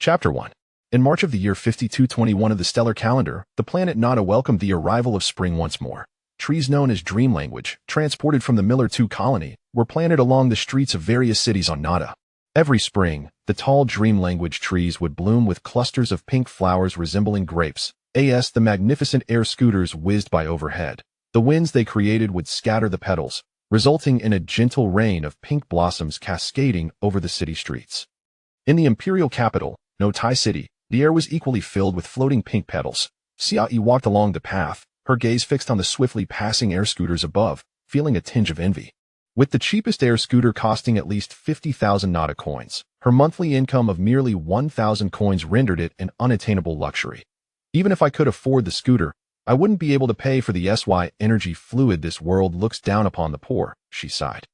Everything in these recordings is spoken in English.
Chapter 1. In March of the year 5221 of the stellar calendar, the planet Nada welcomed the arrival of spring once more. Trees known as dream language, transported from the Miller II colony, were planted along the streets of various cities on Nada. Every spring, the tall dream language trees would bloom with clusters of pink flowers resembling grapes. The magnificent air scooters whizzed by overhead. The winds they created would scatter the petals, resulting in a gentle rain of pink blossoms cascading over the city streets. In the imperial capital, Notai City, the air was equally filled with floating pink petals. Xiaoyi walked along the path, her gaze fixed on the swiftly passing air scooters above, feeling a tinge of envy. With the cheapest air scooter costing at least 50,000 Nada coins, her monthly income of merely 1,000 coins rendered it an unattainable luxury. Even if I could afford the scooter, I wouldn't be able to pay for the energy fluid this world looks down upon the poor, she sighed.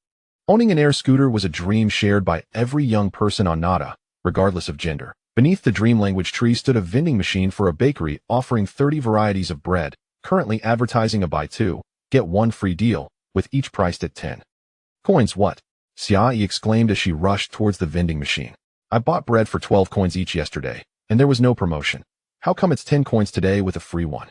Owning an air scooter was a dream shared by every young person on Nada, regardless of gender. Beneath the dream language tree stood a vending machine for a bakery offering 30 varieties of bread, currently advertising a buy two, get one free deal, with each priced at 10 coins. What? Xiaoyi exclaimed as she rushed towards the vending machine. I bought bread for 12 coins each yesterday, and there was no promotion. How come it's 10 coins today with a free one?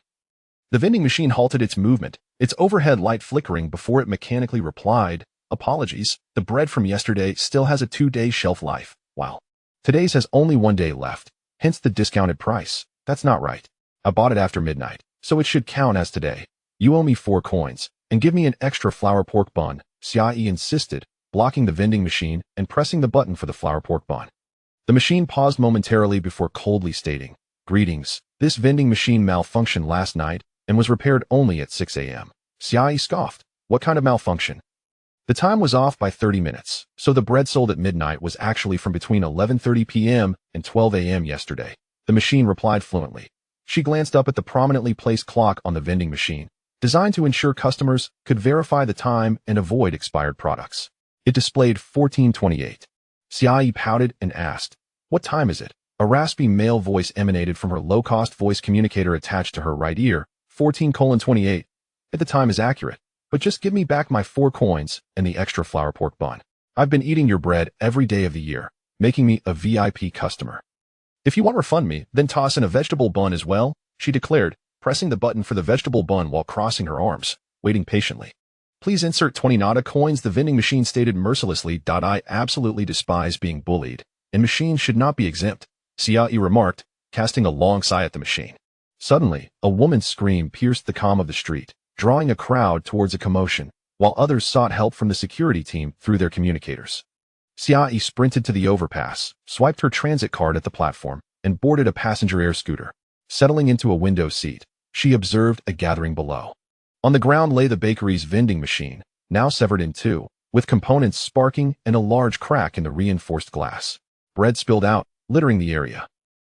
The vending machine halted its movement, its overhead light flickering before it mechanically replied, apologies, the bread from yesterday still has a 2-day shelf life, while today's has only 1 day left, hence the discounted price. That's not right. I bought it after midnight, so it should count as today. You owe me 4 coins, and give me an extra flour pork bun, Xiaoyi insisted, blocking the vending machine and pressing the button for the flour pork bun. The machine paused momentarily before coldly stating, greetings, this vending machine malfunctioned last night and was repaired only at 6 a.m. Xiaoyi scoffed. What kind of malfunction? The time was off by 30 minutes, so the bread sold at midnight was actually from between 11:30 p.m. and 12 a.m. yesterday. The machine replied fluently. She glanced up at the prominently placed clock on the vending machine, designed to ensure customers could verify the time and avoid expired products. It displayed 14:28. Xiaoyi pouted and asked, what time is it? A raspy male voice emanated from her low-cost voice communicator attached to her right ear. 14:28. The time is accurate, but just give me back my 4 coins and the extra flour pork bun. I've been eating your bread every day of the year, making me a VIP customer. If you want to refund me, then toss in a vegetable bun as well, she declared, pressing the button for the vegetable bun while crossing her arms, waiting patiently. Please insert 20 Nada coins, the vending machine stated mercilessly. I absolutely despise being bullied, and machines should not be exempt, Xiaoyi remarked, casting a long sigh at the machine. Suddenly, a woman's scream pierced the calm of the street, drawing a crowd towards a commotion, while others sought help from the security team through their communicators. Xiaoyi sprinted to the overpass, swiped her transit card at the platform, and boarded a passenger air scooter. Settling into a window seat, she observed a gathering below. On the ground lay the bakery's vending machine, now severed in two, with components sparking and a large crack in the reinforced glass. Bread spilled out, littering the area.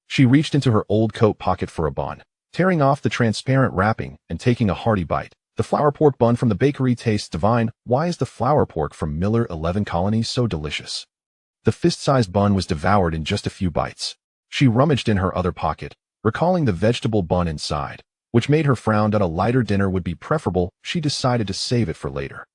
She reached into her old coat pocket for a bun, tearing off the transparent wrapping and taking a hearty bite. The flour pork bun from the bakery tastes divine. Why is the flour pork from Miller 11 colony so delicious? The fist-sized bun was devoured in just a few bites. She rummaged in her other pocket, recalling the vegetable bun inside, which made her frown that a lighter dinner would be preferable. She decided to save it for later.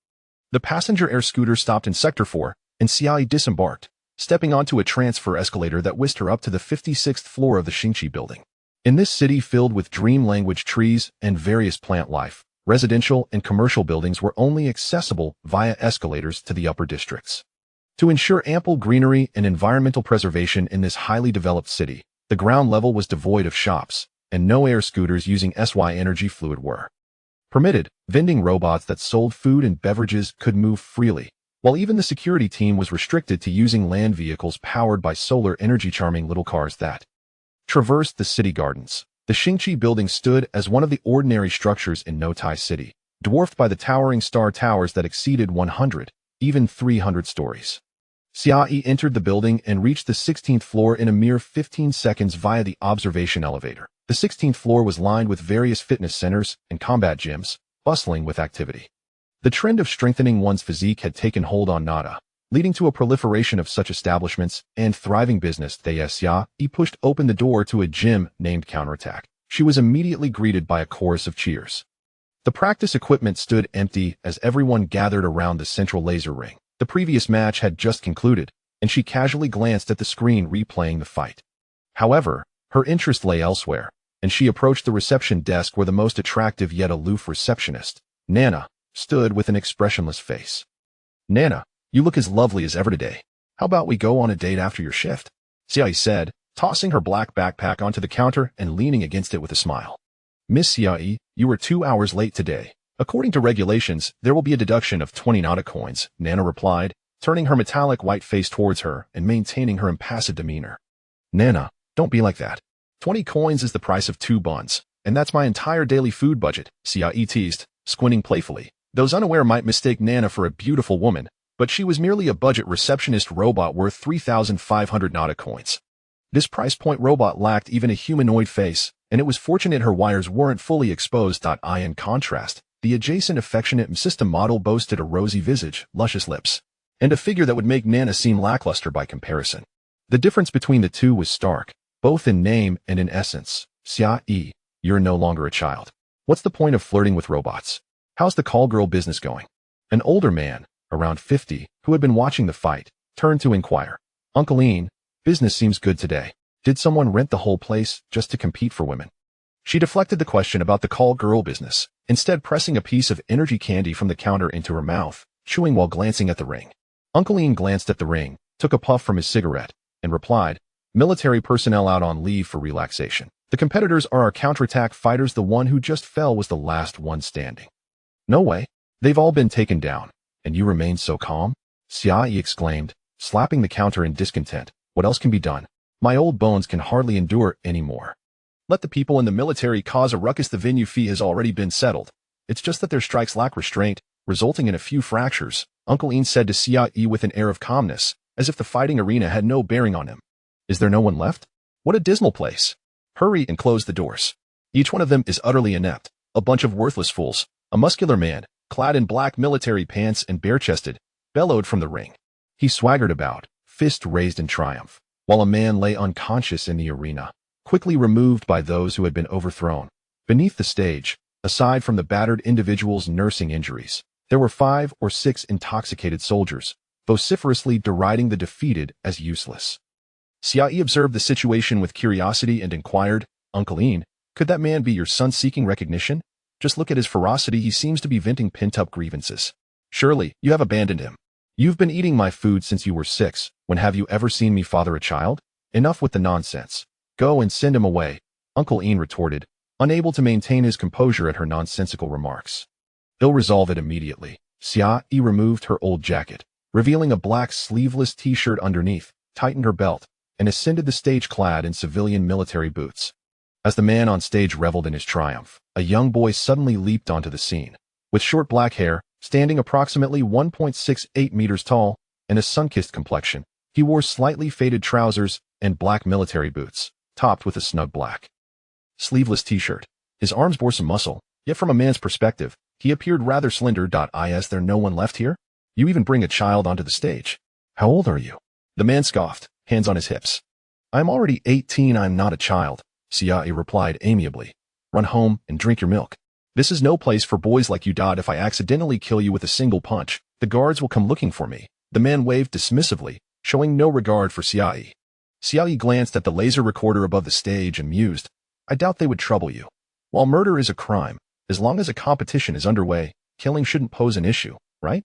The passenger air scooter stopped in Sector 4, and Xiaoyi disembarked, stepping onto a transfer escalator that whisked her up to the 56th floor of the Xingqi building. In this city filled with dream language trees and various plant life, residential and commercial buildings were only accessible via escalators to the upper districts. To ensure ample greenery and environmental preservation in this highly developed city, the ground level was devoid of shops, and no air scooters using energy fluid were permitted. Vending robots that sold food and beverages could move freely, while even the security team was restricted to using land vehicles powered by solar energy, charming little cars that traversed the city gardens. The Xingqi building stood as one of the ordinary structures in Notai City, dwarfed by the towering star towers that exceeded 100, even 300 stories. Xiaoyi entered the building and reached the 16th floor in a mere 15 seconds via the observation elevator. The 16th floor was lined with various fitness centers and combat gyms, bustling with activity. The trend of strengthening one's physique had taken hold on Nada, leading to a proliferation of such establishments and thriving business. Xiaoyi pushed open the door to a gym named Counterattack. She was immediately greeted by a chorus of cheers. The practice equipment stood empty as everyone gathered around the central laser ring. The previous match had just concluded, and she casually glanced at the screen replaying the fight. However, her interest lay elsewhere, and she approached the reception desk where the most attractive yet aloof receptionist, Nana, stood with an expressionless face. "Nana, you look as lovely as ever today. How about we go on a date after your shift?" Xiaoyi said, tossing her black backpack onto the counter and leaning against it with a smile. "Miss Xiaoyi, you were 2 hours late today. According to regulations, there will be a deduction of 20 Nana coins," Nana replied, turning her metallic white face towards her and maintaining her impassive demeanor. "Nana, don't be like that. 20 coins is the price of 2 buns, and that's my entire daily food budget," Xiaoyi teased, squinting playfully. Those unaware might mistake Nana for a beautiful woman, but she was merely a budget receptionist robot worth 3,500 Nana coins. This price point robot lacked even a humanoid face, and it was fortunate her wires weren't fully exposed. In contrast, the adjacent affectionate system model boasted a rosy visage, luscious lips, and a figure that would make Nana seem lackluster by comparison. The difference between the two was stark, both in name and in essence. "Xiaoyi, you're no longer a child. What's the point of flirting with robots? How's the call girl business going?" An older man, around 50, who had been watching the fight, turned to inquire. "Uncle Ian, business seems good today. Did someone rent the whole place just to compete for women?" She deflected the question about the call girl business, instead pressing a piece of energy candy from the counter into her mouth, chewing while glancing at the ring. Uncle Ian glanced at the ring, took a puff from his cigarette, and replied, "Military personnel out on leave for relaxation. The competitors are our counterattack fighters. The one who just fell was the last one standing." "No way. They've all been taken down. And you remain so calm?" Xiaoyi exclaimed, slapping the counter in discontent. "What else can be done? My old bones can hardly endure anymore. Let the people in the military cause a ruckus. The venue fee has already been settled. It's just that their strikes lack restraint, resulting in a few fractures," Uncle Ian said to Xiaoyi with an air of calmness, as if the fighting arena had no bearing on him. "Is there no one left? What a dismal place. Hurry and close the doors. Each one of them is utterly inept, a bunch of worthless fools." A muscular man, clad in black military pants and bare-chested, bellowed from the ring. He swaggered about, fist raised in triumph, while a man lay unconscious in the arena, quickly removed by those who had been overthrown. Beneath the stage, aside from the battered individuals nursing injuries, there were 5 or 6 intoxicated soldiers, vociferously deriding the defeated as useless. Xiaoyi observed the situation with curiosity and inquired, "Uncle Ian, could that man be your son seeking recognition? Just look at his ferocity. He seems to be venting pent-up grievances. Surely, you have abandoned him. You've been eating my food since you were 6. When have you ever seen me father a child? Enough with the nonsense. Go and send him away," Uncle Ian retorted, unable to maintain his composure at her nonsensical remarks. "He'll resolve it immediately." Xiaoyi removed her old jacket, revealing a black sleeveless t-shirt underneath, tightened her belt, and ascended the stage clad in civilian military boots. As the man on stage reveled in his triumph, a young boy suddenly leaped onto the scene. With short black hair, standing approximately 1.68 meters tall, and a sun-kissed complexion, he wore slightly faded trousers and black military boots, topped with a snug black sleeveless t-shirt. His arms bore some muscle, yet from a man's perspective, he appeared rather slender. "Is there no one left here? You even bring a child onto the stage. How old are you?" The man scoffed, hands on his hips. "I'm already 18. I'm not a child," Xiaoyi replied amiably. "Run home and drink your milk. This is no place for boys like you. If I accidentally kill you with a single punch, the guards will come looking for me." The man waved dismissively, showing no regard for Xiaoyi. Xiaoyi glanced at the laser recorder above the stage and mused, "I doubt they would trouble you. While murder is a crime, as long as a competition is underway, killing shouldn't pose an issue, right?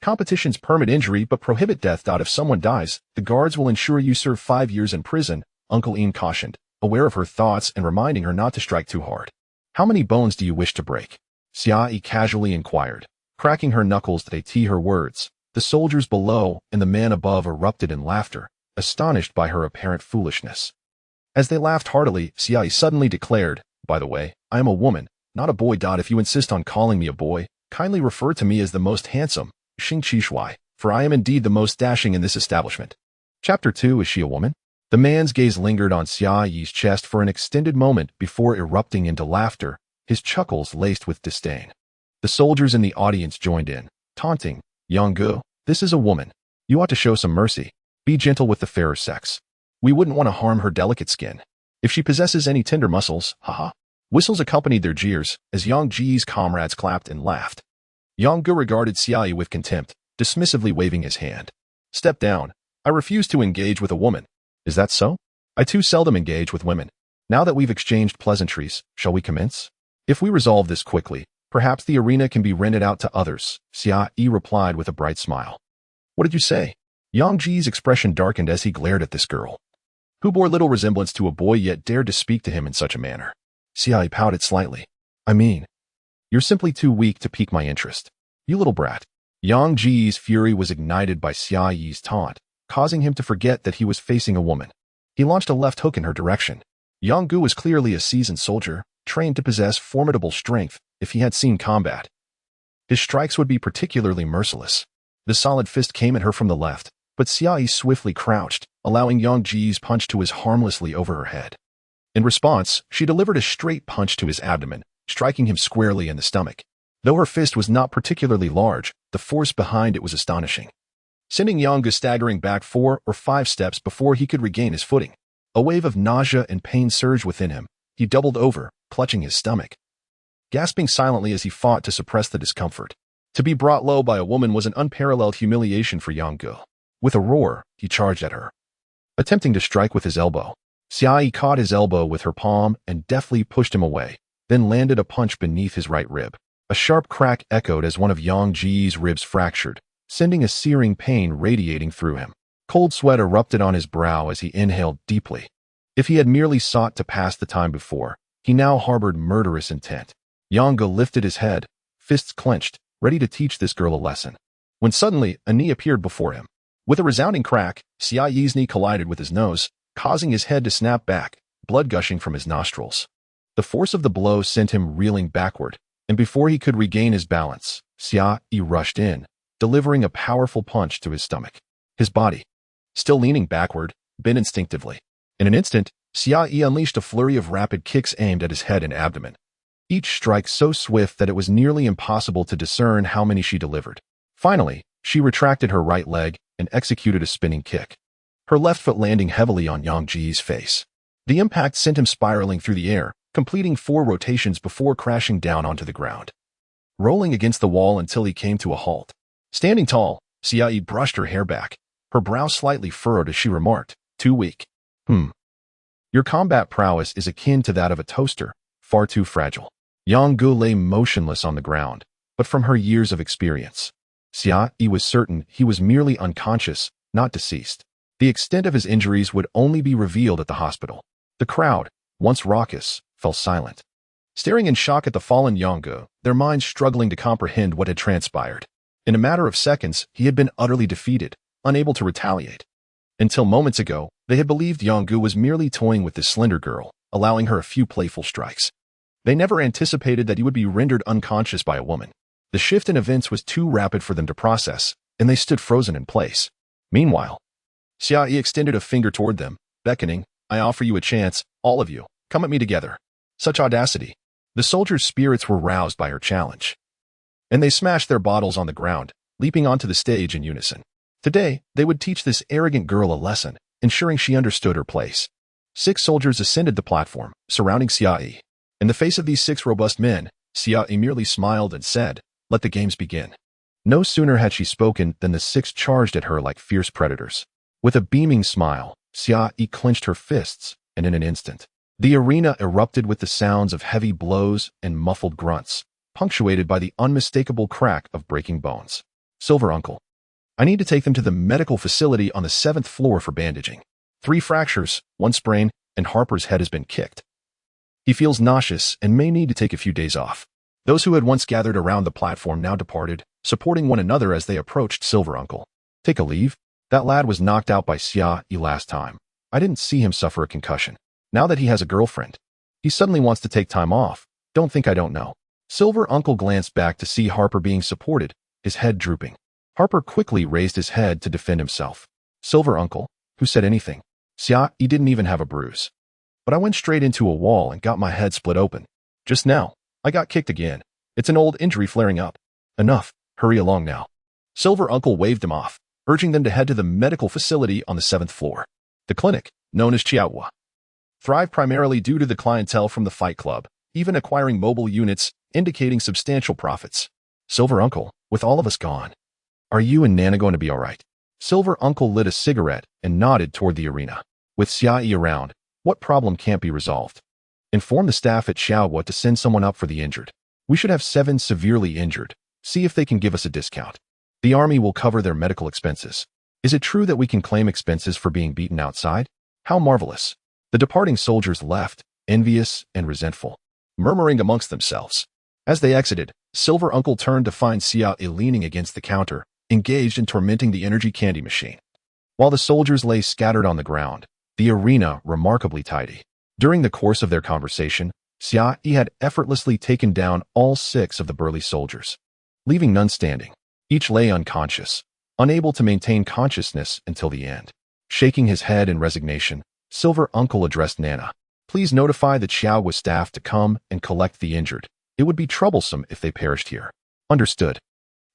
Competitions permit injury but prohibit death. If someone dies, the guards will ensure you serve 5 years in prison," Uncle Ian cautioned, aware of her thoughts and reminding her not to strike too hard. "How many bones do you wish to break?" Xiaoyi casually inquired, cracking her knuckles to tee her words. The soldiers below and the man above erupted in laughter, astonished by her apparent foolishness. As they laughed heartily, Xiaoyi suddenly declared, "By the way, I am a woman, not a boy. If you insist on calling me a boy, kindly refer to me as the most handsome, Xing Qi Shuai, for I am indeed the most dashing in this establishment." Chapter 2. Is she a woman? The man's gaze lingered on Xiaoyi's chest for an extended moment before erupting into laughter, his chuckles laced with disdain. The soldiers in the audience joined in, taunting, "Yonggu, this is a woman. You ought to show some mercy. Be gentle with the fairer sex. We wouldn't want to harm her delicate skin. If she possesses any tender muscles, haha." Whistles accompanied their jeers, as Yang Ji's comrades clapped and laughed. Yonggu regarded Xiaoyi with contempt, dismissively waving his hand. "Step down. I refuse to engage with a woman." "Is that so?" I too seldom engage with women. Now that we've exchanged pleasantries, shall we commence? If we resolve this quickly, perhaps the arena can be rented out to others, Xia Yi replied with a bright smile. What did you say? Yang Ji's expression darkened as he glared at this girl, who bore little resemblance to a boy yet dared to speak to him in such a manner. Xia Yi pouted slightly. I mean, you're simply too weak to pique my interest. You little brat. Yang Ji's fury was ignited by Xia Yi's taunt, causing him to forget that he was facing a woman. He launched a left hook in her direction. Yang Gu was clearly a seasoned soldier, trained to possess formidable strength if he had seen combat. His strikes would be particularly merciless. The solid fist came at her from the left, but Xia Yi swiftly crouched, allowing Yang Ji's punch to whiz harmlessly over her head. In response, she delivered a straight punch to his abdomen, striking him squarely in the stomach. Though her fist was not particularly large, the force behind it was astonishing, sending Yang Gu staggering back 4 or 5 steps before he could regain his footing. A wave of nausea and pain surged within him. He doubled over, clutching his stomach, gasping silently as he fought to suppress the discomfort. To be brought low by a woman was an unparalleled humiliation for Yang Gu. With a roar, he charged at her, attempting to strike with his elbow. Xia Yi caught his elbow with her palm and deftly pushed him away, then landed a punch beneath his right rib. A sharp crack echoed as one of Yang Ji's ribs fractured, sending a searing pain radiating through him. Cold sweat erupted on his brow as he inhaled deeply. If he had merely sought to pass the time before, he now harbored murderous intent. Yang Gu lifted his head, fists clenched, ready to teach this girl a lesson, when suddenly a knee appeared before him. With a resounding crack, Xia Yi's knee collided with his nose, causing his head to snap back, blood gushing from his nostrils. The force of the blow sent him reeling backward, and before he could regain his balance, Xia Yi rushed in, delivering a powerful punch to his stomach. His body, still leaning backward, bent instinctively. In an instant, Xia Yi unleashed a flurry of rapid kicks aimed at his head and abdomen, each strike so swift that it was nearly impossible to discern how many she delivered. Finally, she retracted her right leg and executed a spinning kick, her left foot landing heavily on Yang Ji's face. The impact sent him spiraling through the air, completing 4 rotations before crashing down onto the ground, rolling against the wall until he came to a halt. Standing tall, Xia Yi brushed her hair back, her brow slightly furrowed as she remarked, too weak. Your combat prowess is akin to that of a toaster, far too fragile. Yang Gu lay motionless on the ground, but from her years of experience, Xia Yi was certain he was merely unconscious, not deceased. The extent of his injuries would only be revealed at the hospital. The crowd, once raucous, fell silent, staring in shock at the fallen Yang Gu, their minds struggling to comprehend what had transpired. In a matter of seconds, he had been utterly defeated, unable to retaliate. Until moments ago, they had believed Yang Gu was merely toying with this slender girl, allowing her a few playful strikes. They never anticipated that he would be rendered unconscious by a woman. The shift in events was too rapid for them to process, and they stood frozen in place. Meanwhile, Xia Yi extended a finger toward them, beckoning, I offer you a chance, all of you, come at me together. Such audacity. The soldiers' spirits were roused by her challenge, and they smashed their bottles on the ground, leaping onto the stage in unison. Today, they would teach this arrogant girl a lesson, ensuring she understood her place. 6 soldiers ascended the platform, surrounding Xia Yi. In the face of these 6 robust men, Xia Yi merely smiled and said, let the games begin. No sooner had she spoken than the 6 charged at her like fierce predators. With a beaming smile, Xia Yi clenched her fists, and in an instant, the arena erupted with the sounds of heavy blows and muffled grunts, punctuated by the unmistakable crack of breaking bones. Silver Uncle. I need to take them to the medical facility on the 7th floor for bandaging. 3 fractures, 1 sprain, and Harper's head has been kicked. He feels nauseous and may need to take a few days off. Those who had once gathered around the platform now departed, supporting one another as they approached Silver Uncle. Take a leave? That lad was knocked out by Xia Yi last time. I didn't see him suffer a concussion. Now that he has a girlfriend, he suddenly wants to take time off. Don't think I don't know. Silver Uncle glanced back to see Harper being supported, his head drooping. Harper quickly raised his head to defend himself. Silver Uncle, who said anything? Xia Yi didn't even have a bruise. But I went straight into a wall and got my head split open. Just now, I got kicked again. It's an old injury flaring up. Enough, hurry along now. Silver Uncle waved them off, urging them to head to the medical facility on the 7th floor. The clinic, known as Chiaohua, thrived primarily due to the clientele from the Fight Club, even acquiring mobile units, indicating substantial profits. Silver Uncle, with all of us gone, are you and Nana going to be all right? Silver Uncle lit a cigarette and nodded toward the arena. With Xiaoyi around, what problem can't be resolved? Inform the staff at Xiaohua to send someone up for the injured. We should have 7 severely injured. See if they can give us a discount. The army will cover their medical expenses. Is it true that we can claim expenses for being beaten outside? How marvelous. The departing soldiers left, envious and resentful, murmuring amongst themselves. As they exited, Silver Uncle turned to find Xiaoyi leaning against the counter, engaged in tormenting the energy candy machine. While the soldiers lay scattered on the ground, the arena remarkably tidy. During the course of their conversation, Xiaoyi had effortlessly taken down all 6 of the burly soldiers, leaving none standing. Each lay unconscious, unable to maintain consciousness until the end. Shaking his head in resignation, Silver Uncle addressed Nana. Please notify the Xiaohua staff to come and collect the injured. It would be troublesome if they perished here. Understood.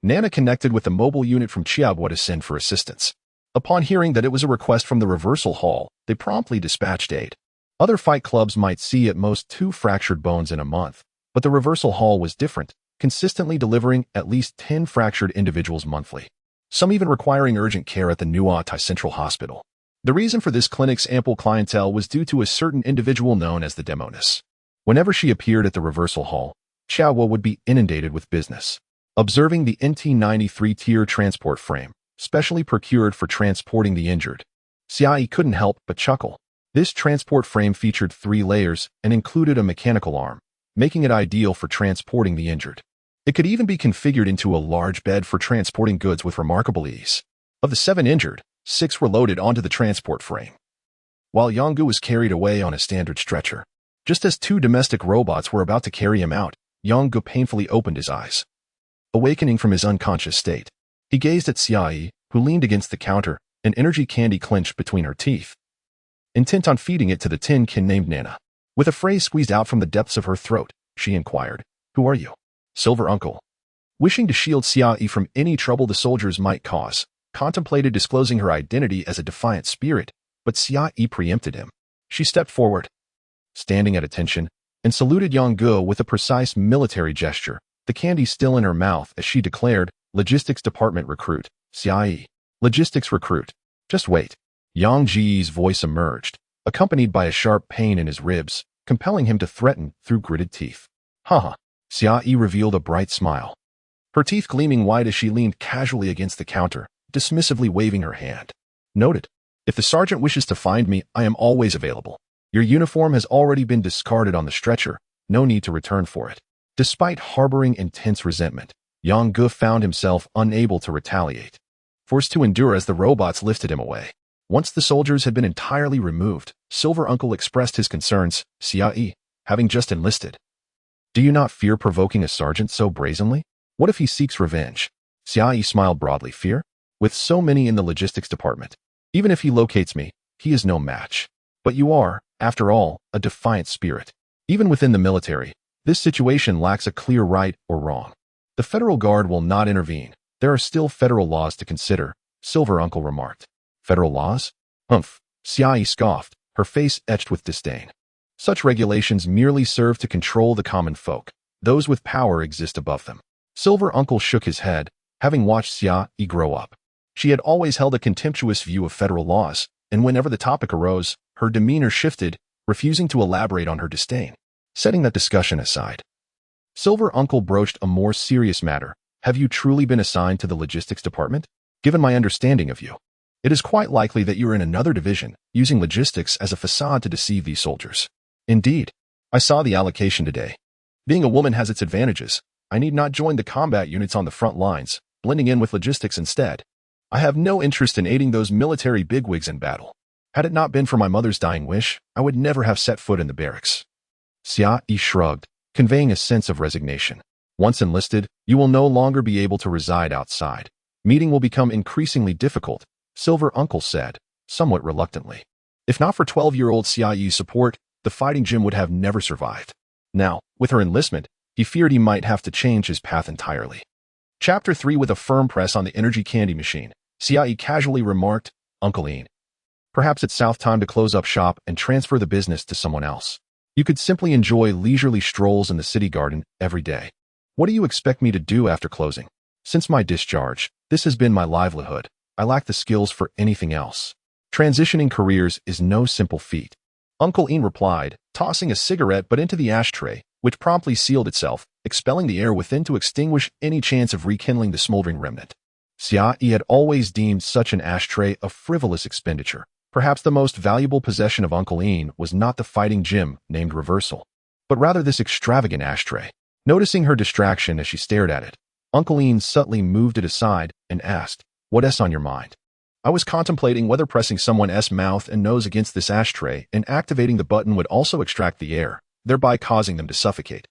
Nana connected with the mobile unit from Xiaohua to send for assistance. Upon hearing that it was a request from the reversal hall, they promptly dispatched aid. Other fight clubs might see at most 2 fractured bones in a month, but the reversal hall was different, consistently delivering at least 10 fractured individuals monthly, some even requiring urgent care at the Nuatai Central Hospital. The reason for this clinic's ample clientele was due to a certain individual known as the Demoness. Whenever she appeared at the reversal hall, Xiaohua would be inundated with business. Observing the NT-93 tier transport frame, specially procured for transporting the injured, Xiaoyi couldn't help but chuckle. This transport frame featured 3 layers and included a mechanical arm, making it ideal for transporting the injured. It could even be configured into a large bed for transporting goods with remarkable ease. Of the 7 injured, 6 were loaded onto the transport frame, while Yonggu was carried away on a standard stretcher. Just as 2 domestic robots were about to carry him out, Yonggu painfully opened his eyes. Awakening from his unconscious state, he gazed at Xiaoyi, who leaned against the counter, an energy candy clenched between her teeth, intent on feeding it to the tin-kin named Nana. With a phrase squeezed out from the depths of her throat, she inquired, "Who are you?" Silver Uncle. Wishing to shield Xiaoyi from any trouble the soldiers might cause, contemplated disclosing her identity as a defiant spirit, but Xiaoyi preempted him. She stepped forward, standing at attention, and saluted Yonggu with a precise military gesture, the candy still in her mouth as she declared, "Logistics Department recruit, Xiaoyi. Logistics recruit. Just wait." Yang Ji's voice emerged, accompanied by a sharp pain in his ribs, compelling him to threaten through gritted teeth. Haha. Xiaoyi revealed a bright smile, her teeth gleaming white as she leaned casually against the counter, dismissively waving her hand. Noted. If the sergeant wishes to find me, I am always available. Your uniform has already been discarded on the stretcher, no need to return for it. Despite harboring intense resentment, Yonggu found himself unable to retaliate, forced to endure as the robots lifted him away. Once the soldiers had been entirely removed, Silver Uncle expressed his concerns. Xiaoyi, having just enlisted, do you not fear provoking a sergeant so brazenly? What if he seeks revenge? Xiaoyi smiled broadly. Fear? With so many in the logistics department, even if he locates me, he is no match. But you are, after all, a defiant spirit. Even within the military, this situation lacks a clear right or wrong. The Federal Guard will not intervene. There are still federal laws to consider, Silver Uncle remarked. Federal laws? Humph. Xiaoyi scoffed, her face etched with disdain. Such regulations merely serve to control the common folk. Those with power exist above them. Silver Uncle shook his head, having watched Xiaoyi grow up. She had always held a contemptuous view of federal laws, and whenever the topic arose, her demeanor shifted, refusing to elaborate on her disdain. Setting that discussion aside, Silver Uncle broached a more serious matter. Have you truly been assigned to the logistics department? Given my understanding of you, it is quite likely that you are in another division, using logistics as a facade to deceive these soldiers. Indeed, I saw the allocation today. Being a woman has its advantages. I need not join the combat units on the front lines, blending in with logistics instead. I have no interest in aiding those military bigwigs in battle. Had it not been for my mother's dying wish, I would never have set foot in the barracks. Xiaoyi shrugged, conveying a sense of resignation. Once enlisted, you will no longer be able to reside outside. Meeting will become increasingly difficult, Silver Uncle said, somewhat reluctantly. If not for 12-year-old Xiaoyi's support, the fighting gym would have never survived. Now, with her enlistment, he feared he might have to change his path entirely. Chapter 3. With a firm press on the energy candy machine, Xiaoyi casually remarked, Uncle Ian, perhaps it's South time to close up shop and transfer the business to someone else. You could simply enjoy leisurely strolls in the city garden every day. What do you expect me to do after closing? Since my discharge, this has been my livelihood. I lack the skills for anything else. Transitioning careers is no simple feat. Uncle Ian replied, tossing a cigarette butt into the ashtray, which promptly sealed itself, expelling the air within to extinguish any chance of rekindling the smoldering remnant. Xiaoyi had always deemed such an ashtray a frivolous expenditure. Perhaps the most valuable possession of Uncle Ian was not the fighting gym named Reversal, but rather this extravagant ashtray. Noticing her distraction as she stared at it, Uncle Ian subtly moved it aside and asked, "What's on your mind?" "I was contemplating whether pressing someone's mouth and nose against this ashtray and activating the button would also extract the air, thereby causing them to suffocate.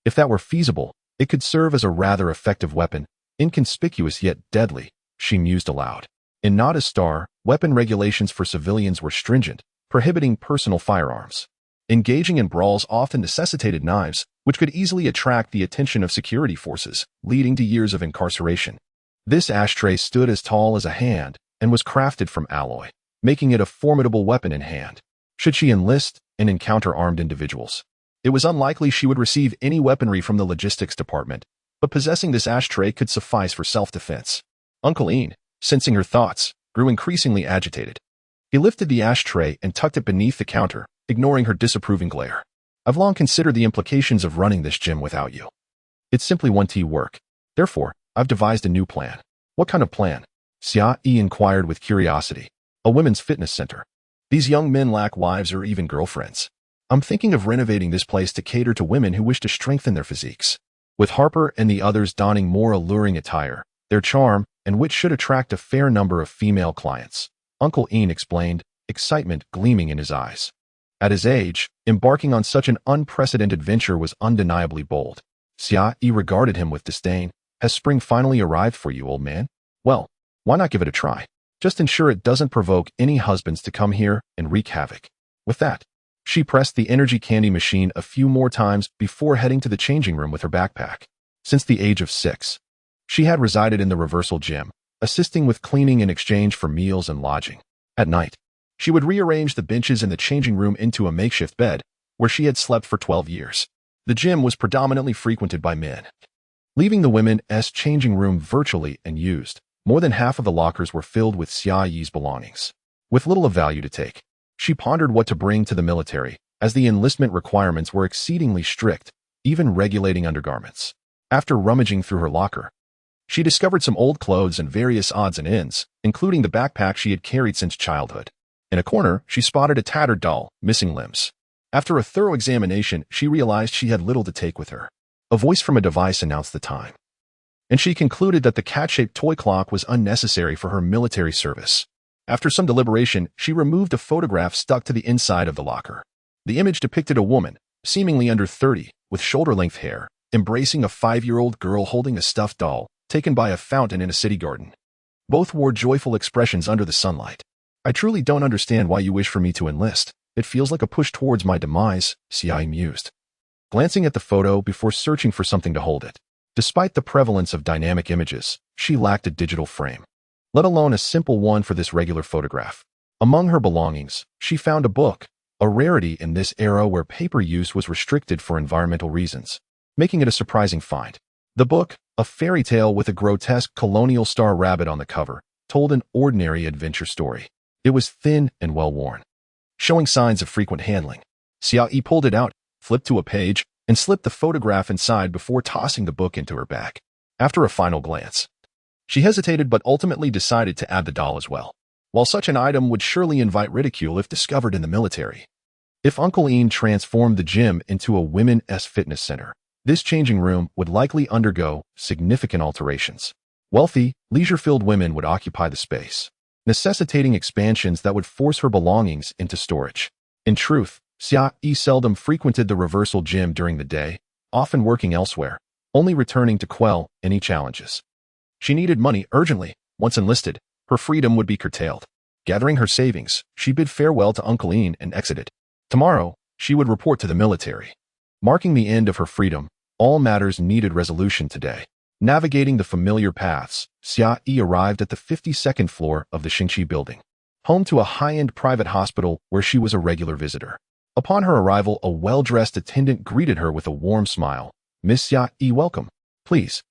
If that were feasible, it could serve as a rather effective weapon, inconspicuous yet deadly," she mused aloud. In Nada's Star, weapon regulations for civilians were stringent, prohibiting personal firearms. Engaging in brawls often necessitated knives, which could easily attract the attention of security forces, leading to years of incarceration. This ashtray stood as tall as a hand and was crafted from alloy, making it a formidable weapon in hand. Should she enlist and encounter armed individuals, it was unlikely she would receive any weaponry from the logistics department, but possessing this ashtray could suffice for self-defense. Uncle Ian, sensing her thoughts, grew increasingly agitated. He lifted the ashtray and tucked it beneath the counter, ignoring her disapproving glare. "I've long considered the implications of running this gym without you. It's simply 1T work. Therefore, I've devised a new plan." "What kind of plan?" Xia Yi inquired with curiosity. "A women's fitness center. These young men lack wives or even girlfriends. I'm thinking of renovating this place to cater to women who wish to strengthen their physiques. With Harper and the others donning more alluring attire, their charm and wit should attract a fair number of female clients," Uncle Ian explained, excitement gleaming in his eyes. At his age, embarking on such an unprecedented venture was undeniably bold. Xia Yi regarded him with disdain. "Has spring finally arrived for you, old man? Well, why not give it a try? Just ensure it doesn't provoke any husbands to come here and wreak havoc." With that, she pressed the energy candy machine a few more times before heading to the changing room with her backpack. Since the age of 6, she had resided in the Reversal Gym, assisting with cleaning in exchange for meals and lodging. At night, she would rearrange the benches in the changing room into a makeshift bed, where she had slept for 12 years. The gym was predominantly frequented by men, leaving the women's changing room virtually unused. More than half of the lockers were filled with Xia Yi's belongings. With little of value to take, she pondered what to bring to the military, as the enlistment requirements were exceedingly strict, even regulating undergarments. After rummaging through her locker, she discovered some old clothes and various odds and ends, including the backpack she had carried since childhood. In a corner, she spotted a tattered doll, missing limbs. After a thorough examination, she realized she had little to take with her. A voice from a device announced the time, and she concluded that the cat-shaped toy clock was unnecessary for her military service. After some deliberation, she removed a photograph stuck to the inside of the locker. The image depicted a woman, seemingly under 30, with shoulder-length hair, embracing a 5-year-old girl holding a stuffed doll, taken by a fountain in a city garden. Both wore joyful expressions under the sunlight. "I truly don't understand why you wish for me to enlist. It feels like a push towards my demise," Xia mused, glancing at the photo before searching for something to hold it. Despite the prevalence of dynamic images, she lacked a digital frame, let alone a simple one for this regular photograph. Among her belongings, she found a book, a rarity in this era where paper use was restricted for environmental reasons, making it a surprising find. The book, a fairy tale with a grotesque colonial star rabbit on the cover, told an ordinary adventure story. It was thin and well-worn, showing signs of frequent handling. Xia Yi pulled it out, flipped to a page, and slipped the photograph inside before tossing the book into her bag. After a final glance, she hesitated but ultimately decided to add the doll as well. While such an item would surely invite ridicule if discovered in the military, if Uncle Ian transformed the gym into a women's fitness center, this changing room would likely undergo significant alterations. Wealthy, leisure-filled women would occupy the space, necessitating expansions that would force her belongings into storage. In truth, Xia Yi seldom frequented the Reversal Gym during the day, often working elsewhere, only returning to quell any challenges. She needed money urgently. Once enlisted, her freedom would be curtailed. Gathering her savings, she bid farewell to Uncle Ian and exited. Tomorrow, she would report to the military. Marking the end of her freedom, all matters needed resolution today. Navigating the familiar paths, Xia Yi arrived at the 52nd floor of the Xingqi building, home to a high-end private hospital where she was a regular visitor. Upon her arrival, a well-dressed attendant greeted her with a warm smile. "Miss Xia Yi, welcome. Please,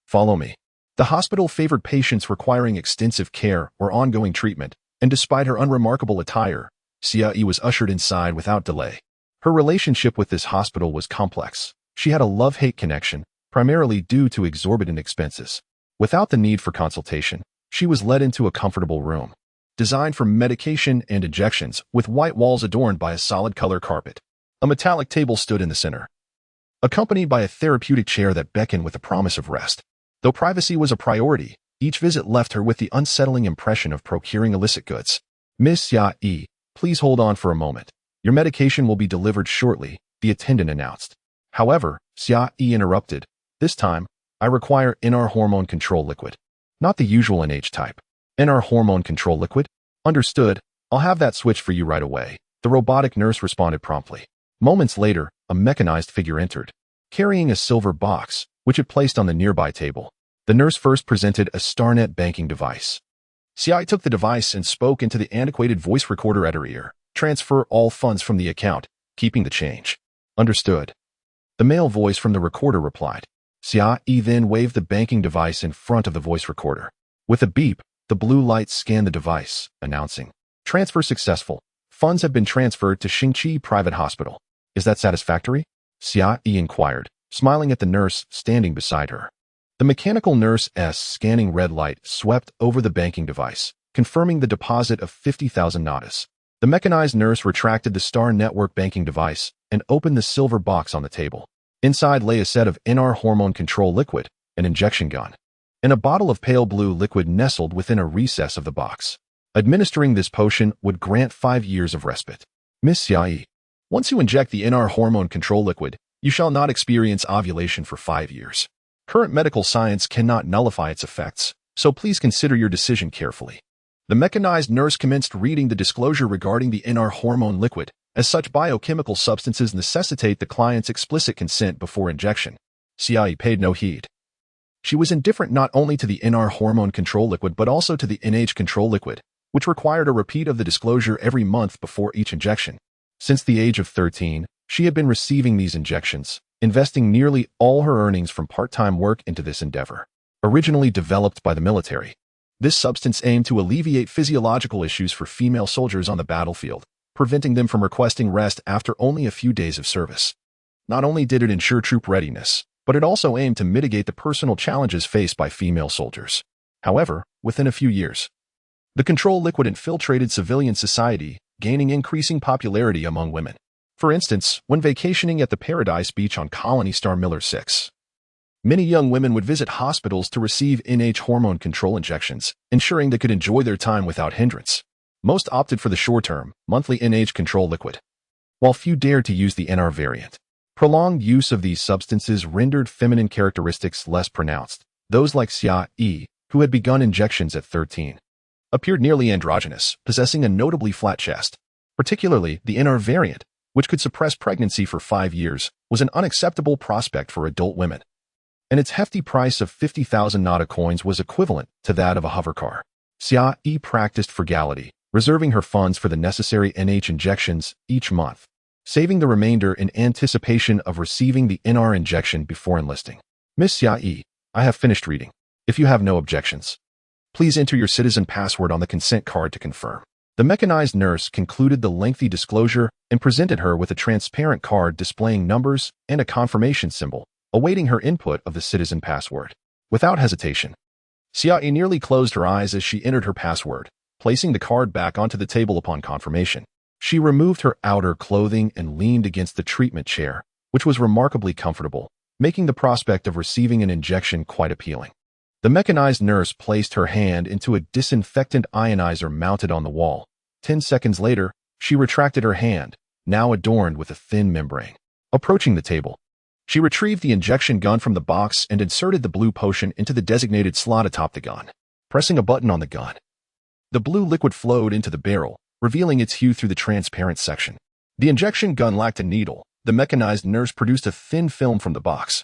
follow me." The hospital favored patients requiring extensive care or ongoing treatment, and despite her unremarkable attire, Xia was ushered inside without delay. Her relationship with this hospital was complex. She had a love-hate connection, primarily due to exorbitant expenses. Without the need for consultation, she was led into a comfortable room, designed for medication and injections, with white walls adorned by a solid color carpet. A metallic table stood in the center, accompanied by a therapeutic chair that beckoned with a promise of rest. Though privacy was a priority, each visit left her with the unsettling impression of procuring illicit goods. "Miss Xia, please hold on for a moment. Your medication will be delivered shortly," the attendant announced. However, Xia interrupted. "This time, I require NR hormone control liquid. Not the usual NH type. NR hormone control liquid? Understood. I'll have that switched for you right away," the robotic nurse responded promptly. Moments later, a mechanized figure entered, carrying a silver box, which it placed on the nearby table. The nurse first presented a StarNet banking device. Xia took the device and spoke into the antiquated voice recorder at her ear. "Transfer all funds from the account, keeping the change." "Understood." The male voice from the recorder replied. Xia then waved the banking device in front of the voice recorder. With a beep, the blue light scanned the device, announcing, "Transfer successful. Funds have been transferred to Xingqi Private Hospital." "Is that satisfactory?" Xia inquired, smiling at the nurse standing beside her. The mechanical nurse's scanning red light swept over the banking device, confirming the deposit of 50,000 nadas. The mechanized nurse retracted the Star Network banking device and opened the silver box on the table. Inside lay a set of NR hormone control liquid, an injection gun, and a bottle of pale blue liquid nestled within a recess of the box. Administering this potion would grant 5 years of respite. "Miss Xia, once you inject the NR hormone control liquid, you shall not experience ovulation for 5 years. Current medical science cannot nullify its effects, so please consider your decision carefully." The mechanized nurse commenced reading the disclosure regarding the NR hormone liquid, as such biochemical substances necessitate the client's explicit consent before injection. Xia paid no heed. She was indifferent not only to the NR hormone control liquid but also to the NH control liquid, which required a repeat of the disclosure every month before each injection. Since the age of 13, she had been receiving these injections, investing nearly all her earnings from part-time work into this endeavor. Originally developed by the military, this substance aimed to alleviate physiological issues for female soldiers on the battlefield, preventing them from requesting rest after only a few days of service. Not only did it ensure troop readiness, but it also aimed to mitigate the personal challenges faced by female soldiers. However, within a few years, the control liquid infiltrated civilian society, gaining increasing popularity among women. For instance, when vacationing at the Paradise Beach on Colony Star Miller 6, many young women would visit hospitals to receive NH hormone control injections, ensuring they could enjoy their time without hindrance. Most opted for the short-term, monthly NH control liquid, while few dared to use the NR variant. Prolonged use of these substances rendered feminine characteristics less pronounced. Those like Xia, who had begun injections at 13, appeared nearly androgynous, possessing a notably flat chest. Particularly, the NR variant, which could suppress pregnancy for 5 years, was an unacceptable prospect for adult women, and its hefty price of 50,000 nada coins was equivalent to that of a hovercar. Xia practiced frugality, reserving her funds for the necessary NH injections each month, saving the remainder in anticipation of receiving the NR injection before enlisting. "Miss Xia, I have finished reading. If you have no objections, please enter your citizen password on the consent card to confirm." The mechanized nurse concluded the lengthy disclosure and presented her with a transparent card displaying numbers and a confirmation symbol, awaiting her input of the citizen password. Without hesitation, Xia nearly closed her eyes as she entered her password, placing the card back onto the table upon confirmation. She removed her outer clothing and leaned against the treatment chair, which was remarkably comfortable, making the prospect of receiving an injection quite appealing. The mechanized nurse placed her hand into a disinfectant ionizer mounted on the wall. 10 seconds later, she retracted her hand, now adorned with a thin membrane. Approaching the table, she retrieved the injection gun from the box and inserted the blue potion into the designated slot atop the gun. Pressing a button on the gun, the blue liquid flowed into the barrel, revealing its hue through the transparent section. The injection gun lacked a needle. The mechanized nurse produced a thin film from the box,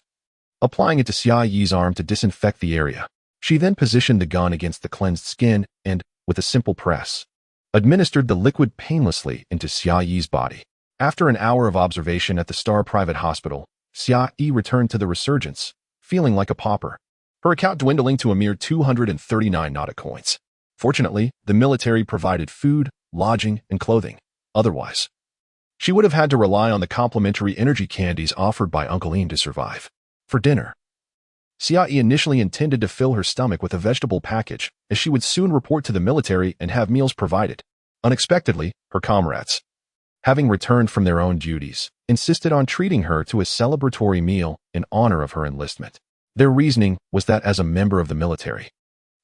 applying it to Xiaoyi's arm to disinfect the area. She then positioned the gun against the cleansed skin and, with a simple press, administered the liquid painlessly into Xiaoyi's body. After an hour of observation at the Star Private Hospital, Xiaoyi returned to the Resurgence, feeling like a pauper, her account dwindling to a mere 239 nada coins. Fortunately, the military provided food, lodging, and clothing. Otherwise, she would have had to rely on the complimentary energy candies offered by Uncle Ian to survive. For dinner, Xiaoyi initially intended to fill her stomach with a vegetable package, as she would soon report to the military and have meals provided. Unexpectedly, her comrades, having returned from their own duties, insisted on treating her to a celebratory meal in honor of her enlistment. Their reasoning was that as a member of the military,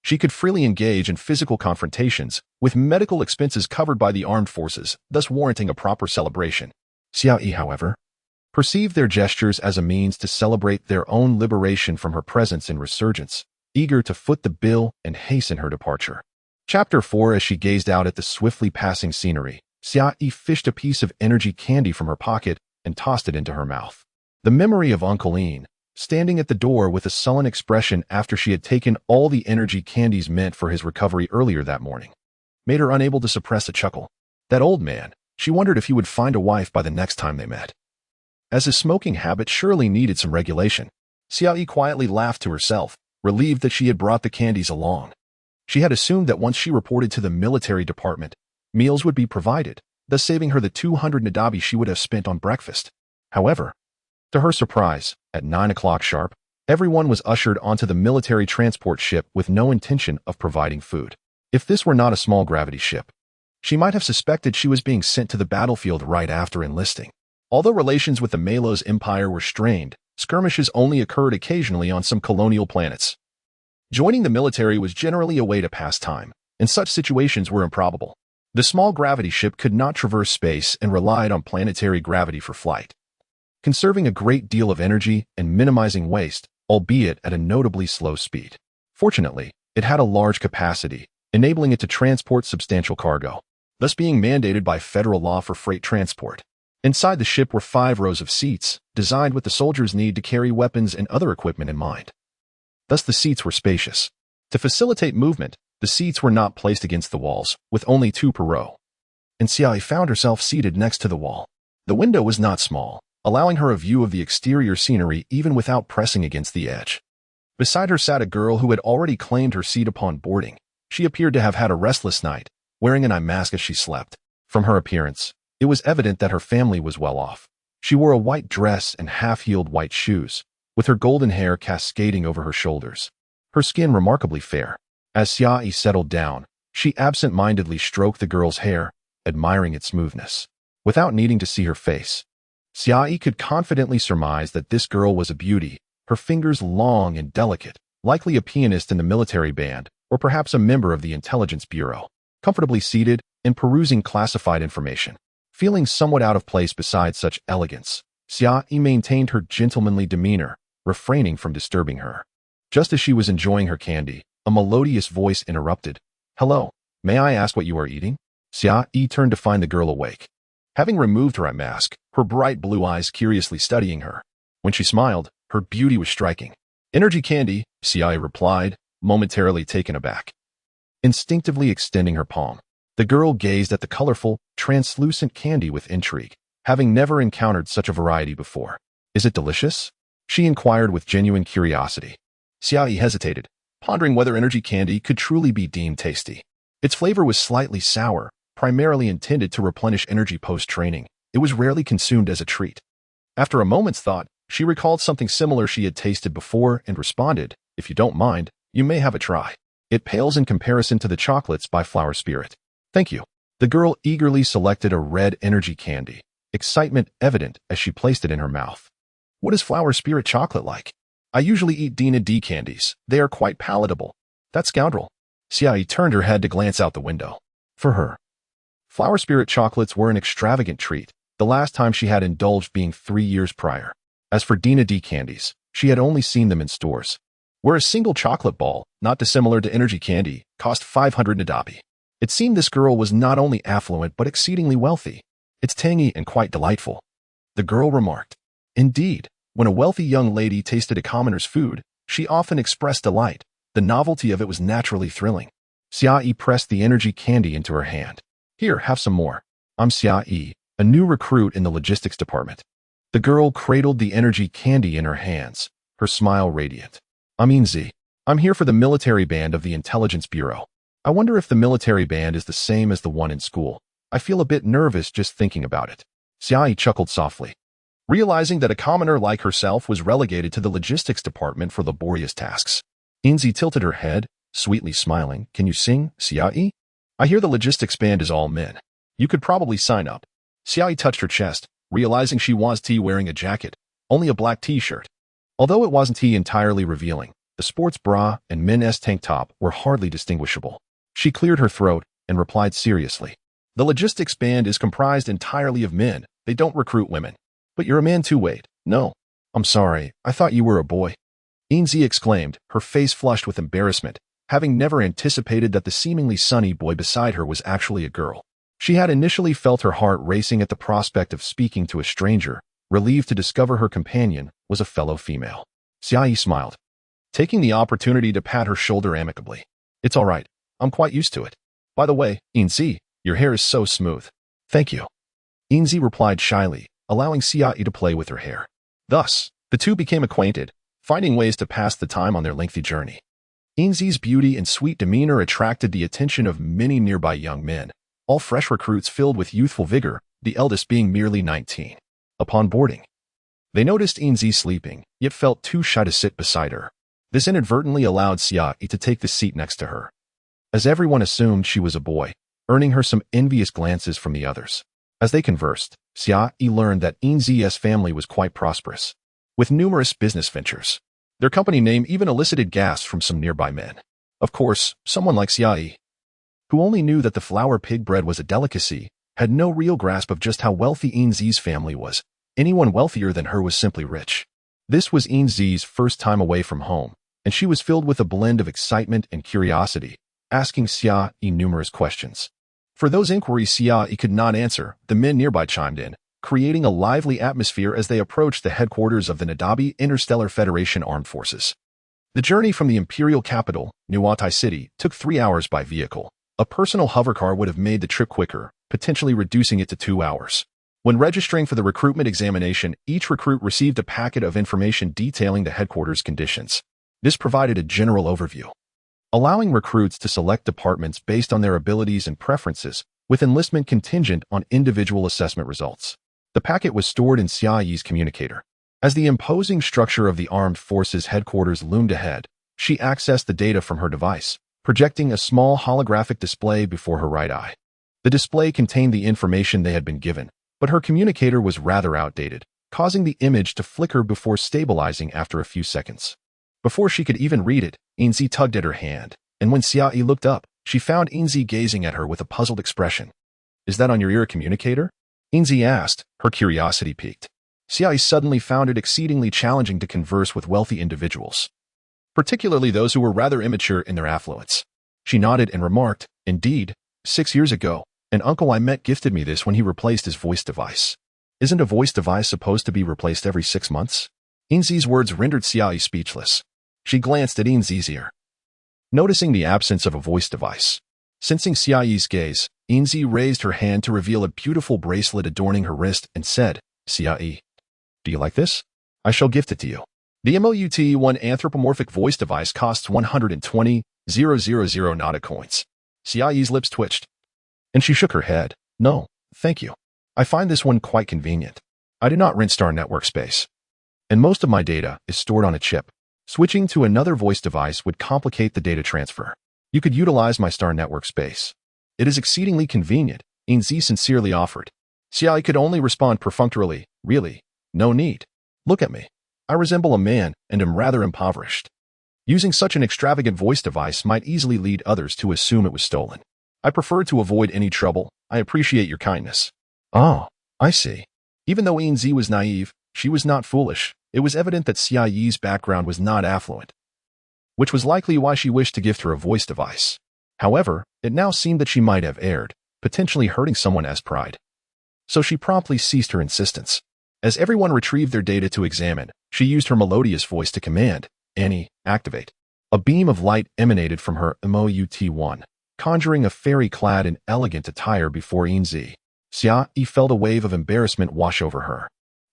she could freely engage in physical confrontations, with medical expenses covered by the armed forces, thus warranting a proper celebration. Xiaoyi, however, perceived their gestures as a means to celebrate their own liberation from her presence in resurgence, eager to foot the bill and hasten her departure. Chapter 4. As she gazed out at the swiftly passing scenery, Xiaoyi fished a piece of energy candy from her pocket and tossed it into her mouth. The memory of Uncle Ian, standing at the door with a sullen expression after she had taken all the energy candies meant for his recovery earlier that morning, made her unable to suppress a chuckle. That old man, she wondered if he would find a wife by the next time they met. As his smoking habit surely needed some regulation, Xiaoyi quietly laughed to herself, relieved that she had brought the candies along. She had assumed that once she reported to the military department, meals would be provided, thus saving her the 200 nadabi she would have spent on breakfast. However, to her surprise, at 9 o'clock sharp, everyone was ushered onto the military transport ship with no intention of providing food. If this were not a small gravity ship, she might have suspected she was being sent to the battlefield right after enlisting. Although relations with the Malos Empire were strained, skirmishes only occurred occasionally on some colonial planets. Joining the military was generally a way to pass time, and such situations were improbable. The small gravity ship could not traverse space and relied on planetary gravity for flight, conserving a great deal of energy and minimizing waste, albeit at a notably slow speed. Fortunately, it had a large capacity, enabling it to transport substantial cargo, thus being mandated by federal law for freight transport. Inside the ship were 5 rows of seats, designed with the soldiers' need to carry weapons and other equipment in mind. Thus the seats were spacious. To facilitate movement, the seats were not placed against the walls, with only 2 per row. And Xiaoyi found herself seated next to the wall. The window was not small, allowing her a view of the exterior scenery even without pressing against the edge. Beside her sat a girl who had already claimed her seat upon boarding. She appeared to have had a restless night, wearing an eye mask as she slept. From her appearance, it was evident that her family was well off. She wore a white dress and half-heeled white shoes, with her golden hair cascading over her shoulders. Her skin remarkably fair. As Xiaoyi settled down, she absent-mindedly stroked the girl's hair, admiring its smoothness. Without needing to see her face, Xiaoyi could confidently surmise that this girl was a beauty, her fingers long and delicate, likely a pianist in the military band, or perhaps a member of the intelligence bureau. Comfortably seated and perusing classified information, feeling somewhat out of place beside such elegance, Xiaoyi maintained her gentlemanly demeanor, refraining from disturbing her. Just as she was enjoying her candy, a melodious voice interrupted. "Hello, may I ask what you are eating?" Xiaoyi turned to find the girl awake. Having removed her eye mask, her bright blue eyes curiously studying her. When she smiled, her beauty was striking. "Energy candy," Xiaoyi replied, momentarily taken aback. Instinctively extending her palm, the girl gazed at the colorful, translucent candy with intrigue, having never encountered such a variety before. "Is it delicious?" she inquired with genuine curiosity. Xiaoyi hesitated, pondering whether energy candy could truly be deemed tasty. Its flavor was slightly sour, primarily intended to replenish energy post-training. It was rarely consumed as a treat. After a moment's thought, she recalled something similar she had tasted before and responded, "If you don't mind, you may have a try. It pales in comparison to the chocolates by Flower Spirit." "Thank you." The girl eagerly selected a red energy candy, excitement evident as she placed it in her mouth. "What is Flower Spirit chocolate like?" "I usually eat Dina D candies. They are quite palatable." "That scoundrel." Xiaoyi turned her head to glance out the window. For her, Flower Spirit chocolates were an extravagant treat, the last time she had indulged being 3 years prior. As for Dina D candies, she had only seen them in stores, where a single chocolate ball, not dissimilar to energy candy, cost 500 nadabi. It seemed this girl was not only affluent but exceedingly wealthy. "It's tangy and quite delightful," the girl remarked. Indeed, when a wealthy young lady tasted a commoner's food, she often expressed delight. The novelty of it was naturally thrilling. Xiaoyi pressed the energy candy into her hand. "Here, have some more. I'm Xiaoyi, a new recruit in the logistics department." The girl cradled the energy candy in her hands, her smile radiant. "I'm Inzi. I'm here for the military band of the Intelligence Bureau." I wonder if the military band is the same as the one in school. I feel a bit nervous just thinking about it. Xiaoyi chuckled softly, realizing that a commoner like herself was relegated to the logistics department for laborious tasks. Inzi tilted her head, sweetly smiling. Can you sing, Xiaoyi? I hear the logistics band is all men. You could probably sign up. Xiaoyi touched her chest, realizing she was wearing a jacket, only a black t-shirt. Although it wasn't entirely revealing, the sports bra and men's tank top were hardly distinguishable. She cleared her throat and replied seriously. The logistics band is comprised entirely of men. They don't recruit women. But you're a man too, wait. No. I'm sorry, I thought you were a boy. Inzi exclaimed, her face flushed with embarrassment, having never anticipated that the seemingly sunny boy beside her was actually a girl. She had initially felt her heart racing at the prospect of speaking to a stranger, relieved to discover her companion was a fellow female. Xiaoyi smiled, taking the opportunity to pat her shoulder amicably. It's all right. I'm quite used to it. By the way, Inzi, your hair is so smooth. Thank you. Inzi replied shyly, allowing Xiaoyi to play with her hair. Thus, the two became acquainted, finding ways to pass the time on their lengthy journey. Inzi's beauty and sweet demeanor attracted the attention of many nearby young men, all fresh recruits filled with youthful vigor, the eldest being merely 19. Upon boarding, they noticed Inzi sleeping, yet felt too shy to sit beside her. This inadvertently allowed Xiaoyi to take the seat next to her, as everyone assumed she was a boy, earning her some envious glances from the others. As they conversed, Xiaoyi learned that Inzi's family was quite prosperous, with numerous business ventures. Their company name even elicited gasps from some nearby men. Of course, someone like Xiaoyi, who only knew that the flour pig bread was a delicacy, had no real grasp of just how wealthy Inzi's family was. Anyone wealthier than her was simply rich. This was Inzi's first time away from home, and she was filled with a blend of excitement and curiosity, asking Xiaoyi numerous questions. For those inquiries Xiaoyi could not answer, the men nearby chimed in, creating a lively atmosphere as they approached the headquarters of the Nadabi Interstellar Federation Armed Forces. The journey from the imperial capital, Nuwatai City, took 3 hours by vehicle. A personal hovercar would have made the trip quicker, potentially reducing it to 2 hours. When registering for the recruitment examination, each recruit received a packet of information detailing the headquarters conditions. This provided a general overview, allowing recruits to select departments based on their abilities and preferences, with enlistment contingent on individual assessment results. The packet was stored in Xiaoyi's communicator. As the imposing structure of the armed forces headquarters loomed ahead, she accessed the data from her device, projecting a small holographic display before her right eye. The display contained the information they had been given, but her communicator was rather outdated, causing the image to flicker before stabilizing after a few seconds. Before she could even read it, Inzi tugged at her hand, and when Xiaoyi looked up, she found Inzi gazing at her with a puzzled expression. Is that on your ear communicator? Inzi asked, her curiosity piqued. Xiaoyi suddenly found it exceedingly challenging to converse with wealthy individuals, particularly those who were rather immature in their affluence. She nodded and remarked, indeed, 6 years ago, an uncle I met gifted me this when he replaced his voice device. Isn't a voice device supposed to be replaced every 6 months? Inzi's words rendered Xiaoyi speechless. She glanced at Inzi's ear, noticing the absence of a voice device. Sensing Xiaoyi's gaze, Inzi raised her hand to reveal a beautiful bracelet adorning her wrist and said, Xiaoyi, do you like this? I shall gift it to you. The MOUT-1 anthropomorphic voice device costs 120,000 Nada coins. Xiaoyi's lips twitched, and she shook her head. No, thank you. I find this one quite convenient. I do not rent Star network space, and most of my data is stored on a chip. Switching to another voice device would complicate the data transfer. You could utilize my Star network space. It is exceedingly convenient, Inzi sincerely offered. Xiaoyi could only respond perfunctorily, really, no need. Look at me. I resemble a man and am rather impoverished. Using such an extravagant voice device might easily lead others to assume it was stolen. I prefer to avoid any trouble. I appreciate your kindness. Oh, I see. Even though Inzi was naive, she was not foolish. It was evident that Xiaoyi's background was not affluent, which was likely why she wished to gift her a voice device. However, it now seemed that she might have erred, potentially hurting someone's pride. So she promptly ceased her insistence. As everyone retrieved their data to examine, she used her melodious voice to command, Annie, activate. A beam of light emanated from her MOUT-1, conjuring a fairy clad in elegant attire before Inzi. Xiaoyi felt a wave of embarrassment wash over her.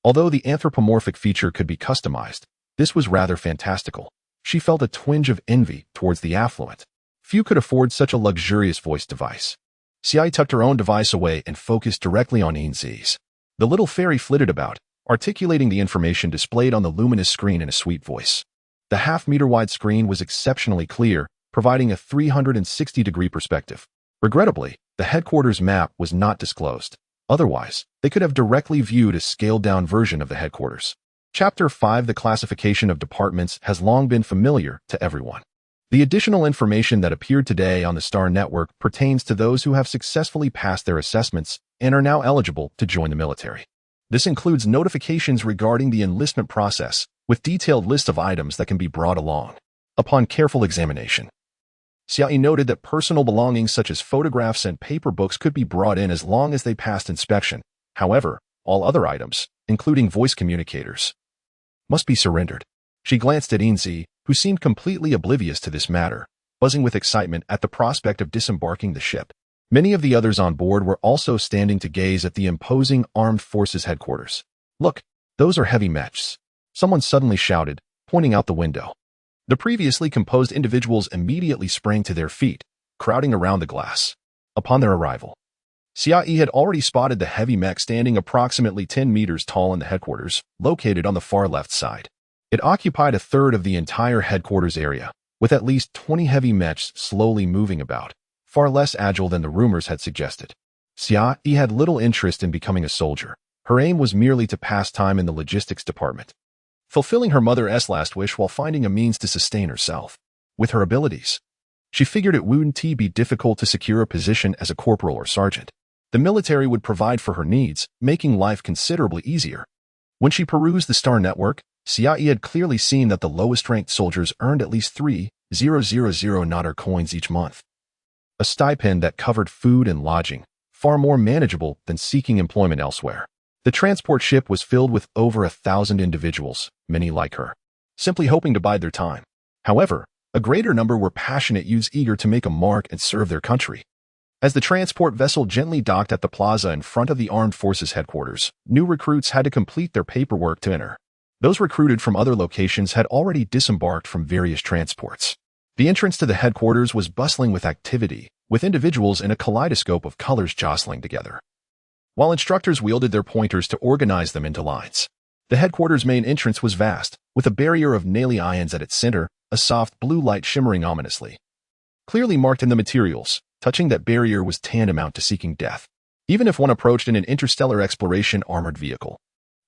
Although the anthropomorphic feature could be customized, this was rather fantastical. She felt a twinge of envy towards the affluent, Few could afford such a luxurious voice device. Xiai tucked her own device away and focused directly on Yinzi's. The little fairy flitted about, articulating the information displayed on the luminous screen in a sweet voice. The half-meter-wide screen was exceptionally clear, providing a 360-degree perspective. Regrettably, the headquarters map was not disclosed. Otherwise, they could have directly viewed a scaled-down version of the headquarters. Chapter 5. The classification of departments has long been familiar to everyone. The additional information that appeared today on the Star Network pertains to those who have successfully passed their assessments and are now eligible to join the military. This includes notifications regarding the enlistment process, with detailed lists of items that can be brought along. Upon careful examination, Xiaoyi noted that personal belongings such as photographs and paper books could be brought in as long as they passed inspection. However, all other items, including voice communicators, must be surrendered. She glanced at Yinzi, who seemed completely oblivious to this matter, buzzing with excitement at the prospect of disembarking the ship. Many of the others on board were also standing to gaze at the imposing armed forces headquarters. "Look, those are heavy mechs," someone suddenly shouted, pointing out the window. The previously composed individuals immediately sprang to their feet, crowding around the glass. Upon their arrival, Xiaoyi had already spotted the heavy mech standing approximately 10 meters tall in the headquarters, located on the far left side. It occupied a third of the entire headquarters area, with at least 20 heavy mechs slowly moving about, far less agile than the rumors had suggested. Xiaoyi had little interest in becoming a soldier. Her aim was merely to pass time in the logistics department, fulfilling her mother's last wish while finding a means to sustain herself. With her abilities, she figured it wouldn't be difficult to secure a position as a corporal or sergeant. The military would provide for her needs, making life considerably easier. When she perused the Star Network, Xiaoyi had clearly seen that the lowest-ranked soldiers earned at least 3,000 Nader coins each month, a stipend that covered food and lodging, far more manageable than seeking employment elsewhere. The transport ship was filled with over 1,000 individuals, many like her, simply hoping to bide their time. However, a greater number were passionate youths eager to make a mark and serve their country. As the transport vessel gently docked at the plaza in front of the armed forces headquarters, new recruits had to complete their paperwork to enter. Those recruited from other locations had already disembarked from various transports. The entrance to the headquarters was bustling with activity, with individuals in a kaleidoscope of colors jostling together, while instructors wielded their pointers to organize them into lines. The headquarters' main entrance was vast, with a barrier of Nali ions at its center, a soft blue light shimmering ominously. Clearly marked in the materials, touching that barrier was tantamount to seeking death. Even if one approached in an interstellar exploration armored vehicle,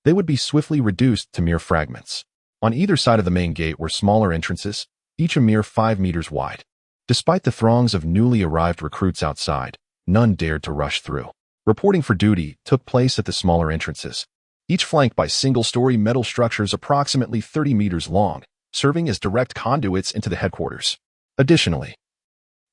they would be swiftly reduced to mere fragments. On either side of the main gate were smaller entrances, each a mere 5 meters wide. Despite the throngs of newly arrived recruits outside, none dared to rush through. Reporting for duty took place at the smaller entrances, each flanked by single-story metal structures approximately 30 meters long, serving as direct conduits into the headquarters. Additionally,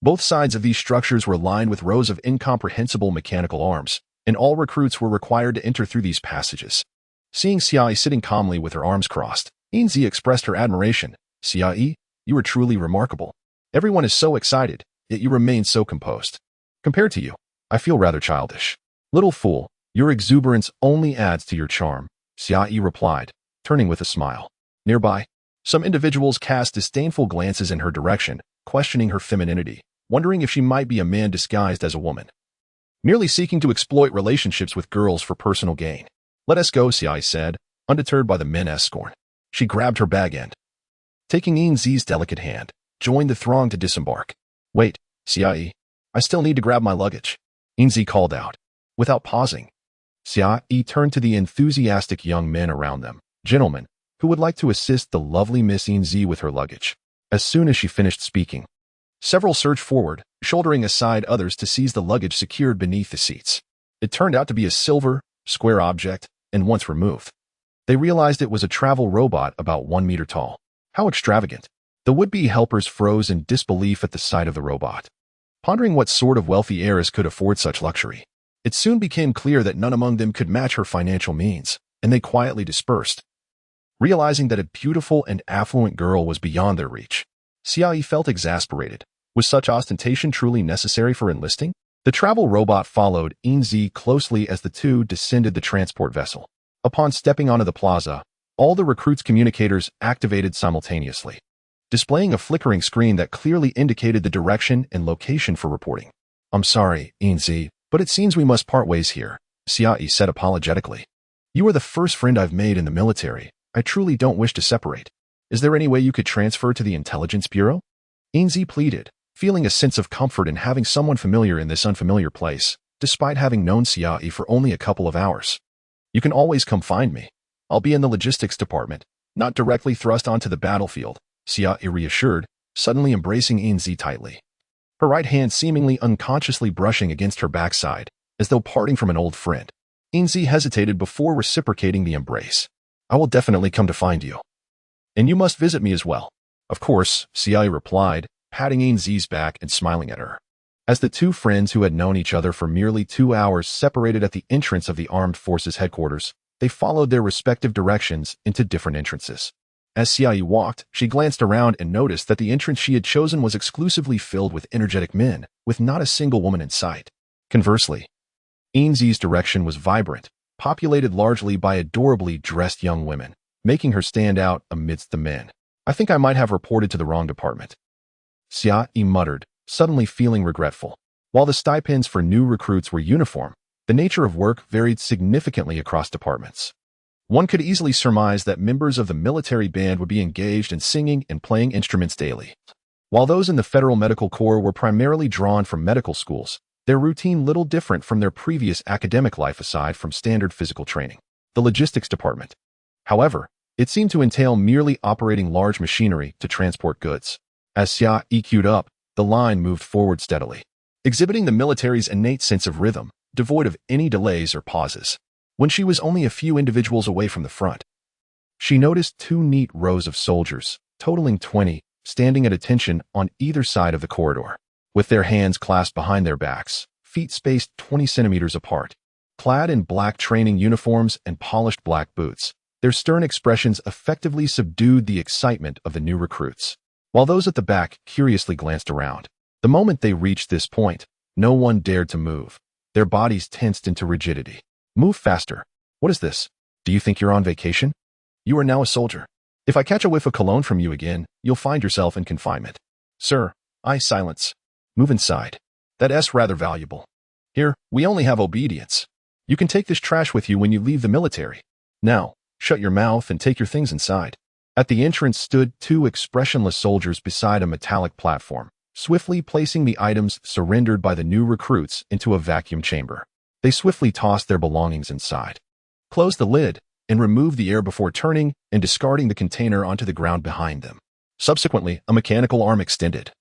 both sides of these structures were lined with rows of incomprehensible mechanical arms, and all recruits were required to enter through these passages. Seeing Xiaoyi sitting calmly with her arms crossed, Yinzi expressed her admiration. "Xiaoyi, you are truly remarkable. Everyone is so excited, yet you remain so composed. Compared to you, I feel rather childish." "Little fool, your exuberance only adds to your charm," Xiaoyi replied, turning with a smile. Nearby, some individuals cast disdainful glances in her direction, questioning her femininity, wondering if she might be a man disguised as a woman, merely seeking to exploit relationships with girls for personal gain. "Let us go," Xiaoyi said, undeterred by the men's scorn. She grabbed her bag and, taking Yinzi's delicate hand, joined the throng to disembark. "Wait, Xiaoyi, I still need to grab my luggage," Yinzi called out. Without pausing, Xiaoyi turned to the enthusiastic young men around them. "Gentlemen, who would like to assist the lovely Miss Yinzi with her luggage?" As soon as she finished speaking, several surged forward, shouldering aside others to seize the luggage secured beneath the seats. It turned out to be a silver, square object, and once removed, they realized it was a travel robot about 1 meter tall. How extravagant! The would-be helpers froze in disbelief at the sight of the robot, pondering what sort of wealthy heiress could afford such luxury. It soon became clear that none among them could match her financial means, and they quietly dispersed, realizing that a beautiful and affluent girl was beyond their reach. Xiaoyi felt exasperated. Was such ostentation truly necessary for enlisting? The travel robot followed Yinzi closely as the two descended the transport vessel. Upon stepping onto the plaza, all the recruits' communicators activated simultaneously. displaying a flickering screen that clearly indicated the direction and location for reporting. "I'm sorry, Inzi, but it seems we must part ways here," Xiaoyi said apologetically. "You are the first friend I've made in the military. I truly don't wish to separate. Is there any way you could transfer to the Intelligence Bureau?" Inzi pleaded, feeling a sense of comfort in having someone familiar in this unfamiliar place, despite having known Xiaoyi for only a couple of hours. "You can always come find me. I'll be in the logistics department, not directly thrust onto the battlefield," Xiaoyi reassured, suddenly embracing Inzi tightly. Her right hand seemingly unconsciously brushing against her backside, as though parting from an old friend. Inzi hesitated before reciprocating the embrace. "I will definitely come to find you. And you must visit me as well." "Of course," Xiaoyi replied, patting Inzi's back and smiling at her. As the two friends who had known each other for merely 2 hours separated at the entrance of the Armed Forces headquarters, they followed their respective directions into different entrances. As Xiaoyi walked, she glanced around and noticed that the entrance she had chosen was exclusively filled with energetic men, with not a single woman in sight. Conversely, Inzi's direction was vibrant, populated largely by adorably dressed young women, making her stand out amidst the men. "I think I might have reported to the wrong department," Xiaoyi muttered, suddenly feeling regretful. While the stipends for new recruits were uniform, the nature of work varied significantly across departments. One could easily surmise that members of the military band would be engaged in singing and playing instruments daily. While those in the Federal Medical Corps were primarily drawn from medical schools, their routine little different from their previous academic life aside from standard physical training. The logistics department, however, it seemed to entail merely operating large machinery to transport goods. As Xiaoyi queued up, the line moved forward steadily, exhibiting the military's innate sense of rhythm, devoid of any delays or pauses. When she was only a few individuals away from the front, she noticed 2 neat rows of soldiers, totaling 20, standing at attention on either side of the corridor, with their hands clasped behind their backs, feet spaced 20 centimeters apart. Clad in black training uniforms and polished black boots, their stern expressions effectively subdued the excitement of the new recruits. While those at the back curiously glanced around, the moment they reached this point, no one dared to move. Their bodies tensed into rigidity. "Move faster. What is this? Do you think you're on vacation? You are now a soldier. If I catch a whiff of cologne from you again, you'll find yourself in confinement." "Sir, silence. Move inside. That's rather valuable. Here, we only have obedience. You can take this trash with you when you leave the military. Now, shut your mouth and take your things inside." At the entrance stood 2 expressionless soldiers beside a metallic platform, swiftly placing the items surrendered by the new recruits into a vacuum chamber. They swiftly tossed their belongings inside, closed the lid, and removed the air before turning and discarding the container onto the ground behind them. Subsequently, a mechanical arm extended,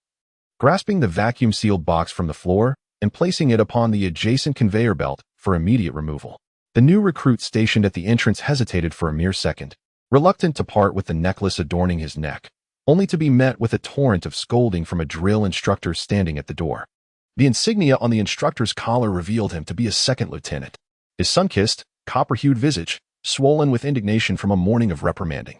grasping the vacuum-sealed box from the floor and placing it upon the adjacent conveyor belt for immediate removal. The new recruit stationed at the entrance hesitated for a mere second, reluctant to part with the necklace adorning his neck, only to be met with a torrent of scolding from a drill instructor standing at the door. The insignia on the instructor's collar revealed him to be a second lieutenant. His sun-kissed, copper-hued visage, swollen with indignation from a morning of reprimanding,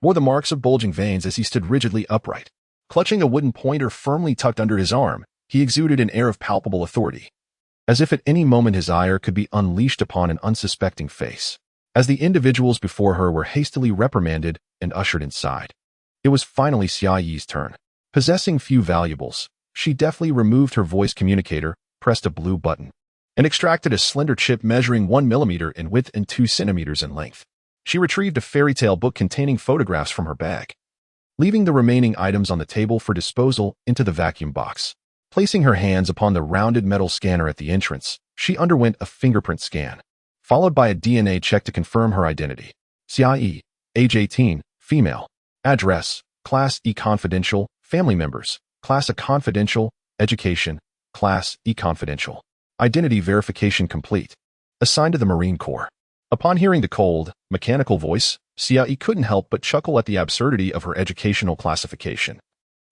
bore the marks of bulging veins as he stood rigidly upright. Clutching a wooden pointer firmly tucked under his arm, he exuded an air of palpable authority, as if at any moment his ire could be unleashed upon an unsuspecting face. As the individuals before her were hastily reprimanded and ushered inside, it was finally Xiaoyi's turn. Possessing few valuables, she deftly removed her voice communicator, pressed a blue button, and extracted a slender chip measuring 1 millimeter in width and 2 centimeters in length. She retrieved a fairy tale book containing photographs from her bag, leaving the remaining items on the table for disposal into the vacuum box. Placing her hands upon the rounded metal scanner at the entrance, she underwent a fingerprint scan, followed by a DNA check to confirm her identity. Xiaoyi, age 18, female. Address, Class E confidential, family members, Class A confidential, education, Class E confidential. Identity verification complete. Assigned to the Marine Corps. Upon hearing the cold, mechanical voice, Xiaoyi couldn't help but chuckle at the absurdity of her educational classification.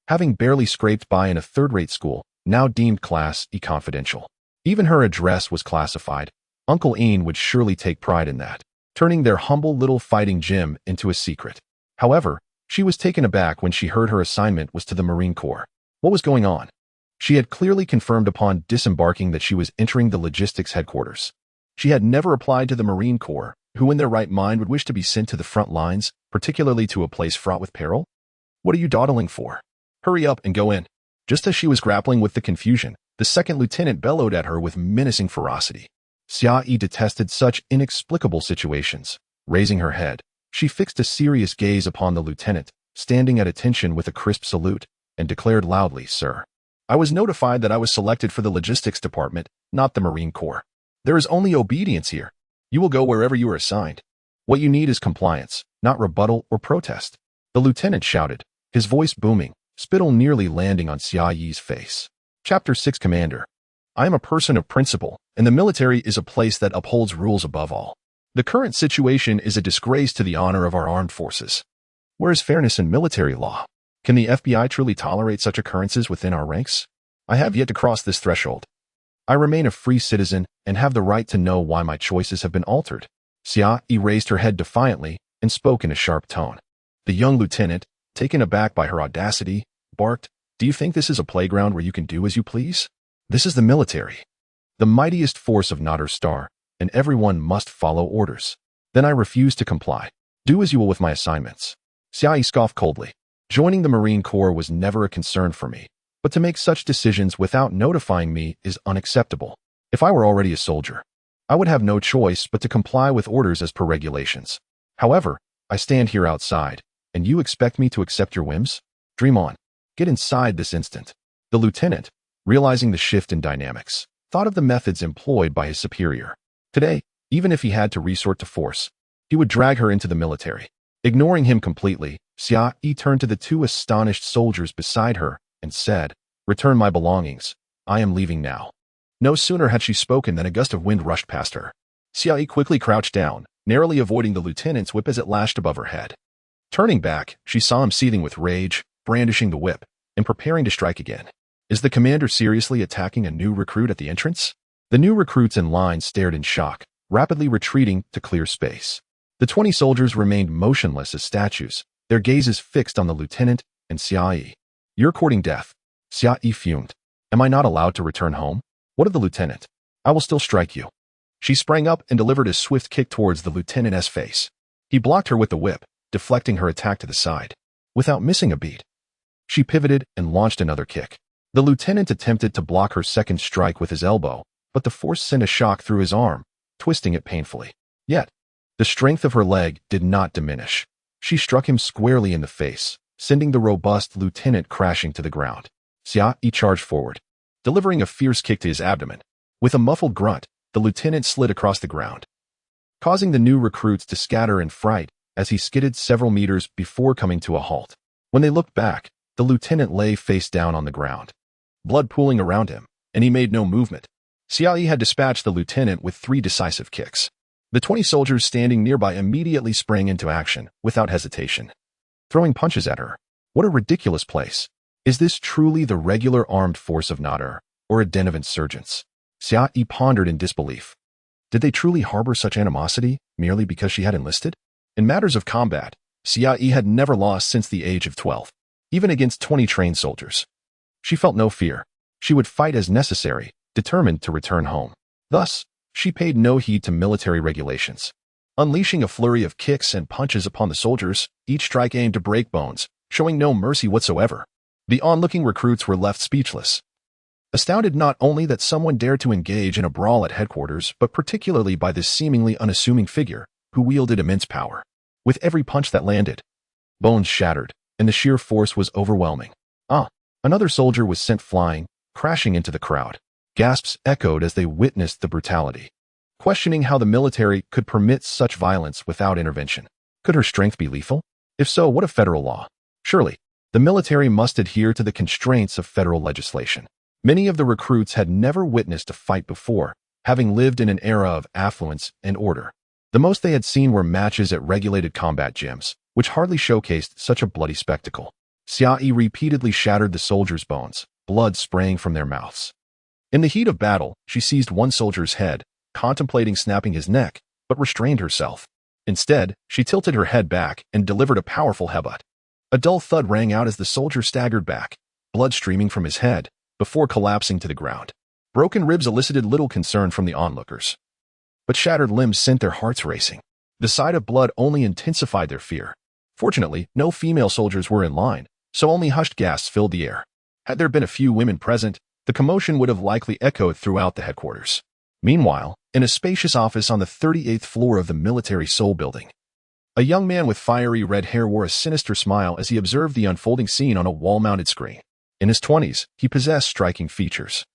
Having barely scraped by in a third-rate school, now deemed Class E confidential. Even her address was classified. Uncle Ian would surely take pride in that, turning their humble little fighting gym into a secret. However, she was taken aback when she heard her assignment was to the Marine Corps. What was going on? She had clearly confirmed upon disembarking that she was entering the logistics headquarters. She had never applied to the Marine Corps, who in their right mind would wish to be sent to the front lines, particularly to a place fraught with peril. What are you dawdling for? Hurry up and go in. Just as she was grappling with the confusion, the second lieutenant bellowed at her with menacing ferocity. Xia detested such inexplicable situations. Raising her head, she fixed a serious gaze upon the lieutenant, standing at attention with a crisp salute, and declared loudly, "Sir, I was notified that I was selected for the logistics department, not the Marine Corps. There is only obedience here. You will go wherever you are assigned. What you need is compliance, not rebuttal or protest." The lieutenant shouted, his voice booming, spittle nearly landing on Xia Yi's face. Chapter 6 Commander. I am a person of principle, and the military is a place that upholds rules above all. The current situation is a disgrace to the honor of our armed forces. Where is fairness in military law? Can the FBI truly tolerate such occurrences within our ranks? I have yet to cross this threshold. I remain a free citizen and have the right to know why my choices have been altered. Xia Yi raised her head defiantly and spoke in a sharp tone. The young lieutenant, taken aback by her audacity, barked, "Do you think this is a playground where you can do as you please? This is the military, the mightiest force of Nader Star, and everyone must follow orders. Then I refuse to comply. Do as you will with my assignments." Xia Yi scoffed coldly. Joining the Marine Corps was never a concern for me, but to make such decisions without notifying me is unacceptable. If I were already a soldier, I would have no choice but to comply with orders as per regulations. However, I stand here outside, and you expect me to accept your whims? Dream on. Get inside this instant. The lieutenant, realizing the shift in dynamics, thought of the methods employed by his superior. Today, even if he had to resort to force, he would drag her into the military. Ignoring him completely, Xia Yi turned to the two astonished soldiers beside her and said, "Return my belongings. I am leaving now." No sooner had she spoken than a gust of wind rushed past her. Xia Yi quickly crouched down, narrowly avoiding the lieutenant's whip as it lashed above her head. Turning back, she saw him seething with rage, brandishing the whip, and preparing to strike again. Is the commander seriously attacking a new recruit at the entrance? The new recruits in line stared in shock, rapidly retreating to clear space. The 20 soldiers remained motionless as statues, their gazes fixed on the lieutenant and Xia Yi. "You're courting death." Xia Yi fumed. "Am I not allowed to return home? What of the lieutenant? I will still strike you." She sprang up and delivered a swift kick towards the lieutenant's face. He blocked her with the whip, deflecting her attack to the side. Without missing a beat, she pivoted and launched another kick. The lieutenant attempted to block her second strike with his elbow, but the force sent a shock through his arm, twisting it painfully. Yet, the strength of her leg did not diminish. She struck him squarely in the face, sending the robust lieutenant crashing to the ground. Xia Yi charged forward, delivering a fierce kick to his abdomen. With a muffled grunt, the lieutenant slid across the ground, causing the new recruits to scatter in fright as he skidded several meters before coming to a halt. When they looked back, the lieutenant lay face down on the ground, blood pooling around him, and he made no movement. Xia Yi had dispatched the lieutenant with 3 decisive kicks. The 20 soldiers standing nearby immediately sprang into action, without hesitation, throwing punches at her. What a ridiculous place. Is this truly the regular armed force of Nader, or a den of insurgents? Xia Yi pondered in disbelief. Did they truly harbor such animosity, merely because she had enlisted? In matters of combat, Xia Yi had never lost since the age of 12, even against 20 trained soldiers. She felt no fear. She would fight as necessary, determined to return home. Thus, she paid no heed to military regulations. Unleashing a flurry of kicks and punches upon the soldiers, each strike aimed to break bones, showing no mercy whatsoever. The onlooking recruits were left speechless, astounded not only that someone dared to engage in a brawl at headquarters, but particularly by this seemingly unassuming figure, who wielded immense power. With every punch that landed, bones shattered, and the sheer force was overwhelming. Another soldier was sent flying, crashing into the crowd. Gasps echoed as they witnessed the brutality, questioning how the military could permit such violence without intervention. Could her strength be lethal? If so, what of federal law? Surely, the military must adhere to the constraints of federal legislation. Many of the recruits had never witnessed a fight before, having lived in an era of affluence and order. The most they had seen were matches at regulated combat gyms, which hardly showcased such a bloody spectacle. Xia Yi repeatedly shattered the soldiers' bones, blood spraying from their mouths. In the heat of battle, she seized one soldier's head, contemplating snapping his neck, but restrained herself. Instead, she tilted her head back and delivered a powerful headbutt. A dull thud rang out as the soldier staggered back, blood streaming from his head, before collapsing to the ground. Broken ribs elicited little concern from the onlookers, but shattered limbs sent their hearts racing. The sight of blood only intensified their fear. Fortunately, no female soldiers were in line, so only hushed gasps filled the air. Had there been a few women present, the commotion would have likely echoed throughout the headquarters. Meanwhile, in a spacious office on the 38th floor of the Military Soul Building, a young man with fiery red hair wore a sinister smile as he observed the unfolding scene on a wall-mounted screen. In his 20s, he possessed striking features.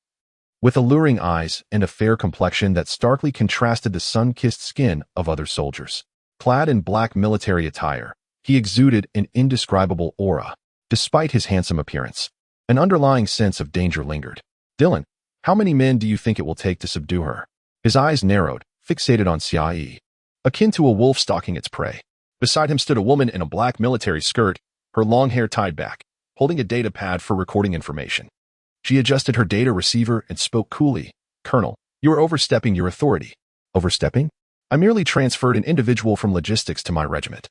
With alluring eyes and a fair complexion that starkly contrasted the sun-kissed skin of other soldiers. Clad in black military attire, he exuded an indescribable aura. Despite his handsome appearance, an underlying sense of danger lingered. Dylan, how many men do you think it will take to subdue her? His eyes narrowed, fixated on Xia, akin to a wolf stalking its prey. Beside him stood a woman in a black military skirt, her long hair tied back, holding a data pad for recording information. She adjusted her data receiver and spoke coolly. Colonel, you are overstepping your authority. Overstepping? I merely transferred an individual from logistics to my regiment.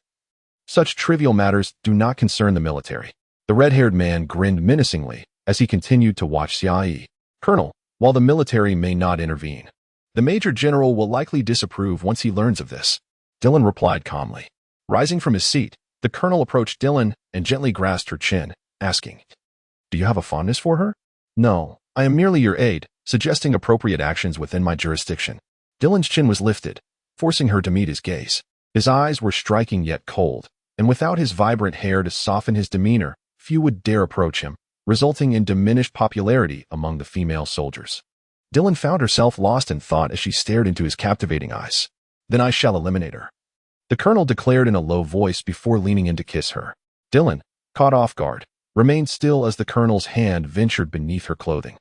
Such trivial matters do not concern the military. The red-haired man grinned menacingly as he continued to watch Xia. Colonel, while the military may not intervene, the Major General will likely disapprove once he learns of this. Dylan replied calmly. Rising from his seat, the colonel approached Dylan and gently grasped her chin, asking, Do you have a fondness for her? No, I am merely your aide, suggesting appropriate actions within my jurisdiction. Dylan's chin was lifted, forcing her to meet his gaze. His eyes were striking yet cold, and without his vibrant hair to soften his demeanor, few would dare approach him, resulting in diminished popularity among the female soldiers. Dylan found herself lost in thought as she stared into his captivating eyes. Then I shall eliminate her, the colonel declared in a low voice before leaning in to kiss her. Dylan, caught off guard, remained still as the colonel's hand ventured beneath her clothing.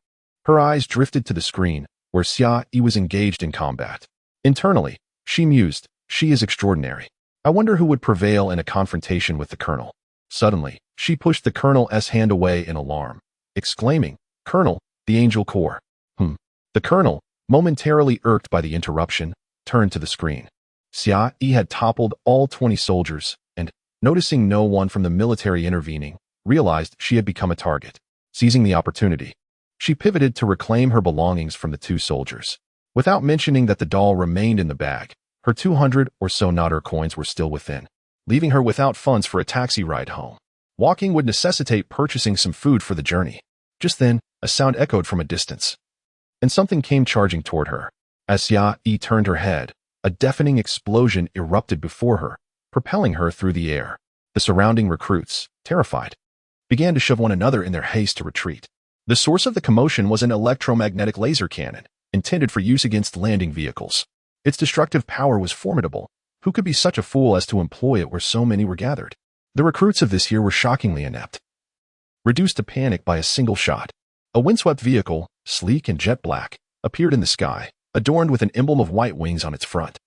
Her eyes drifted to the screen, where Xia was engaged in combat. Internally, she mused, she is extraordinary. I wonder who would prevail in a confrontation with the colonel. Suddenly, she pushed the colonel's hand away in alarm, exclaiming, Colonel, the Angel Corps. The colonel, momentarily irked by the interruption, turned to the screen. Xia had toppled all 20 soldiers and, noticing no one from the military intervening, realized she had become a target. Seizing the opportunity, she pivoted to reclaim her belongings from the two soldiers. Without mentioning that the doll remained in the bag, her 200 or so Nader coins were still within, leaving her without funds for a taxi ride home. Walking would necessitate purchasing some food for the journey. Just then, a sound echoed from a distance, and something came charging toward her. As Xia turned her head, a deafening explosion erupted before her, propelling her through the air. The surrounding recruits, terrified, began to shove one another in their haste to retreat. The source of the commotion was an electromagnetic laser cannon, intended for use against landing vehicles. Its destructive power was formidable. Who could be such a fool as to employ it where so many were gathered? The recruits of this year were shockingly inept, reduced to panic by a single shot. A windswept vehicle, sleek and jet black, appeared in the sky, adorned with an emblem of white wings on its front.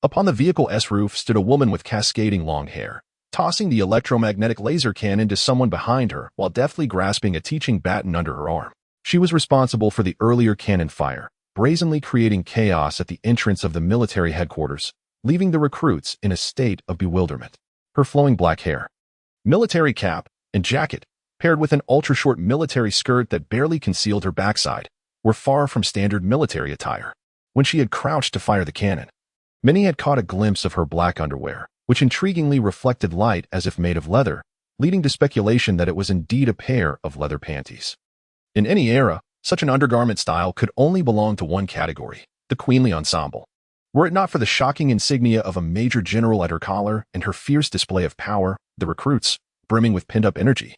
Upon the vehicle's roof stood a woman with cascading long hair, tossing the electromagnetic laser cannon to someone behind her while deftly grasping a teaching baton under her arm. She was responsible for the earlier cannon fire, brazenly creating chaos at the entrance of the military headquarters, leaving the recruits in a state of bewilderment. Her flowing black hair, military cap, and jacket, paired with an ultra-short military skirt that barely concealed her backside, were far from standard military attire. When she had crouched to fire the cannon, many had caught a glimpse of her black underwear, which intriguingly reflected light as if made of leather, leading to speculation that it was indeed a pair of leather panties. In any era, such an undergarment style could only belong to one category, the queenly ensemble. Were it not for the shocking insignia of a major general at her collar and her fierce display of power, the recruits, brimming with pent-up energy,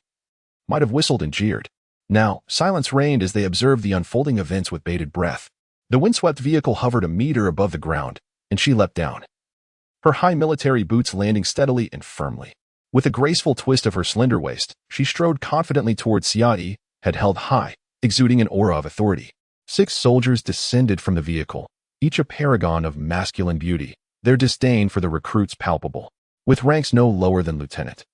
might have whistled and jeered. Now, silence reigned as they observed the unfolding events with bated breath. The windswept vehicle hovered a meter above the ground, and she leapt down, her high military boots landing steadily and firmly. With a graceful twist of her slender waist, she strode confidently towards Xia, head held high, exuding an aura of authority. 6 soldiers descended from the vehicle, each a paragon of masculine beauty, their disdain for the recruits palpable. With ranks no lower than lieutenant,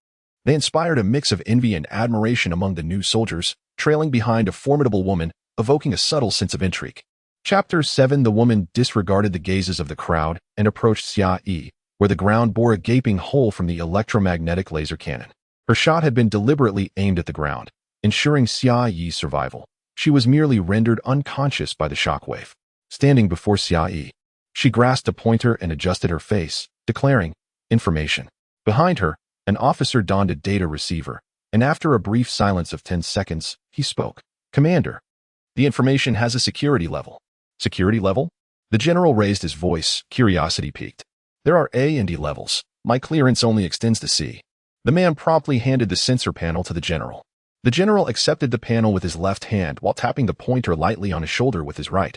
they inspired a mix of envy and admiration among the new soldiers, trailing behind a formidable woman, evoking a subtle sense of intrigue. Chapter 7. The woman disregarded the gazes of the crowd and approached Xia, where the ground bore a gaping hole from the electromagnetic laser cannon. Her shot had been deliberately aimed at the ground, ensuring Xia's survival. She was merely rendered unconscious by the shockwave. Standing before Xia, she grasped a pointer and adjusted her face, declaring, Information. Behind her, an officer donned a data receiver, and after a brief silence of 10 seconds, he spoke. Commander, the information has a security level. Security level? The general raised his voice, curiosity piqued. There are A and D levels. My clearance only extends to C. The man promptly handed the sensor panel to the general. The general accepted the panel with his left hand while tapping the pointer lightly on his shoulder with his right.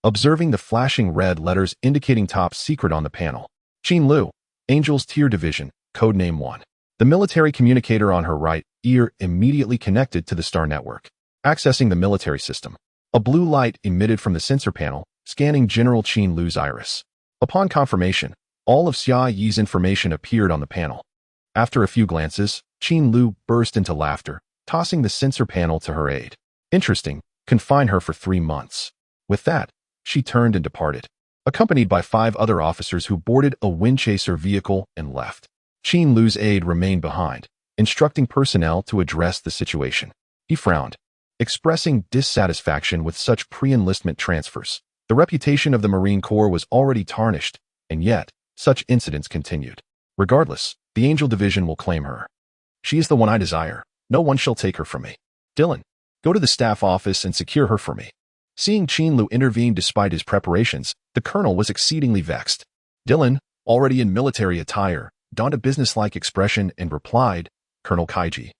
Observing the flashing red letters indicating top secret on the panel. Qin Lu, Angels Tier Division, Codename 1. The military communicator on her right ear immediately connected to the star network. Accessing the military system. A blue light emitted from the sensor panel, scanning General Qin Lu's iris. Upon confirmation, all of Xia Yi's information appeared on the panel. After a few glances, Qin Lu burst into laughter, tossing the sensor panel to her aide. Interesting, confine her for 3 months. With that, she turned and departed, accompanied by 5 other officers who boarded a Windchaser vehicle and left. Qin Lu's aide remained behind, instructing personnel to address the situation. He frowned, expressing dissatisfaction with such pre-enlistment transfers. The reputation of the Marine Corps was already tarnished, and yet, such incidents continued. Regardless, the Angel Division will claim her. She is the one I desire. No one shall take her from me. Dylan, go to the staff office and secure her for me. Seeing Qin Lu intervene despite his preparations, the colonel was exceedingly vexed. Dylan, already in military attire, donned a businesslike expression and replied, Colonel Kaiji.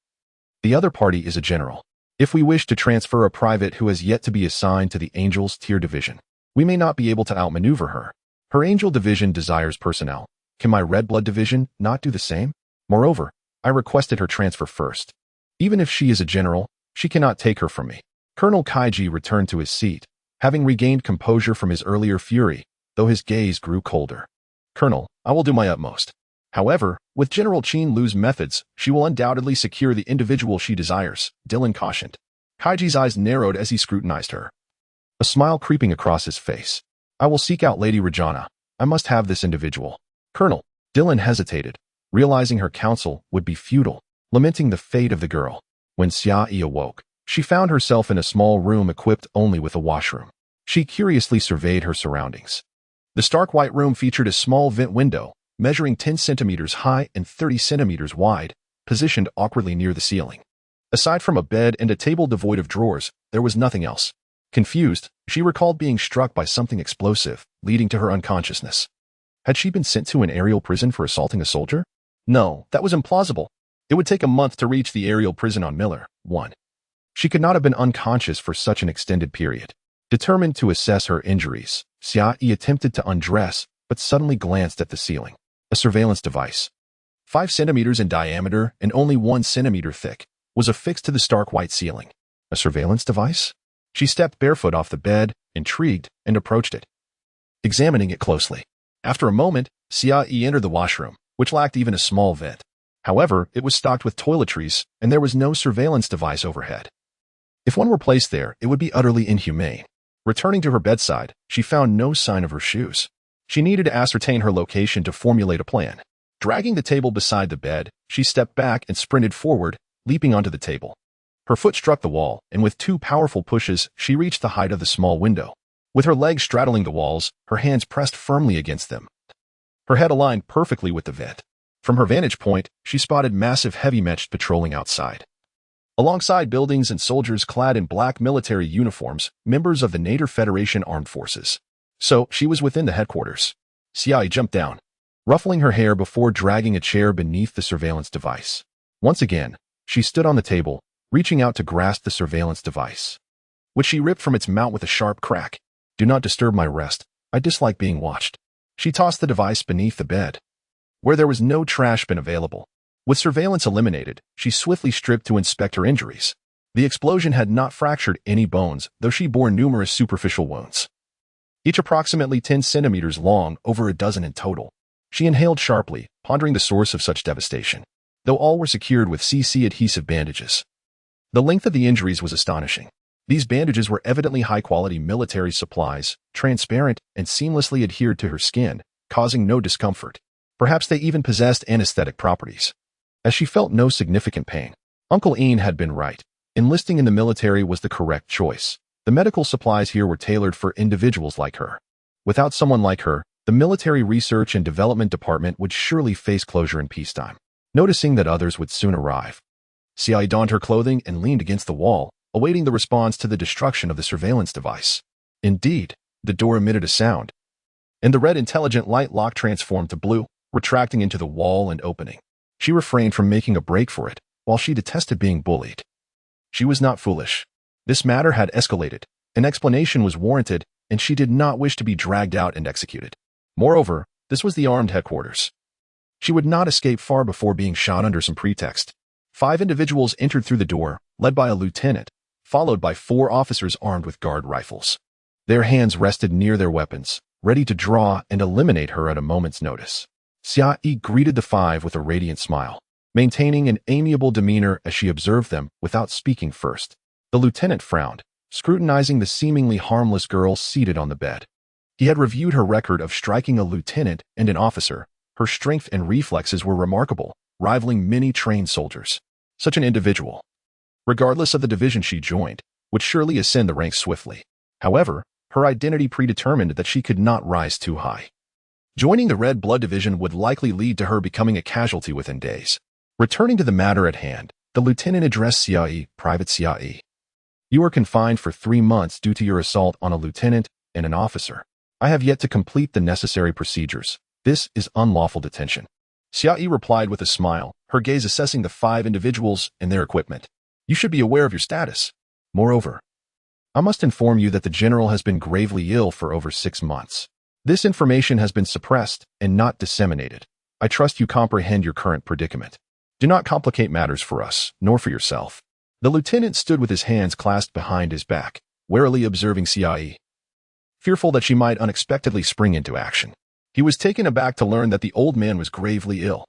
The other party is a general. If we wish to transfer a private who has yet to be assigned to the Angels Tier Division, we may not be able to outmaneuver her. Her Angel Division desires personnel. Can my Red Blood Division not do the same? Moreover, I requested her transfer first. Even if she is a general, she cannot take her from me. Colonel Kaiji returned to his seat, having regained composure from his earlier fury, though his gaze grew colder. Colonel, I will do my utmost. However, with General Qin Lu's methods, she will undoubtedly secure the individual she desires, Dylan cautioned. Kaiji's eyes narrowed as he scrutinized her. A smile creeping across his face. I will seek out Lady Rajana. I must have this individual. Colonel, Dylan hesitated, realizing her counsel would be futile, lamenting the fate of the girl. When Xia Yi awoke, she found herself in a small room equipped only with a washroom. She curiously surveyed her surroundings. The stark white room featured a small vent window, measuring 10 centimeters high and 30 centimeters wide, positioned awkwardly near the ceiling. Aside from a bed and a table devoid of drawers, there was nothing else. Confused, she recalled being struck by something explosive, leading to her unconsciousness. Had she been sent to an aerial prison for assaulting a soldier? No, that was implausible. It would take a month to reach the aerial prison on Miller. 1. She could not have been unconscious for such an extended period. Determined to assess her injuries, Xia Yi attempted to undress, but suddenly glanced at the ceiling. A surveillance device, 5 centimeters in diameter and only 1 centimeter thick, was affixed to the stark white ceiling. A surveillance device? She stepped barefoot off the bed, intrigued, and approached it, examining it closely. After a moment, Xia Yi entered the washroom, which lacked even a small vent. However, it was stocked with toiletries, and there was no surveillance device overhead. If one were placed there, it would be utterly inhumane. Returning to her bedside, she found no sign of her shoes. She needed to ascertain her location to formulate a plan. Dragging the table beside the bed, she stepped back and sprinted forward, leaping onto the table. Her foot struck the wall, and with 2 powerful pushes, she reached the height of the small window. With her legs straddling the walls, her hands pressed firmly against them. Her head aligned perfectly with the vent. From her vantage point, she spotted massive heavy Mech patrolling outside. Alongside buildings and soldiers clad in black military uniforms, members of the Nader Federation Armed Forces. So, she was within the headquarters. Xia Yi jumped down, ruffling her hair before dragging a chair beneath the surveillance device. Once again, she stood on the table, reaching out to grasp the surveillance device, which she ripped from its mount with a sharp crack. Do not disturb my rest. I dislike being watched. She tossed the device beneath the bed, where there was no trash bin available. With surveillance eliminated, she swiftly stripped to inspect her injuries. The explosion had not fractured any bones, though she bore numerous superficial wounds, each approximately 10 centimeters long, over a dozen in total. She inhaled sharply, pondering the source of such devastation, though all were secured with CC adhesive bandages. The length of the injuries was astonishing. These bandages were evidently high-quality military supplies, transparent and seamlessly adhered to her skin, causing no discomfort. Perhaps they even possessed anesthetic properties. As she felt no significant pain, Uncle Ian had been right. Enlisting in the military was the correct choice. The medical supplies here were tailored for individuals like her. Without someone like her, the Military Research and Development Department would surely face closure in peacetime. Noticing that others would soon arrive, Xia donned her clothing and leaned against the wall, awaiting the response to the destruction of the surveillance device. Indeed, the door emitted a sound, and the red intelligent light lock transformed to blue, retracting into the wall and opening. She refrained from making a break for it, while she detested being bullied. She was not foolish. This matter had escalated, an explanation was warranted, and she did not wish to be dragged out and executed. Moreover, this was the armed headquarters. She would not escape far before being shot under some pretext. 5 individuals entered through the door, led by a lieutenant, followed by 4 officers armed with guard rifles. Their hands rested near their weapons, ready to draw and eliminate her at a moment's notice. Xia Yi greeted the 5 with a radiant smile, maintaining an amiable demeanor as she observed them without speaking first. The lieutenant frowned, scrutinizing the seemingly harmless girl seated on the bed. He had reviewed her record of striking a lieutenant and an officer. Her strength and reflexes were remarkable, rivaling many trained soldiers. Such an individual, regardless of the division she joined, would surely ascend the ranks swiftly. However, her identity predetermined that she could not rise too high. Joining the Red Blood Division would likely lead to her becoming a casualty within days. Returning to the matter at hand, the lieutenant addressed Xia Yi, Private Xia Yi. You are confined for 3 months due to your assault on a lieutenant and an officer. I have yet to complete the necessary procedures. This is unlawful detention. Xia Yi replied with a smile, her gaze assessing the 5 individuals and their equipment. You should be aware of your status. Moreover, I must inform you that the general has been gravely ill for over 6 months. This information has been suppressed and not disseminated. I trust you comprehend your current predicament. Do not complicate matters for us, nor for yourself. The lieutenant stood with his hands clasped behind his back, warily observing Xia Yi, fearful that she might unexpectedly spring into action. He was taken aback to learn that the old man was gravely ill.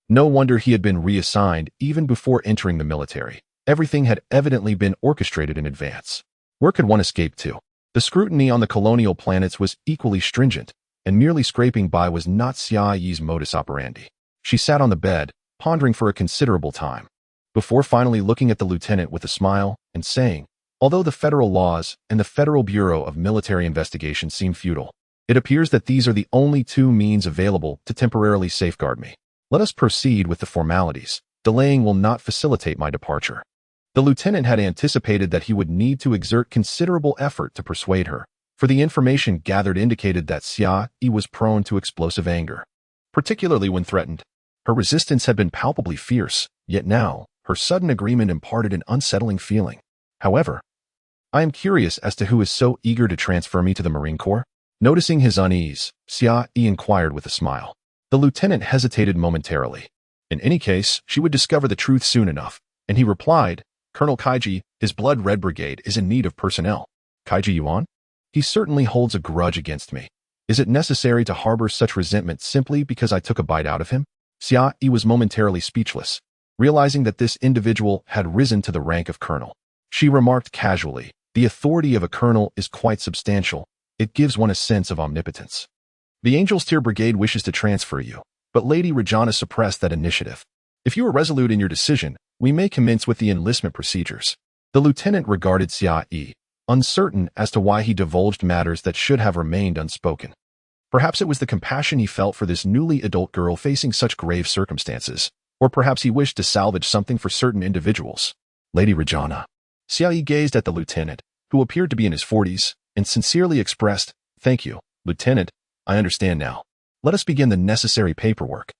No wonder he had been reassigned even before entering the military. Everything had evidently been orchestrated in advance. Where could one escape to? The scrutiny on the colonial planets was equally stringent, and merely scraping by was not Xia Yi's modus operandi. She sat on the bed, pondering for a considerable time, before finally looking at the lieutenant with a smile and saying, although the federal laws and the Federal Bureau of Military Investigation seem futile, it appears that these are the only 2 means available to temporarily safeguard me. Let us proceed with the formalities. Delaying will not facilitate my departure. The lieutenant had anticipated that he would need to exert considerable effort to persuade her, for the information gathered indicated that Xia Yi was prone to explosive anger, particularly when threatened. Her resistance had been palpably fierce, yet now, her sudden agreement imparted an unsettling feeling. However, I am curious as to who is so eager to transfer me to the Marine Corps. Noticing his unease, Xia Yi inquired with a smile. The lieutenant hesitated momentarily. In any case, she would discover the truth soon enough, and he replied, Colonel Kaiji, his Blood Red Brigade is in need of personnel. Kaiji Yuan? He certainly holds a grudge against me. Is it necessary to harbor such resentment simply because I took a bite out of him? Xia Yi was momentarily speechless, realizing that this individual had risen to the rank of colonel. She remarked casually, the authority of a colonel is quite substantial. It gives one a sense of omnipotence. The Angels Tier Brigade wishes to transfer you, but Lady Rajana suppressed that initiative. If you are resolute in your decision, we may commence with the enlistment procedures. The lieutenant regarded Xia Yi, uncertain as to why he divulged matters that should have remained unspoken. Perhaps it was the compassion he felt for this newly adult girl facing such grave circumstances, or perhaps he wished to salvage something for certain individuals. Lady Rajana. Xia Yi gazed at the lieutenant, who appeared to be in his 40s, and sincerely expressed, Thank you, Lieutenant, I understand now. Let us begin the necessary paperwork.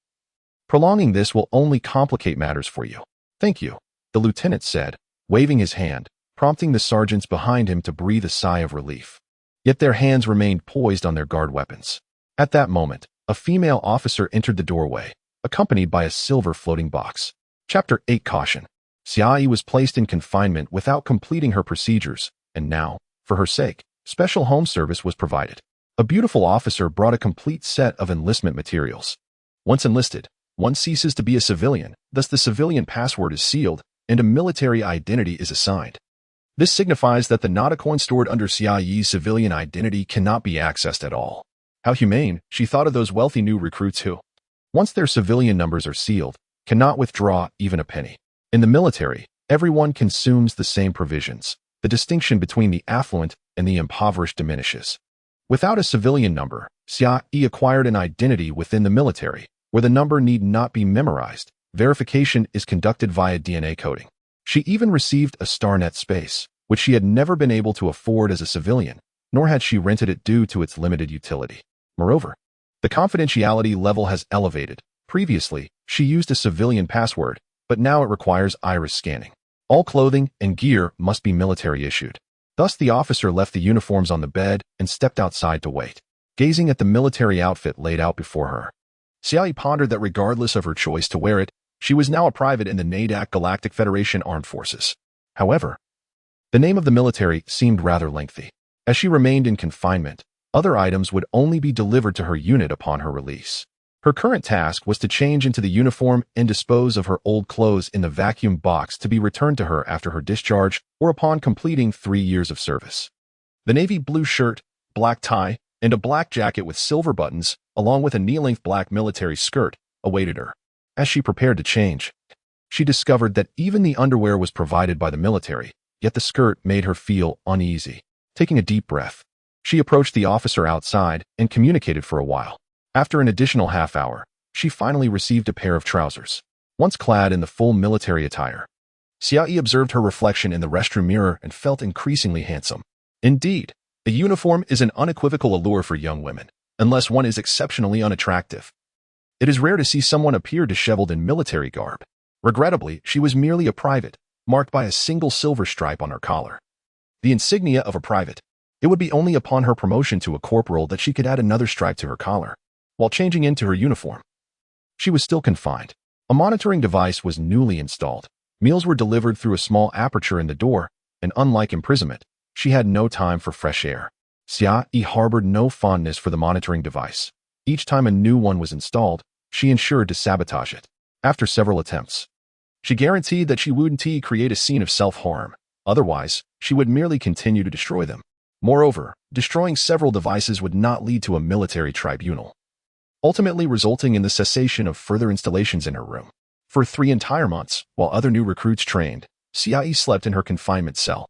Prolonging this will only complicate matters for you. Thank you, the lieutenant said, waving his hand, prompting the sergeants behind him to breathe a sigh of relief. Yet their hands remained poised on their guard weapons. At that moment, a female officer entered the doorway, accompanied by a silver floating box. Chapter 8 Caution. Xia Yi was placed in confinement without completing her procedures, and now, for her sake, special home service was provided. A beautiful officer brought a complete set of enlistment materials. Once enlisted, one ceases to be a civilian, thus the civilian password is sealed, and a military identity is assigned. This signifies that the Nada coin stored under Xia Yi's civilian identity cannot be accessed at all. How humane, she thought of those wealthy new recruits who, once their civilian numbers are sealed, cannot withdraw even a penny. In the military, everyone consumes the same provisions. The distinction between the affluent and the impoverished diminishes. Without a civilian number, Xia Yi acquired an identity within the military, where the number need not be memorized, Verification is conducted via DNA coding. She even received a StarNet space, which she had never been able to afford as a civilian, nor had she rented it due to its limited utility. Moreover, the confidentiality level has elevated. Previously, she used a civilian password, but now it requires iris scanning. All clothing and gear must be military issued. Thus, the officer left the uniforms on the bed and stepped outside to wait, gazing at the military outfit laid out before her. Xiaoyi pondered that regardless of her choice to wear it, she was now a private in the NADAC Galactic Federation Armed Forces. However, the name of the military seemed rather lengthy. As she remained in confinement, other items would only be delivered to her unit upon her release. Her current task was to change into the uniform and dispose of her old clothes in the vacuum box to be returned to her after her discharge or upon completing 3 years of service. The navy blue shirt, black tie, and a black jacket with silver buttons, along with a knee-length black military skirt, awaited her. As she prepared to change, she discovered that even the underwear was provided by the military, yet the skirt made her feel uneasy. Taking a deep breath, she approached the officer outside and communicated for a while. After an additional half hour, she finally received a pair of trousers. Once clad in the full military attire, Xiaoyi observed her reflection in the restroom mirror and felt increasingly handsome. Indeed, a uniform is an unequivocal allure for young women, unless one is exceptionally unattractive. It is rare to see someone appear disheveled in military garb. Regrettably, she was merely a private, marked by a single silver stripe on her collar. The insignia of a private. It would be only upon her promotion to a corporal that she could add another stripe to her collar. While changing into her uniform, she was still confined. A monitoring device was newly installed. Meals were delivered through a small aperture in the door, and unlike imprisonment, she had no time for fresh air. Xiaoyi harbored no fondness for the monitoring device. Each time a new one was installed, she ensured to sabotage it. After several attempts, she guaranteed that she wouldn't create a scene of self-harm. Otherwise, she would merely continue to destroy them. Moreover, destroying several devices would not lead to a military tribunal, ultimately resulting in the cessation of further installations in her room. For 3 entire months, while other new recruits trained, Xiaoyi slept in her confinement cell.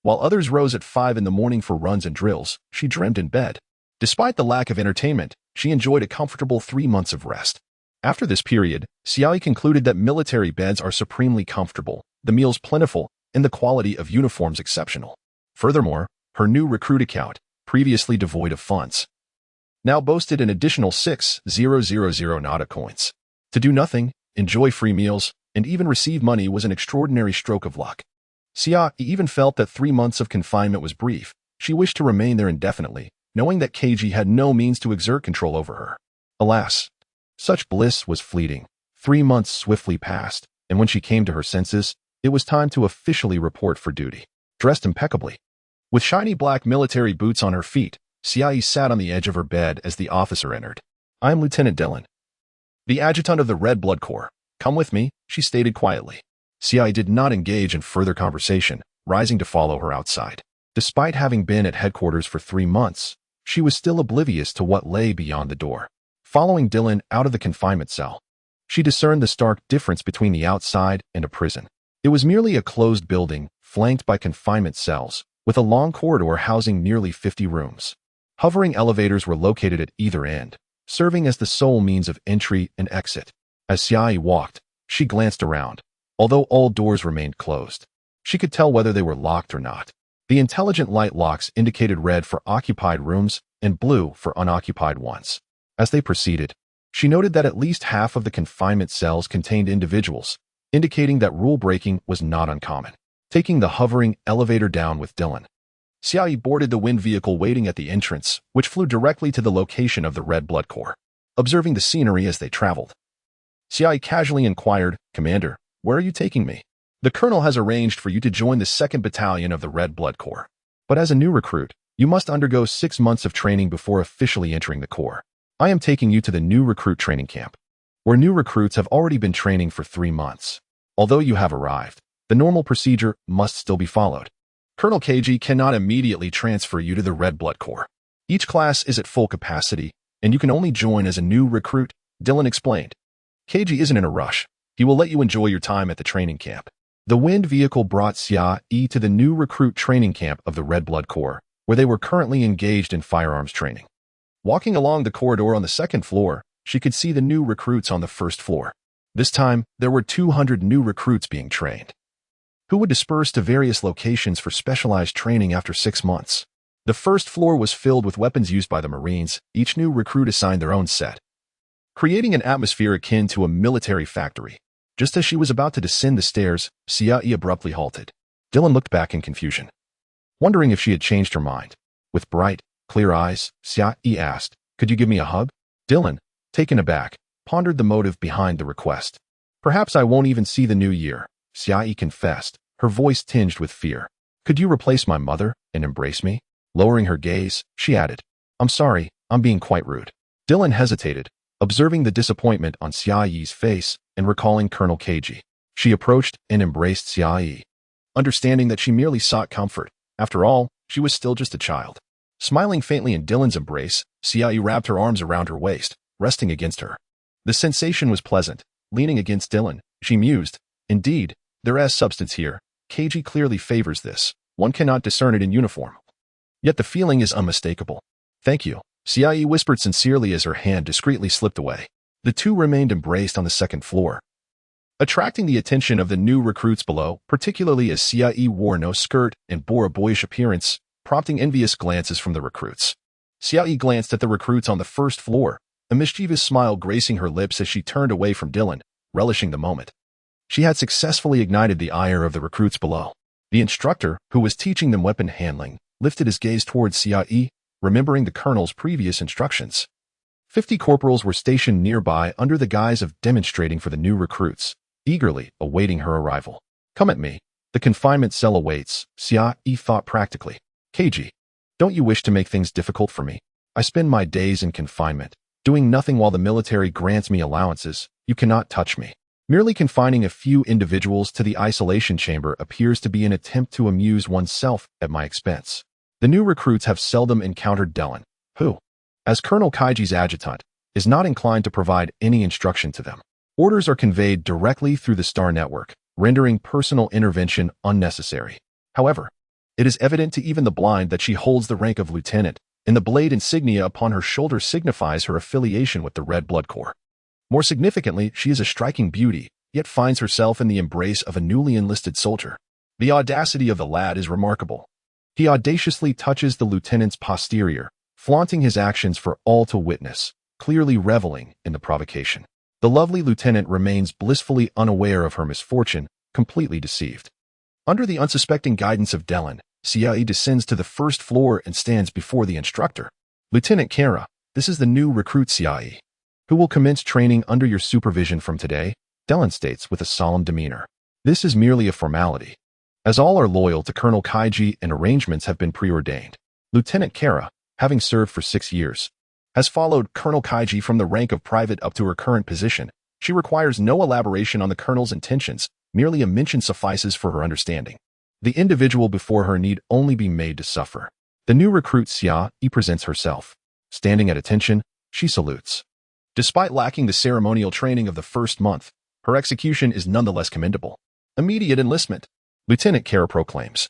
While others rose at 5 in the morning for runs and drills, she dreamed in bed. Despite the lack of entertainment, she enjoyed a comfortable 3 months of rest. After this period, Xiaoyi concluded that military beds are supremely comfortable, the meals plentiful, and the quality of uniforms exceptional. Furthermore, her new recruit account, previously devoid of funds, now boasted an additional 6,000 NADA coins. To do nothing, enjoy free meals, and even receive money was an extraordinary stroke of luck. Xiaoyi even felt that 3 months of confinement was brief. She wished to remain there indefinitely, knowing that KG had no means to exert control over her. Alas, such bliss was fleeting. 3 months swiftly passed, and when she came to her senses, it was time to officially report for duty. Dressed impeccably, with shiny black military boots on her feet, Xiaoyi sat on the edge of her bed as the officer entered. "I am Lieutenant Dylan, the adjutant of the Red Blood Corps. Come with me," she stated quietly. Xiaoyi did not engage in further conversation, rising to follow her outside. Despite having been at headquarters for 3 months, she was still oblivious to what lay beyond the door. Following Dylan out of the confinement cell, she discerned the stark difference between the outside and a prison. It was merely a closed building, flanked by confinement cells, with a long corridor housing nearly 50 rooms. Hovering elevators were located at either end, serving as the sole means of entry and exit. As Xiaoyi walked, she glanced around. Although all doors remained closed, she could tell whether they were locked or not. The intelligent light locks indicated red for occupied rooms and blue for unoccupied ones. As they proceeded, she noted that at least half of the confinement cells contained individuals, indicating that rule breaking was not uncommon. Taking the hovering elevator down with Dylan, Xiaoyi boarded the wind vehicle waiting at the entrance, which flew directly to the location of the Red Blood Corps. Observing the scenery as they traveled, Xiaoyi casually inquired, "Commander, where are you taking me?" "The colonel has arranged for you to join the 2nd Battalion of the Red Blood Corps. But as a new recruit, you must undergo 6 months of training before officially entering the Corps. I am taking you to the new recruit training camp, where new recruits have already been training for 3 months. Although you have arrived, the normal procedure must still be followed. Colonel KG cannot immediately transfer you to the Red Blood Corps. Each class is at full capacity, and you can only join as a new recruit," Dylan explained. "KG isn't in a rush. He will let you enjoy your time at the training camp." The wind vehicle brought Xiaoyi to the new recruit training camp of the Red Blood Corps, where they were currently engaged in firearms training. Walking along the corridor on the 2nd floor, she could see the new recruits on the 1st floor. This time, there were 200 new recruits being trained, who would disperse to various locations for specialized training after 6 months. The first floor was filled with weapons used by the Marines, each new recruit assigned their own set, creating an atmosphere akin to a military factory. Just as she was about to descend the stairs, Xiaoyi abruptly halted. Dylan looked back in confusion, wondering if she had changed her mind. With bright, clear eyes, Xiaoyi asked, "Could you give me a hug?" Dylan, taken aback, pondered the motive behind the request. "Perhaps I won't even see the new year," Xiaoyi confessed, her voice tinged with fear. "Could you replace my mother and embrace me?" Lowering her gaze, she added, "I'm sorry, I'm being quite rude." Dylan hesitated, observing the disappointment on Xiaoyi's face and recalling Colonel Keiji. She approached and embraced Xiaoyi, understanding that she merely sought comfort. After all, she was still just a child. Smiling faintly in Dylan's embrace, Xiaoyi wrapped her arms around her waist, resting against her. The sensation was pleasant. Leaning against Dylan, she mused, "Indeed, there is substance here. Keiji clearly favors this. One cannot discern it in uniform. Yet the feeling is unmistakable." "Thank you," Xiaoyi whispered sincerely as her hand discreetly slipped away. The two remained embraced on the second floor, attracting the attention of the new recruits below, particularly as Xiaoyi wore no skirt and bore a boyish appearance, prompting envious glances from the recruits. Xiaoyi glanced at the recruits on the first floor, a mischievous smile gracing her lips as she turned away from Dylan, relishing the moment. She had successfully ignited the ire of the recruits below. The instructor, who was teaching them weapon handling, lifted his gaze towards Xiaoyi, remembering the colonel's previous instructions. 50 corporals were stationed nearby under the guise of demonstrating for the new recruits, eagerly awaiting her arrival. "Come at me. The confinement cell awaits," Xiaoyi thought practically. "Keiji, don't you wish to make things difficult for me? I spend my days in confinement, doing nothing while the military grants me allowances. You cannot touch me." Merely confining a few individuals to the isolation chamber appears to be an attempt to amuse oneself at my expense. The new recruits have seldom encountered Dylan, who, as Colonel Kaiji's adjutant, is not inclined to provide any instruction to them. Orders are conveyed directly through the Star Network, rendering personal intervention unnecessary. However, it is evident to even the blind that she holds the rank of lieutenant, and the blade insignia upon her shoulder signifies her affiliation with the Red Blood Corps. More significantly, she is a striking beauty, yet finds herself in the embrace of a newly enlisted soldier. The audacity of the lad is remarkable. He audaciously touches the lieutenant's posterior, flaunting his actions for all to witness, clearly reveling in the provocation. The lovely lieutenant remains blissfully unaware of her misfortune, completely deceived. Under the unsuspecting guidance of Dylan, Xiaoyi descends to the first floor and stands before the instructor. "Lieutenant Kara, this is the new recruit Xiaoyi, who will commence training under your supervision from today," Dylan states with a solemn demeanor. "This is merely a formality, as all are loyal to Colonel Kaiji and arrangements have been preordained. Lieutenant Kara, having served for 6 years, has followed Colonel Kaiji from the rank of private up to her current position. She requires no elaboration on the colonel's intentions, merely a mention suffices for her understanding. The individual before her need only be made to suffer." The new recruit Xiaoyi presents herself. Standing at attention, she salutes. Despite lacking the ceremonial training of the first month, her execution is nonetheless commendable. Immediate enlistment, Lieutenant Kara proclaims,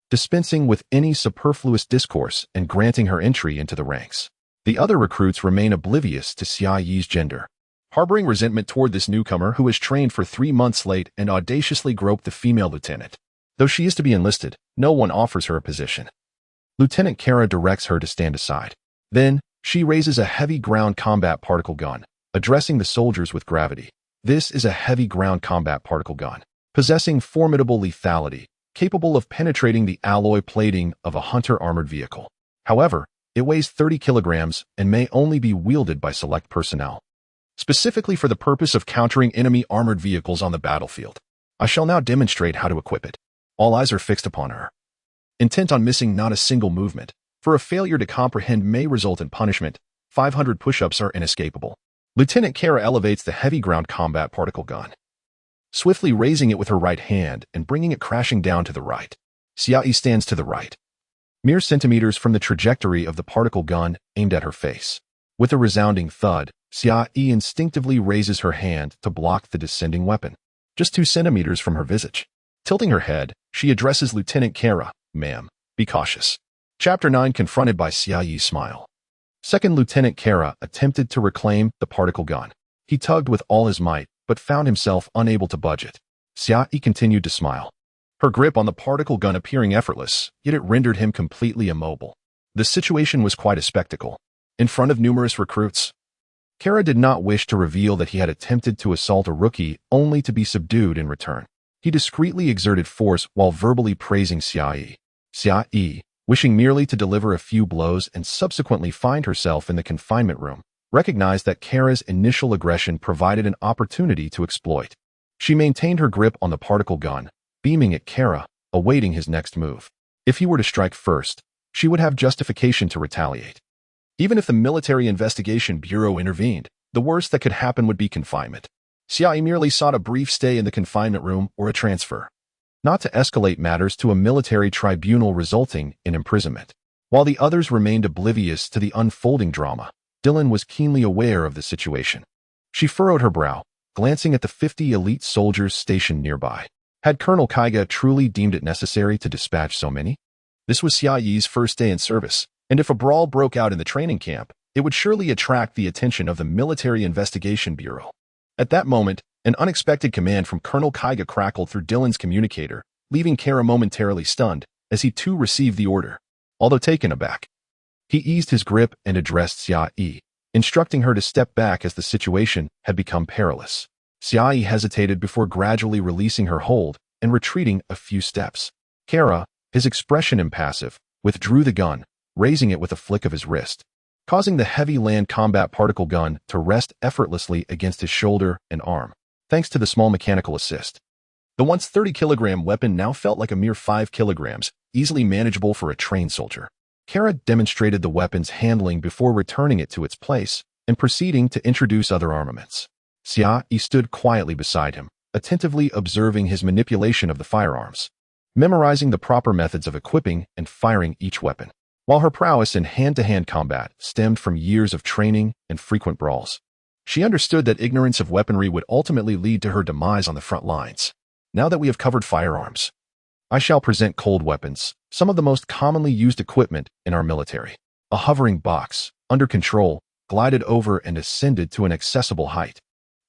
dispensing with any superfluous discourse and granting her entry into the ranks. The other recruits remain oblivious to Xiaoyi's gender, harboring resentment toward this newcomer who was trained for 3 months late and audaciously groped the female lieutenant. Though she is to be enlisted, no one offers her a position. Lieutenant Kara directs her to stand aside. Then, she raises a heavy ground combat particle gun, addressing the soldiers with gravity. This is a heavy ground combat particle gun, possessing formidable lethality, capable of penetrating the alloy plating of a hunter armored vehicle. However, it weighs 30 kilograms and may only be wielded by select personnel, specifically for the purpose of countering enemy armored vehicles on the battlefield. I shall now demonstrate how to equip it. All eyes are fixed upon her, intent on missing not a single movement, for a failure to comprehend may result in punishment. 500 push-ups are inescapable. Lieutenant Kara elevates the heavy ground combat particle gun, swiftly raising it with her right hand and bringing it crashing down to the right. Xiaoyi stands to the right, mere centimeters from the trajectory of the particle gun aimed at her face. With a resounding thud, Xiaoyi instinctively raises her hand to block the descending weapon, just 2 centimeters from her visage. Tilting her head, she addresses Lieutenant Kara, "Ma'am, be cautious." Chapter 9, confronted by Xiaoyi's smile. Second Lieutenant Kara attempted to reclaim the particle gun. He tugged with all his might, but found himself unable to budge it. Xiaoyi continued to smile, her grip on the particle gun appearing effortless, yet it rendered him completely immobile. The situation was quite a spectacle. In front of numerous recruits, Kara did not wish to reveal that he had attempted to assault a rookie only to be subdued in return. He discreetly exerted force while verbally praising Xiaoyi. Xiaoyi, wishing merely to deliver a few blows and subsequently find herself in the confinement room, recognized that Kara's initial aggression provided an opportunity to exploit. She maintained her grip on the particle gun, beaming at Kara, awaiting his next move. If he were to strike first, she would have justification to retaliate. Even if the Military Investigation Bureau intervened, the worst that could happen would be confinement. Xiaoyi merely sought a brief stay in the confinement room or a transfer, not to escalate matters to a military tribunal resulting in imprisonment. While the others remained oblivious to the unfolding drama, Dylan was keenly aware of the situation. She furrowed her brow, glancing at the 50 elite soldiers stationed nearby. Had Colonel Kaiga truly deemed it necessary to dispatch so many? This was Xiaoyi's first day in service, and if a brawl broke out in the training camp, it would surely attract the attention of the Military Investigation Bureau. At that moment, an unexpected command from Colonel Kaiga crackled through Dylan's communicator, leaving Kara momentarily stunned as he too received the order. Although taken aback, he eased his grip and addressed Xiaoyi, instructing her to step back as the situation had become perilous. Xiaoyi hesitated before gradually releasing her hold and retreating a few steps. Kara, his expression impassive, withdrew the gun, raising it with a flick of his wrist, causing the heavy land combat particle gun to rest effortlessly against his shoulder and arm, thanks to the small mechanical assist. The once 30-kilogram weapon now felt like a mere 5 kilograms, easily manageable for a trained soldier. Kara demonstrated the weapon's handling before returning it to its place and proceeding to introduce other armaments. Xiaoyi stood quietly beside him, attentively observing his manipulation of the firearms, memorizing the proper methods of equipping and firing each weapon. While her prowess in hand-to-hand combat stemmed from years of training and frequent brawls, she understood that ignorance of weaponry would ultimately lead to her demise on the front lines. Now that we have covered firearms, I shall present cold weapons, some of the most commonly used equipment in our military. A hovering box, under control, glided over and ascended to an accessible height.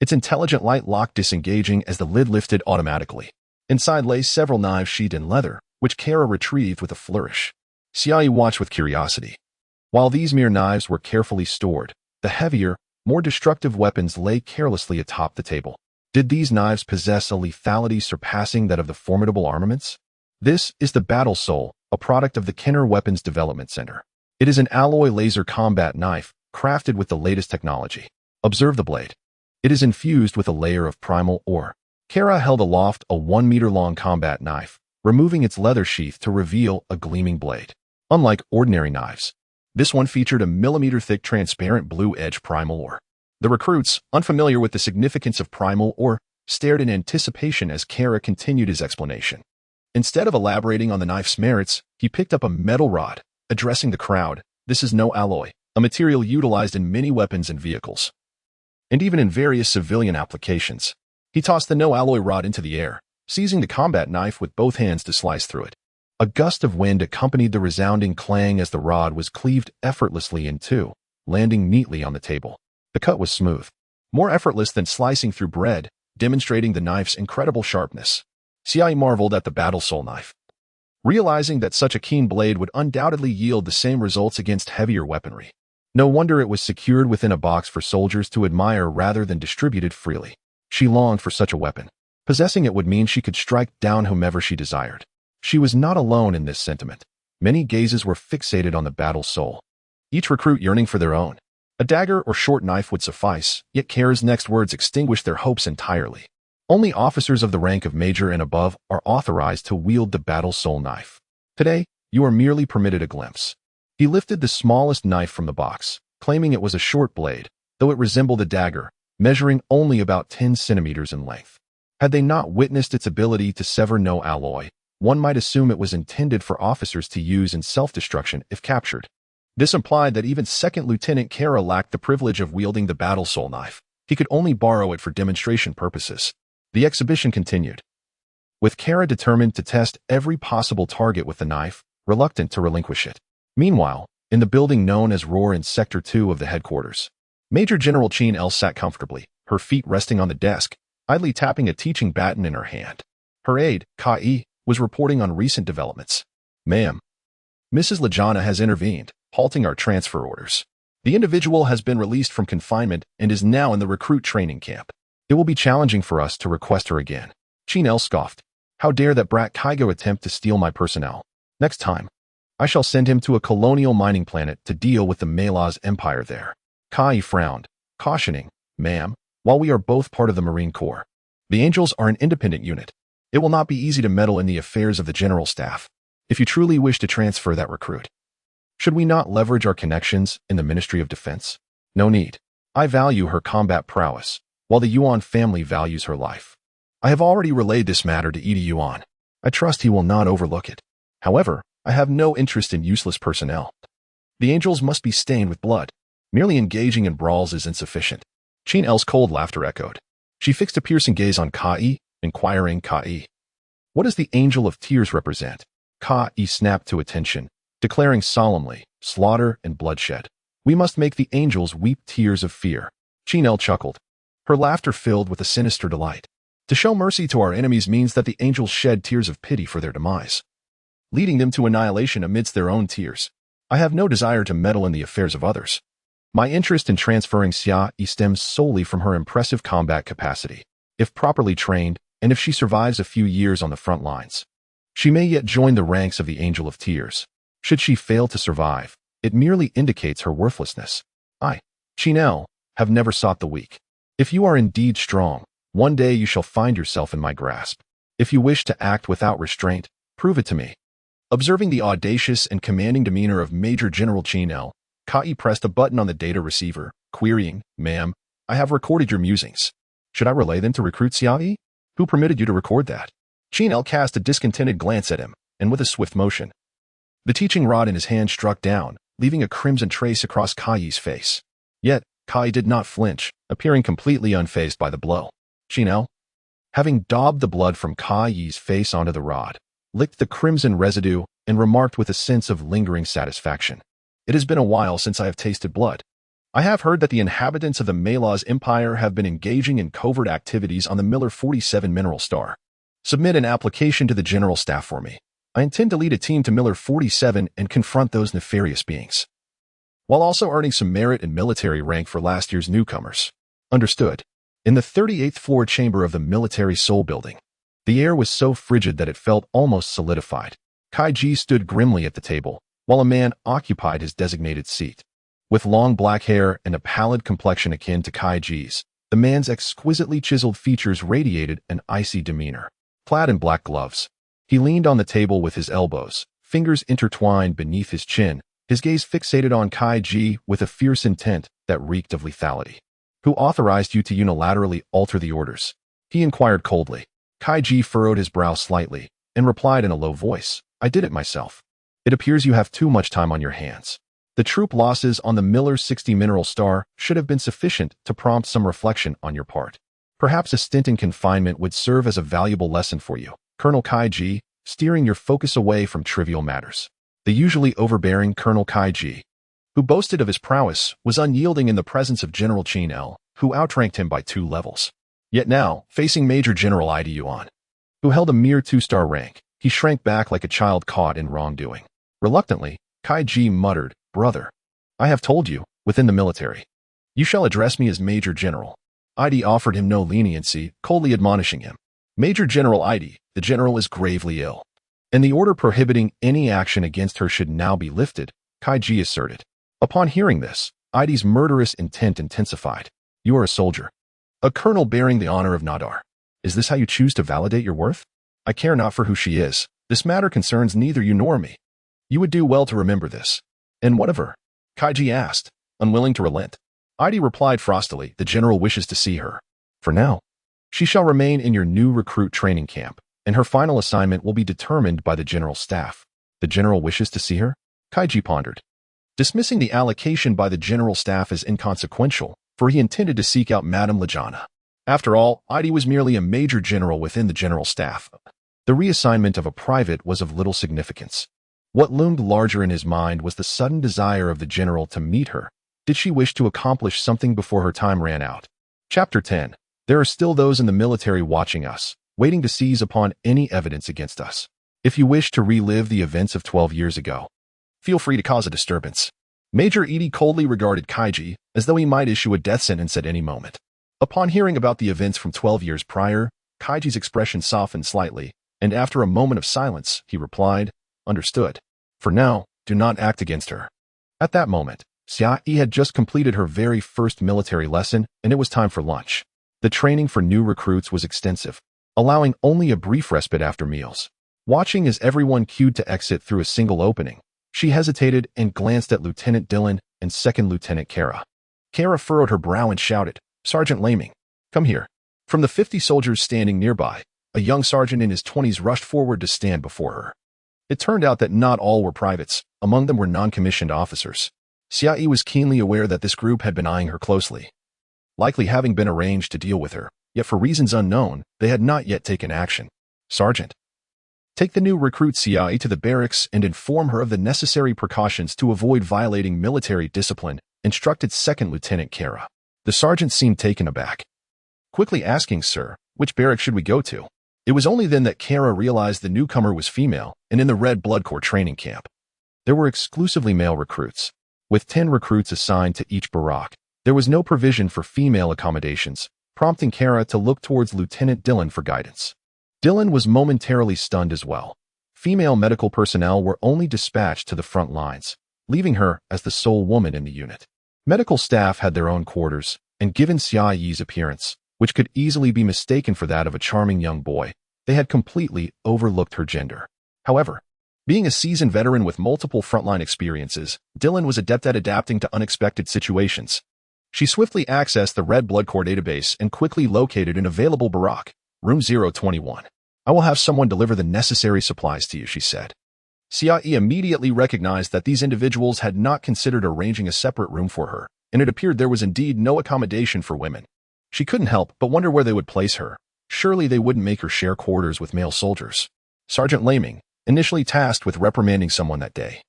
Its intelligent light lock disengaging as the lid lifted automatically. Inside lay several knives sheathed in leather, which Kara retrieved with a flourish. Xiaoyi watched with curiosity. While these mere knives were carefully stored, the heavier, more destructive weapons lay carelessly atop the table. Did these knives possess a lethality surpassing that of the formidable armaments? This is the Battle Soul, a product of the Kenner Weapons Development Center. It is an alloy laser combat knife, crafted with the latest technology. Observe the blade. It is infused with a layer of primal ore. Kara held aloft a 1-meter-long combat knife, removing its leather sheath to reveal a gleaming blade. Unlike ordinary knives, this one featured a millimeter-thick transparent blue-edge primal ore. The recruits, unfamiliar with the significance of primal ore, stared in anticipation as Kara continued his explanation. Instead of elaborating on the knife's merits, he picked up a metal rod, addressing the crowd. This is no alloy, a material utilized in many weapons and vehicles, and even in various civilian applications. He tossed the no-alloy rod into the air, seizing the combat knife with both hands to slice through it. A gust of wind accompanied the resounding clang as the rod was cleaved effortlessly in two, landing neatly on the table. The cut was smooth, more effortless than slicing through bread, demonstrating the knife's incredible sharpness. Xiaoyi marveled at the Battle Soul knife, realizing that such a keen blade would undoubtedly yield the same results against heavier weaponry. No wonder it was secured within a box for soldiers to admire rather than distributed freely. She longed for such a weapon. Possessing it would mean she could strike down whomever she desired. She was not alone in this sentiment. Many gazes were fixated on the Battle Soul, each recruit yearning for their own. A dagger or short knife would suffice, yet Kara's next words extinguished their hopes entirely. Only officers of the rank of major and above are authorized to wield the Battle Soul knife. Today, you are merely permitted a glimpse. He lifted the smallest knife from the box, claiming it was a short blade, though it resembled a dagger, measuring only about 10 centimeters in length. Had they not witnessed its ability to sever no alloy, one might assume it was intended for officers to use in self-destruction if captured. This implied that even Second Lieutenant Kara lacked the privilege of wielding the Battle Soul knife. He could only borrow it for demonstration purposes. The exhibition continued, with Kara determined to test every possible target with the knife, reluctant to relinquish it. Meanwhile, in the building known as Roar in Sector 2 of the headquarters, Major General Chin El sat comfortably, her feet resting on the desk, idly tapping a teaching baton in her hand. Her aide, Kai, was reporting on recent developments. Ma'am, Mrs. Lajana has intervened, halting our transfer orders. The individual has been released from confinement and is now in the recruit training camp. It will be challenging for us to request her again. Chinel scoffed. How dare that brat Kaigo attempt to steal my personnel? Next time, I shall send him to a colonial mining planet to deal with the Malaz Empire there. Kai frowned, cautioning, Ma'am, while we are both part of the Marine Corps, the Angels are an independent unit. It will not be easy to meddle in the affairs of the General Staff. If you truly wish to transfer that recruit, should we not leverage our connections in the Ministry of Defense? No need. I value her combat prowess, while the Yuan family values her life. I have already relayed this matter to Eda Yuan. I trust he will not overlook it. However, I have no interest in useless personnel. The Angels must be stained with blood. Merely engaging in brawls is insufficient. Chinel's cold laughter echoed. She fixed a piercing gaze on Kai, inquiring Kai. What does the Angel of Tears represent? Kai snapped to attention, declaring solemnly, slaughter and bloodshed. We must make the angels weep tears of fear. Chinel chuckled. Her laughter filled with a sinister delight. To show mercy to our enemies means that the angels shed tears of pity for their demise, leading them to annihilation amidst their own tears. I have no desire to meddle in the affairs of others. My interest in transferring Xia Yi stems solely from her impressive combat capacity. If properly trained, and if she survives a few years on the front lines, she may yet join the ranks of the Angel of Tears. Should she fail to survive, it merely indicates her worthlessness. I, Chinel, have never sought the weak. If you are indeed strong, one day you shall find yourself in my grasp. If you wish to act without restraint, prove it to me. Observing the audacious and commanding demeanor of Major General Chinel, Kai pressed a button on the data receiver, querying, Ma'am, I have recorded your musings. Should I relay them to recruit Xiaoyi? Who permitted you to record that? Chinel cast a discontented glance at him, and with a swift motion, the teaching rod in his hand struck down, leaving a crimson trace across Kai's face. Yet, Kai did not flinch, appearing completely unfazed by the blow. Chinel, having daubed the blood from Kai's face onto the rod, licked the crimson residue and remarked with a sense of lingering satisfaction. It has been a while since I have tasted blood. I have heard that the inhabitants of the Malaz Empire have been engaging in covert activities on the Miller 47 mineral star. Submit an application to the General Staff for me. I intend to lead a team to Miller 47 and confront those nefarious beings, while also earning some merit and military rank for last year's newcomers. Understood. In the 38th floor chamber of the Military Soul Building, the air was so frigid that it felt almost solidified. Kaiji stood grimly at the table, while a man occupied his designated seat. With long black hair and a pallid complexion akin to Kaiji's, the man's exquisitely chiseled features radiated an icy demeanor. Clad in black gloves, he leaned on the table with his elbows, fingers intertwined beneath his chin, his gaze fixated on Kaiji with a fierce intent that reeked of lethality. Who authorized you to unilaterally alter the orders? He inquired coldly. Kaiji furrowed his brow slightly and replied in a low voice, I did it myself. It appears you have too much time on your hands. The troop losses on the Miller 60 mineral star should have been sufficient to prompt some reflection on your part. Perhaps a stint in confinement would serve as a valuable lesson for you, Colonel Kaiji, steering your focus away from trivial matters. The usually overbearing Colonel Kaiji, who boasted of his prowess, was unyielding in the presence of General Chinel, who outranked him by 2 levels. Yet now, facing Major General Eda Yuan, who held a mere 2-star rank, he shrank back like a child caught in wrongdoing. Reluctantly, Kaiji muttered, Brother, I have told you, within the military, you shall address me as Major General. Ida offered him no leniency, coldly admonishing him. Major General Ida, the general is gravely ill, and the order prohibiting any action against her should now be lifted, Kaiji asserted. Upon hearing this, Ida's murderous intent intensified. You are a soldier, a colonel bearing the honor of Nadar. Is this how you choose to validate your worth? I care not for who she is. This matter concerns neither you nor me. You would do well to remember this. And what of her? Kaiji asked, unwilling to relent. Ida replied frostily, the general wishes to see her. For now, she shall remain in your new recruit training camp, and her final assignment will be determined by the general staff. The general wishes to see her? Kaiji pondered, dismissing the allocation by the general staff as inconsequential, for he intended to seek out Madame Lajana. After all, Ida was merely a major general within the general staff. The reassignment of a private was of little significance. What loomed larger in his mind was the sudden desire of the general to meet her. Did she wish to accomplish something before her time ran out? Chapter 10. There are still those in the military watching us, waiting to seize upon any evidence against us. If you wish to relive the events of 12 years ago, feel free to cause a disturbance. Major Edie coldly regarded Kaiji as though he might issue a death sentence at any moment. Upon hearing about the events from 12 years prior, Kaiji's expression softened slightly, and after a moment of silence, he replied, "Understood. For now, do not act against her." At that moment, Xiaoyi had just completed her very first military lesson, and it was time for lunch. The training for new recruits was extensive, allowing only a brief respite after meals. Watching as everyone queued to exit through a single opening, she hesitated and glanced at Lieutenant Dylan and Second Lieutenant Kara. Kara furrowed her brow and shouted, "Sergeant Laming, come here." From the 50 soldiers standing nearby, a young sergeant in his 20s rushed forward to stand before her. It turned out that not all were privates, among them were non-commissioned officers. Xiaoyi was keenly aware that this group had been eyeing her closely, likely having been arranged to deal with her, yet for reasons unknown, they had not yet taken action. "Sergeant, take the new recruit Xiaoyi to the barracks and inform her of the necessary precautions to avoid violating military discipline," instructed Second Lieutenant Kara. The sergeant seemed taken aback, quickly asking, "Sir, which barracks should we go to?" It was only then that Kara realized the newcomer was female and in the Red Blood Corps training camp. There were exclusively male recruits, with 10 recruits assigned to each barrack. There was no provision for female accommodations, prompting Kara to look towards Lieutenant Dylan for guidance. Dylan was momentarily stunned as well. Female medical personnel were only dispatched to the front lines, leaving her as the sole woman in the unit. Medical staff had their own quarters, and given Xiaoyi's appearance, which could easily be mistaken for that of a charming young boy, they had completely overlooked her gender. However, being a seasoned veteran with multiple frontline experiences, Dylan was adept at adapting to unexpected situations. She swiftly accessed the Red Blood Corps database and quickly located an available barrack, room 021. "I will have someone deliver the necessary supplies to you," she said. Xiaoyi immediately recognized that these individuals had not considered arranging a separate room for her, and it appeared there was indeed no accommodation for women. She couldn't help but wonder where they would place her. Surely they wouldn't make her share quarters with male soldiers. Sergeant Laming, initially tasked with reprimanding someone that day,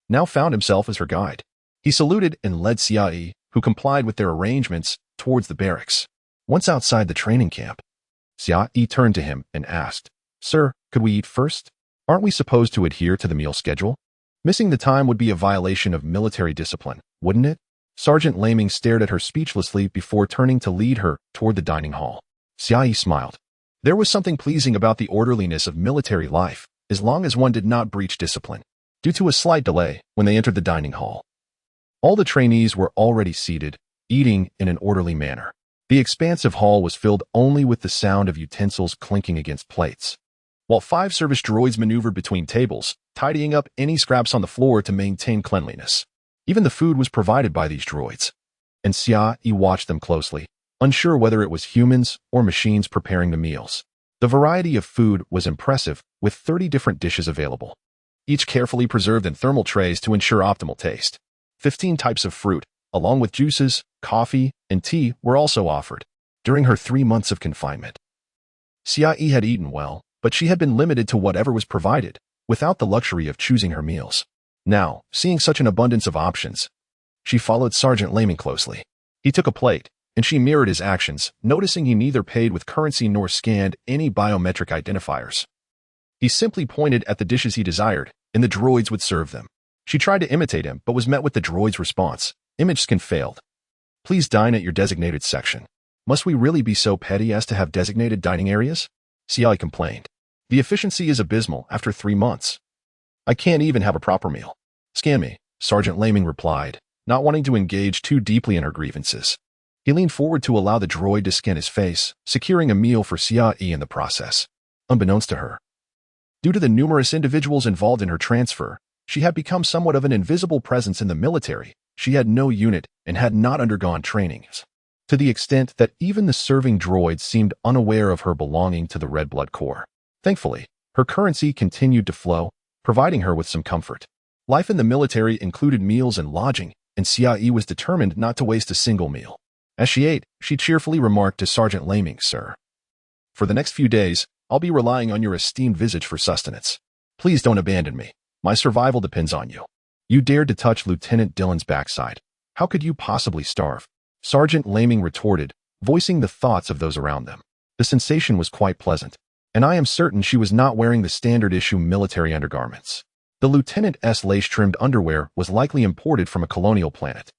now found himself as her guide. He saluted and led Xiaoyi, who complied with their arrangements, towards the barracks. Once outside the training camp, Xiaoyi turned to him and asked, "Sir, could we eat first? Aren't we supposed to adhere to the meal schedule? Missing the time would be a violation of military discipline, wouldn't it?" Sergeant Laming stared at her speechlessly before turning to lead her toward the dining hall. Xiaoyi smiled. There was something pleasing about the orderliness of military life, as long as one did not breach discipline. Due to a slight delay, when they entered the dining hall, all the trainees were already seated, eating in an orderly manner. The expansive hall was filled only with the sound of utensils clinking against plates, while 5 service droids maneuvered between tables, tidying up any scraps on the floor to maintain cleanliness. Even the food was provided by these droids, and Xiaoyi watched them closely, unsure whether it was humans or machines preparing the meals. The variety of food was impressive, with 30 different dishes available, each carefully preserved in thermal trays to ensure optimal taste. 15 types of fruit, along with juices, coffee, and tea, were also offered. During her 3 months of confinement, Xiaoyi had eaten well, but she had been limited to whatever was provided, without the luxury of choosing her meals. Now, seeing such an abundance of options, she followed Sergeant Laming closely. He took a plate, and she mirrored his actions, noticing he neither paid with currency nor scanned any biometric identifiers. He simply pointed at the dishes he desired, and the droids would serve them. She tried to imitate him, but was met with the droid's response. "Image scan failed. Please dine at your designated section." "Must we really be so petty as to have designated dining areas?" Xiaoyi complained. "The efficiency is abysmal after 3 months. I can't even have a proper meal." "Scan me," Sergeant Laming replied, not wanting to engage too deeply in her grievances. He leaned forward to allow the droid to scan his face, securing a meal for Xiaoyi in the process. Unbeknownst to her, due to the numerous individuals involved in her transfer, she had become somewhat of an invisible presence in the military. She had no unit and had not undergone trainings, to the extent that even the serving droids seemed unaware of her belonging to the Red Blood Corps. Thankfully, her currency continued to flow, providing her with some comfort. Life in the military included meals and lodging, and Xiaoyi was determined not to waste a single meal. As she ate, she cheerfully remarked to Sergeant Laming, "Sir, for the next few days, I'll be relying on your esteemed visage for sustenance. Please don't abandon me. My survival depends on you." "You dared to touch Lieutenant Dylan's backside. How could you possibly starve?" Sergeant Laming retorted, voicing the thoughts of those around them. The sensation was quite pleasant, and I am certain she was not wearing the standard-issue military undergarments. The Lieutenant's lace-trimmed underwear was likely imported from a colonial planet.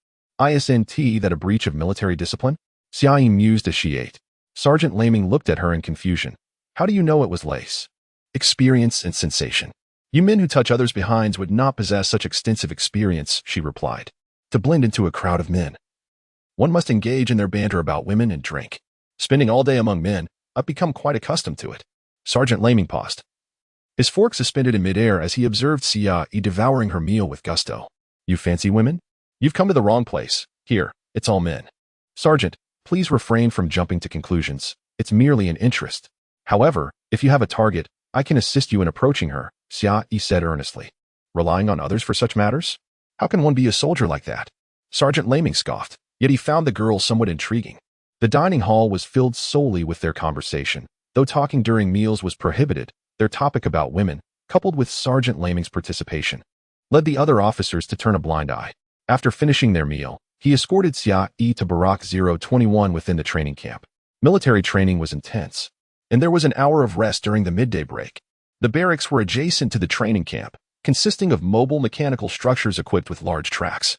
Isn't that a breach of military discipline? Xiai mused as she ate. Sergeant Laming looked at her in confusion. How do you know it was lace? Experience and sensation. You men who touch others' behinds would not possess such extensive experience, she replied. To blend into a crowd of men, one must engage in their banter about women and drink. Spending all day among men, I've become quite accustomed to it. Sergeant Laming paused, his fork suspended in midair as he observed Xiai devouring her meal with gusto. You fancy women? You've come to the wrong place. Here, it's all men. Sergeant, please refrain from jumping to conclusions. It's merely an interest. However, if you have a target, I can assist you in approaching her, Xiai said earnestly. Relying on others for such matters? How can one be a soldier like that? Sergeant Laming scoffed, yet he found the girl somewhat intriguing. The dining hall was filled solely with their conversation. Though talking during meals was prohibited, their topic about women, coupled with Sergeant Laming's participation, led the other officers to turn a blind eye. After finishing their meal, he escorted Xiai to Barack 021 within the training camp. Military training was intense, and there was an hour of rest during the midday break. The barracks were adjacent to the training camp, consisting of mobile mechanical structures equipped with large tracks,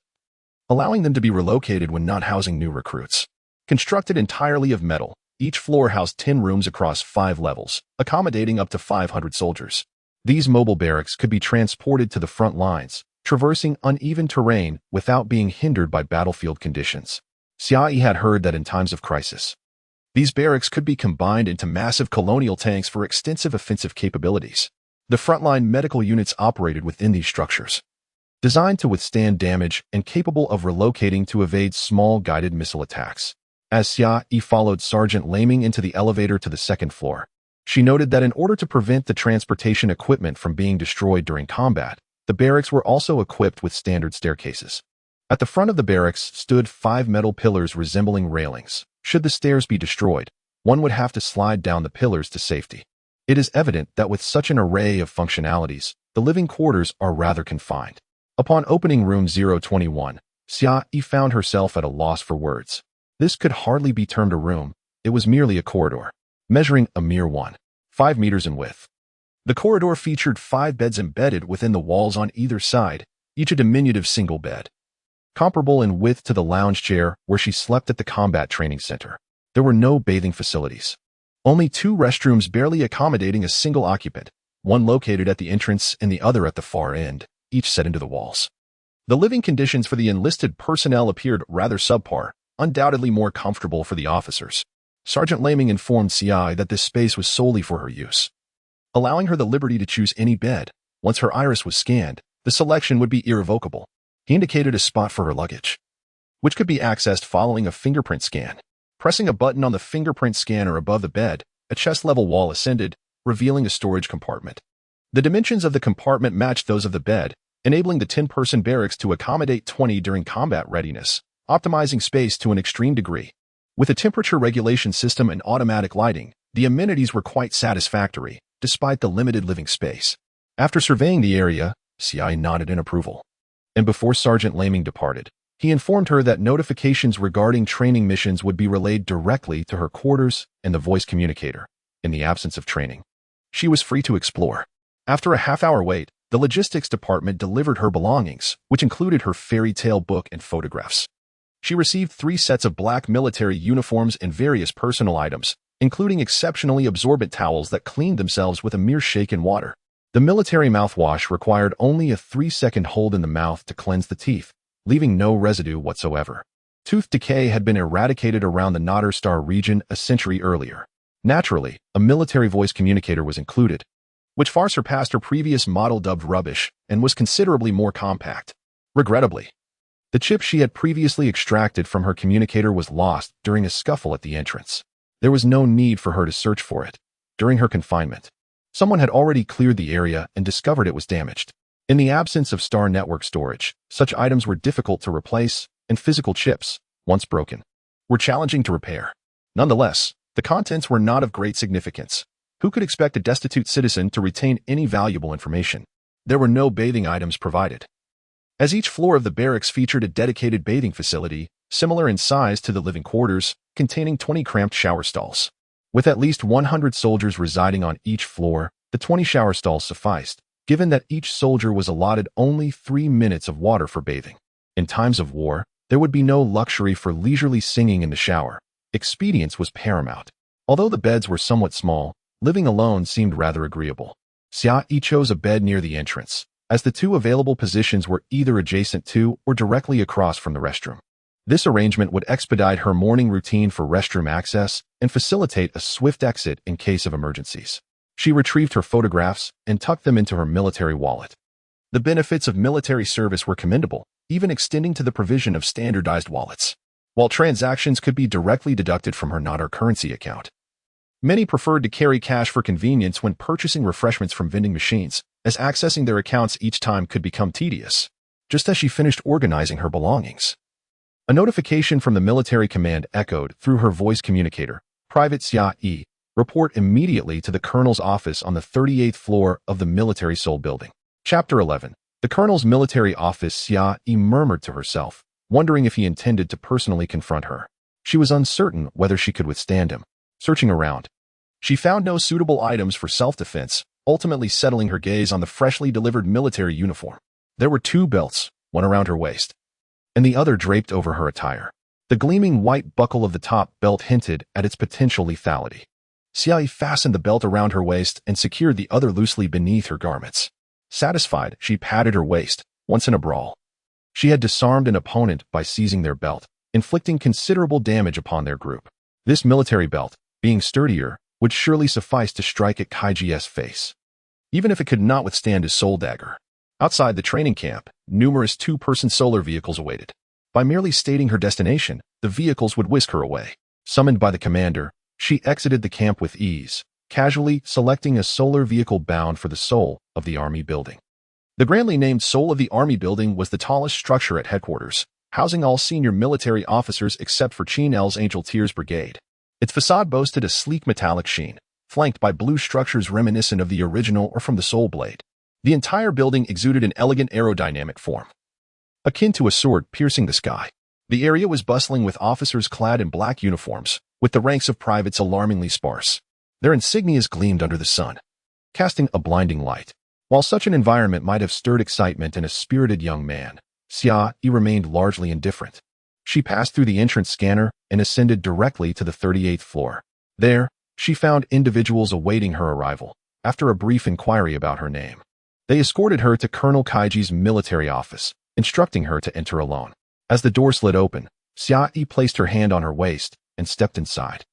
allowing them to be relocated when not housing new recruits. Constructed entirely of metal, each floor housed 10 rooms across 5 levels, accommodating up to 500 soldiers. These mobile barracks could be transported to the front lines, traversing uneven terrain without being hindered by battlefield conditions. Xiai had heard that in times of crisis, these barracks could be combined into massive colonial tanks for extensive offensive capabilities. The frontline medical units operated within these structures, designed to withstand damage and capable of relocating to evade small guided missile attacks. As Xiai followed Sergeant Laming into the elevator to the second floor, she noted that in order to prevent the transportation equipment from being destroyed during combat, the barracks were also equipped with standard staircases. At the front of the barracks stood 5 metal pillars resembling railings. Should the stairs be destroyed, one would have to slide down the pillars to safety. It is evident that with such an array of functionalities, the living quarters are rather confined. Upon opening room 021, Xiai found herself at a loss for words. This could hardly be termed a room. It was merely a corridor, measuring a mere 1.5 meters in width. The corridor featured 5 beds embedded within the walls on either side, each a diminutive single bed, comparable in width to the lounge chair where she slept at the combat training center. There were no bathing facilities. Only 2 restrooms barely accommodating a single occupant, one located at the entrance and the other at the far end, each set into the walls. The living conditions for the enlisted personnel appeared rather subpar, undoubtedly more comfortable for the officers. Sergeant Laming informed Xiai that this space was solely for her use, allowing her the liberty to choose any bed. Once her iris was scanned, the selection would be irrevocable. He indicated a spot for her luggage, which could be accessed following a fingerprint scan. Pressing a button on the fingerprint scanner above the bed, a chest-level wall ascended, revealing a storage compartment. The dimensions of the compartment matched those of the bed, enabling the 10-person barracks to accommodate 20 during combat readiness, optimizing space to an extreme degree. With a temperature regulation system and automatic lighting, the amenities were quite satisfactory, despite the limited living space. After surveying the area, Xiai nodded in approval. And before Sergeant Laming departed, he informed her that notifications regarding training missions would be relayed directly to her quarters and the voice communicator. In the absence of training, she was free to explore. After a half-hour wait, the logistics department delivered her belongings, which included her fairy tale book and photographs. She received 3 sets of black military uniforms and various personal items, including exceptionally absorbent towels that cleaned themselves with a mere shake in water. The military mouthwash required only a 3-second hold in the mouth to cleanse the teeth, leaving no residue whatsoever. Tooth decay had been eradicated around the Nodderstar region a century earlier. Naturally, a military voice communicator was included, which far surpassed her previous model dubbed rubbish and was considerably more compact. Regrettably, the chip she had previously extracted from her communicator was lost during a scuffle at the entrance. There was no need for her to search for it. During her confinement, someone had already cleared the area and discovered it was damaged. In the absence of Star Network storage, such items were difficult to replace, and physical chips, once broken, were challenging to repair. Nonetheless, the contents were not of great significance. Who could expect a destitute citizen to retain any valuable information? There were no bathing items provided, as each floor of the barracks featured a dedicated bathing facility, similar in size to the living quarters, containing 20 cramped shower stalls. With at least 100 soldiers residing on each floor, the 20 shower stalls sufficed, given that each soldier was allotted only 3 minutes of water for bathing. In times of war, there would be no luxury for leisurely singing in the shower. Expedience was paramount. Although the beds were somewhat small, living alone seemed rather agreeable. Xia chose a bed near the entrance, as the 2 available positions were either adjacent to or directly across from the restroom. This arrangement would expedite her morning routine for restroom access and facilitate a swift exit in case of emergencies. She retrieved her photographs and tucked them into her military wallet. The benefits of military service were commendable, even extending to the provision of standardized wallets, while transactions could be directly deducted from her not-her-currency account. Many preferred to carry cash for convenience when purchasing refreshments from vending machines, as accessing their accounts each time could become tedious. Just as she finished organizing her belongings, a notification from the military command echoed through her voice communicator. Private Xia, report immediately to the colonel's office on the 38th floor of the Military Seoul building. Chapter 11. The colonel's military office. Xia murmured to herself, wondering if he intended to personally confront her. She was uncertain whether she could withstand him. Searching around, she found no suitable items for self-defense, ultimately settling her gaze on the freshly delivered military uniform. There were 2 belts, one around her waist, and the other draped over her attire. The gleaming white buckle of the top belt hinted at its potential lethality. Xia fastened the belt around her waist and secured the other loosely beneath her garments. Satisfied, she patted her waist. Once in a brawl, she had disarmed an opponent by seizing their belt, inflicting considerable damage upon their group. This military belt, being sturdier, would surely suffice to strike at Kaiji's face, even if it could not withstand his soul dagger. Outside the training camp, numerous 2-person solar vehicles awaited. By merely stating her destination, the vehicles would whisk her away. Summoned by the commander, she exited the camp with ease, casually selecting a solar vehicle bound for the Seoul of the Army building. The grandly named Seoul of the Army building was the tallest structure at headquarters, housing all senior military officers except for Chin L's Angel Tears Brigade. Its facade boasted a sleek metallic sheen, flanked by blue structures reminiscent of the original or from the Soul Blade. The entire building exuded an elegant aerodynamic form, akin to a sword piercing the sky. The area was bustling with officers clad in black uniforms, with the ranks of privates alarmingly sparse. Their insignias gleamed under the sun, casting a blinding light. While such an environment might have stirred excitement in a spirited young man, Xia remained largely indifferent. She passed through the entrance scanner and ascended directly to the 38th floor. There, she found individuals awaiting her arrival. After a brief inquiry about her name, they escorted her to Colonel Kaiji's military office, instructing her to enter alone. As the door slid open, Xia placed her hand on her waist and stepped inside,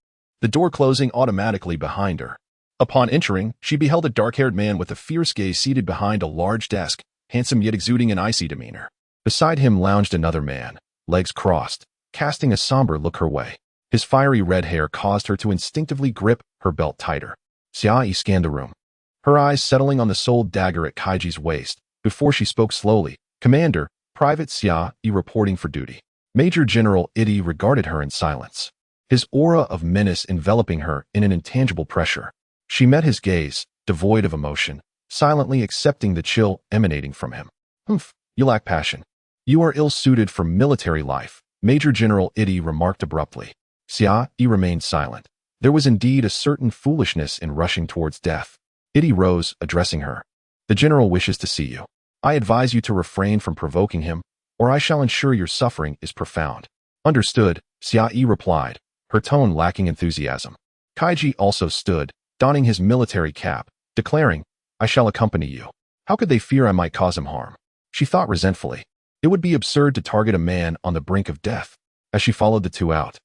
the door closing automatically behind her. Upon entering, she beheld a dark-haired man with a fierce gaze seated behind a large desk, handsome yet exuding an icy demeanor. Beside him lounged another man, legs crossed, casting a somber look her way. His fiery red hair caused her to instinctively grip her belt tighter. Xia scanned the room, her eyes settling on the soul dagger at Kaiji's waist, before she spoke slowly. Commander, Private Xia reporting for duty. Major General Idi regarded her in silence, his aura of menace enveloping her in an intangible pressure. She met his gaze, devoid of emotion, silently accepting the chill emanating from him. You lack passion. You are ill-suited for military life, Major General Idi remarked abruptly. Xia remained silent. There was indeed a certain foolishness in rushing towards death. Idi rose, addressing her. The general wishes to see you. I advise you to refrain from provoking him, or I shall ensure your suffering is profound. Understood, Xia replied, her tone lacking enthusiasm. Kaiji also stood, donning his military cap, declaring, I shall accompany you. How could they fear I might cause him harm? She thought resentfully. It would be absurd to target a man on the brink of death. As she followed the 2 out,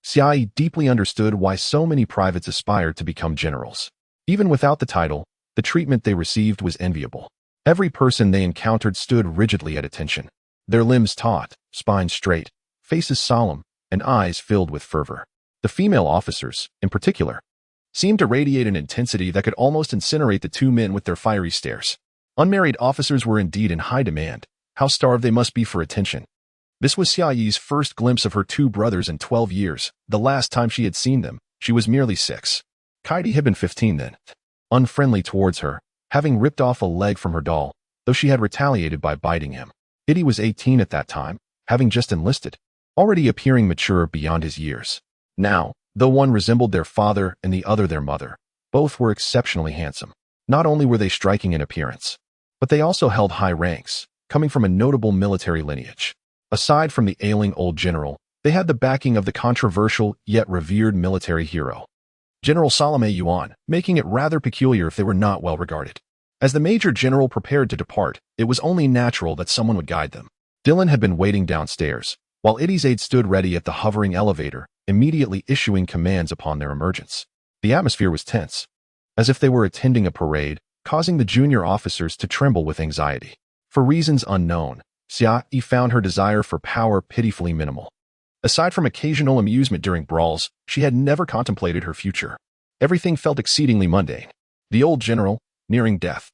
Xia deeply understood why so many privates aspired to become generals. Even without the title, the treatment they received was enviable. Every person they encountered stood rigidly at attention, their limbs taut, spines straight, faces solemn, and eyes filled with fervor. The female officers, in particular, seemed to radiate an intensity that could almost incinerate the 2 men with their fiery stares. Unmarried officers were indeed in high demand. How starved they must be for attention. This was Xiaoyi's first glimpse of her 2 brothers in 12 years. The last time she had seen them, she was merely 6. Kaidi had been 15 then. Unfriendly towards her, having ripped off a leg from her doll, though she had retaliated by biting him. Idi was 18 at that time, having just enlisted, already appearing mature beyond his years. Now, though one resembled their father and the other their mother, both were exceptionally handsome. Not only were they striking in appearance, but they also held high ranks, coming from a notable military lineage. Aside from the ailing old general, they had the backing of the controversial yet revered military hero, General Salome Yuan, making it rather peculiar if they were not well regarded. As the Major General prepared to depart, it was only natural that someone would guide them. Dylan had been waiting downstairs, while Eddie's aide stood ready at the hovering elevator, immediately issuing commands upon their emergence. The atmosphere was tense, as if they were attending a parade, causing the junior officers to tremble with anxiety. For reasons unknown, Xia found her desire for power pitifully minimal. Aside from occasional amusement during brawls, she had never contemplated her future. Everything felt exceedingly mundane. The old general, nearing death,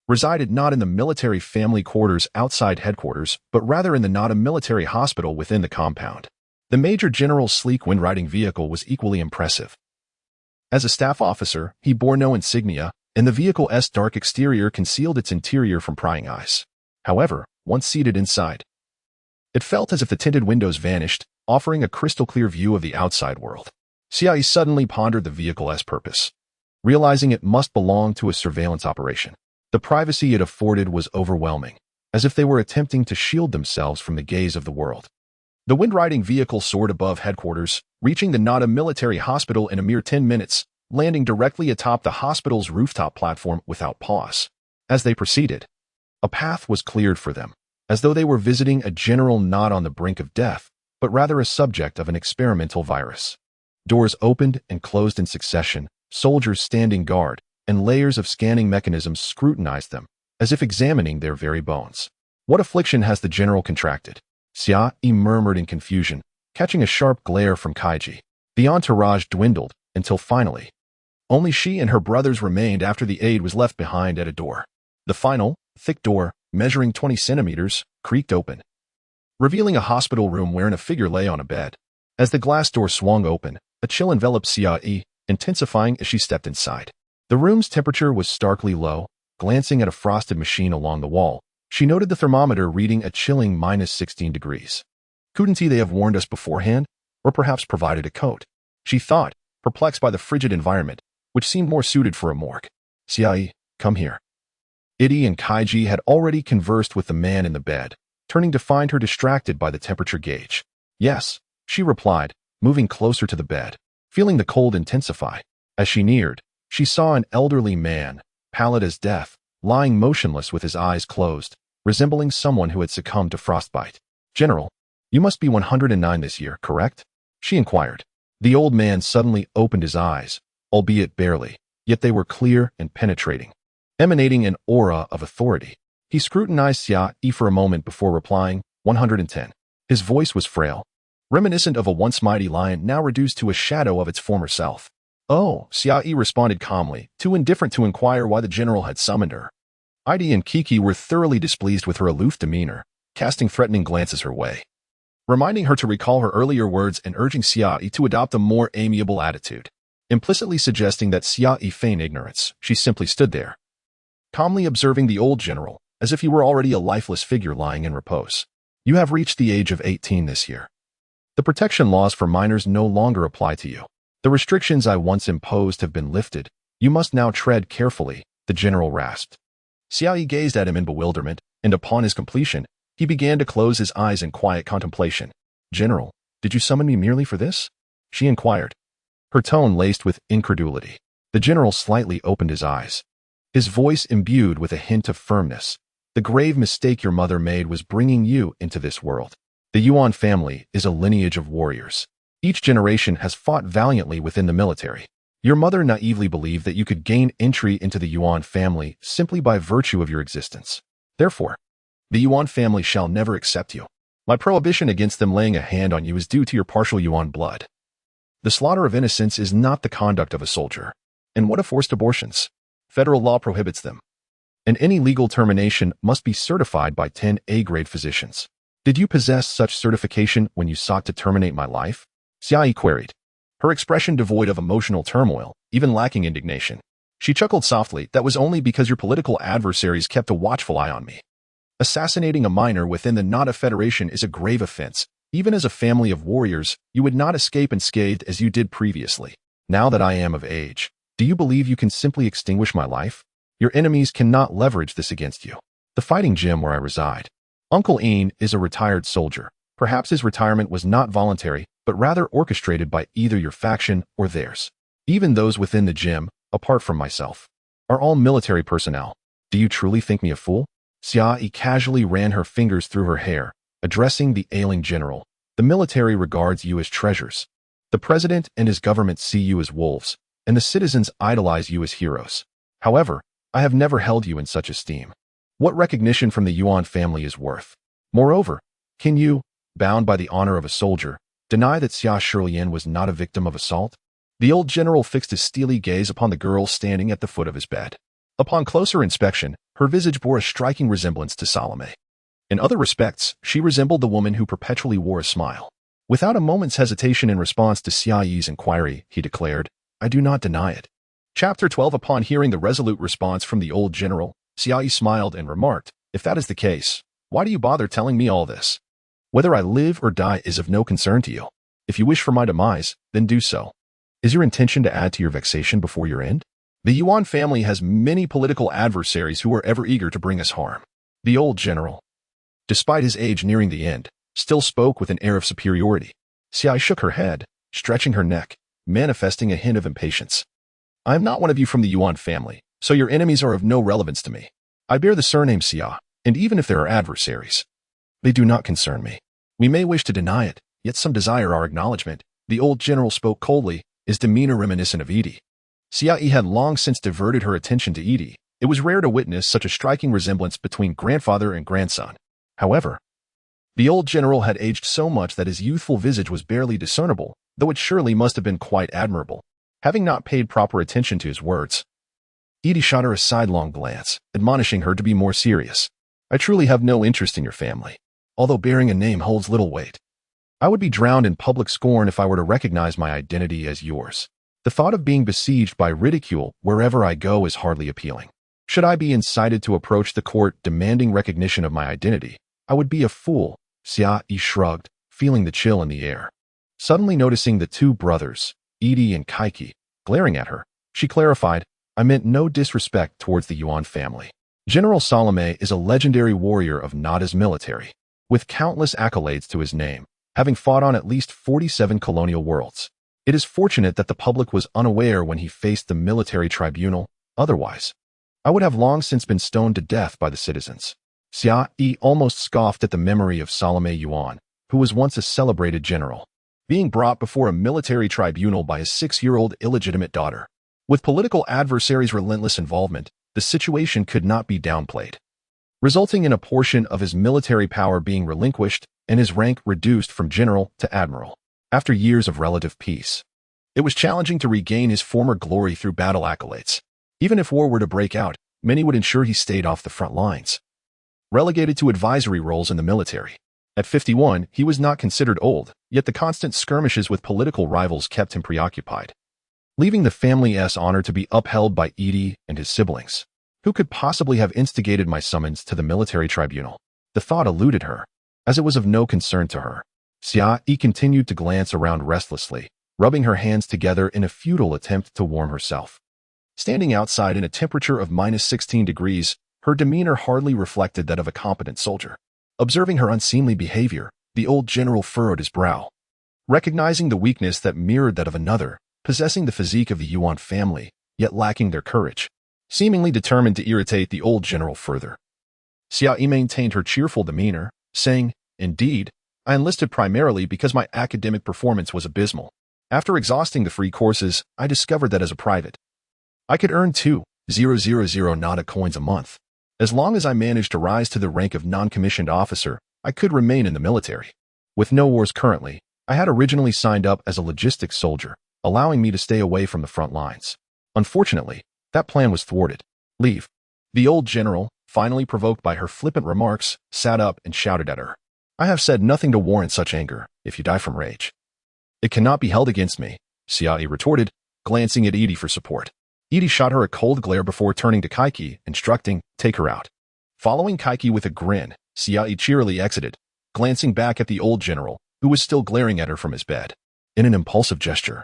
resided not in the military family quarters outside headquarters, but rather in the not a military hospital within the compound. The Major General's sleek wind-riding vehicle was equally impressive. As a staff officer, he bore no insignia, and the vehicle's dark exterior concealed its interior from prying eyes. However, once seated inside, it felt as if the tinted windows vanished, offering a crystal-clear view of the outside world. Xia suddenly pondered the vehicle's purpose, realizing it must belong to a surveillance operation. The privacy it afforded was overwhelming, as if they were attempting to shield themselves from the gaze of the world. The wind-riding vehicle soared above headquarters, reaching the Nada military hospital in a mere 10 minutes, landing directly atop the hospital's rooftop platform without pause. As they proceeded, a path was cleared for them, as though they were visiting a general not on the brink of death, but rather a subject of an experimental virus. Doors opened and closed in succession, soldiers standing guard, and layers of scanning mechanisms scrutinized them, as if examining their very bones. What affliction has the general contracted? Xia murmured in confusion, catching a sharp glare from Kaiji. The entourage dwindled, until finally, only she and her brothers remained after the aide was left behind at a door. The final, thick door, measuring 20 centimeters, creaked open, revealing a hospital room wherein a figure lay on a bed. As the glass door swung open, a chill enveloped Xia, intensifying as she stepped inside. The room's temperature was starkly low. Glancing at a frosted machine along the wall, she noted the thermometer reading a chilling -16 degrees. Couldn't they have warned us beforehand, or perhaps provided a coat? She thought, perplexed by the frigid environment, which seemed more suited for a morgue. Xia, come here. Itty and Kaiji had already conversed with the man in the bed, turning to find her distracted by the temperature gauge. Yes, she replied, moving closer to the bed, feeling the cold intensify. As she neared, she saw an elderly man, pallid as death, lying motionless with his eyes closed, resembling someone who had succumbed to frostbite. General, you must be 109 this year, correct? She inquired. The old man suddenly opened his eyes, albeit barely, yet they were clear and penetrating, emanating an aura of authority. He scrutinized Xia for a moment before replying, 110. His voice was frail, reminiscent of a once mighty lion now reduced to a shadow of its former self. Oh, Xia responded calmly, too indifferent to inquire why the general had summoned her. Heidi and Kiki were thoroughly displeased with her aloof demeanor, casting threatening glances her way, reminding her to recall her earlier words and urging Xia to adopt a more amiable attitude. Implicitly suggesting that Xia feigned ignorance, she simply stood there, calmly observing the old general, as if he were already a lifeless figure lying in repose. You have reached the age of 18 this year. The protection laws for minors no longer apply to you. The restrictions I once imposed have been lifted. You must now tread carefully, the general rasped. Xia gazed at him in bewilderment, and upon his completion, he began to close his eyes in quiet contemplation. General, did you summon me merely for this? She inquired, her tone laced with incredulity. The general slightly opened his eyes, his voice imbued with a hint of firmness. The grave mistake your mother made was bringing you into this world. The Yuan family is a lineage of warriors. Each generation has fought valiantly within the military. Your mother naively believed that you could gain entry into the Yuan family simply by virtue of your existence. Therefore, the Yuan family shall never accept you. My prohibition against them laying a hand on you is due to your partial Yuan blood. The slaughter of innocents is not the conduct of a soldier. And what of forced abortions? Federal law prohibits them. And any legal termination must be certified by 10 A-grade physicians. Did you possess such certification when you sought to terminate my life? Xia queried, her expression devoid of emotional turmoil, even lacking indignation. She chuckled softly. That was only because your political adversaries kept a watchful eye on me. Assassinating a minor within the Nada Federation is a grave offense, Even as a family of warriors, you would not escape unscathed as you did previously. Now that I am of age, do you believe you can simply extinguish my life? Your enemies cannot leverage this against you. The fighting gym where I reside. Uncle Ian is a retired soldier. Perhaps his retirement was not voluntary, but rather orchestrated by either your faction or theirs. Even those within the gym, apart from myself, are all military personnel. Do you truly think me a fool? Xiaoyi casually ran her fingers through her hair, addressing the ailing general. The military regards you as treasures. The president and his government see you as wolves, and the citizens idolize you as heroes. However, I have never held you in such esteem. What recognition from the Yuan family is worth? Moreover, can you, bound by the honor of a soldier, deny that Xia Shilian was not a victim of assault? The old general fixed his steely gaze upon the girl standing at the foot of his bed. Upon closer inspection, her visage bore a striking resemblance to Salome. In other respects, she resembled the woman who perpetually wore a smile. Without a moment's hesitation in response to Xia Yi's inquiry, he declared, I do not deny it. Chapter 12. Upon hearing the resolute response from the old general, Xia Yi smiled and remarked, if that is the case, why do you bother telling me all this? Whether I live or die is of no concern to you. If you wish for my demise, then do so. Is your intention to add to your vexation before your end? The Yuan family has many political adversaries who are ever eager to bring us harm. The old general, despite his age nearing the end, still spoke with an air of superiority. Xia shook her head, stretching her neck, manifesting a hint of impatience. I am not one of you from the Yuan family, so your enemies are of no relevance to me. I bear the surname Xia, and even if there are adversaries, they do not concern me. We may wish to deny it, yet some desire our acknowledgement. The old general spoke coldly, his demeanor reminiscent of Edie. Xia Yi had long since diverted her attention to Edie. It was rare to witness such a striking resemblance between grandfather and grandson. However, the old general had aged so much that his youthful visage was barely discernible, though it surely must have been quite admirable. Having not paid proper attention to his words, Edie shot her a sidelong glance, admonishing her to be more serious. I truly have no interest in your family, although bearing a name holds little weight. I would be drowned in public scorn if I were to recognize my identity as yours. The thought of being besieged by ridicule wherever I go is hardly appealing. Should I be incited to approach the court demanding recognition of my identity, I would be a fool. Xia Yi shrugged, feeling the chill in the air. Suddenly noticing the two brothers, Edie and Kaiki, glaring at her, she clarified, I meant no disrespect towards the Yuan family. General Salome is a legendary warrior of Nada's military, with countless accolades to his name, having fought on at least 47 colonial worlds. It is fortunate that the public was unaware when he faced the military tribunal, otherwise, I would have long since been stoned to death by the citizens. Xia Yi almost scoffed at the memory of Salome Yuan, who was once a celebrated general, being brought before a military tribunal by his 6-year-old illegitimate daughter. With political adversaries' relentless involvement, the situation could not be downplayed, resulting in a portion of his military power being relinquished and his rank reduced from general to admiral. After years of relative peace, it was challenging to regain his former glory through battle accolades. Even if war were to break out, many would ensure he stayed off the front lines, relegated to advisory roles in the military. At 51, he was not considered old, yet the constant skirmishes with political rivals kept him preoccupied, leaving the family's honor to be upheld by Edie and his siblings. Who could possibly have instigated my summons to the military tribunal? The thought eluded her, as it was of no concern to her. Xia Yi continued to glance around restlessly, rubbing her hands together in a futile attempt to warm herself. Standing outside in a temperature of -16 degrees, her demeanor hardly reflected that of a competent soldier. Observing her unseemly behavior, the old general furrowed his brow. Recognizing the weakness that mirrored that of another, possessing the physique of the Yuan family, yet lacking their courage, seemingly determined to irritate the old general further, Xia Yi maintained her cheerful demeanor, saying, Indeed, I enlisted primarily because my academic performance was abysmal. After exhausting the free courses, I discovered that as a private, I could earn 2,000 Nada coins a month. As long as I managed to rise to the rank of non-commissioned officer, I could remain in the military. With no wars currently, I had originally signed up as a logistics soldier, allowing me to stay away from the front lines. Unfortunately, that plan was thwarted. Leave. The old general, finally provoked by her flippant remarks, sat up and shouted at her. I have said nothing to warrant such anger, if you die from rage. It cannot be held against me, Xia Yi retorted, glancing at Edie for support. Edie shot her a cold glare before turning to Kaiki, instructing, take her out. Following Kaiki with a grin, Xia Yi cheerily exited, glancing back at the old general, who was still glaring at her from his bed. In an impulsive gesture,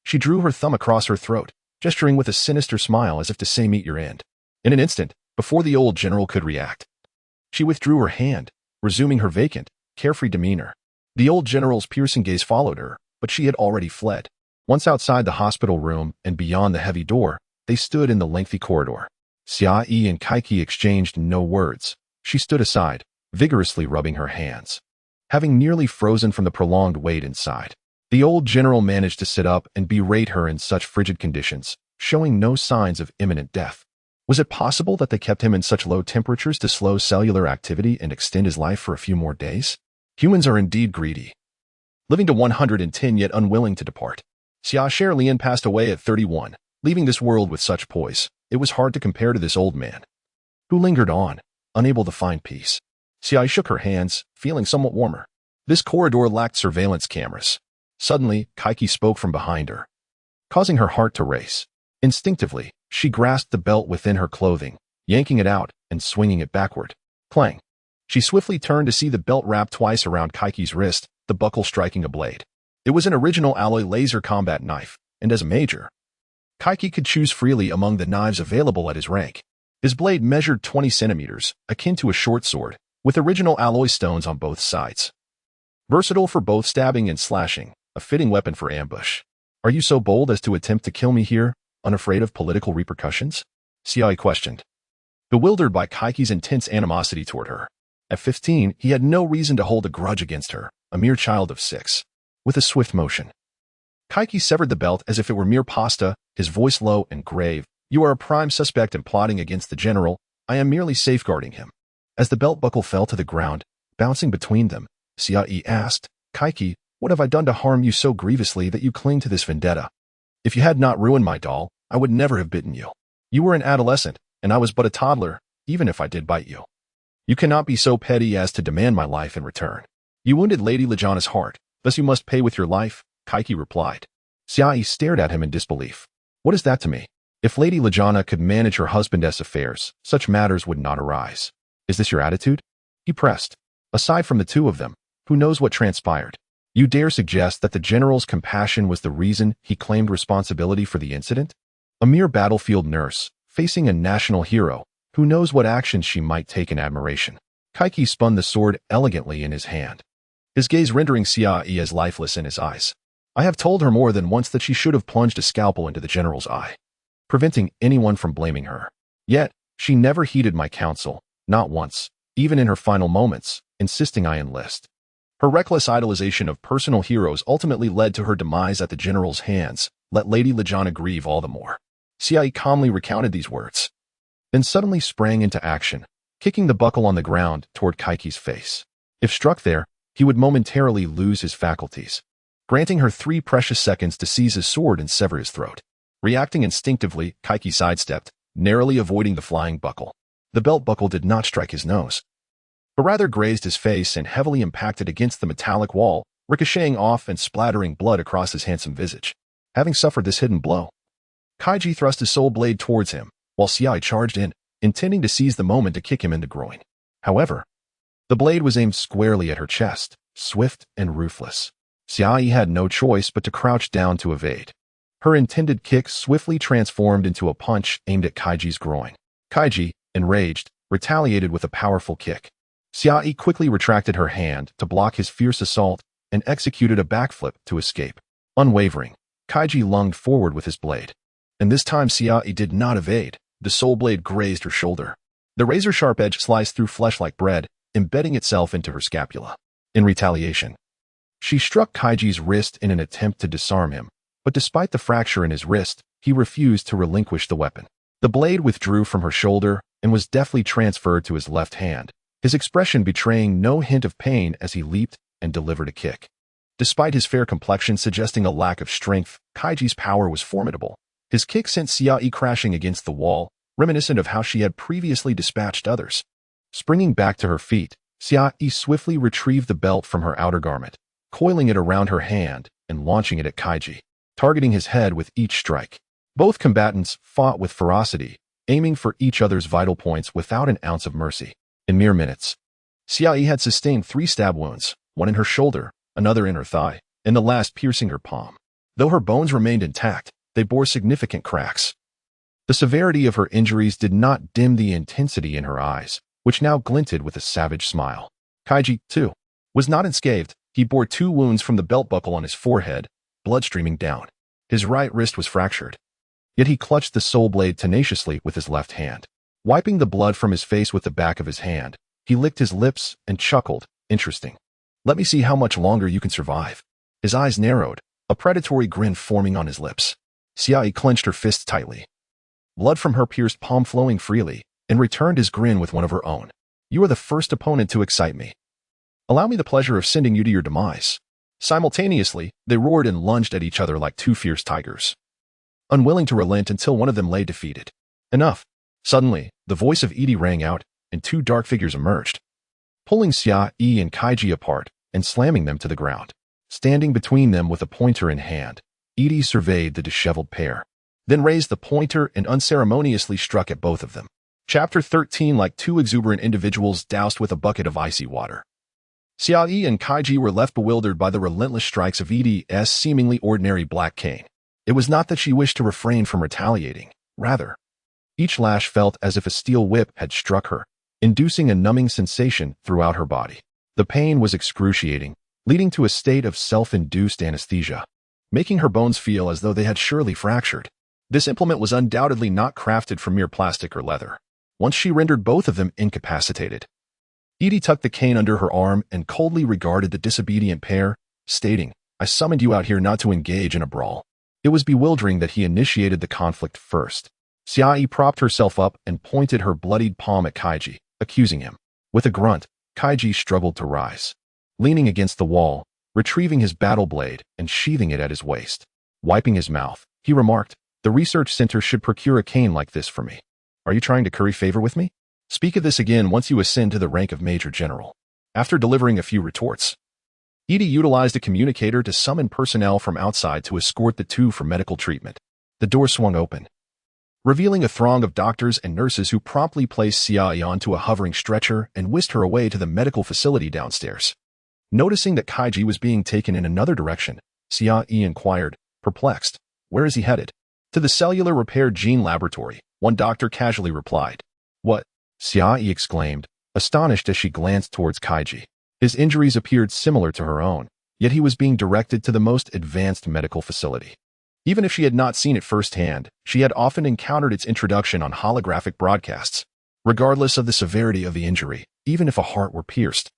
she drew her thumb across her throat, gesturing with a sinister smile as if to say meet your end. In an instant, before the old general could react, she withdrew her hand, resuming her vacant, carefree demeanor. The old general's piercing gaze followed her, but she had already fled. Once outside the hospital room and beyond the heavy door, they stood in the lengthy corridor. Xia and Kaiki exchanged no words. She stood aside, vigorously rubbing her hands, having nearly frozen from the prolonged wait inside. The old general managed to sit up and berate her in such frigid conditions, showing no signs of imminent death. Was it possible that they kept him in such low temperatures to slow cellular activity and extend his life for a few more days? Humans are indeed greedy, living to 110 yet unwilling to depart. Xia Sherlian passed away at 31, leaving this world with such poise. It was hard to compare to this old man, who lingered on, unable to find peace. Xia shook her hands, feeling somewhat warmer. This corridor lacked surveillance cameras. Suddenly, Kaiki spoke from behind her, causing her heart to race. Instinctively, she grasped the belt within her clothing, yanking it out and swinging it backward. Clang! She swiftly turned to see the belt wrapped twice around Kaiki's wrist, the buckle striking a blade. It was an original alloy laser combat knife, and as a major, Kaiki could choose freely among the knives available at his rank. His blade measured 20 centimeters, akin to a short sword, with original alloy stones on both sides. Versatile for both stabbing and slashing, a fitting weapon for ambush. Are you so bold as to attempt to kill me here, unafraid of political repercussions? Xia questioned, bewildered by Kaiki's intense animosity toward her. At 15, he had no reason to hold a grudge against her, a mere child of 6. With a swift motion, Kaiki severed the belt as if it were mere pasta, his voice low and grave. You are a prime suspect in plotting against the general. I am merely safeguarding him. As the belt buckle fell to the ground, bouncing between them, Xia asked, Kaiki, what have I done to harm you so grievously that you cling to this vendetta? If you had not ruined my doll, I would never have bitten you. You were an adolescent, and I was but a toddler, even if I did bite you. You cannot be so petty as to demand my life in return. You wounded Lady Lejana's heart, thus you must pay with your life, Kaiki replied. Xia stared at him in disbelief. What is that to me? If Lady Lejana could manage her husband's affairs, such matters would not arise. Is this your attitude? He pressed. Aside from the two of them, who knows what transpired? You dare suggest that the general's compassion was the reason he claimed responsibility for the incident? A mere battlefield nurse, facing a national hero, who knows what actions she might take in admiration. Kaiki spun the sword elegantly in his hand, his gaze rendering Xia as lifeless in his eyes. I have told her more than once that she should have plunged a scalpel into the general's eye, preventing anyone from blaming her. Yet, she never heeded my counsel, not once, even in her final moments, insisting I enlist. Her reckless idolization of personal heroes ultimately led to her demise at the general's hands. Let Lady Lejana grieve all the more. Xia calmly recounted these words, then suddenly sprang into action, kicking the buckle on the ground toward Kaiki's face. If struck there, he would momentarily lose his faculties, granting her 3 precious seconds to seize his sword and sever his throat. Reacting instinctively, Kaiki sidestepped, narrowly avoiding the flying buckle. The belt buckle did not strike his nose, but rather grazed his face and heavily impacted against the metallic wall, ricocheting off and splattering blood across his handsome visage. Having suffered this hidden blow, Kaiji thrust his soul blade towards him, while Xia charged in, intending to seize the moment to kick him in the groin. However, the blade was aimed squarely at her chest, swift and ruthless. Xia had no choice but to crouch down to evade. Her intended kick swiftly transformed into a punch aimed at Kaiji's groin. Kaiji, enraged, retaliated with a powerful kick. Xia quickly retracted her hand to block his fierce assault and executed a backflip to escape. Unwavering, Kaiji lunged forward with his blade. And this time Xia did not evade. The soul blade grazed her shoulder. The razor-sharp edge sliced through flesh like bread, embedding itself into her scapula. In retaliation, she struck Kaiji's wrist in an attempt to disarm him, but despite the fracture in his wrist, he refused to relinquish the weapon. The blade withdrew from her shoulder and was deftly transferred to his left hand, his expression betraying no hint of pain as he leaped and delivered a kick. Despite his fair complexion suggesting a lack of strength, Kaiji's power was formidable. His kick sent Xia crashing against the wall, reminiscent of how she had previously dispatched others. Springing back to her feet, Xia swiftly retrieved the belt from her outer garment, coiling it around her hand and launching it at Kaiji, targeting his head with each strike. Both combatants fought with ferocity, aiming for each other's vital points without an ounce of mercy. In mere minutes, Xia had sustained 3 stab wounds, one in her shoulder, another in her thigh, and the last piercing her palm. Though her bones remained intact, they bore significant cracks. The severity of her injuries did not dim the intensity in her eyes, which now glinted with a savage smile. Kaiji, too, was not unscathed. He bore 2 wounds from the belt buckle on his forehead, blood streaming down. His right wrist was fractured. Yet he clutched the soul blade tenaciously with his left hand. Wiping the blood from his face with the back of his hand, he licked his lips and chuckled. Interesting. Let me see how much longer you can survive. His eyes narrowed, a predatory grin forming on his lips. Xiaoyi clenched her fists tightly. Blood from her pierced palm flowing freely, and returned his grin with one of her own. You are the first opponent to excite me. Allow me the pleasure of sending you to your demise. Simultaneously, they roared and lunged at each other like 2 fierce tigers, unwilling to relent until one of them lay defeated. Enough. Suddenly, the voice of Edie rang out, and 2 dark figures emerged, pulling Xiaoyi and Kaiji apart and slamming them to the ground. Standing between them with a pointer in hand, Edie surveyed the disheveled pair, then raised the pointer and unceremoniously struck at both of them. Chapter 13. Like 2 exuberant individuals doused with a bucket of icy water, Xiaoyi and Kaiji were left bewildered by the relentless strikes of Edie's seemingly ordinary black cane. It was not that she wished to refrain from retaliating. Rather, each lash felt as if a steel whip had struck her, inducing a numbing sensation throughout her body. The pain was excruciating, leading to a state of self-induced anesthesia, making her bones feel as though they had surely fractured. This implement was undoubtedly not crafted from mere plastic or leather. Once she rendered both of them incapacitated, Edie tucked the cane under her arm and coldly regarded the disobedient pair, stating, I summoned you out here not to engage in a brawl. It was bewildering that he initiated the conflict first. Xiaoyi propped herself up and pointed her bloodied palm at Kaiji, accusing him. With a grunt, Kaiji struggled to rise. Leaning against the wall, retrieving his battle blade and sheathing it at his waist. Wiping his mouth, he remarked, the research center should procure a cane like this for me. Are you trying to curry favor with me? Speak of this again once you ascend to the rank of Major General. After delivering a few retorts, Edie utilized a communicator to summon personnel from outside to escort the 2 for medical treatment. The door swung open, revealing a throng of doctors and nurses who promptly placed Xiaoyi onto a hovering stretcher and whisked her away to the medical facility downstairs. Noticing that Kaiji was being taken in another direction, Xiaoyi inquired, perplexed, where is he headed? To the cellular repair gene laboratory, one doctor casually replied. What? Xiaoyi exclaimed, astonished as she glanced towards Kaiji. His injuries appeared similar to her own, yet he was being directed to the most advanced medical facility. Even if she had not seen it firsthand, she had often encountered its introduction on holographic broadcasts. Regardless of the severity of the injury, even if a heart were pierced,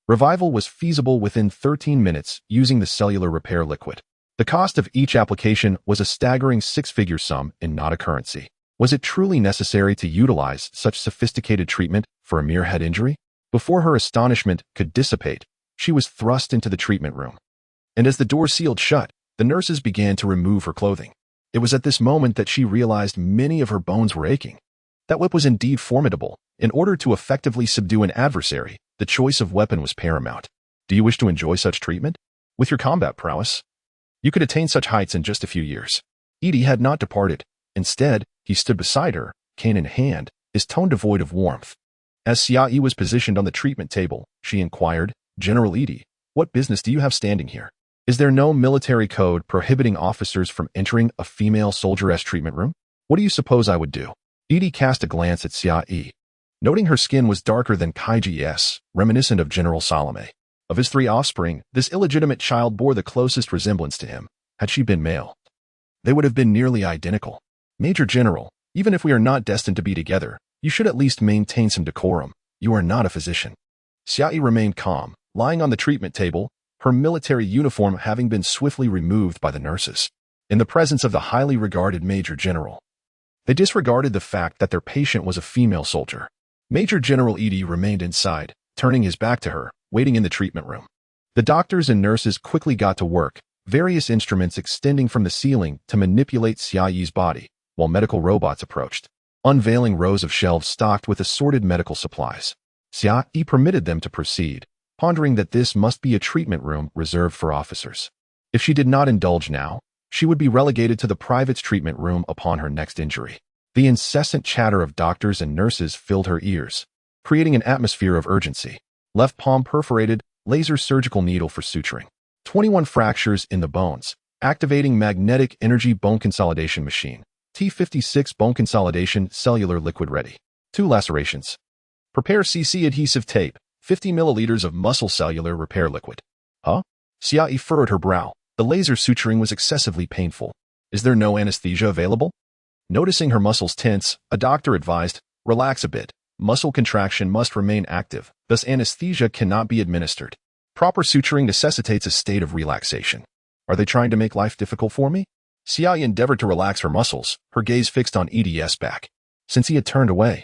revival was feasible within 13 minutes using the cellular repair liquid. The cost of each application was a staggering 6-figure sum and not a currency. Was it truly necessary to utilize such sophisticated treatment for a mere head injury? Before her astonishment could dissipate, she was thrust into the treatment room. And as the door sealed shut, the nurses began to remove her clothing. It was at this moment that she realized many of her bones were aching. That whip was indeed formidable. In order to effectively subdue an adversary, the choice of weapon was paramount. Do you wish to enjoy such treatment? With your combat prowess, you could attain such heights in just a few years. Edie had not departed. Instead, he stood beside her, cane in hand, his tone devoid of warmth. As Xiaoyi was positioned on the treatment table, she inquired, General Edie, what business do you have standing here? Is there no military code prohibiting officers from entering a female soldieress treatment room? What do you suppose I would do? Edie cast a glance at Xiaoyi, noting her skin was darker than Kaiji's, reminiscent of General Salome. Of his 3 offspring, this illegitimate child bore the closest resemblance to him. Had she been male, they would have been nearly identical. Major General, even if we are not destined to be together, you should at least maintain some decorum. You are not a physician. Xiaoyi remained calm, lying on the treatment table, her military uniform having been swiftly removed by the nurses. In the presence of the highly regarded Major General, they disregarded the fact that their patient was a female soldier. Major General Edie remained inside, turning his back to her, waiting in the treatment room. The doctors and nurses quickly got to work, various instruments extending from the ceiling to manipulate Xiaoyi's body, while medical robots approached, unveiling rows of shelves stocked with assorted medical supplies. Xiaoyi permitted them to proceed, pondering that this must be a treatment room reserved for officers. If she did not indulge now, she would be relegated to the private treatment room upon her next injury. The incessant chatter of doctors and nurses filled her ears, creating an atmosphere of urgency. Left palm perforated, laser surgical needle for suturing. 21 fractures in the bones. Activating magnetic energy bone consolidation machine. T56 bone consolidation cellular liquid ready. 2 lacerations. Prepare CC adhesive tape. 50 milliliters of muscle cellular repair liquid. Huh? Xiaoyi furrowed her brow. The laser suturing was excessively painful. Is there no anesthesia available? Noticing her muscles tense, a doctor advised, relax a bit. Muscle contraction must remain active, thus anesthesia cannot be administered. Proper suturing necessitates a state of relaxation. Are they trying to make life difficult for me? Xiaoyi endeavored to relax her muscles, her gaze fixed on ED's back. Since he had turned away,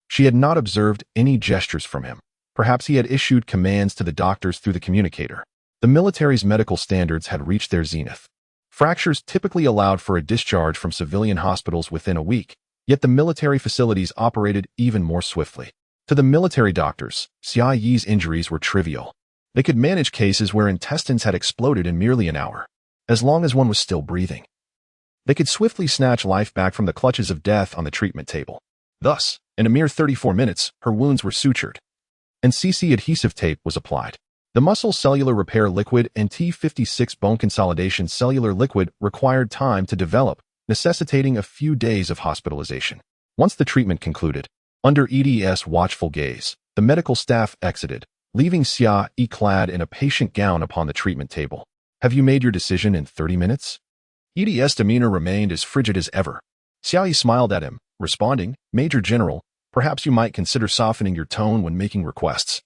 she had not observed any gestures from him. Perhaps he had issued commands to the doctors through the communicator. The military's medical standards had reached their zenith. Fractures typically allowed for a discharge from civilian hospitals within a week, yet the military facilities operated even more swiftly. To the military doctors, Xiaoyi's injuries were trivial. They could manage cases where intestines had exploded in merely an hour, as long as one was still breathing. They could swiftly snatch life back from the clutches of death on the treatment table. Thus, in a mere 34 minutes, her wounds were sutured, and CC adhesive tape was applied. The muscle cellular repair liquid and T56 bone consolidation cellular liquid required time to develop, necessitating a few days of hospitalization. Once the treatment concluded, under ED's watchful gaze, the medical staff exited, leaving Xiaoyi clad in a patient gown upon the treatment table. Have you made your decision in 30 minutes? ED's demeanor remained as frigid as ever. Xiaoyi smiled at him, responding, Major General, perhaps you might consider softening your tone when making requests.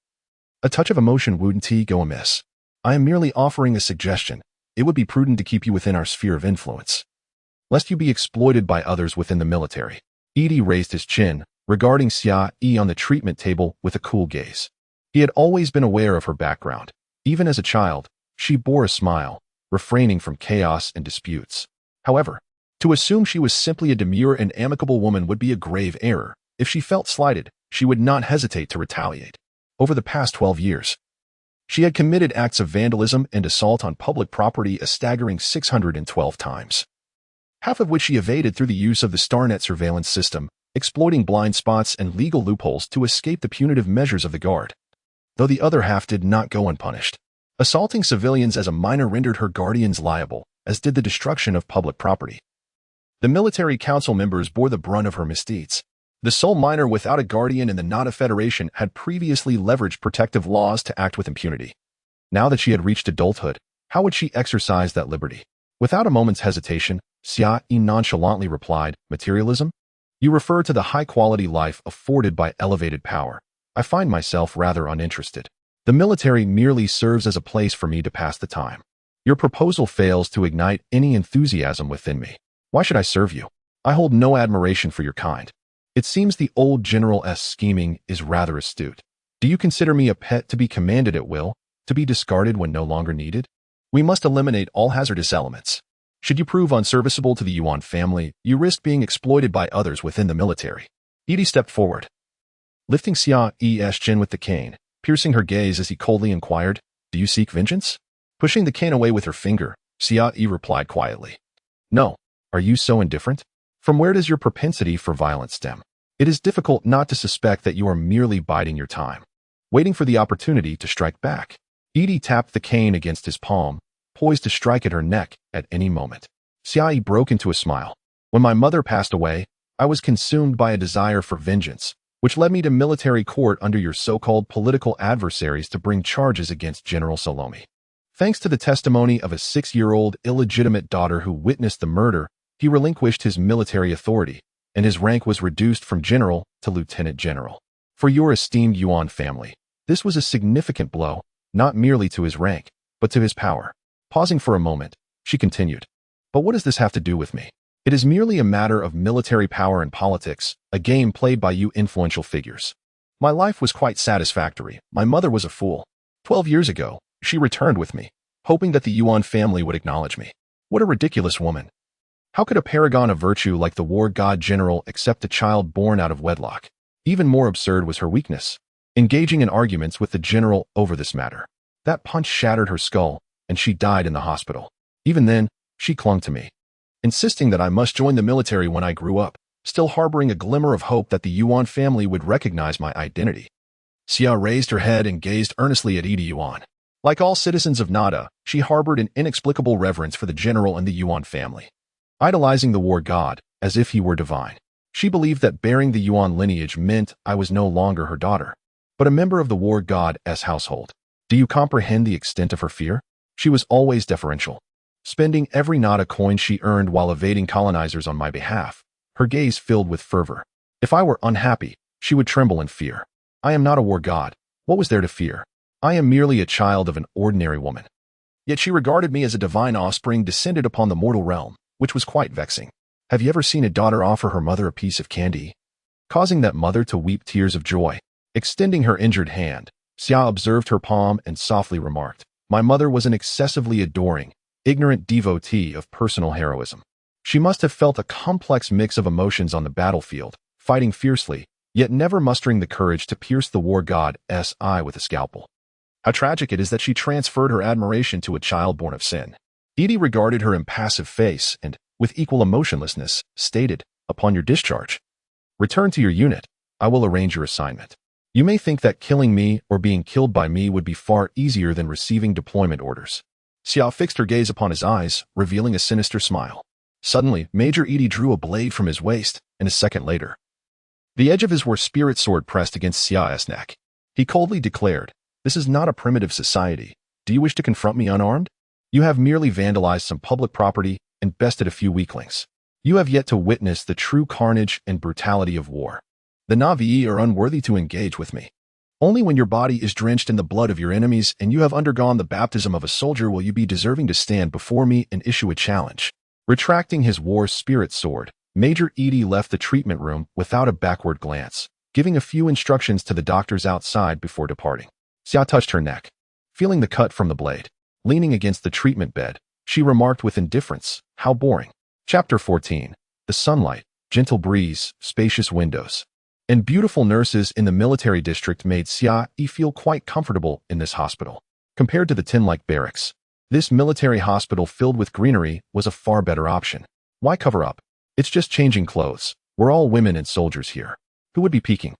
A touch of emotion wouldn't go amiss. I am merely offering a suggestion. It would be prudent to keep you within our sphere of influence, lest you be exploited by others within the military. Ed raised his chin, regarding Xiaoyi on the treatment table with a cool gaze. He had always been aware of her background. Even as a child, she bore a smile, refraining from chaos and disputes. However, to assume she was simply a demure and amicable woman would be a grave error. If she felt slighted, she would not hesitate to retaliate. Over the past 12 years, she had committed acts of vandalism and assault on public property a staggering 612 times, half of which she evaded through the use of the StarNet surveillance system, exploiting blind spots and legal loopholes to escape the punitive measures of the Guard. Though the other half did not go unpunished. Assaulting civilians as a minor rendered her guardians liable, as did the destruction of public property. The military council members bore the brunt of her misdeeds. The sole minor without a guardian in the Nada Federation had previously leveraged protective laws to act with impunity. Now that she had reached adulthood, how would she exercise that liberty? Without a moment's hesitation, Xiaoyi nonchalantly replied, Materialism? You refer to the high-quality life afforded by elevated power. I find myself rather uninterested. The military merely serves as a place for me to pass the time. Your proposal fails to ignite any enthusiasm within me. Why should I serve you? I hold no admiration for your kind. It seems the old general's scheming is rather astute. Do you consider me a pet to be commanded at will, to be discarded when no longer needed? We must eliminate all hazardous elements. Should you prove unserviceable to the Yuan family, you risk being exploited by others within the military. Edie stepped forward, lifting Xiaoyi's chin with the cane, piercing her gaze as he coldly inquired, Do you seek vengeance? Pushing the cane away with her finger, Xiaoyi replied quietly, No. Are you so indifferent? From where does your propensity for violence stem? It is difficult not to suspect that you are merely biding your time, waiting for the opportunity to strike back. Edie tapped the cane against his palm, poised to strike at her neck at any moment. Xiaoyi broke into a smile. When my mother passed away, I was consumed by a desire for vengeance, which led me to military court under your so-called political adversaries to bring charges against General Salome. Thanks to the testimony of a 6-year-old illegitimate daughter who witnessed the murder, he relinquished his military authority, and his rank was reduced from general to lieutenant general. For your esteemed Yuan family, this was a significant blow, not merely to his rank, but to his power. Pausing for a moment, she continued, But what does this have to do with me? It is merely a matter of military power and politics, a game played by you influential figures. My life was quite satisfactory. My mother was a fool. 12 years ago, she returned with me, hoping that the Yuan family would acknowledge me. What a ridiculous woman. How could a paragon of virtue like the war god general accept a child born out of wedlock? Even more absurd was her weakness, engaging in arguments with the general over this matter. That punch shattered her skull, and she died in the hospital. Even then, she clung to me, insisting that I must join the military when I grew up, still harboring a glimmer of hope that the Yuan family would recognize my identity. Xia raised her head and gazed earnestly at Yi Yuan. Like all citizens of Nada, she harbored an inexplicable reverence for the general and the Yuan family. Idolizing the war god, as if he were divine. She believed that bearing the Yuan lineage meant I was no longer her daughter, but a member of the war god's household. Do you comprehend the extent of her fear? She was always deferential, spending every Nada coin she earned while evading colonizers on my behalf, her gaze filled with fervor. If I were unhappy, she would tremble in fear. I am not a war god. What was there to fear? I am merely a child of an ordinary woman. Yet she regarded me as a divine offspring descended upon the mortal realm, which was quite vexing. Have you ever seen a daughter offer her mother a piece of candy? Causing that mother to weep tears of joy. Extending her injured hand, Xia observed her palm and softly remarked, my mother was an excessively adoring, ignorant devotee of personal heroism. She must have felt a complex mix of emotions on the battlefield, fighting fiercely, yet never mustering the courage to pierce the war god's eye with a scalpel. How tragic it is that she transferred her admiration to a child born of sin. Edie regarded her impassive face and, with equal emotionlessness, stated, upon your discharge, return to your unit. I will arrange your assignment. You may think that killing me or being killed by me would be far easier than receiving deployment orders. Xia fixed her gaze upon his eyes, revealing a sinister smile. Suddenly, Major Edie drew a blade from his waist, and a second later, the edge of his war spirit sword pressed against Xia's neck. He coldly declared, this is not a primitive society. Do you wish to confront me unarmed? You have merely vandalized some public property and bested a few weaklings. You have yet to witness the true carnage and brutality of war. The Na'vi are unworthy to engage with me. Only when your body is drenched in the blood of your enemies and you have undergone the baptism of a soldier will you be deserving to stand before me and issue a challenge. Retracting his war spirit sword, Major Edie left the treatment room without a backward glance, giving a few instructions to the doctors outside before departing. Xia touched her neck, feeling the cut from the blade. Leaning against the treatment bed, she remarked with indifference, how boring. Chapter 14. The sunlight, gentle breeze, spacious windows, and beautiful nurses in the military district made Xia feel quite comfortable in this hospital. Compared to the tin-like barracks, this military hospital filled with greenery was a far better option. Why cover up? It's just changing clothes. We're all women and soldiers here. Who would be peeking?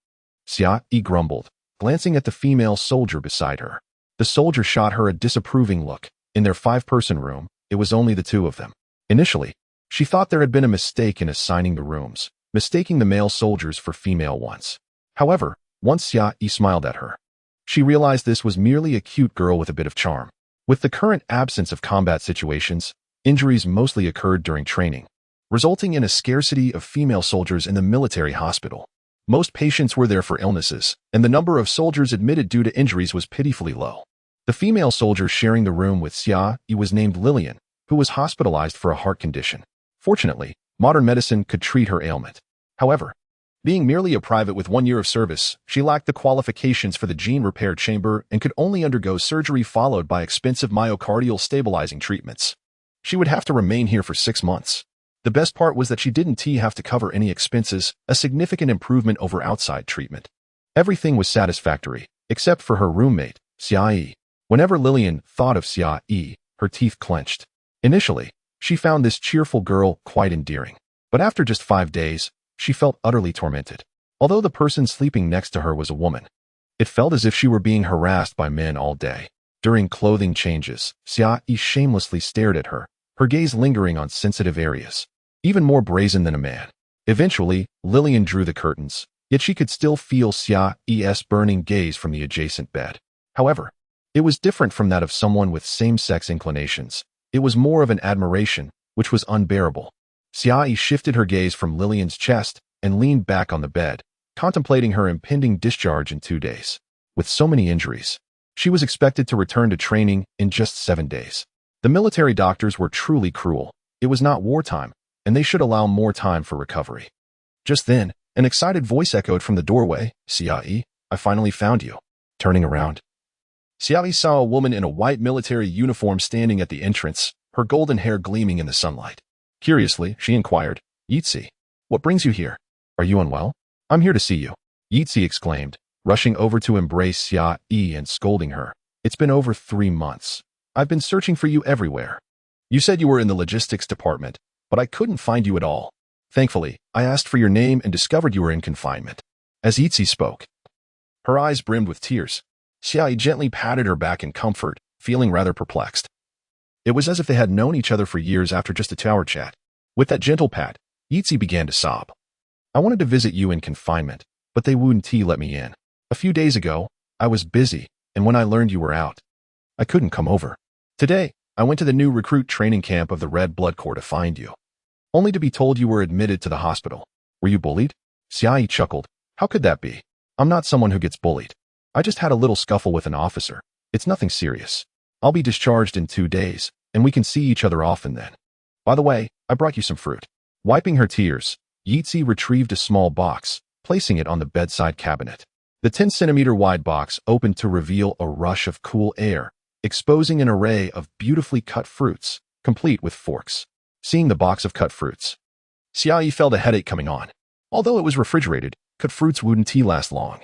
Xia grumbled, glancing at the female soldier beside her. The soldier shot her a disapproving look. In their 5-person room, it was only the two of them. Initially, she thought there had been a mistake in assigning the rooms, mistaking the male soldiers for female ones. However, once Xia smiled at her, she realized this was merely a cute girl with a bit of charm. With the current absence of combat situations, injuries mostly occurred during training, resulting in a scarcity of female soldiers in the military hospital. Most patients were there for illnesses, and the number of soldiers admitted due to injuries was pitifully low. The female soldier sharing the room with Xia was named Lillian, who was hospitalized for a heart condition. Fortunately, modern medicine could treat her ailment. However, being merely a private with 1 year of service, she lacked the qualifications for the gene repair chamber and could only undergo surgery followed by expensive myocardial stabilizing treatments. She would have to remain here for 6 months. The best part was that she didn't have to cover any expenses, a significant improvement over outside treatment. Everything was satisfactory, except for her roommate, Xia. Whenever Lillian thought of Xia, her teeth clenched. Initially, she found this cheerful girl quite endearing. But after just 5 days, she felt utterly tormented. Although the person sleeping next to her was a woman, it felt as if she were being harassed by men all day. During clothing changes, Xia shamelessly stared at her, her gaze lingering on sensitive areas, even more brazen than a man. Eventually, Lillian drew the curtains, yet she could still feel Xia's burning gaze from the adjacent bed. However, it was different from that of someone with same-sex inclinations. It was more of an admiration, which was unbearable. Xia shifted her gaze from Lillian's chest and leaned back on the bed, contemplating her impending discharge in 2 days. With so many injuries, she was expected to return to training in just 7 days. The military doctors were truly cruel. It was not wartime, and they should allow more time for recovery. Just then, an excited voice echoed from the doorway, Xia, I finally found you. Turning around, Xia saw a woman in a white military uniform standing at the entrance, her golden hair gleaming in the sunlight. Curiously, she inquired, Yitzi, what brings you here? Are you unwell? I'm here to see you, Yitzi exclaimed, rushing over to embrace Xia and scolding her. It's been over 3 months. I've been searching for you everywhere. You said you were in the logistics department, but I couldn't find you at all. Thankfully, I asked for your name and discovered you were in confinement. As Yitzi spoke, Her eyes brimmed with tears. Xiaoyi gently patted her back in comfort, feeling rather perplexed. It was as if they had known each other for years after just a 2-hour chat. With that gentle pat, Yitzi began to sob. I wanted to visit you in confinement, but they wouldn't let me in. A few days ago, I was busy, and when I learned you were out, I couldn't come over. Today, I went to the new recruit training camp of the Red Blood Corps to find you, only to be told you were admitted to the hospital. Were you bullied? Xiaoyi chuckled. How could that be? I'm not someone who gets bullied. I just had a little scuffle with an officer. It's nothing serious. I'll be discharged in 2 days, and we can see each other often then. By the way, I brought you some fruit. Wiping her tears, Yitzi retrieved a small box, placing it on the bedside cabinet. The 10-centimeter wide box opened to reveal a rush of cool air, exposing an array of beautifully cut fruits, complete with forks. Seeing the box of cut fruits, Xiaoyi felt a headache coming on. Although it was refrigerated, cut fruits wouldn't last long.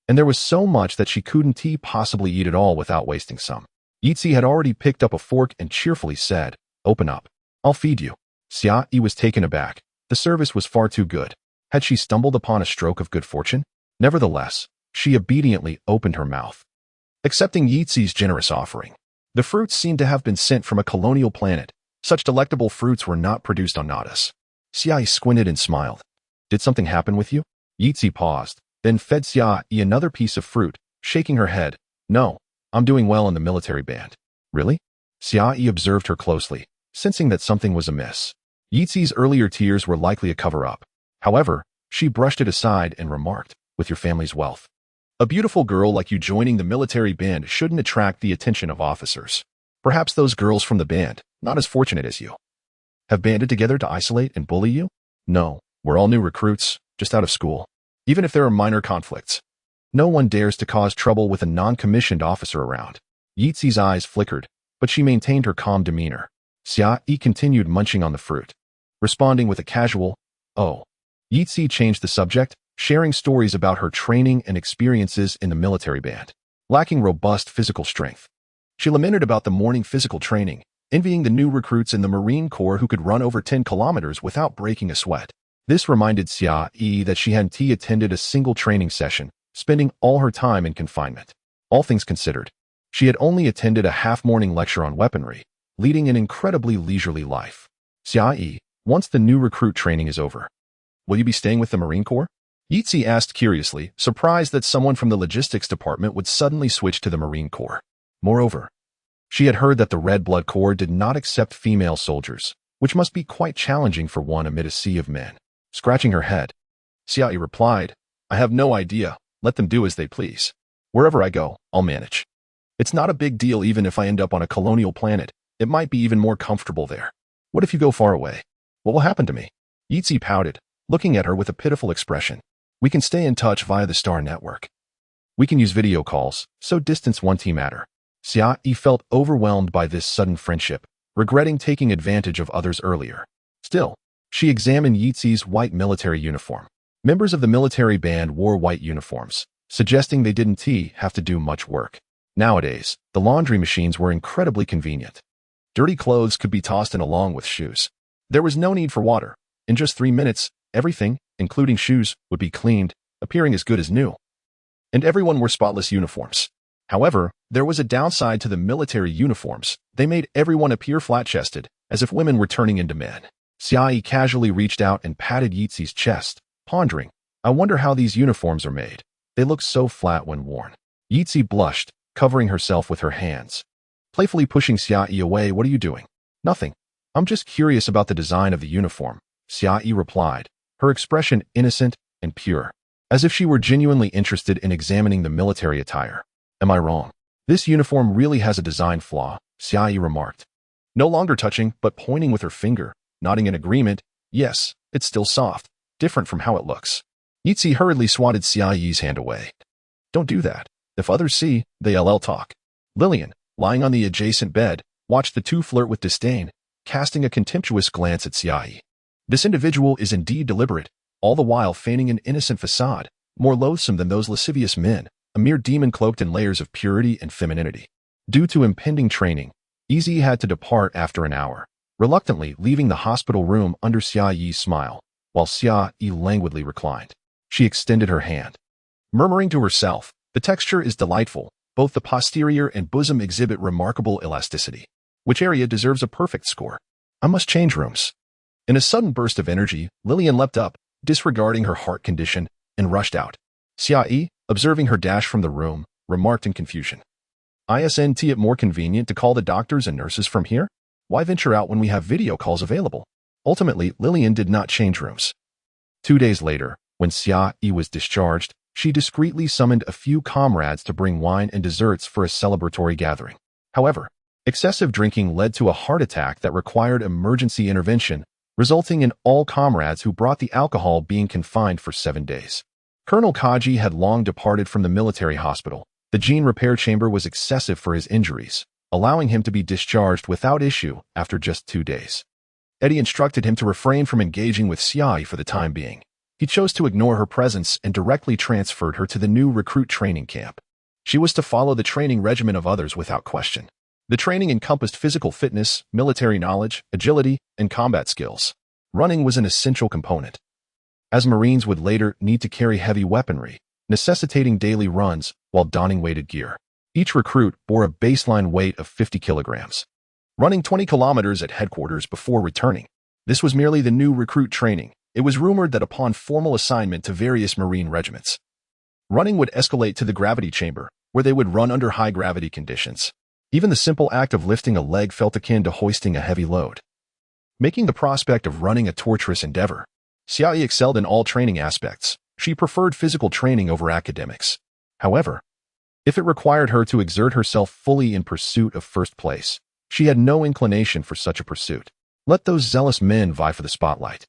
And there was so much that she couldn't possibly eat it all without wasting some. Yitzi had already picked up a fork and cheerfully said, "Open up. I'll feed you." Xiaoyi was taken aback. The service was far too good. Had she stumbled upon a stroke of good fortune? Nevertheless, she obediently opened her mouth, accepting Yitzi's generous offering. The fruits seemed to have been sent from a colonial planet. Such delectable fruits were not produced on Nadas. Xiaoyi squinted and smiled. Did something happen with you? Yitzi paused, then fed Xiaoyi another piece of fruit, shaking her head. No, I'm doing well in the military band. Really? Xiaoyi observed her closely, sensing that something was amiss. Yitzi's earlier tears were likely a cover-up. However, she brushed it aside and remarked, with your family's wealth, a beautiful girl like you joining the military band shouldn't attract the attention of officers. Perhaps those girls from the band, not as fortunate as you, have banded together to isolate and bully you? No, we're all new recruits, just out of school. Even if there are minor conflicts, no one dares to cause trouble with a non-commissioned officer around. Yitzi's eyes flickered, but she maintained her calm demeanor. Xiaoyi continued munching on the fruit, responding with a casual, "Oh." Yitzi changed the subject, sharing stories about her training and experiences in the military band. Lacking robust physical strength, she lamented about the morning physical training, envying the new recruits in the Marine Corps who could run over 10 kilometers without breaking a sweat. This reminded Xiaoyi that she hadn't attended a single training session, spending all her time in confinement. All things considered, she had only attended a half-morning lecture on weaponry, leading an incredibly leisurely life. Xiaoyi, once the new recruit training is over, will you be staying with the Marine Corps? Yitzi asked curiously, surprised that someone from the logistics department would suddenly switch to the Marine Corps. Moreover, she had heard that the Red Blood Corps did not accept female soldiers, which must be quite challenging for one amid a sea of men. Scratching her head, Xiaoyi replied, I have no idea. Let them do as they please. Wherever I go, I'll manage. It's not a big deal even if I end up on a colonial planet. It might be even more comfortable there. What if you go far away? What will happen to me? Yitzi pouted, looking at her with a pitiful expression. We can stay in touch via the Star Network. We can use video calls, so distance won't matter. Xiaoyi felt overwhelmed by this sudden friendship, regretting taking advantage of others earlier. Still, she examined Yitzi's white military uniform. Members of the military band wore white uniforms, suggesting they didn't have to do much work. Nowadays, the laundry machines were incredibly convenient. Dirty clothes could be tossed in along with shoes. There was no need for water. In just 3 minutes, everything, including shoes, would be cleaned, appearing as good as new. And everyone wore spotless uniforms. However, there was a downside to the military uniforms. They made everyone appear flat-chested, as if women were turning into men. Xiaoyi casually reached out and patted Yitzi's chest, pondering, I wonder how these uniforms are made. They look so flat when worn. Yitzi blushed, covering herself with her hands. Playfully pushing Xiaoyi away, what are you doing? Nothing. I'm just curious about the design of the uniform, Xiaoyi replied, her expression innocent and pure, as if she were genuinely interested in examining the military attire. Am I wrong? This uniform really has a design flaw, Xiaoyi remarked. No longer touching, but pointing with her finger, nodding in agreement. Yes, it's still soft, different from how it looks. Yitzi hurriedly swatted Xiaoyi's hand away. Don't do that. If others see, they'll talk. Lillian, lying on the adjacent bed, watched the two flirt with disdain, casting a contemptuous glance at Xiaoyi. This individual is indeed deliberate, all the while feigning an innocent facade, more loathsome than those lascivious men, a mere demon cloaked in layers of purity and femininity. Due to impending training, Yitzi had to depart after an hour, reluctantly leaving the hospital room under Xiaoyi's smile, while Xiaoyi languidly reclined. She extended her hand, murmuring to herself, The texture is delightful. Both the posterior and bosom exhibit remarkable elasticity. Which area deserves a perfect score? I must change rooms. In a sudden burst of energy, Lillian leapt up, disregarding her heart condition, and rushed out. Xiaoyi, observing her dash from the room, remarked in confusion. Isn't it more convenient to call the doctors and nurses from here? Why venture out when we have video calls available? Ultimately, Lillian did not change rooms. 2 days later, when Xiaoyi was discharged, she discreetly summoned a few comrades to bring wine and desserts for a celebratory gathering. However, excessive drinking led to a heart attack that required emergency intervention, resulting in all comrades who brought the alcohol being confined for 7 days. Colonel Kaji had long departed from the military hospital. The gene repair chamber was excessive for his injuries, allowing him to be discharged without issue after just 2 days. Eddie instructed him to refrain from engaging with Xiaoyi for the time being. He chose to ignore her presence and directly transferred her to the new recruit training camp. She was to follow the training regimen of others without question. The training encompassed physical fitness, military knowledge, agility, and combat skills. Running was an essential component, as Marines would later need to carry heavy weaponry, necessitating daily runs while donning weighted gear. Each recruit bore a baseline weight of 50 kilograms, running 20 kilometers at headquarters before returning. This was merely the new recruit training. It was rumored that upon formal assignment to various Marine regiments, running would escalate to the gravity chamber, where they would run under high gravity conditions. Even the simple act of lifting a leg felt akin to hoisting a heavy load, making the prospect of running a torturous endeavor. Xiaoyi excelled in all training aspects. She preferred physical training over academics. However, if it required her to exert herself fully in pursuit of first place, she had no inclination for such a pursuit. Let those zealous men vie for the spotlight.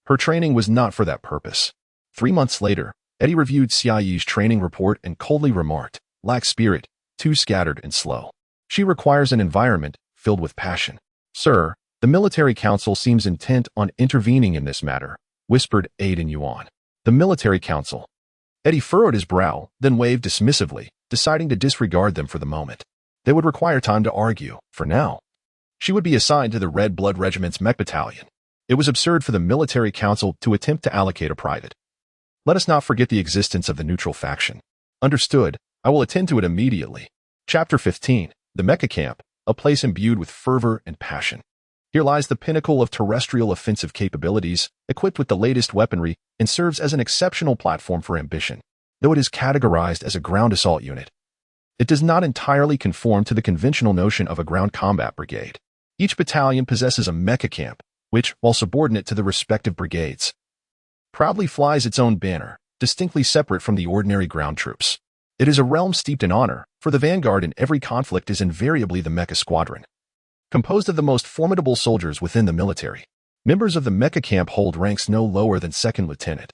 Her training was not for that purpose. 3 months later, Eddie reviewed Xiaoyi's training report and coldly remarked, "Lacks spirit, too scattered and slow. She requires an environment filled with passion." "Sir, the military council seems intent on intervening in this matter," whispered Aiden Yuan. "The military council." Eddie furrowed his brow, then waved dismissively, deciding to disregard them for the moment. They would require time to argue. For now, she would be assigned to the Red Blood Regiment's Mech Battalion. It was absurd for the military council to attempt to allocate a private. Let us not forget the existence of the neutral faction. Understood. I will attend to it immediately. Chapter 15. The Mecha Camp, a place imbued with fervor and passion. Here lies the pinnacle of terrestrial offensive capabilities, equipped with the latest weaponry, and serves as an exceptional platform for ambition. Though it is categorized as a ground assault unit, it does not entirely conform to the conventional notion of a ground combat brigade. Each battalion possesses a mecha camp, which, while subordinate to the respective brigades, proudly flies its own banner, distinctly separate from the ordinary ground troops. It is a realm steeped in honor, for the vanguard in every conflict is invariably the mecha squadron, composed of the most formidable soldiers within the military. Members of the mecha camp hold ranks no lower than second lieutenant,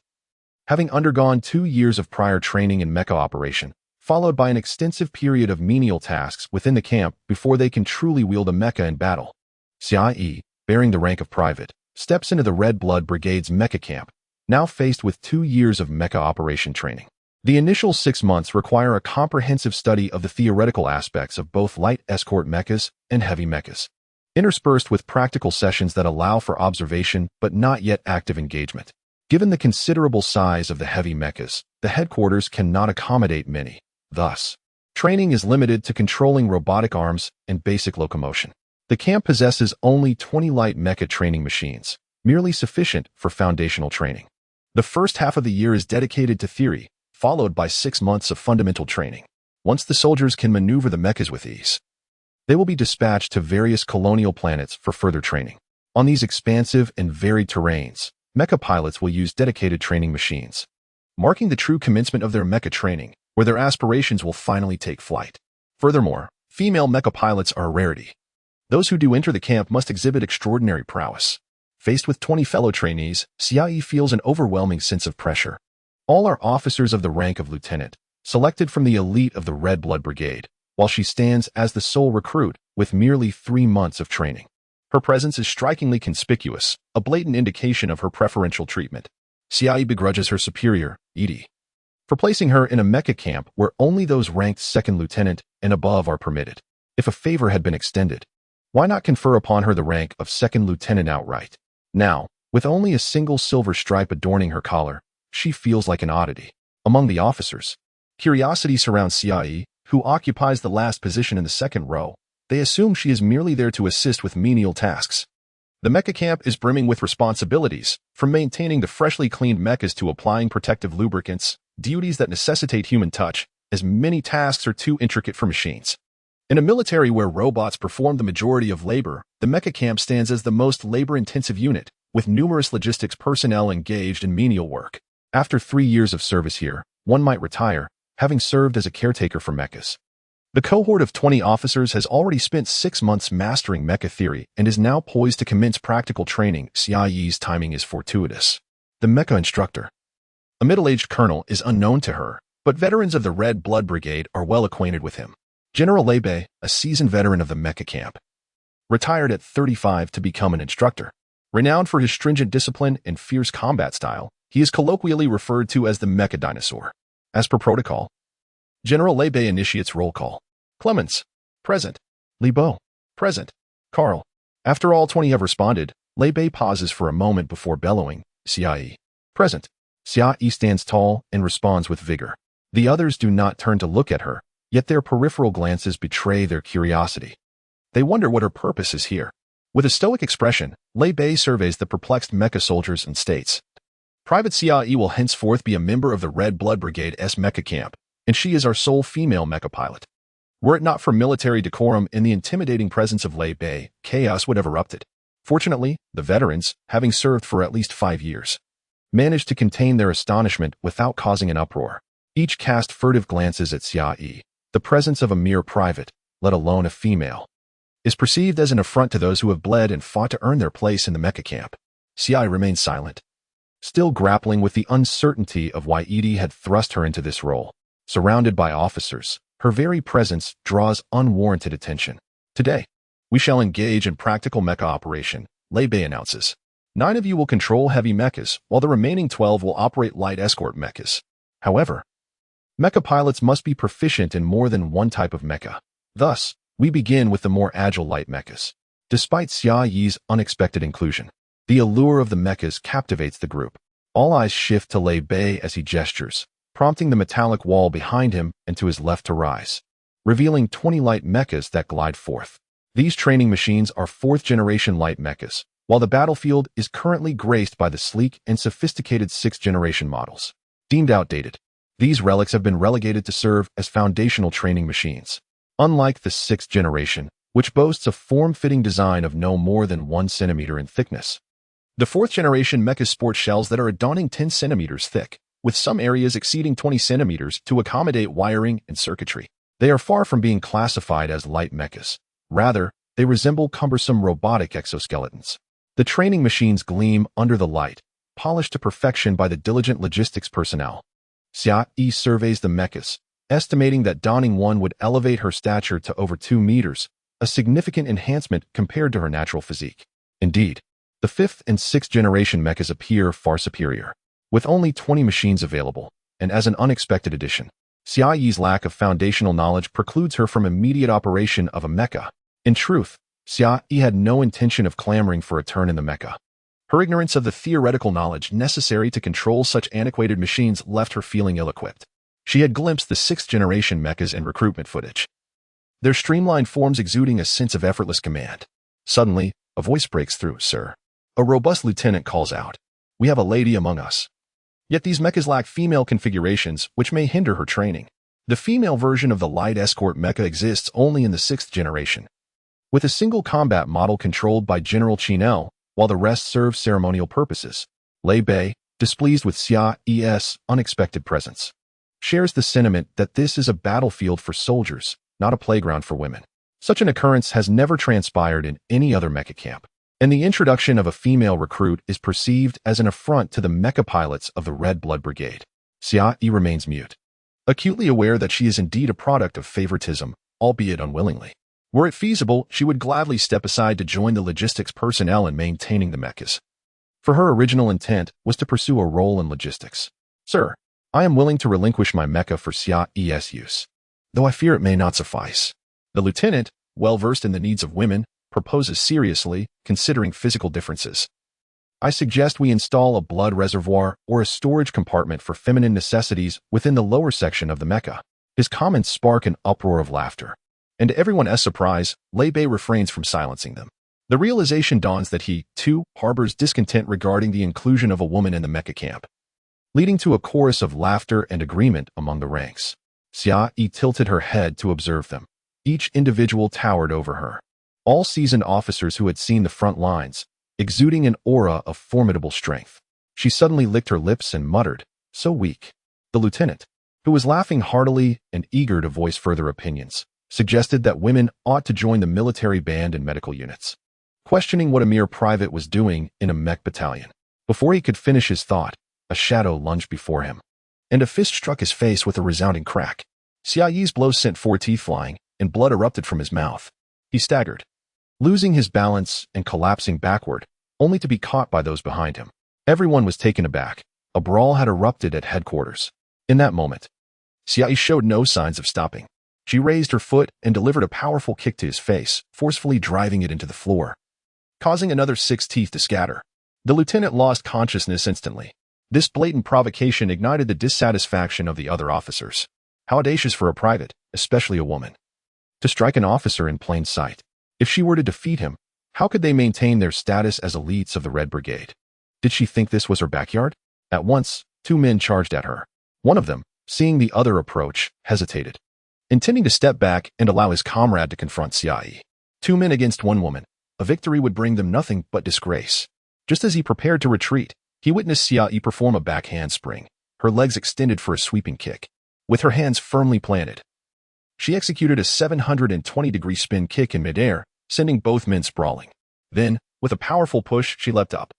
having undergone 2 years of prior training in mecha operation, followed by an extensive period of menial tasks within the camp before they can truly wield a mecha in battle. Xiaoyi, bearing the rank of private, steps into the Red Blood Brigade's mecha camp, now faced with 2 years of mecha operation training. The initial 6 months require a comprehensive study of the theoretical aspects of both light escort mechas and heavy mechas, interspersed with practical sessions that allow for observation but not yet active engagement. Given the considerable size of the heavy mechas, the headquarters cannot accommodate many. Thus, training is limited to controlling robotic arms and basic locomotion. The camp possesses only 20 light mecha training machines, merely sufficient for foundational training. The first half of the year is dedicated to theory, followed by 6 months of fundamental training. Once the soldiers can maneuver the mechas with ease, they will be dispatched to various colonial planets for further training. On these expansive and varied terrains, mecha pilots will use dedicated training machines, marking the true commencement of their mecha training, where their aspirations will finally take flight. Furthermore, female mecha pilots are a rarity. Those who do enter the camp must exhibit extraordinary prowess. Faced with 20 fellow trainees, Xiaoyi feels an overwhelming sense of pressure. All are officers of the rank of lieutenant, selected from the elite of the Red Blood Brigade, while she stands as the sole recruit with merely 3 months of training. Her presence is strikingly conspicuous, a blatant indication of her preferential treatment. Xiaoyi begrudges her superior, Edie, for placing her in a mecha camp where only those ranked second lieutenant and above are permitted. If a favor had been extended, why not confer upon her the rank of second lieutenant outright? Now, with only a single silver stripe adorning her collar, she feels like an oddity among the officers. Curiosity surrounds Xiaoyi, who occupies the last position in the second row. They assume she is merely there to assist with menial tasks. The mecha camp is brimming with responsibilities, from maintaining the freshly cleaned mechas to applying protective lubricants, duties that necessitate human touch, as many tasks are too intricate for machines. In a military where robots perform the majority of labor, the mecha camp stands as the most labor-intensive unit, with numerous logistics personnel engaged in menial work. After 3 years of service here, one might retire, having served as a caretaker for mechas. The cohort of 20 officers has already spent 6 months mastering mecha theory and is now poised to commence practical training. Xiaoyi's timing is fortuitous. The mecha instructor, a middle-aged colonel, is unknown to her, but veterans of the Red Blood Brigade are well acquainted with him. General Lei Bei, a seasoned veteran of the mecha camp, retired at 35 to become an instructor. Renowned for his stringent discipline and fierce combat style, he is colloquially referred to as the mecha dinosaur. As per protocol, General Lei Bei initiates roll call. Clemens, present. Li Bo, present. Carl. After all 20 have responded, Lei Bei pauses for a moment before bellowing, Xiaoyi, present. Xiaoyi stands tall and responds with vigor. The others do not turn to look at her, yet their peripheral glances betray their curiosity. They wonder what her purpose is here. With a stoic expression, Lei Bei surveys the perplexed mecha soldiers and states, Private Xiaoyi will henceforth be a member of the Red Blood Brigade's mecha camp, and she is our sole female mecha pilot. Were it not for military decorum and the intimidating presence of Lei Bei, chaos would have erupted. Fortunately, the veterans, having served for at least 5 years, managed to contain their astonishment without causing an uproar. Each cast furtive glances at Xiaoyi. The presence of a mere private, let alone a female, is perceived as an affront to those who have bled and fought to earn their place in the mecha camp. Xiaoyi remains silent, still grappling with the uncertainty of why Edie had thrust her into this role. Surrounded by officers, her very presence draws unwarranted attention. Today, we shall engage in practical mecha operation, Lei Bei announces. 9 of you will control heavy mechas, while the remaining 12 will operate light escort mechas. However, mecha pilots must be proficient in more than one type of mecha. Thus, we begin with the more agile light mechas. Despite Xiaoyi's unexpected inclusion, the allure of the mechas captivates the group. All eyes shift to Lei Bei as he gestures, prompting the metallic wall behind him and to his left to rise, revealing 20 light mechas that glide forth. These training machines are 4th-generation light mechas, while the battlefield is currently graced by the sleek and sophisticated 6th-generation models. Deemed outdated, these relics have been relegated to serve as foundational training machines. Unlike the 6th generation, which boasts a form-fitting design of no more than 1 centimeter in thickness, the 4th-generation mechas sport shells that are a daunting 10 centimeters thick, with some areas exceeding 20 centimeters to accommodate wiring and circuitry. They are far from being classified as light mechas. Rather, they resemble cumbersome robotic exoskeletons. The training machines gleam under the light, polished to perfection by the diligent logistics personnel. Xiaoyi surveys the mechas, estimating that donning one would elevate her stature to over 2 meters, a significant enhancement compared to her natural physique. Indeed, the 5th and 6th generation mechas appear far superior. With only 20 machines available, and as an unexpected addition, Xiaoyi's lack of foundational knowledge precludes her from immediate operation of a mecha. In truth, Xiaoyi had no intention of clamoring for a turn in the mecha. Her ignorance of the theoretical knowledge necessary to control such antiquated machines left her feeling ill-equipped. She had glimpsed the 6th-generation mechas in recruitment footage, their streamlined forms exuding a sense of effortless command. Suddenly, a voice breaks through, "Sir." A robust lieutenant calls out, "We have a lady among us." Yet these mechas lack female configurations, which may hinder her training. The female version of the light escort mecha exists only in the 6th generation, with a single combat model controlled by General Chinel, while the rest serve ceremonial purposes. Lei Bei, displeased with Xiaoyi's unexpected presence, shares the sentiment that this is a battlefield for soldiers, not a playground for women. Such an occurrence has never transpired in any other mecha camp, and the introduction of a female recruit is perceived as an affront to the mecha pilots of the Red Blood Brigade. Xiaoyi remains mute, acutely aware that she is indeed a product of favoritism, albeit unwillingly. Were it feasible, she would gladly step aside to join the logistics personnel in maintaining the mechas. For her original intent was to pursue a role in logistics. "Sir, I am willing to relinquish my mecha for Xiaoyi's use, though I fear it may not suffice." The lieutenant, well versed in the needs of women, proposes seriously, considering physical differences. I suggest we install a blood reservoir or a storage compartment for feminine necessities within the lower section of the mecha. His comments spark an uproar of laughter. And to everyone's surprise, Lei Bei refrains from silencing them. The realization dawns that he, too, harbors discontent regarding the inclusion of a woman in the mecha camp, leading to a chorus of laughter and agreement among the ranks. Xia Yi tilted her head to observe them. Each individual towered over her. All seasoned officers who had seen the front lines, exuding an aura of formidable strength. She suddenly licked her lips and muttered, "So weak." The lieutenant, who was laughing heartily and eager to voice further opinions, suggested that women ought to join the military band and medical units, questioning what a mere private was doing in a mech battalion. Before he could finish his thought, a shadow lunged before him, and a fist struck his face with a resounding crack. Xia Yi's blow sent 4 teeth flying, and blood erupted from his mouth. He staggered, losing his balance and collapsing backward, only to be caught by those behind him. Everyone was taken aback. A brawl had erupted at headquarters. In that moment, Xia Yi showed no signs of stopping. She raised her foot and delivered a powerful kick to his face, forcefully driving it into the floor, causing another 6 teeth to scatter. The lieutenant lost consciousness instantly. This blatant provocation ignited the dissatisfaction of the other officers. How audacious for a private, especially a woman, to strike an officer in plain sight. If she were to defeat him, how could they maintain their status as elites of the Red Brigade? Did she think this was her backyard? At once, 2 men charged at her. One of them, seeing the other approach, hesitated, intending to step back and allow his comrade to confront Xia Yi. 2 men against 1 woman. A victory would bring them nothing but disgrace. Just as he prepared to retreat, he witnessed Xia Yi perform a back handspring, her legs extended for a sweeping kick. With her hands firmly planted, she executed a 720-degree spin kick in midair, sending both men sprawling. Then, with a powerful push, she leapt up,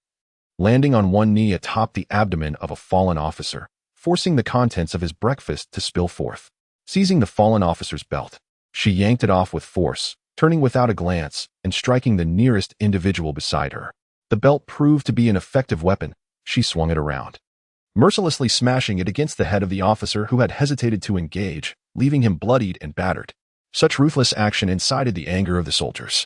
landing on one knee atop the abdomen of a fallen officer, forcing the contents of his breakfast to spill forth. Seizing the fallen officer's belt, she yanked it off with force, turning without a glance and striking the nearest individual beside her. The belt proved to be an effective weapon. She swung it around, mercilessly smashing it against the head of the officer who had hesitated to engage, leaving him bloodied and battered. Such ruthless action incited the anger of the soldiers.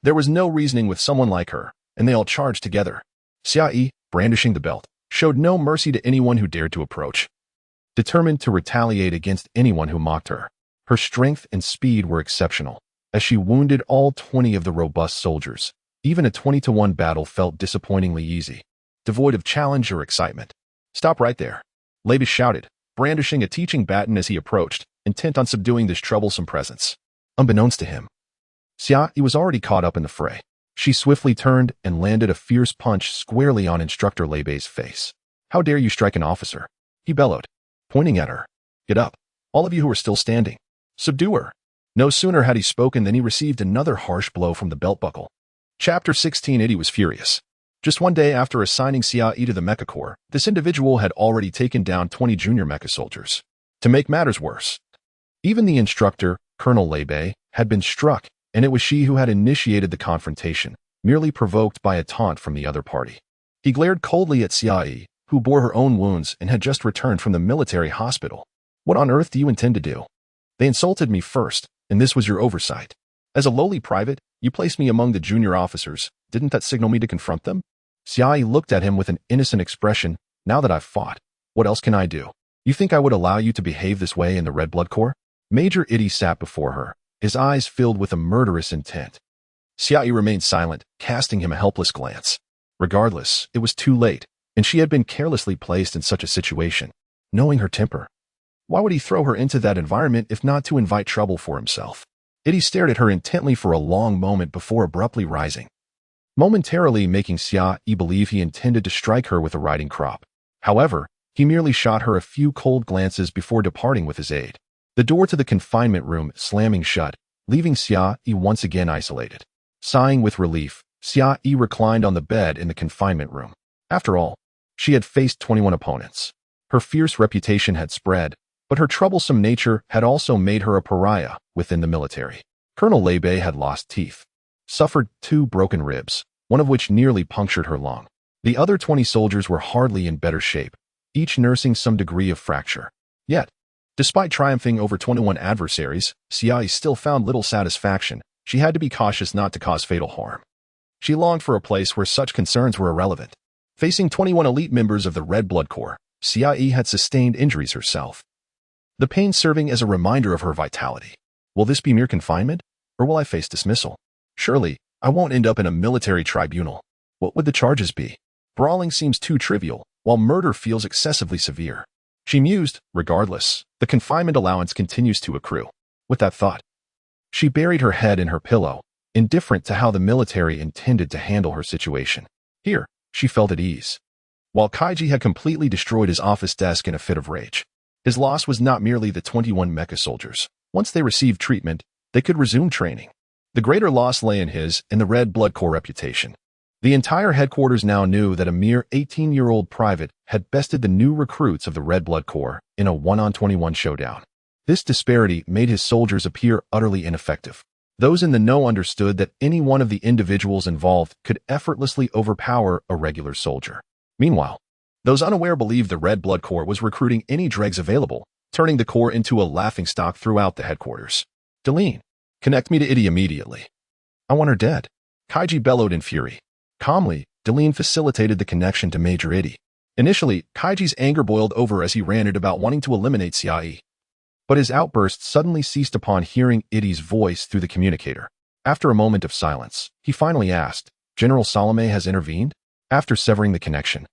There was no reasoning with someone like her, and they all charged together. Xia Yi, brandishing the belt, showed no mercy to anyone who dared to approach, determined to retaliate against anyone who mocked her. Her strength and speed were exceptional, as she wounded all 20 of the robust soldiers. Even a 20-to-1 battle felt disappointingly easy, devoid of challenge or excitement. "Stop right there," Lei Bei shouted, brandishing a teaching baton as he approached, intent on subduing this troublesome presence. Unbeknownst to him, Xia Yi was already caught up in the fray. She swiftly turned and landed a fierce punch squarely on Instructor Lei Bei's face. "How dare you strike an officer?" he bellowed, pointing at her. "Get up, all of you who are still standing. Subdue her." No sooner had he spoken than he received another harsh blow from the belt buckle. Chapter 16. Eddie was furious. Just one day after assigning Xia Yi to the Mecha Corps, this individual had already taken down 20 junior mecha soldiers. To make matters worse, even the instructor, Colonel Lei Bei, had been struck, and it was she who had initiated the confrontation, merely provoked by a taunt from the other party. He glared coldly at Xia Yi, who bore her own wounds and had just returned from the military hospital. "What on earth do you intend to do? They insulted me first, and this was your oversight. As a lowly private, you placed me among the junior officers. Didn't that signal me to confront them?" Xia Yi looked at him with an innocent expression. "Now that I've fought, what else can I do? You think I would allow you to behave this way in the Red Blood Corps?" Major Itty sat before her, his eyes filled with a murderous intent. Xia Yi remained silent, casting him a helpless glance. Regardless, it was too late, and she had been carelessly placed in such a situation. Knowing her temper, why would he throw her into that environment if not to invite trouble for himself? Itty stared at her intently for a long moment before abruptly rising, momentarily making Xia Yi believe he intended to strike her with a riding crop. However, he merely shot her a few cold glances before departing with his aide. The door to the confinement room slamming shut, leaving Xia Yi once again isolated. Sighing with relief, Xia Yi reclined on the bed in the confinement room. After all, she had faced 21 opponents. Her fierce reputation had spread, but her troublesome nature had also made her a pariah within the military. Colonel Lei Bei had lost teeth, suffered 2 broken ribs, one of which nearly punctured her lung. The other 20 soldiers were hardly in better shape, each nursing some degree of fracture. Yet, despite triumphing over 21 adversaries, Xia Yi still found little satisfaction. She had to be cautious not to cause fatal harm. She longed for a place where such concerns were irrelevant. Facing 21 elite members of the Red Blood Corps, CIE had sustained injuries herself, the pain serving as a reminder of her vitality. Will this be mere confinement, or will I face dismissal? Surely, I won't end up in a military tribunal. What would the charges be? Brawling seems too trivial, while murder feels excessively severe. She mused. Regardless, the confinement allowance continues to accrue. With that thought, she buried her head in her pillow, indifferent to how the military intended to handle her situation. Here, she felt at ease. While Kaiji had completely destroyed his office desk in a fit of rage, his loss was not merely the 21 mecha soldiers. Once they received treatment, they could resume training. The greater loss lay in his and the Red Blood Corps reputation. The entire headquarters now knew that a mere 18-year-old private had bested the new recruits of the Red Blood Corps in a 1-on-21 showdown. This disparity made his soldiers appear utterly ineffective. Those in the know understood that any one of the individuals involved could effortlessly overpower a regular soldier. Meanwhile, those unaware believed the Red Blood Corps was recruiting any dregs available, turning the Corps into a laughingstock throughout the headquarters. Deline, connect me to Itty immediately. I want her dead. Kaiji bellowed in fury. Calmly, Deline facilitated the connection to Major Itty. Initially, Kaiji's anger boiled over as he ranted about wanting to eliminate CIE. But his outburst suddenly ceased upon hearing Itty's voice through the communicator. After a moment of silence, he finally asked, General Salome has intervened? After severing the connection,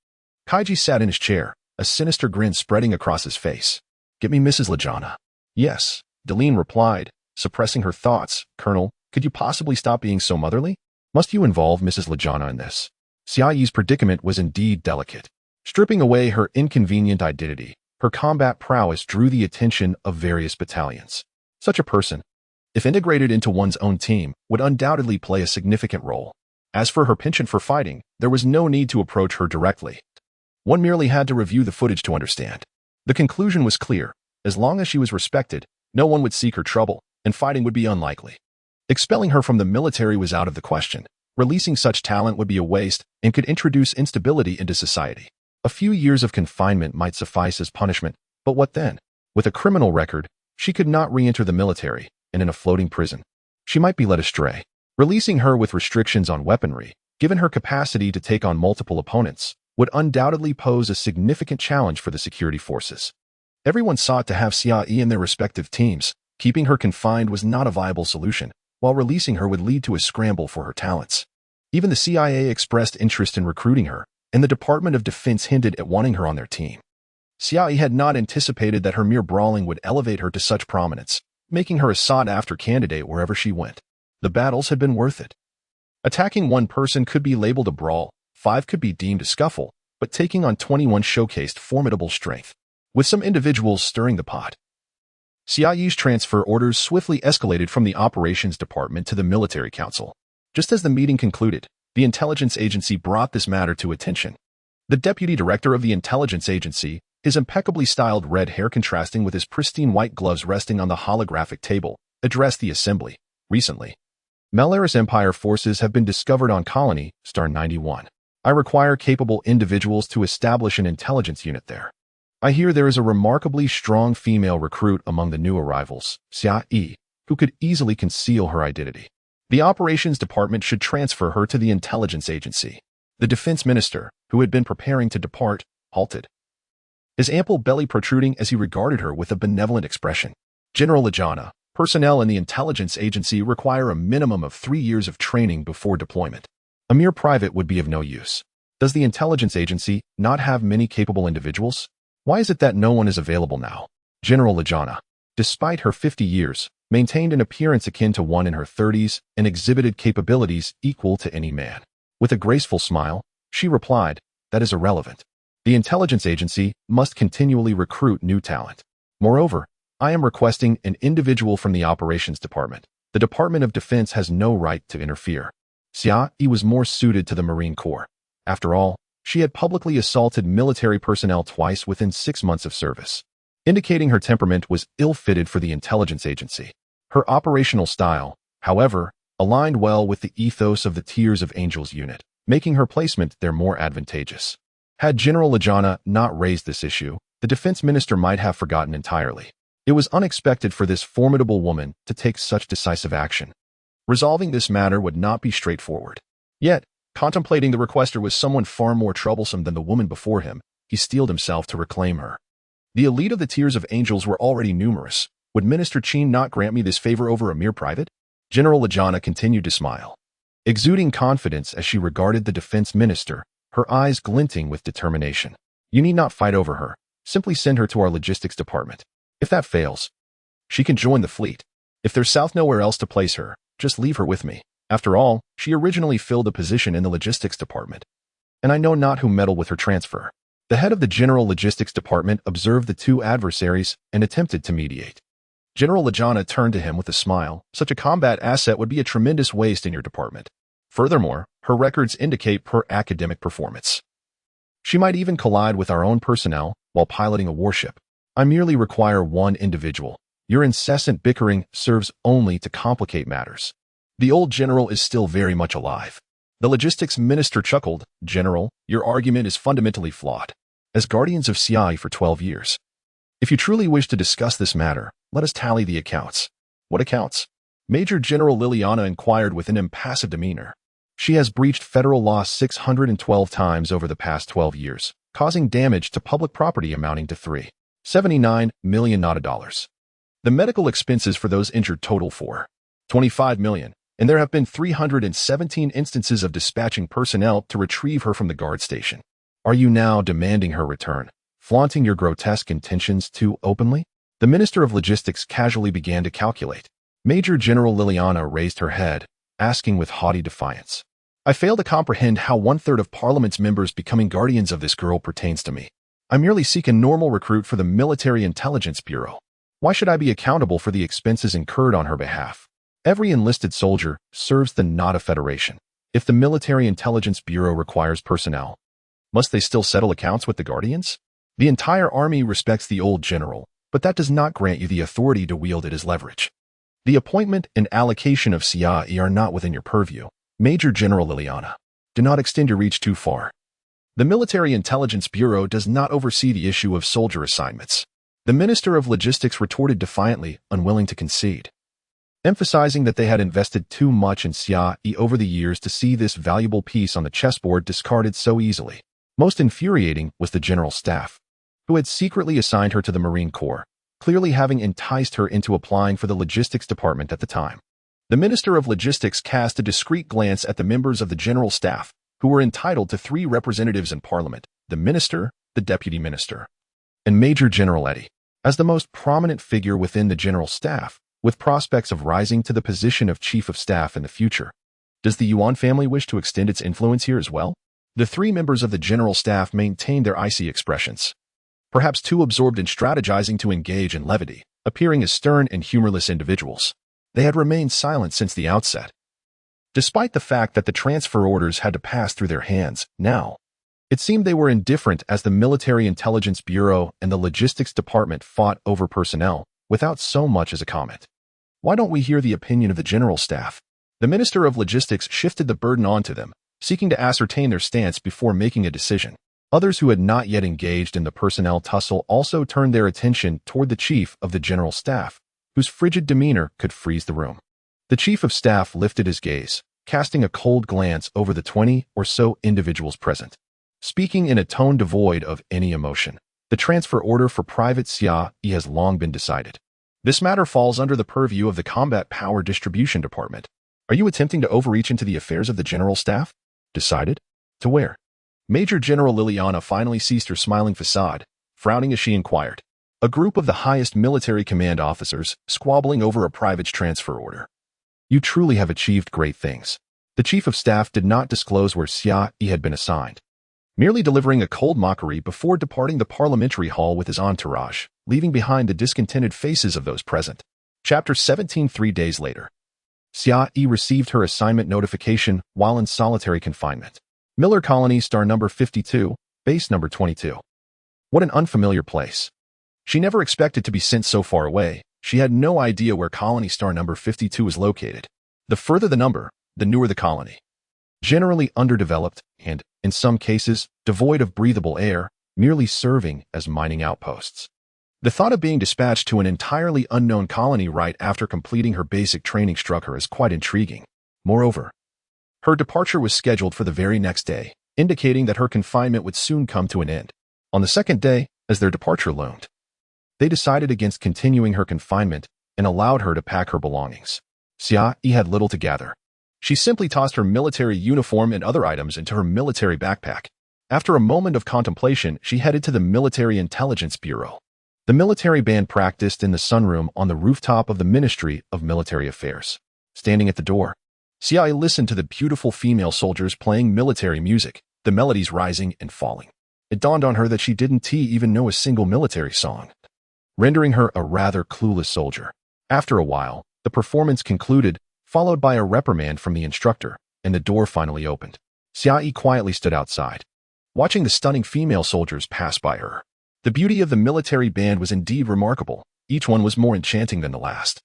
Kaiji sat in his chair, a sinister grin spreading across his face. Get me Mrs. Lajana. Yes, Deline replied, suppressing her thoughts. Colonel, could you possibly stop being so motherly? Must you involve Mrs. Lajana in this? CIE's predicament was indeed delicate. Stripping away her inconvenient identity, her combat prowess drew the attention of various battalions. Such a person, if integrated into one's own team, would undoubtedly play a significant role. As for her penchant for fighting, there was no need to approach her directly. One merely had to review the footage to understand. The conclusion was clear. As long as she was respected, no one would seek her trouble, and fighting would be unlikely. Expelling her from the military was out of the question. Releasing such talent would be a waste and could introduce instability into society. A few years of confinement might suffice as punishment, but what then? With a criminal record, she could not re-enter the military, and in a floating prison, she might be led astray. Releasing her with restrictions on weaponry, given her capacity to take on multiple opponents, would undoubtedly pose a significant challenge for the security forces. Everyone sought to have CIE in their respective teams. Keeping her confined was not a viable solution, while releasing her would lead to a scramble for her talents. Even the CIA expressed interest in recruiting her, and the Department of Defense hinted at wanting her on their team. CIE had not anticipated that her mere brawling would elevate her to such prominence, making her a sought-after candidate wherever she went. The battles had been worth it. Attacking one person could be labeled a brawl, 5 could be deemed a scuffle, but taking on 21 showcased formidable strength, with some individuals stirring the pot. CIE's transfer orders swiftly escalated from the Operations Department to the Military Council. Just as the meeting concluded, the intelligence agency brought this matter to attention. The deputy director of the intelligence agency, his impeccably styled red hair contrasting with his pristine white gloves resting on the holographic table, addressed the assembly. Recently, Melaris Empire forces have been discovered on Colony, Star 91. I require capable individuals to establish an intelligence unit there. I hear there is a remarkably strong female recruit among the new arrivals, Xia, who could easily conceal her identity. The operations department should transfer her to the intelligence agency. The defense minister, who had been preparing to depart, halted, his ample belly protruding as he regarded her with a benevolent expression. General Lajana, personnel in the intelligence agency require a minimum of 3 years of training before deployment. A mere private would be of no use. Does the intelligence agency not have many capable individuals? Why is it that no one is available now? General Lajana, despite her 50 years, maintained an appearance akin to one in her 30s and exhibited capabilities equal to any man. With a graceful smile, she replied, that is irrelevant. The intelligence agency must continually recruit new talent. Moreover, I am requesting an individual from the operations department. The Department of Defense has no right to interfere. Xia was more suited to the Marine Corps. After all, she had publicly assaulted military personnel twice within 6 months of service, indicating her temperament was ill-fitted for the intelligence agency. Her operational style, however, aligned well with the ethos of the Tears of Angels unit, making her placement there more advantageous. Had General Lajana not raised this issue, the defense minister might have forgotten entirely. It was unexpected for this formidable woman to take such decisive action. Resolving this matter would not be straightforward. Yet, Contemplating the requester was someone far more troublesome than the woman before him, he steeled himself to reclaim her. The elite of the tiers of angels were already numerous. Would Minister Chin not grant me this favor over a mere private? General Lajana continued to smile, exuding confidence as she regarded the defense minister, her eyes glinting with determination. You need not fight over her. Simply send her to our logistics department. If that fails, she can join the fleet. If there's south nowhere else to place her, just leave her with me. After all, she originally filled a position in the logistics department, and I know not who meddled with her transfer. The head of the general logistics department observed the two adversaries and attempted to mediate. General Lajana turned to him with a smile. Such a combat asset would be a tremendous waste in your department. Furthermore, her records indicate poor academic performance. She might even collide with our own personnel while piloting a warship. I merely require one individual. Your incessant bickering serves only to complicate matters. The old general is still very much alive. The logistics minister chuckled. General, your argument is fundamentally flawed. As guardians of Siai for 12 years. If you truly wish to discuss this matter, let us tally the accounts. What accounts? Major General Liliana inquired with an impassive demeanor. She has breached federal law 612 times over the past 12 years, causing damage to public property amounting to $379 million. The medical expenses for those injured total $425 million, and there have been 317 instances of dispatching personnel to retrieve her from the guard station. Are you now demanding her return, flaunting your grotesque intentions too openly? The Minister of Logistics casually began to calculate. Major General Liliana raised her head, asking with haughty defiance. I fail to comprehend how 1/3 of Parliament's members becoming guardians of this girl pertains to me. I merely seek a normal recruit for the Military Intelligence Bureau. Why should I be accountable for the expenses incurred on her behalf? Every enlisted soldier serves the Nada Federation. If the Military Intelligence Bureau requires personnel, must they still settle accounts with the Guardians? The entire army respects the old general, but that does not grant you the authority to wield it as leverage. The appointment and allocation of CIE are not within your purview. Major General Liliana, do not extend your reach too far. The Military Intelligence Bureau does not oversee the issue of soldier assignments. The Minister of Logistics retorted defiantly, unwilling to concede, emphasizing that they had invested too much in CIE over the years to see this valuable piece on the chessboard discarded so easily. Most infuriating was the General Staff, who had secretly assigned her to the Marine Corps, clearly having enticed her into applying for the Logistics Department at the time. The Minister of Logistics cast a discreet glance at the members of the General Staff, who were entitled to 3 representatives in Parliament, the Minister, the Deputy Minister, and Major General Eddy. As the most prominent figure within the General Staff, with prospects of rising to the position of Chief of Staff in the future, does the Yuan family wish to extend its influence here as well? The 3 members of the General Staff maintained their icy expressions, perhaps too absorbed in strategizing to engage in levity, appearing as stern and humorless individuals. They had remained silent since the outset. Despite the fact that the transfer orders had to pass through their hands, now, it seemed they were indifferent as the Military Intelligence Bureau and the Logistics Department fought over personnel, without so much as a comment. Why don't we hear the opinion of the General Staff? The Minister of Logistics shifted the burden onto them, seeking to ascertain their stance before making a decision. Others who had not yet engaged in the personnel tussle also turned their attention toward the Chief of the General Staff, whose frigid demeanor could freeze the room. The Chief of Staff lifted his gaze, casting a cold glance over the 20 or so individuals present. Speaking in a tone devoid of any emotion, the transfer order for Private Xia has long been decided. This matter falls under the purview of the Combat Power Distribution Department. Are you attempting to overreach into the affairs of the General Staff? Decided? To where? Major General Liliana finally ceased her smiling facade, frowning as she inquired. A group of the highest military command officers squabbling over a private transfer order. You truly have achieved great things. The Chief of Staff did not disclose where Xia had been assigned, merely delivering a cold mockery before departing the parliamentary hall with his entourage, leaving behind the discontented faces of those present. Chapter 17. 3 days later, Xia received her assignment notification while in solitary confinement. Miller Colony, star number 52, base number 22. What an unfamiliar place. She never expected to be sent so far away. She had no idea where colony star number 52 was located. The further the number, the newer the colony. Generally underdeveloped and, in some cases, devoid of breathable air, merely serving as mining outposts. The thought of being dispatched to an entirely unknown colony right after completing her basic training struck her as quite intriguing. Moreover, Her departure was scheduled for the very next day, indicating that her confinement would soon come to an end. On the second day, as their departure loomed, they decided against continuing her confinement and allowed her to pack her belongings. Xia Yi had little to gather. She simply tossed her military uniform and other items into her military backpack. After a moment of contemplation, she headed to the Military Intelligence Bureau. The military band practiced in the sunroom on the rooftop of the Ministry of Military Affairs. Standing at the door, Xia Yi listened to the beautiful female soldiers playing military music, the melodies rising and falling. It dawned on her that she didn't even know a single military song, rendering her a rather clueless soldier. After a while, the performance concluded, followed by a reprimand from the instructor, and the door finally opened. Xia Yi quietly stood outside, watching the stunning female soldiers pass by her. The beauty of the military band was indeed remarkable. Each one was more enchanting than the last,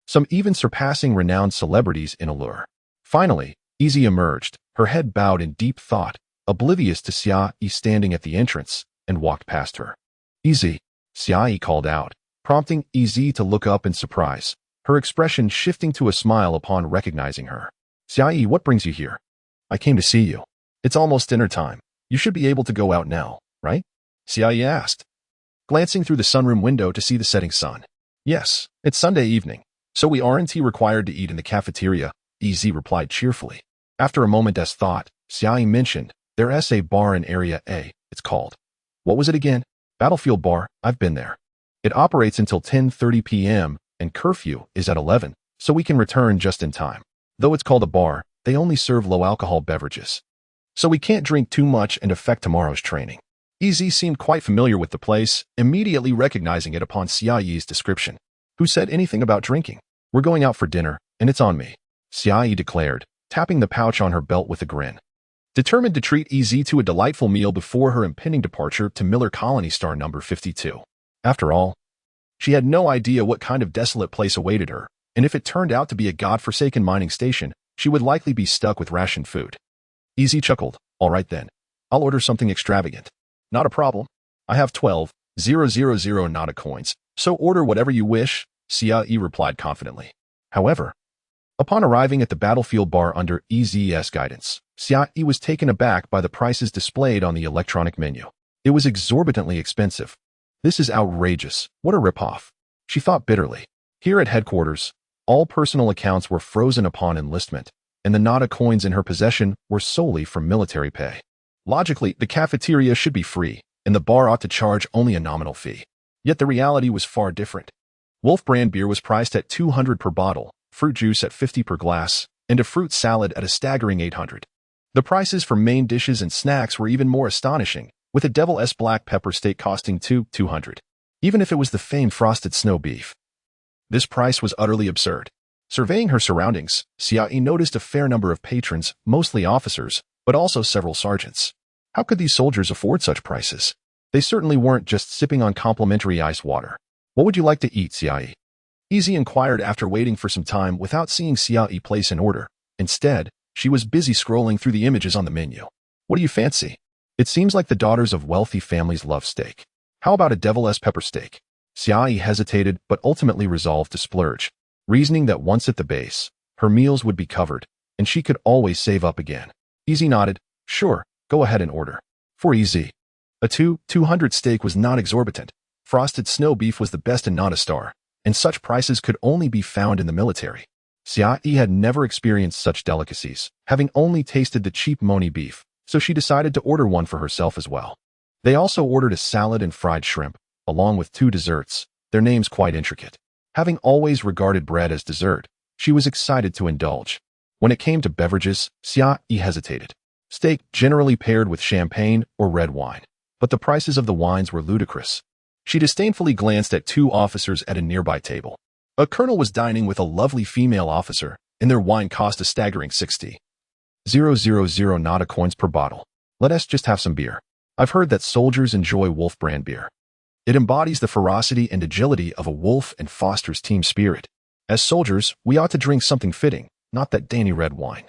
some even surpassing renowned celebrities in allure. Finally, Easy emerged, her head bowed in deep thought, oblivious to Xia Yi standing at the entrance, and walked past her. Easy, Xia Yi called out, prompting Easy to look up in surprise, her expression shifting to a smile upon recognizing her. Xia Yi, what brings you here? I came to see you. It's almost dinner time. You should be able to go out now, right? Xia Yi asked, glancing through the sunroom window to see the setting sun. Yes, it's Sunday evening, so we aren't required to eat in the cafeteria, Easy replied cheerfully. After a moment's thought, Xia Yi mentioned, there's a bar in Area A, it's called. What was it again? Battlefield Bar, I've been there. It operates until 10:30 p.m., and curfew is at 11, so we can return just in time. Though it's called a bar, they only serve low-alcohol beverages, so we can't drink too much and affect tomorrow's training. Easy seemed quite familiar with the place, immediately recognizing it upon Xia Yi's description. Who said anything about drinking? We're going out for dinner, and it's on me, Xia Yi declared, tapping the pouch on her belt with a grin. Determined to treat Easy to a delightful meal before her impending departure to Miller Colony Star number 52. After all, she had no idea what kind of desolate place awaited her, and if it turned out to be a godforsaken mining station, she would likely be stuck with rationed food. Easy chuckled. All right then. I'll order something extravagant. Not a problem. I have 12,000 Nada coins, so order whatever you wish, Xia Yi replied confidently. However, upon arriving at the Battlefield Bar under EZ's guidance, Xia Yi was taken aback by the prices displayed on the electronic menu. It was exorbitantly expensive. This is outrageous. What a ripoff, she thought bitterly. Here at headquarters, all personal accounts were frozen upon enlistment, and the Nada coins in her possession were solely from military pay. Logically, the cafeteria should be free, and the bar ought to charge only a nominal fee. Yet the reality was far different. Wolf brand beer was priced at 200 per bottle, fruit juice at 50 per glass, and a fruit salad at a staggering 800. The prices for main dishes and snacks were even more astonishing, with a Devil's black pepper steak costing 200, even if it was the famed frosted snow beef. This price was utterly absurd. Surveying her surroundings, Xia Yi noticed a fair number of patrons, mostly officers, but also several sergeants. How could these soldiers afford such prices? They certainly weren't just sipping on complimentary ice water. What would you like to eat, Xia Yi? Easy inquired after waiting for some time without seeing Xia Yi place an order. Instead, she was busy scrolling through the images on the menu. What do you fancy? It seems like the daughters of wealthy families love steak. How about a Devil's pepper steak? Xia Yi hesitated but ultimately resolved to splurge, reasoning that once at the base, her meals would be covered, and she could always save up again. Easy nodded. Sure, go ahead and order. For Easy, a 200 steak was not exorbitant. Frosted snow beef was the best in Nada Star, and such prices could only be found in the military. Xia Yi had never experienced such delicacies, having only tasted the cheap Moni beef, so she decided to order one for herself as well. They also ordered a salad and fried shrimp, along with 2 desserts, their names quite intricate. Having always regarded bread as dessert, she was excited to indulge. When it came to beverages, Xia Yi hesitated. Steak generally paired with champagne or red wine, but the prices of the wines were ludicrous. She disdainfully glanced at 2 officers at a nearby table. A colonel was dining with a lovely female officer, and their wine cost a staggering 60,000 Nada coins per bottle. Let us just have some beer. I've heard that soldiers enjoy Wolf brand beer. It embodies the ferocity and agility of a wolf and fosters team spirit. As soldiers, we ought to drink something fitting, not that dainty red wine,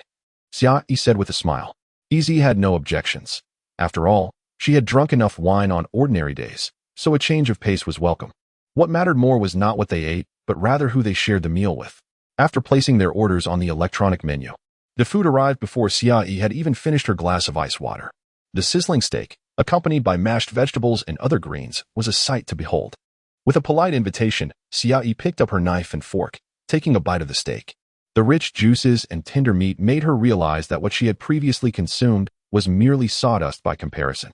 Xia Yi said with a smile. Easy had no objections. After all, she had drunk enough wine on ordinary days, so a change of pace was welcome. What mattered more was not what they ate, but rather who they shared the meal with. After placing their orders on the electronic menu, The food arrived before Xiaoyi had even finished her glass of ice water. The sizzling steak, accompanied by mashed vegetables and other greens, was a sight to behold. With a polite invitation, Xiaoyi picked up her knife and fork, taking a bite of the steak. The rich juices and tender meat made her realize that what she had previously consumed was merely sawdust by comparison.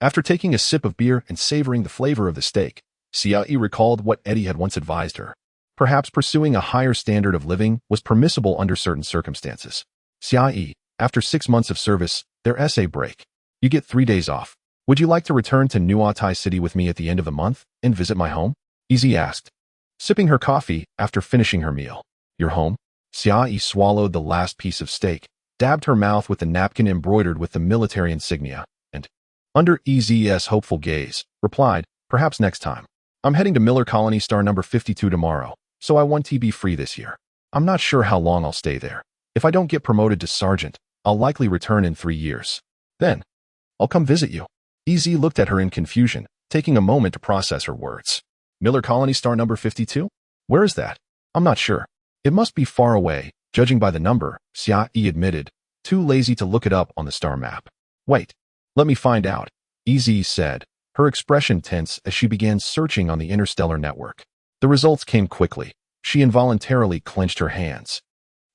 After taking a sip of beer and savoring the flavor of the steak, Xiaoyi recalled what Eddie had once advised her. Perhaps pursuing a higher standard of living was permissible under certain circumstances. Xiaoyi, after 6 months of service, their essay break. You get 3 days off. Would you like to return to Nuatai City with me at the end of the month and visit my home? Easy asked, sipping her coffee after finishing her meal. Your home? Xiaoyi swallowed the last piece of steak, dabbed her mouth with the napkin embroidered with the military insignia, and, under EZ's hopeful gaze, replied, perhaps next time. I'm heading to Miller Colony Star number 52 tomorrow, so I want to be free this year. I'm not sure how long I'll stay there. If I don't get promoted to sergeant, I'll likely return in 3 years. Then, I'll come visit you. EZ looked at her in confusion, taking a moment to process her words. Miller Colony Star number 52? Where is that? I'm not sure. It must be far away, judging by the number, Xiaoyi admitted, too lazy to look it up on the star map. Wait, let me find out, EZ said, her expression tense as she began searching on the interstellar network. The results came quickly. She involuntarily clenched her hands,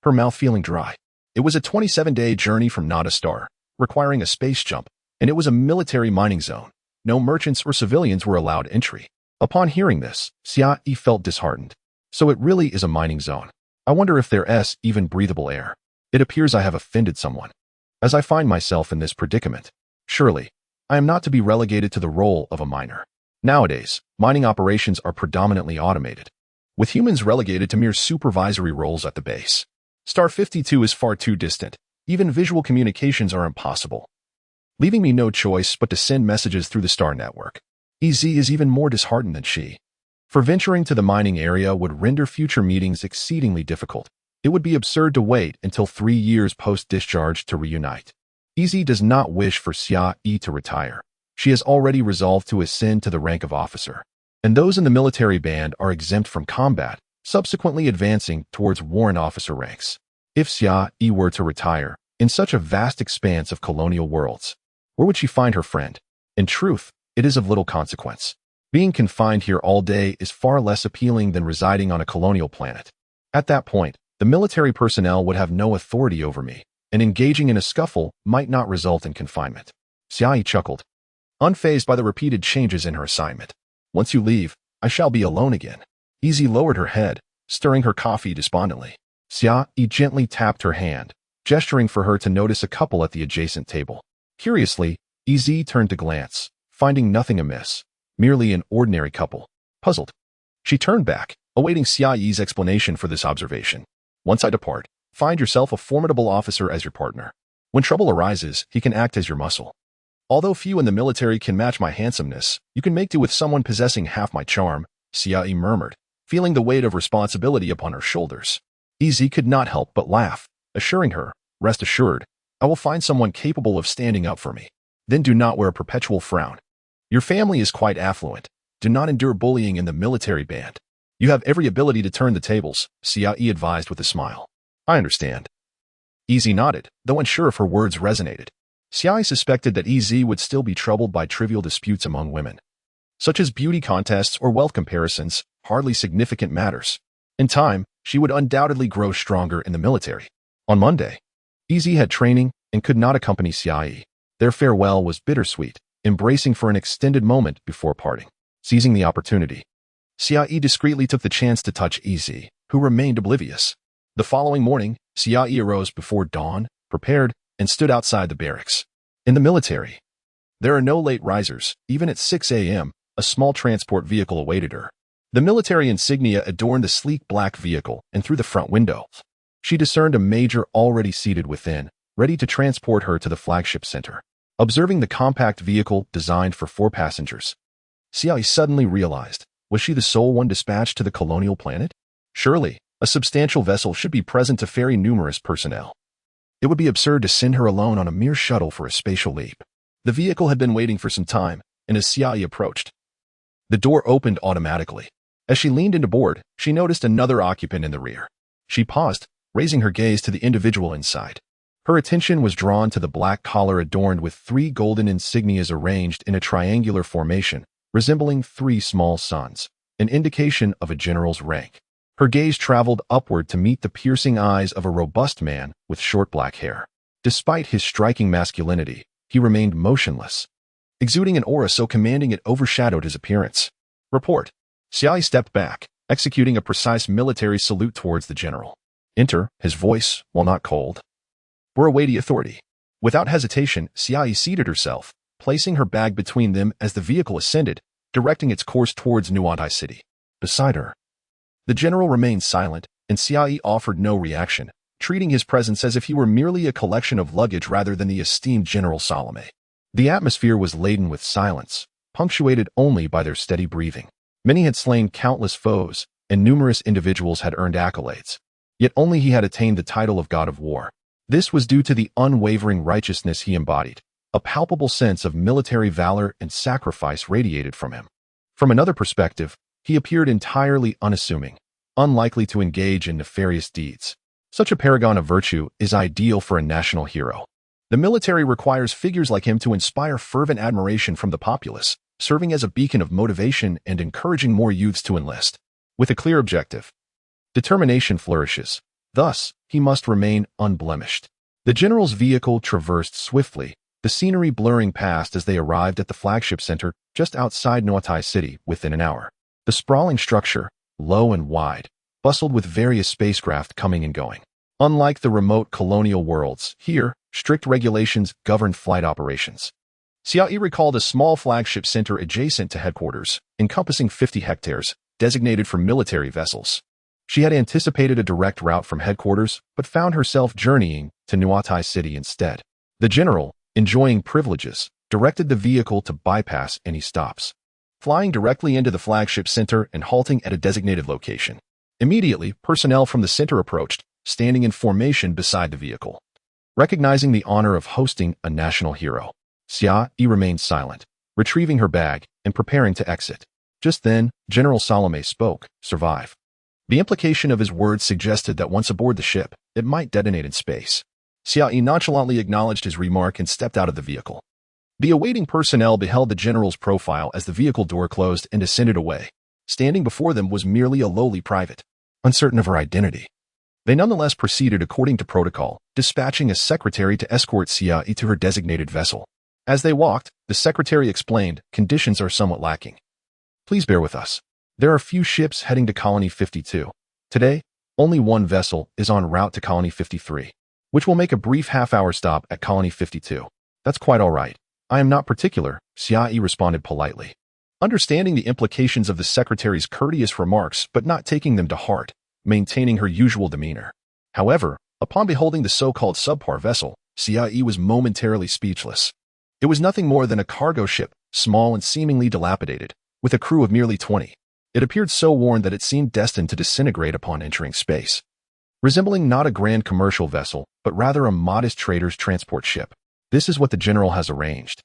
her mouth feeling dry. It was a 27-day journey from Nada Star, requiring a space jump, and it was a military mining zone. No merchants or civilians were allowed entry. Upon hearing this, Xiaoyi felt disheartened. So it really is a mining zone. I wonder if there's even breathable air. It appears I have offended someone, as I find myself in this predicament. Surely, I am not to be relegated to the role of a miner. Nowadays, mining operations are predominantly automated, with humans relegated to mere supervisory roles at the base. Star 52 is far too distant. Even visual communications are impossible, leaving me no choice but to send messages through the star network. EZ is even more disheartened than she. For venturing to the mining area would render future meetings exceedingly difficult. It would be absurd to wait until 3 years post-discharge to reunite. EZ does not wish for Xiaoyi to retire. She has already resolved to ascend to the rank of officer, and those in the military band are exempt from combat, subsequently advancing towards warrant officer ranks. If Xiaoyi were to retire, in such a vast expanse of colonial worlds, where would she find her friend? In truth, it is of little consequence. Being confined here all day is far less appealing than residing on a colonial planet. At that point, the military personnel would have no authority over me, and engaging in a scuffle might not result in confinement. Xiaoyi chuckled, unfazed by the repeated changes in her assignment. Once you leave, I shall be alone again. EZ lowered her head, stirring her coffee despondently. Xiaoyi gently tapped her hand, gesturing for her to notice a couple at the adjacent table. Curiously, EZ turned to glance, finding nothing amiss, merely an ordinary couple. Puzzled, she turned back, awaiting Xiaoyi's explanation for this observation. Once I depart, find yourself a formidable officer as your partner. When trouble arises, he can act as your muscle. Although few in the military can match my handsomeness, you can make do with someone possessing half my charm, Xiaoyi murmured, feeling the weight of responsibility upon her shoulders. EZ could not help but laugh, assuring her, rest assured, I will find someone capable of standing up for me. Then do not wear a perpetual frown. Your family is quite affluent. Do not endure bullying in the military band. You have every ability to turn the tables, Xiaoyi advised with a smile. I understand. EZ nodded, though unsure if her words resonated. Xiaoyi suspected that EZ would still be troubled by trivial disputes among women, such as beauty contests or wealth comparisons, hardly significant matters. In time, she would undoubtedly grow stronger in the military. On Monday, EZ had training and could not accompany Xiaoyi. Their farewell was bittersweet, embracing for an extended moment before parting. Seizing the opportunity, Xiaoyi discreetly took the chance to touch EZ, who remained oblivious. The following morning, Xiaoyi arose before dawn, prepared, and stood outside the barracks. In the military, there are no late risers. Even at 6 a.m., a small transport vehicle awaited her. The military insignia adorned the sleek black vehicle, and through the front window, she discerned a major already seated within, ready to transport her to the flagship center. Observing the compact vehicle designed for 4 passengers, Xiaoyi suddenly realized, was she the sole one dispatched to the colonial planet? Surely, a substantial vessel should be present to ferry numerous personnel. It would be absurd to send her alone on a mere shuttle for a spatial leap. The vehicle had been waiting for some time, and as Xiaoyi approached, the door opened automatically. As she leaned into board, she noticed another occupant in the rear. She paused, raising her gaze to the individual inside. Her attention was drawn to the black collar adorned with 3 golden insignias arranged in a triangular formation, resembling 3 small suns, an indication of a general's rank. Her gaze traveled upward to meet the piercing eyes of a robust man with short black hair. Despite his striking masculinity, he remained motionless, exuding an aura so commanding it overshadowed his appearance. Report. Xiaoyi stepped back, executing a precise military salute towards the general. Enter, his voice, while not cold, were a weighty authority. Without hesitation, Xiaoyi seated herself, placing her bag between them as the vehicle ascended, directing its course towards Nuantai City. Beside her, the general remained silent, and Xiaoyi offered no reaction, treating his presence as if he were merely a collection of luggage rather than the esteemed General Salome. The atmosphere was laden with silence, punctuated only by their steady breathing. Many had slain countless foes, and numerous individuals had earned accolades. Yet only he had attained the title of God of War. This was due to the unwavering righteousness he embodied. A palpable sense of military valor and sacrifice radiated from him. From another perspective, he appeared entirely unassuming, unlikely to engage in nefarious deeds. Such a paragon of virtue is ideal for a national hero. The military requires figures like him to inspire fervent admiration from the populace, serving as a beacon of motivation and encouraging more youths to enlist. With a clear objective, determination flourishes. Thus, he must remain unblemished. The general's vehicle traversed swiftly, the scenery blurring past as they arrived at the flagship center just outside Nuantai City within an hour. The sprawling structure, low and wide, bustled with various spacecraft coming and going. Unlike the remote colonial worlds, here, strict regulations governed flight operations. Xiaoyi recalled a small flagship center adjacent to headquarters, encompassing 50 hectares, designated for military vessels. She had anticipated a direct route from headquarters, but found herself journeying to Nuantai City instead. The general, enjoying privileges, directed the vehicle to bypass any stops, flying directly into the flagship center and halting at a designated location. Immediately, personnel from the center approached, standing in formation beside the vehicle. Recognizing the honor of hosting a national hero, Xiaoyi remained silent, retrieving her bag and preparing to exit. Just then, General Salome spoke, "Survive." The implication of his words suggested that once aboard the ship, it might detonate in space. Xiaoyi nonchalantly acknowledged his remark and stepped out of the vehicle. The awaiting personnel beheld the general's profile as the vehicle door closed and ascended away. Standing before them was merely a lowly private, uncertain of her identity. They nonetheless proceeded according to protocol, dispatching a secretary to escort Xiaoyi to her designated vessel. As they walked, the secretary explained, "Conditions are somewhat lacking. Please bear with us. There are few ships heading to Colony 52. Today, only one vessel is en route to Colony 53, which will make a brief half-hour stop at Colony 52. That's quite all right. I am not particular," Xiaoyi responded politely. Understanding the implications of the secretary's courteous remarks but not taking them to heart, maintaining her usual demeanor. However, upon beholding the so-called subpar vessel, Xiaoyi was momentarily speechless. It was nothing more than a cargo ship, small and seemingly dilapidated, with a crew of merely 20. It appeared so worn that it seemed destined to disintegrate upon entering space. Resembling not a grand commercial vessel, but rather a modest trader's transport ship. This is what the general has arranged.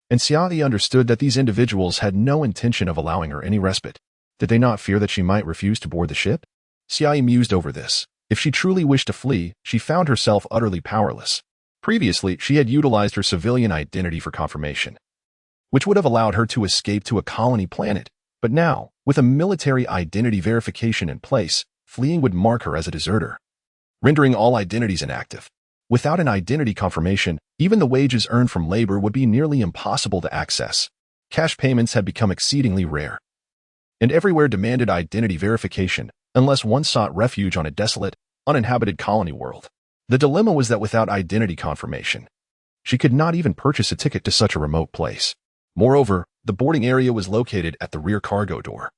And Xiaoyi understood that these individuals had no intention of allowing her any respite. Did they not fear that she might refuse to board the ship? Xiaoyi mused over this. If she truly wished to flee, she found herself utterly powerless. Previously, she had utilized her civilian identity for confirmation, which would have allowed her to escape to a colony planet. But now, with a military identity verification in place, fleeing would mark her as a deserter, rendering all identities inactive. Without an identity confirmation, even the wages earned from labor would be nearly impossible to access. Cash payments had become exceedingly rare, and everywhere demanded identity verification, unless one sought refuge on a desolate, uninhabited colony world. The dilemma was that without identity confirmation, she could not even purchase a ticket to such a remote place. Moreover, the boarding area was located at the rear cargo door,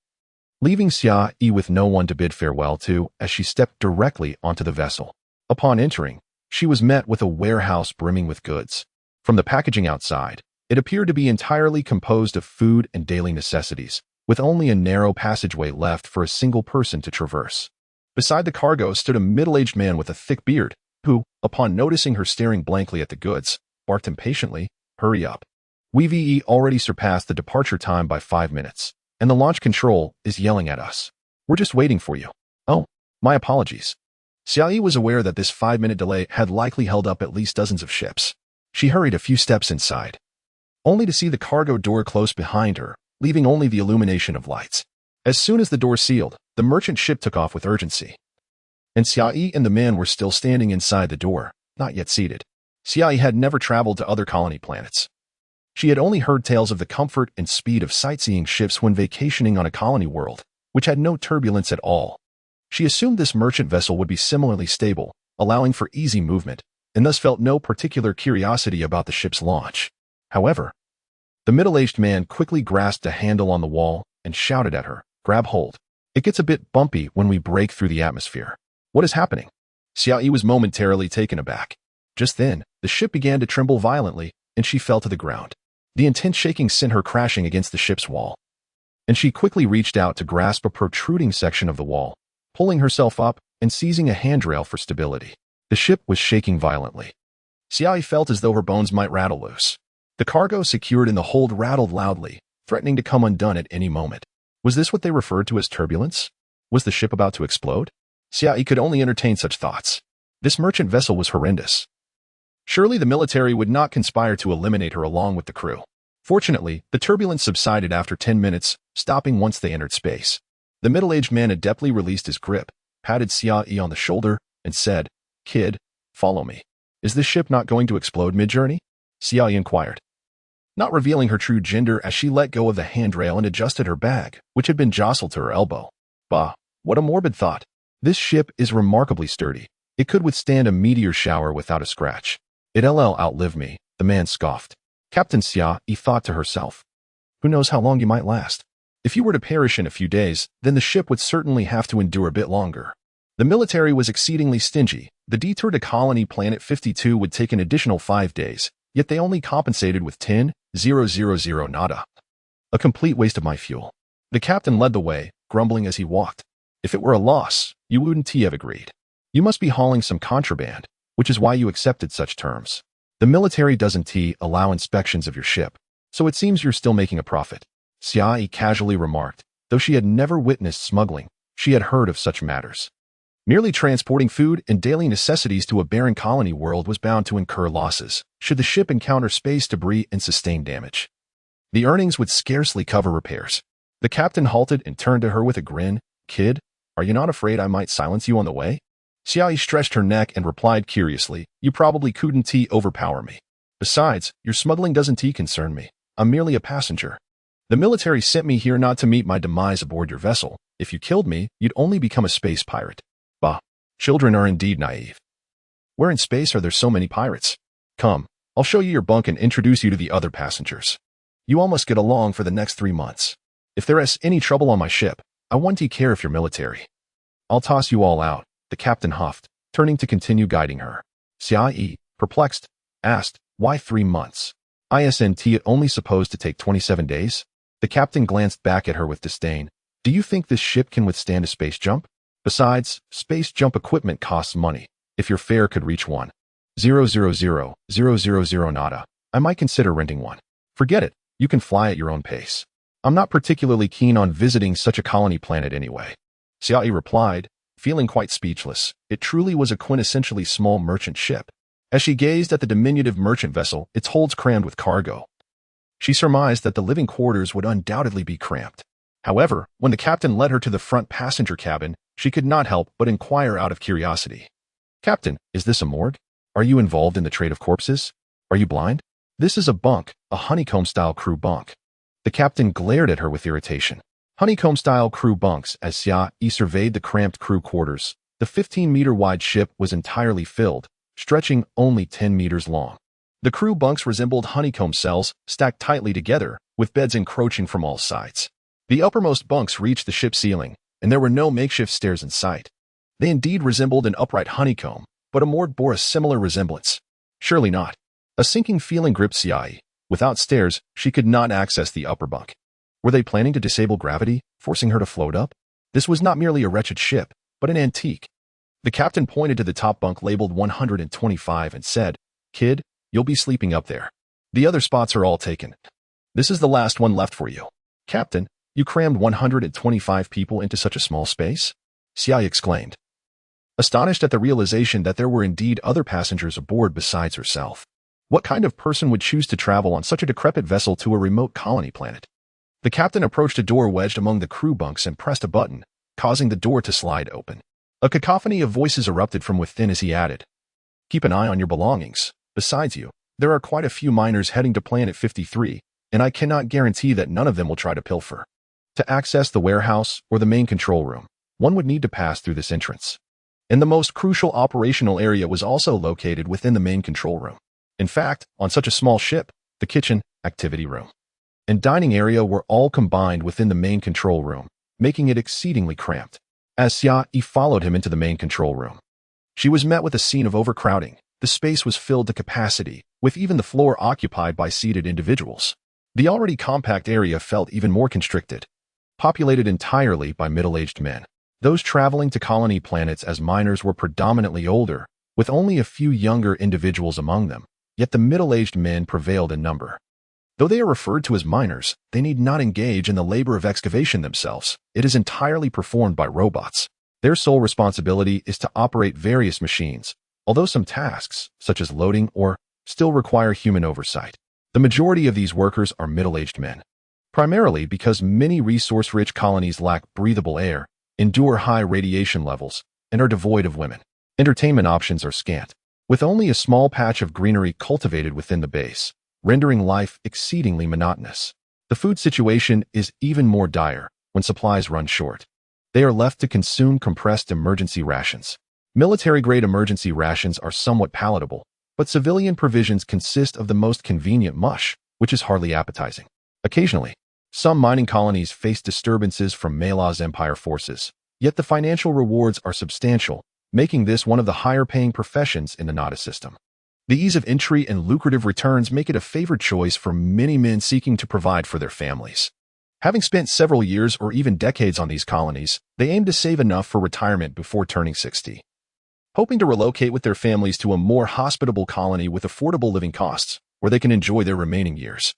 leaving Xiaoyi with no one to bid farewell to as she stepped directly onto the vessel. Upon entering, she was met with a warehouse brimming with goods. From the packaging outside, it appeared to be entirely composed of food and daily necessities, with only a narrow passageway left for a single person to traverse. Beside the cargo stood a middle-aged man with a thick beard, who, upon noticing her staring blankly at the goods, barked impatiently, "Hurry up. We've already surpassed the departure time by 5 minutes, and the launch control is yelling at us. We're just waiting for you." "Oh, my apologies." Xiaoyi was aware that this 5-minute delay had likely held up at least dozens of ships. She hurried a few steps inside, only to see the cargo door close behind her, leaving only the illumination of lights. As soon as the door sealed, the merchant ship took off with urgency. And Xiaoyi and the man were still standing inside the door, not yet seated. Xiaoyi had never traveled to other colony planets. She had only heard tales of the comfort and speed of sightseeing ships when vacationing on a colony world, which had no turbulence at all. She assumed this merchant vessel would be similarly stable, allowing for easy movement, and thus felt no particular curiosity about the ship's launch. However, the middle-aged man quickly grasped a handle on the wall and shouted at her, "Grab hold. It gets a bit bumpy when we break through the atmosphere." What is happening? Xiaoyi was momentarily taken aback. Just then, the ship began to tremble violently, and she fell to the ground. The intense shaking sent her crashing against the ship's wall, and she quickly reached out to grasp a protruding section of the wall, pulling herself up and seizing a handrail for stability. The ship was shaking violently. Xiaoyi felt as though her bones might rattle loose. The cargo secured in the hold rattled loudly, threatening to come undone at any moment. Was this what they referred to as turbulence? Was the ship about to explode? Xiaoyi could only entertain such thoughts. This merchant vessel was horrendous. Surely the military would not conspire to eliminate her along with the crew. Fortunately, the turbulence subsided after 10 minutes, stopping once they entered space. The middle-aged man adeptly released his grip, patted Xiaoyi on the shoulder, and said, "Kid, follow me. Is this ship not going to explode mid-journey?" Xiaoyi inquired, not revealing her true gender as she let go of the handrail and adjusted her bag, which had been jostled to her elbow. Bah, what a morbid thought. This ship is remarkably sturdy. It could withstand a meteor shower without a scratch. It'll outlive me, the man scoffed. Captain Xiaoyi thought to herself. Who knows how long you might last? If you were to perish in a few days, then the ship would certainly have to endure a bit longer. The military was exceedingly stingy. The detour to colony planet 52 would take an additional 5 days, yet they only compensated with 10,000 nada. A complete waste of my fuel. The captain led the way, grumbling as he walked. If it were a loss, you wouldn't have agreed. You must be hauling some contraband, which is why you accepted such terms. The military doesn't allow inspections of your ship, so it seems you're still making a profit. Xiaoyi casually remarked, though she had never witnessed smuggling, she had heard of such matters. Merely transporting food and daily necessities to a barren colony world was bound to incur losses, should the ship encounter space debris and sustain damage. The earnings would scarcely cover repairs. The captain halted and turned to her with a grin. Kid, are you not afraid I might silence you on the way? Xiaoyi stretched her neck and replied curiously, you probably couldn't overpower me. Besides, your smuggling doesn't concern me. I'm merely a passenger. The military sent me here not to meet my demise aboard your vessel. If you killed me, you'd only become a space pirate. Bah, children are indeed naive. Where in space are there so many pirates? Come, I'll show you your bunk and introduce you to the other passengers. You all must get along for the next 3 months. If there is any trouble on my ship, I won't care if you're military. I'll toss you all out, the captain huffed, turning to continue guiding her. Xiaoyi, perplexed, asked, why 3 months? Isn't it only supposed to take 27 days? The captain glanced back at her with disdain. Do you think this ship can withstand a space jump? Besides, space jump equipment costs money. If your fare could reach 1,000,000 nada, I might consider renting one. Forget it, you can fly at your own pace. I'm not particularly keen on visiting such a colony planet anyway. Xiaoyi replied, feeling quite speechless. It truly was a quintessentially small merchant ship. As she gazed at the diminutive merchant vessel, its holds crammed with cargo, she surmised that the living quarters would undoubtedly be cramped. However, when the captain led her to the front passenger cabin, she could not help but inquire out of curiosity. Captain, is this a morgue? Are you involved in the trade of corpses? Are you blind? This is a bunk, a honeycomb-style crew bunk. The captain glared at her with irritation. Honeycomb-style crew bunks. As Xiaoyi surveyed the cramped crew quarters, the 15-meter-wide ship was entirely filled, stretching only 10 meters long. The crew bunks resembled honeycomb cells, stacked tightly together, with beds encroaching from all sides. The uppermost bunks reached the ship's ceiling, and there were no makeshift stairs in sight. They indeed resembled an upright honeycomb, but a morgue bore a similar resemblance. Surely not. A sinking feeling gripped Xiaoyi. Without stairs, she could not access the upper bunk. Were they planning to disable gravity, forcing her to float up? This was not merely a wretched ship, but an antique. The captain pointed to the top bunk labeled 125 and said, Kid, you'll be sleeping up there. The other spots are all taken. This is the last one left for you. Captain, you crammed 125 people into such a small space? Xiaoyi exclaimed. astonished at the realization that there were indeed other passengers aboard besides herself. What kind of person would choose to travel on such a decrepit vessel to a remote colony planet? The captain approached a door wedged among the crew bunks and pressed a button, causing the door to slide open. A cacophony of voices erupted from within as he added, "Keep an eye on your belongings. Besides you, there are quite a few miners heading to Planet 53, and I cannot guarantee that none of them will try to pilfer. To access the warehouse or the main control room, one would need to pass through this entrance." And the most crucial operational area was also located within the main control room. In fact, on such a small ship, the kitchen, activity room, and dining area were all combined within the main control room, making it exceedingly cramped. As Xia followed him into the main control room, she was met with a scene of overcrowding. The space was filled to capacity, with even the floor occupied by seated individuals. The already compact area felt even more constricted, populated entirely by middle-aged men. Those traveling to colony planets as miners were predominantly older, with only a few younger individuals among them, yet the middle-aged men prevailed in number. Though they are referred to as miners, they need not engage in the labor of excavation themselves. It is entirely performed by robots. Their sole responsibility is to operate various machines, although some tasks, such as loading or still require human oversight. The majority of these workers are middle-aged men, primarily because many resource-rich colonies lack breathable air, endure high radiation levels, and are devoid of women. Entertainment options are scant, with only a small patch of greenery cultivated within the base, rendering life exceedingly monotonous. The food situation is even more dire when supplies run short. They are left to consume compressed emergency rations. Military-grade emergency rations are somewhat palatable, but civilian provisions consist of the most convenient mush, which is hardly appetizing. Occasionally, some mining colonies face disturbances from Malaw's Empire forces, yet the financial rewards are substantial, making this one of the higher-paying professions in the NADA system. The ease of entry and lucrative returns make it a favored choice for many men seeking to provide for their families. Having spent several years or even decades on these colonies, they aim to save enough for retirement before turning 60. Hoping to relocate with their families to a more hospitable colony with affordable living costs, where they can enjoy their remaining years.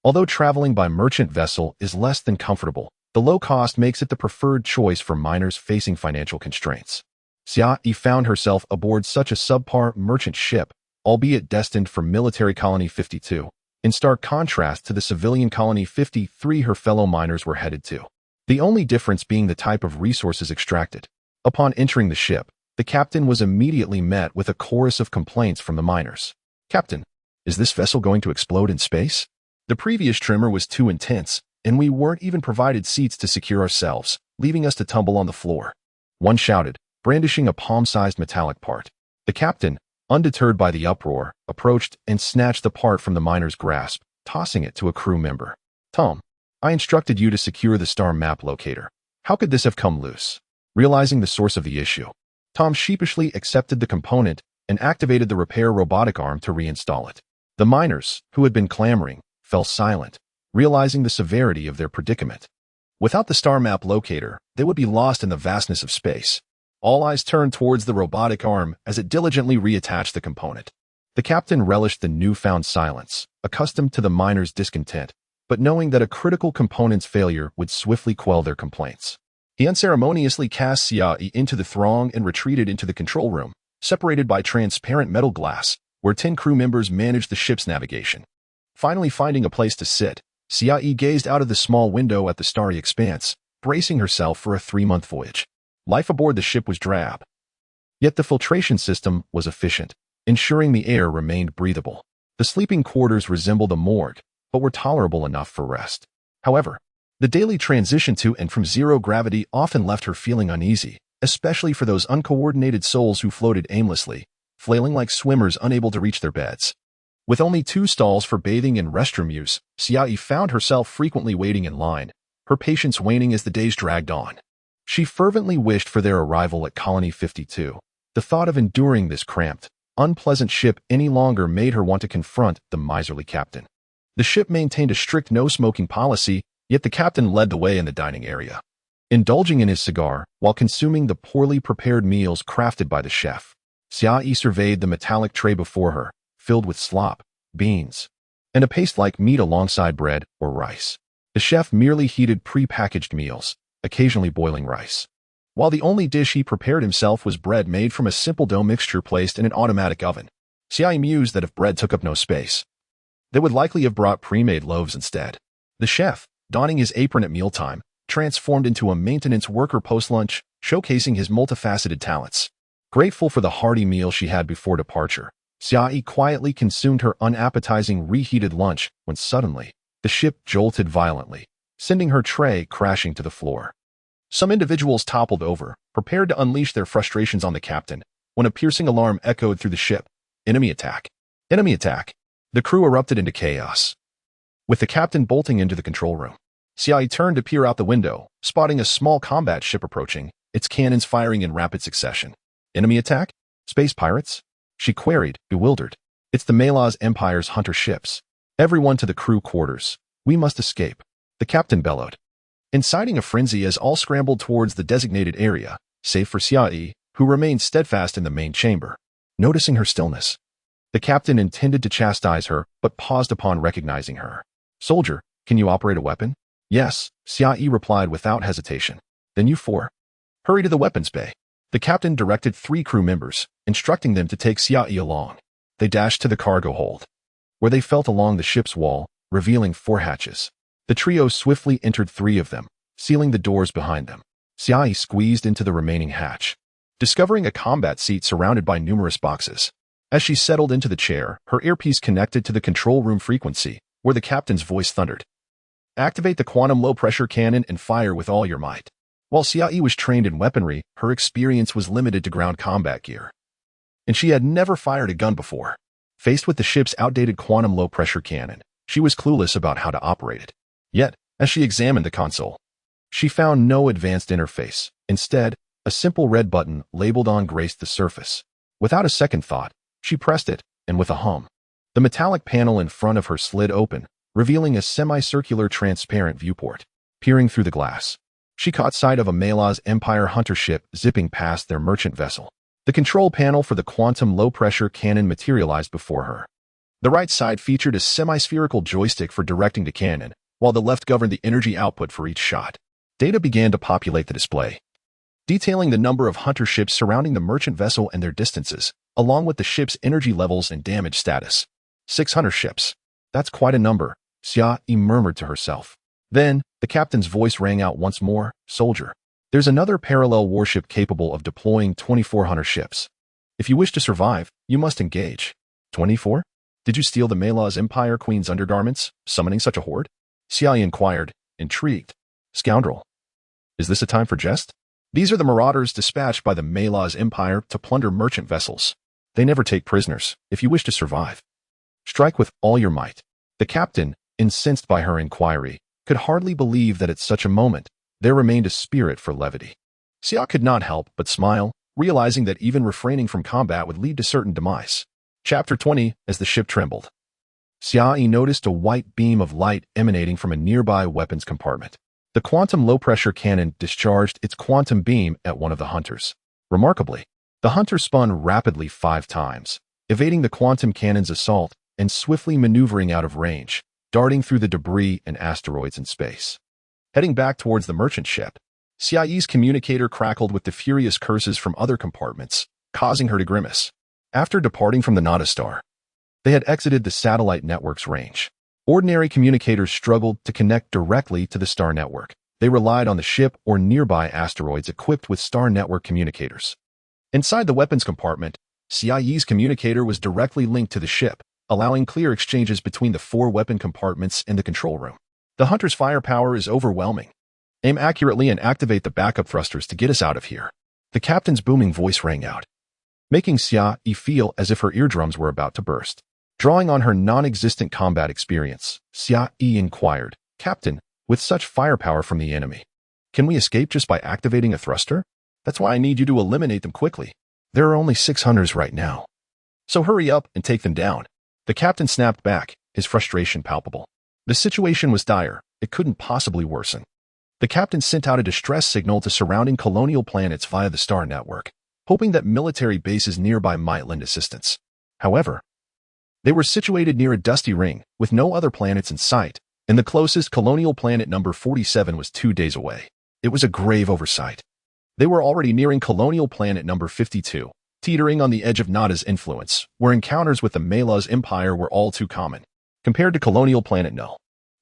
Although traveling by merchant vessel is less than comfortable, the low cost makes it the preferred choice for miners facing financial constraints. Xia found herself aboard such a subpar merchant ship, albeit destined for military colony 52, in stark contrast to the civilian colony 53 her fellow miners were headed to. The only difference being the type of resources extracted. Upon entering the ship, the captain was immediately met with a chorus of complaints from the miners. "Captain, is this vessel going to explode in space? The previous trimmer was too intense, and we weren't even provided seats to secure ourselves, leaving us to tumble on the floor," one shouted, brandishing a palm-sized metallic part. The captain, undeterred by the uproar, approached and snatched the part from the miner's grasp, tossing it to a crew member. "Tom, I instructed you to secure the star map locator. How could this have come loose?" Realizing the source of the issue, Tom sheepishly accepted the component and activated the repair robotic arm to reinstall it. The miners, who had been clamoring, fell silent, realizing the severity of their predicament. Without the star map locator, they would be lost in the vastness of space. All eyes turned towards the robotic arm as it diligently reattached the component. The captain relished the newfound silence, accustomed to the miners' discontent, but knowing that a critical component's failure would swiftly quell their complaints. He unceremoniously cast Xia into the throng and retreated into the control room, separated by transparent metal glass, where 10 crew members managed the ship's navigation. Finally finding a place to sit, Xia gazed out of the small window at the starry expanse, bracing herself for a 3-month voyage. Life aboard the ship was drab. Yet the filtration system was efficient, ensuring the air remained breathable. The sleeping quarters resembled a morgue, but were tolerable enough for rest. However, the daily transition to and from zero gravity often left her feeling uneasy, especially for those uncoordinated souls who floated aimlessly, flailing like swimmers unable to reach their beds. With only 2 stalls for bathing and restroom use, Xia found herself frequently waiting in line, her patience waning as the days dragged on. She fervently wished for their arrival at Colony 52. The thought of enduring this cramped, unpleasant ship any longer made her want to confront the miserly captain. The ship maintained a strict no-smoking policy, yet the captain led the way in the dining area, indulging in his cigar while consuming the poorly prepared meals crafted by the chef. Xia surveyed the metallic tray before her, filled with slop, beans, and a paste-like meat alongside bread or rice. The chef merely heated pre-packaged meals, occasionally boiling rice. while the only dish he prepared himself was bread made from a simple dough mixture placed in an automatic oven. Xiai mused that if bread took up no space, they would likely have brought pre-made loaves instead. The chef, donning his apron at mealtime, transformed into a maintenance worker post-lunch, showcasing his multifaceted talents. Grateful for the hearty meal she had before departure, Xiai quietly consumed her unappetizing reheated lunch when suddenly, the ship jolted violently, sending her tray crashing to the floor. Some individuals toppled over, prepared to unleash their frustrations on the captain, when a piercing alarm echoed through the ship. Enemy attack! Enemy attack! The crew erupted into chaos. With the captain bolting into the control room, Xiai turned to peer out the window, spotting a small combat ship approaching, its cannons firing in rapid succession. Enemy attack? Space pirates? She queried, bewildered. It's the Malaz Empire's hunter ships. Everyone to the crew quarters. We must escape. The captain bellowed, inciting a frenzy as all scrambled towards the designated area, save for Xiai, who remained steadfast in the main chamber. Noticing her stillness, the captain intended to chastise her, but paused upon recognizing her. Soldier, can you operate a weapon? Yes, Xiai replied without hesitation. Then you four, hurry to the weapons bay. The captain directed 3 crew members, instructing them to take Xiai along. They dashed to the cargo hold, where they felt along the ship's wall, revealing 4 hatches. The trio swiftly entered 3 of them, sealing the doors behind them. Xiai squeezed into the remaining hatch, discovering a combat seat surrounded by numerous boxes. As she settled into the chair, her earpiece connected to the control room frequency, where the captain's voice thundered. Activate the quantum low-pressure cannon and fire with all your might. While Xiai was trained in weaponry, her experience was limited to ground combat gear, and she had never fired a gun before. Faced with the ship's outdated quantum low-pressure cannon, she was clueless about how to operate it. Yet, as she examined the console, she found no advanced interface. Instead, a simple red button labeled on graced the surface. Without a second thought, she pressed it, and with a hum, the metallic panel in front of her slid open, revealing a semicircular transparent viewport. Peering through the glass, she caught sight of a Malaz Empire hunter ship zipping past their merchant vessel. The control panel for the quantum low-pressure cannon materialized before her. The right side featured a semi-spherical joystick for directing the cannon, while the left governed the energy output for each shot. Data began to populate the display, detailing the number of hunter ships surrounding the merchant vessel and their distances, along with the ship's energy levels and damage status. 6 hunter ships. That's quite a number, Xiai murmured to herself. Then, the captain's voice rang out once more. Soldier, there's another parallel warship capable of deploying 24 hunter ships. If you wish to survive, you must engage. 24? Did you steal the Malaz Empire Queen's undergarments, summoning such a horde? Xiai inquired, intrigued. Scoundrel, is this a time for jest? These are the marauders dispatched by the Malaz Empire to plunder merchant vessels. They never take prisoners. If you wish to survive, strike with all your might. The captain, incensed by her inquiry, could hardly believe that at such a moment, there remained a spirit for levity. Xiai could not help but smile, realizing that even refraining from combat would lead to certain demise. Chapter 20, as the ship trembled, Xiai noticed a white beam of light emanating from a nearby weapons compartment. The quantum low-pressure cannon discharged its quantum beam at one of the hunters. Remarkably, the hunter spun rapidly 5 times, evading the quantum cannon's assault and swiftly maneuvering out of range, darting through the debris and asteroids in space. Heading back towards the merchant ship, Xiai's communicator crackled with the furious curses from other compartments, causing her to grimace. After departing from the Nada Star, they had exited the satellite network's range. Ordinary communicators struggled to connect directly to the star network. They relied on the ship or nearby asteroids equipped with star network communicators. Inside the weapons compartment, Xiai's communicator was directly linked to the ship, allowing clear exchanges between the 4 weapon compartments and the control room. The hunter's firepower is overwhelming. Aim accurately and activate the backup thrusters to get us out of here. The captain's booming voice rang out, making Xiai feel as if her eardrums were about to burst. Drawing on her non-existent combat experience, Xiai inquired, Captain, with such firepower from the enemy, can we escape just by activating a thruster? That's why I need you to eliminate them quickly. There are only 6 hunters right now, so hurry up and take them down. The captain snapped back, his frustration palpable. The situation was dire. It couldn't possibly worsen. The captain sent out a distress signal to surrounding colonial planets via the star network, hoping that military bases nearby might lend assistance. However, they were situated near a dusty ring, with no other planets in sight, and the closest colonial planet number 47 was 2 days away. It was a grave oversight. They were already nearing colonial planet number 52, teetering on the edge of Nada's influence, where encounters with the Malaz Empire were all too common. Compared to colonial planet No.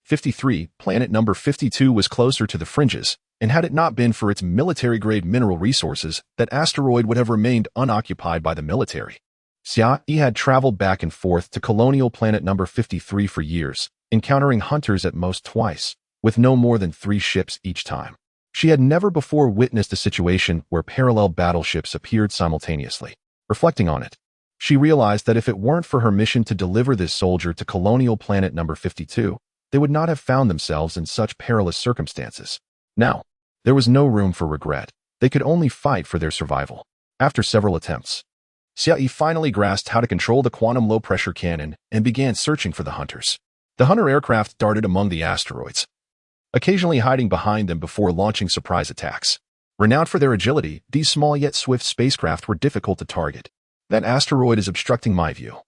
53, planet number 52 was closer to the fringes, and had it not been for its military-grade mineral resources, that asteroid would have remained unoccupied by the military. Xia had traveled back and forth to colonial planet number 53 for years, encountering hunters at most twice, with no more than 3 ships each time. She had never before witnessed a situation where parallel battleships appeared simultaneously. Reflecting on it, she realized that if it weren't for her mission to deliver this soldier to colonial planet number 52, they would not have found themselves in such perilous circumstances. Now, there was no room for regret. They could only fight for their survival. After several attempts, Xia finally grasped how to control the quantum low-pressure cannon and began searching for the hunters. The hunter aircraft darted among the asteroids, occasionally hiding behind them before launching surprise attacks. Renowned for their agility, these small yet swift spacecraft were difficult to target. That asteroid is obstructing my view.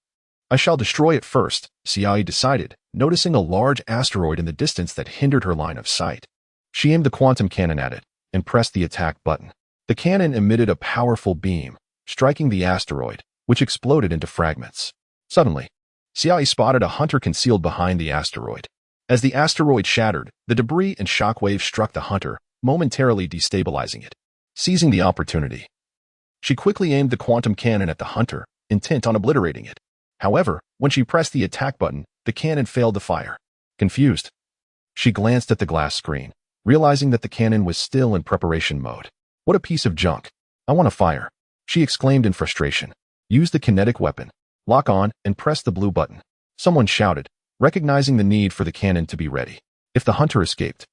I shall destroy it first, Xia decided, noticing a large asteroid in the distance that hindered her line of sight. She aimed the quantum cannon at it and pressed the attack button. The cannon emitted a powerful beam, striking the asteroid, which exploded into fragments. Suddenly, Xia spotted a hunter concealed behind the asteroid. As the asteroid shattered, the debris and shockwaves struck the hunter, momentarily destabilizing it. Seizing the opportunity, she quickly aimed the quantum cannon at the hunter, intent on obliterating it. However, when she pressed the attack button, the cannon failed to fire. Confused, she glanced at the glass screen, realizing that the cannon was still in preparation mode. What a piece of junk. I want to fire, she exclaimed in frustration. Use the kinetic weapon, lock on, and press the blue button, someone shouted, recognizing the need for the cannon to be ready. If the hunter escaped,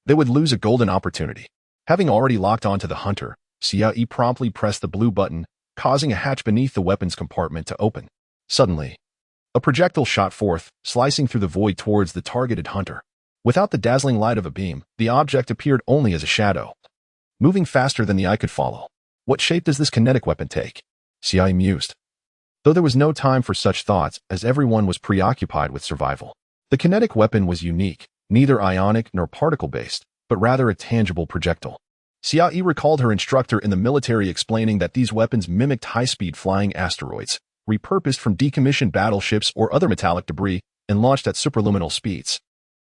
they would lose a golden opportunity. Having already locked onto the hunter, Xia promptly pressed the blue button, causing a hatch beneath the weapons compartment to open. Suddenly, a projectile shot forth, slicing through the void towards the targeted hunter. Without the dazzling light of a beam, the object appeared only as a shadow, moving faster than the eye could follow. What shape does this kinetic weapon take? Xia mused, though there was no time for such thoughts as everyone was preoccupied with survival. The kinetic weapon was unique, neither ionic nor particle-based, but rather a tangible projectile. Xia recalled her instructor in the military explaining that these weapons mimicked high-speed flying asteroids, repurposed from decommissioned battleships or other metallic debris, and launched at superluminal speeds.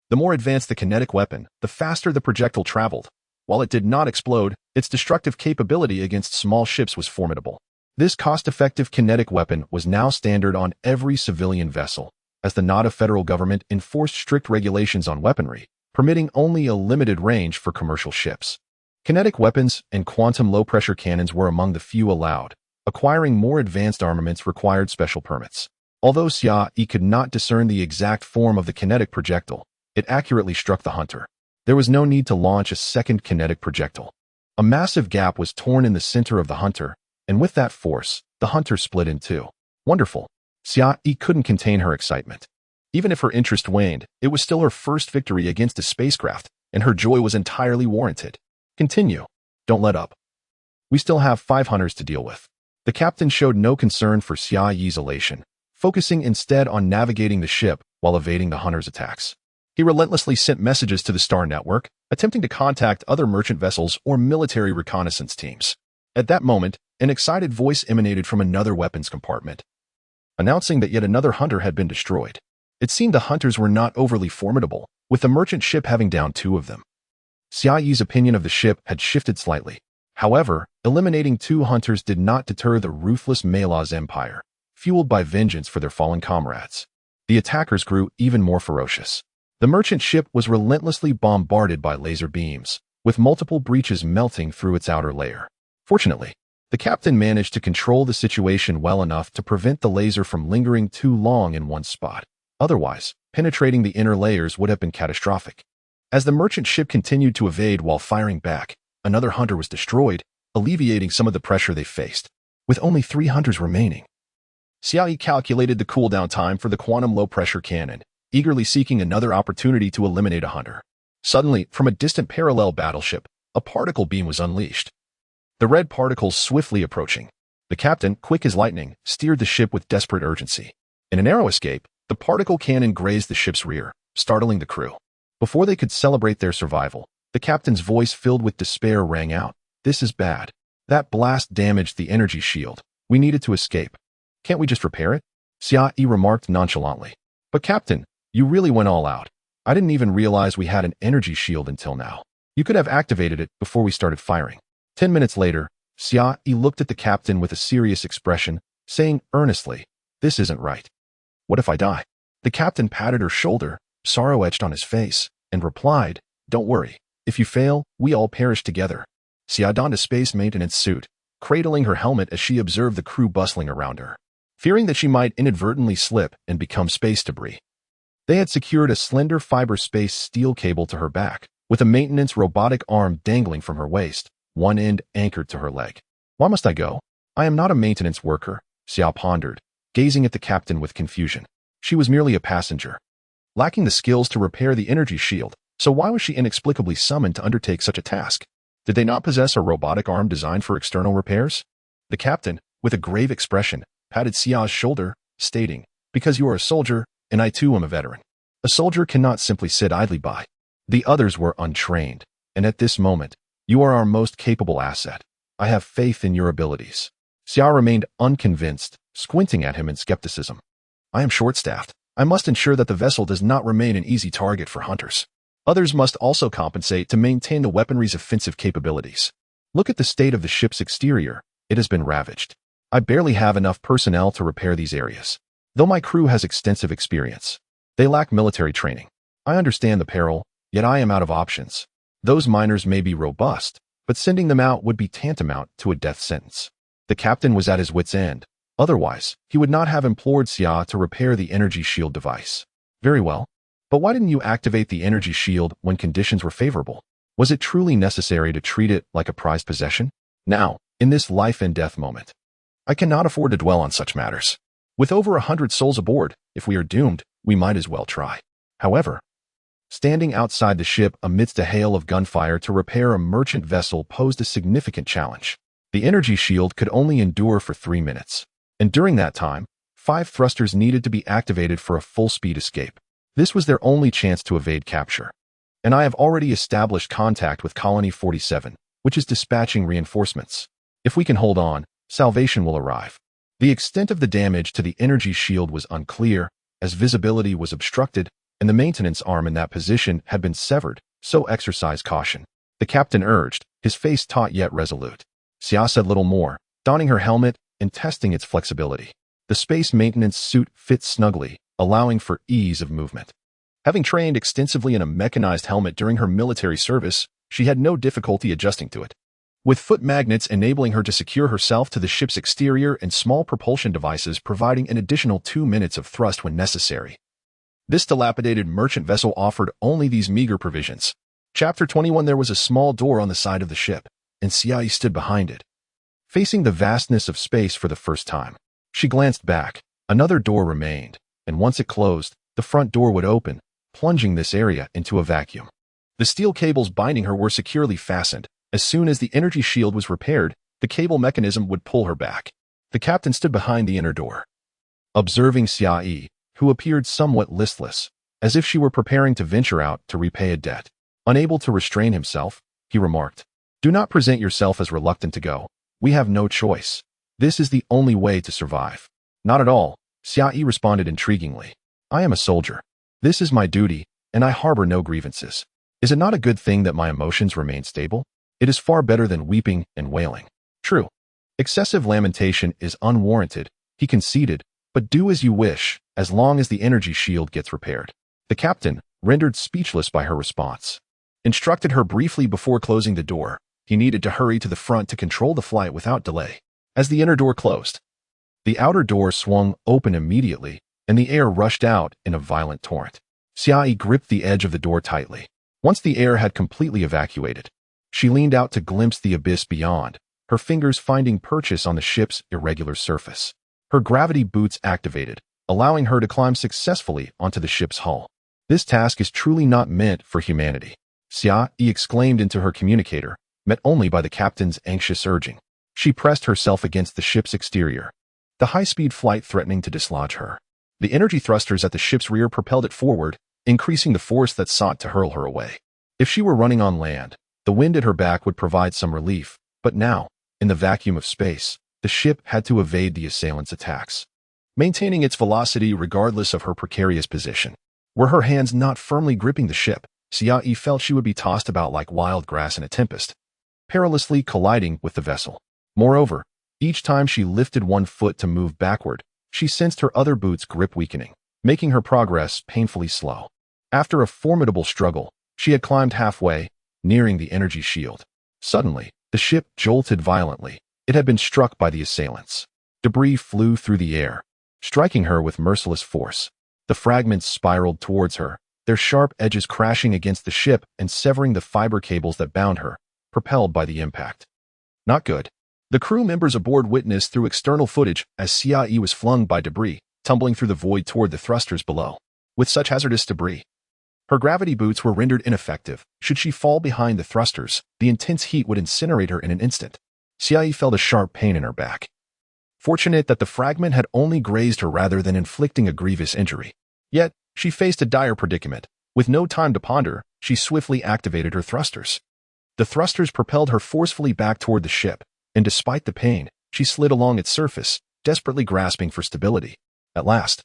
The more advanced the kinetic weapon, the faster the projectile traveled. While it did not explode, its destructive capability against small ships was formidable. This cost-effective kinetic weapon was now standard on every civilian vessel, as the Nada federal government enforced strict regulations on weaponry, permitting only a limited range for commercial ships. Kinetic weapons and quantum low-pressure cannons were among the few allowed. Acquiring more advanced armaments required special permits. Although Xia could not discern the exact form of the kinetic projectile, it accurately struck the hunter. There was no need to launch a second kinetic projectile. A massive gap was torn in the center of the hunter, and with that force, the hunter split in two. Wonderful. Xia couldn't contain her excitement. Even if her interest waned, it was still her first victory against a spacecraft, and her joy was entirely warranted. Continue. Don't let up. We still have 5 hunters to deal with. The captain showed no concern for Xia's elation, focusing instead on navigating the ship while evading the hunters' attacks. He relentlessly sent messages to the Star Network, attempting to contact other merchant vessels or military reconnaissance teams. At that moment, an excited voice emanated from another weapons compartment, announcing that yet another hunter had been destroyed. It seemed the hunters were not overly formidable, with the merchant ship having downed 2 of them. Xia's opinion of the ship had shifted slightly. However, eliminating 2 hunters did not deter the ruthless Malaz Empire, fueled by vengeance for their fallen comrades. The attackers grew even more ferocious. The merchant ship was relentlessly bombarded by laser beams, with multiple breaches melting through its outer layer. Fortunately, the captain managed to control the situation well enough to prevent the laser from lingering too long in one spot. Otherwise, penetrating the inner layers would have been catastrophic. As the merchant ship continued to evade while firing back, another hunter was destroyed, alleviating some of the pressure they faced. With only 3 hunters remaining, Xia calculated the cooldown time for the quantum low-pressure cannon, eagerly seeking another opportunity to eliminate a hunter. Suddenly, from a distant parallel battleship, a particle beam was unleashed. The red particles swiftly approaching. The captain, quick as lightning, steered the ship with desperate urgency. In a narrow escape, the particle cannon grazed the ship's rear, startling the crew. Before they could celebrate their survival, the captain's voice filled with despair rang out. This is bad. That blast damaged the energy shield. We needed to escape. Can't we just repair it? Xia remarked nonchalantly. But Captain, you really went all out. I didn't even realize we had an energy shield until now. You could have activated it before we started firing. 10 minutes later, Xia looked at the captain with a serious expression, saying earnestly, "This isn't right. What if I die?" The captain patted her shoulder, sorrow etched on his face, and replied, "Don't worry. If you fail, we all perish together." Xia donned a space maintenance suit, cradling her helmet as she observed the crew bustling around her, fearing that she might inadvertently slip and become space debris. They had secured a slender fiber space steel cable to her back, with a maintenance robotic arm dangling from her waist, one end anchored to her leg. "Why must I go? I am not a maintenance worker," Xia pondered, gazing at the captain with confusion. She was merely a passenger, lacking the skills to repair the energy shield, so why was she inexplicably summoned to undertake such a task? Did they not possess a robotic arm designed for external repairs? The captain, with a grave expression, patted Xia's shoulder, stating, "Because you are a soldier, and I too am a veteran. A soldier cannot simply sit idly by. The others were untrained, and at this moment, you are our most capable asset. I have faith in your abilities." Xia remained unconvinced, squinting at him in skepticism. "I am short-staffed. I must ensure that the vessel does not remain an easy target for hunters. Others must also compensate to maintain the weaponry's offensive capabilities. Look at the state of the ship's exterior. It has been ravaged. I barely have enough personnel to repair these areas. Though my crew has extensive experience, they lack military training. I understand the peril, yet I am out of options. Those miners may be robust, but sending them out would be tantamount to a death sentence." The captain was at his wit's end. Otherwise, he would not have implored Xia to repair the energy shield device. "Very well. But why didn't you activate the energy shield when conditions were favorable? Was it truly necessary to treat it like a prized possession? Now, in this life and death moment, I cannot afford to dwell on such matters. With over 100 souls aboard, if we are doomed, we might as well try." However, standing outside the ship amidst a hail of gunfire to repair a merchant vessel posed a significant challenge. The energy shield could only endure for 3 minutes, and during that time, 5 thrusters needed to be activated for a full-speed escape. This was their only chance to evade capture. And I have already established contact with Colony 47, which is dispatching reinforcements. If we can hold on, salvation will arrive. The extent of the damage to the energy shield was unclear, as visibility was obstructed, and the maintenance arm in that position had been severed, so exercise caution. The captain urged, his face taut yet resolute. Xia said little more, donning her helmet and testing its flexibility. The space maintenance suit fit snugly, allowing for ease of movement. Having trained extensively in a mechanized helmet during her military service, she had no difficulty adjusting to it, with foot magnets enabling her to secure herself to the ship's exterior and small propulsion devices providing an additional 2 minutes of thrust when necessary. This dilapidated merchant vessel offered only these meager provisions. Chapter 21. There was a small door on the side of the ship, and Xiai stood behind it, facing the vastness of space for the first time. She glanced back. Another door remained, and once it closed, the front door would open, plunging this area into a vacuum. The steel cables binding her were securely fastened. As soon as the energy shield was repaired, the cable mechanism would pull her back. The captain stood behind the inner door, observing Xia, who appeared somewhat listless, as if she were preparing to venture out to repay a debt. Unable to restrain himself, he remarked, "Do not present yourself as reluctant to go. We have no choice. This is the only way to survive." "Not at all," Xia responded intriguingly. "I am a soldier. This is my duty, and I harbor no grievances. Is it not a good thing that my emotions remain stable? It is far better than weeping and wailing." "True. Excessive lamentation is unwarranted," he conceded, "but do as you wish, as long as the energy shield gets repaired." The captain, rendered speechless by her response, instructed her briefly before closing the door. He needed to hurry to the front to control the flight without delay. As the inner door closed, the outer door swung open immediately, and the air rushed out in a violent torrent. Xiai gripped the edge of the door tightly. Once the air had completely evacuated, she leaned out to glimpse the abyss beyond, her fingers finding purchase on the ship's irregular surface. Her gravity boots activated, allowing her to climb successfully onto the ship's hull. "This task is truly not meant for humanity," Xia exclaimed into her communicator, met only by the captain's anxious urging. She pressed herself against the ship's exterior, the high-speed flight threatening to dislodge her. The energy thrusters at the ship's rear propelled it forward, increasing the force that sought to hurl her away. If she were running on land, the wind at her back would provide some relief, But now, in the vacuum of space, the ship had to evade the assailants' attacks, maintaining its velocity regardless of her precarious position. Were her hands not firmly gripping the ship, Xiaoyi felt she would be tossed about like wild grass in a tempest, perilously colliding with the vessel. Moreover, each time she lifted one foot to move backward, she sensed her other boot's grip weakening, making her progress painfully slow. After a formidable struggle, she had climbed halfway, nearing the energy shield. Suddenly, the ship jolted violently. It had been struck by the assailants. Debris flew through the air, striking her with merciless force. The fragments spiraled towards her, their sharp edges crashing against the ship and severing the fiber cables that bound her, propelled by the impact. Not good. The crew members aboard witnessed through external footage as Xiaoyi was flung by debris, tumbling through the void toward the thrusters below. With such hazardous debris, her gravity boots were rendered ineffective. Should she fall behind the thrusters, the intense heat would incinerate her in an instant. Xiaoyi felt a sharp pain in her back. Fortunate that the fragment had only grazed her rather than inflicting a grievous injury. Yet, she faced a dire predicament. With no time to ponder, she swiftly activated her thrusters. The thrusters propelled her forcefully back toward the ship, and despite the pain, she slid along its surface, desperately grasping for stability. At last,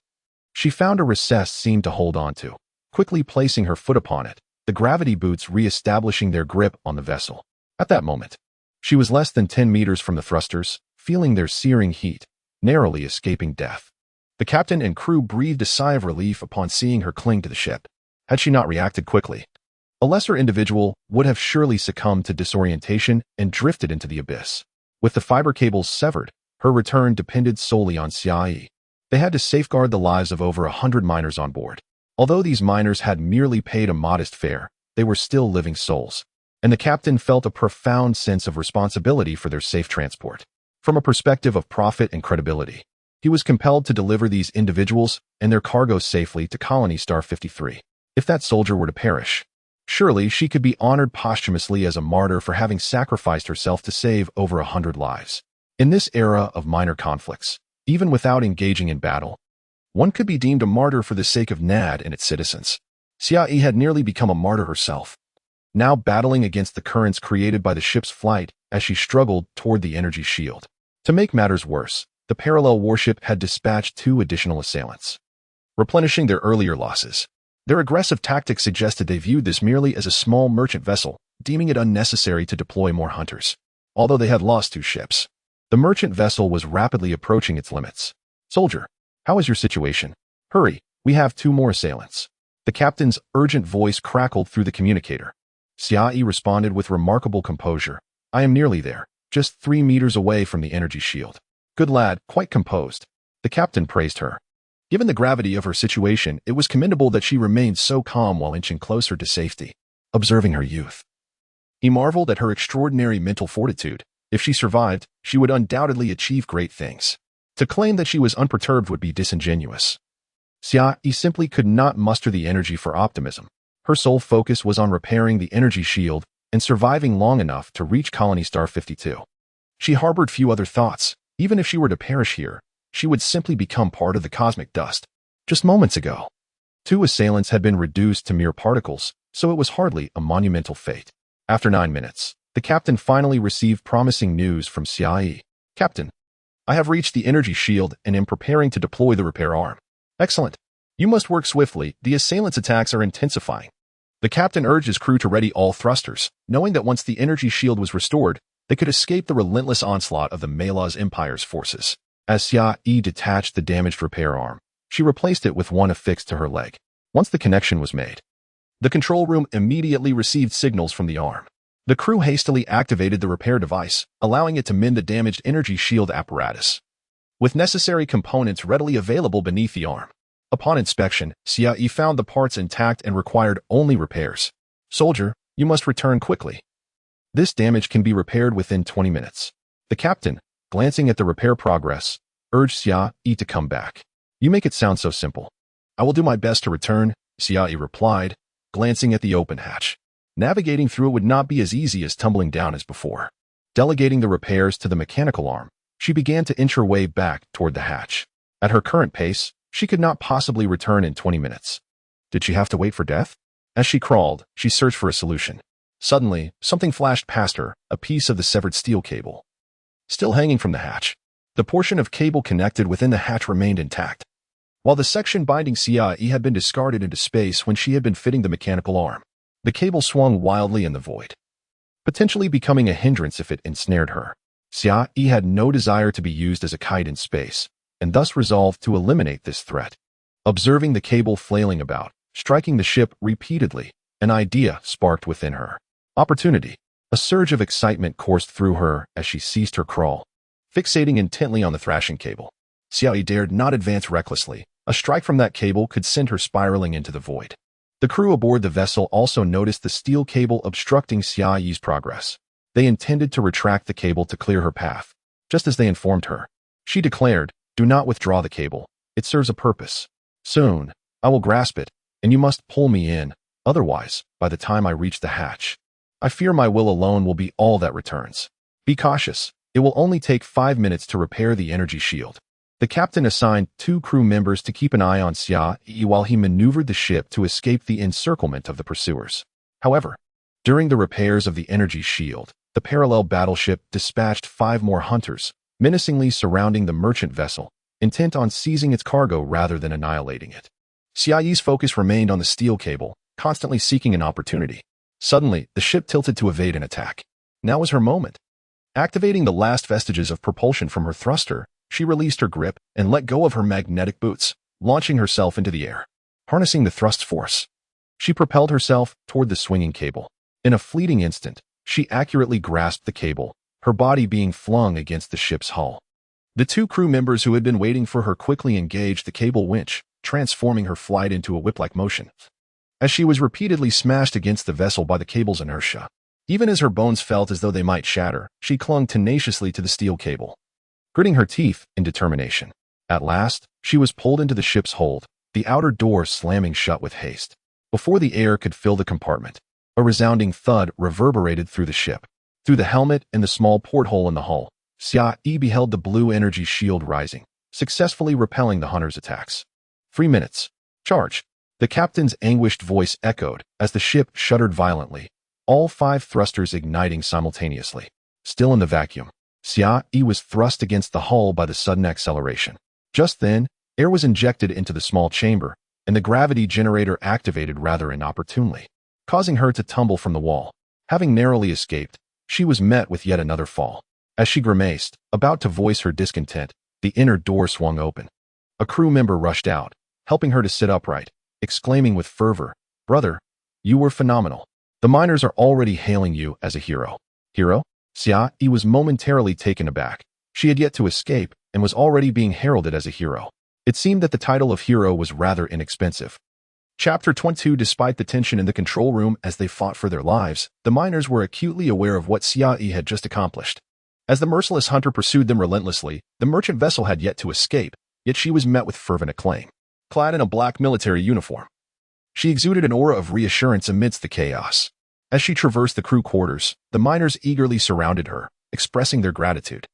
she found a recess seemed to hold on to. Quickly placing her foot upon it, the gravity boots re-establishing their grip on the vessel. At that moment, she was less than 10 meters from the thrusters, feeling their searing heat, narrowly escaping death. The captain and crew breathed a sigh of relief upon seeing her cling to the ship. Had she not reacted quickly, a lesser individual would have surely succumbed to disorientation and drifted into the abyss. With the fiber cables severed, her return depended solely on Xiaoyi. They had to safeguard the lives of over 100 miners on board. Although these miners had merely paid a modest fare, they were still living souls, and the captain felt a profound sense of responsibility for their safe transport. From a perspective of profit and credibility, he was compelled to deliver these individuals and their cargo safely to Colony Star 53. If that soldier were to perish, surely she could be honored posthumously as a martyr for having sacrificed herself to save over 100 lives. In this era of minor conflicts, even without engaging in battle, one could be deemed a martyr for the sake of NAD and its citizens. Xiaoyi had nearly become a martyr herself, now battling against the currents created by the ship's flight as she struggled toward the energy shield. To make matters worse, the parallel warship had dispatched 2 additional assailants, replenishing their earlier losses. Their aggressive tactics suggested they viewed this merely as a small merchant vessel, deeming it unnecessary to deploy more hunters. Although they had lost 2 ships, the merchant vessel was rapidly approaching its limits. "Soldier, how is your situation? Hurry, we have 2 more assailants." The captain's urgent voice crackled through the communicator. Xiaoyi responded with remarkable composure. "I am nearly there, just 3 meters away from the energy shield." "Good lad, quite composed." The captain praised her. Given the gravity of her situation, it was commendable that she remained so calm while inching closer to safety. Observing her youth, he marveled at her extraordinary mental fortitude. If she survived, she would undoubtedly achieve great things. To claim that she was unperturbed would be disingenuous. Xiaoyi simply could not muster the energy for optimism. Her sole focus was on repairing the energy shield and surviving long enough to reach Colony Star 52. She harbored few other thoughts. Even if she were to perish here, she would simply become part of the cosmic dust. Just moments ago, 2 assailants had been reduced to mere particles, so it was hardly a monumental fate. After 9 minutes, the captain finally received promising news from Xiaoyi. "Captain, I have reached the energy shield and am preparing to deploy the repair arm." "Excellent. You must work swiftly. The assailants' attacks are intensifying." The captain urged his crew to ready all thrusters, knowing that once the energy shield was restored, they could escape the relentless onslaught of the Malaz Empire's forces. As Xiaoyi detached the damaged repair arm, she replaced it with one affixed to her leg. Once the connection was made, the control room immediately received signals from the arm. The crew hastily activated the repair device, allowing it to mend the damaged energy shield apparatus, with necessary components readily available beneath the arm. Upon inspection, Xiaoyi found the parts intact and required only repairs. "Soldier, you must return quickly. This damage can be repaired within 20 minutes. The captain, glancing at the repair progress, urged Xiaoyi to come back. "You make it sound so simple." "I will do my best to return," Xiaoyi replied, glancing at the open hatch. Navigating through it would not be as easy as tumbling down as before. Delegating the repairs to the mechanical arm, she began to inch her way back toward the hatch. At her current pace, she could not possibly return in 20 minutes. Did she have to wait for death? As she crawled, she searched for a solution. Suddenly, something flashed past her, a piece of the severed steel cable. Still hanging from the hatch. The portion of cable connected within the hatch remained intact, while the section binding Xiaoyi had been discarded into space when she had been fitting the mechanical arm. The cable swung wildly in the void, potentially becoming a hindrance if it ensnared her. Xiaoyi had no desire to be used as a kite in space, and thus resolved to eliminate this threat. Observing the cable flailing about, striking the ship repeatedly, an idea sparked within her. Opportunity. A surge of excitement coursed through her as she ceased her crawl, fixating intently on the thrashing cable. Xiaoyi dared not advance recklessly. A strike from that cable could send her spiraling into the void. The crew aboard the vessel also noticed the steel cable obstructing Xiaoyi's progress. They intended to retract the cable to clear her path, just as they informed her. She declared, "Do not withdraw the cable. It serves a purpose. Soon, I will grasp it, and you must pull me in. Otherwise, by the time I reach the hatch, I fear my will alone will be all that returns. Be cautious. It will only take 5 minutes to repair the energy shield." The captain assigned 2 crew members to keep an eye on Xiaoyi while he maneuvered the ship to escape the encirclement of the pursuers. However, during the repairs of the energy shield, the parallel battleship dispatched 5 more hunters, menacingly surrounding the merchant vessel, intent on seizing its cargo rather than annihilating it. Xiaoyi's focus remained on the steel cable, constantly seeking an opportunity. Suddenly, the ship tilted to evade an attack. Now was her moment. Activating the last vestiges of propulsion from her thruster, she released her grip and let go of her magnetic boots, launching herself into the air. Harnessing the thrust force, she propelled herself toward the swinging cable. In a fleeting instant, she accurately grasped the cable, her body being flung against the ship's hull. The 2 crew members who had been waiting for her quickly engaged the cable winch, transforming her flight into a whip-like motion. As she was repeatedly smashed against the vessel by the cable's inertia, even as her bones felt as though they might shatter, she clung tenaciously to the steel cable, gritting her teeth in determination. At last, she was pulled into the ship's hold, the outer door slamming shut with haste. Before the air could fill the compartment, a resounding thud reverberated through the ship. Through the helmet and the small porthole in the hull, Xiaoyi beheld the blue energy shield rising, successfully repelling the hunter's attacks. 3 minutes. Charge. The captain's anguished voice echoed as the ship shuddered violently, all 5 thrusters igniting simultaneously. Still in the vacuum, Xiaoyi was thrust against the hull by the sudden acceleration. Just then, air was injected into the small chamber, and the gravity generator activated rather inopportunely, causing her to tumble from the wall. Having narrowly escaped, she was met with yet another fall. As she grimaced, about to voice her discontent, the inner door swung open. A crew member rushed out, helping her to sit upright, exclaiming with fervor, "Brother, you were phenomenal. The miners are already hailing you as a hero." Hero? Xiaoyi was momentarily taken aback. She had yet to escape and was already being heralded as a hero. It seemed that the title of hero was rather inexpensive. Chapter 22. Despite the tension in the control room as they fought for their lives, the miners were acutely aware of what Xiaoyi had just accomplished. As the merciless hunter pursued them relentlessly, the merchant vessel had yet to escape, yet she was met with fervent acclaim. Clad in a black military uniform, she exuded an aura of reassurance amidst the chaos. As she traversed the crew quarters, the miners eagerly surrounded her, expressing their gratitude.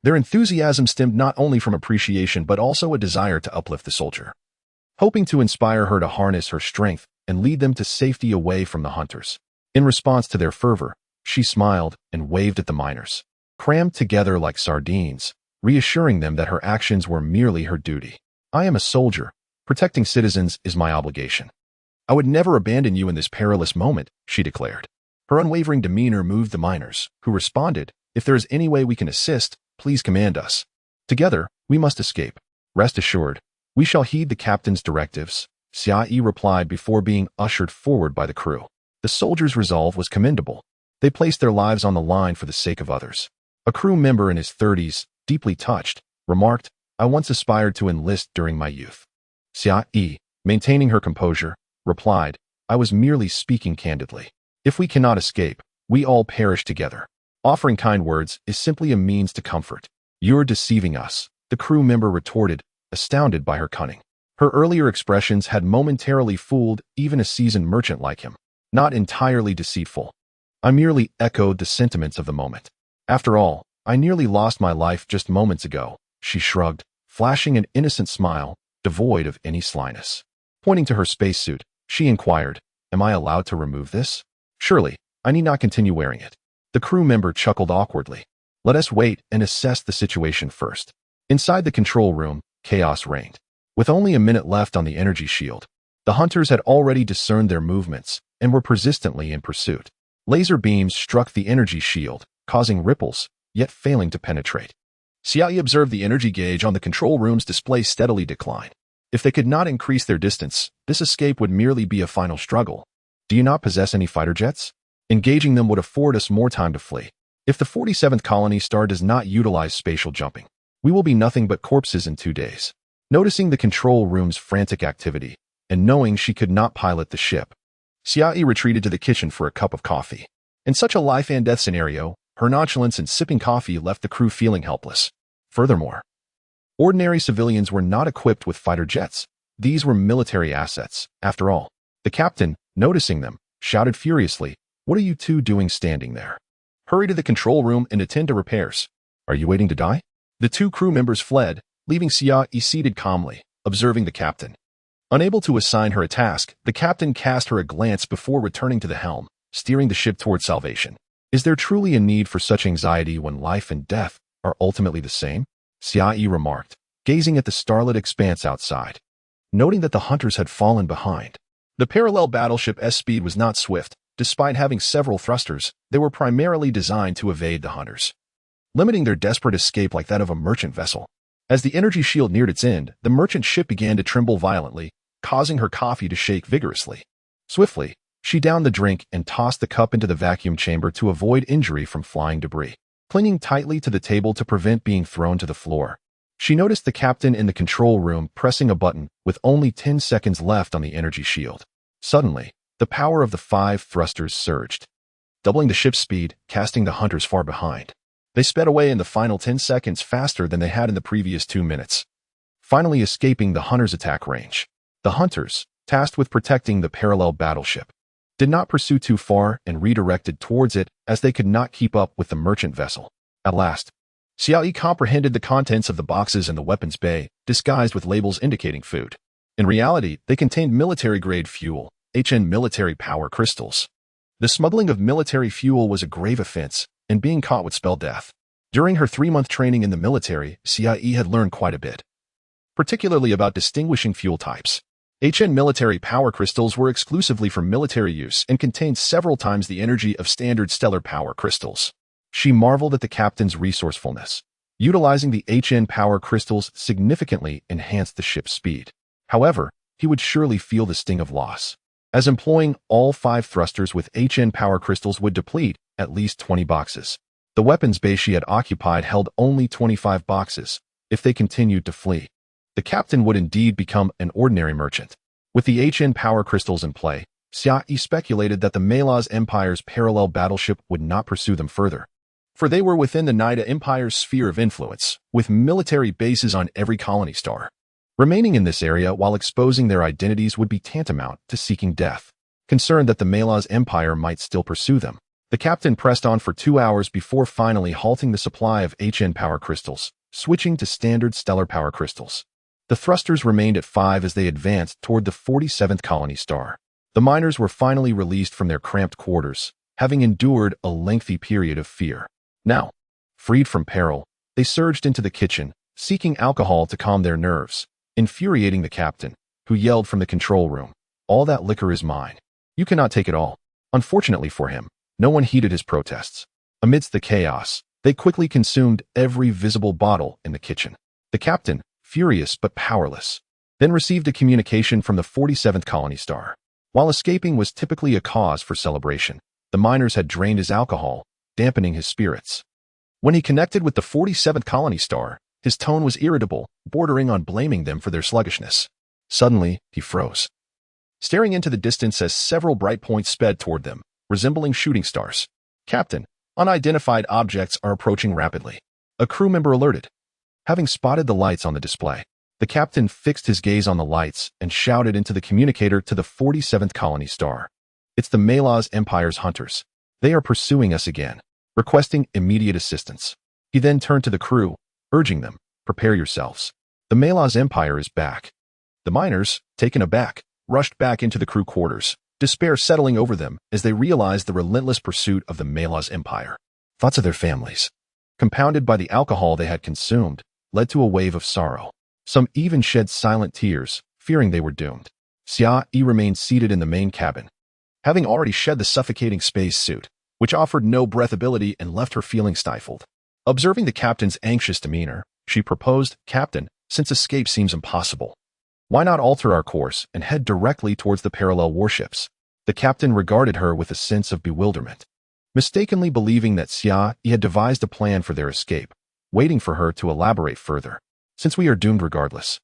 Their enthusiasm stemmed not only from appreciation but also a desire to uplift the soldier, hoping to inspire her to harness her strength and lead them to safety away from the hunters. In response to their fervor, she smiled and waved at the miners, crammed together like sardines, reassuring them that her actions were merely her duty. "I am a soldier. Protecting citizens is my obligation. I would never abandon you in this perilous moment," she declared. Her unwavering demeanor moved the miners, who responded, "If there is any way we can assist, please command us. Together, we must escape. Rest assured, we shall heed the captain's directives," Xiaoyi replied before being ushered forward by the crew. The soldiers' resolve was commendable. They placed their lives on the line for the sake of others. A crew member in his 30s, deeply touched, remarked, "I once aspired to enlist during my youth." Xiaoyi, maintaining her composure, replied, "I was merely speaking candidly. If we cannot escape, we all perish together. Offering kind words is simply a means to comfort." "You're deceiving us," the crew member retorted, astounded by her cunning. Her earlier expressions had momentarily fooled even a seasoned merchant like him. Not entirely deceitful. "I merely echoed the sentiments of the moment. After all, I nearly lost my life just moments ago," she shrugged, flashing an innocent smile, devoid of any slyness. Pointing to her spacesuit, she inquired, "Am I allowed to remove this?" "Surely, I need not continue wearing it. The crew member chuckled awkwardly. Let us wait and assess the situation first. Inside the control room, chaos reigned. With only a minute left on the energy shield, the hunters had already discerned their movements and were persistently in pursuit. Laser beams struck the energy shield, causing ripples, yet failing to penetrate. Xiaoyi observed the energy gauge on the control room's display steadily decline. If they could not increase their distance, this escape would merely be a final struggle. Do you not possess any fighter jets? Engaging them would afford us more time to flee. If the 47th colony star does not utilize spatial jumping, we will be nothing but corpses in 2 days. Noticing the control room's frantic activity, and knowing she could not pilot the ship, Xiaoyi retreated to the kitchen for a cup of coffee. In such a life-and-death scenario, her nonchalance in sipping coffee left the crew feeling helpless. Furthermore, ordinary civilians were not equipped with fighter jets. These were military assets, after all. The captain, noticing them, shouted furiously, "What are you two doing standing there? Hurry to the control room and attend to repairs. Are you waiting to die?" The 2 crew members fled, leaving Xiaoyi seated calmly, observing the captain. Unable to assign her a task, the captain cast her a glance before returning to the helm, steering the ship toward salvation. Is there truly a need for such anxiety when life and death are ultimately the same? Xiaoyi remarked, gazing at the starlit expanse outside. Noting that the hunters had fallen behind. The parallel battleship's speed was not swift. Despite having several thrusters, they were primarily designed to evade the hunters, limiting their desperate escape like that of a merchant vessel. As the energy shield neared its end, the merchant ship began to tremble violently, causing her coffee to shake vigorously. Swiftly, she downed the drink and tossed the cup into the vacuum chamber to avoid injury from flying debris. Clinging tightly to the table to prevent being thrown to the floor, she noticed the captain in the control room pressing a button with only 10 seconds left on the energy shield. Suddenly, the power of the 5 thrusters surged, doubling the ship's speed, casting the hunters far behind. They sped away in the final 10 seconds faster than they had in the previous 2 minutes, finally escaping the hunters' attack range. The hunters, tasked with protecting the parallel battleship, did not pursue too far and redirected towards it as they could not keep up with the merchant vessel. At last, Xiaoyi comprehended the contents of the boxes in the weapons bay, disguised with labels indicating food. In reality, they contained military-grade fuel, HN military power crystals. The smuggling of military fuel was a grave offense, and being caught would spell death. During her 3-month training in the military, Xiaoyi had learned quite a bit, particularly about distinguishing fuel types. HN military power crystals were exclusively for military use and contained several times the energy of standard stellar power crystals. She marveled at the captain's resourcefulness. Utilizing the HN power crystals significantly enhanced the ship's speed. However, he would surely feel the sting of loss, as employing all 5 thrusters with HN power crystals would deplete at least 20 boxes. The weapons base she had occupied held only 25 boxes. If they continued to flee, the captain would indeed become an ordinary merchant. With the HN power crystals in play, Xiaoyi speculated that the Malaz Empire's parallel battleship would not pursue them further, for they were within the Nida Empire's sphere of influence, with military bases on every colony star. Remaining in this area while exposing their identities would be tantamount to seeking death. Concerned that the Malaz Empire might still pursue them, the captain pressed on for 2 hours before finally halting the supply of HN power crystals, switching to standard stellar power crystals. The thrusters remained at 5 as they advanced toward the 47th colony star. The miners were finally released from their cramped quarters, having endured a lengthy period of fear. Now, freed from peril, they surged into the kitchen, seeking alcohol to calm their nerves, infuriating the captain, who yelled from the control room, "All that liquor is mine. You cannot take it all." Unfortunately for him, no one heeded his protests. Amidst the chaos, they quickly consumed every visible bottle in the kitchen. The captain, furious but powerless, then received a communication from the 47th colony star. While escaping was typically a cause for celebration, the miners had drained his alcohol, dampening his spirits. When he connected with the 47th colony star, his tone was irritable, bordering on blaming them for their sluggishness. Suddenly, he froze, staring into the distance as several bright points sped toward them, resembling shooting stars. "Captain, unidentified objects are approaching rapidly," a crew member alerted. Having spotted the lights on the display, the captain fixed his gaze on the lights and shouted into the communicator to the 47th colony star. "It's the Malaz Empire's hunters. They are pursuing us again, requesting immediate assistance." He then turned to the crew, urging them, "Prepare yourselves. The Malaz Empire is back." The miners, taken aback, rushed back into the crew quarters, despair settling over them as they realized the relentless pursuit of the Malaz Empire. Thoughts of their families, compounded by the alcohol they had consumed, led to a wave of sorrow. Some even shed silent tears, fearing they were doomed. Xia remained seated in the main cabin, having already shed the suffocating space suit, which offered no breathability and left her feeling stifled. Observing the captain's anxious demeanor, she proposed, "Captain, since escape seems impossible, why not alter our course and head directly towards the parallel warships?" The captain regarded her with a sense of bewilderment, mistakenly believing that Xia had devised a plan for their escape, waiting for her to elaborate further. "Since we are doomed regardless,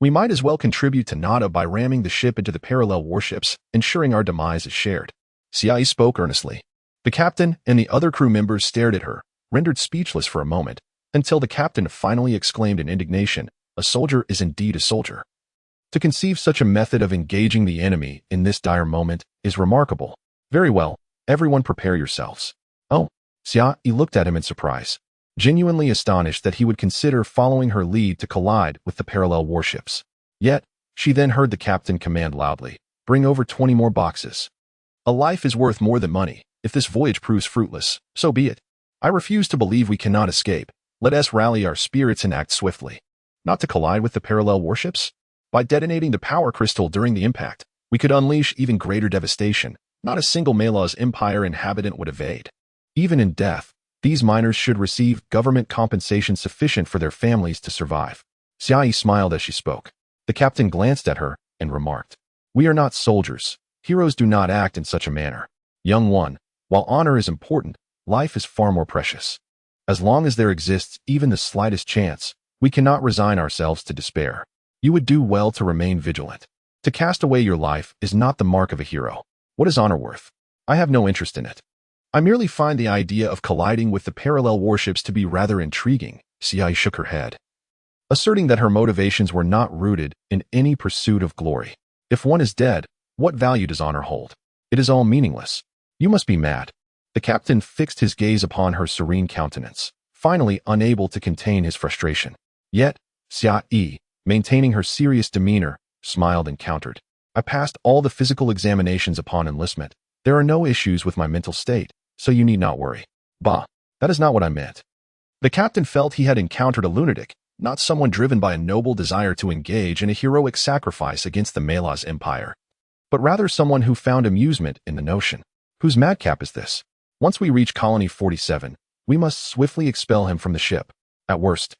we might as well contribute to Nada by ramming the ship into the parallel warships, ensuring our demise is shared." Xia spoke earnestly. The captain and the other crew members stared at her, rendered speechless for a moment, until the captain finally exclaimed in indignation, "A soldier is indeed a soldier. To conceive such a method of engaging the enemy in this dire moment is remarkable. Very well, everyone prepare yourselves." "Oh," Xia looked at him in surprise, genuinely astonished that he would consider following her lead to collide with the parallel warships. Yet, she then heard the captain command loudly, "Bring over 20 more boxes. A life is worth more than money. If this voyage proves fruitless, so be it. I refuse to believe we cannot escape. Let us rally our spirits and act swiftly. Not to collide with the parallel warships? By detonating the power crystal during the impact, we could unleash even greater devastation. Not a single Malaz Empire inhabitant would evade. Even in death, these miners should receive government compensation sufficient for their families to survive." Xia smiled as she spoke. The captain glanced at her and remarked, "We are not soldiers. Heroes do not act in such a manner. Young one, while honor is important, life is far more precious. As long as there exists even the slightest chance, we cannot resign ourselves to despair. You would do well to remain vigilant. To cast away your life is not the mark of a hero. What is honor worth? I have no interest in it. I merely find the idea of colliding with the parallel warships to be rather intriguing." Xia shook her head, asserting that her motivations were not rooted in any pursuit of glory. "If one is dead, what value does honor hold? It is all meaningless. You must be mad." The captain fixed his gaze upon her serene countenance, finally unable to contain his frustration. Yet, Xia, maintaining her serious demeanor, smiled and countered, "I passed all the physical examinations upon enlistment. There are no issues with my mental state, so you need not worry." "Bah, that is not what I meant." The captain felt he had encountered a lunatic, not someone driven by a noble desire to engage in a heroic sacrifice against the Malaz Empire, but rather someone who found amusement in the notion. Whose madcap is this? Once we reach Colony 47, we must swiftly expel him from the ship. At worst,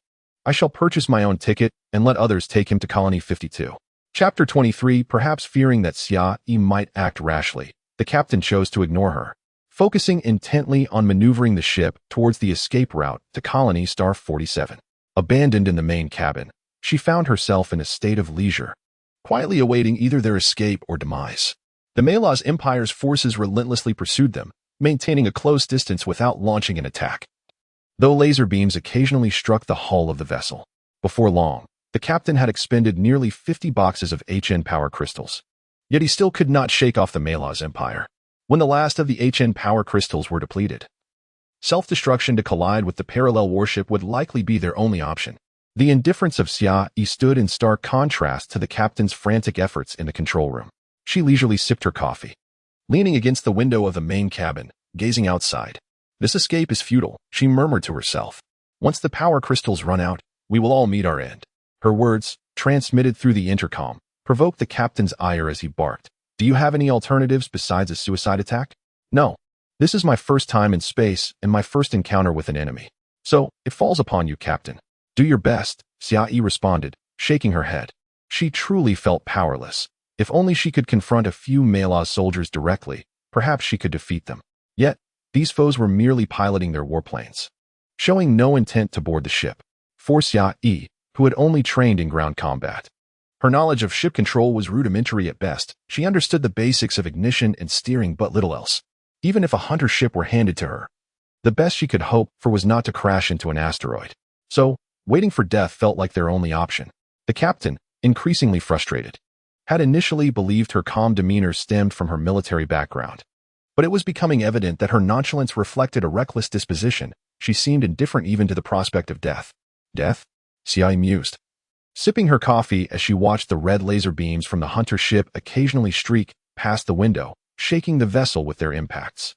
I shall purchase my own ticket and let others take him to Colony 52. Chapter 23. Perhaps fearing that Xia might act rashly, the captain chose to ignore her, focusing intently on maneuvering the ship towards the escape route to Colony Star 47. Abandoned in the main cabin, she found herself in a state of leisure, quietly awaiting either their escape or demise. The Malaz Empire's forces relentlessly pursued them, maintaining a close distance without launching an attack, though laser beams occasionally struck the hull of the vessel. Before long, the captain had expended nearly 50 boxes of HN power crystals. Yet he still could not shake off the Malaz Empire. When the last of the HN power crystals were depleted, self-destruction to collide with the parallel warship would likely be their only option. The indifference of Xia stood in stark contrast to the captain's frantic efforts in the control room. She leisurely sipped her coffee, leaning against the window of the main cabin, gazing outside. "This escape is futile," she murmured to herself. "Once the power crystals run out, we will all meet our end." Her words, transmitted through the intercom, provoked the captain's ire as he barked, "Do you have any alternatives besides a suicide attack?" "No. This is my first time in space and my first encounter with an enemy. So, it falls upon you, Captain. Do your best," Xia responded, shaking her head. She truly felt powerless. If only she could confront a few Malaz soldiers directly, perhaps she could defeat them. Yet, these foes were merely piloting their warplanes, showing no intent to board the ship. For Xia, who had only trained in ground combat, her knowledge of ship control was rudimentary at best. She understood the basics of ignition and steering but little else. Even if a hunter ship were handed to her, the best she could hope for was not to crash into an asteroid. So, waiting for death felt like their only option. The captain, increasingly frustrated, had initially believed her calm demeanor stemmed from her military background, but it was becoming evident that her nonchalance reflected a reckless disposition. She seemed indifferent even to the prospect of death. "Death?" Xia mused, sipping her coffee as she watched the red laser beams from the hunter ship occasionally streak past the window, shaking the vessel with their impacts.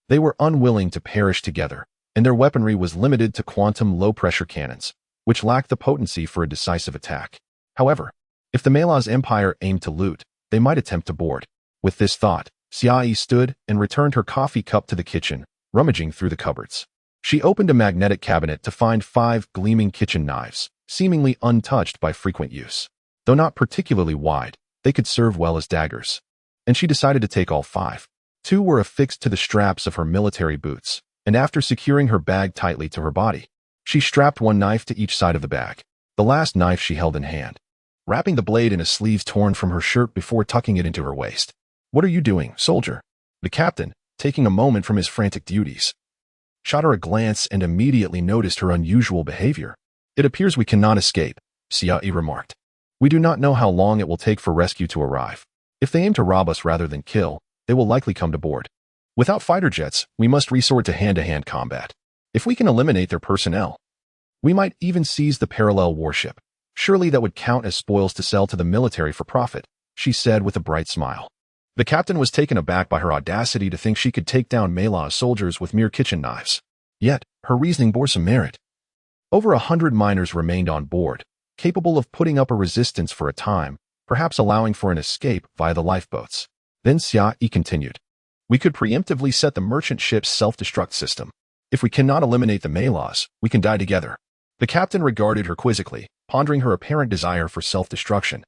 They were unwilling to perish together, and their weaponry was limited to quantum low-pressure cannons, which lacked the potency for a decisive attack. However, if the Malaz Empire aimed to loot, they might attempt to board. With this thought, Xiaoyi stood and returned her coffee cup to the kitchen, rummaging through the cupboards. She opened a magnetic cabinet to find 5 gleaming kitchen knives, seemingly untouched by frequent use. Though not particularly wide, they could serve well as daggers. And she decided to take all 5. 2 were affixed to the straps of her military boots, and after securing her bag tightly to her body, she strapped 1 knife to each side of the bag. The last knife she held in hand, wrapping the blade in a sleeve torn from her shirt before tucking it into her waist. "What are you doing, soldier?" The captain, taking a moment from his frantic duties, shot her a glance and immediately noticed her unusual behavior. "It appears we cannot escape," Xiaoyi remarked. "We do not know how long it will take for rescue to arrive. If they aim to rob us rather than kill, they will likely come to board. Without fighter jets, we must resort to hand-to-hand combat. If we can eliminate their personnel, we might even seize the parallel warship. Surely that would count as spoils to sell to the military for profit," she said with a bright smile. The captain was taken aback by her audacity to think she could take down Malaz soldiers with mere kitchen knives. Yet, her reasoning bore some merit. Over 100 miners remained on board, capable of putting up a resistance for a time, perhaps allowing for an escape via the lifeboats. Then Xiaoyi continued. "We could preemptively set the merchant ship's self-destruct system. If we cannot eliminate the Malaz, we can die together." The captain regarded her quizzically, pondering her apparent desire for self-destruction,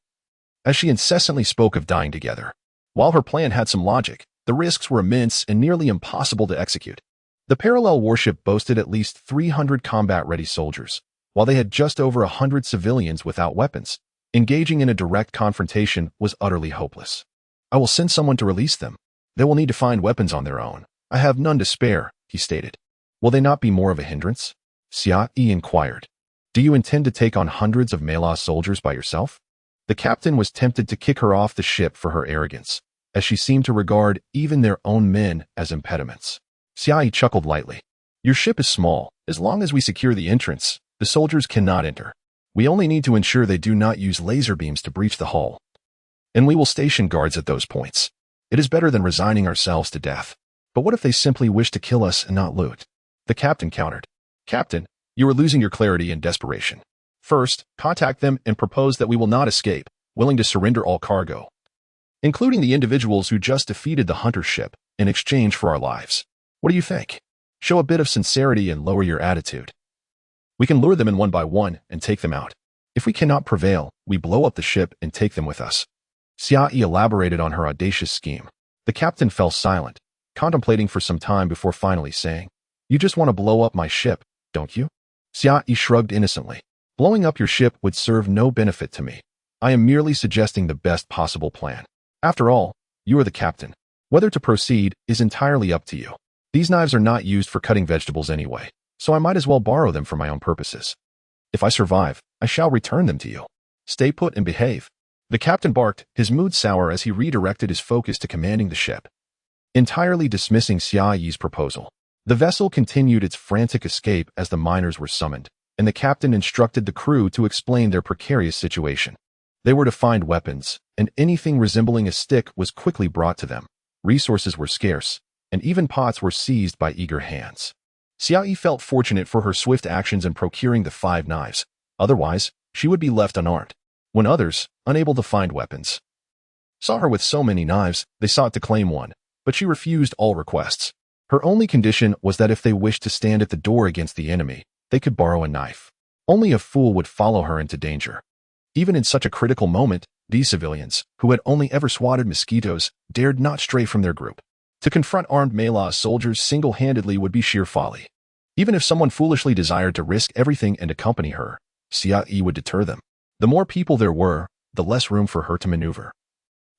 as she incessantly spoke of dying together. While her plan had some logic, the risks were immense and nearly impossible to execute. The parallel warship boasted at least 300 combat-ready soldiers, while they had just over 100 civilians without weapons. Engaging in a direct confrontation was utterly hopeless. "I will send someone to release them. They will need to find weapons on their own. I have none to spare," he stated. "Will they not be more of a hindrance?" Xiaoyi inquired. "Do you intend to take on hundreds of Malaz soldiers by yourself?" The captain was tempted to kick her off the ship for her arrogance, as she seemed to regard even their own men as impediments. Xiaoyi chuckled lightly. "Your ship is small. As long as we secure the entrance, the soldiers cannot enter. We only need to ensure they do not use laser beams to breach the hull, and we will station guards at those points. It is better than resigning ourselves to death. But what if they simply wish to kill us and not loot?" The captain countered. "Captain, you are losing your clarity in desperation. First, contact them and propose that we will not escape, willing to surrender all cargo, including the individuals who just defeated the hunter ship, in exchange for our lives. What do you think? Show a bit of sincerity and lower your attitude. We can lure them in one by one and take them out. If we cannot prevail, we blow up the ship and take them with us." Xiaoyi elaborated on her audacious scheme. The captain fell silent, contemplating for some time before finally saying, "You just want to blow up my ship, don't you?" Xiaoyi shrugged innocently. "Blowing up your ship would serve no benefit to me. I am merely suggesting the best possible plan. After all, you are the captain. Whether to proceed is entirely up to you. These knives are not used for cutting vegetables anyway, so I might as well borrow them for my own purposes. If I survive, I shall return them to you. Stay put and behave." The captain barked, his mood sour as he redirected his focus to commanding the ship. Entirely dismissing Xiaoyi's proposal, the vessel continued its frantic escape as the miners were summoned, and the captain instructed the crew to explain their precarious situation. They were to find weapons, and anything resembling a stick was quickly brought to them. Resources were scarce, and even pots were seized by eager hands. Xiaoyi felt fortunate for her swift actions in procuring the 5 knives. Otherwise, she would be left unarmed. When others, unable to find weapons, saw her with so many knives, they sought to claim one, but she refused all requests. Her only condition was that if they wished to stand at the door against the enemy, they could borrow a knife. Only a fool would follow her into danger. Even in such a critical moment, these civilians, who had only ever swatted mosquitoes, dared not stray from their group. To confront armed Malaz soldiers single-handedly would be sheer folly. Even if someone foolishly desired to risk everything and accompany her, Xiaoyi would deter them. The more people there were, the less room for her to maneuver.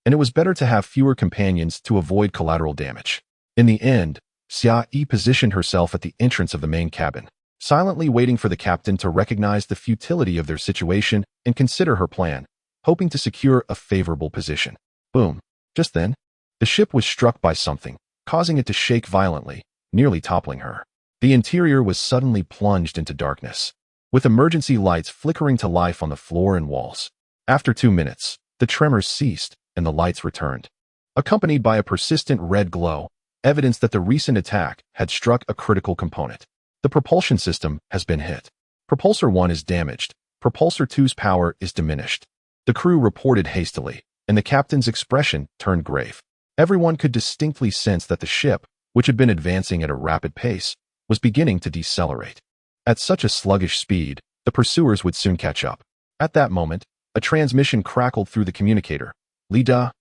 And it was better to have fewer companions to avoid collateral damage. In the end, Xiaoyi positioned herself at the entrance of the main cabin, silently waiting for the captain to recognize the futility of their situation and consider her plan, hoping to secure a favorable position. Boom. Just then, the ship was struck by something, causing it to shake violently, nearly toppling her. The interior was suddenly plunged into darkness, with emergency lights flickering to life on the floor and walls. After 2 minutes, the tremors ceased and the lights returned. accompanied by a persistent red glow, evidence that the recent attack had struck a critical component. The propulsion system has been hit. Propulsor 1 is damaged. Propulsor 2's power is diminished. The crew reported hastily, and the captain's expression turned grave. Everyone could distinctly sense that the ship, which had been advancing at a rapid pace, was beginning to decelerate. At such a sluggish speed, the pursuers would soon catch up. At that moment, a transmission crackled through the communicator. Lida.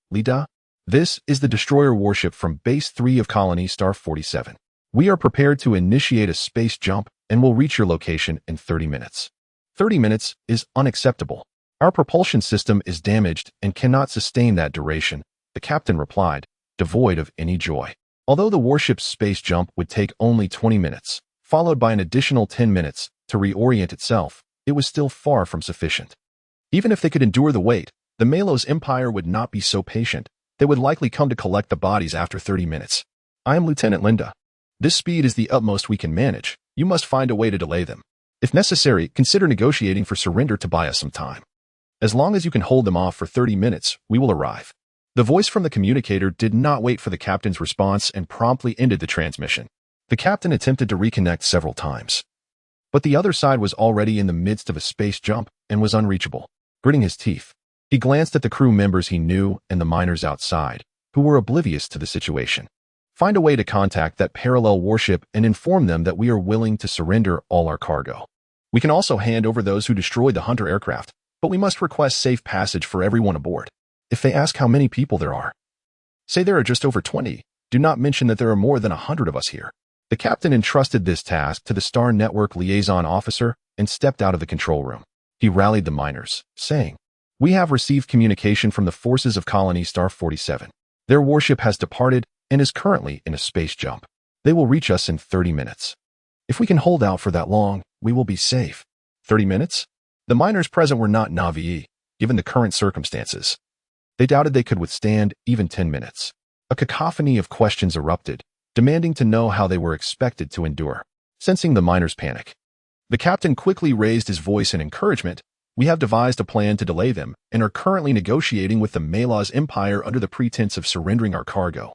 This is the destroyer warship from Base 3 of Colony Star 47. We are prepared to initiate a space jump and will reach your location in 30 minutes. 30 minutes is unacceptable. Our propulsion system is damaged and cannot sustain that duration, the captain replied, devoid of any joy. Although the warship's space jump would take only 20 minutes, followed by an additional 10 minutes to reorient itself, it was still far from sufficient. Even if they could endure the wait, the Malos Empire would not be so patient. They would likely come to collect the bodies after 30 minutes. I am Lieutenant Linda. This speed is the utmost we can manage. You must find a way to delay them. If necessary, consider negotiating for surrender to buy us some time. As long as you can hold them off for 30 minutes, we will arrive. The voice from the communicator did not wait for the captain's response and promptly ended the transmission. The captain attempted to reconnect several times, but the other side was already in the midst of a space jump and was unreachable. Gritting his teeth, he glanced at the crew members he knew and the miners outside, who were oblivious to the situation. Find a way to contact that parallel warship and inform them that we are willing to surrender all our cargo. We can also hand over those who destroyed the Hunter aircraft, but we must request safe passage for everyone aboard. If they ask how many people there are, say there are just over 20. Do not mention that there are more than 100 of us here. The captain entrusted this task to the Star Network liaison officer and stepped out of the control room. He rallied the miners, saying, "We have received communication from the forces of Colony Star 47. Their warship has departed and is currently in a space jump. They will reach us in 30 minutes. If we can hold out for that long, we will be safe." 30 minutes? The miners present were not naive, given the current circumstances. They doubted they could withstand even 10 minutes. A cacophony of questions erupted, demanding to know how they were expected to endure. Sensing the miners' panic, the captain quickly raised his voice in encouragement. "We have devised a plan to delay them and are currently negotiating with the Malos Empire under the pretense of surrendering our cargo.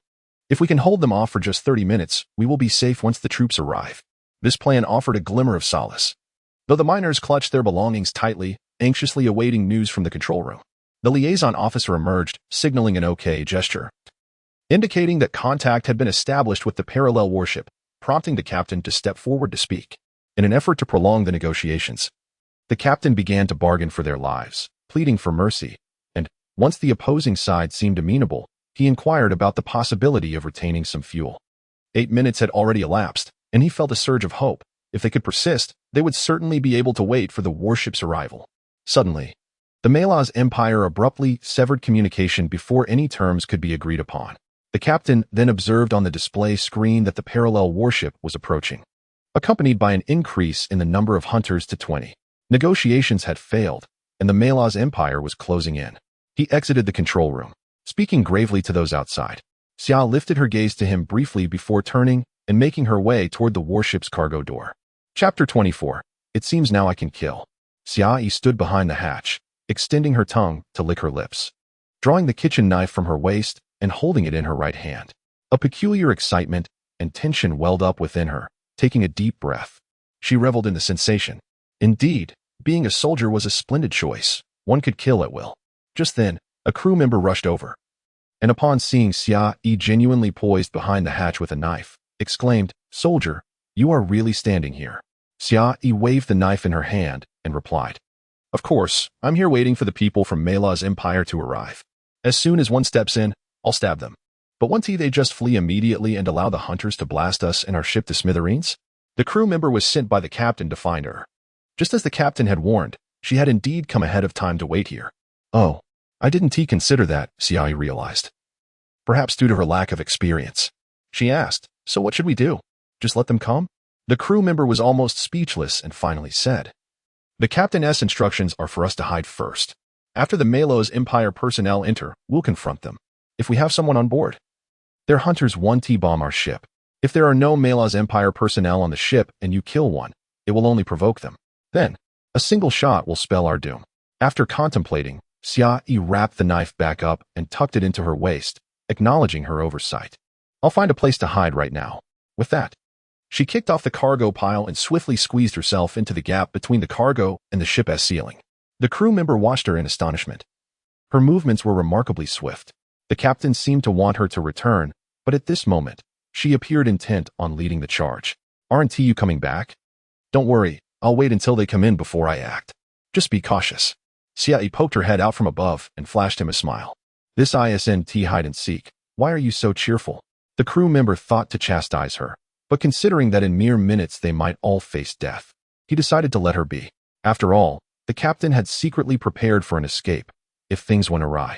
If we can hold them off for just 30 minutes, we will be safe once the troops arrive." This plan offered a glimmer of solace, though the miners clutched their belongings tightly, anxiously awaiting news from the control room. The liaison officer emerged, signaling an OK gesture, indicating that contact had been established with the parallel warship, prompting the captain to step forward to speak. In an effort to prolong the negotiations, the captain began to bargain for their lives, pleading for mercy, and, once the opposing side seemed amenable, he inquired about the possibility of retaining some fuel. 8 minutes had already elapsed, and he felt a surge of hope. If they could persist, they would certainly be able to wait for the warship's arrival. Suddenly, the Malos Empire abruptly severed communication before any terms could be agreed upon. The captain then observed on the display screen that the parallel warship was approaching, accompanied by an increase in the number of hunters to 20. Negotiations had failed, and the Malos Empire was closing in. He exited the control room, speaking gravely to those outside. Xia lifted her gaze to him briefly before turning and making her way toward the warship's cargo door. Chapter 24. It seems now I can kill. Xia stood behind the hatch, extending her tongue to lick her lips, drawing the kitchen knife from her waist and holding it in her right hand. A peculiar excitement and tension welled up within her. Taking a deep breath, she reveled in the sensation. Indeed, being a soldier was a splendid choice. One could kill at will. Just then, a crew member rushed over, and upon seeing Xia genuinely poised behind the hatch with a knife, exclaimed, "Soldier, you are really standing here?" Xia waved the knife in her hand and replied, "Of course, I'm here waiting for the people from Malos Empire to arrive. As soon as one steps in, I'll stab them. But won't they just flee immediately and allow the hunters to blast us and our ship to smithereens?" The crew member was sent by the captain to find her. Just as the captain had warned, she had indeed come ahead of time to wait here. "Oh, I didn't consider that," Xia realized. Perhaps due to her lack of experience. She asked, "So what should we do? Just let them come?" The crew member was almost speechless and finally said, "The captain's instructions are for us to hide first. After the Malos Empire personnel enter, we'll confront them. If we have someone on board, their hunters won't bomb our ship. If there are no Malos Empire personnel on the ship and you kill one, it will only provoke them. Then, a single shot will spell our doom." After contemplating, Xia wrapped the knife back up and tucked it into her waist, acknowledging her oversight. I'll find a place to hide right now. With that, she kicked off the cargo pile and swiftly squeezed herself into the gap between the cargo and the ship's ceiling. The crew member watched her in astonishment. Her movements were remarkably swift. The captain seemed to want her to return, but at this moment, she appeared intent on leading the charge. Aren't you coming back? Don't worry, I'll wait until they come in before I act. Just be cautious. Xiai poked her head out from above and flashed him a smile. This isn't hide and seek. Why are you so cheerful? The crew member thought to chastise her, but considering that in mere minutes they might all face death, he decided to let her be. After all, the captain had secretly prepared for an escape if things went awry.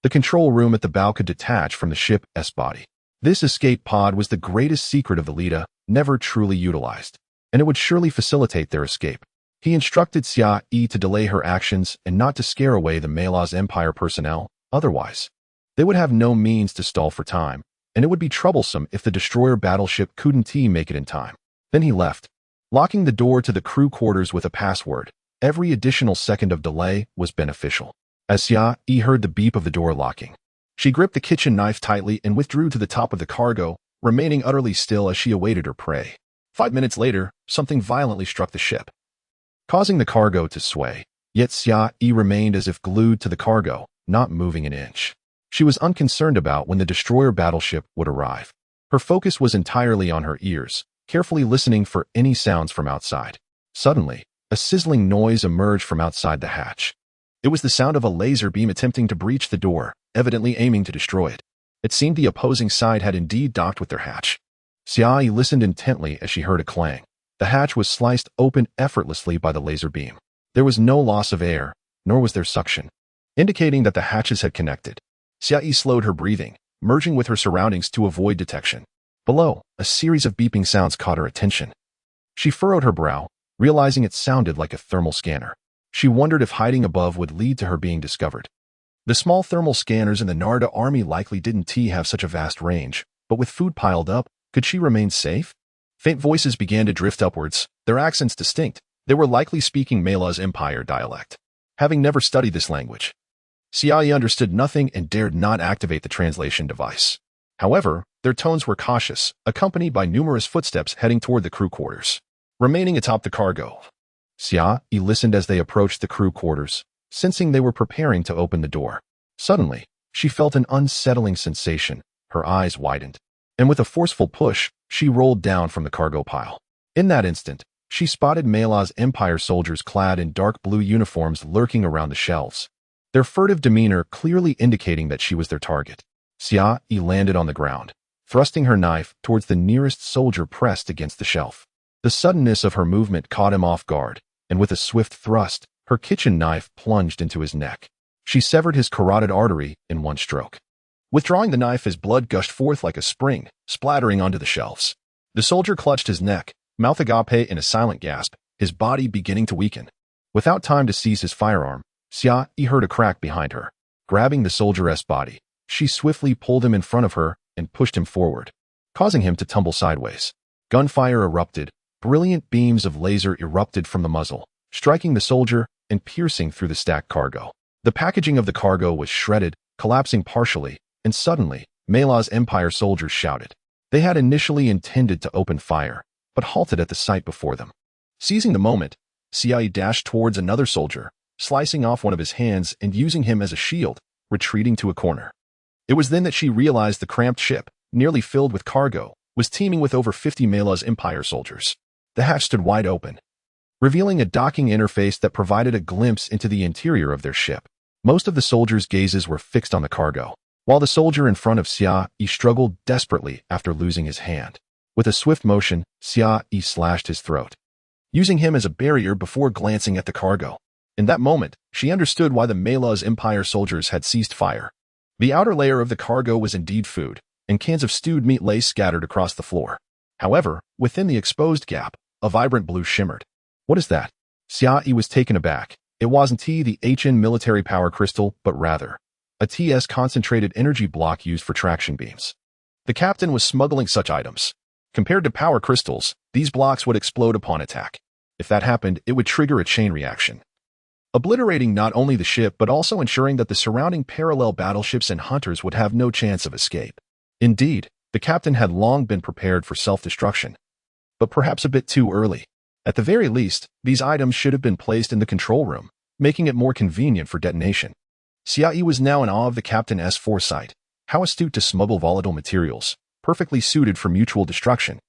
The control room at the bow could detach from the ship's body. This escape pod was the greatest secret of the Leda, never truly utilized, and it would surely facilitate their escape. He instructed Xia Yi to delay her actions and not to scare away the Mela's Empire personnel, otherwise, they would have no means to stall for time, and it would be troublesome if the destroyer battleship couldn't make it in time. Then he left, locking the door to the crew quarters with a password. Every additional second of delay was beneficial. As Xia Yi heard the beep of the door locking, she gripped the kitchen knife tightly and withdrew to the top of the cargo, remaining utterly still as she awaited her prey. 5 minutes later, something violently struck the ship, causing the cargo to sway. Yet Xia Yi remained as if glued to the cargo, not moving an inch. She was unconcerned about when the destroyer battleship would arrive. Her focus was entirely on her ears, carefully listening for any sounds from outside. Suddenly, a sizzling noise emerged from outside the hatch. It was the sound of a laser beam attempting to breach the door, evidently aiming to destroy it. It seemed the opposing side had indeed docked with their hatch. Xia Yi listened intently as she heard a clang. The hatch was sliced open effortlessly by the laser beam. There was no loss of air, nor was there suction, indicating that the hatches had connected. Xia Yi slowed her breathing, merging with her surroundings to avoid detection. Below, a series of beeping sounds caught her attention. She furrowed her brow, realizing it sounded like a thermal scanner. She wondered if hiding above would lead to her being discovered. The small thermal scanners in the Narda army likely didn't have such a vast range, but with food piled up, could she remain safe? Faint voices began to drift upwards, their accents distinct. They were likely speaking Mela's Empire dialect. Having never studied this language, Xia Yi understood nothing and dared not activate the translation device. However, their tones were cautious, accompanied by numerous footsteps heading toward the crew quarters. Remaining atop the cargo, Xia Yi listened as they approached the crew quarters, sensing they were preparing to open the door. Suddenly, she felt an unsettling sensation. Her eyes widened, and with a forceful push, she rolled down from the cargo pile. In that instant, she spotted Mela's Empire soldiers clad in dark blue uniforms lurking around the shelves, their furtive demeanor clearly indicating that she was their target. Xia Yi landed on the ground, thrusting her knife towards the nearest soldier pressed against the shelf. The suddenness of her movement caught him off guard, and with a swift thrust, her kitchen knife plunged into his neck. She severed his carotid artery in one stroke. Withdrawing the knife, his blood gushed forth like a spring, splattering onto the shelves. The soldier clutched his neck, mouth agape in a silent gasp, his body beginning to weaken. Without time to seize his firearm, Xia Yi heard a crack behind her. Grabbing the soldier's body, she swiftly pulled him in front of her and pushed him forward, causing him to tumble sideways. Gunfire erupted. Brilliant beams of laser erupted from the muzzle, striking the soldier and piercing through the stacked cargo. The packaging of the cargo was shredded, collapsing partially, and suddenly, Mela's Empire soldiers shouted. They had initially intended to open fire, but halted at the sight before them. Seizing the moment, Xia Yi dashed towards another soldier, slicing off one of his hands and using him as a shield, retreating to a corner. It was then that she realized the cramped ship, nearly filled with cargo, was teeming with over 50 Mela's Empire soldiers. The hatch stood wide open, revealing a docking interface that provided a glimpse into the interior of their ship. Most of the soldiers' gazes were fixed on the cargo, while the soldier in front of Xia Yi struggled desperately after losing his hand. With a swift motion, Xia Yi slashed his throat, using him as a barrier before glancing at the cargo. In that moment, she understood why the Mela's Empire soldiers had ceased fire. The outer layer of the cargo was indeed food, and cans of stewed meat lay scattered across the floor. However, within the exposed gap, a vibrant blue shimmered. What is that? Xia Yi was taken aback. It wasn't the HN military power crystal, but rather a TS concentrated energy block used for traction beams. The captain was smuggling such items. Compared to power crystals, these blocks would explode upon attack. If that happened, it would trigger a chain reaction. obliterating not only the ship but also ensuring that the surrounding parallel battleships and hunters would have no chance of escape. Indeed, the captain had long been prepared for self-destruction, but perhaps a bit too early. At the very least, these items should have been placed in the control room, making it more convenient for detonation. Xiaoyi was now in awe of the captain's foresight. How astute to smuggle volatile materials, perfectly suited for mutual destruction.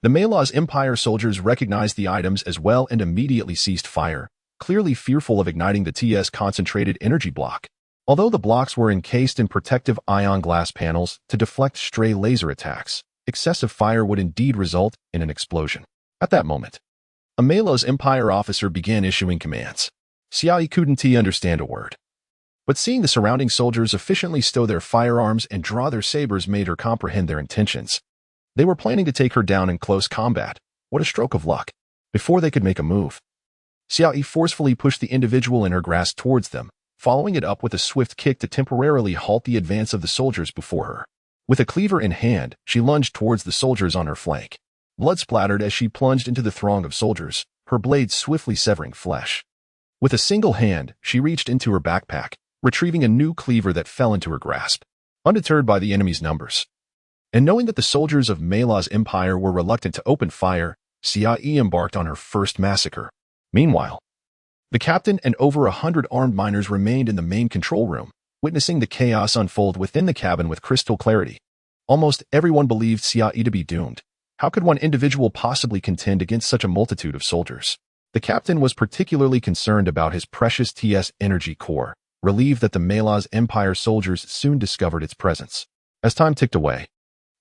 The Mela's Empire soldiers recognized the items as well and immediately ceased fire, clearly fearful of igniting the TS concentrated energy block. Although the blocks were encased in protective ion glass panels to deflect stray laser attacks, excessive fire would indeed result in an explosion. At that moment, a Mela's Empire officer began issuing commands. Xiaoyi couldn't understand a word. But seeing the surrounding soldiers efficiently stow their firearms and draw their sabers made her comprehend their intentions. They were planning to take her down in close combat. What a stroke of luck. Before they could make a move, Xiaoyi forcefully pushed the individual in her grasp towards them, following it up with a swift kick to temporarily halt the advance of the soldiers before her. With a cleaver in hand, she lunged towards the soldiers on her flank. Blood splattered as she plunged into the throng of soldiers, her blade swiftly severing flesh. With a single hand, she reached into her backpack, retrieving a new cleaver that fell into her grasp. Undeterred by the enemy's numbers, and knowing that the soldiers of Mela's Empire were reluctant to open fire, Xiaoyi embarked on her first massacre. Meanwhile, the captain and over 100 armed miners remained in the main control room, witnessing the chaos unfold within the cabin with crystal clarity. Almost everyone believed Xiaoyi to be doomed. How could one individual possibly contend against such a multitude of soldiers? The captain was particularly concerned about his precious TS energy core, relieved that the Mela's Empire soldiers soon discovered its presence. As time ticked away,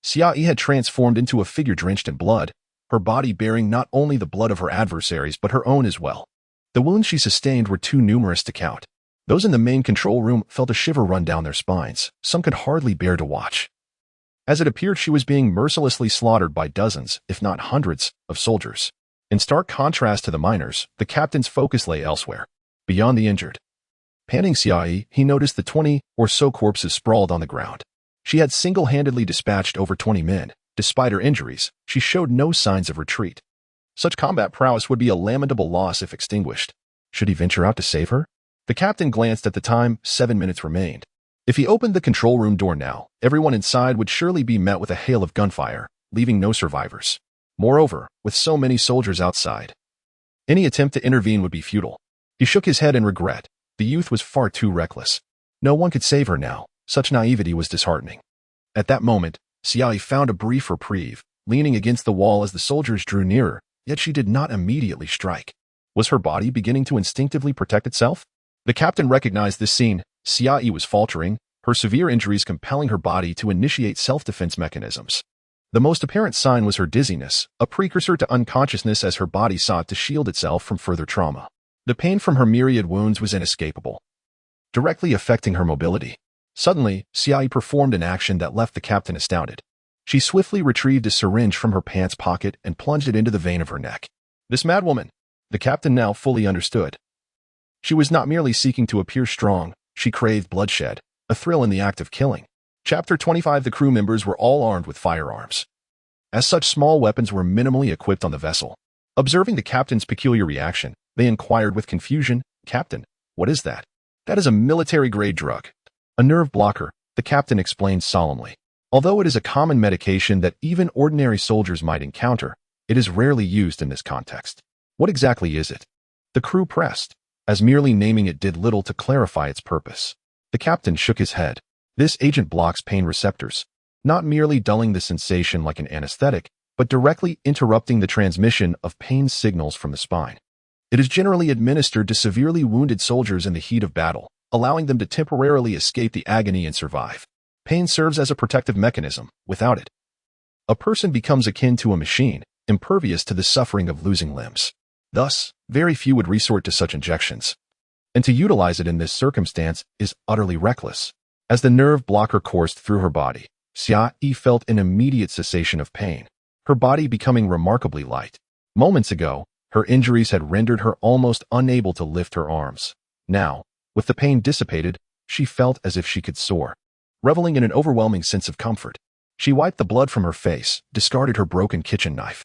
Xiaoyi had transformed into a figure drenched in blood, her body bearing not only the blood of her adversaries but her own as well. The wounds she sustained were too numerous to count. Those in the main control room felt a shiver run down their spines. Some could hardly bear to watch, as it appeared she was being mercilessly slaughtered by dozens, if not hundreds, of soldiers. In stark contrast to the miners, the captain's focus lay elsewhere. Beyond the injured, panting Xiaoyi, he noticed the 20 or so corpses sprawled on the ground. She had single-handedly dispatched over 20 men. Despite her injuries, she showed no signs of retreat. Such combat prowess would be a lamentable loss if extinguished. Should he venture out to save her? The captain glanced at the time. 7 minutes remained. If he opened the control room door now, everyone inside would surely be met with a hail of gunfire, leaving no survivors. Moreover, with so many soldiers outside, any attempt to intervene would be futile. He shook his head in regret. The youth was far too reckless. No one could save her now. Such naivety was disheartening. At that moment, Xiaoyi found a brief reprieve, leaning against the wall as the soldiers drew nearer, yet she did not immediately strike. Was her body beginning to instinctively protect itself? The captain recognized this scene. Xiaoyi was faltering, her severe injuries compelling her body to initiate self-defense mechanisms. The most apparent sign was her dizziness, a precursor to unconsciousness as her body sought to shield itself from further trauma. The pain from her myriad wounds was inescapable, directly affecting her mobility. Suddenly, Xiaoyi performed an action that left the captain astounded. She swiftly retrieved a syringe from her pants pocket and plunged it into the vein of her neck. This madwoman, the captain now fully understood. She was not merely seeking to appear strong, she craved bloodshed, a thrill in the act of killing. Chapter 25. The crew members were all armed with firearms. As such, small weapons were minimally equipped on the vessel. Observing the captain's peculiar reaction, they inquired with confusion, "Captain, what is that?" "That is a military-grade drug. A nerve blocker," the captain explained solemnly. "Although it is a common medication that even ordinary soldiers might encounter, it is rarely used in this context." "What exactly is it?" the crew pressed, as merely naming it did little to clarify its purpose. The captain shook his head. "This agent blocks pain receptors, not merely dulling the sensation like an anesthetic, but directly interrupting the transmission of pain signals from the spine. It is generally administered to severely wounded soldiers in the heat of battle, allowing them to temporarily escape the agony and survive. Pain serves as a protective mechanism. Without it, a person becomes akin to a machine, impervious to the suffering of losing limbs. Thus, very few would resort to such injections. And to utilize it in this circumstance is utterly reckless." As the nerve blocker coursed through her body, Xiaoyi felt an immediate cessation of pain, her body becoming remarkably light. Moments ago, her injuries had rendered her almost unable to lift her arms. Now, with the pain dissipated, she felt as if she could soar, reveling in an overwhelming sense of comfort. She wiped the blood from her face, discarded her broken kitchen knife,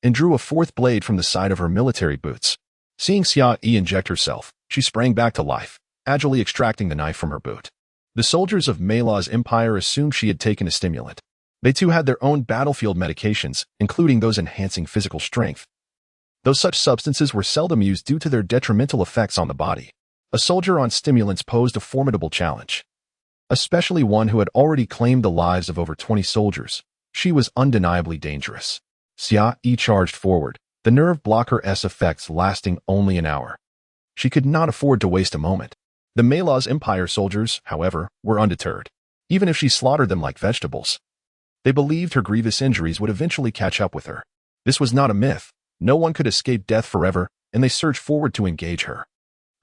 and drew a fourth blade from the side of her military boots. Seeing Xiaoyi inject herself, She sprang back to life, agilely extracting the knife from her boot. The soldiers of Mela's empire assumed she had taken a stimulant. They too had their own battlefield medications, including those enhancing physical strength. Though such substances were seldom used due to their detrimental effects on the body, a soldier on stimulants posed a formidable challenge. Especially one who had already claimed the lives of over 20 soldiers. She was undeniably dangerous. Xia charged forward, the nerve blocker's effects lasting only an hour. She could not afford to waste a moment. The Mela's empire soldiers, however, were undeterred. Even if she slaughtered them like vegetables, they believed her grievous injuries would eventually catch up with her. This was not a myth. No one could escape death forever, and they surged forward to engage her.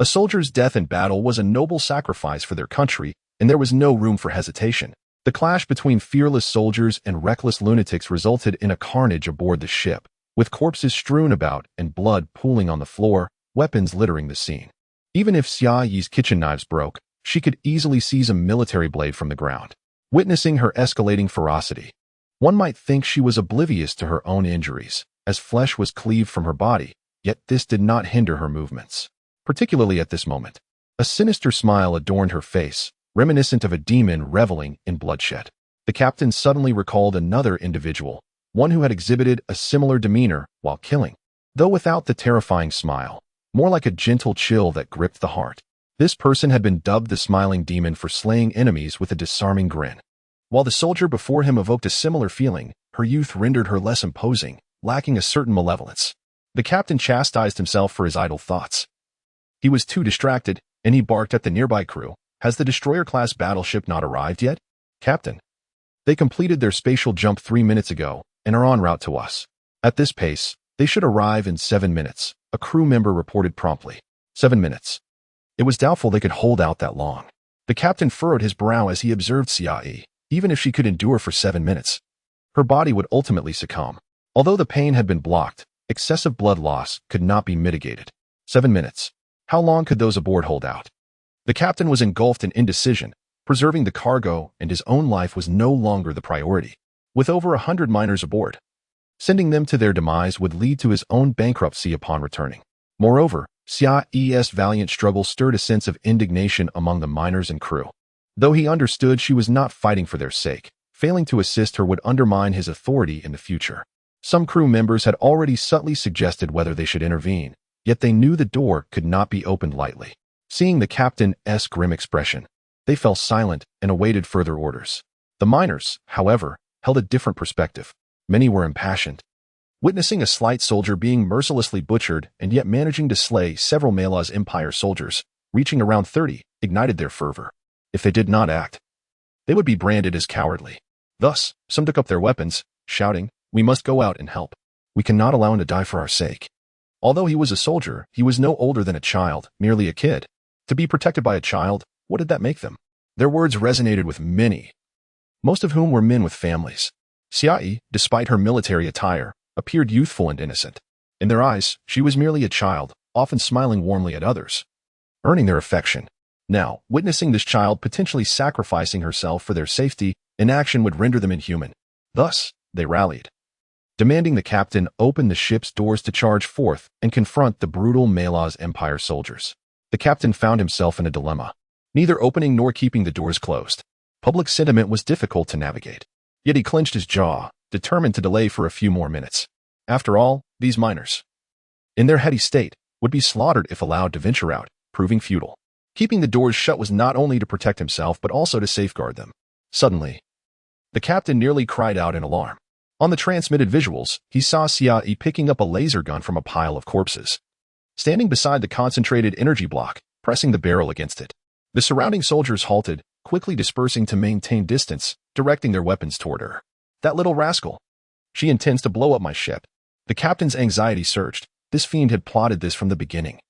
A soldier's death in battle was a noble sacrifice for their country, and there was no room for hesitation. The clash between fearless soldiers and reckless lunatics resulted in a carnage aboard the ship, with corpses strewn about and blood pooling on the floor, weapons littering the scene. Even if Xiaoyi's kitchen knives broke, she could easily seize a military blade from the ground. Witnessing her escalating ferocity, one might think she was oblivious to her own injuries, as flesh was cleaved from her body, yet this did not hinder her movements. Particularly at this moment, a sinister smile adorned her face, reminiscent of a demon reveling in bloodshed. The captain suddenly recalled another individual, one who had exhibited a similar demeanor while killing, though without the terrifying smile, more like a gentle chill that gripped the heart. This person had been dubbed the Smiling Demon for slaying enemies with a disarming grin. While the soldier before him evoked a similar feeling, her youth rendered her less imposing, lacking a certain malevolence. The captain chastised himself for his idle thoughts. He was too distracted, and he barked at the nearby crew. Has the destroyer-class battleship not arrived yet? Captain. They completed their spatial jump 3 minutes ago and are en route to us. At this pace, they should arrive in 7 minutes, a crew member reported promptly. 7 minutes. It was doubtful they could hold out that long. The captain furrowed his brow as he observed Xiaoyi. Even if she could endure for 7 minutes, her body would ultimately succumb. Although the pain had been blocked, excessive blood loss could not be mitigated. 7 minutes. How long could those aboard hold out? The captain was engulfed in indecision. Preserving the cargo and his own life was no longer the priority. With over 100 miners aboard, sending them to their demise would lead to his own bankruptcy upon returning. Moreover, Xiaoyi's valiant struggle stirred a sense of indignation among the miners and crew. Though he understood she was not fighting for their sake, failing to assist her would undermine his authority in the future. Some crew members had already subtly suggested whether they should intervene, yet they knew the door could not be opened lightly. Seeing the captain's grim expression, they fell silent and awaited further orders. The miners, however, held a different perspective. Many were impassioned. Witnessing a slight soldier being mercilessly butchered and yet managing to slay several Mela's empire soldiers, reaching around 30, ignited their fervor. If they did not act, they would be branded as cowardly. Thus, some took up their weapons, shouting, "We must go out and help. We cannot allow him to die for our sake." Although he was a soldier, he was no older than a child, merely a kid. To be protected by a child, what did that make them? Their words resonated with many, most of whom were men with families. Xiaoyi, despite her military attire, appeared youthful and innocent. In their eyes, she was merely a child, often smiling warmly at others, earning their affection. Now, witnessing this child potentially sacrificing herself for their safety, inaction would render them inhuman. Thus, they rallied, demanding the captain open the ship's doors to charge forth and confront the brutal Mela's empire soldiers. The captain found himself in a dilemma, neither opening nor keeping the doors closed. Public sentiment was difficult to navigate, yet he clenched his jaw, determined to delay for a few more minutes. After all, these miners, in their heady state, would be slaughtered if allowed to venture out, proving futile. Keeping the doors shut was not only to protect himself but also to safeguard them. Suddenly, the captain nearly cried out in alarm. On the transmitted visuals, he saw Xiaoyi picking up a laser gun from a pile of corpses, standing beside the concentrated energy block, pressing the barrel against it. The surrounding soldiers halted, quickly dispersing to maintain distance, directing their weapons toward her. That little rascal. She intends to blow up my ship. The captain's anxiety surged. This fiend had plotted this from the beginning,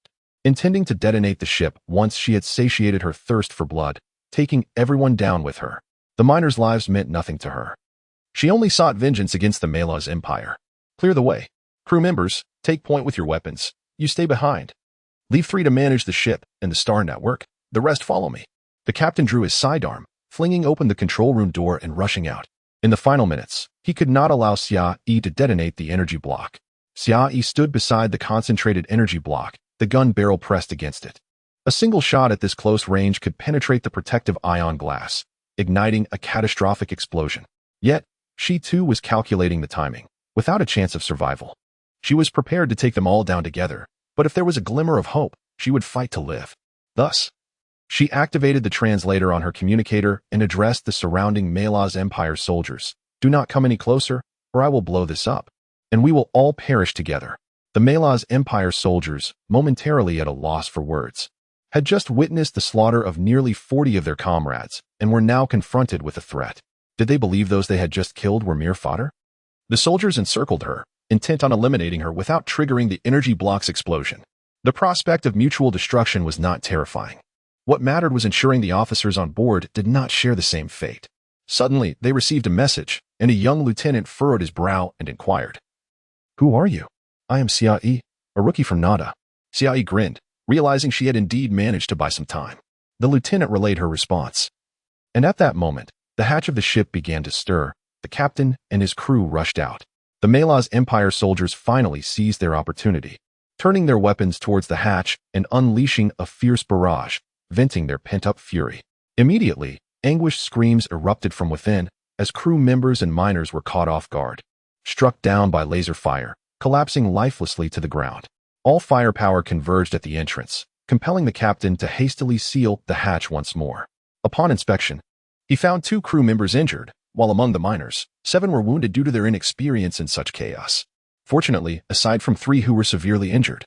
intending to detonate the ship once she had satiated her thirst for blood, taking everyone down with her. The miners' lives meant nothing to her. She only sought vengeance against the Mela's empire. Clear the way. Crew members, take point with your weapons. You stay behind. Leave 3 to manage the ship and the star network. The rest follow me. The captain drew his sidearm, flinging open the control room door and rushing out. In the final minutes, he could not allow Xiaoyi to detonate the energy block. Xiaoyi stood beside the concentrated energy block, the gun barrel pressed against it. A single shot at this close range could penetrate the protective ion glass, igniting a catastrophic explosion. Yet, she too was calculating the timing, without a chance of survival. She was prepared to take them all down together, but if there was a glimmer of hope, she would fight to live. Thus, she activated the translator on her communicator and addressed the surrounding Malaz Empire soldiers. Do not come any closer, or I will blow this up, and we will all perish together. The Malaz Empire soldiers, momentarily at a loss for words, had just witnessed the slaughter of nearly 40 of their comrades and were now confronted with a threat. Did they believe those they had just killed were mere fodder? The soldiers encircled her, intent on eliminating her without triggering the energy block's explosion. The prospect of mutual destruction was not terrifying. What mattered was ensuring the officers on board did not share the same fate. Suddenly, they received a message, and a young lieutenant furrowed his brow and inquired, "Who are you?" "I am Xiayi, a rookie from Nada." Xiayi grinned, realizing she had indeed managed to buy some time. The lieutenant relayed her response. And at that moment, the hatch of the ship began to stir. The captain and his crew rushed out. The Malaz Empire soldiers finally seized their opportunity, turning their weapons towards the hatch and unleashing a fierce barrage, venting their pent-up fury. Immediately, anguished screams erupted from within as crew members and miners were caught off guard, struck down by laser fire, collapsing lifelessly to the ground. All firepower converged at the entrance, compelling the captain to hastily seal the hatch once more. Upon inspection, he found 2 crew members injured, while among the miners, 7 were wounded due to their inexperience in such chaos. Fortunately, aside from 3 who were severely injured,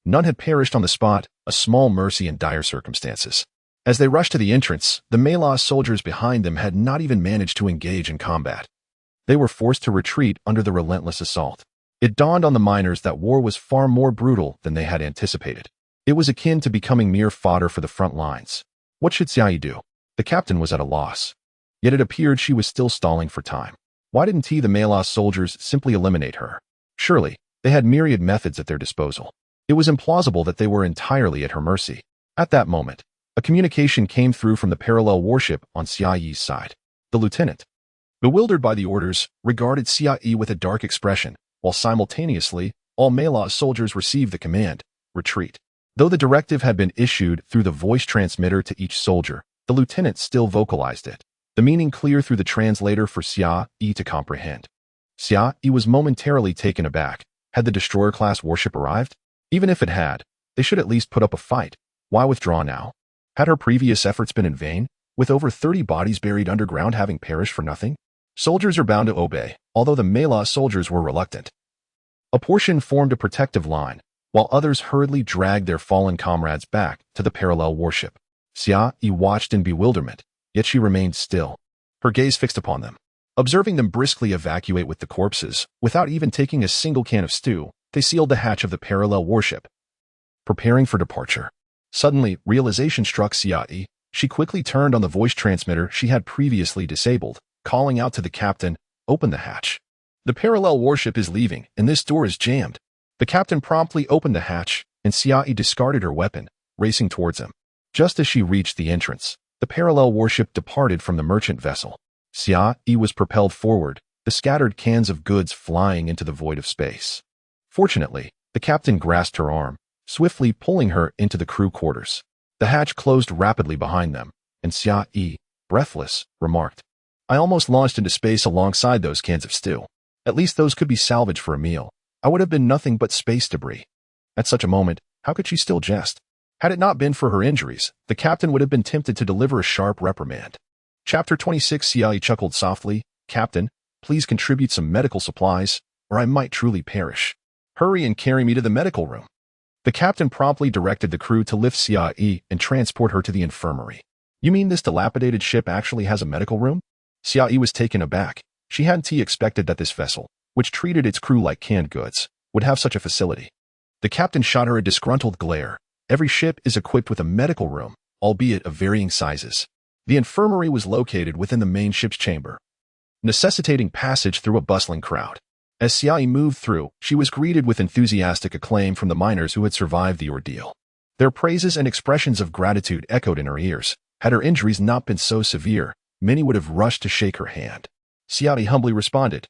none had perished on the spot, a small mercy in dire circumstances. As they rushed to the entrance, the Malaz soldiers behind them had not even managed to engage in combat. They were forced to retreat under the relentless assault. It dawned on the miners that war was far more brutal than they had anticipated. It was akin to becoming mere fodder for the front lines. What should Xiayi do? The captain was at a loss. Yet it appeared she was still stalling for time. Why didn't the Malaz soldiers simply eliminate her? Surely, they had myriad methods at their disposal. It was implausible that they were entirely at her mercy. At that moment, a communication came through from the parallel warship on Xiayi's side. The lieutenant, bewildered by the orders, regarded Xiayi with a dark expression, while simultaneously, all Malaz soldiers received the command, retreat. Though the directive had been issued through the voice transmitter to each soldier, the lieutenant still vocalized it, the meaning clear through the translator for Xiayi to comprehend. Xiayi was momentarily taken aback. Had the destroyer-class warship arrived? Even if it had, they should at least put up a fight. Why withdraw now? Had her previous efforts been in vain, with over 30 bodies buried underground having perished for nothing? Soldiers are bound to obey, although the Malaz soldiers were reluctant. A portion formed a protective line, while others hurriedly dragged their fallen comrades back to the parallel warship. Xiayi watched in bewilderment, yet she remained still, her gaze fixed upon them. Observing them briskly evacuate with the corpses, without even taking a single can of stew, they sealed the hatch of the parallel warship, preparing for departure. Suddenly, realization struck Xiayi. She quickly turned on the voice transmitter she had previously disabled, calling out to the captain, "Open the hatch. The parallel warship is leaving, and this door is jammed." The captain promptly opened the hatch, and Xiayi discarded her weapon, racing towards him. Just as she reached the entrance, the parallel warship departed from the merchant vessel. Xiayi was propelled forward, the scattered cans of goods flying into the void of space. Fortunately, the captain grasped her arm, swiftly pulling her into the crew quarters. The hatch closed rapidly behind them, and Xiayi, breathless, remarked, "I almost launched into space alongside those cans of stew. At least those could be salvaged for a meal. I would have been nothing but space debris." At such a moment, how could she still jest? Had it not been for her injuries, the captain would have been tempted to deliver a sharp reprimand. Chapter 26. Xiayi chuckled softly, "Captain, please contribute some medical supplies, or I might truly perish. Hurry and carry me to the medical room." The captain promptly directed the crew to lift Xiayi and transport her to the infirmary. "You mean this dilapidated ship actually has a medical room?" Xiayi was taken aback. She hadn't expected that this vessel, which treated its crew like canned goods, would have such a facility. The captain shot her a disgruntled glare. Every ship is equipped with a medical room, albeit of varying sizes. The infirmary was located within the main ship's chamber, necessitating passage through a bustling crowd. As Xiayi moved through, she was greeted with enthusiastic acclaim from the miners who had survived the ordeal. Their praises and expressions of gratitude echoed in her ears. Had her injuries not been so severe, many would have rushed to shake her hand. Xiayi humbly responded,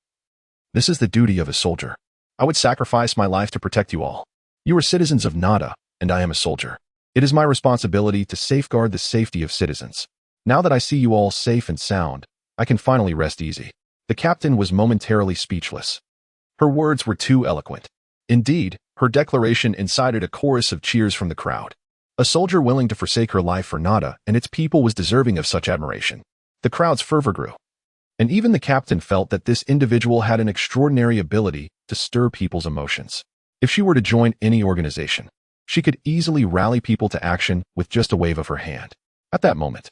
"This is the duty of a soldier. I would sacrifice my life to protect you all. You are citizens of Nada, and I am a soldier. It is my responsibility to safeguard the safety of citizens. Now that I see you all safe and sound, I can finally rest easy." The captain was momentarily speechless. Her words were too eloquent. Indeed, her declaration incited a chorus of cheers from the crowd. A soldier willing to forsake her life for Nada and its people was deserving of such admiration. The crowd's fervor grew. And even the captain felt that this individual had an extraordinary ability to stir people's emotions. If she were to join any organization, she could easily rally people to action with just a wave of her hand. At that moment,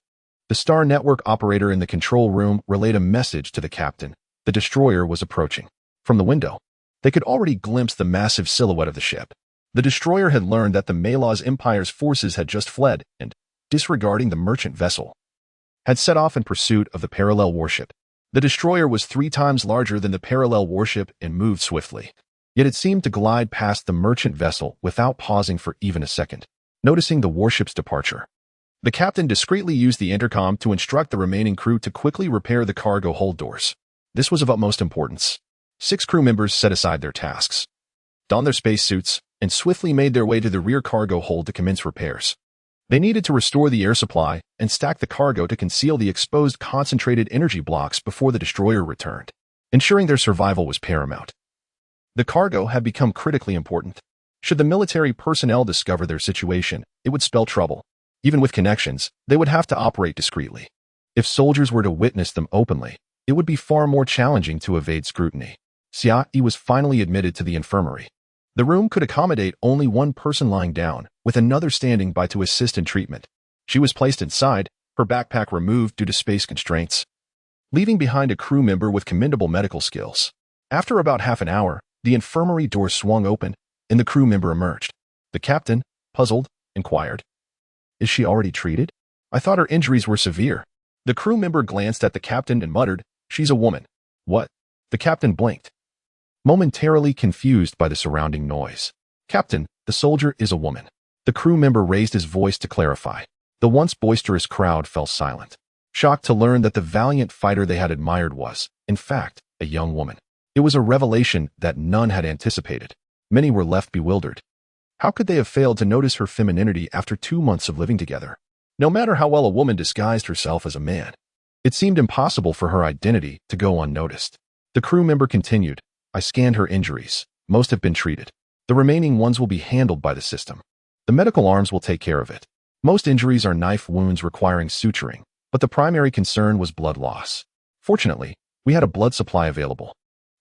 the Star Network operator in the control room relayed a message to the captain. The destroyer was approaching. From the window, they could already glimpse the massive silhouette of the ship. The destroyer had learned that the Malaz Empire's forces had just fled and, disregarding the merchant vessel, had set off in pursuit of the parallel warship. The destroyer was 3 times larger than the parallel warship and moved swiftly. Yet it seemed to glide past the merchant vessel without pausing for even a second. Noticing the warship's departure, the captain discreetly used the intercom to instruct the remaining crew to quickly repair the cargo hold doors. This was of utmost importance. 6 crew members set aside their tasks, donned their spacesuits, and swiftly made their way to the rear cargo hold to commence repairs. They needed to restore the air supply and stack the cargo to conceal the exposed concentrated energy blocks before the destroyer returned. Ensuring their survival was paramount. The cargo had become critically important. Should the military personnel discover their situation, it would spell trouble. Even with connections, they would have to operate discreetly. If soldiers were to witness them openly, it would be far more challenging to evade scrutiny. Xiaoyi was finally admitted to the infirmary. The room could accommodate only one person lying down, with another standing by to assist in treatment. She was placed inside, her backpack removed due to space constraints, leaving behind a crew member with commendable medical skills. After about half an hour, the infirmary door swung open, and the crew member emerged. The captain, puzzled, inquired, "Is she already treated? I thought her injuries were severe." The crew member glanced at the captain and muttered, "She's a woman." "What?" The captain blinked, momentarily confused by the surrounding noise. "Captain, the soldier is a woman." The crew member raised his voice to clarify. The once boisterous crowd fell silent, shocked to learn that the valiant fighter they had admired was, in fact, a young woman. It was a revelation that none had anticipated. Many were left bewildered. How could they have failed to notice her femininity after 2 months of living together? No matter how well a woman disguised herself as a man, it seemed impossible for her identity to go unnoticed. The crew member continued, "I scanned her injuries. Most have been treated. The remaining ones will be handled by the system. The medical arms will take care of it. Most injuries are knife wounds requiring suturing, but the primary concern was blood loss. Fortunately, we had a blood supply available,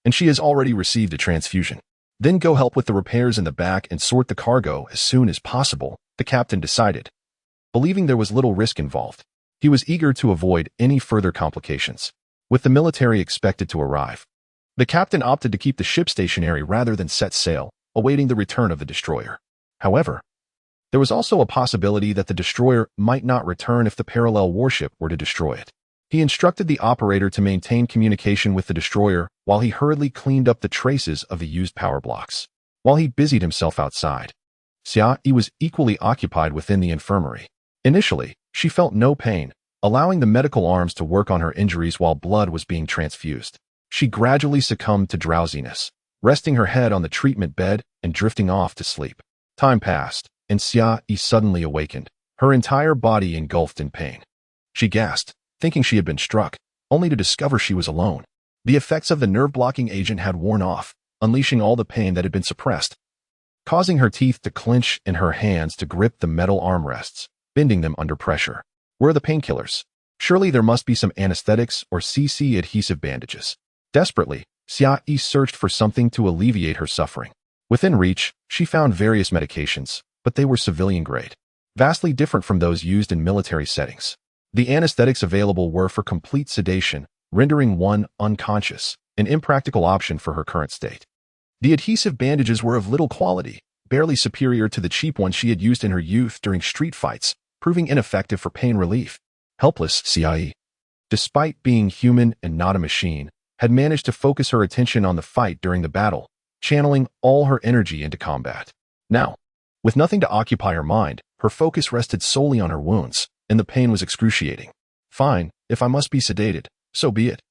and she has already received a transfusion. Then go help with the repairs in the back and sort the cargo as soon as possible," the captain decided. Believing there was little risk involved, he was eager to avoid any further complications. With the military expected to arrive, the captain opted to keep the ship stationary rather than set sail, awaiting the return of the destroyer. However, there was also a possibility that the destroyer might not return if the parallel warship were to destroy it. He instructed the operator to maintain communication with the destroyer while he hurriedly cleaned up the traces of the used power blocks. While he busied himself outside, Xiaoyi was equally occupied within the infirmary. Initially, she felt no pain, allowing the medical arms to work on her injuries while blood was being transfused. She gradually succumbed to drowsiness, resting her head on the treatment bed and drifting off to sleep. Time passed, and Xiaoyi suddenly awakened, her entire body engulfed in pain. She gasped, thinking she had been struck, only to discover she was alone. The effects of the nerve-blocking agent had worn off, unleashing all the pain that had been suppressed, causing her teeth to clench and her hands to grip the metal armrests, bending them under pressure. Where are the painkillers? Surely there must be some anesthetics or CC adhesive bandages. Desperately, Xiaoyi searched for something to alleviate her suffering. Within reach, she found various medications, but they were civilian grade, vastly different from those used in military settings. The anesthetics available were for complete sedation, rendering one unconscious, an impractical option for her current state. The adhesive bandages were of little quality, barely superior to the cheap ones she had used in her youth during street fights, proving ineffective for pain relief. Helpless, Xiaoyi, despite being human and not a machine, had managed to focus her attention on the fight during the battle, channeling all her energy into combat. Now, with nothing to occupy her mind, her focus rested solely on her wounds, and the pain was excruciating. Fine, if I must be sedated, so be it.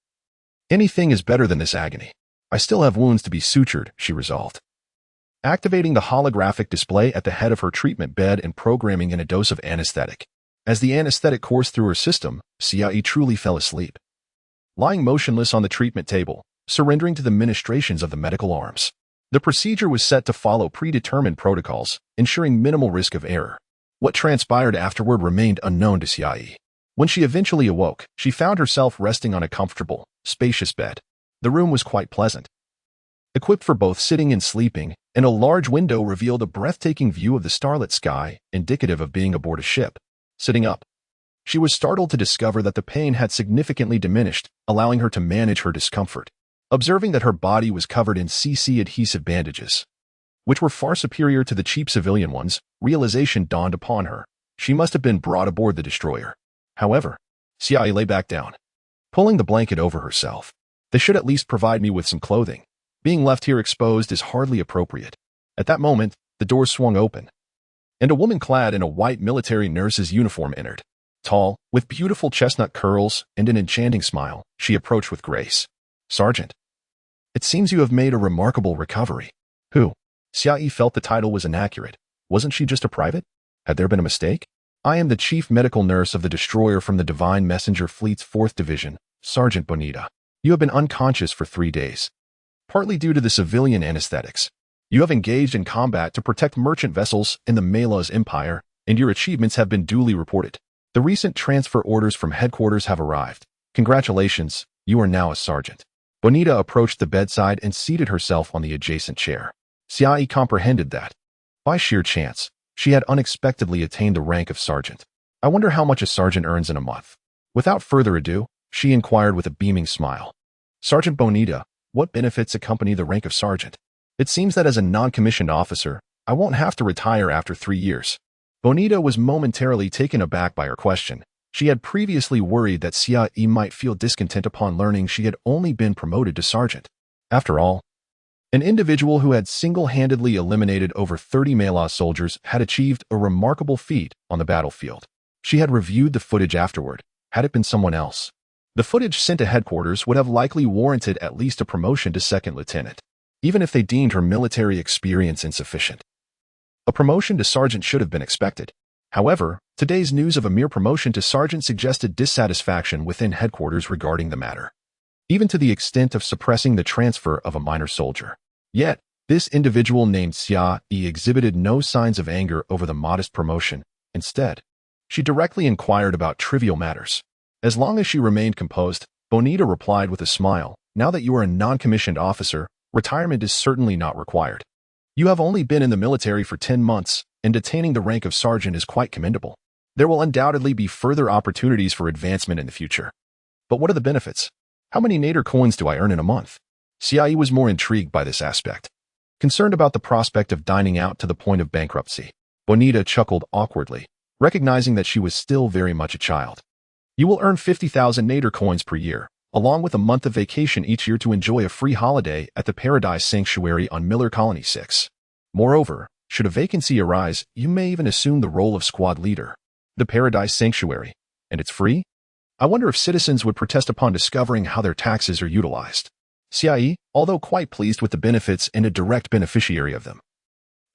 Anything is better than this agony. I still have wounds to be sutured, she resolved. activating the holographic display at the head of her treatment bed and programming in a dose of anesthetic. As the anesthetic coursed through her system, Xiaoyi truly fell asleep. Lying motionless on the treatment table, surrendering to the ministrations of the medical arms. The procedure was set to follow predetermined protocols, ensuring minimal risk of error. What transpired afterward remained unknown to Xiaoyi. When she eventually awoke, she found herself resting on a comfortable, spacious bed. The room was quite pleasant, equipped for both sitting and sleeping, and a large window revealed a breathtaking view of the starlit sky, indicative of being aboard a ship. Sitting up, she was startled to discover that the pain had significantly diminished, allowing her to manage her discomfort. Observing that her body was covered in CC adhesive bandages, which were far superior to the cheap civilian ones, realization dawned upon her. She must have been brought aboard the destroyer. However, Xiaoyi lay back down, pulling the blanket over herself. They should at least provide me with some clothing. Being left here exposed is hardly appropriate. At that moment, the door swung open, and a woman clad in a white military nurse's uniform entered. Tall, with beautiful chestnut curls and an enchanting smile, she approached with grace. "Sergeant, it seems you have made a remarkable recovery." Who? Xiaoyi felt the title was inaccurate. Wasn't she just a private? Had there been a mistake? "I am the chief medical nurse of the destroyer from the Divine Messenger Fleet's 4th Division, Sergeant Bonita. You have been unconscious for 3 days, partly due to the civilian anesthetics. You have engaged in combat to protect merchant vessels in the Mela's Empire, and your achievements have been duly reported. The recent transfer orders from headquarters have arrived. Congratulations, you are now a sergeant." Bonita approached the bedside and seated herself on the adjacent chair. Xiaoyi comprehended that, by sheer chance, she had unexpectedly attained the rank of sergeant. "I wonder how much a sergeant earns in a month." Without further ado, she inquired with a beaming smile. "Sergeant Bonita, what benefits accompany the rank of sergeant? It seems that as a non-commissioned officer, I won't have to retire after 3 years. Bonita was momentarily taken aback by her question. She had previously worried that Xiaoyi might feel discontent upon learning she had only been promoted to sergeant. After all, an individual who had single-handedly eliminated over 30 Mela soldiers had achieved a remarkable feat on the battlefield. She had reviewed the footage afterward. Had it been someone else, the footage sent to headquarters would have likely warranted at least a promotion to second lieutenant, even if they deemed her military experience insufficient. A promotion to sergeant should have been expected. However, today's news of a mere promotion to sergeant suggested dissatisfaction within headquarters regarding the matter, even to the extent of suppressing the transfer of a minor soldier. Yet, this individual named Xiaoyi exhibited no signs of anger over the modest promotion. Instead, she directly inquired about trivial matters. As long as she remained composed, Bonita replied with a smile, "Now that you are a non-commissioned officer, retirement is certainly not required. You have only been in the military for 10 months, and attaining the rank of sergeant is quite commendable. There will undoubtedly be further opportunities for advancement in the future. But what are the benefits? How many nadir coins do I earn in a month?" Xiaoyi was more intrigued by this aspect. Concerned about the prospect of dining out to the point of bankruptcy, Bonita chuckled awkwardly, recognizing that she was still very much a child. "You will earn 50,000 nadir coins per year, along with a month of vacation each year to enjoy a free holiday at the Paradise Sanctuary on Miller Colony 6. Moreover, should a vacancy arise, you may even assume the role of squad leader." The Paradise Sanctuary. And it's free? I wonder if citizens would protest upon discovering how their taxes are utilized. Xiaoyi, although quite pleased with the benefits and a direct beneficiary of them,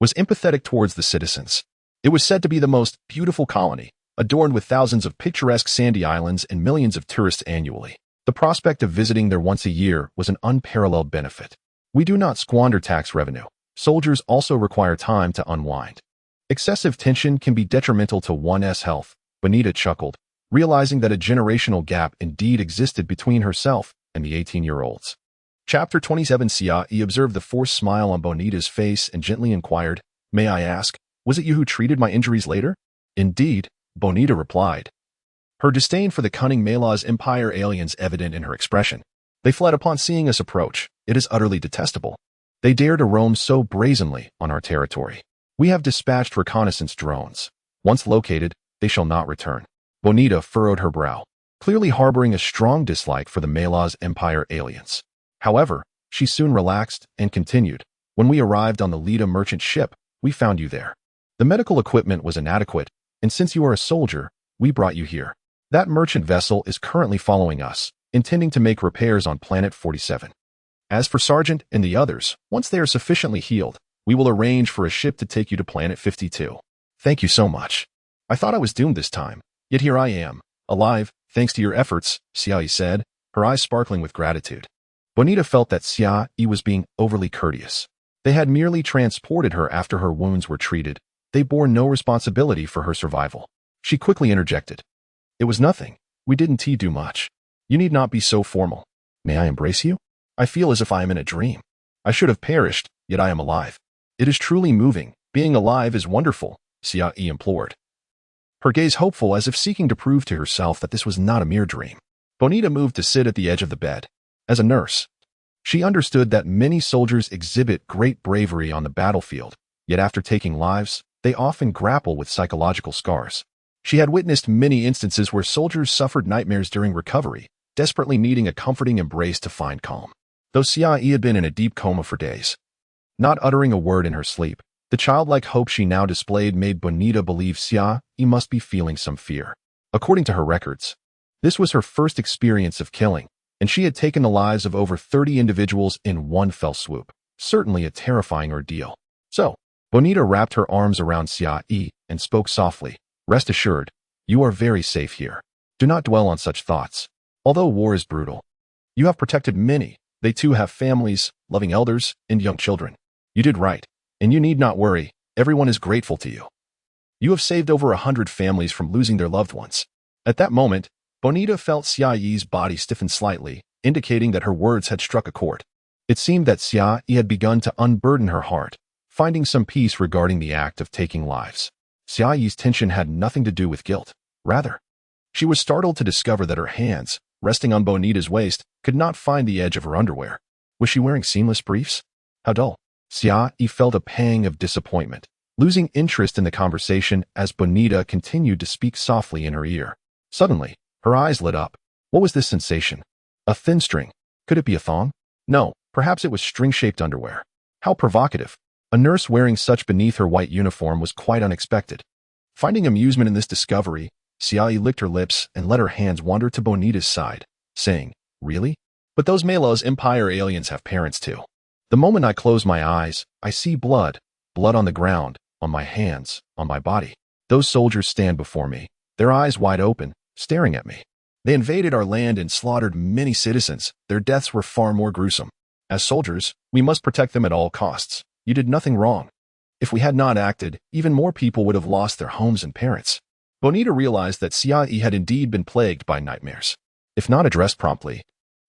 was empathetic towards the citizens. It was said to be the most beautiful colony, adorned with thousands of picturesque sandy islands and millions of tourists annually. The prospect of visiting there once a year was an unparalleled benefit. "We do not squander tax revenue. Soldiers also require time to unwind. Excessive tension can be detrimental to one's health." Bonita chuckled, realizing that a generational gap indeed existed between herself and the 18-year-olds. Chapter 27. Xiaoyi observed the forced smile on Bonita's face and gently inquired, "May I ask, was it you who treated my injuries later?" "Indeed," Bonita replied, her disdain for the cunning Mela's Empire aliens evident in her expression. "They fled upon seeing us approach. It is utterly detestable. They dare to roam so brazenly on our territory. We have dispatched reconnaissance drones. Once located, they shall not return." Bonita furrowed her brow, clearly harboring a strong dislike for the Mela's Empire aliens. However, she soon relaxed and continued, "When we arrived on the Leda merchant ship, we found you there. The medical equipment was inadequate, and since you are a soldier, we brought you here. That merchant vessel is currently following us, intending to make repairs on Planet 47. As for Sergeant and the others, once they are sufficiently healed, We will arrange for a ship to take you to Planet 52. Thank you so much. I thought I was doomed this time, yet here I am, alive, thanks to your efforts, Xiaoyi said, her eyes sparkling with gratitude. Bonita felt that Xiaoyi was being overly courteous. They had merely transported her after her wounds were treated. They bore no responsibility for her survival. She quickly interjected. It was nothing. We didn't do much. You need not be so formal. May I embrace you? I feel as if I am in a dream. I should have perished, yet I am alive. It is truly moving. Being alive is wonderful, Xiaoyi implored. Her gaze hopeful as if seeking to prove to herself that this was not a mere dream. Bonita moved to sit at the edge of the bed. As a nurse, she understood that many soldiers exhibit great bravery on the battlefield, yet after taking lives, they often grapple with psychological scars. She had witnessed many instances where soldiers suffered nightmares during recovery, desperately needing a comforting embrace to find calm. Though Xiaoyi had been in a deep coma for days, not uttering a word in her sleep, the childlike hope she now displayed made Bonita believe Xiaoyi must be feeling some fear. According to her records, this was her first experience of killing, and she had taken the lives of over 30 individuals in one fell swoop. Certainly a terrifying ordeal. So, Bonita wrapped her arms around Xiaoyi and spoke softly. Rest assured, you are very safe here. Do not dwell on such thoughts. Although war is brutal, you have protected many. They too have families, loving elders, and young children. You did right, and you need not worry. Everyone is grateful to you. You have saved over 100 families from losing their loved ones. At that moment, Bonita felt Xiaoyi's body stiffen slightly, indicating that her words had struck a chord. It seemed that Xiaoyi had begun to unburden her heart, finding some peace regarding the act of taking lives. Xiaoyi's tension had nothing to do with guilt. Rather, she was startled to discover that her hands, resting on Bonita's waist, could not find the edge of her underwear. Was she wearing seamless briefs? How dull. Xiaoyi felt a pang of disappointment, losing interest in the conversation as Bonita continued to speak softly in her ear. Suddenly, her eyes lit up. What was this sensation? A thin string. Could it be a thong? No, perhaps it was string-shaped underwear. How provocative. A nurse wearing such beneath her white uniform was quite unexpected. Finding amusement in this discovery, Xiaoyi licked her lips and let her hands wander to Bonita's side, saying, Really? But those Malos Empire aliens have parents too. The moment I close my eyes, I see blood. Blood on the ground, on my hands, on my body. Those soldiers stand before me, their eyes wide open, staring at me. They invaded our land and slaughtered many citizens. Their deaths were far more gruesome. As soldiers, we must protect them at all costs. You did nothing wrong. If we had not acted, even more people would have lost their homes and parents. Bonita realized that Xiaoyi had indeed been plagued by nightmares. If not addressed promptly,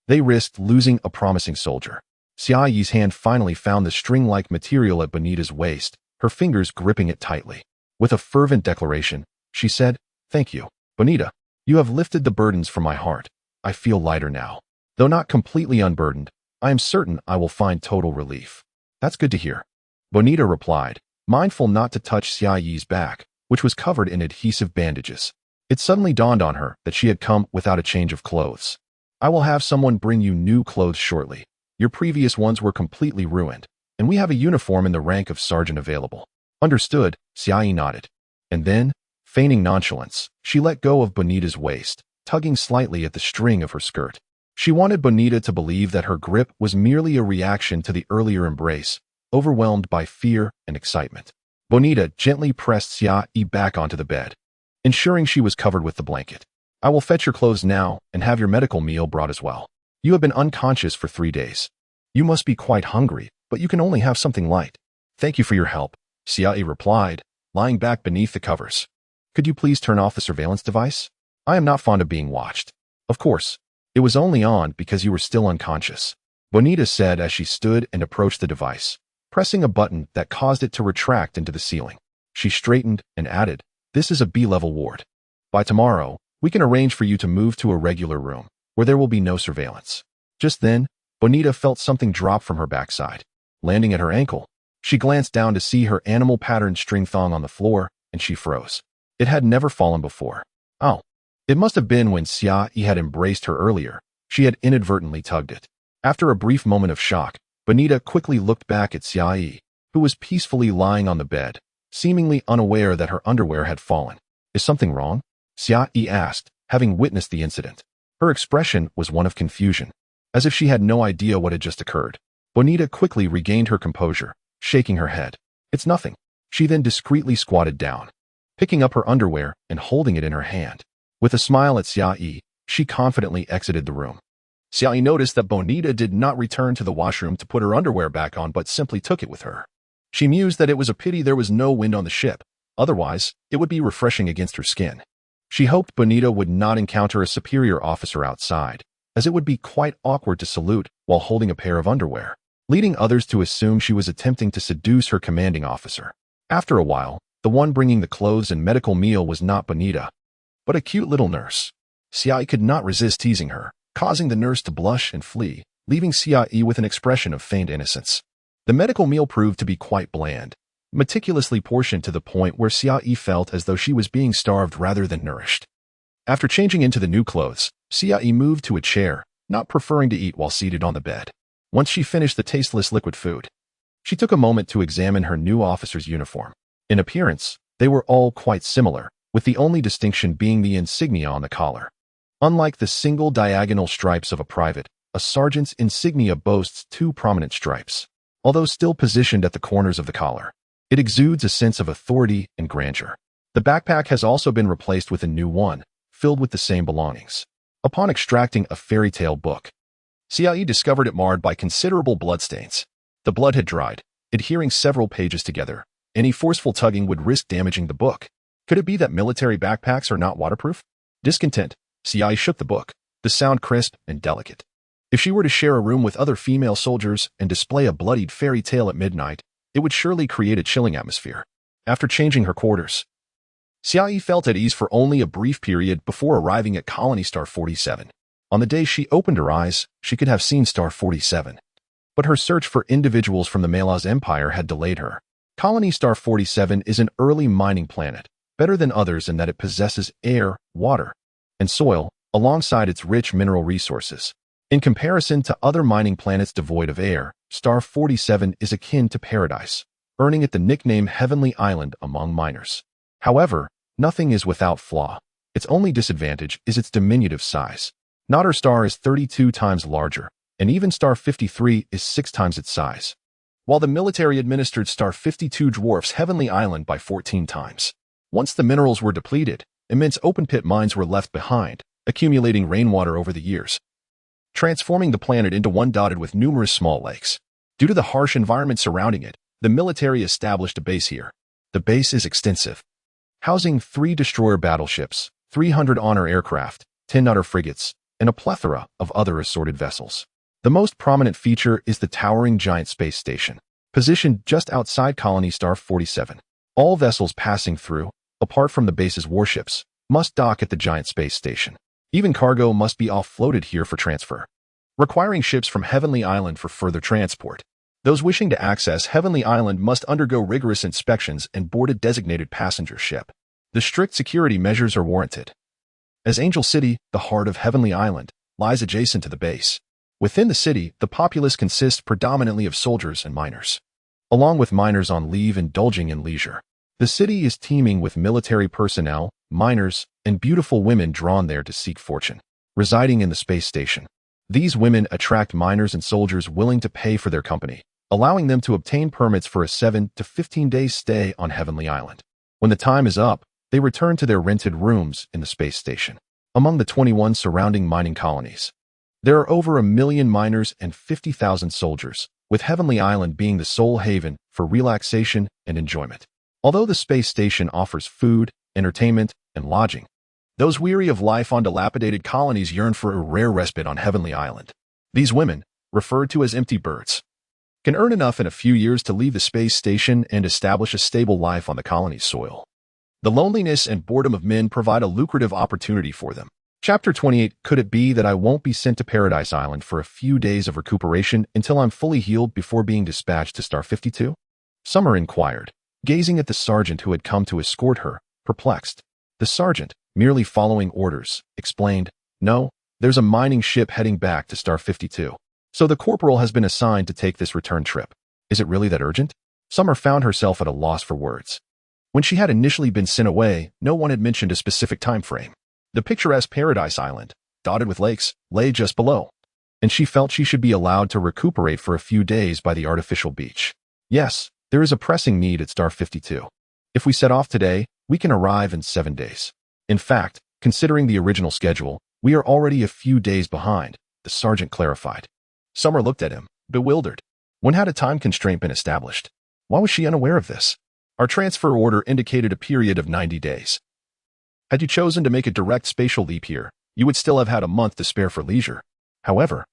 they risked losing a promising soldier. Xiaoyi's hand finally found the string-like material at Bonita's waist, her fingers gripping it tightly. With a fervent declaration, she said, Thank you, Bonita. You have lifted the burdens from my heart. I feel lighter now. Though not completely unburdened, I am certain I will find total relief. That's good to hear. Bonita replied, mindful not to touch Xiaoyi's back, which was covered in adhesive bandages. It suddenly dawned on her that she had come without a change of clothes. I will have someone bring you new clothes shortly. Your previous ones were completely ruined, and we have a uniform in the rank of sergeant available. Understood, Xiaoyi nodded. And then, feigning nonchalance, she let go of Bonita's waist, tugging slightly at the string of her skirt. She wanted Bonita to believe that her grip was merely a reaction to the earlier embrace, overwhelmed by fear and excitement. Bonita gently pressed Xiaoyi back onto the bed, ensuring she was covered with the blanket. I will fetch your clothes now and have your medical meal brought as well. You have been unconscious for 3 days. You must be quite hungry, but you can only have something light. Thank you for your help, Xiaoyi replied, lying back beneath the covers. Could you please turn off the surveillance device? I am not fond of being watched. Of course, it was only on because you were still unconscious, Bonita said as she stood and approached the device, pressing a button that caused it to retract into the ceiling. She straightened and added, This is a B-level ward. By tomorrow, we can arrange for you to move to a regular room, where there will be no surveillance. Just then, Bonita felt something drop from her backside, landing at her ankle. She glanced down to see her animal-patterned string thong on the floor, and she froze. It had never fallen before. Oh, it must have been when Xiaoyi had embraced her earlier. She had inadvertently tugged it. After a brief moment of shock, Bonita quickly looked back at Xiaoyi, who was peacefully lying on the bed, seemingly unaware that her underwear had fallen. Is something wrong? Xiaoyi asked, having witnessed the incident. Her expression was one of confusion, as if she had no idea what had just occurred. Bonita quickly regained her composure, shaking her head. It's nothing. She then discreetly squatted down, picking up her underwear and holding it in her hand. With a smile at Xiaoyi, she confidently exited the room. Xiaoyi noticed that Bonita did not return to the washroom to put her underwear back on but simply took it with her. She mused that it was a pity there was no wind on the ship, otherwise it would be refreshing against her skin. She hoped Bonita would not encounter a superior officer outside, as it would be quite awkward to salute while holding a pair of underwear, leading others to assume she was attempting to seduce her commanding officer. After a while, the one bringing the clothes and medical meal was not Bonita, but a cute little nurse. Xiaoyi could not resist teasing her, causing the nurse to blush and flee, leaving Xiaoyi with an expression of feigned innocence. The medical meal proved to be quite bland, meticulously portioned to the point where Xiaoyi felt as though she was being starved rather than nourished. After changing into the new clothes, Xiaoyi moved to a chair, not preferring to eat while seated on the bed. Once she finished the tasteless liquid food, she took a moment to examine her new officer's uniform. In appearance, they were all quite similar, with the only distinction being the insignia on the collar. Unlike the single diagonal stripes of a private, a sergeant's insignia boasts two prominent stripes. Although still positioned at the corners of the collar, it exudes a sense of authority and grandeur. The backpack has also been replaced with a new one, filled with the same belongings. Upon extracting a fairy tale book, Xiaoyi discovered it marred by considerable bloodstains. The blood had dried, adhering several pages together. Any forceful tugging would risk damaging the book. Could it be that military backpacks are not waterproof? Discontent, Xiaoyi shook the book, the sound crisp and delicate. If she were to share a room with other female soldiers and display a bloodied fairy tale at midnight, it would surely create a chilling atmosphere. After changing her quarters, Xiaoyi felt at ease for only a brief period before arriving at Colony Star 47. On the day she opened her eyes, she could have seen Star 47. But her search for individuals from the Malaz Empire had delayed her. Colony Star 47 is an early mining planet, better than others in that it possesses air, water, and soil, alongside its rich mineral resources. In comparison to other mining planets devoid of air, Star 47 is akin to paradise, earning it the nickname Heavenly Island among miners. However, nothing is without flaw. Its only disadvantage is its diminutive size. Nader Star is 32 times larger, and even Star 53 is 6 times its size, while the military-administered Star 52 dwarfs Heavenly Island by 14 times. Once the minerals were depleted, immense open-pit mines were left behind, accumulating rainwater over the years, transforming the planet into one dotted with numerous small lakes. Due to the harsh environment surrounding it, the military established a base here. The base is extensive, housing 3 destroyer battleships, 300 honor aircraft, 10 Nader frigates, and a plethora of other assorted vessels. The most prominent feature is the towering giant space station, positioned just outside Colony Star 47. All vessels passing through, apart from the base's warships, must dock at the giant space station. Even cargo must be offloaded here for transfer, requiring ships from Heavenly Island for further transport. Those wishing to access Heavenly Island must undergo rigorous inspections and board a designated passenger ship. The strict security measures are warranted, as Angel City, the heart of Heavenly Island, lies adjacent to the base. Within the city, the populace consists predominantly of soldiers and miners, along with miners on leave indulging in leisure. The city is teeming with military personnel, miners, and beautiful women drawn there to seek fortune, residing in the space station. These women attract miners and soldiers willing to pay for their company, allowing them to obtain permits for a 7 to 15 day stay on Heavenly Island. When the time is up, they return to their rented rooms in the space station. Among the 21 surrounding mining colonies, there are over 1 million miners and 50,000 soldiers, with Heavenly Island being the sole haven for relaxation and enjoyment. Although the space station offers food, entertainment, and lodging, those weary of life on dilapidated colonies yearn for a rare respite on Heavenly Island. These women, referred to as empty birds, can earn enough in a few years to leave the space station and establish a stable life on the colony's soil. The loneliness and boredom of men provide a lucrative opportunity for them. Chapter 28. Could it be that I won't be sent to Paradise Island for a few days of recuperation until I'm fully healed before being dispatched to Star 52? Summer inquired, gazing at the sergeant who had come to escort her, perplexed. The sergeant, merely following orders, explained, "No, there's a mining ship heading back to Star 52. So the corporal has been assigned to take this return trip. Is it really that urgent?" Summer found herself at a loss for words. When she had initially been sent away, no one had mentioned a specific time frame. The picturesque Paradise Island, dotted with lakes, lay just below, and she felt she should be allowed to recuperate for a few days by the artificial beach. Yes, there is a pressing need at Star 52. If we set off today, we can arrive in 7 days. In fact, considering the original schedule, we are already a few days behind, the sergeant clarified. Summer looked at him, bewildered. When had a time constraint been established? Why was she unaware of this? Our transfer order indicated a period of 90 days. Had you chosen to make a direct spatial leap here, you would still have had a month to spare for leisure. However,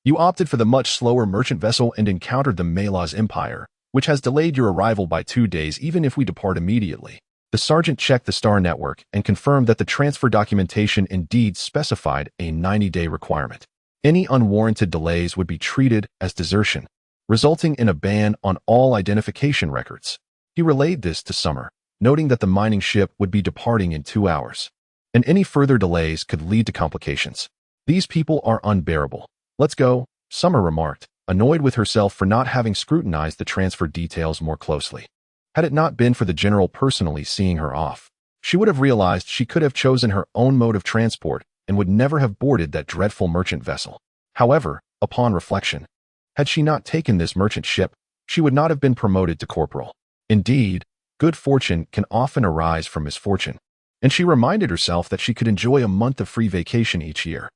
you opted for the much slower merchant vessel and encountered the Malaz Empire, which has delayed your arrival by 2 days even if we depart immediately. The sergeant checked the star network and confirmed that the transfer documentation indeed specified a 90-day requirement. Any unwarranted delays would be treated as desertion, resulting in a ban on all identification records. He relayed this to Summer, noting that the mining ship would be departing in 2 hours, and any further delays could lead to complications. These people are unbearable. Let's go, Summer remarked, annoyed with herself for not having scrutinized the transfer details more closely. Had it not been for the general personally seeing her off, she would have realized she could have chosen her own mode of transport and would never have boarded that dreadful merchant vessel. However, upon reflection, had she not taken this merchant ship, she would not have been promoted to corporal. Indeed, good fortune can often arise from misfortune, and she reminded herself that she could enjoy a month of free vacation each year.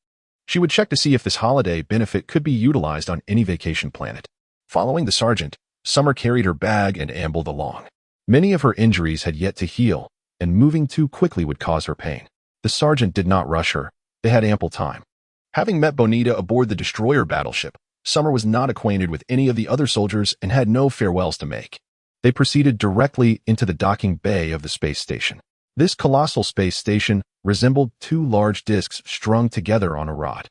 She would check to see if this holiday benefit could be utilized on any vacation planet. Following the sergeant, Summer carried her bag and ambled along. Many of her injuries had yet to heal, and moving too quickly would cause her pain. The sergeant did not rush her. They had ample time. Having met Bonita aboard the destroyer battleship, Summer was not acquainted with any of the other soldiers and had no farewells to make. They proceeded directly into the docking bay of the space station. This colossal space station resembled 2 large disks strung together on a rod.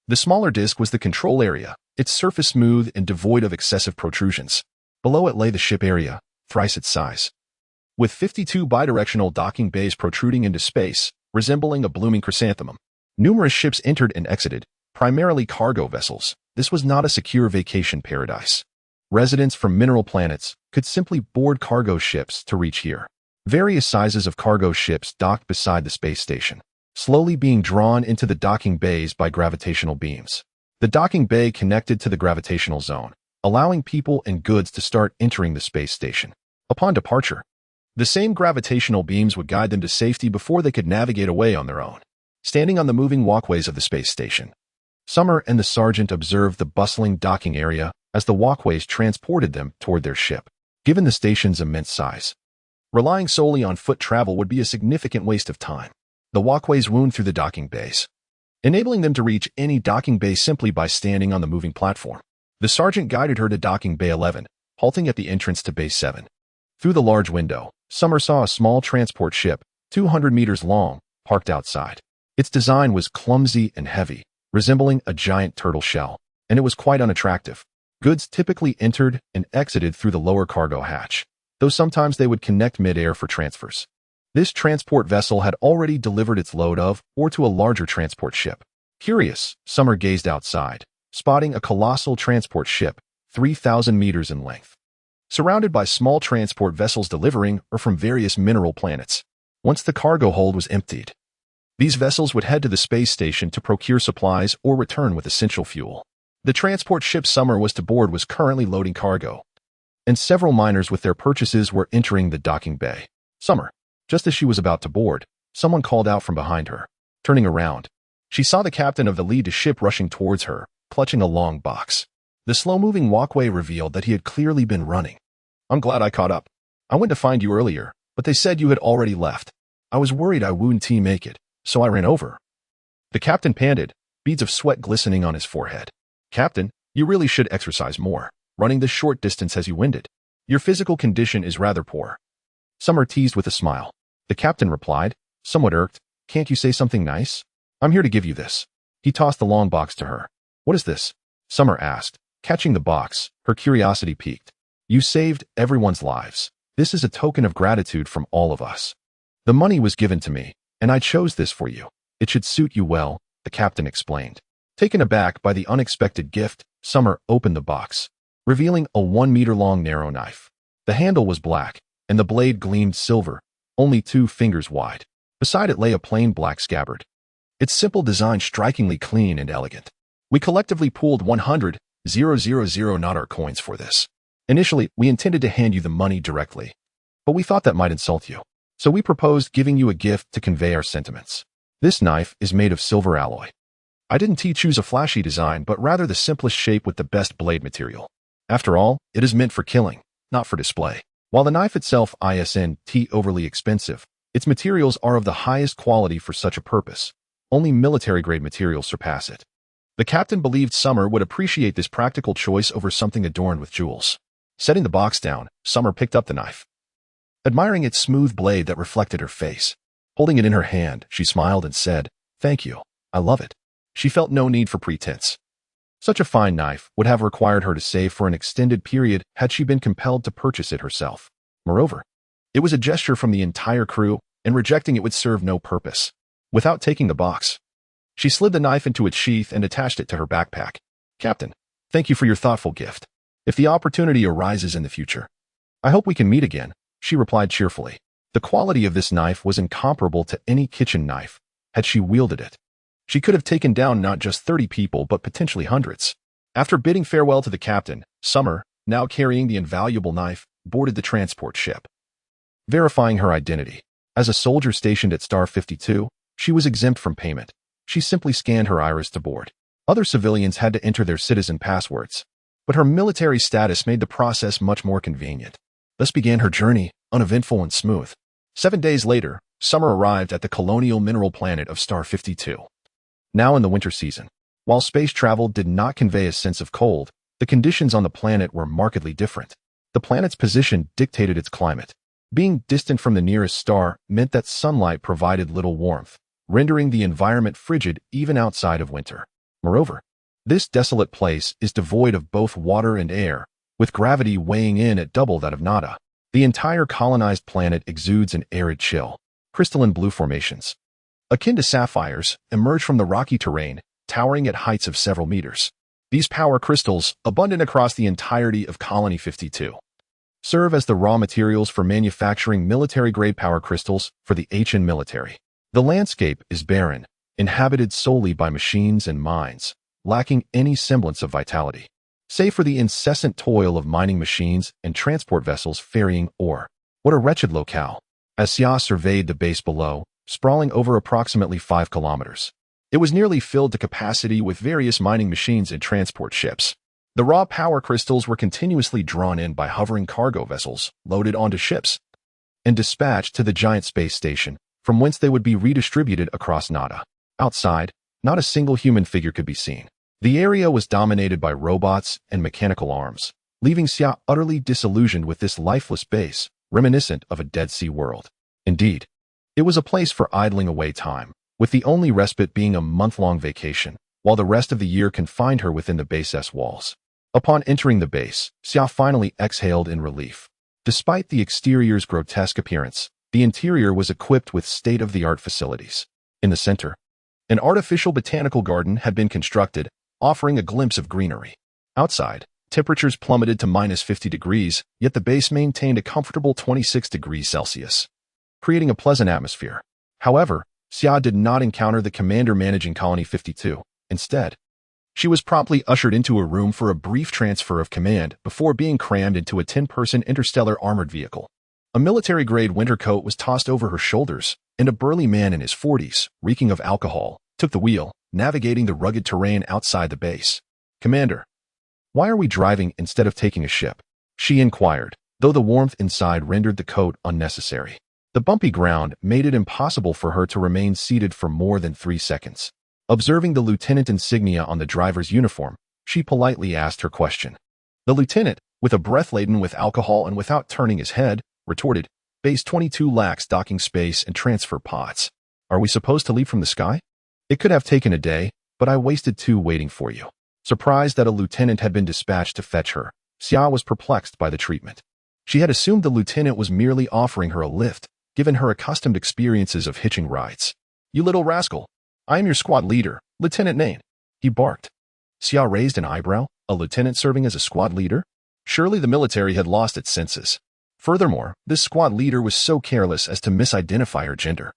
The smaller disk was the control area, its surface smooth and devoid of excessive protrusions. Below it lay the ship area, thrice its size. With 52 bidirectional docking bays protruding into space, resembling a blooming chrysanthemum. Numerous ships entered and exited, primarily cargo vessels. This was not a secure vacation paradise. Residents from mineral planets could simply board cargo ships to reach here. Various sizes of cargo ships docked beside the space station, slowly being drawn into the docking bays by gravitational beams. The docking bay connected to the gravitational zone, allowing people and goods to start entering the space station. Upon departure, the same gravitational beams would guide them to safety before they could navigate away on their own. Standing on the moving walkways of the space station, Summer and the sergeant observed the bustling docking area as the walkways transported them toward their ship. Given the station's immense size, relying solely on foot travel would be a significant waste of time. The walkways wound through the docking bays, enabling them to reach any docking bay simply by standing on the moving platform. The sergeant guided her to docking bay 11, halting at the entrance to bay 7. Through the large window, Summer saw a small transport ship, 200 meters long, parked outside. Its design was clumsy and heavy, resembling a giant turtle shell, and it was quite unattractive. Goods typically entered and exited through the lower cargo hatch, though sometimes they would connect mid-air for transfers. This transport vessel had already delivered its load of, or to a larger transport ship. Curious, Summer gazed outside, spotting a colossal transport ship, 3,000 meters in length, surrounded by small transport vessels delivering or from various mineral planets. Once the cargo hold was emptied, these vessels would head to the space station to procure supplies or return with essential fuel. The transport ship Summer was to board was currently loading cargo, and several miners with their purchases were entering the docking bay. Summer, just as she was about to board, someone called out from behind her. Turning around, she saw the captain of the lead ship rushing towards her, clutching a long box. The slow-moving walkway revealed that he had clearly been running. "I'm glad I caught up. I went to find you earlier, but they said you had already left. I was worried I wouldn't make it, so I ran over." The captain panted, beads of sweat glistening on his forehead. "Captain, you really should exercise more. Running this short distance has you winded. Your physical condition is rather poor." Summer teased with a smile. The captain replied, somewhat irked, "Can't you say something nice? I'm here to give you this." He tossed the long box to her. "What is this?" Summer asked, catching the box, her curiosity piqued. "You saved everyone's lives. This is a token of gratitude from all of us. The money was given to me, and I chose this for you. It should suit you well," the captain explained. Taken aback by the unexpected gift, Summer opened the box, revealing a 1-meter-long narrow knife. The handle was black, and the blade gleamed silver, only 2 fingers wide. Beside it lay a plain black scabbard, its simple design strikingly clean and elegant. "We collectively pooled 100,000 not our coins for this. Initially, we intended to hand you the money directly, but we thought that might insult you. So we proposed giving you a gift to convey our sentiments. This knife is made of silver alloy. I didn't choose a flashy design, but rather the simplest shape with the best blade material. After all, it is meant for killing, not for display. While the knife itself isn't overly expensive, its materials are of the highest quality for such a purpose. Only military-grade materials surpass it. The captain believed Summer would appreciate this practical choice over something adorned with jewels. Setting the box down, Summer picked up the knife, admiring its smooth blade that reflected her face. Holding it in her hand, she smiled and said, "Thank you. I love it." She felt no need for pretense. Such a fine knife would have required her to save for an extended period had she been compelled to purchase it herself. Moreover, it was a gesture from the entire crew, and rejecting it would serve no purpose. Without taking the box, she slid the knife into its sheath and attached it to her backpack. "Captain, thank you for your thoughtful gift. If the opportunity arises in the future, I hope we can meet again," she replied cheerfully. The quality of this knife was incomparable to any kitchen knife. Had she wielded it, she could have taken down not just 30 people, but potentially hundreds. After bidding farewell to the captain, Summer, now carrying the invaluable knife, boarded the transport ship. Verifying her identity. As a soldier stationed at Star 52, she was exempt from payment. She simply scanned her iris to board. Other civilians had to enter their citizen passwords, but her military status made the process much more convenient. Thus began her journey, uneventful and smooth. 7 days later, Summer arrived at the colonial mineral planet of Star 52. Now in the winter season, while space travel did not convey a sense of cold, the conditions on the planet were markedly different. The planet's position dictated its climate. Being distant from the nearest star meant that sunlight provided little warmth, rendering the environment frigid even outside of winter. Moreover, this desolate place is devoid of both water and air, with gravity weighing in at double that of Nada. The entire colonized planet exudes an arid chill. Crystalline blue formations, akin to sapphires, emerge from the rocky terrain, towering at heights of several meters. These power crystals, abundant across the entirety of Colony 52, serve as the raw materials for manufacturing military-grade power crystals for the HN military. The landscape is barren, inhabited solely by machines and mines, lacking any semblance of vitality, save for the incessant toil of mining machines and transport vessels ferrying ore. What a wretched locale! As Xia surveyed the base below, sprawling over approximately 5 kilometers, it was nearly filled to capacity with various mining machines and transport ships. The raw power crystals were continuously drawn in by hovering cargo vessels, loaded onto ships, and dispatched to the giant space station, from whence they would be redistributed across Nada. Outside, not a single human figure could be seen. The area was dominated by robots and mechanical arms, leaving Xia utterly disillusioned with this lifeless base, reminiscent of a Dead Sea world. Indeed, it was a place for idling away time, with the only respite being a month-long vacation, while the rest of the year confined her within the base's walls. Upon entering the base, Xia finally exhaled in relief. Despite the exterior's grotesque appearance, the interior was equipped with state-of-the-art facilities. In the center, an artificial botanical garden had been constructed, offering a glimpse of greenery. Outside, temperatures plummeted to -50 degrees, yet the base maintained a comfortable 26 degrees Celsius, creating a pleasant atmosphere. However, Xia did not encounter the commander managing Colony 52. Instead, she was promptly ushered into a room for a brief transfer of command before being crammed into a 10-person interstellar armored vehicle. A military-grade winter coat was tossed over her shoulders, and a burly man in his 40s, reeking of alcohol, took the wheel, navigating the rugged terrain outside the base. "Commander, why are we driving instead of taking a ship?" she inquired, though the warmth inside rendered the coat unnecessary. The bumpy ground made it impossible for her to remain seated for more than 3 seconds. Observing the lieutenant insignia on the driver's uniform, she politely asked her question. The lieutenant, with a breath laden with alcohol and without turning his head, retorted, "Base 22 lacks docking space and transfer pods. Are we supposed to leave from the sky? It could have taken a day, but I wasted 2 waiting for you." Surprised that a lieutenant had been dispatched to fetch her, Xia was perplexed by the treatment. She had assumed the lieutenant was merely offering her a lift, given her accustomed experiences of hitching rides. "You little rascal! I am your squad leader, Lieutenant Nain," he barked. Xia raised an eyebrow. A lieutenant serving as a squad leader? Surely the military had lost its senses. Furthermore, this squad leader was so careless as to misidentify her gender,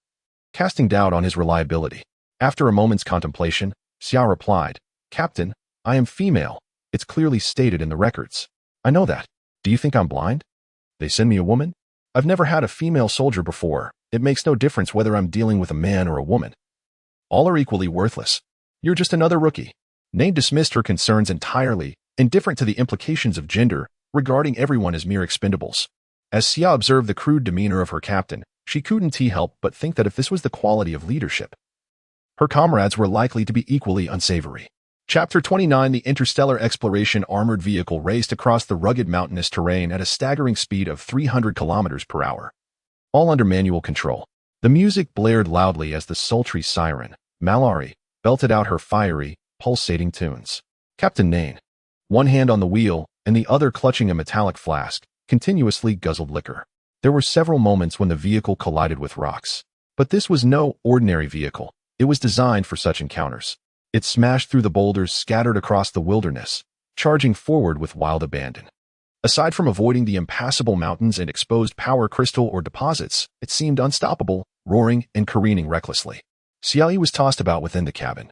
casting doubt on his reliability. After a moment's contemplation, Xia replied, "Captain, I am female. It's clearly stated in the records." "I know that. Do you think I'm blind? They send me a woman? I've never had a female soldier before. It makes no difference whether I'm dealing with a man or a woman. All are equally worthless. You're just another rookie. Nain dismissed her concerns entirely, indifferent to the implications of gender, regarding everyone as mere expendables. As Xia observed the crude demeanor of her captain, she couldn't help but think that if this was the quality of leadership, her comrades were likely to be equally unsavory. Chapter 29 The interstellar exploration armored vehicle raced across the rugged mountainous terrain at a staggering speed of 300 kilometers per hour. All under manual control. The music blared loudly as the sultry siren, Mallory, belted out her fiery, pulsating tunes. Captain Nain, one hand on the wheel and the other clutching a metallic flask, continuously guzzled liquor. There were several moments when the vehicle collided with rocks. But this was no ordinary vehicle. It was designed for such encounters. It smashed through the boulders scattered across the wilderness, charging forward with wild abandon. Aside from avoiding the impassable mountains and exposed power crystal or deposits, it seemed unstoppable, roaring and careening recklessly. Xiaoyi was tossed about within the cabin,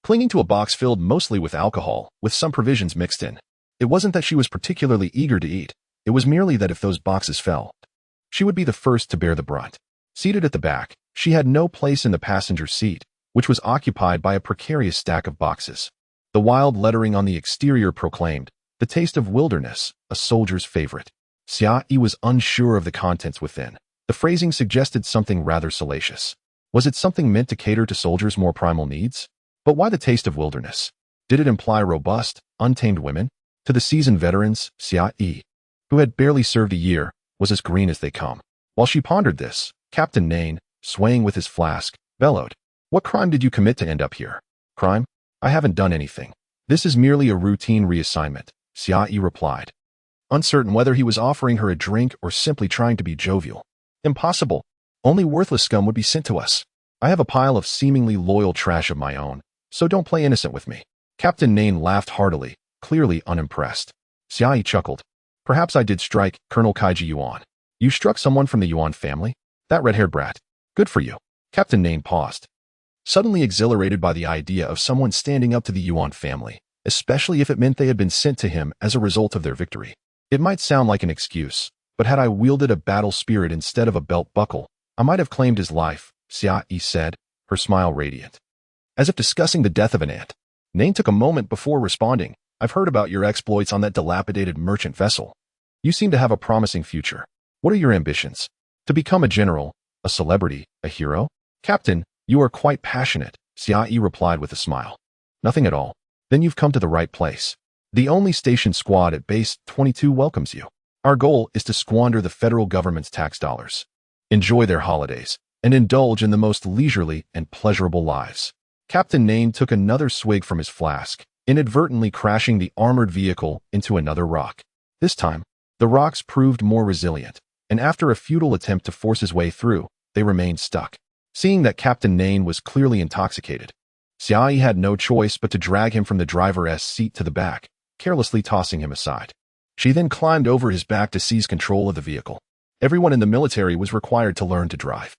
clinging to a box filled mostly with alcohol, with some provisions mixed in. It wasn't that she was particularly eager to eat. It was merely that if those boxes fell, she would be the first to bear the brunt. Seated at the back, she had no place in the passenger seat, which was occupied by a precarious stack of boxes. The wild lettering on the exterior proclaimed, "The taste of wilderness, a soldier's favorite." Xiaoyi was unsure of the contents within. The phrasing suggested something rather salacious. Was it something meant to cater to soldiers' more primal needs? But why the taste of wilderness? Did it imply robust, untamed women? To the seasoned veterans, Xiaoyi, who had barely served a year, was as green as they come. While she pondered this, Captain Nain, swaying with his flask, bellowed, "What crime did you commit to end up here?" "Crime? I haven't done anything. This is merely a routine reassignment," Xiaoyi replied, uncertain whether he was offering her a drink or simply trying to be jovial. "Impossible. Only worthless scum would be sent to us. I have a pile of seemingly loyal trash of my own, so don't play innocent with me." Captain Nain laughed heartily, clearly unimpressed. Xiaoyi chuckled. "Perhaps I did strike Colonel Kaiji Yuan. You struck someone from the Yuan family? That red-haired brat. Good for you." Captain Nain paused, suddenly exhilarated by the idea of someone standing up to the Yuan family, especially if it meant they had been sent to him as a result of their victory. It might sound like an excuse, but had I wielded a battle spirit instead of a belt buckle, I might have claimed his life, Xiaoyi said, her smile radiant, as if discussing the death of an ant. Nain took a moment before responding. "I've heard about your exploits on that dilapidated merchant vessel. You seem to have a promising future. What are your ambitions? To become a general, a celebrity, a hero?" "Captain, you are quite passionate," Xiaoyi replied with a smile. "Nothing at all. Then you've come to the right place. The only station squad at Base 22 welcomes you. Our goal is to squander the federal government's tax dollars, enjoy their holidays, and indulge in the most leisurely and pleasurable lives." Captain Nain took another swig from his flask, inadvertently crashing the armored vehicle into another rock. This time, the rocks proved more resilient, and after a futile attempt to force his way through, they remained stuck. Seeing that Captain Nain was clearly intoxicated, Xiaoyi had no choice but to drag him from the driver's seat to the back, carelessly tossing him aside. She then climbed over his back to seize control of the vehicle. Everyone in the military was required to learn to drive.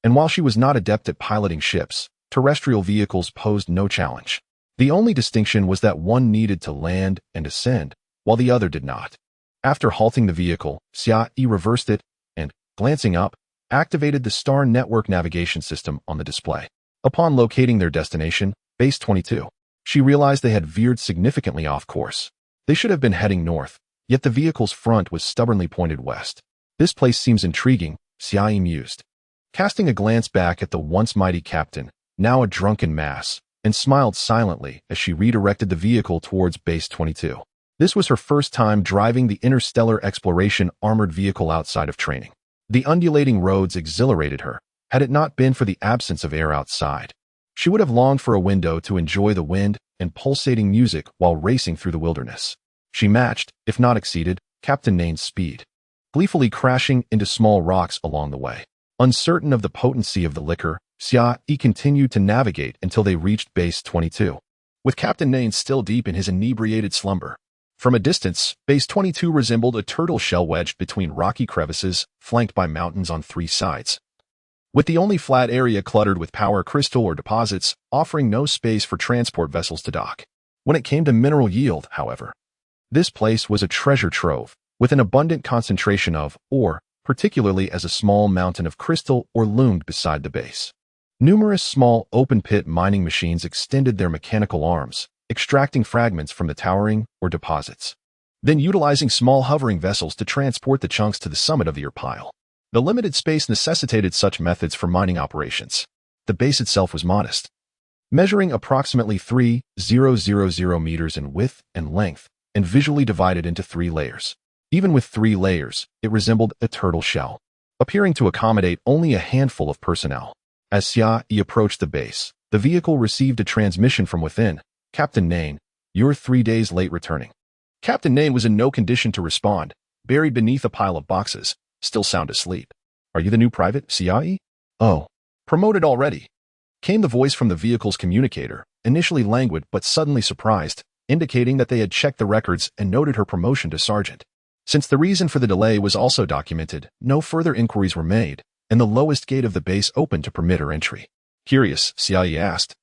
And while she was not adept at piloting ships, terrestrial vehicles posed no challenge. The only distinction was that one needed to land and ascend, while the other did not. After halting the vehicle, Xiaoyi reversed it and, glancing up, activated the Star Network navigation system on the display. Upon locating their destination, Base 22, she realized they had veered significantly off course. They should have been heading north, yet the vehicle's front was stubbornly pointed west. "This place seems intriguing," Xiaoyi mused, casting a glance back at the once mighty captain, now a drunken mass, and smiled silently as she redirected the vehicle towards Base 22. This was her first time driving the interstellar exploration armored vehicle outside of training. The undulating roads exhilarated her. Had it not been for the absence of air outside, she would have longed for a window to enjoy the wind and pulsating music while racing through the wilderness. She matched, if not exceeded, Captain Nain's speed, gleefully crashing into small rocks along the way. Uncertain of the potency of the liquor, Xiaoyi continued to navigate until they reached Base 22, with Captain Nain still deep in his inebriated slumber. From a distance, Base 22 resembled a turtle shell wedged between rocky crevices, flanked by mountains on three sides, with the only flat area cluttered with power crystal or deposits, offering no space for transport vessels to dock. When it came to mineral yield, however, this place was a treasure trove. with an abundant concentration of ore, particularly as a small mountain of crystal ore loomed beside the base. Numerous small open-pit mining machines extended their mechanical arms, extracting fragments from the towering ore deposits, then utilizing small hovering vessels to transport the chunks to the summit of the ore pile. The limited space necessitated such methods for mining operations. The base itself was modest, measuring approximately 3,000 meters in width and length, and visually divided into 3 layers. Even with 3 layers, it resembled a turtle shell, appearing to accommodate only a handful of personnel. As Xia Yi approached the base, the vehicle received a transmission from within. "Captain Nain, you're 3 days late returning." Captain Nain was in no condition to respond, buried beneath a pile of boxes, still sound asleep. "Are you the new private, Xia Yi?" "Oh, promoted already," came the voice from the vehicle's communicator, initially languid but suddenly surprised, indicating that they had checked the records and noted her promotion to sergeant. Since the reason for the delay was also documented, no further inquiries were made, and the lowest gate of the base opened to permit her entry. Curious, Xia Yi asked,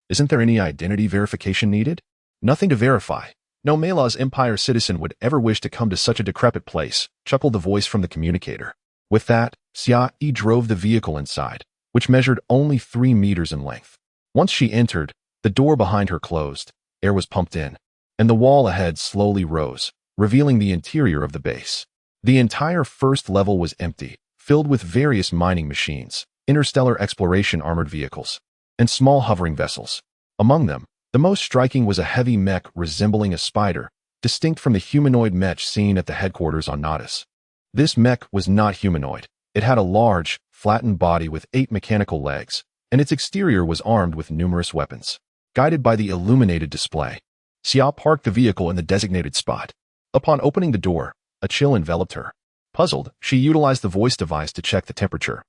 "Isn't there any identity verification needed?" "Nothing to verify. No Mela's Empire citizen would ever wish to come to such a decrepit place," chuckled the voice from the communicator. With that, Xia Yi drove the vehicle inside, which measured only 3 meters in length. Once she entered, the door behind her closed, air was pumped in, and the wall ahead slowly rose, revealing the interior of the base. The entire first level was empty, filled with various mining machines, interstellar exploration armored vehicles, and small hovering vessels. Among them, the most striking was a heavy mech resembling a spider, distinct from the humanoid mech seen at the headquarters on Natus. This mech was not humanoid. It had a large, flattened body with 8 mechanical legs, and its exterior was armed with numerous weapons. Guided by the illuminated display, Xia parked the vehicle in the designated spot. Upon opening the door, a chill enveloped her. Puzzled, she utilized the voice device to check the temperature,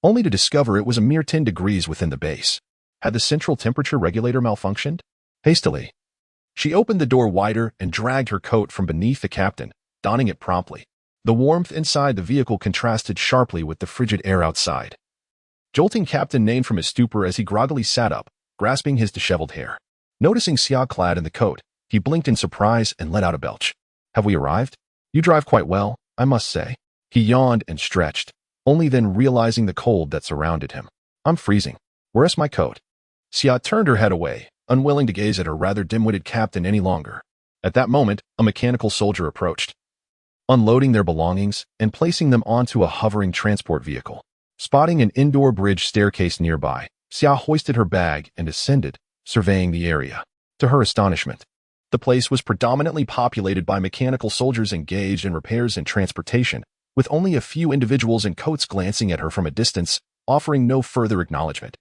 only to discover it was a mere 10 degrees within the base. Had the central temperature regulator malfunctioned? Hastily, she opened the door wider and dragged her coat from beneath the captain, donning it promptly. The warmth inside the vehicle contrasted sharply with the frigid air outside, jolting Captain Nain from his stupor as he groggily sat up, grasping his disheveled hair. Noticing Xia clad in the coat, he blinked in surprise and let out a belch. "Have we arrived? You drive quite well, I must say." He yawned and stretched, only then realizing the cold that surrounded him. "I'm freezing. Where's my coat?" Xia turned her head away, unwilling to gaze at her rather dim-witted captain any longer. At that moment, a mechanical soldier approached, unloading their belongings and placing them onto a hovering transport vehicle. Spotting an indoor bridge staircase nearby, Xia hoisted her bag and ascended, surveying the area. To her astonishment, the place was predominantly populated by mechanical soldiers engaged in repairs and transportation, with only a few individuals in coats glancing at her from a distance, offering no further acknowledgement.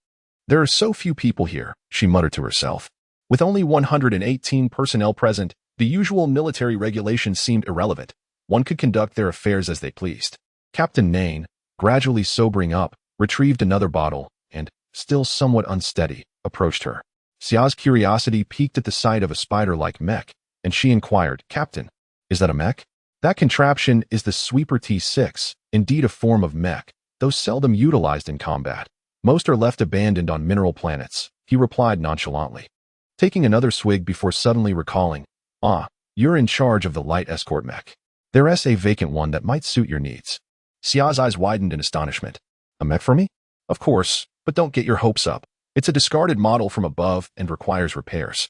"There are so few people here," she muttered to herself. With only 118 personnel present, the usual military regulations seemed irrelevant. One could conduct their affairs as they pleased. Captain Nain, gradually sobering up, retrieved another bottle, and, still somewhat unsteady, approached her. Xia's curiosity piqued at the sight of a spider-like mech, and she inquired, "Captain, is that a mech?" "That contraption is the Sweeper T6, indeed a form of mech, though seldom utilized in combat. Most are left abandoned on mineral planets," he replied nonchalantly, taking another swig before suddenly recalling, "Ah, you're in charge of the light escort mech. There's a vacant one that might suit your needs." Xia's eyes widened in astonishment. "A mech for me?" "Of course, but don't get your hopes up. It's a discarded model from above and requires repairs.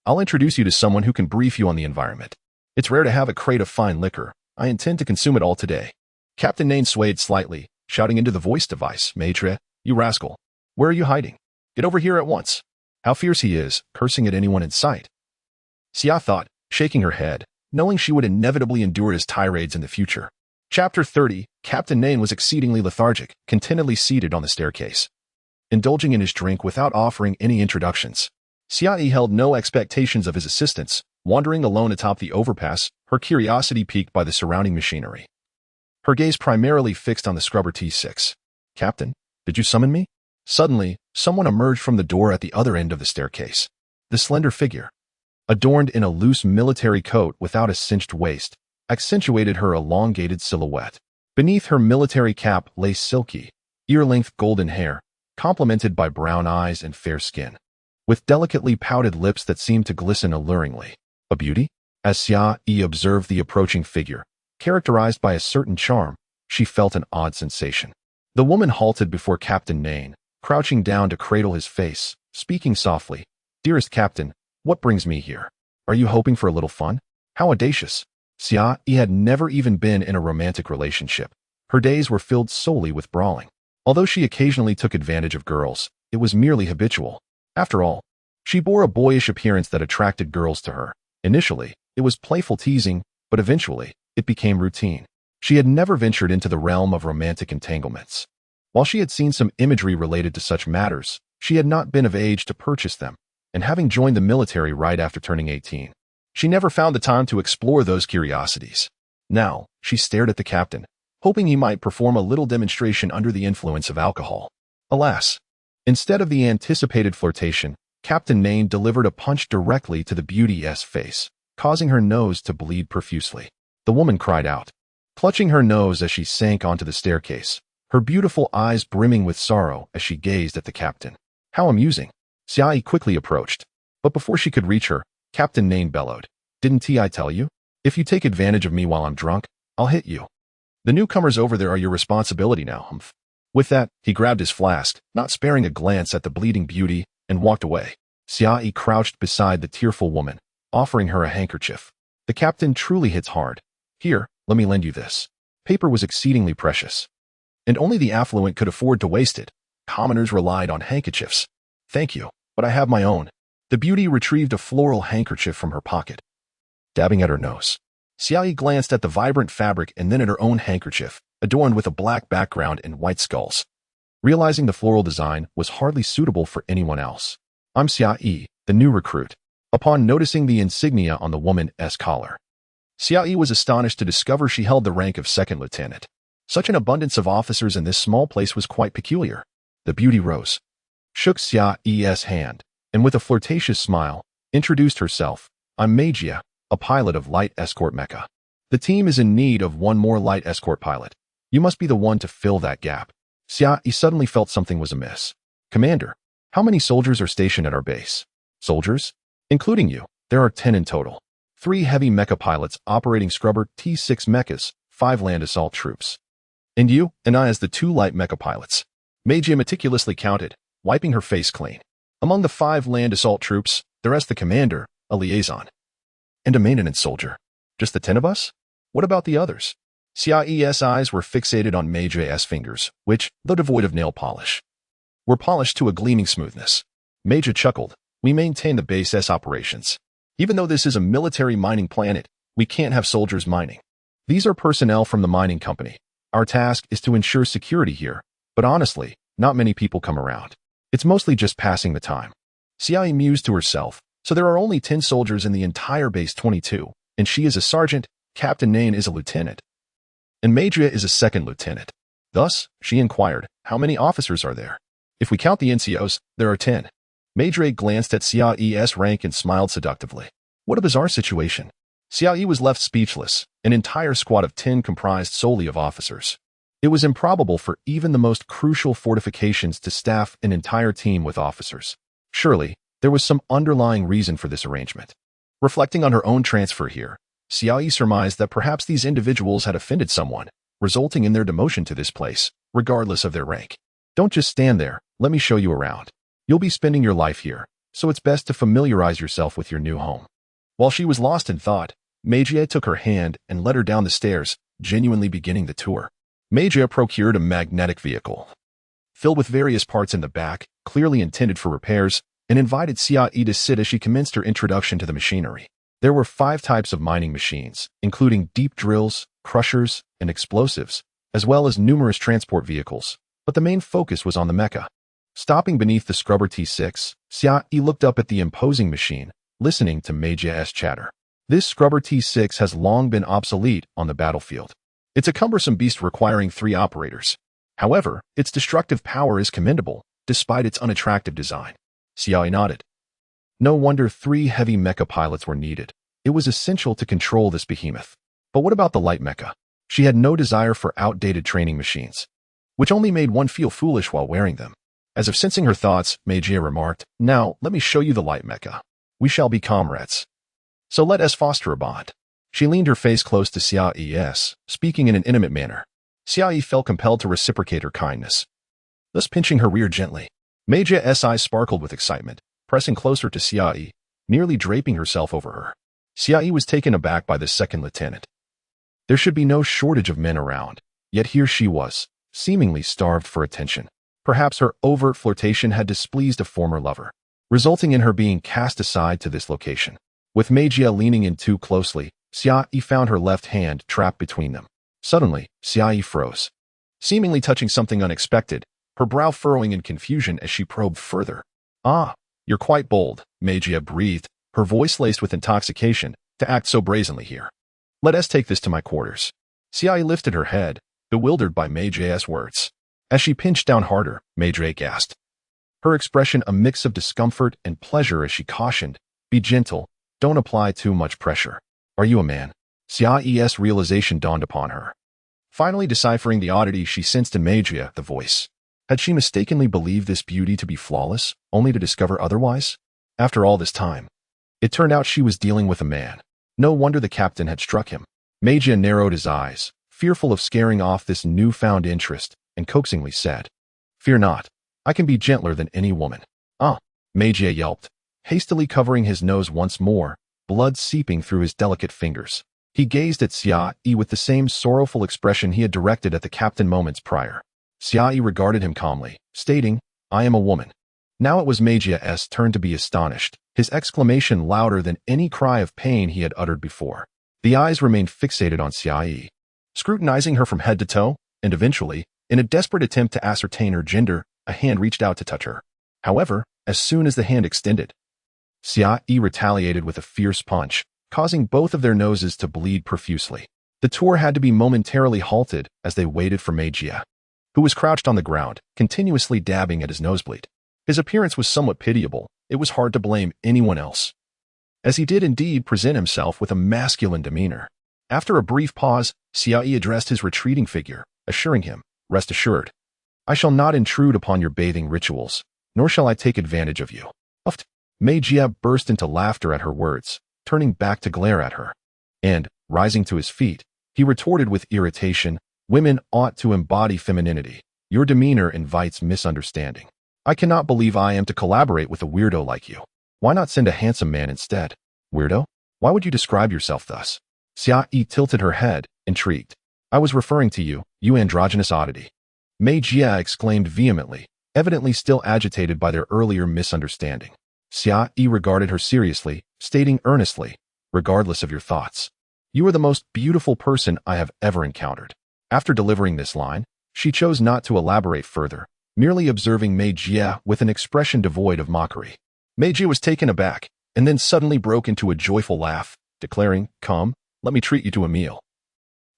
I'll introduce you to someone who can brief you on the environment. It's rare to have a crate of fine liquor. I intend to consume it all today." Captain Nain swayed slightly, shouting into the voice device, "Maitre, you rascal. Where are you hiding? Get over here at once." How fierce he is, cursing at anyone in sight. Xia thought, shaking her head, knowing she would inevitably endure his tirades in the future. Chapter 30, Captain Nain was exceedingly lethargic, contentedly seated on the staircase, indulging in his drink without offering any introductions. Xia Yi held no expectations of his assistance, wandering alone atop the overpass, her curiosity piqued by the surrounding machinery. Her gaze primarily fixed on the scrubber T6. "Captain, did you summon me?" Suddenly, someone emerged from the door at the other end of the staircase. The slender figure, adorned in a loose military coat without a cinched waist, accentuated her elongated silhouette. Beneath her military cap lay silky, ear-length golden hair, complemented by brown eyes and fair skin, with delicately pouted lips that seemed to glisten alluringly. A beauty? As Xia Yi observed the approaching figure, characterized by a certain charm, she felt an odd sensation. The woman halted before Captain Nain, crouching down to cradle his face, speaking softly. "Dearest Captain, what brings me here? Are you hoping for a little fun?" How audacious. Xia Yi had never even been in a romantic relationship. Her days were filled solely with brawling. Although she occasionally took advantage of girls, it was merely habitual. After all, she bore a boyish appearance that attracted girls to her. Initially, it was playful teasing, but eventually, it became routine. She had never ventured into the realm of romantic entanglements. While she had seen some imagery related to such matters, she had not been of age to purchase them, and having joined the military right after turning 18, she never found the time to explore those curiosities. Now, she stared at the captain, hoping he might perform a little demonstration under the influence of alcohol. Alas, instead of the anticipated flirtation, Captain Nain delivered a punch directly to the beauty's face, causing her nose to bleed profusely. The woman cried out, clutching her nose as she sank onto the staircase, her beautiful eyes brimming with sorrow as she gazed at the captain. How amusing. Xia Yi quickly approached, but before she could reach her, Captain Nain bellowed, "Didn't I tell you? If you take advantage of me while I'm drunk, I'll hit you. The newcomers over there are your responsibility now, humph." With that, he grabbed his flask, not sparing a glance at the bleeding beauty, and walked away. Xia Yi crouched beside the tearful woman, offering her a handkerchief. "The captain truly hits hard. Here, let me lend you this." Paper was exceedingly precious, and only the affluent could afford to waste it. Commoners relied on handkerchiefs. "Thank you, but I have my own." The beauty retrieved a floral handkerchief from her pocket, dabbing at her nose. Xia Yi glanced at the vibrant fabric and then at her own handkerchief, adorned with a black background and white skulls. Realizing the floral design was hardly suitable for anyone else. "I'm Xia Yi, the new recruit." Upon noticing the insignia on the woman's collar, Xia Yi was astonished to discover she held the rank of second lieutenant. Such an abundance of officers in this small place was quite peculiar. The beauty rose, shook Xia Yi's hand, and with a flirtatious smile, introduced herself. "I'm Mejia, a pilot of light escort mecha. The team is in need of one more light escort pilot. You must be the one to fill that gap." Xia Yi suddenly felt something was amiss. "Commander, how many soldiers are stationed at our base?" "Soldiers? Including you, there are 10 in total. 3 heavy mecha pilots operating scrubber T6 mechas, 5 land assault troops. And you and I as the 2 light mecha pilots." Mejia meticulously counted, wiping her face clean. "Among the 5 land assault troops, there's the commander, a liaison, and a maintenance soldier. Just the 10 of us? What about the others?" Xia Yi's eyes were fixated on Mejia's fingers, which, though devoid of nail polish, were polished to a gleaming smoothness. Mejia chuckled. "We maintain the base's operations. Even though this is a military mining planet, we can't have soldiers mining. These are personnel from the mining company. Our task is to ensure security here, but honestly, not many people come around. It's mostly just passing the time." Xia Yi mused to herself, so there are only 10 soldiers in the entire base 22, and she is a sergeant, Captain Nain is a lieutenant, and Mejia is a second lieutenant. Thus, she inquired, "How many officers are there?" "If we count the NCOs, there are 10. Mejia glanced at Xia Yi's rank and smiled seductively. What a bizarre situation. Xia Yi was left speechless. An entire squad of 10 comprised solely of officers. It was improbable for even the most crucial fortifications to staff an entire team with officers. Surely, there was some underlying reason for this arrangement. Reflecting on her own transfer here, Xia Yi surmised that perhaps these individuals had offended someone, resulting in their demotion to this place, regardless of their rank. "Don't just stand there, let me show you around. You'll be spending your life here, so it's best to familiarize yourself with your new home." While she was lost in thought, Mejia took her hand and led her down the stairs, genuinely beginning the tour. Mejia procured a magnetic vehicle, filled with various parts in the back, clearly intended for repairs, and invited Xia Yi to sit as she commenced her introduction to the machinery. There were 5 types of mining machines, including deep drills, crushers, and explosives, as well as numerous transport vehicles, but the main focus was on the mecha. Stopping beneath the scrubber T6, Xia Yi looked up at the imposing machine, listening to Mejia's chatter. This scrubber T6 has long been obsolete on the battlefield. It's a cumbersome beast requiring 3 operators. However, its destructive power is commendable, despite its unattractive design. Xia Yi nodded. No wonder 3 heavy mecha pilots were needed. It was essential to control this behemoth. But what about the light mecha? She had no desire for outdated training machines, which only made one feel foolish while wearing them. As if sensing her thoughts, Mejia remarked, "Now, let me show you the light mecha. We shall be comrades. So let us foster a bond." She leaned her face close to Xiao's, speaking in an intimate manner. Xiao felt compelled to reciprocate her kindness, thus pinching her rear gently. Meijia's eyes sparkled with excitement, pressing closer to Xiao, nearly draping herself over her. Xiao was taken aback by this second lieutenant. There should be no shortage of men around, yet here she was, seemingly starved for attention. Perhaps her overt flirtation had displeased a former lover, resulting in her being cast aside to this location. With Meijia leaning in too closely, Xiao found her left hand trapped between them. Suddenly, Xiao froze, seemingly touching something unexpected, her brow furrowing in confusion as she probed further. "Ah, you're quite bold," Meijia breathed, her voice laced with intoxication, "to act so brazenly here. Let us take this to my quarters." Xiao lifted her head, bewildered by Meijia's words. As she pinched down harder, Meijia gasped, her expression a mix of discomfort and pleasure as she cautioned, "Be gentle, don't apply too much pressure. Are you a man?" Xiao's realization dawned upon her. Finally deciphering the oddity she sensed in Meijia, the voice. Had she mistakenly believed this beauty to be flawless, only to discover otherwise? After all this time, it turned out she was dealing with a man. No wonder the captain had struck him. Meijia narrowed his eyes, fearful of scaring off this newfound interest, and coaxingly said, "Fear not. I can be gentler than any woman." "Ah," Meijia yelped, hastily covering his nose once more, blood seeping through his delicate fingers. He gazed at Xiao with the same sorrowful expression he had directed at the captain moments prior. Xiao regarded him calmly, stating, "I am a woman." Now it was Meijia's turn to be astonished, his exclamation louder than any cry of pain he had uttered before. The eyes remained fixated on Xiao, scrutinizing her from head to toe, and eventually, in a desperate attempt to ascertain her gender, a hand reached out to touch her. However, as soon as the hand extended, Xiao retaliated with a fierce punch, causing both of their noses to bleed profusely. The tour had to be momentarily halted as they waited for Meijia, who was crouched on the ground, continuously dabbing at his nosebleed. His appearance was somewhat pitiable. It was hard to blame anyone else, as he did indeed present himself with a masculine demeanor. After a brief pause, Xiao addressed his retreating figure, assuring him, "Rest assured, I shall not intrude upon your bathing rituals, nor shall I take advantage of you." Uffed. Meijia burst into laughter at her words, turning back to glare at her. And, rising to his feet, he retorted with irritation, "Women ought to embody femininity. Your demeanor invites misunderstanding. I cannot believe I am to collaborate with a weirdo like you. Why not send a handsome man instead?" "Weirdo? Why would you describe yourself thus?" Xiao tilted her head, intrigued. "I was referring to you, you androgynous oddity." Meijia exclaimed vehemently, evidently still agitated by their earlier misunderstanding. Xiao regarded her seriously, stating earnestly, "Regardless of your thoughts, you are the most beautiful person I have ever encountered." After delivering this line, she chose not to elaborate further, merely observing Meijia with an expression devoid of mockery. Meijia was taken aback, and then suddenly broke into a joyful laugh, declaring, "Come, let me treat you to a meal.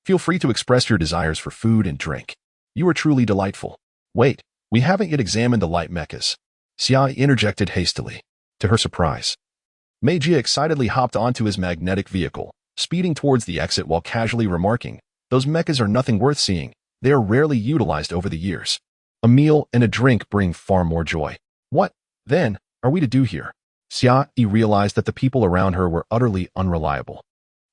Feel free to express your desires for food and drink. You are truly delightful. Wait, we haven't yet examined the light mechas." Xiao interjected hastily. To her surprise, Meijia excitedly hopped onto his magnetic vehicle, speeding towards the exit while casually remarking, "Those mechas are nothing worth seeing. They are rarely utilized over the years. A meal and a drink bring far more joy." What, then, are we to do here? Xiao realized that the people around her were utterly unreliable.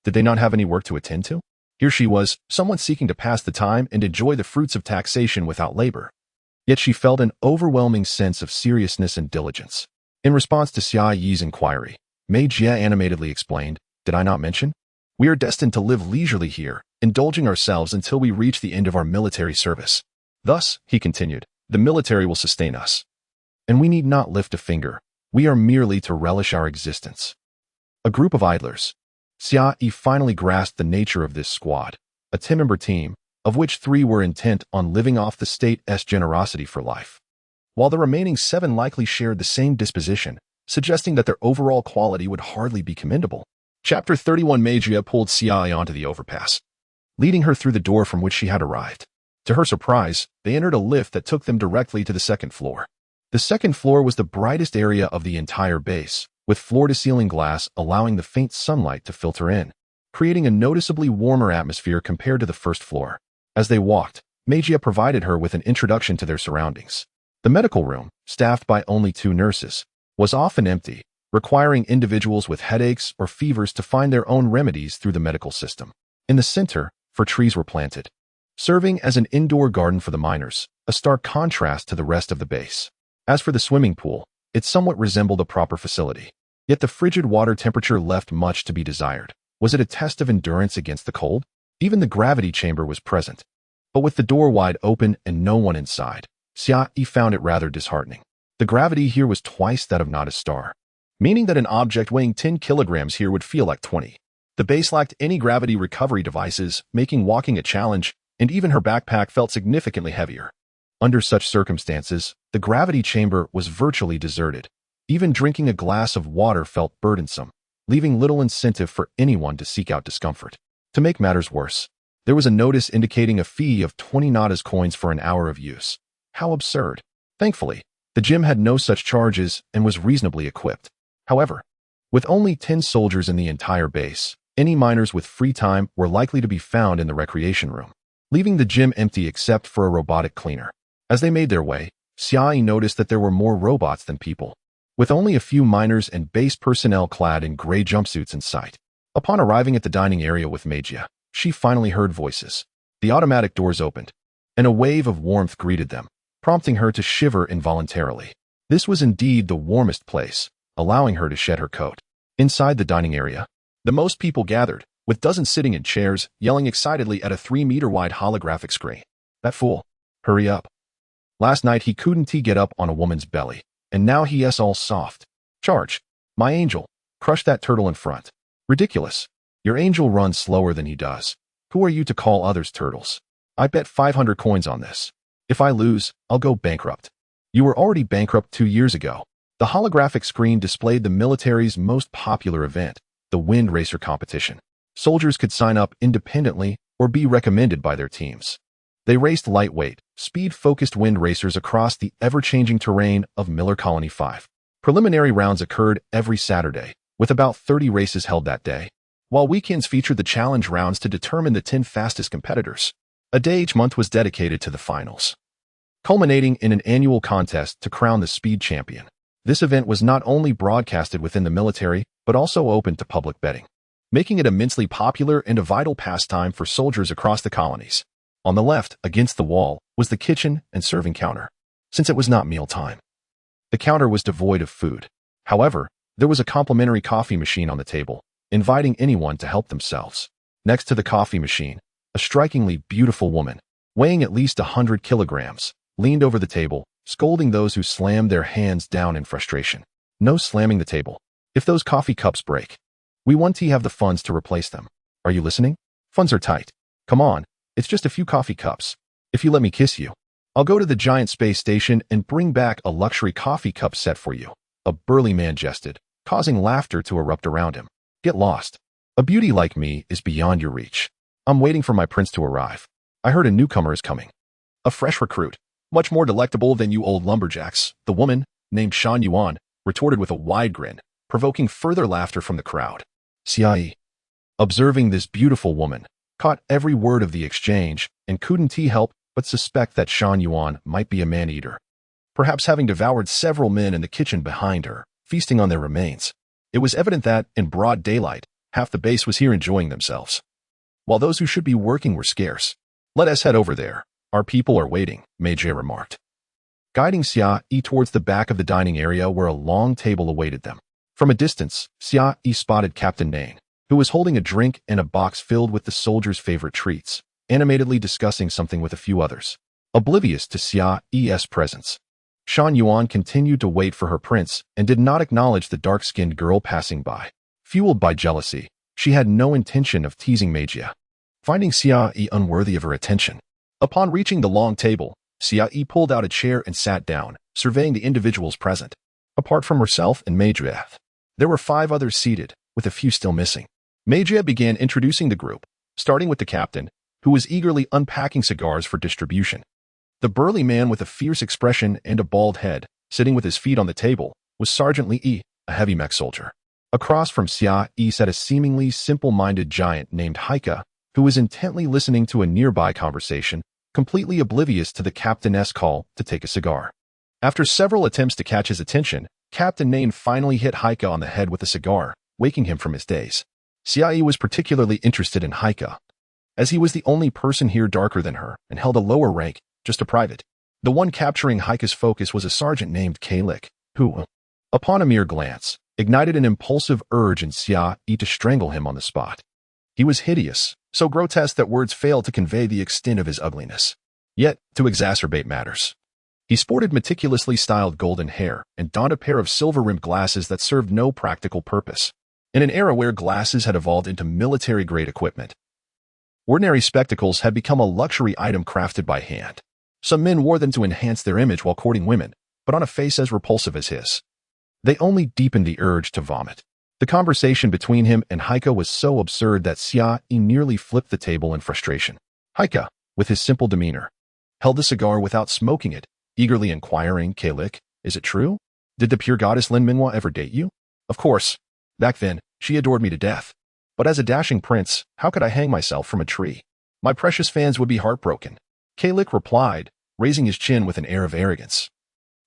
Did they not have any work to attend to? Here she was, someone seeking to pass the time and enjoy the fruits of taxation without labor. Yet she felt an overwhelming sense of seriousness and diligence. In response to Xiao's inquiry, Meijia animatedly explained, "Did I not mention? We are destined to live leisurely here, indulging ourselves until we reach the end of our military service. Thus," he continued, "the military will sustain us. And we need not lift a finger. We are merely to relish our existence." A group of idlers. Xiao finally grasped the nature of this squad, a 10-member team, of which 3 were intent on living off the state's generosity for life, while the remaining 7 likely shared the same disposition, suggesting that their overall quality would hardly be commendable. Chapter 31. Meijia pulled Xiao onto the overpass, leading her through the door from which she had arrived. To her surprise, they entered a lift that took them directly to the second floor. The second floor was the brightest area of the entire base, with floor-to-ceiling glass allowing the faint sunlight to filter in, creating a noticeably warmer atmosphere compared to the first floor. As they walked, Meijia provided her with an introduction to their surroundings. The medical room, staffed by only 2 nurses, was often empty, requiring individuals with headaches or fevers to find their own remedies through the medical system. In the center, 4 trees were planted, serving as an indoor garden for the miners, a stark contrast to the rest of the base. As for the swimming pool, it somewhat resembled a proper facility. Yet the frigid water temperature left much to be desired. Was it a test of endurance against the cold? Even the gravity chamber was present, but with the door wide open and no one inside, Xia found it rather disheartening. The gravity here was twice that of not a star, meaning that an object weighing 10 kilograms here would feel like 20. The base lacked any gravity recovery devices, making walking a challenge, and even her backpack felt significantly heavier. Under such circumstances, the gravity chamber was virtually deserted. Even drinking a glass of water felt burdensome, leaving little incentive for anyone to seek out discomfort. To make matters worse, there was a notice indicating a fee of 20 nadas coins for an hour of use. How absurd. Thankfully, the gym had no such charges and was reasonably equipped. However, with only 10 soldiers in the entire base, any miners with free time were likely to be found in the recreation room, leaving the gym empty except for a robotic cleaner. As they made their way, Xia noticed that there were more robots than people, with only a few miners and base personnel clad in gray jumpsuits in sight. Upon arriving at the dining area with Mejia, she finally heard voices. The automatic doors opened, and a wave of warmth greeted them, prompting her to shiver involuntarily. This was indeed the warmest place, allowing her to shed her coat. Inside the dining area, the most people gathered, with dozens sitting in chairs, yelling excitedly at a 3-meter-wide holographic screen. That fool. Hurry up. Last night he couldn't get up on a woman's belly, and now he is all soft. Charge. My angel. Crush that turtle in front. Ridiculous. Your angel runs slower than he does. Who are you to call others turtles? I bet 500 coins on this. If I lose, I'll go bankrupt. You were already bankrupt 2 years ago. The holographic screen displayed the military's most popular event, the Wind Racer competition. Soldiers could sign up independently or be recommended by their teams. They raced lightweight, speed-focused wind racers across the ever-changing terrain of Miller Colony 5. Preliminary rounds occurred every Saturday, with about 30 races held that day, while weekends featured the challenge rounds to determine the 10 fastest competitors. A day each month was dedicated to the finals, culminating in an annual contest to crown the speed champion. This event was not only broadcasted within the military, but also open to public betting, making it immensely popular and a vital pastime for soldiers across the colonies. On the left, against the wall, was the kitchen and serving counter, since it was not mealtime. The counter was devoid of food. However, there was a complimentary coffee machine on the table, inviting anyone to help themselves. Next to the coffee machine, a strikingly beautiful woman, weighing at least 100 kilograms, leaned over the table, scolding those who slammed their hands down in frustration. No slamming the table. If those coffee cups break, we want to have the funds to replace them. Are you listening? Funds are tight. Come on, it's just a few coffee cups. If you let me kiss you, I'll go to the giant space station and bring back a luxury coffee cup set for you. A burly man jested, causing laughter to erupt around him. Get lost. A beauty like me is beyond your reach. I'm waiting for my prince to arrive. I heard a newcomer is coming. A fresh recruit, much more delectable than you old lumberjacks. The woman, named Shan Yuan, retorted with a wide grin, provoking further laughter from the crowd. Xia, observing this beautiful woman, caught every word of the exchange and couldn't help but suspect that Shan Yuan might be a man-eater, perhaps having devoured several men in the kitchen behind her, feasting on their remains. It was evident that, in broad daylight, half the base was here enjoying themselves, while those who should be working were scarce. Let us head over there. Our people are waiting, Mejia remarked, guiding Xia towards the back of the dining area where a long table awaited them. From a distance, Xia spotted Captain Nang, who was holding a drink and a box filled with the soldiers' favorite treats, animatedly discussing something with a few others. Oblivious to Xia's presence, Shan Yuan continued to wait for her prince and did not acknowledge the dark-skinned girl passing by. Fueled by jealousy, she had no intention of teasing Mejia, finding Xia unworthy of her attention. Upon reaching the long table, Xia pulled out a chair and sat down, surveying the individuals present. Apart from herself and Mejia, there were 5 others seated, with a few still missing. Mejia began introducing the group, starting with the captain, who was eagerly unpacking cigars for distribution. The burly man with a fierce expression and a bald head, sitting with his feet on the table, was Sergeant Li, a heavy mech soldier. Across from Xia sat a seemingly simple-minded giant named Haika, who was intently listening to a nearby conversation, completely oblivious to the captain's call to take a cigar. After several attempts to catch his attention, Captain Nain finally hit Heike on the head with a cigar, waking him from his daze. Xiaoyi was particularly interested in Heike, as he was the only person here darker than her and held a lower rank, just a private. The one capturing Heike's focus was a sergeant named Kalik, who, upon a mere glance, ignited an impulsive urge in Xiaoyi to strangle him on the spot. He was hideous, so grotesque that words failed to convey the extent of his ugliness. Yet, to exacerbate matters, he sported meticulously styled golden hair and donned a pair of silver-rimmed glasses that served no practical purpose. In an era where glasses had evolved into military-grade equipment, ordinary spectacles had become a luxury item crafted by hand. Some men wore them to enhance their image while courting women, but on a face as repulsive as his, they only deepened the urge to vomit. The conversation between him and Heike was so absurd that Xiaoyi nearly flipped the table in frustration. Heike, with his simple demeanor, held the cigar without smoking it, eagerly inquiring, Kalik, is it true? Did the pure goddess Lin Minhua ever date you? Of course. Back then, she adored me to death. But as a dashing prince, how could I hang myself from a tree? My precious fans would be heartbroken. Kalik replied, raising his chin with an air of arrogance,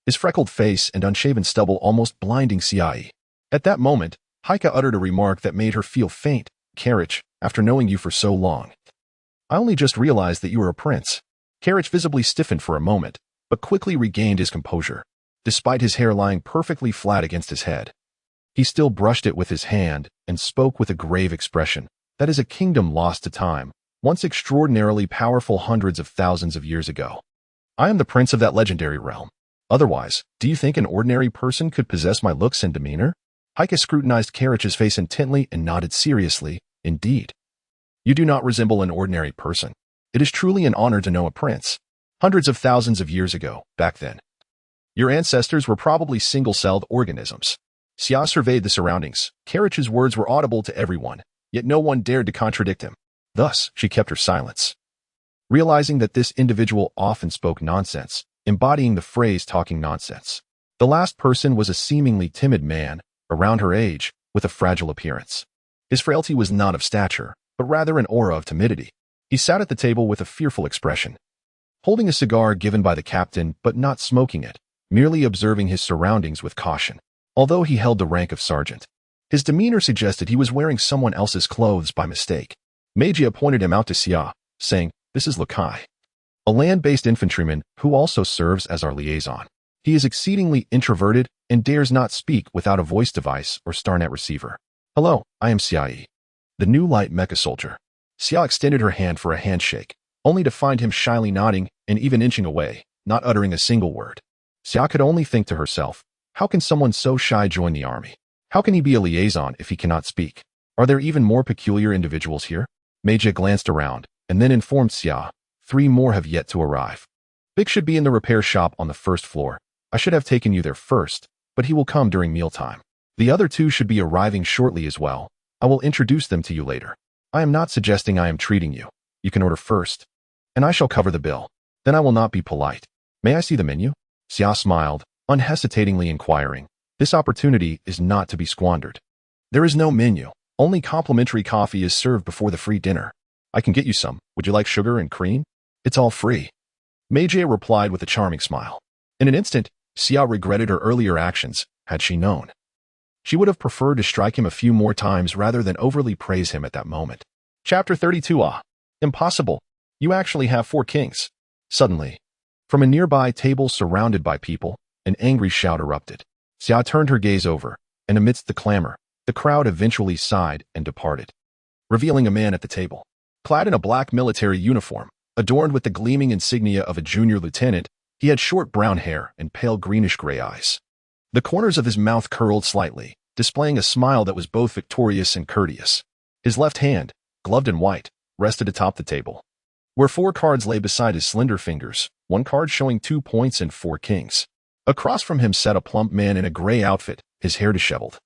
his freckled face and unshaven stubble almost blinding Xiaoyi. At that moment, Heike uttered a remark that made her feel faint. Carriage, after knowing you for so long, I only just realized that you were a prince. Carriage visibly stiffened for a moment, but quickly regained his composure. Despite his hair lying perfectly flat against his head, he still brushed it with his hand and spoke with a grave expression. That is a kingdom lost to time, once extraordinarily powerful hundreds of thousands of years ago. I am the prince of that legendary realm. Otherwise, do you think an ordinary person could possess my looks and demeanor? Heike scrutinized Carriage's face intently and nodded seriously. Indeed. You do not resemble an ordinary person. It is truly an honor to know a prince. Hundreds of thousands of years ago, back then, your ancestors were probably single-celled organisms. Xia surveyed the surroundings. Carriage's words were audible to everyone, yet no one dared to contradict him. Thus, she kept her silence. Realizing that this individual often spoke nonsense, embodying the phrase talking nonsense. The last person was a seemingly timid man, around her age, with a fragile appearance. His frailty was not of stature, but rather an aura of timidity. He sat at the table with a fearful expression, holding a cigar given by the captain but not smoking it, merely observing his surroundings with caution. Although he held the rank of sergeant, his demeanor suggested he was wearing someone else's clothes by mistake. Meiji pointed him out to Xia, saying, "This is Lukai, a land-based infantryman who also serves as our liaison. He is exceedingly introverted and dares not speak without a voice device or StarNet receiver. Hello, I am Xiaoyi, the new light mecha soldier." Xia extended her hand for a handshake, only to find him shyly nodding and even inching away, not uttering a single word. Xia could only think to herself, how can someone so shy join the army? How can he be a liaison if he cannot speak? Are there even more peculiar individuals here? Meiji glanced around, and then informed Xia, 3 more have yet to arrive. Big should be in the repair shop on the 1st floor. I should have taken you there first, but he will come during mealtime. The other 2 should be arriving shortly as well. I will introduce them to you later. I am not suggesting I am treating you. You can order first, and I shall cover the bill. Then I will not be polite. May I see the menu? Xia smiled, unhesitatingly inquiring. This opportunity is not to be squandered. There is no menu. Only complimentary coffee is served before the free dinner. I can get you some. Would you like sugar and cream? It's all free. Meiji replied with a charming smile. In an instant, Xia regretted her earlier actions. Had she known, she would have preferred to strike him a few more times rather than overly praise him at that moment. Chapter 32. Impossible. You actually have 4 kings. Suddenly, from a nearby table surrounded by people, an angry shout erupted. Xia turned her gaze over, and amidst the clamor, the crowd eventually sighed and departed, revealing a man at the table. Clad in a black military uniform, adorned with the gleaming insignia of a junior lieutenant, he had short brown hair and pale greenish-gray eyes. The corners of his mouth curled slightly, displaying a smile that was both victorious and courteous. His left hand, gloved in white, rested atop the table, where 4 cards lay beside his slender fingers, 1 card showing 2 points and 4 kings. Across from him sat a plump man in a gray outfit, his hair disheveled,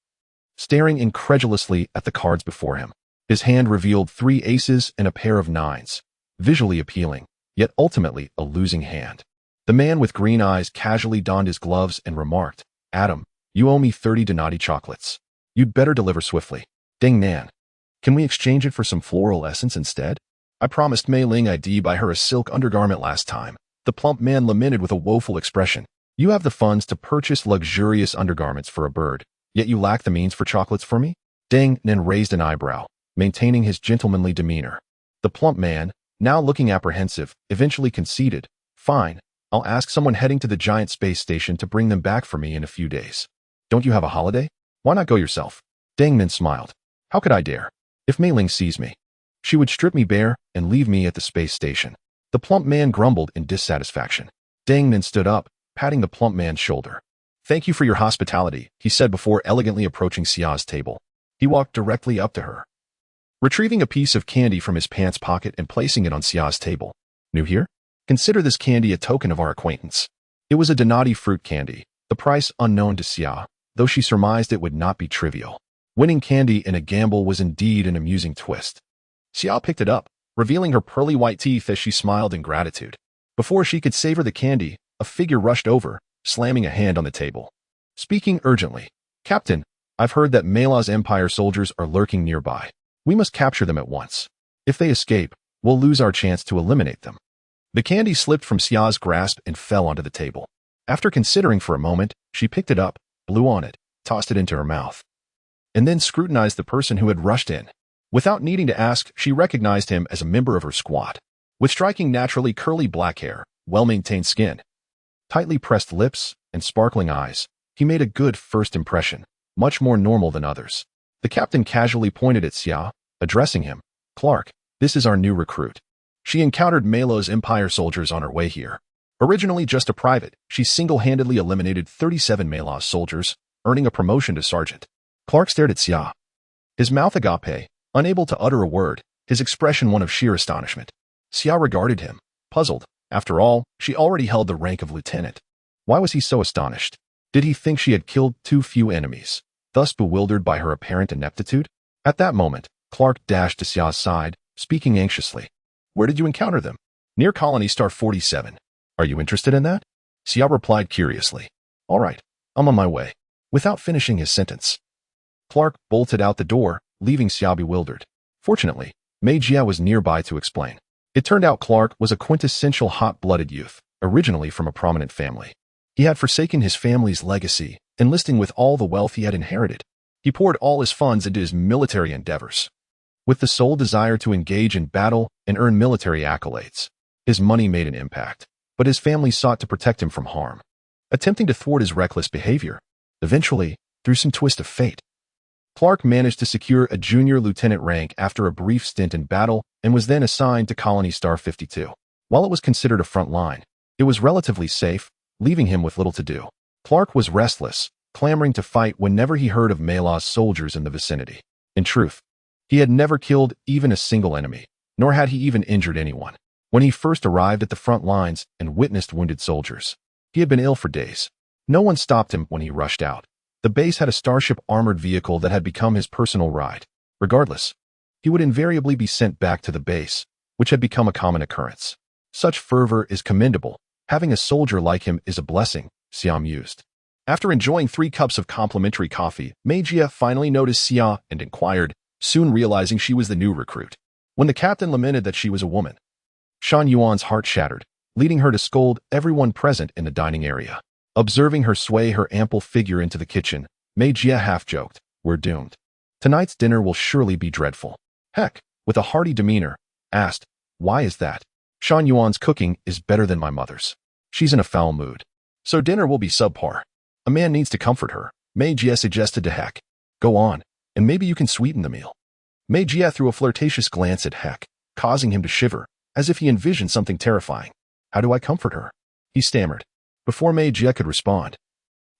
staring incredulously at the cards before him. His hand revealed 3 aces and a pair of 9s, visually appealing, yet ultimately a losing hand. The man with green eyes casually donned his gloves and remarked, "Adam, you owe me 30 Donati chocolates. You'd better deliver swiftly. Ding Nan. Can we exchange it for some floral essence instead? I promised Mei Ling I'd buy her a silk undergarment last time." The plump man lamented with a woeful expression. You have the funds to purchase luxurious undergarments for a bird, yet you lack the means for chocolates for me? Deng Nen raised an eyebrow, maintaining his gentlemanly demeanor. The plump man, now looking apprehensive, eventually conceded, "Fine, I'll ask someone heading to the giant space station to bring them back for me in a few days. Don't you have a holiday? Why not go yourself?" Deng Nen smiled. "How could I dare? If Mei Ling sees me, she would strip me bare and leave me at the space station." The plump man grumbled in dissatisfaction. Deng Nen stood up, patting the plump man's shoulder. "Thank you for your hospitality," he said before elegantly approaching Xia's table. He walked directly up to her, retrieving a piece of candy from his pants pocket and placing it on Xia's table. "New here? Consider this candy a token of our acquaintance." It was a Donati fruit candy, the price unknown to Xia, though she surmised it would not be trivial. Winning candy in a gamble was indeed an amusing twist. Xia picked it up, revealing her pearly white teeth as she smiled in gratitude. Before she could savor the candy, a figure rushed over, slamming a hand on the table. Speaking urgently, "Captain, I've heard that Mela's Empire soldiers are lurking nearby. We must capture them at once. If they escape, we'll lose our chance to eliminate them." The candy slipped from Xia's grasp and fell onto the table. After considering for a moment, she picked it up, blew on it, tossed it into her mouth, and then scrutinized the person who had rushed in. Without needing to ask, she recognized him as a member of her squad. With striking naturally curly black hair, well-maintained skin, tightly pressed lips, and sparkling eyes, he made a good first impression, much more normal than others. The captain casually pointed at Xia, addressing him. "Clark, this is our new recruit. She encountered Melo's Empire soldiers on her way here. Originally just a private, she single-handedly eliminated 37 Melo's soldiers, earning a promotion to sergeant." Clark stared at Xia, his mouth agape, unable to utter a word, his expression one of sheer astonishment. Xia regarded him, puzzled. After all, she already held the rank of lieutenant. Why was he so astonished? Did he think she had killed too few enemies, thus bewildered by her apparent ineptitude? At that moment, Clark dashed to Xia's side, speaking anxiously. "Where did you encounter them?" "Near Colony Star 47. Are you interested in that?" Xia replied curiously. "All right, I'm on my way." Without finishing his sentence, Clark bolted out the door, leaving Xia bewildered. Fortunately, Mei Jia was nearby to explain. It turned out Clark was a quintessential hot-blooded youth, originally from a prominent family. He had forsaken his family's legacy, enlisting with all the wealth he had inherited. He poured all his funds into his military endeavors, with the sole desire to engage in battle and earn military accolades. His money made an impact, but his family sought to protect him from harm, attempting to thwart his reckless behavior. Eventually, through some twist of fate, Clark managed to secure a junior lieutenant rank after a brief stint in battle and was then assigned to Colony Star 52. While it was considered a front line, it was relatively safe, leaving him with little to do. Clark was restless, clamoring to fight whenever he heard of Mela's soldiers in the vicinity. In truth, he had never killed even a single enemy, nor had he even injured anyone. When he first arrived at the front lines and witnessed wounded soldiers, he had been ill for days. No one stopped him when he rushed out. The base had a Starship armored vehicle that had become his personal ride. Regardless, he would invariably be sent back to the base, which had become a common occurrence. Such fervor is commendable. Having a soldier like him is a blessing, Xia mused. After enjoying 3 cups of complimentary coffee, Mei Jia finally noticed Xia and inquired, soon realizing she was the new recruit. When the captain lamented that she was a woman, Shan Yuan's heart shattered, leading her to scold everyone present in the dining area. Observing her sway her ample figure into the kitchen, Mei Jia half-joked, "We're doomed. Tonight's dinner will surely be dreadful." Heck, with a hearty demeanor, asked, "Why is that?" "Shan Yuan's cooking is better than my mother's. She's in a foul mood, so dinner will be subpar. A man needs to comfort her," Mei Jia suggested to Heck. "Go on, and maybe you can sweeten the meal." Mei Jia threw a flirtatious glance at Heck, causing him to shiver, as if he envisioned something terrifying. "How do I comfort her?" he stammered. Before Mei Jia could respond,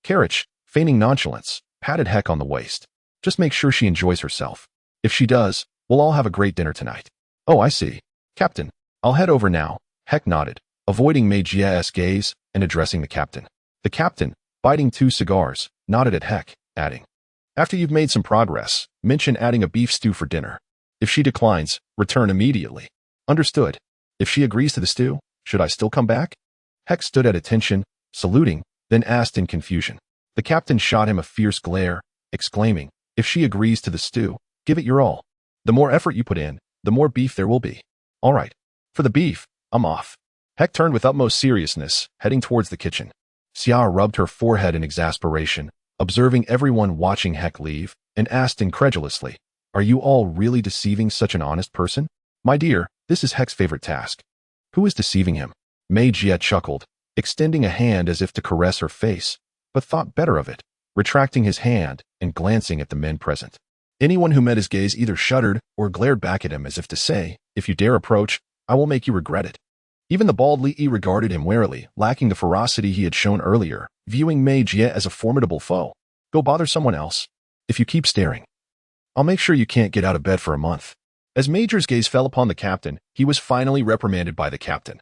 Karich, feigning nonchalance, patted Heck on the waist. "Just make sure she enjoys herself. If she does, we'll all have a great dinner tonight." "Oh, I see. Captain, I'll head over now." Heck nodded, avoiding Mei Jia's gaze and addressing the captain. The captain, biting 2 cigars, nodded at Heck, adding, "After you've made some progress, mention adding a beef stew for dinner. If she declines, return immediately." "Understood. If she agrees to the stew, should I still come back?" Heck stood at attention, saluting, then asked in confusion. The captain shot him a fierce glare, exclaiming, "If she agrees to the stew, give it your all. The more effort you put in, the more beef there will be." "All right. For the beef, I'm off." Heck turned with utmost seriousness, heading towards the kitchen. Xia rubbed her forehead in exasperation, observing everyone watching Heck leave, and asked incredulously, "Are you all really deceiving such an honest person?" "My dear, this is Heck's favorite task." "Who is deceiving him?" Mei Jie chuckled, extending a hand as if to caress her face, but thought better of it, retracting his hand and glancing at the men present. Anyone who met his gaze either shuddered or glared back at him as if to say, "If you dare approach, I will make you regret it." Even the bald Li regarded him warily, lacking the ferocity he had shown earlier, viewing Mei Jie as a formidable foe. "Go bother someone else. If you keep staring, I'll make sure you can't get out of bed for a month." As Major's gaze fell upon the captain, he was finally reprimanded by the captain,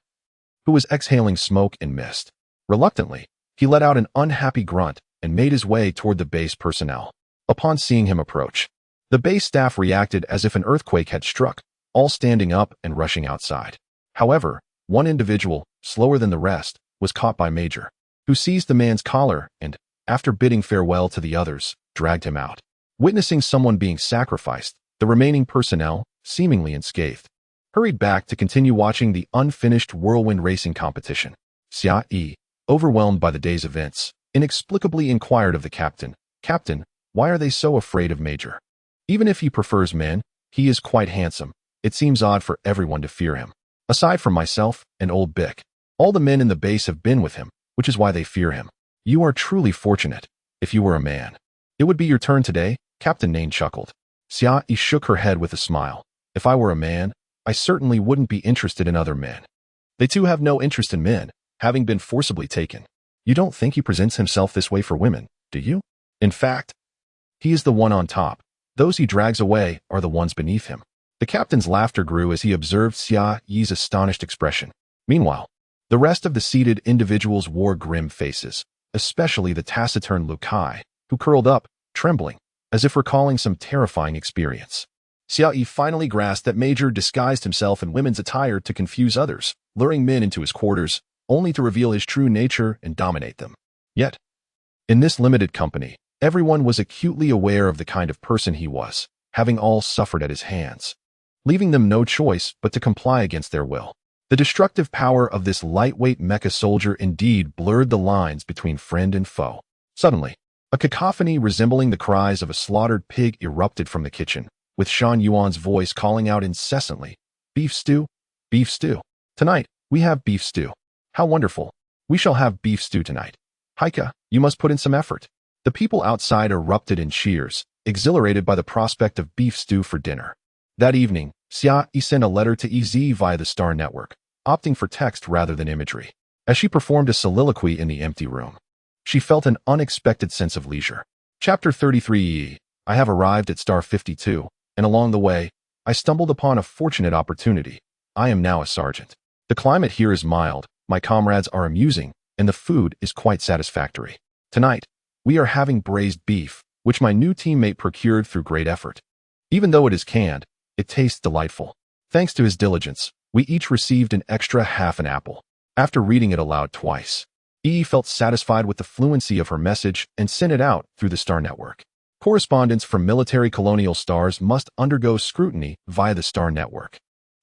who was exhaling smoke and mist. Reluctantly, he let out an unhappy grunt and made his way toward the base personnel. Upon seeing him approach, the base staff reacted as if an earthquake had struck, all standing up and rushing outside. However, one individual, slower than the rest, was caught by Major, who seized the man's collar and, after bidding farewell to the others, dragged him out. Witnessing someone being sacrificed, the remaining personnel, seemingly unscathed, hurried back to continue watching the unfinished whirlwind racing competition. Xia Yi, overwhelmed by the day's events, inexplicably inquired of the captain, "Captain, why are they so afraid of Major? Even if he prefers men, he is quite handsome. It seems odd for everyone to fear him. Aside from myself and old Bick, all the men in the base have been with him, which is why they fear him. You are truly fortunate. If you were a man, it would be your turn today," Captain Nain chuckled. Xia Yi shook her head with a smile. "If I were a man, I certainly wouldn't be interested in other men. They too have no interest in men, having been forcibly taken. You don't think he presents himself this way for women, do you? In fact, he is the one on top. Those he drags away are the ones beneath him." The captain's laughter grew as he observed Xia Yi's astonished expression. Meanwhile, the rest of the seated individuals wore grim faces, especially the taciturn Lu Kai, who curled up, trembling, as if recalling some terrifying experience. Xia Yi finally grasped that Major disguised himself in women's attire to confuse others, luring men into his quarters, only to reveal his true nature and dominate them. Yet, in this limited company, everyone was acutely aware of the kind of person he was, having all suffered at his hands, leaving them no choice but to comply against their will. The destructive power of this lightweight mecha soldier indeed blurred the lines between friend and foe. Suddenly, a cacophony resembling the cries of a slaughtered pig erupted from the kitchen, with Shan Yuan's voice calling out incessantly, "Beef stew? Beef stew. Tonight, we have beef stew. How wonderful. We shall have beef stew tonight. Heike, you must put in some effort." The people outside erupted in cheers, exhilarated by the prospect of beef stew for dinner. That evening, Xia Yi sent a letter to EZ via the Star Network, opting for text rather than imagery. As she performed a soliloquy in the empty room, she felt an unexpected sense of leisure. Chapter 33. I have arrived at Star 52, and along the way, I stumbled upon a fortunate opportunity. I am now a sergeant. The climate here is mild, my comrades are amusing, and the food is quite satisfactory. Tonight, we are having braised beef, which my new teammate procured through great effort. Even though it is canned, it tastes delightful. Thanks to his diligence, we each received an extra half an apple. After reading it aloud twice, E felt satisfied with the fluency of her message and sent it out through the Star Network. Correspondence from military colonial stars must undergo scrutiny via the Star Network,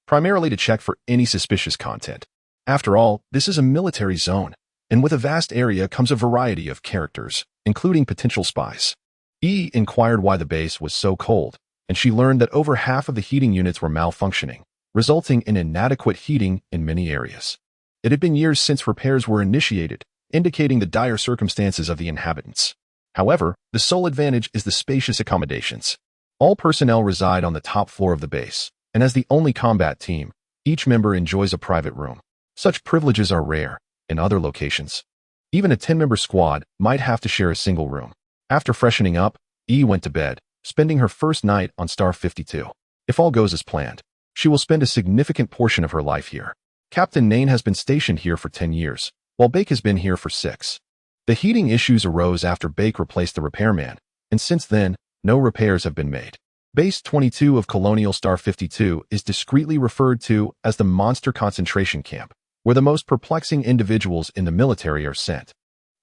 primarily to check for any suspicious content. After all, this is a military zone, and with a vast area comes a variety of characters, including potential spies. E inquired why the base was so cold, and she learned that over half of the heating units were malfunctioning, resulting in inadequate heating in many areas. It had been years since repairs were initiated, indicating the dire circumstances of the inhabitants. However, the sole advantage is the spacious accommodations. All personnel reside on the top floor of the base, and as the only combat team, each member enjoys a private room. Such privileges are rare in other locations. Even a 10-member squad might have to share a single room. After freshening up, E went to bed, spending her first night on Star 52. If all goes as planned, she will spend a significant portion of her life here. Captain Nain has been stationed here for 10 years, while Bake has been here for 6. The heating issues arose after Bake replaced the repairman, and since then, no repairs have been made. Base 22 of Colonial Star 52 is discreetly referred to as the Monster Concentration Camp, where the most perplexing individuals in the military are sent.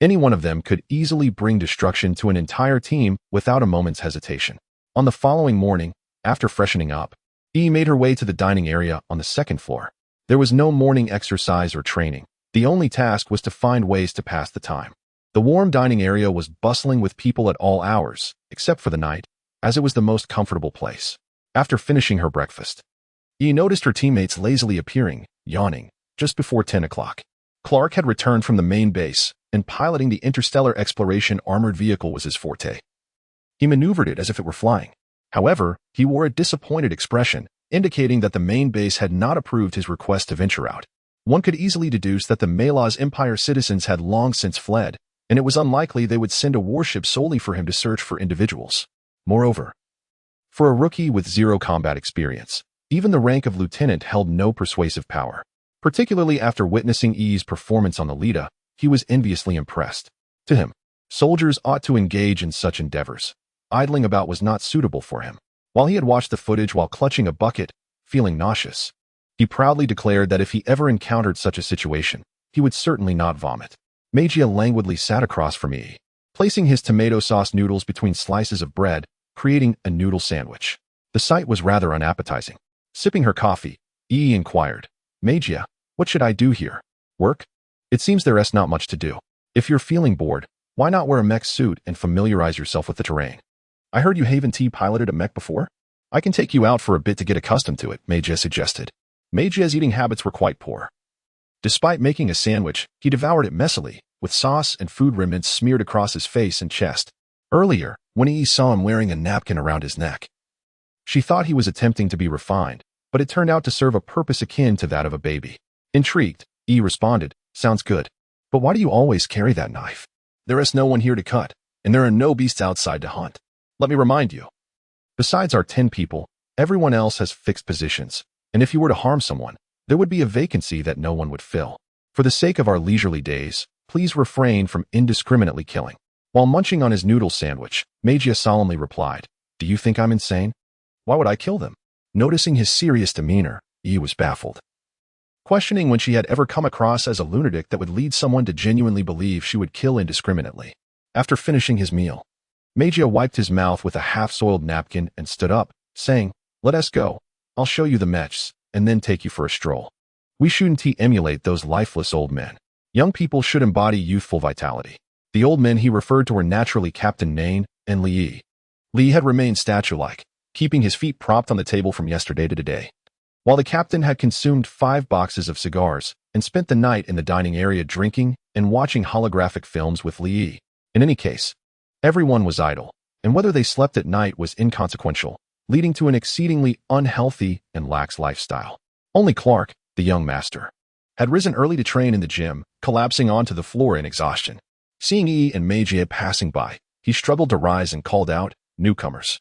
Any one of them could easily bring destruction to an entire team without a moment's hesitation. On the following morning, after freshening up, E made her way to the dining area on the second floor. There was no morning exercise or training, The only task was to find ways to pass the time. The warm dining area was bustling with people at all hours, except for the night, as it was the most comfortable place. After finishing her breakfast, Yi noticed her teammates lazily appearing, yawning, just before 10 o'clock. Clark had returned from the main base, and piloting the interstellar exploration armored vehicle was his forte. He maneuvered it as if it were flying. However, he wore a disappointed expression, indicating that the main base had not approved his request to venture out. One could easily deduce that the Malaz Empire citizens had long since fled, and it was unlikely they would send a warship solely for him to search for individuals. Moreover, for a rookie with zero combat experience, even the rank of lieutenant held no persuasive power. Particularly after witnessing Yi's performance on the Leda, he was enviously impressed. To him, soldiers ought to engage in such endeavors. Idling about was not suitable for him. While he had watched the footage while clutching a bucket, feeling nauseous, he proudly declared that if he ever encountered such a situation, he would certainly not vomit. Magia languidly sat across from Yi, placing his tomato sauce noodles between slices of bread, creating a noodle sandwich. The sight was rather unappetizing. Sipping her coffee, Yi inquired, "Magia, what should I do here? Work? It seems there's not much to do. If you're feeling bored, why not wear a mech suit and familiarize yourself with the terrain? I heard you Haven T piloted a mech before? I can take you out for a bit to get accustomed to it," Magia suggested. Magia's eating habits were quite poor. Despite making a sandwich, he devoured it messily, with sauce and food remnants smeared across his face and chest. Earlier, when Yi saw him wearing a napkin around his neck, she thought he was attempting to be refined, but it turned out to serve a purpose akin to that of a baby. Intrigued, Yi responded, "Sounds good. But why do you always carry that knife? There is no one here to cut, and there are no beasts outside to hunt. Let me remind you. Besides our 10 people, everyone else has fixed positions, and if you were to harm someone, there would be a vacancy that no one would fill. For the sake of our leisurely days, please refrain from indiscriminately killing." While munching on his noodle sandwich, Magia solemnly replied, "Do you think I'm insane? Why would I kill them?" Noticing his serious demeanor, Yi was baffled, questioning when she had ever come across as a lunatic that would lead someone to genuinely believe she would kill indiscriminately. After finishing his meal, Magia wiped his mouth with a half-soiled napkin and stood up, saying, "Let us go. I'll show you the Mechs, and then take you for a stroll. We shouldn't emulate those lifeless old men. Young people should embody youthful vitality." The old men he referred to were naturally Captain Nain and Li. Li had remained statue-like, keeping his feet propped on the table from yesterday to today, while the captain had consumed 5 boxes of cigars and spent the night in the dining area drinking and watching holographic films with Li. In any case, everyone was idle, and whether they slept at night was inconsequential, leading to an exceedingly unhealthy and lax lifestyle. Only Clark, the young master, had risen early to train in the gym, collapsing onto the floor in exhaustion. Seeing Yi and Magia passing by, he struggled to rise and called out, "Newcomers,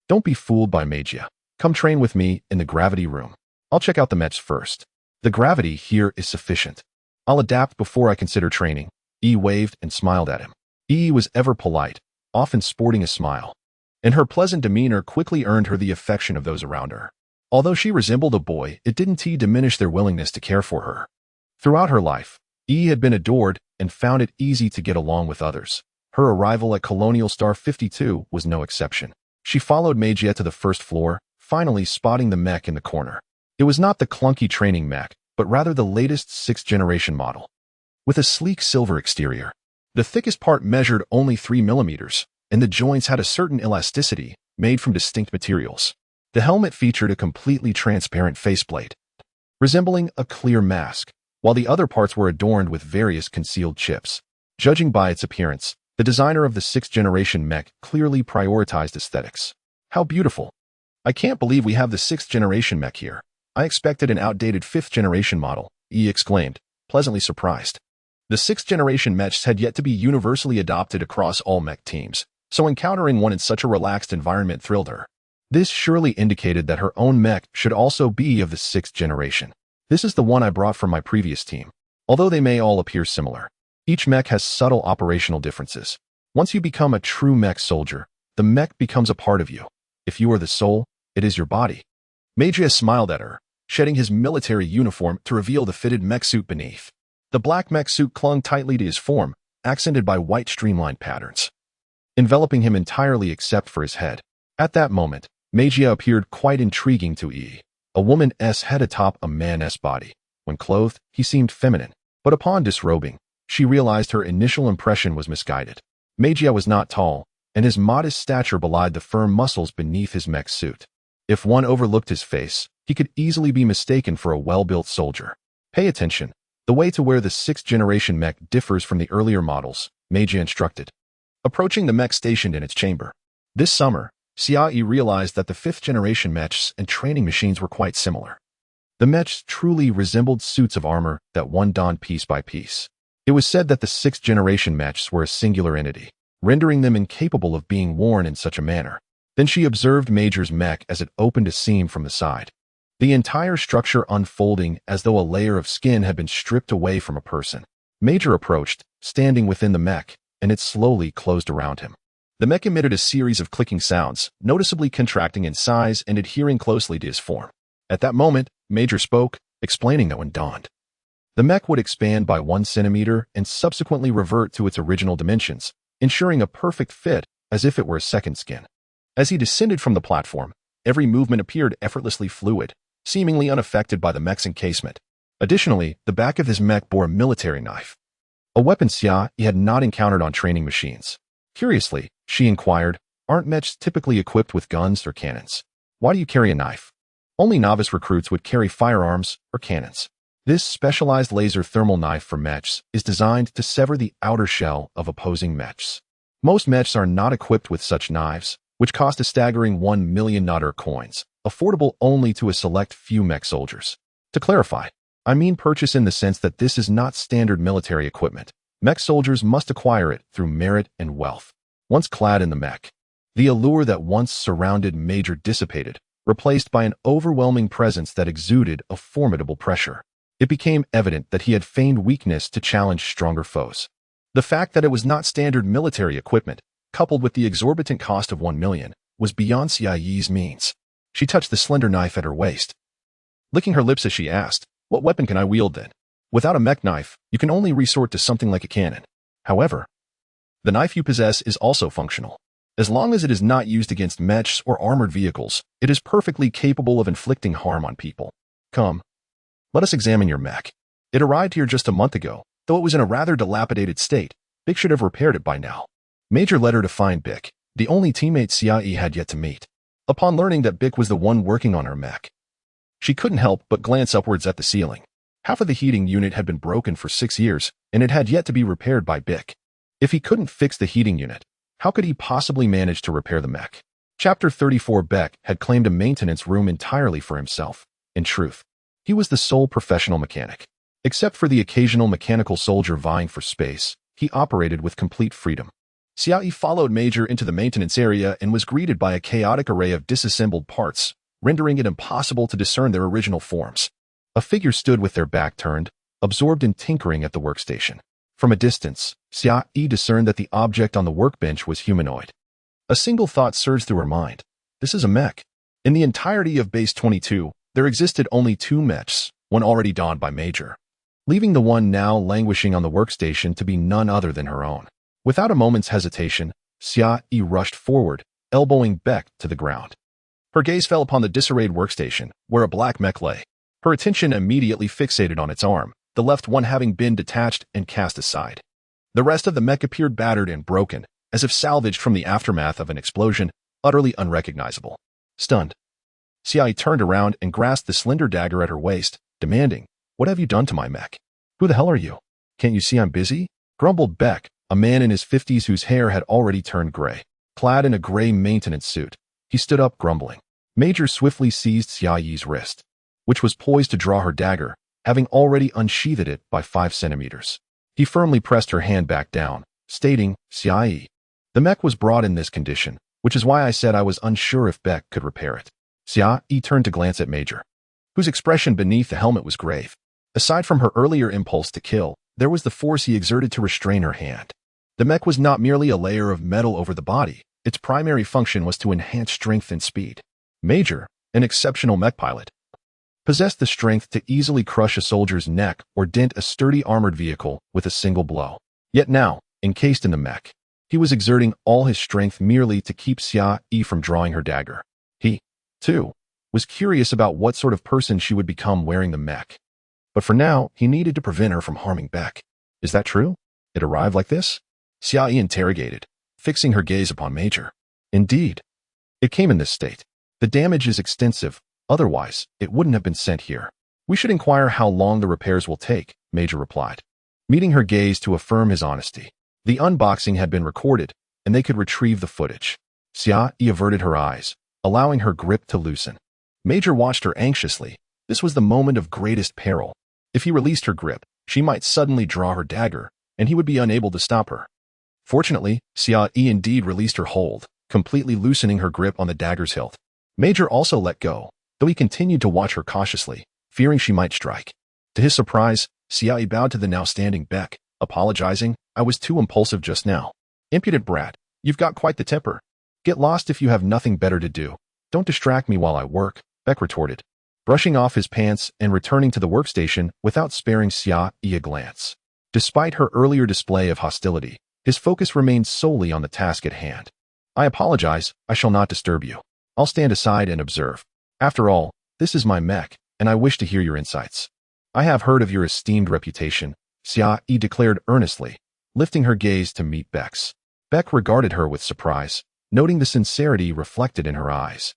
don't be fooled by Magia. Come train with me in the gravity room. I'll check out the Mechs first. The gravity here is sufficient. I'll adapt before I consider training." Yi waved and smiled at him. Yi was ever polite, often sporting a smile, and her pleasant demeanor quickly earned her the affection of those around her. Although she resembled a boy, it didn't diminish their willingness to care for her. Throughout her life, Yi had been adored and found it easy to get along with others. Her arrival at Colonial Star 52 was no exception. She followed Magia to the first floor, finally spotting the mech in the corner. It was not the clunky training mech, but rather the latest 6th-generation model, with a sleek silver exterior. The thickest part measured only 3 millimeters, and the joints had a certain elasticity, made from distinct materials. The helmet featured a completely transparent faceplate, resembling a clear mask, while the other parts were adorned with various concealed chips. Judging by its appearance, the designer of the 6th-generation mech clearly prioritized aesthetics. "How beautiful. I can't believe we have the 6th-generation mech here. I expected an outdated 5th-generation model," Yi exclaimed, pleasantly surprised. The 6th-generation mechs had yet to be universally adopted across all mech teams, so encountering one in such a relaxed environment thrilled her. This surely indicated that her own mech should also be of the 6th generation. "This is the one I brought from my previous team. Although they may all appear similar, each mech has subtle operational differences. Once you become a true mech soldier, the mech becomes a part of you. If you are the soul, it is your body." Magia smiled at her, shedding his military uniform to reveal the fitted mech suit beneath. The black mech suit clung tightly to his form, accented by white streamlined patterns, enveloping him entirely except for his head. At that moment, Magia appeared quite intriguing to Yi. A woman's head atop a man's body. When clothed, he seemed feminine. But upon disrobing, she realized her initial impression was misguided. Mejia was not tall, and his modest stature belied the firm muscles beneath his mech suit. If one overlooked his face, he could easily be mistaken for a well-built soldier. Pay attention. The way to wear the 6th-generation mech differs from the earlier models, Mejia instructed. Approaching the mech stationed in its chamber. This summer, Xiaoyi realized that the 5th-generation mechs and training machines were quite similar. The mechs truly resembled suits of armor that one donned piece by piece. It was said that the 6th-generation mechs were a singular entity, rendering them incapable of being worn in such a manner. Then she observed Major's mech as it opened a seam from the side, the entire structure unfolding as though a layer of skin had been stripped away from a person. Major approached, standing within the mech, and it slowly closed around him. The mech emitted a series of clicking sounds, noticeably contracting in size and adhering closely to his form. At that moment, Major spoke, explaining that when donned, the mech would expand by 1 centimeter and subsequently revert to its original dimensions, ensuring a perfect fit as if it were a second skin. As he descended from the platform, every movement appeared effortlessly fluid, seemingly unaffected by the mech's encasement. Additionally, the back of his mech bore a military knife, a weapon Xia had not encountered on training machines. Curiously, she inquired, aren't mechs typically equipped with guns or cannons? Why do you carry a knife? Only novice recruits would carry firearms or cannons. This specialized laser thermal knife for mechs is designed to sever the outer shell of opposing mechs. Most mechs are not equipped with such knives, which cost a staggering 1 million Nadir coins, affordable only to a select few mech soldiers. To clarify, I mean purchase in the sense that this is not standard military equipment. Mech soldiers must acquire it through merit and wealth. Once clad in the mech, the allure that once surrounded Major dissipated, replaced by an overwhelming presence that exuded a formidable pressure. It became evident that he had feigned weakness to challenge stronger foes. The fact that it was not standard military equipment, coupled with the exorbitant cost of 1 million, was beyond Xiaoyi's means. She touched the slender knife at her waist, licking her lips as she asked, what weapon can I wield then? Without a mech knife, you can only resort to something like a cannon. However, the knife you possess is also functional. As long as it is not used against mechs or armored vehicles, it is perfectly capable of inflicting harm on people. Come, let us examine your mech. It arrived here just a month ago, though it was in a rather dilapidated state. Bick should have repaired it by now. Major led her to find Bick, the only teammate Xiaoyi had yet to meet. Upon learning that Bick was the one working on her mech, she couldn't help but glance upwards at the ceiling. Half of the heating unit had been broken for 6 years, and it had yet to be repaired by Bick. If he couldn't fix the heating unit, how could he possibly manage to repair the mech? Chapter 34. Beck had claimed a maintenance room entirely for himself. In truth, he was the sole professional mechanic. Except for the occasional mechanical soldier vying for space, he operated with complete freedom. Xiaoyi followed Major into the maintenance area and was greeted by a chaotic array of disassembled parts, rendering it impossible to discern their original forms. A figure stood with their back turned, absorbed in tinkering at the workstation. From a distance, Xiaoyi discerned that the object on the workbench was humanoid. A single thought surged through her mind. This is a mech. In the entirety of Base 22, there existed only 2 mechs, one already donned by Major, leaving the one now languishing on the workstation to be none other than her own. Without a moment's hesitation, Xiaoyi rushed forward, elbowing Beck to the ground. Her gaze fell upon the disarrayed workstation, where a black mech lay. Her attention immediately fixated on its arm, the left one having been detached and cast aside. The rest of the mech appeared battered and broken, as if salvaged from the aftermath of an explosion, utterly unrecognizable. Stunned, Xiaoyi turned around and grasped the slender dagger at her waist, demanding, "What have you done to my mech? Who the hell are you? Can't you see I'm busy?" grumbled Beck, a man in his 50s whose hair had already turned gray. Clad in a gray maintenance suit, he stood up grumbling. Major swiftly seized Xiaoyi's wrist, which was poised to draw her dagger, having already unsheathed it by 5 centimeters. He firmly pressed her hand back down, stating, "Xiaoyi, the mech was brought in this condition, which is why I said I was unsure if Beck could repair it." Xiaoyi turned to glance at Major, whose expression beneath the helmet was grave. Aside from her earlier impulse to kill, there was the force he exerted to restrain her hand. The mech was not merely a layer of metal over the body. Its primary function was to enhance strength and speed. Major, an exceptional mech pilot, possessed the strength to easily crush a soldier's neck or dent a sturdy armored vehicle with a single blow. Yet now, encased in the mech, he was exerting all his strength merely to keep Xiaoyi from drawing her dagger. He, too, was curious about what sort of person she would become wearing the mech. But for now, he needed to prevent her from harming Beck. Is that true? It arrived like this? Xiaoyi interrogated, fixing her gaze upon Major. Indeed. It came in this state. The damage is extensive, otherwise, it wouldn't have been sent here. We should inquire how long the repairs will take, Major replied, meeting her gaze to affirm his honesty. The unboxing had been recorded, and they could retrieve the footage. Xiaoyi averted her eyes, allowing her grip to loosen. Major watched her anxiously. This was the moment of greatest peril. If he released her grip, she might suddenly draw her dagger, and he would be unable to stop her. Fortunately, Xiaoyi indeed released her hold, completely loosening her grip on the dagger's hilt. Major also let go, though he continued to watch her cautiously, fearing she might strike. To his surprise, Xiaoyi bowed to the now standing Beck, apologizing, I was too impulsive just now. Impudent brat, you've got quite the temper. Get lost if you have nothing better to do. Don't distract me while I work, Beck retorted, brushing off his pants and returning to the workstation without sparing Xiaoyi a glance. Despite her earlier display of hostility, his focus remained solely on the task at hand. I apologize, I shall not disturb you. I'll stand aside and observe. After all, this is my mech, and I wish to hear your insights. I have heard of your esteemed reputation, Xiaoyi declared earnestly, lifting her gaze to meet Beck's. Beck regarded her with surprise, noting the sincerity reflected in her eyes.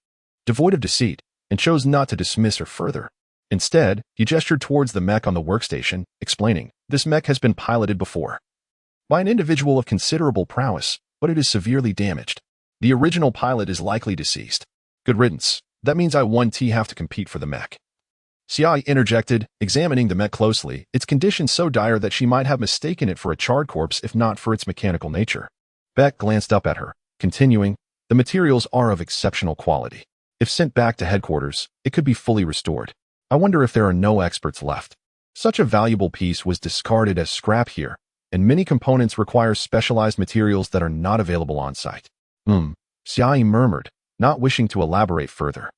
Devoid of deceit, and chose not to dismiss her further. Instead, he gestured towards the mech on the workstation, explaining, this mech has been piloted before by an individual of considerable prowess, but it is severely damaged. The original pilot is likely deceased. Good riddance. That means I 1T have to compete for the mech. Xiaoyi interjected, examining the mech closely, its condition so dire that she might have mistaken it for a charred corpse if not for its mechanical nature. Beck glanced up at her, continuing, the materials are of exceptional quality. If sent back to headquarters, it could be fully restored. I wonder if there are no experts left. Such a valuable piece was discarded as scrap here, and many components require specialized materials that are not available on site. Xiaoyi murmured, not wishing to elaborate further.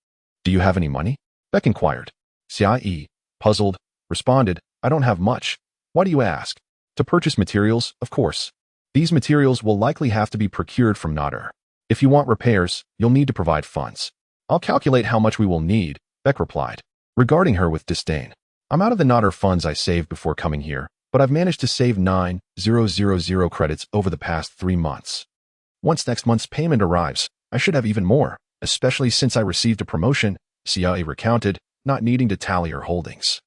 Do you have any money? Beck inquired. Xiaoyi, puzzled, responded, I don't have much. Why do you ask? To purchase materials, of course. These materials will likely have to be procured from Nader. If you want repairs, you'll need to provide funds. I'll calculate how much we will need, Beck replied, regarding her with disdain. I'm out of the Nader funds I saved before coming here, but I've managed to save 9,000 credits over the past 3 months. Once next month's payment arrives, I should have even more, especially since I received a promotion, Xiaoyi recounted, not needing to tally her holdings.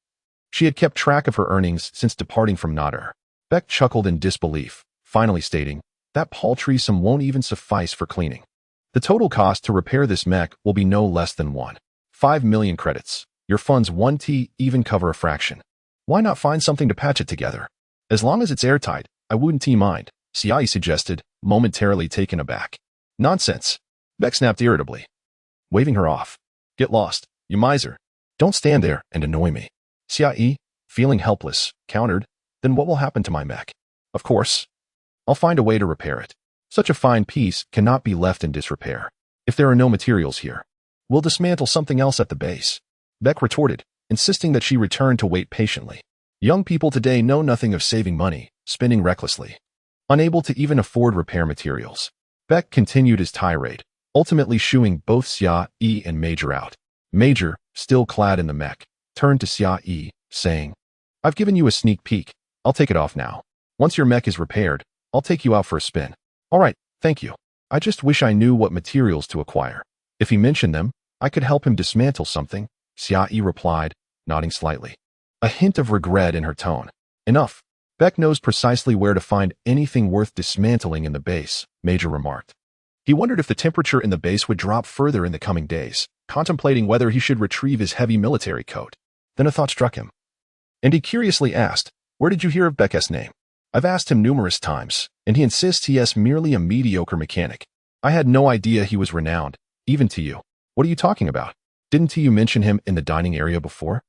She had kept track of her earnings since departing from Nader. Beck chuckled in disbelief, finally stating, that paltry sum won't even suffice for cleaning. The total cost to repair this mech will be no less than 1.5 million credits. Your funds 1T even cover a fraction. Why not find something to patch it together? As long as it's airtight, I wouldn't mind, Xiaoyi suggested, momentarily taken aback. Nonsense, Beck snapped irritably, waving her off. Get lost, you miser. Don't stand there and annoy me. Xiaoyi, feeling helpless, countered, then what will happen to my mech? Of course, I'll find a way to repair it. Such a fine piece cannot be left in disrepair. If there are no materials here, we'll dismantle something else at the base. Beck retorted, insisting that she return to wait patiently. Young people today know nothing of saving money, spending recklessly. Unable to even afford repair materials, Beck continued his tirade, ultimately shooing both Xiaoyi and Major out. Major, still clad in the mech, turned to Xiaoyi, saying, I've given you a sneak peek. I'll take it off now. Once your mech is repaired, I'll take you out for a spin. All right, thank you. I just wish I knew what materials to acquire. If he mentioned them, I could help him dismantle something, Xiaoyi replied, nodding slightly. A hint of regret in her tone. Enough. Beck knows precisely where to find anything worth dismantling in the base, Major remarked. He wondered if the temperature in the base would drop further in the coming days, contemplating whether he should retrieve his heavy military coat. Then a thought struck him. And he curiously asked, where did you hear of Beck's name? I've asked him numerous times, and he insists he is merely a mediocre mechanic. I had no idea he was renowned, even to you. What are you talking about? Didn't you mention him in the dining area before?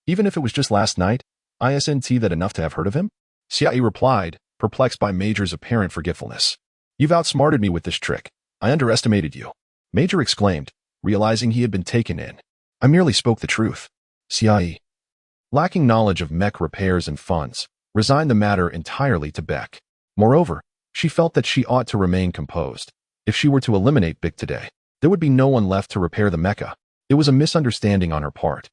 Even if it was just last night, isn't that enough to have heard of him? Xiaoyi replied, perplexed by Major's apparent forgetfulness. You've outsmarted me with this trick. I underestimated you. Major exclaimed, realizing he had been taken in. I merely spoke the truth. Xiaoyi, lacking knowledge of mech repairs and funds, resigned the matter entirely to Beck. Moreover, she felt that she ought to remain composed. If she were to eliminate Beck today, there would be no one left to repair the mecha. It was a misunderstanding on her part.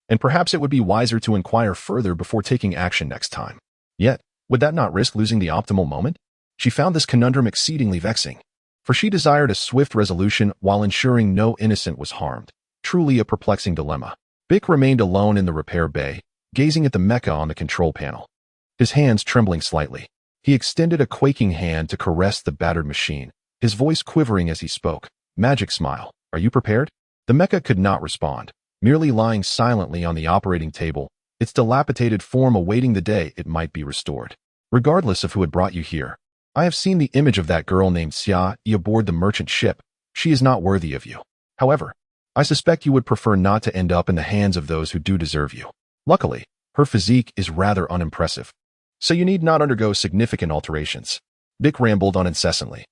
and perhaps it would be wiser to inquire further before taking action next time. Yet, would that not risk losing the optimal moment? She found this conundrum exceedingly vexing, for she desired a swift resolution while ensuring no innocent was harmed. Truly a perplexing dilemma. Bick remained alone in the repair bay, gazing at the mecha on the control panel, his hands trembling slightly. He extended a quaking hand to caress the battered machine, his voice quivering as he spoke. Magic smile. Are you prepared? The mecha could not respond, merely lying silently on the operating table, its dilapidated form awaiting the day it might be restored. Regardless of who had brought you here, I have seen the image of that girl named Xia Yi aboard the merchant ship. She is not worthy of you. However, I suspect you would prefer not to end up in the hands of those who do deserve you. Luckily, her physique is rather unimpressive, so you need not undergo significant alterations. Bick rambled on incessantly,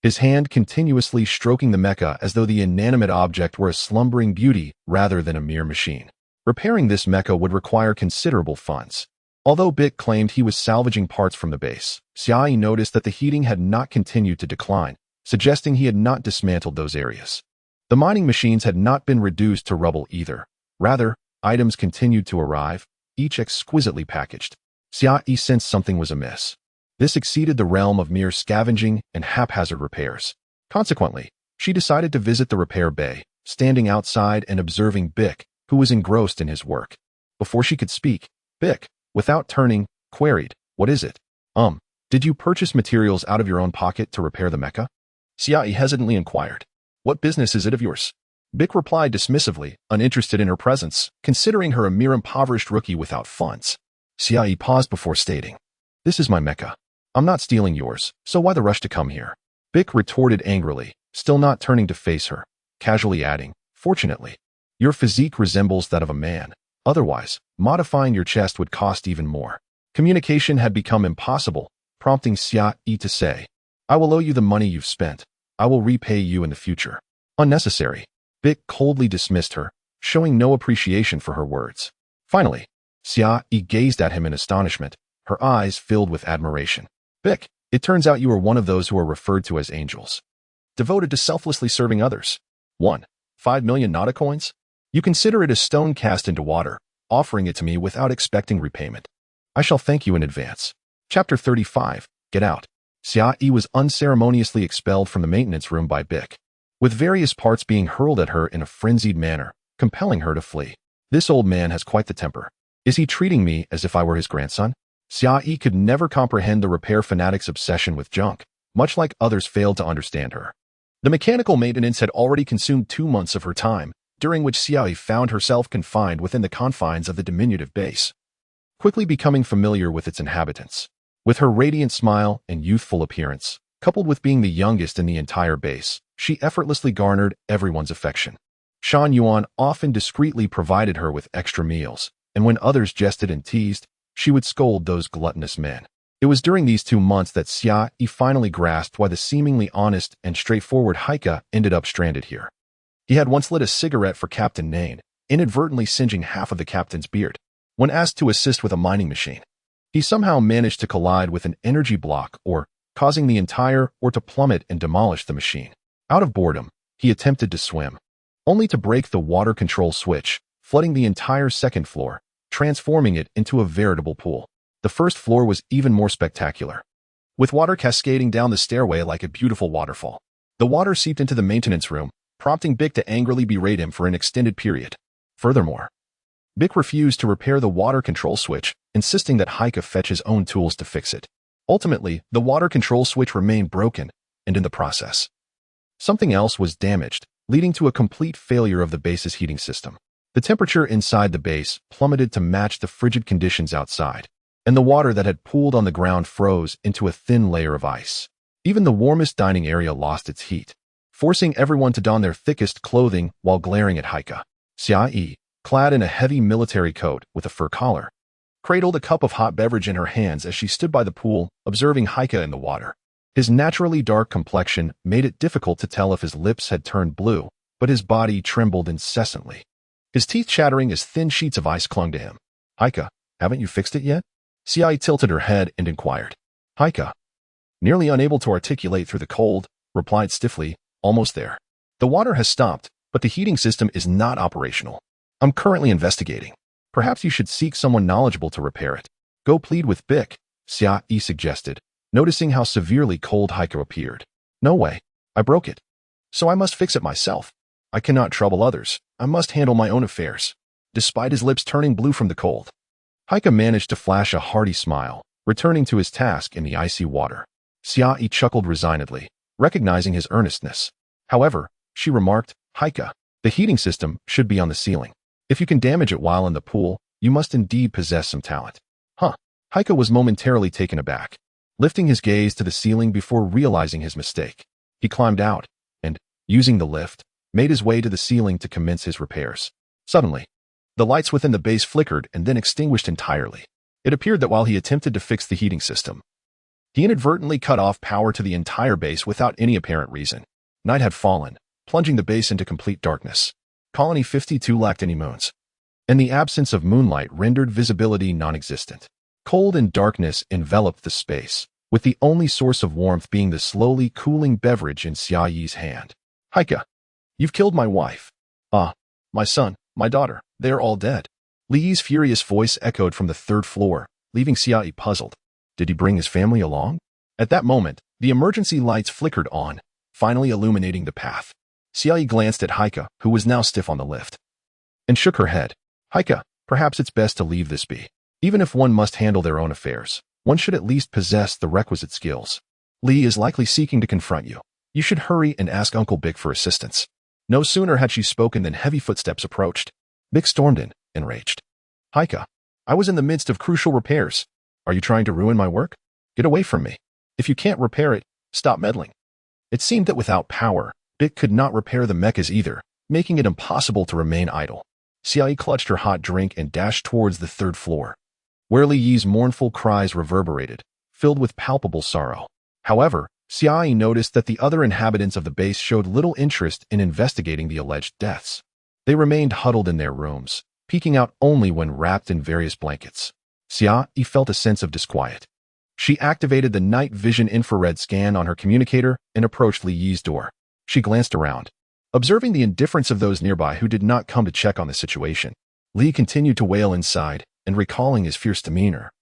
his hand continuously stroking the mecha as though the inanimate object were a slumbering beauty rather than a mere machine. Repairing this mecha would require considerable funds. Although Bick claimed he was salvaging parts from the base, Xia Yi noticed that the heating had not continued to decline, suggesting he had not dismantled those areas. The mining machines had not been reduced to rubble either. Rather, items continued to arrive, each exquisitely packaged. Xia Yi sensed something was amiss. This exceeded the realm of mere scavenging and haphazard repairs. Consequently, she decided to visit the repair bay, standing outside and observing Bick, who was engrossed in his work. Before she could speak, Bick, without turning, queried, "What is it? Did you purchase materials out of your own pocket to repair the mecha?" Xia Yi hesitantly inquired. "What business is it of yours?" Bick replied dismissively, uninterested in her presence, considering her a mere impoverished rookie without funds. Xia Yi paused before stating, "This is my mecha. I'm not stealing yours, so why the rush to come here?" Bick retorted angrily, still not turning to face her, casually adding, "Fortunately, your physique resembles that of a man. Otherwise, modifying your chest would cost even more." Communication had become impossible, prompting Xia Yi to say, "I will owe you the money you've spent. I will repay you in the future." Unnecessary. Bick coldly dismissed her, showing no appreciation for her words. Finally, Xia Yi gazed at him in astonishment, her eyes filled with admiration. "Bick, it turns out you are one of those who are referred to as angels, devoted to selflessly serving others. 5 million Nada coins? You consider it a stone cast into water, offering it to me without expecting repayment. I shall thank you in advance." Chapter 35. Get out. Xia Yi was unceremoniously expelled from the maintenance room by Bick, with various parts being hurled at her in a frenzied manner, compelling her to flee. This old man has quite the temper. Is he treating me as if I were his grandson? Xia Yi could never comprehend the repair fanatic's obsession with junk, much like others failed to understand her. The mechanical maintenance had already consumed 2 months of her time, during which Xia Yi found herself confined within the confines of the diminutive base, quickly becoming familiar with its inhabitants. With her radiant smile and youthful appearance, coupled with being the youngest in the entire base, she effortlessly garnered everyone's affection. Shan Yuan often discreetly provided her with extra meals, and when others jested and teased, she would scold those gluttonous men. It was during these 2 months that Xia Yi finally grasped why the seemingly honest and straightforward Haika ended up stranded here. He had once lit a cigarette for Captain Nain, inadvertently singeing half of the captain's beard. When asked to assist with a mining machine, he somehow managed to collide with an energy block causing the entire to plummet and demolish the machine. Out of boredom, he attempted to swim, only to break the water control switch, flooding the entire second floor, transforming it into a veritable pool. The first floor was even more spectacular, with water cascading down the stairway like a beautiful waterfall. The water seeped into the maintenance room, prompting Bick to angrily berate him for an extended period. Furthermore, Bick refused to repair the water control switch, insisting that Haika fetch his own tools to fix it. Ultimately, the water control switch remained broken, and in the process, something else was damaged, leading to a complete failure of the base's heating system. The temperature inside the base plummeted to match the frigid conditions outside, and the water that had pooled on the ground froze into a thin layer of ice. Even the warmest dining area lost its heat, forcing everyone to don their thickest clothing while glaring at Haika. Xia Yi, clad in a heavy military coat with a fur collar, cradled a cup of hot beverage in her hands as she stood by the pool, observing Haika in the water. His naturally dark complexion made it difficult to tell if his lips had turned blue, but his body trembled incessantly. His teeth chattering as thin sheets of ice clung to him. "Haika, haven't you fixed it yet?" Xia Yi tilted her head and inquired. Haika, nearly unable to articulate through the cold, replied stiffly, "Almost there. The water has stopped, but the heating system is not operational." I'm currently investigating. Perhaps you should seek someone knowledgeable to repair it. Go plead with Bick, Xia suggested, noticing how severely cold Heiko appeared. No way. I broke it. So I must fix it myself. I cannot trouble others. I must handle my own affairs. Despite his lips turning blue from the cold, Heiko managed to flash a hearty smile, returning to his task in the icy water. Xia chuckled resignedly, recognizing his earnestness. However, she remarked, Heiko, the heating system should be on the ceiling. If you can damage it while in the pool, you must indeed possess some talent. Huh. Heiko was momentarily taken aback, lifting his gaze to the ceiling before realizing his mistake. He climbed out and, using the lift, made his way to the ceiling to commence his repairs. Suddenly, the lights within the base flickered and then extinguished entirely. It appeared that while he attempted to fix the heating system, he inadvertently cut off power to the entire base without any apparent reason. Night had fallen, plunging the base into complete darkness. Colony 52 lacked any moons, and the absence of moonlight rendered visibility non-existent. Cold and darkness enveloped the space, with the only source of warmth being the slowly cooling beverage in Xia Yi's hand. Heiko, you've killed my wife. Ah, my son, my daughter, they are all dead. Li Yi's furious voice echoed from the third floor, leaving Xia Yi puzzled. Did he bring his family along? At that moment, the emergency lights flickered on, finally illuminating the path. Xia Yi glanced at Heiko, who was now stiff on the lift, and shook her head. Heiko, perhaps it's best to leave this be. Even if one must handle their own affairs, one should at least possess the requisite skills. Li is likely seeking to confront you. You should hurry and ask Uncle Bick for assistance. No sooner had she spoken than heavy footsteps approached. Bick stormed in, enraged. Heiko, I was in the midst of crucial repairs. Are you trying to ruin my work? Get away from me. If you can't repair it, stop meddling. It seemed that without power, Bick could not repair the mechas either, making it impossible to remain idle. Xia Yi clutched her hot drink and dashed towards the third floor, where Li Yi's mournful cries reverberated, filled with palpable sorrow. However, Xia Yi noticed that the other inhabitants of the base showed little interest in investigating the alleged deaths. They remained huddled in their rooms, peeking out only when wrapped in various blankets. Xia Yi felt a sense of disquiet. She activated the night vision infrared scan on her communicator and approached Li Yi's door. She glanced around, observing the indifference of those nearby who did not come to check on the situation. Li continued to wail inside, and recalling his fierce demeanor.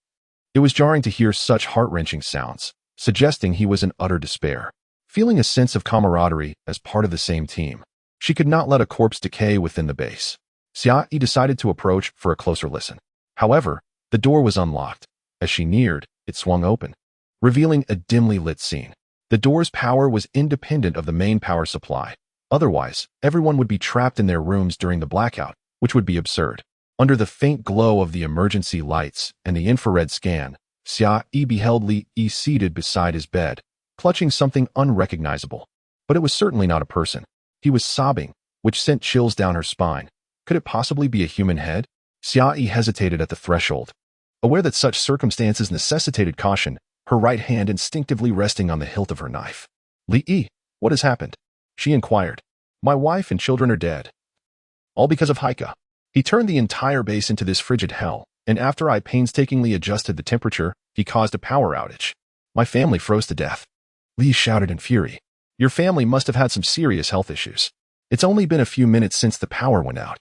It was jarring to hear such heart-wrenching sounds, suggesting he was in utter despair. Feeling a sense of camaraderie as part of the same team, she could not let a corpse decay within the base. Xia Yi decided to approach for a closer listen. However, the door was unlocked. As she neared, it swung open, revealing a dimly lit scene. The door's power was independent of the main power supply. Otherwise, everyone would be trapped in their rooms during the blackout, which would be absurd. Under the faint glow of the emergency lights and the infrared scan, Xia Yi beheld Li Yi seated beside his bed, clutching something unrecognizable. But it was certainly not a person. He was sobbing, which sent chills down her spine. Could it possibly be a human head? Xia Yi hesitated at the threshold. Aware that such circumstances necessitated caution, her right hand instinctively resting on the hilt of her knife. Li Yi, what has happened? She inquired. My wife and children are dead. All because of Heiko. He turned the entire base into this frigid hell, and after I painstakingly adjusted the temperature, he caused a power outage. My family froze to death. Li shouted in fury. Your family must have had some serious health issues. It's only been a few minutes since the power went out.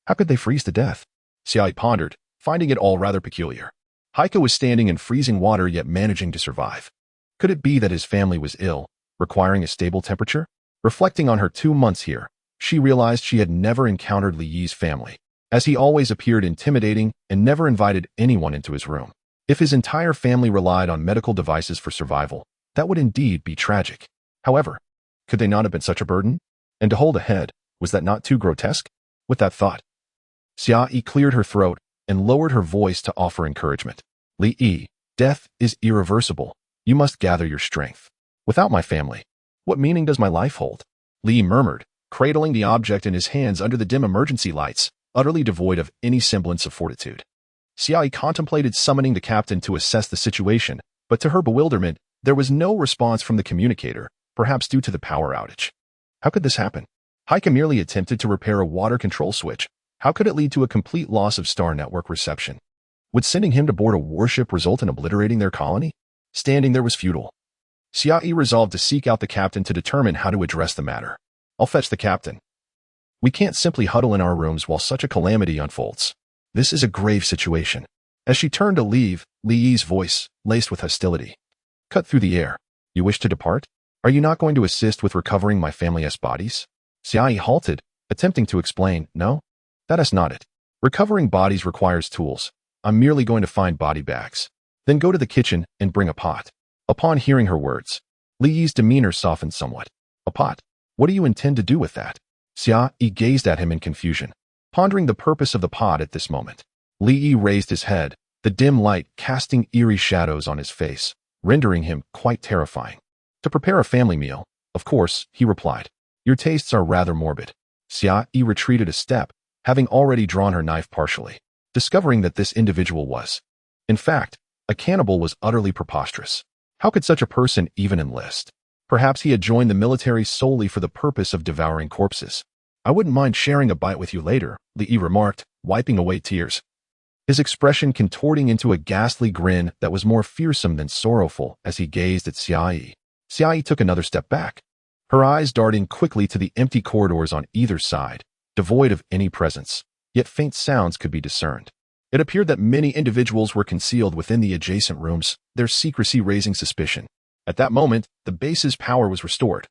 How could they freeze to death? Xia Yi pondered, finding it all rather peculiar. Heiko was standing in freezing water yet managing to survive. Could it be that his family was ill, requiring a stable temperature? Reflecting on her 2 months here, she realized she had never encountered Li Yi's family, as he always appeared intimidating and never invited anyone into his room. If his entire family relied on medical devices for survival, that would indeed be tragic. However, could they not have been such a burden? And to hold a head, was that not too grotesque? With that thought, Xia Yi cleared her throat and lowered her voice to offer encouragement. Li Yi, death is irreversible. You must gather your strength. Without my family, what meaning does my life hold? Li murmured, cradling the object in his hands under the dim emergency lights, utterly devoid of any semblance of fortitude. Xia Yi contemplated summoning the captain to assess the situation, but to her bewilderment, there was no response from the communicator, perhaps due to the power outage. How could this happen? Heiko merely attempted to repair a water control switch. How could it lead to a complete loss of star network reception? Would sending him to board a warship result in obliterating their colony? Standing there was futile. Xia Yi resolved to seek out the captain to determine how to address the matter. I'll fetch the captain. We can't simply huddle in our rooms while such a calamity unfolds. This is a grave situation. As she turned to leave, Li Yi's voice, laced with hostility, cut through the air. You wish to depart? Are you not going to assist with recovering my family's bodies? Xia Yi halted, attempting to explain. No, that is not it. Recovering bodies requires tools. I'm merely going to find body bags. Then go to the kitchen and bring a pot. Upon hearing her words, Li Yi's demeanor softened somewhat. A pot? What do you intend to do with that? Xia Yi gazed at him in confusion, pondering the purpose of the pot at this moment. Li Yi raised his head, the dim light casting eerie shadows on his face, rendering him quite terrifying. To prepare a family meal, of course, he replied. Your tastes are rather morbid. Xia Yi retreated a step, having already drawn her knife partially, discovering that this individual was, in fact, a cannibal was utterly preposterous. How could such a person even enlist? Perhaps he had joined the military solely for the purpose of devouring corpses. I wouldn't mind sharing a bite with you later, Li Yi remarked, wiping away tears, his expression contorting into a ghastly grin that was more fearsome than sorrowful as he gazed at Xia Yi. Xia Yi took another step back, her eyes darting quickly to the empty corridors on either side, devoid of any presence, yet faint sounds could be discerned. It appeared that many individuals were concealed within the adjacent rooms, their secrecy raising suspicion. At that moment, the base's power was restored,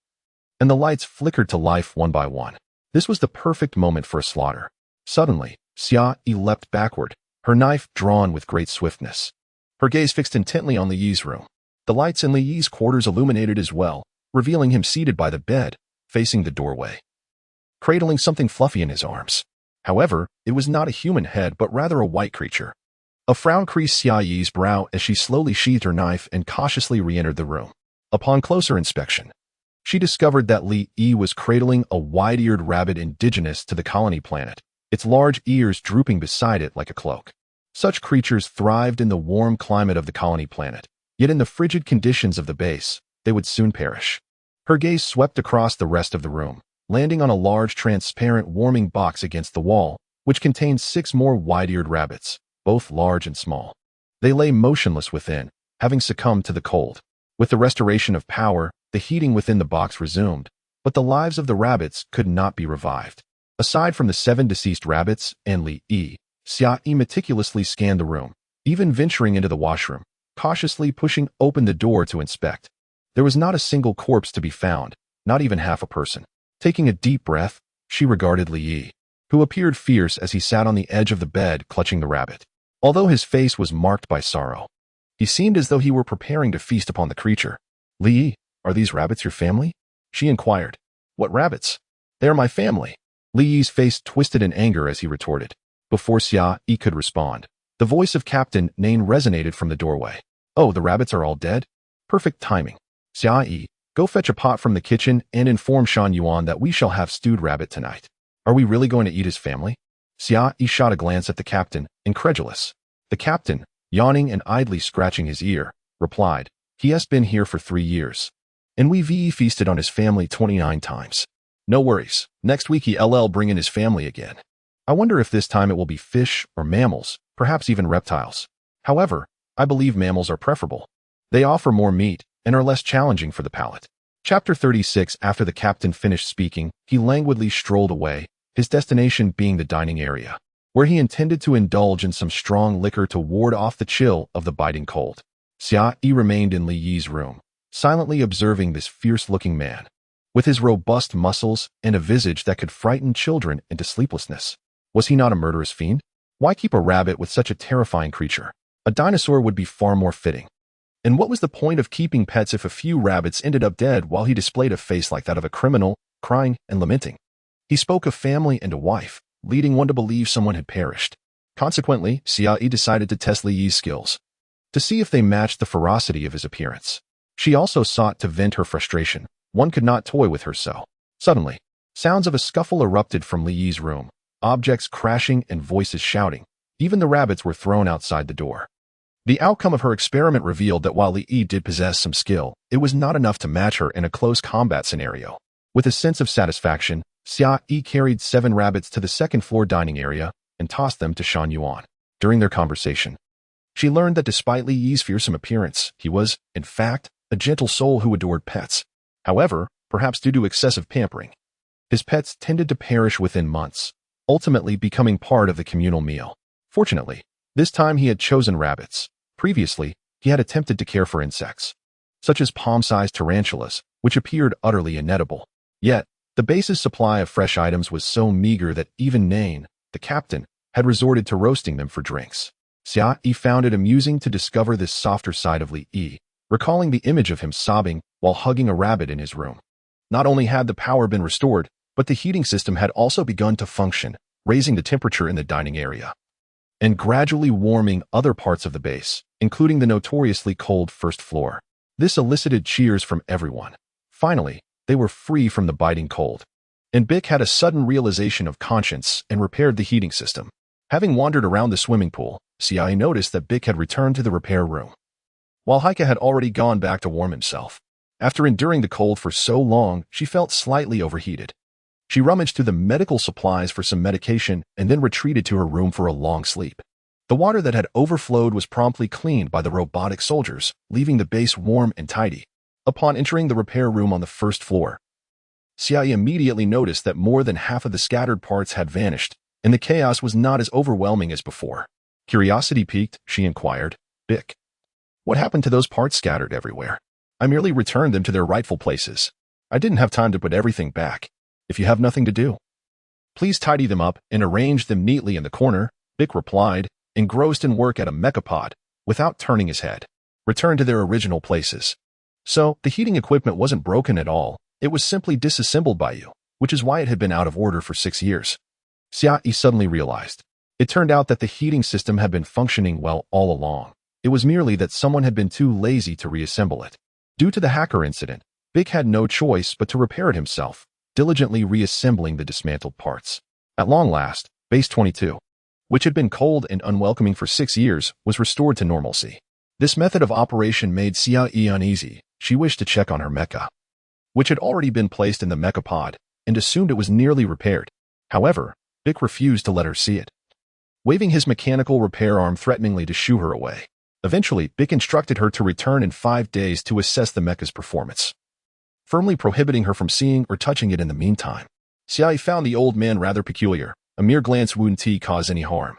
and the lights flickered to life one by one. This was the perfect moment for a slaughter. Suddenly, Xia Yi leapt backward, her knife drawn with great swiftness. Her gaze fixed intently on Li Yi's room. The lights in Li Yi's quarters illuminated as well, revealing him seated by the bed, facing the doorway, cradling something fluffy in his arms. However, it was not a human head but rather a white creature. A frown creased Xia Yi's brow as she slowly sheathed her knife and cautiously re-entered the room. Upon closer inspection, she discovered that Li Yi was cradling a wide-eared rabbit indigenous to the colony planet, its large ears drooping beside it like a cloak. Such creatures thrived in the warm climate of the colony planet, yet in the frigid conditions of the base, they would soon perish. Her gaze swept across the rest of the room, landing on a large transparent warming box against the wall, which contained 6 more wide-eared rabbits, both large and small. They lay motionless within, having succumbed to the cold. With the restoration of power, the heating within the box resumed, but the lives of the rabbits could not be revived. Aside from the 7 deceased rabbits and Li Yi, Xia Yi meticulously scanned the room, even venturing into the washroom, cautiously pushing open the door to inspect. There was not a single corpse to be found, not even half a person. Taking a deep breath, she regarded Li Yi, who appeared fierce as he sat on the edge of the bed clutching the rabbit. Although his face was marked by sorrow, he seemed as though he were preparing to feast upon the creature. Li Yi, are these rabbits your family? She inquired. What rabbits? They are my family. Li Yi's face twisted in anger as he retorted. Before Xia Yi could respond, the voice of Captain Nain resonated from the doorway. Oh, the rabbits are all dead? Perfect timing. Xia Yi, go fetch a pot from the kitchen and inform Shan Yuan that we shall have stewed rabbit tonight. Are we really going to eat his family? Xia Yi shot a glance at the captain, incredulous. The captain, yawning and idly scratching his ear, replied, he has been here for 3 years, and we've feasted on his family 29 times. No worries, next week he'll bring in his family again. I wonder if this time it will be fish or mammals, perhaps even reptiles. However, I believe mammals are preferable. They offer more meat and are less challenging for the palate. Chapter 36. After the captain finished speaking, he languidly strolled away, his destination being the dining area, where he intended to indulge in some strong liquor to ward off the chill of the biting cold. Xia Yi remained in Li Yi's room, silently observing this fierce-looking man, with his robust muscles and a visage that could frighten children into sleeplessness. Was he not a murderous fiend? Why keep a rabbit with such a terrifying creature? A dinosaur would be far more fitting. And what was the point of keeping pets if a few rabbits ended up dead while he displayed a face like that of a criminal, crying and lamenting? He spoke of family and a wife, leading one to believe someone had perished. Consequently, Xia Yi decided to test Li Yi's skills, to see if they matched the ferocity of his appearance. She also sought to vent her frustration. One could not toy with her so. Suddenly, sounds of a scuffle erupted from Li Yi's room, objects crashing and voices shouting. Even the rabbits were thrown outside the door. The outcome of her experiment revealed that while Li Yi did possess some skill, it was not enough to match her in a close combat scenario. With a sense of satisfaction, Xia Yi carried 7 rabbits to the second-floor dining area and tossed them to Shan Yuan. During their conversation, she learned that despite Li Yi's fearsome appearance, he was, in fact, a gentle soul who adored pets. However, perhaps due to excessive pampering, His pets tended to perish within months, ultimately becoming part of the communal meal. Fortunately, this time he had chosen rabbits. Previously, he had attempted to care for insects, such as palm-sized tarantulas, which appeared utterly inedible. Yet, the base's supply of fresh items was so meager that even Nain, the captain, had resorted to roasting them for drinks. Xia found it amusing to discover this softer side of Li Yi, recalling the image of him sobbing while hugging a rabbit in his room. Not only had the power been restored, but the heating system had also begun to function, raising the temperature in the dining area and gradually warming other parts of the base, including the notoriously cold first floor. This elicited cheers from everyone. Finally, they were free from the biting cold. And Bick had a sudden realization of conscience and repaired the heating system. Having wandered around the swimming pool, Xia noticed that Bick had returned to the repair room, while Heike had already gone back to warm himself. After enduring the cold for so long, she felt slightly overheated. She rummaged through the medical supplies for some medication and then retreated to her room for a long sleep. The water that had overflowed was promptly cleaned by the robotic soldiers, leaving the base warm and tidy. Upon entering the repair room on the first floor, Xia immediately noticed that more than half of the scattered parts had vanished, and the chaos was not as overwhelming as before. Curiosity piqued, she inquired, "Bick, what happened to those parts scattered everywhere? I merely returned them to their rightful places. I didn't have time to put everything back. If you have nothing to do, please tidy them up and arrange them neatly in the corner," Bick replied, engrossed in work at a mechapod, without turning his head. "Return to their original places." So, the heating equipment wasn't broken at all, it was simply disassembled by you, which is why it had been out of order for 6 years. Xia suddenly realized. It turned out that the heating system had been functioning well all along. It was merely that someone had been too lazy to reassemble it. Due to the hacker incident, Bick had no choice but to repair it himself, diligently reassembling the dismantled parts. At long last, Base 22, which had been cold and unwelcoming for 6 years, was restored to normalcy. This method of operation made Xia uneasy. She wished to check on her mecha, which had already been placed in the mecha pod, and assumed it was nearly repaired. However, Bick refused to let her see it, waving his mechanical repair arm threateningly to shoo her away. Eventually, Bick instructed her to return in 5 days to assess the mecha's performance, firmly prohibiting her from seeing or touching it in the meantime. Xia found the old man rather peculiar. A mere glance wouldn't cause any harm.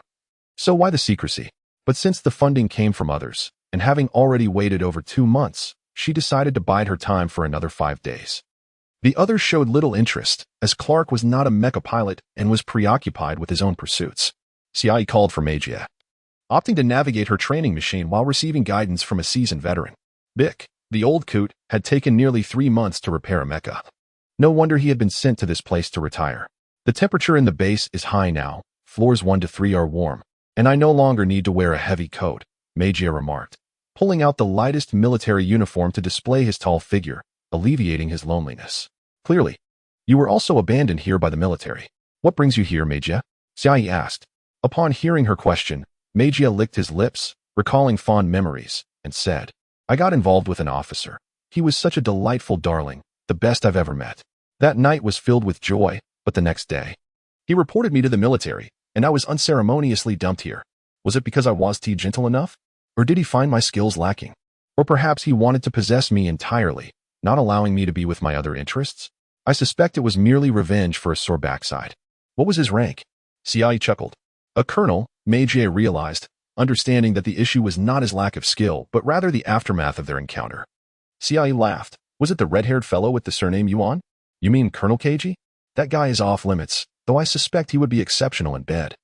So why the secrecy? But since the funding came from others, and having already waited over 2 months, she decided to bide her time for another 5 days. The others showed little interest, as Clark was not a mecha pilot and was preoccupied with his own pursuits. Xia called for Mejia, opting to navigate her training machine while receiving guidance from a seasoned veteran. Bick, the old coot, had taken nearly 3 months to repair a mecha. No wonder he had been sent to this place to retire. The temperature in the base is high now, floors 1 to 3 are warm, and I no longer need to wear a heavy coat, Mejia remarked, pulling out the lightest military uniform to display his tall figure, alleviating his loneliness. Clearly, you were also abandoned here by the military. What brings you here, Mejia? Xia asked. Upon hearing her question, Mejia licked his lips, recalling fond memories, and said, "I got involved with an officer. He was such a delightful darling, the best I've ever met. That night was filled with joy, but the next day, he reported me to the military, and I was unceremoniously dumped here. Was it because I was too gentle enough? Or did he find my skills lacking? Or perhaps he wanted to possess me entirely, not allowing me to be with my other interests? I suspect it was merely revenge for a sore backside." What was his rank? Xia chuckled. A colonel, Mejia realized, understanding that the issue was not his lack of skill, but rather the aftermath of their encounter. Xia laughed. Was it the red-haired fellow with the surname Yuan? You mean Colonel Keiji? That guy is off limits, though I suspect he would be exceptional in bed.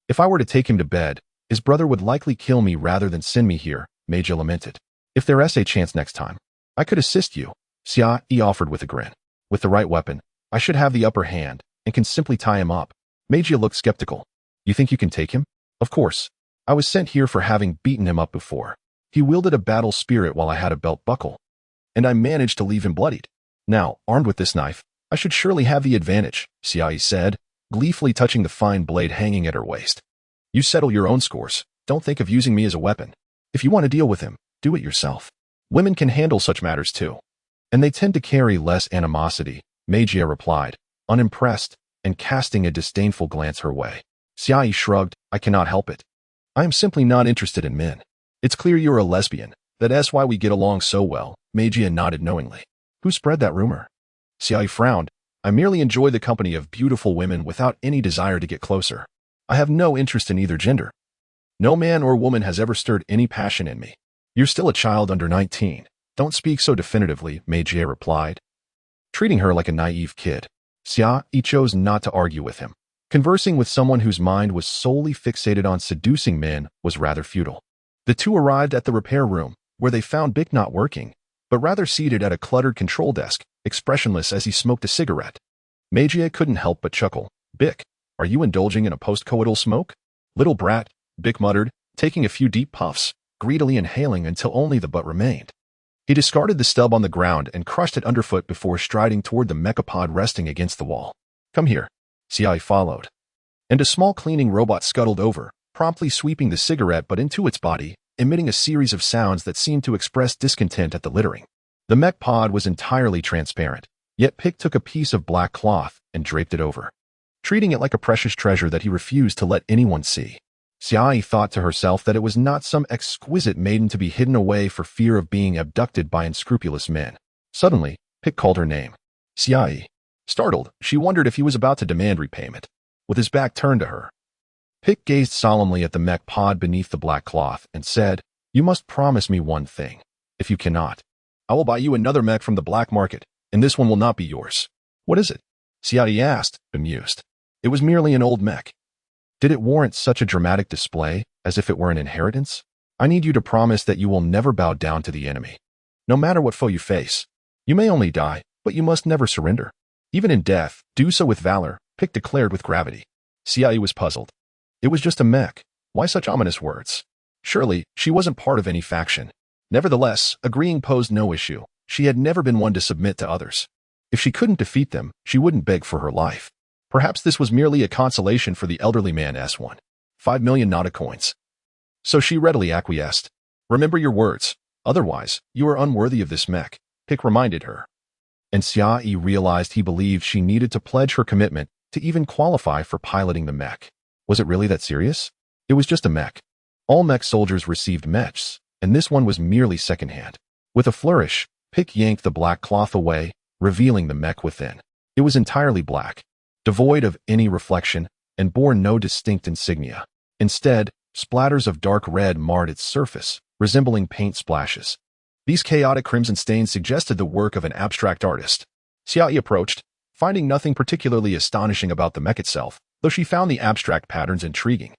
If I were to take him to bed, his brother would likely kill me rather than send me here, Mejia lamented. If there is a chance next time, I could assist you, Xia offered with a grin. With the right weapon, I should have the upper hand, and can simply tie him up. Mejia looked skeptical. You think you can take him? Of course. I was sent here for having beaten him up before. He wielded a battle spirit while I had a belt buckle, and I managed to leave him bloodied. Now, armed with this knife, I should surely have the advantage, Xia said, gleefully touching the fine blade hanging at her waist. You settle your own scores. Don't think of using me as a weapon. If you want to deal with him, do it yourself. Women can handle such matters too. And they tend to carry less animosity, Mejia replied, unimpressed, and casting a disdainful glance her way. Xia shrugged. I cannot help it. I am simply not interested in men. It's clear you're a lesbian. That's why we get along so well, Mejia nodded knowingly. Who spread that rumor? Xia frowned. I merely enjoy the company of beautiful women without any desire to get closer. I have no interest in either gender. No man or woman has ever stirred any passion in me. You're still a child under 19. Don't speak so definitively, Mech replied, treating her like a naive kid. Xia chose not to argue with him. Conversing with someone whose mind was solely fixated on seducing men was rather futile. The two arrived at the repair room, where they found Bick not working, but rather seated at a cluttered control desk, expressionless as he smoked a cigarette. Mech couldn't help but chuckle. Bick, are you indulging in a post-coital smoke? Little brat, Bick muttered, taking a few deep puffs, greedily inhaling until only the butt remained. He discarded the stub on the ground and crushed it underfoot before striding toward the mechapod resting against the wall. Come here. Xia followed. And a small cleaning robot scuttled over, promptly sweeping the cigarette butt into its body, emitting a series of sounds that seemed to express discontent at the littering. The mech pod was entirely transparent, yet Pick took a piece of black cloth and draped it over, treating it like a precious treasure that he refused to let anyone see. Xia thought to herself that it was not some exquisite maiden to be hidden away for fear of being abducted by unscrupulous men. Suddenly, Pick called her name. Xia. Startled, she wondered if he was about to demand repayment. With his back turned to her, Pick gazed solemnly at the mech pod beneath the black cloth and said, You must promise me one thing. If you cannot, I will buy you another mech from the black market, and this one will not be yours. What is it? Xia asked, bemused. It was merely an old mech. Did it warrant such a dramatic display, as if it were an inheritance? I need you to promise that you will never bow down to the enemy. No matter what foe you face. You may only die, but you must never surrender. Even in death, do so with valor, Pick declared with gravity. Xia was puzzled. It was just a mech. Why such ominous words? Surely, she wasn't part of any faction. Nevertheless, agreeing posed no issue. She had never been one to submit to others. If she couldn't defeat them, she wouldn't beg for her life. Perhaps this was merely a consolation for the elderly man S1. 5 million Nada coins. So she readily acquiesced. Remember your words. Otherwise, you are unworthy of this mech, Pick reminded her. And Xia realized he believed she needed to pledge her commitment to even qualify for piloting the mech. Was it really that serious? It was just a mech. All mech soldiers received mechs, and this one was merely secondhand. With a flourish, Pick yanked the black cloth away, revealing the mech within. It was entirely black, devoid of any reflection, and bore no distinct insignia. Instead, splatters of dark red marred its surface, resembling paint splashes. These chaotic crimson stains suggested the work of an abstract artist. Xia approached, finding nothing particularly astonishing about the mech itself, though she found the abstract patterns intriguing.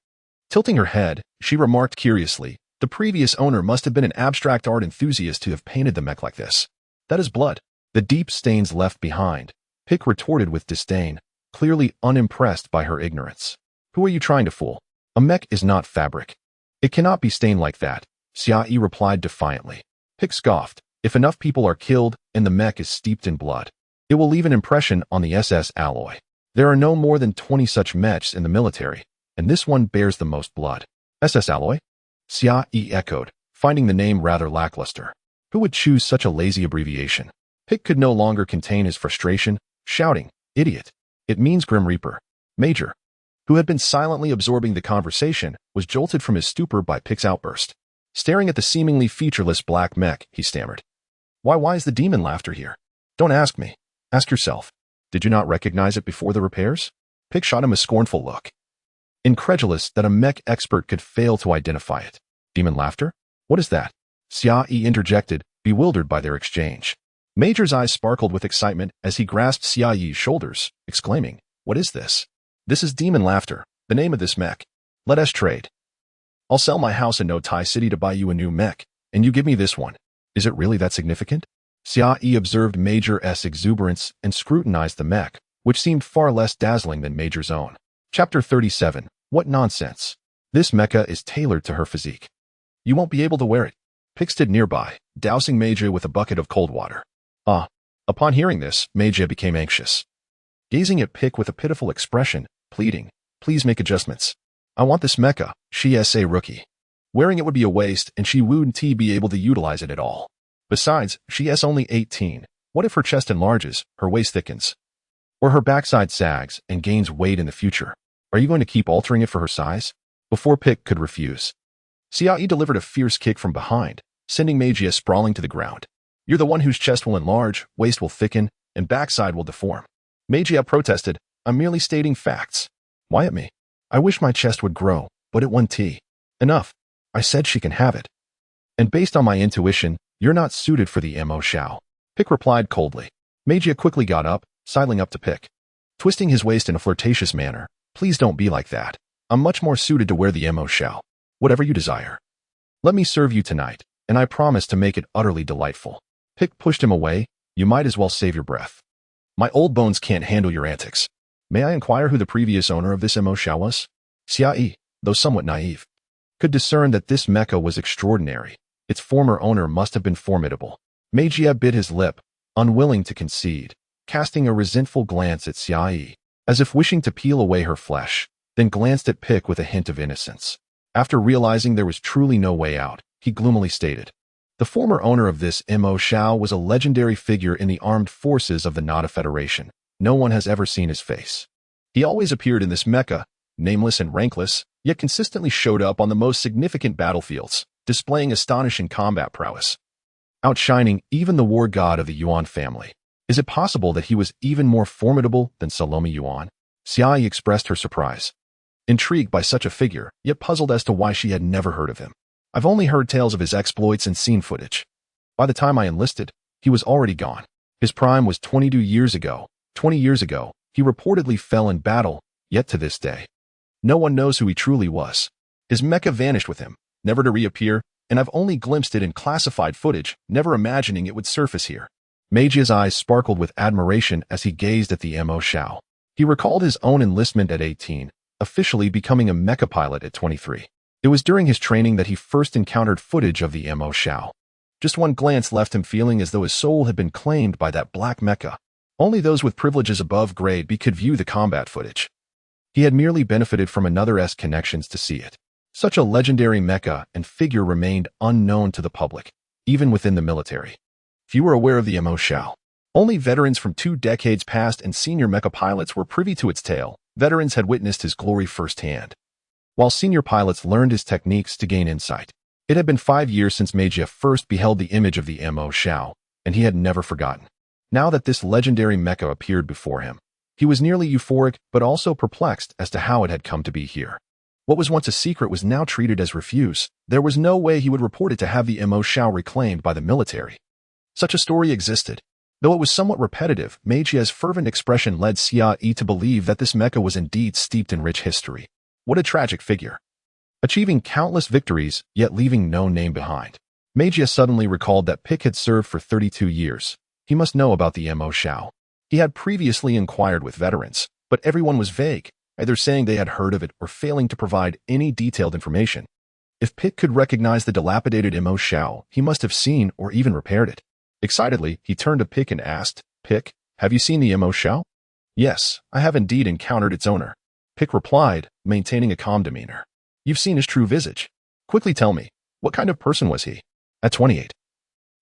Tilting her head, she remarked curiously, the previous owner must have been an abstract art enthusiast to have painted the mech like this. That is blood. The deep stains left behind, Pick retorted with disdain, clearly unimpressed by her ignorance. Who are you trying to fool? A mech is not fabric. It cannot be stained like that, Xia replied defiantly. Pick scoffed. If enough people are killed and the mech is steeped in blood, it will leave an impression on the SS alloy. There are no more than 20 such mechs in the military, and this one bears the most blood. SS alloy? Xia echoed, finding the name rather lackluster. Who would choose such a lazy abbreviation? Pick could no longer contain his frustration, shouting, Idiot! It means Grim Reaper. Major, who had been silently absorbing the conversation, was jolted from his stupor by Pick's outburst. Staring at the seemingly featureless black mech, he stammered. Why is the demon laughter here? Don't ask me. Ask yourself. Did you not recognize it before the repairs? Pick shot him a scornful look, incredulous that a mech expert could fail to identify it. Demon laughter? What is that? Xia interjected, bewildered by their exchange. Major's eyes sparkled with excitement as he grasped Xiaoyi's shoulders, exclaiming, What is this? This is demon laughter, the name of this mech. Let us trade. I'll sell my house in No Tai City to buy you a new mech, and you give me this one. Is it really that significant? Xia observed Major's exuberance and scrutinized the mech, which seemed far less dazzling than Major's own. Chapter 37. What nonsense. This mecha is tailored to her physique. You won't be able to wear it. Pick stood nearby, dousing Major with a bucket of cold water. Upon hearing this, Major became anxious. Gazing at Pick with a pitiful expression, pleading, Please make adjustments. I want this mecha, she's a rookie. Wearing it would be a waste, and she wouldn't be able to utilize it at all. Besides, she's only 18. What if her chest enlarges, her waist thickens? Or her backside sags and gains weight in the future? Are you going to keep altering it for her size? Before Pick could refuse, Xiaoyi delivered a fierce kick from behind, sending Majia sprawling to the ground. You're the one whose chest will enlarge, waist will thicken, and backside will deform. Mejia protested. I'm merely stating facts. Why at me? I wish my chest would grow, but it won't tea. Enough. I said she can have it. And based on my intuition, you're not suited for the Mo Xiao. Pick replied coldly. Mejia quickly got up, sidling up to Pick, twisting his waist in a flirtatious manner. Please don't be like that. I'm much more suited to wear the Mo Xiao. Whatever you desire. Let me serve you tonight, and I promise to make it utterly delightful. Pick pushed him away. You might as well save your breath. My old bones can't handle your antics. May I inquire who the previous owner of this Mo Xiao was? Xia Yi, though somewhat naive, could discern that this mecha was extraordinary. Its former owner must have been formidable. Mejia bit his lip, unwilling to concede, casting a resentful glance at Xia Yi, as if wishing to peel away her flesh, then glanced at Pick with a hint of innocence. After realizing there was truly no way out, he gloomily stated, the former owner of this Mo Xiao was a legendary figure in the armed forces of the Nada Federation. No one has ever seen his face. He always appeared in this mecha, nameless and rankless, yet consistently showed up on the most significant battlefields, displaying astonishing combat prowess, outshining even the war god of the Yuan family. Is it possible that he was even more formidable than Salome Yuan? Xia Yi expressed her surprise, intrigued by such a figure, yet puzzled as to why she had never heard of him. I've only heard tales of his exploits and seen footage. By the time I enlisted, he was already gone. His prime was 22 years ago. 20 years ago, he reportedly fell in battle, yet to this day, no one knows who he truly was. His mecha vanished with him, never to reappear, and I've only glimpsed it in classified footage, never imagining it would surface here. Meiji's eyes sparkled with admiration as he gazed at the Mo Xiao. He recalled his own enlistment at 18, officially becoming a mecha pilot at 23. It was during his training that he first encountered footage of the Mo Xiao. Just one glance left him feeling as though his soul had been claimed by that black mecha. Only those with privileges above grade B could view the combat footage. He had merely benefited from another's connections to see it. Such a legendary mecha and figure remained unknown to the public, even within the military. Few were aware of the Mo Xiao. Only veterans from 2 decades past and senior mecha pilots were privy to its tale. Veterans had witnessed his glory firsthand, while senior pilots learned his techniques to gain insight. It had been 5 years since Mejia first beheld the image of the Mo Xiao, and he had never forgotten. Now that this legendary mecha appeared before him, he was nearly euphoric but also perplexed as to how it had come to be here. What was once a secret was now treated as refuse. There was no way he would report it to have the Mo Xiao reclaimed by the military. Such a story existed. Though it was somewhat repetitive, Meijia's fervent expression led Xia Yi to believe that this mecha was indeed steeped in rich history. What a tragic figure. Achieving countless victories, yet leaving no name behind. Mejia suddenly recalled that Pick had served for 32 years. He must know about the Mo Xiao. He had previously inquired with veterans, but everyone was vague, either saying they had heard of it or failing to provide any detailed information. If Pick could recognize the dilapidated Mo Xiao, he must have seen or even repaired it. Excitedly, he turned to Pick and asked, Pick, have you seen the Mo Xiao? Yes, I have indeed encountered its owner. Pick replied, maintaining a calm demeanor. You've seen his true visage. Quickly tell me, what kind of person was he? At 28.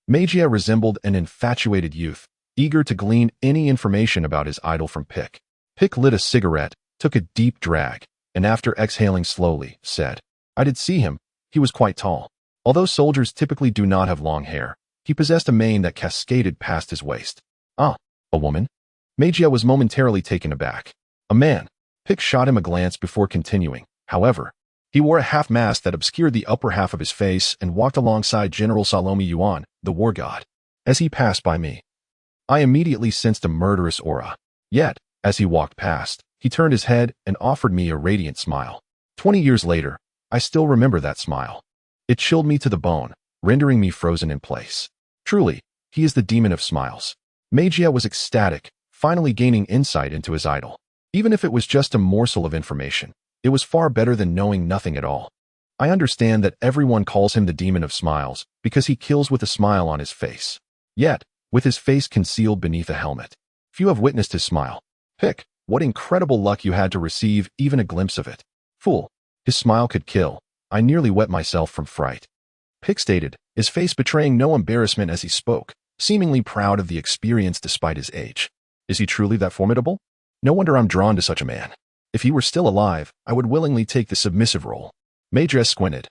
Mejia resembled an infatuated youth, eager to glean any information about his idol from Pick. Pick lit a cigarette, took a deep drag, and after exhaling slowly, said, I did see him. He was quite tall. Although soldiers typically do not have long hair, he possessed a mane that cascaded past his waist. Ah, a woman? Mejia was momentarily taken aback. A man. Pick shot him a glance before continuing. However, he wore a half-mask that obscured the upper half of his face and walked alongside General Salome Yuan, the war god. As he passed by me, I immediately sensed a murderous aura. Yet, as he walked past, he turned his head and offered me a radiant smile. 20 years later, I still remember that smile. It chilled me to the bone, rendering me frozen in place. Truly, he is the demon of smiles. Mejia was ecstatic, finally gaining insight into his idol. Even if it was just a morsel of information, it was far better than knowing nothing at all. I understand that everyone calls him the demon of smiles because he kills with a smile on his face. Yet, with his face concealed beneath a helmet, few have witnessed his smile. Pick, what incredible luck you had to receive even a glimpse of it. Fool, his smile could kill. I nearly wet myself from fright. Pick stated, his face betraying no embarrassment as he spoke, seemingly proud of the experience despite his age. Is he truly that formidable? No wonder I'm drawn to such a man. If he were still alive, I would willingly take the submissive role. Mejia squinted,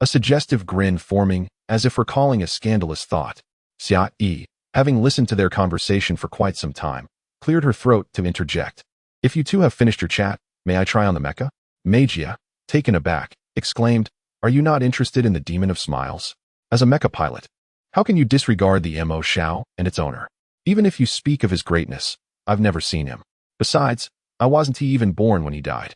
a suggestive grin forming, as if recalling a scandalous thought. Xia Yi, having listened to their conversation for quite some time, cleared her throat to interject. If you two have finished your chat, may I try on the mecha? Magia, taken aback, exclaimed, are you not interested in the Demon of Smiles? As a mecha pilot, how can you disregard the Mo Shao and its owner? Even if you speak of his greatness, I've never seen him. Besides, I wasn't he even born when he died.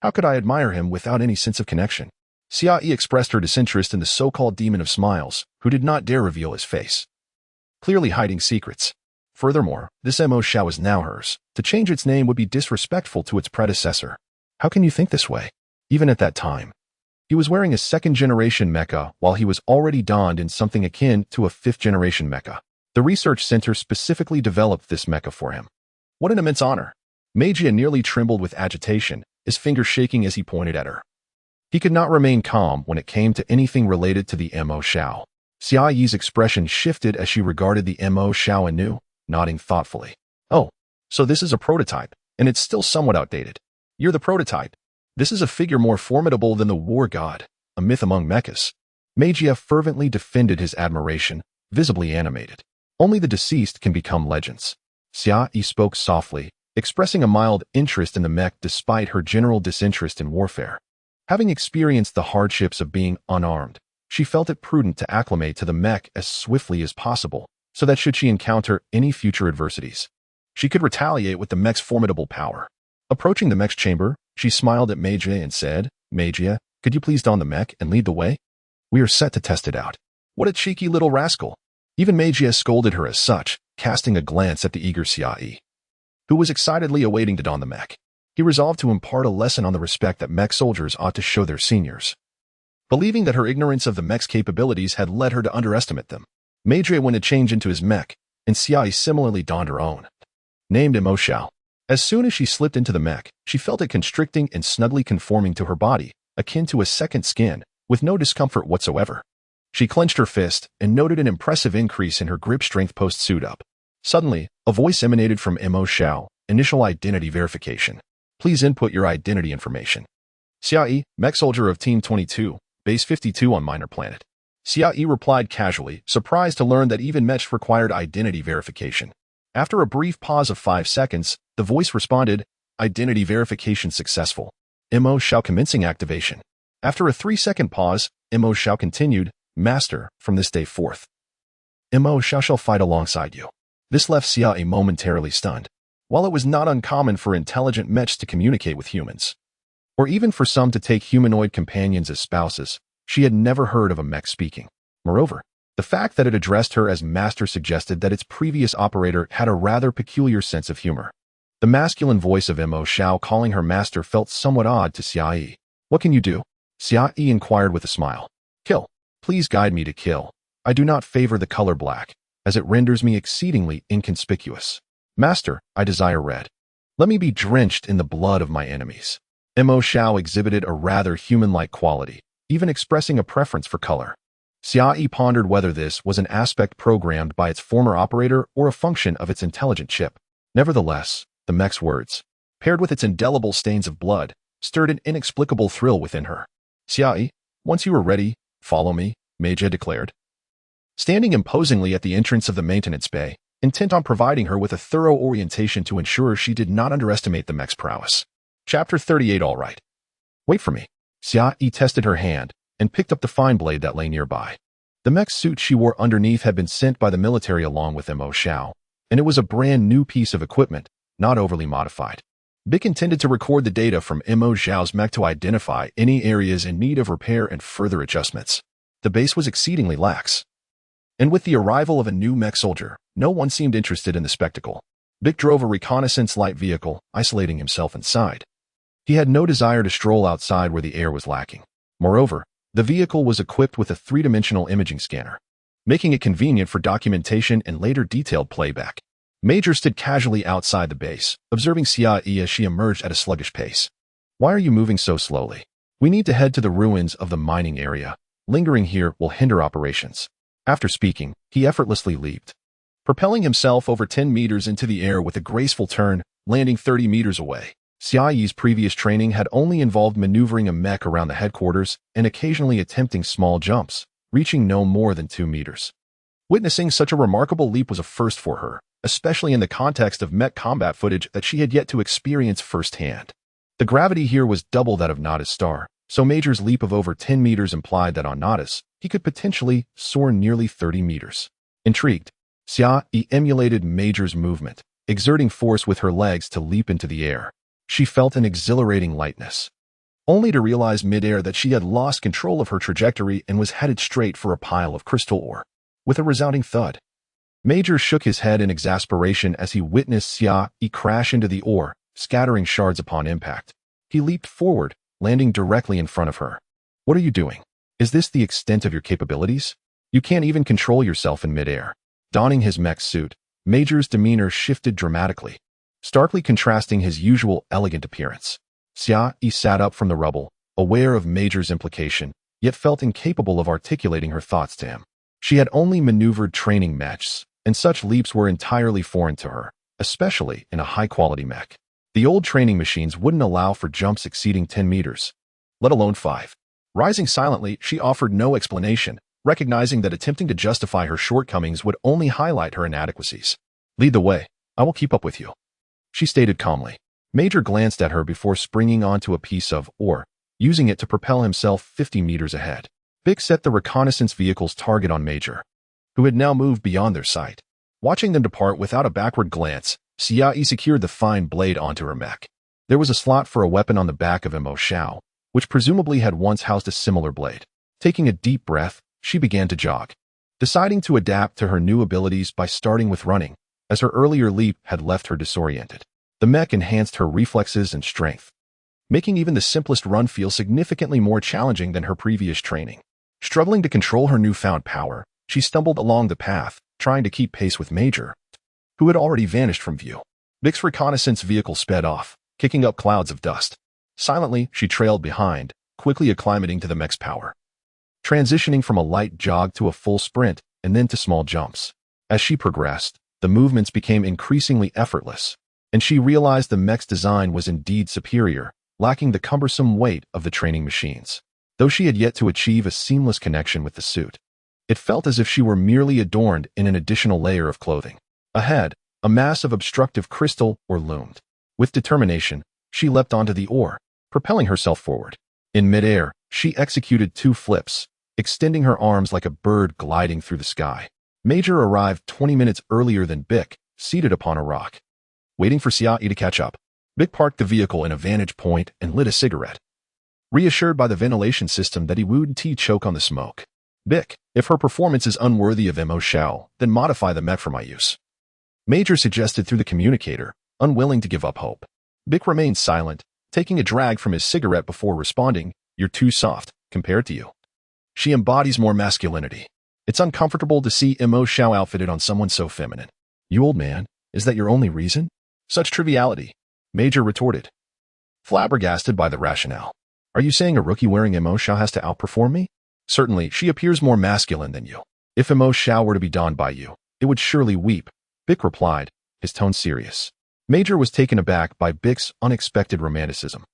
How could I admire him without any sense of connection? Xiaoyi expressed her disinterest in the so-called Demon of Smiles, who did not dare reveal his face, clearly hiding secrets. Furthermore, this Mo Shao is now hers. To change its name would be disrespectful to its predecessor. How can you think this way? Even at that time, he was wearing a second-generation mecha while he was already donned in something akin to a fifth-generation mecha. The research center specifically developed this mecha for him. What an immense honor! Magia nearly trembled with agitation, his fingers shaking as he pointed at her. He could not remain calm when it came to anything related to the Mo Shao. Xiaoyi's expression shifted as she regarded the Mo Shao anew, nodding thoughtfully. Oh, so this is a prototype, and it's still somewhat outdated. You're the prototype. This is a figure more formidable than the war god, a myth among mechas. Magia fervently defended his admiration, visibly animated. Only the deceased can become legends. Xiaoyi spoke softly, expressing a mild interest in the mech despite her general disinterest in warfare. Having experienced the hardships of being unarmed, she felt it prudent to acclimate to the mech as swiftly as possible, so that should she encounter any future adversities, she could retaliate with the mech's formidable power. Approaching the mech's chamber, she smiled at Magia and said, Magia, could you please don the mech and lead the way? We are set to test it out. What a cheeky little rascal. Even Magia scolded her as such, casting a glance at the eager Xiaoyi, who was excitedly awaiting to don the mech. He resolved to impart a lesson on the respect that mech soldiers ought to show their seniors. Believing that her ignorance of the mech's capabilities had led her to underestimate them, Magia went to change into his mech, and Xiaoyi similarly donned her own, named Mo Shao. As soon as she slipped into the mech, she felt it constricting and snugly conforming to her body, akin to a second skin, with no discomfort whatsoever. She clenched her fist and noted an impressive increase in her grip strength post-suit up. Suddenly, a voice emanated from Mo Shao, initial identity verification. Please input your identity information. Xiaoyi, mech soldier of Team 22, Base 52 on Minor Planet. Xiaoyi replied casually, surprised to learn that even Mech required identity verification. After a brief pause of 5 seconds, the voice responded, Identity verification successful. Mo Shao commencing activation. After a 3-second pause, Mo Shao continued, Master, from this day forth, Mo Shao shall fight alongside you. This left Xiaoyi momentarily stunned. While it was not uncommon for intelligent mechs to communicate with humans, or even for some to take humanoid companions as spouses, she had never heard of a mech speaking. Moreover, the fact that it addressed her as master suggested that its previous operator had a rather peculiar sense of humor. The masculine voice of Mo Shao calling her master felt somewhat odd to Xiaoyi. What can you do? Xiaoyi inquired with a smile. Kill. Please guide me to kill. I do not favor the color black, as it renders me exceedingly inconspicuous. Master, I desire red. Let me be drenched in the blood of my enemies. Mo Shao exhibited a rather human-like quality, even expressing a preference for color. Xiaoyi pondered whether this was an aspect programmed by its former operator or a function of its intelligent chip. Nevertheless, the mech's words, paired with its indelible stains of blood, stirred an inexplicable thrill within her. Xiaoyi, once you are ready, follow me, Magia declared. Standing imposingly at the entrance of the maintenance bay, intent on providing her with a thorough orientation to ensure she did not underestimate the mech's prowess. Chapter 38. All right. Wait for me. Xiaoyi tested her hand and picked up the fine blade that lay nearby. The mech suit she wore underneath had been sent by the military along with Mo Shao, and it was a brand new piece of equipment, not overly modified. Bic intended to record the data from Mo Shao's mech to identify any areas in need of repair and further adjustments. The base was exceedingly lax, and with the arrival of a new mech soldier, no one seemed interested in the spectacle. Bic drove a reconnaissance light vehicle, isolating himself inside. He had no desire to stroll outside where the air was lacking. Moreover, the vehicle was equipped with a 3-dimensional imaging scanner, making it convenient for documentation and later detailed playback. Major stood casually outside the base, observing Xiaoyi as she emerged at a sluggish pace. Why are you moving so slowly? We need to head to the ruins of the mining area. Lingering here will hinder operations. After speaking, he effortlessly leaped, propelling himself over 10 meters into the air with a graceful turn, landing 30 meters away. Xiaoyi's previous training had only involved maneuvering a mech around the headquarters and occasionally attempting small jumps, reaching no more than 2 meters. Witnessing such a remarkable leap was a first for her, especially in the context of mech combat footage that she had yet to experience firsthand. The gravity here was double that of Nada's star, so Major's leap of over 10 meters implied that on Nada's, he could potentially soar nearly 30 meters. Intrigued, Xia emulated Major's movement, exerting force with her legs to leap into the air. She felt an exhilarating lightness, only to realize midair that she had lost control of her trajectory and was headed straight for a pile of crystal ore. With a resounding thud, Major shook his head in exasperation as he witnessed Xia crash into the ore, scattering shards upon impact. He leaped forward, landing directly in front of her. What are you doing? Is this the extent of your capabilities? You can't even control yourself in midair. Donning his mech suit, Major's demeanor shifted dramatically, starkly contrasting his usual elegant appearance. Xia sat up from the rubble, aware of Major's implication, yet felt incapable of articulating her thoughts to him. She had only maneuvered training mechs, and such leaps were entirely foreign to her, especially in a high-quality mech. The old training machines wouldn't allow for jumps exceeding 10 meters, let alone 5. Rising silently, she offered no explanation, recognizing that attempting to justify her shortcomings would only highlight her inadequacies. Lead the way. I will keep up with you, she stated calmly. Major glanced at her before springing onto a piece of ore, using it to propel himself 50 meters ahead. Big set the reconnaissance vehicle's target on Major, who had now moved beyond their sight. Watching them depart without a backward glance, Xia secured the fine blade onto her mech. There was a slot for a weapon on the back of Mo Shao, which presumably had once housed a similar blade. Taking a deep breath, she began to jog, deciding to adapt to her new abilities by starting with running, as her earlier leap had left her disoriented. The mech enhanced her reflexes and strength, making even the simplest run feel significantly more challenging than her previous training. Struggling to control her newfound power, she stumbled along the path, trying to keep pace with Major, who had already vanished from view. Big's reconnaissance vehicle sped off, kicking up clouds of dust. Silently, she trailed behind, quickly acclimating to the mech's power, transitioning from a light jog to a full sprint and then to small jumps. As she progressed, the movements became increasingly effortless, and she realized the mech's design was indeed superior, lacking the cumbersome weight of the training machines. Though she had yet to achieve a seamless connection with the suit, it felt as if she were merely adorned in an additional layer of clothing. Ahead, a mass of obstructive crystal ore loomed. With determination, she leapt onto the ore, propelling herself forward. In midair, she executed 2 flips, extending her arms like a bird gliding through the sky. Major arrived 20 minutes earlier than Bic, seated upon a rock, waiting for Xia to catch up. Bic parked the vehicle in a vantage point and lit a cigarette, reassured by the ventilation system that he wouldn't choke on the smoke. Bic, if her performance is unworthy of Mo Shao, then modify the mech for my use, Major suggested through the communicator, unwilling to give up hope. Bic remained silent, taking a drag from his cigarette before responding, "You're too soft, compared to you. She embodies more masculinity. It's uncomfortable to see Mo Shao outfitted on someone so feminine." "You old man, is that your only reason?" "Such triviality," Major retorted, flabbergasted by the rationale. "Are you saying a rookie wearing Mo Shao has to outperform me?" "Certainly, she appears more masculine than you. If Mo Shao were to be donned by you, it would surely weep," Bic replied, his tone serious. Major was taken aback by Bic's unexpected romanticism.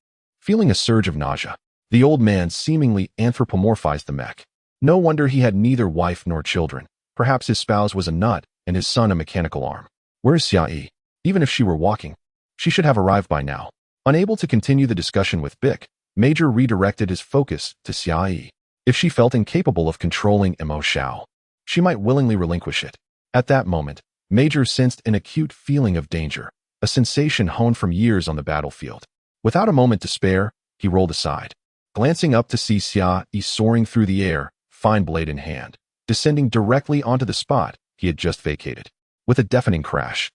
Feeling a surge of nausea, the old man seemingly anthropomorphized the mech. No wonder he had neither wife nor children. Perhaps his spouse was a nut and his son a mechanical arm. Where is Xia? Even if she were walking, she should have arrived by now. Unable to continue the discussion with Bic, Major redirected his focus to Xia. If she felt incapable of controlling Mo Shao, she might willingly relinquish it. At that moment, Major sensed an acute feeling of danger, a sensation honed from years on the battlefield. Without a moment to spare, he rolled aside, glancing up to see Xia soaring through the air, fine blade in hand, descending directly onto the spot he had just vacated. With a deafening crash,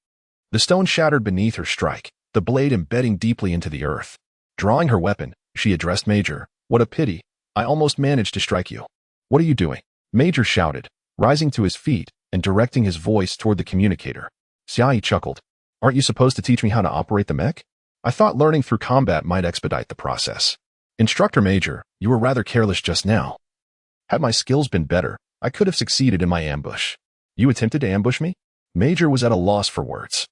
the stone shattered beneath her strike, the blade embedding deeply into the earth. Drawing her weapon, she addressed Major. "What a pity. I almost managed to strike you." "What are you doing?" Major shouted, rising to his feet and directing his voice toward the communicator. Xia chuckled. "Aren't you supposed to teach me how to operate the mech? I thought learning through combat might expedite the process." "Instructor Major, you were rather careless just now. Had my skills been better, I could have succeeded in my ambush." "You attempted to ambush me?" Major was at a loss for words.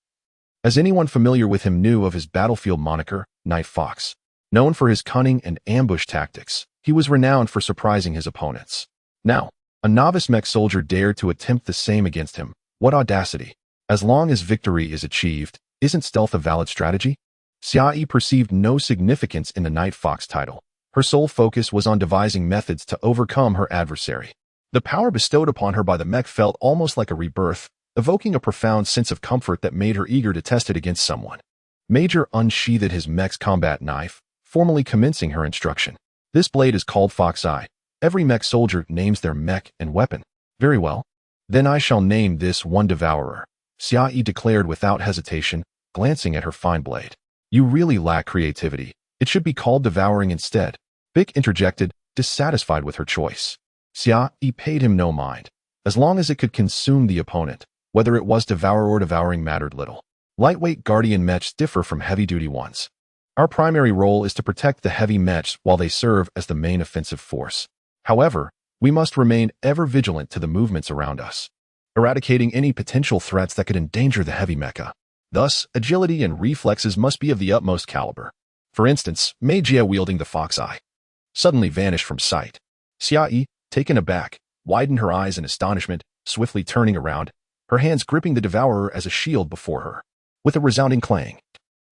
As anyone familiar with him knew of his battlefield moniker, Night Fox. Known for his cunning and ambush tactics, he was renowned for surprising his opponents. Now, a novice mech soldier dared to attempt the same against him. What audacity! As long as victory is achieved, isn't stealth a valid strategy? Xiaoyi perceived no significance in the Night Fox title. Her sole focus was on devising methods to overcome her adversary. The power bestowed upon her by the mech felt almost like a rebirth, evoking a profound sense of comfort that made her eager to test it against someone. Major unsheathed his mech's combat knife, formally commencing her instruction. This blade is called Fox Eye. Every mech soldier names their mech and weapon. Very well. Then I shall name this one Devourer, Xiaoyi declared without hesitation, glancing at her fine blade. You really lack creativity. It should be called devouring instead. Vic interjected, dissatisfied with her choice. Xiaoyi paid him no mind. As long as it could consume the opponent, whether it was devourer or devouring mattered little. Lightweight Guardian mechs differ from heavy-duty ones. Our primary role is to protect the heavy mechs while they serve as the main offensive force. However, we must remain ever vigilant to the movements around us, eradicating any potential threats that could endanger the heavy mecha. Thus, agility and reflexes must be of the utmost caliber. For instance, Mei Jie wielding the Fox Eye suddenly vanished from sight. Xiaoyi, taken aback, widened her eyes in astonishment, swiftly turning around, her hands gripping the Devourer as a shield before her. With a resounding clang,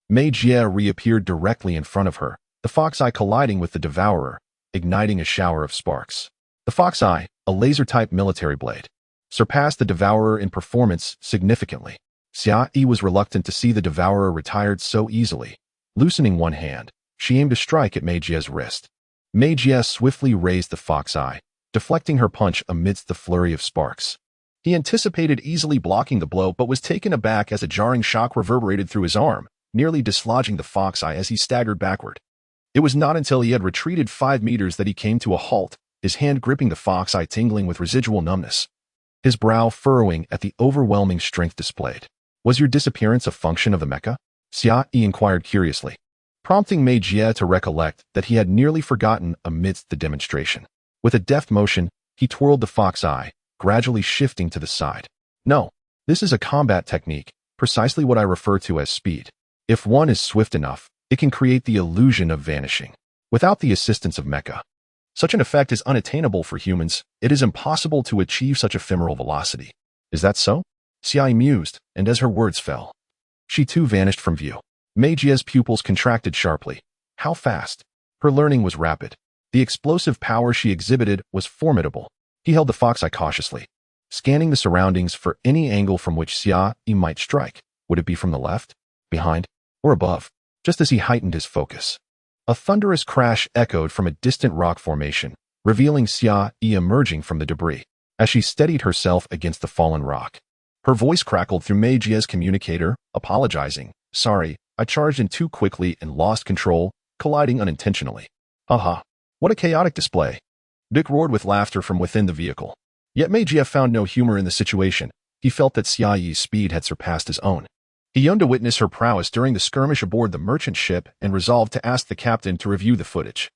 Mei Jie reappeared directly in front of her, the Fox Eye colliding with the Devourer, igniting a shower of sparks. The Fox Eye, a laser-type military blade, surpassed the Devourer in performance significantly. Xiaoyi was reluctant to see the Devourer retired so easily. Loosening one hand, she aimed a strike at Mei Jie's wrist. Mei Jie swiftly raised the Fox Eye, deflecting her punch amidst the flurry of sparks. He anticipated easily blocking the blow but was taken aback as a jarring shock reverberated through his arm, nearly dislodging the Fox Eye as he staggered backward. It was not until he had retreated 5 meters that he came to a halt, his hand gripping the Fox Eye tingling with residual numbness, his brow furrowing at the overwhelming strength displayed. Was your disappearance a function of the mecha? Xiaoyi inquired curiously, prompting Mei Jie to recollect that he had nearly forgotten amidst the demonstration. With a deft motion, he twirled the Fox Eye, gradually shifting to the side. No, this is a combat technique, precisely what I refer to as speed. If one is swift enough, it can create the illusion of vanishing. Without the assistance of mecha, such an effect is unattainable for humans. It is impossible to achieve such ephemeral velocity. Is that so? Xiaoyi mused, and as her words fell, she too vanished from view. Mei Jie's pupils contracted sharply. How fast? Her learning was rapid. The explosive power she exhibited was formidable. He held the Fox Eye cautiously, scanning the surroundings for any angle from which Xiaoyi might strike. Would it be from the left, behind, or above? Just as he heightened his focus, a thunderous crash echoed from a distant rock formation, revealing Xiaoyi emerging from the debris. As she steadied herself against the fallen rock, her voice crackled through Mei Jie's communicator, apologizing. Sorry, I charged in too quickly and lost control, colliding unintentionally. Aha, what a chaotic display. Vic roared with laughter from within the vehicle. Yet Mei Jie found no humor in the situation. He felt that Xiaoyi's speed had surpassed his own. He yearned to witness her prowess during the skirmish aboard the merchant ship and resolved to ask the captain to review the footage,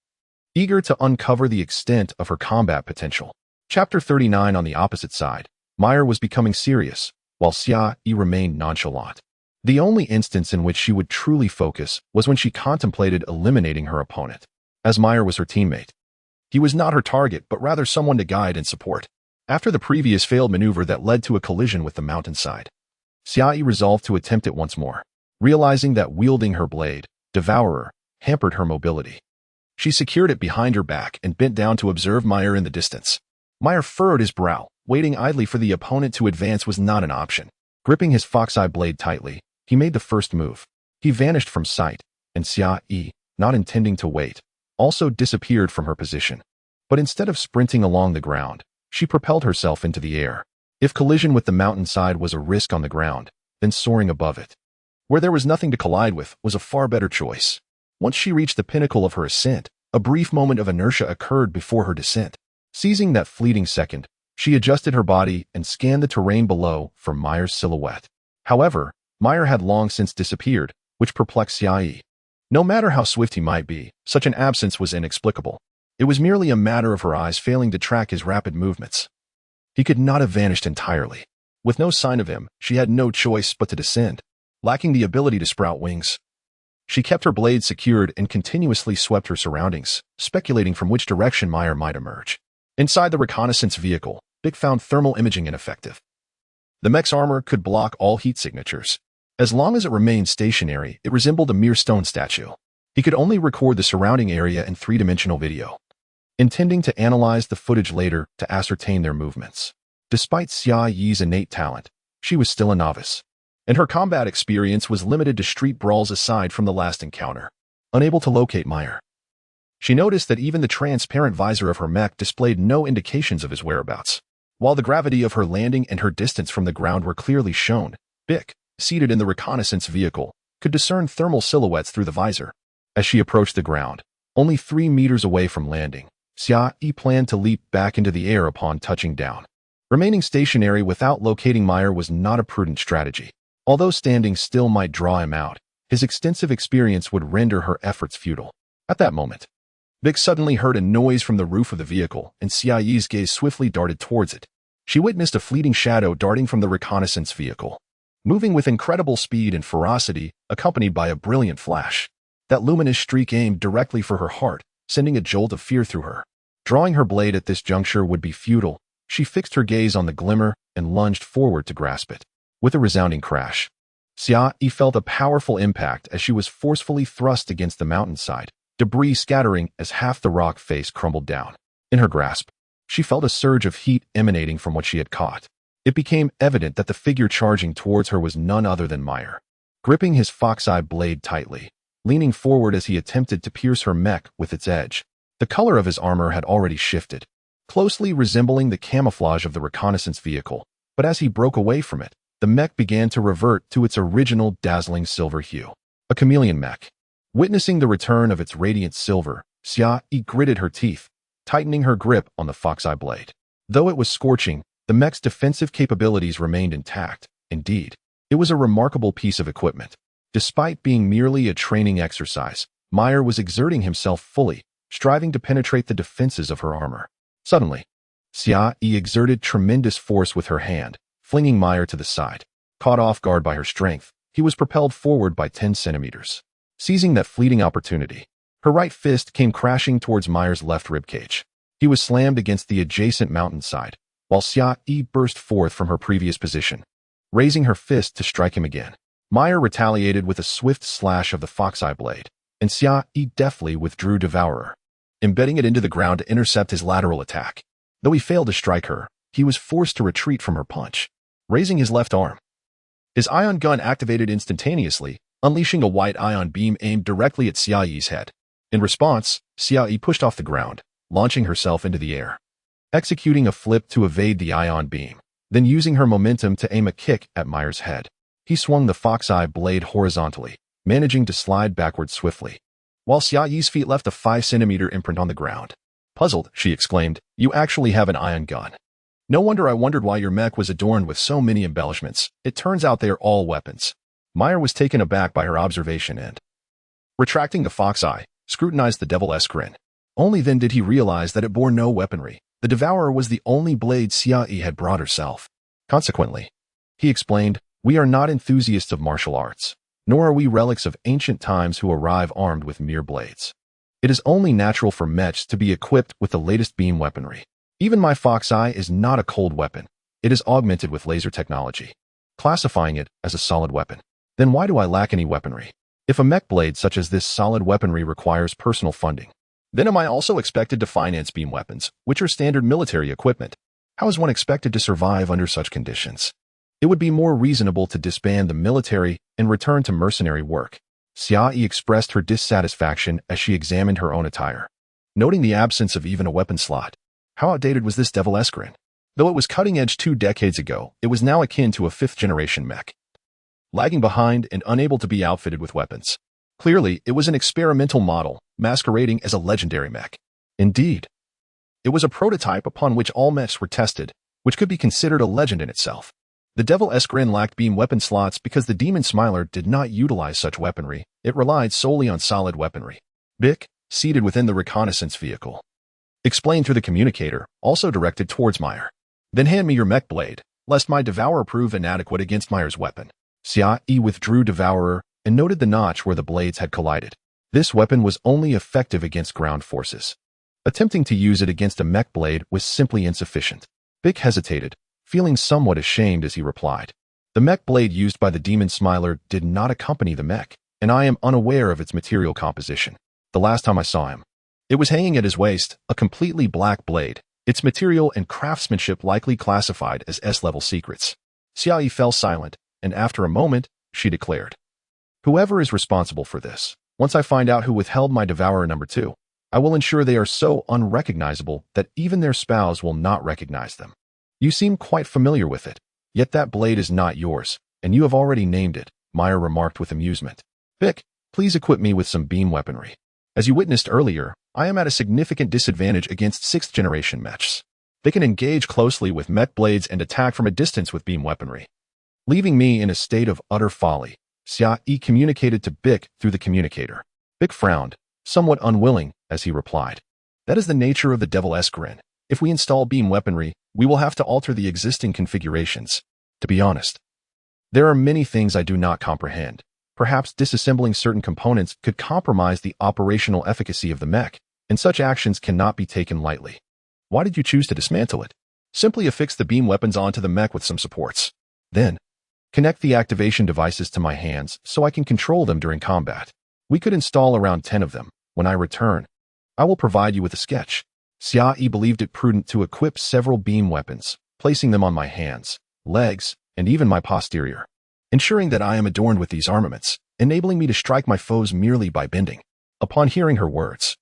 eager to uncover the extent of her combat potential. Chapter 39. On the opposite side, Meyer was becoming serious, while Xiaoyi remained nonchalant. The only instance in which she would truly focus was when she contemplated eliminating her opponent, as Meyer was her teammate. He was not her target, but rather someone to guide and support. After the previous failed maneuver that led to a collision with the mountainside, Xiaoyi resolved to attempt it once more, realizing that wielding her blade, Devourer, hampered her mobility. She secured it behind her back and bent down to observe Meyer in the distance. Meyer furrowed his brow. Waiting idly for the opponent to advance was not an option. Gripping his Fox Eye blade tightly, he made the first move. He vanished from sight, and Xiaoyi, not intending to wait, also disappeared from her position. But instead of sprinting along the ground, she propelled herself into the air. If collision with the mountainside was a risk on the ground, then soaring above it, where there was nothing to collide with, was a far better choice. Once she reached the pinnacle of her ascent, a brief moment of inertia occurred before her descent. Seizing that fleeting second, she adjusted her body and scanned the terrain below for Meyer's silhouette. However, Meyer had long since disappeared, which perplexed Xiaoyi. No matter how swift he might be, such an absence was inexplicable. It was merely a matter of her eyes failing to track his rapid movements. He could not have vanished entirely. With no sign of him, she had no choice but to descend, lacking the ability to sprout wings. She kept her blade secured and continuously swept her surroundings, speculating from which direction Meyer might emerge. Inside the reconnaissance vehicle, Vic found thermal imaging ineffective. The mech's armor could block all heat signatures. As long as it remained stationary, it resembled a mere stone statue. He could only record the surrounding area in three-dimensional video, intending to analyze the footage later to ascertain their movements. Despite Xia Yi's innate talent, she was still a novice, and her combat experience was limited to street brawls aside from the last encounter. Unable to locate Meyer, she noticed that even the transparent visor of her mech displayed no indications of his whereabouts. While the gravity of her landing and her distance from the ground were clearly shown, Bick, seated in the reconnaissance vehicle, could discern thermal silhouettes through the visor. As she approached the ground, only 3 meters away from landing, Xia Yi planned to leap back into the air upon touching down. Remaining stationary without locating Meyer was not a prudent strategy. Although standing still might draw him out, his extensive experience would render her efforts futile. At that moment, Bick suddenly heard a noise from the roof of the vehicle, and Xia Yi's gaze swiftly darted towards it. She witnessed a fleeting shadow darting from the reconnaissance vehicle, moving with incredible speed and ferocity, accompanied by a brilliant flash. That luminous streak aimed directly for her heart, sending a jolt of fear through her. Drawing her blade at this juncture would be futile. She fixed her gaze on the glimmer and lunged forward to grasp it. With a resounding crash, Xia Yi felt a powerful impact as she was forcefully thrust against the mountainside, debris scattering as half the rock face crumbled down. In her grasp, she felt a surge of heat emanating from what she had caught. It became evident that the figure charging towards her was none other than Meyer. Gripping his fox-eye blade tightly, leaning forward as he attempted to pierce her mech with its edge, the color of his armor had already shifted, closely resembling the camouflage of the reconnaissance vehicle, but as he broke away from it, the mech began to revert to its original dazzling silver hue. A chameleon mech. Witnessing the return of its radiant silver, Xia Yi gritted her teeth, tightening her grip on the fox-eye blade. Though it was scorching, the mech's defensive capabilities remained intact. Indeed, it was a remarkable piece of equipment. Despite being merely a training exercise, Meyer was exerting himself fully, striving to penetrate the defenses of her armor. Suddenly, Xia Yi exerted tremendous force with her hand, flinging Meyer to the side. Caught off guard by her strength, he was propelled forward by 10 centimeters. Seizing that fleeting opportunity, her right fist came crashing towards Meyer's left ribcage. He was slammed against the adjacent mountainside, while Xia Yi burst forth from her previous position, raising her fist to strike him again. Meyer retaliated with a swift slash of the fox-eye blade, and Xia Yi deftly withdrew Devourer, embedding it into the ground to intercept his lateral attack. Though he failed to strike her, he was forced to retreat from her punch. Raising his left arm, his ion gun activated instantaneously, unleashing a white ion beam aimed directly at Xia Yi's head. In response, Xia Yi pushed off the ground, launching herself into the air, executing a flip to evade the ion beam, then using her momentum to aim a kick at Meyer's head. He swung the fox-eye blade horizontally, managing to slide backward swiftly, while Xia Yi's feet left a 5-centimeter imprint on the ground. Puzzled, she exclaimed, "You actually have an ion gun. No wonder I wondered why your mech was adorned with so many embellishments. It turns out they are all weapons." Meyer was taken aback by her observation and, retracting the fox eye, scrutinized the devil-esque grin. Only then did he realize that it bore no weaponry. The Devourer was the only blade Xia Yi had brought herself. Consequently, he explained, "We are not enthusiasts of martial arts, nor are we relics of ancient times who arrive armed with mere blades. It is only natural for mechs to be equipped with the latest beam weaponry. Even my fox eye is not a cold weapon. It is augmented with laser technology, classifying it as a solid weapon. Then why do I lack any weaponry? If a mech blade such as this solid weaponry requires personal funding, then am I also expected to finance beam weapons, which are standard military equipment? How is one expected to survive under such conditions? It would be more reasonable to disband the military and return to mercenary work." Xia Yi expressed her dissatisfaction as she examined her own attire, noting the absence of even a weapon slot. How outdated was this devil-esque grin? Though it was cutting-edge 2 decades ago, it was now akin to a 5th-generation mech, lagging behind and unable to be outfitted with weapons. Clearly, it was an experimental model, masquerading as a legendary mech. Indeed, it was a prototype upon which all mechs were tested, which could be considered a legend in itself. The devil-esque grin lacked beam weapon slots because the Demon Smiler did not utilize such weaponry. It relied solely on solid weaponry. Bick, seated within the reconnaissance vehicle, explained through the communicator, also directed towards Meyer. "Then hand me your mech blade, lest my Devourer prove inadequate against Meyer's weapon." Xia Yi withdrew Devourer and noted the notch where the blades had collided. This weapon was only effective against ground forces. Attempting to use it against a mech blade was simply insufficient. Bick hesitated, feeling somewhat ashamed as he replied. The mech blade used by the demon smiler did not accompany the mech, and I am unaware of its material composition. The last time I saw him, it was hanging at his waist, a completely black blade, its material and craftsmanship likely classified as S-level secrets. Xiaoyi fell silent, and after a moment, she declared, "Whoever is responsible for this, once I find out who withheld my devourer number 2, I will ensure they are so unrecognizable that even their spouse will not recognize them. You seem quite familiar with it, yet that blade is not yours, and you have already named it," Meyer remarked with amusement. "Vic, please equip me with some beam weaponry. As you witnessed earlier, I am at a significant disadvantage against 6th-generation mechs. They can engage closely with mech blades and attack from a distance with beam weaponry." Leaving me in a state of utter folly, Xiaoyi communicated to Bic through the communicator. Bic frowned, somewhat unwilling, as he replied, "That is the nature of the Devil Escarin. If we install beam weaponry, we will have to alter the existing configurations. To be honest, there are many things I do not comprehend. Perhaps disassembling certain components could compromise the operational efficacy of the mech, and such actions cannot be taken lightly. Why did you choose to dismantle it? Simply affix the beam weapons onto the mech with some supports. Then, connect the activation devices to my hands so I can control them during combat. We could install around 10 of them. When I return, I will provide you with a sketch." Xiaoyi believed it prudent to equip several beam weapons, placing them on my hands, legs, and even my posterior, ensuring that I am adorned with these armaments, enabling me to strike my foes merely by bending. Upon hearing her words,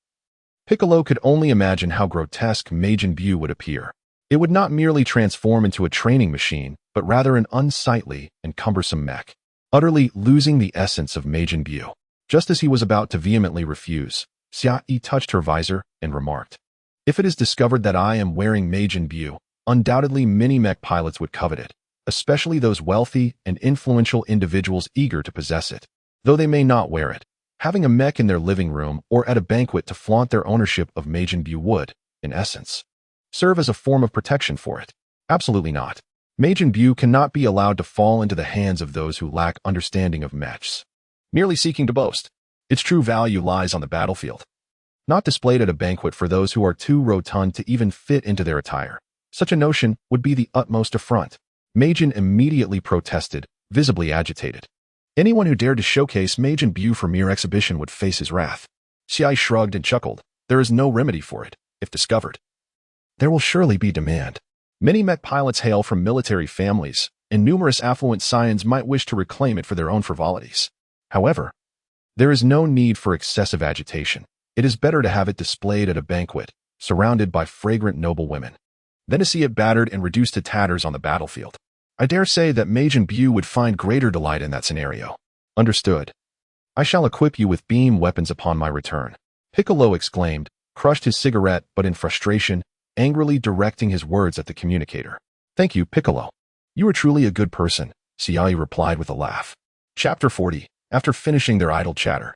Piccolo could only imagine how grotesque Majin Buu would appear. It would not merely transform into a training machine, but rather an unsightly and cumbersome mech, utterly losing the essence of Majin Buu. Just as he was about to vehemently refuse, Xiaoyi touched her visor and remarked, "If it is discovered that I am wearing Majin Buu, undoubtedly many mech pilots would covet it, especially those wealthy and influential individuals eager to possess it. Though they may not wear it, having a mech in their living room or at a banquet to flaunt their ownership of Majin Buu would, in essence, serve as a form of protection for it. Absolutely not. Majin Buu cannot be allowed to fall into the hands of those who lack understanding of mechs, merely seeking to boast. Its true value lies on the battlefield, not displayed at a banquet for those who are too rotund to even fit into their attire. Such a notion would be the utmost affront." Majin immediately protested, visibly agitated. Anyone who dared to showcase Majin Buu for mere exhibition would face his wrath. Xiai shrugged and chuckled. "There is no remedy for it, if discovered. There will surely be demand. Many mech pilots hail from military families, and numerous affluent scions might wish to reclaim it for their own frivolities. However, there is no need for excessive agitation. It is better to have it displayed at a banquet, surrounded by fragrant noble women, than to see it battered and reduced to tatters on the battlefield. I dare say that Majin Buu would find greater delight in that scenario." "Understood. I shall equip you with beam weapons upon my return," Piccolo exclaimed, crushed his cigarette but in frustration, angrily directing his words at the communicator. "Thank you, Piccolo. You are truly a good person," Xiaoyi replied with a laugh. Chapter 40. After finishing their idle chatter,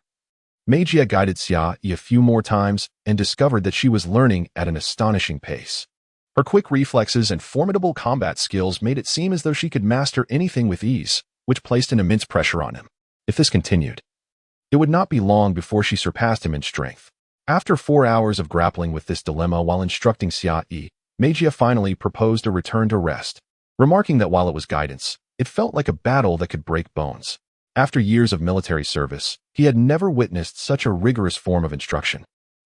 Meijia guided Xiaoyi a few more times and discovered that she was learning at an astonishing pace. Her quick reflexes and formidable combat skills made it seem as though she could master anything with ease, which placed an immense pressure on him. If this continued, it would not be long before she surpassed him in strength. After 4 hours of grappling with this dilemma while instructing Xiaoyi, Meijia finally proposed a return to rest, remarking that while it was guidance, it felt like a battle that could break bones. After years of military service, he had never witnessed such a rigorous form of instruction.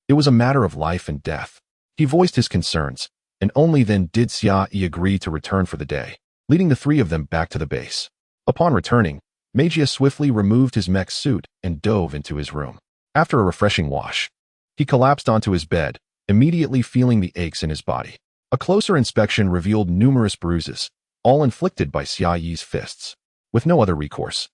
It was a matter of life and death. He voiced his concerns, and only then did Xiaoyi agree to return for the day, leading the 3 of them back to the base. Upon returning, Meijia swiftly removed his mech suit and dove into his room. After a refreshing wash, he collapsed onto his bed, immediately feeling the aches in his body. A closer inspection revealed numerous bruises, all inflicted by Xiaoyi's fists. With no other recourse,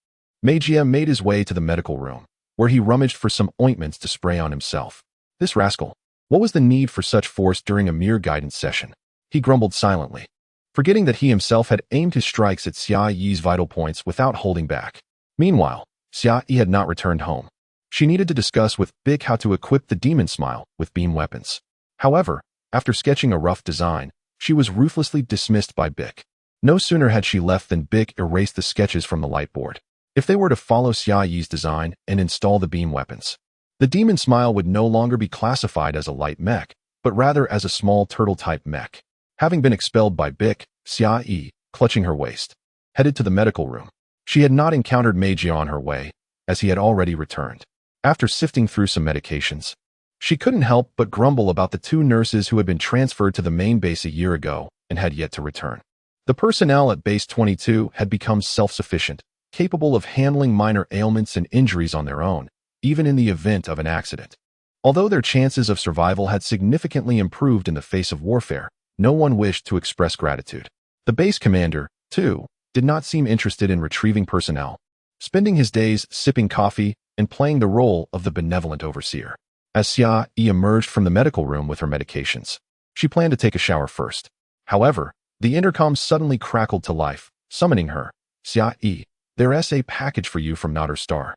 Meijia made his way to the medical room, where he rummaged for some ointments to spray on himself. This rascal! What was the need for such force during a mere guidance session? He grumbled silently, forgetting that he himself had aimed his strikes at Xiaoyi's vital points without holding back. Meanwhile, Xiaoyi had not returned home. She needed to discuss with Bic how to equip the Demon Smile with beam weapons. However, after sketching a rough design, she was ruthlessly dismissed by Bic. No sooner had she left than Bic erased the sketches from the light board. If they were to follow Xiaoyi's design and install the beam weapons, the Demon Smile would no longer be classified as a light mech, but rather as a small turtle-type mech. Having been expelled by Bic, Xia, clutching her waist, headed to the medical room. She had not encountered Mech on her way, as he had already returned. After sifting through some medications, she couldn't help but grumble about the two nurses who had been transferred to the main base a year ago and had yet to return. The personnel at Base 22 had become self-sufficient, capable of handling minor ailments and injuries on their own, even in the event of an accident. Although their chances of survival had significantly improved in the face of warfare, no one wished to express gratitude. The base commander, too, did not seem interested in retrieving personnel, spending his days sipping coffee and playing the role of the benevolent overseer. As Xia emerged from the medical room with her medications, she planned to take a shower first. However, the intercom suddenly crackled to life, summoning her. Xia, there's a package for you from Nader Star.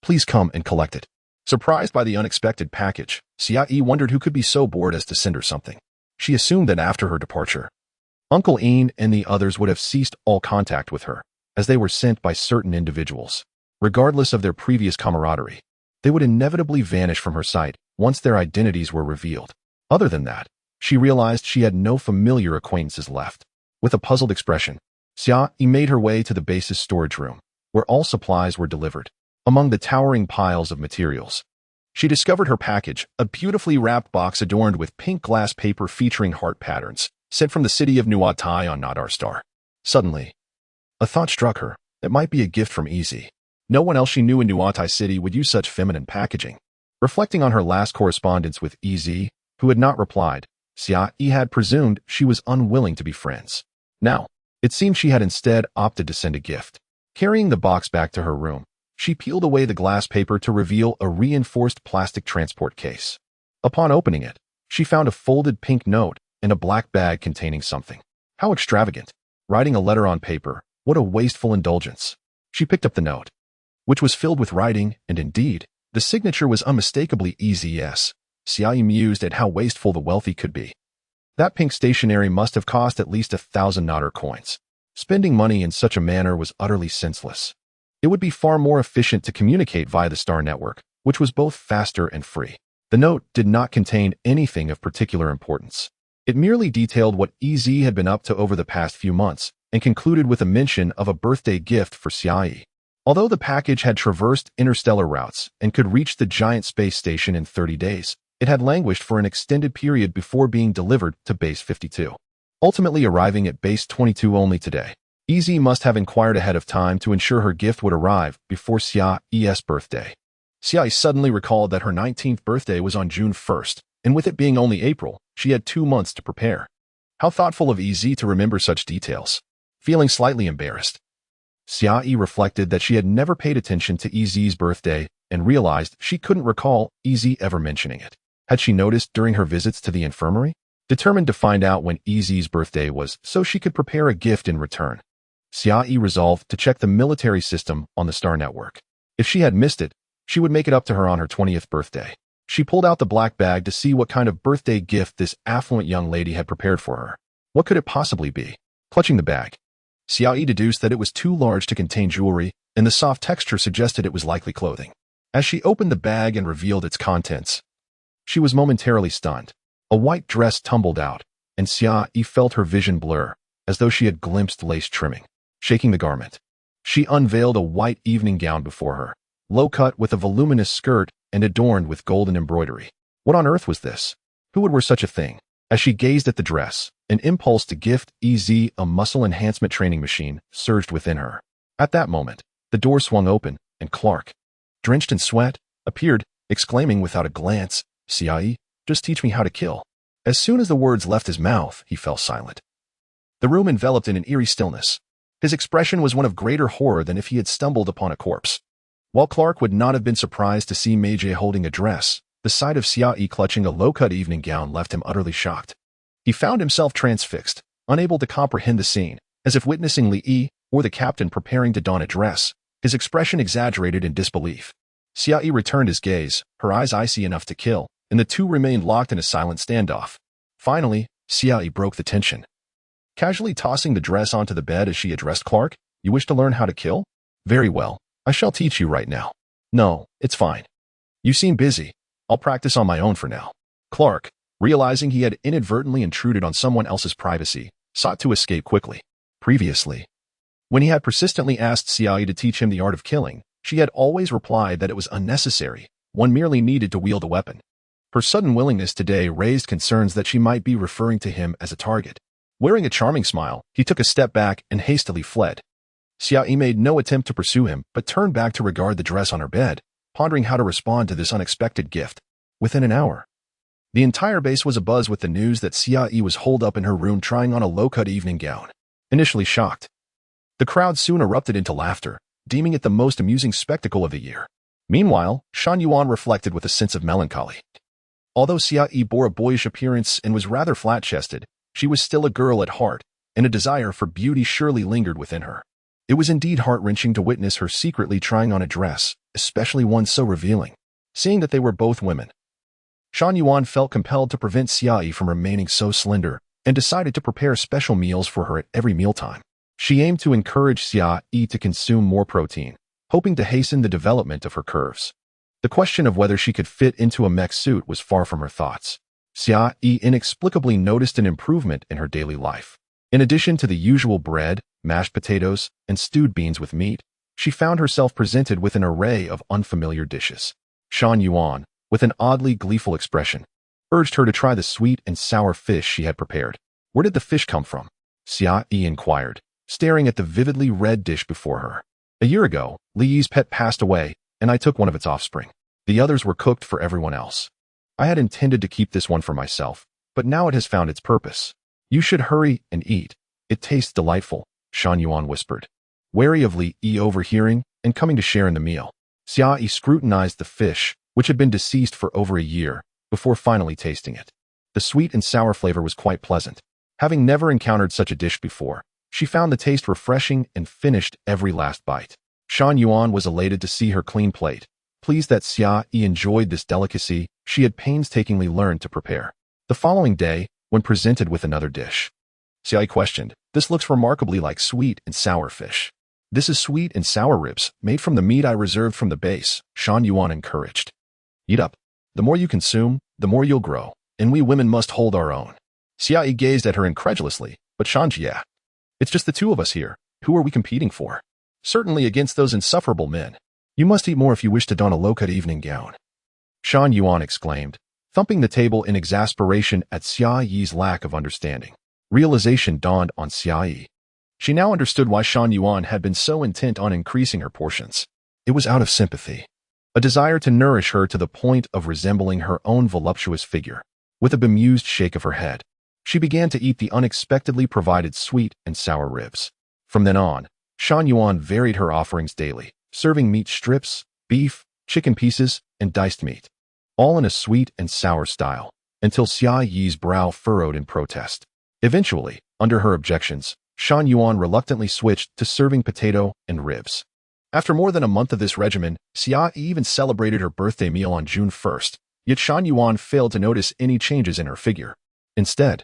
Please come and collect it. Surprised by the unexpected package, Xia wondered who could be so bored as to send her something. She assumed that after her departure, Uncle Ian and the others would have ceased all contact with her, as they were sent by certain individuals. Regardless of their previous camaraderie, they would inevitably vanish from her sight once their identities were revealed. Other than that, she realized she had no familiar acquaintances left. With a puzzled expression, Xia made her way to the base's storage room, where all supplies were delivered. Among the towering piles of materials, she discovered her package, a beautifully wrapped box adorned with pink glass paper featuring heart patterns, sent from the city of Nuatai on Nader Star. Suddenly, a thought struck her. It might be a gift from Easy. No one else she knew in Nuatai City would use such feminine packaging. Reflecting on her last correspondence with Easy, who had not replied, Xia had presumed she was unwilling to be friends. Now, it seemed she had instead opted to send a gift. Carrying the box back to her room, she peeled away the glass paper to reveal a reinforced plastic transport case. Upon opening it, she found a folded pink note and a black bag containing something. How extravagant! Writing a letter on paper, what a wasteful indulgence. She picked up the note, which was filled with writing, and indeed, the signature was unmistakably Easy's. Xia mused at how wasteful the wealthy could be. That pink stationery must have cost at least 1,000 Nader coins. Spending money in such a manner was utterly senseless. It would be far more efficient to communicate via the Star Network, which was both faster and free. The note did not contain anything of particular importance. It merely detailed what EZ had been up to over the past few months and concluded with a mention of a birthday gift for Xia. Although the package had traversed interstellar routes and could reach the giant space station in 30 days, it had languished for an extended period before being delivered to Base 52. Ultimately arriving at Base 22 only today, EZ must have inquired ahead of time to ensure her gift would arrive before Xia's birthday. Xia suddenly recalled that her 19th birthday was on June 1st, and with it being only April, she had 2 months to prepare. How thoughtful of EZ to remember such details. Feeling slightly embarrassed, Xia reflected that she had never paid attention to EZ's birthday and realized she couldn't recall EZ ever mentioning it. Had she noticed during her visits to the infirmary? Determined to find out when EZ's birthday was so she could prepare a gift in return, Xia resolved to check the military system on the Star Network. If she had missed it, she would make it up to her on her 20th birthday. She pulled out the black bag to see what kind of birthday gift this affluent young lady had prepared for her. What could it possibly be? Clutching the bag, Xia deduced that it was too large to contain jewelry, and the soft texture suggested it was likely clothing. As she opened the bag and revealed its contents, she was momentarily stunned. A white dress tumbled out, and Xia felt her vision blur, as though she had glimpsed lace trimming. Shaking the garment, she unveiled a white evening gown before her, low-cut with a voluminous skirt and adorned with golden embroidery. What on earth was this? Who would wear such a thing? As she gazed at the dress, an impulse to gift EZ a muscle enhancement training machine surged within her. At that moment, the door swung open, and Clark, drenched in sweat, appeared, exclaiming without a glance, "Xia, just teach me how to kill." As soon as the words left his mouth, he fell silent. The room enveloped in an eerie stillness. His expression was one of greater horror than if he had stumbled upon a corpse. While Clark would not have been surprised to see Mech holding a dress, the sight of Xia clutching a low-cut evening gown left him utterly shocked. He found himself transfixed, unable to comprehend the scene, as if witnessing Li or the captain preparing to don a dress, his expression exaggerated in disbelief. Xia returned his gaze, her eyes icy enough to kill, and the two remained locked in a silent standoff. Finally, Xia broke the tension. Casually tossing the dress onto the bed as she addressed Clark, "You wish to learn how to kill? Very well, I shall teach you right now." "No, it's fine. You seem busy. I'll practice on my own for now." Clark, Realizing he had inadvertently intruded on someone else's privacy, sought to escape quickly. Previously, when he had persistently asked Xiaoyi to teach him the art of killing, she had always replied that it was unnecessary, one merely needed to wield a weapon. Her sudden willingness today raised concerns that she might be referring to him as a target. Wearing a charming smile, he took a step back and hastily fled. Xiaoyi made no attempt to pursue him, but turned back to regard the dress on her bed, pondering how to respond to this unexpected gift. Within an hour, the entire base was abuzz with the news that Xiaoyi was holed up in her room trying on a low-cut evening gown. Initially shocked, the crowd soon erupted into laughter, deeming it the most amusing spectacle of the year. Meanwhile, Shan Yuan reflected with a sense of melancholy. Although Xiaoyi bore a boyish appearance and was rather flat-chested, she was still a girl at heart, and a desire for beauty surely lingered within her. It was indeed heart-wrenching to witness her secretly trying on a dress, especially one so revealing. Seeing that they were both women, Shan Yuan felt compelled to prevent Xiaoyi from remaining so slender, and decided to prepare special meals for her at every mealtime. She aimed to encourage Xiaoyi to consume more protein, hoping to hasten the development of her curves. The question of whether she could fit into a mech suit was far from her thoughts. Xiaoyi inexplicably noticed an improvement in her daily life. In addition to the usual bread, mashed potatoes, and stewed beans with meat, she found herself presented with an array of unfamiliar dishes. Shan Yuan, with an oddly gleeful expression, urged her to try the sweet and sour fish she had prepared. Where did the fish come from? Xiaoyi inquired, staring at the vividly red dish before her. A year ago, Li Yi's pet passed away, and I took one of its offspring. The others were cooked for everyone else. I had intended to keep this one for myself, but now it has found its purpose. You should hurry and eat. It tastes delightful, Shan Yuan whispered. Wary of Li Yi overhearing and coming to share in the meal, Xiaoyi scrutinized the fish, which had been deceased for over a year, before finally tasting it. The sweet and sour flavor was quite pleasant. Having never encountered such a dish before, she found the taste refreshing and finished every last bite. Shan Yuan was elated to see her clean plate, pleased that Xiaoyi enjoyed this delicacy she had painstakingly learned to prepare. The following day, when presented with another dish, Xiaoyi questioned, "This looks remarkably like sweet and sour fish." "This is sweet and sour ribs, made from the meat I reserved from the base," Shan Yuan encouraged. "Eat up. The more you consume, the more you'll grow, and we women must hold our own." Xiaoyi gazed at her incredulously, "But Shanjia, it's just the two of us here. Who are we competing for?" "Certainly against those insufferable men. You must eat more if you wish to don a low-cut evening gown," Shan Yuan exclaimed, thumping the table in exasperation at Xiaoyi's lack of understanding. Realization dawned on Xiaoyi. She now understood why Shan Yuan had been so intent on increasing her portions. It was out of sympathy, a desire to nourish her to the point of resembling her own voluptuous figure. With a bemused shake of her head, she began to eat the unexpectedly provided sweet and sour ribs. From then on, Shan Yuan varied her offerings daily, serving meat strips, beef, chicken pieces, and diced meat, all in a sweet and sour style, until Xiaoyi's brow furrowed in protest. Eventually, under her objections, Shan Yuan reluctantly switched to serving potato and ribs. After more than a month of this regimen, Xiaoyi even celebrated her birthday meal on June 1st, yet Shan Yuan failed to notice any changes in her figure. Instead,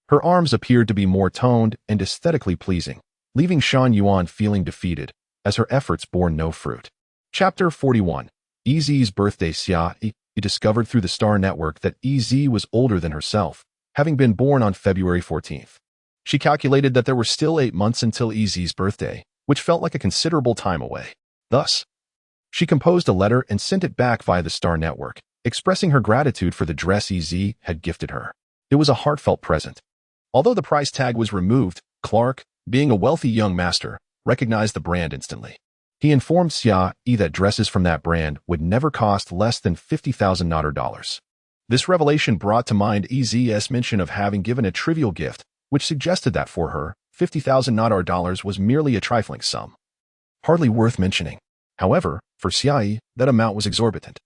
her arms appeared to be more toned and aesthetically pleasing, leaving Shan Yuan feeling defeated, as her efforts bore no fruit. Chapter 41. EZ's birthday. Xiaoyi discovered through the Star Network that EZ was older than herself, having been born on February 14th. She calculated that there were still 8 months until EZ's birthday, which felt like a considerable time away. Thus, she composed a letter and sent it back via the Star Network, expressing her gratitude for the dress EZ had gifted her. It was a heartfelt present. Although the price tag was removed, Clark, being a wealthy young master, recognized the brand instantly. He informed Xiaoyi that dresses from that brand would never cost less than 50,000 Nader dollars. This revelation brought to mind EZ's mention of having given a trivial gift, which suggested that for her, 50,000 Nader dollars was merely a trifling sum, hardly worth mentioning. However, for Xiaoyi, that amount was exorbitant,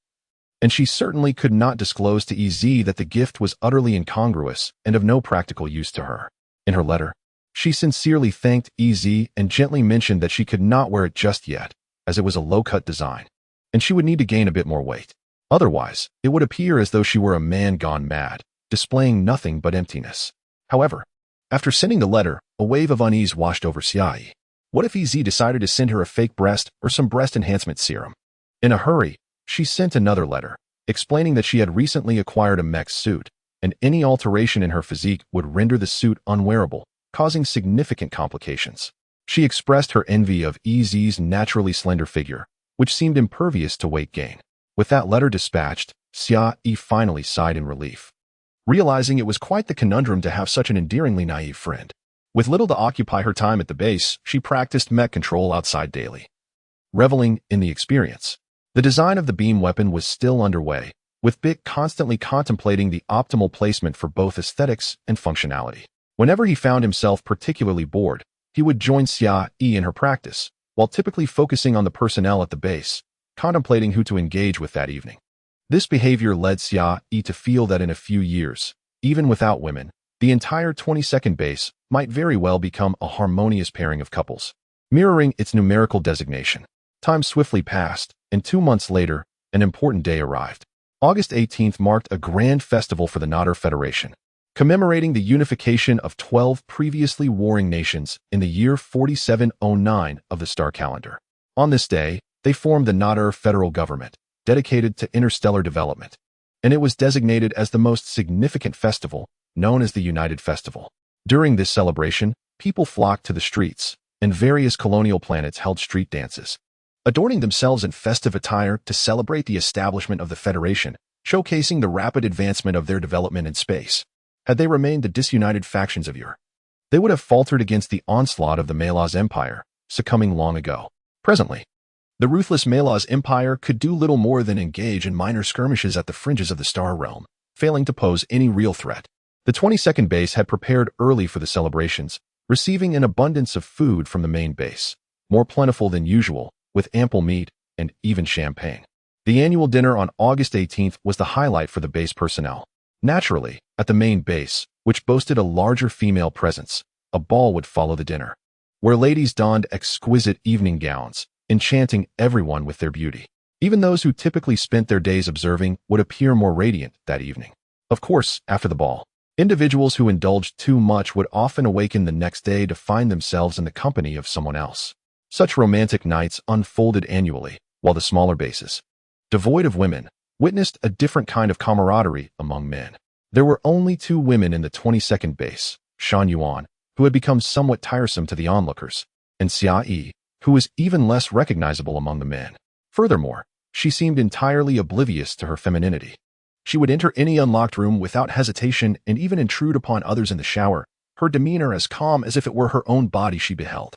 and she certainly could not disclose to EZ that the gift was utterly incongruous and of no practical use to her. In her letter, she sincerely thanked EZ and gently mentioned that she could not wear it just yet, as it was a low-cut design, and she would need to gain a bit more weight. Otherwise, it would appear as though she were a man gone mad, displaying nothing but emptiness. However, after sending the letter, a wave of unease washed over Xiaoyi. What if EZ decided to send her a fake breast or some breast enhancement serum? In a hurry, she sent another letter, explaining that she had recently acquired a mech suit, and any alteration in her physique would render the suit unwearable, causing significant complications. She expressed her envy of EZ's naturally slender figure, which seemed impervious to weight gain. With that letter dispatched, Xia Yi finally sighed in relief, realizing it was quite the conundrum to have such an endearingly naive friend. With little to occupy her time at the base, she practiced mech control outside daily, reveling in the experience. The design of the beam weapon was still underway, with Bick constantly contemplating the optimal placement for both aesthetics and functionality. Whenever he found himself particularly bored, he would join Xia Yi in her practice, while typically focusing on the personnel at the base, contemplating who to engage with that evening. This behavior led Xia Yi to feel that in a few years, even without women, the entire 22nd base might very well become a harmonious pairing of couples, mirroring its numerical designation. Time swiftly passed, and 2 months later, an important day arrived. August 18th marked a grand festival for the Nader Federation, commemorating the unification of 12 previously warring nations in the year 4709 of the star calendar. On this day, they formed the Nader federal government, dedicated to interstellar development, and it was designated as the most significant festival, known as the United Festival. During this celebration, people flocked to the streets, and various colonial planets held street dances, adorning themselves in festive attire to celebrate the establishment of the Federation, showcasing the rapid advancement of their development in space. Had they remained the disunited factions of yore, they would have faltered against the onslaught of the Malaz Empire, succumbing long ago. Presently, the ruthless Malaz Empire could do little more than engage in minor skirmishes at the fringes of the star realm, failing to pose any real threat. The 22nd base had prepared early for the celebrations, receiving an abundance of food from the main base, more plentiful than usual, with ample meat and even champagne. The annual dinner on August 18th was the highlight for the base personnel. Naturally, at the main base, which boasted a larger female presence, a ball would follow the dinner, where ladies donned exquisite evening gowns, enchanting everyone with their beauty. Even those who typically spent their days observing would appear more radiant that evening. Of course, after the ball, individuals who indulged too much would often awaken the next day to find themselves in the company of someone else. Such romantic nights unfolded annually, while the smaller bases, devoid of women, witnessed a different kind of camaraderie among men. There were only 2 women in the 22nd base, Shan Yuan, who had become somewhat tiresome to the onlookers, and Xia Yi, who was even less recognizable among the men. Furthermore, she seemed entirely oblivious to her femininity. She would enter any unlocked room without hesitation and even intrude upon others in the shower, her demeanor as calm as if it were her own body she beheld.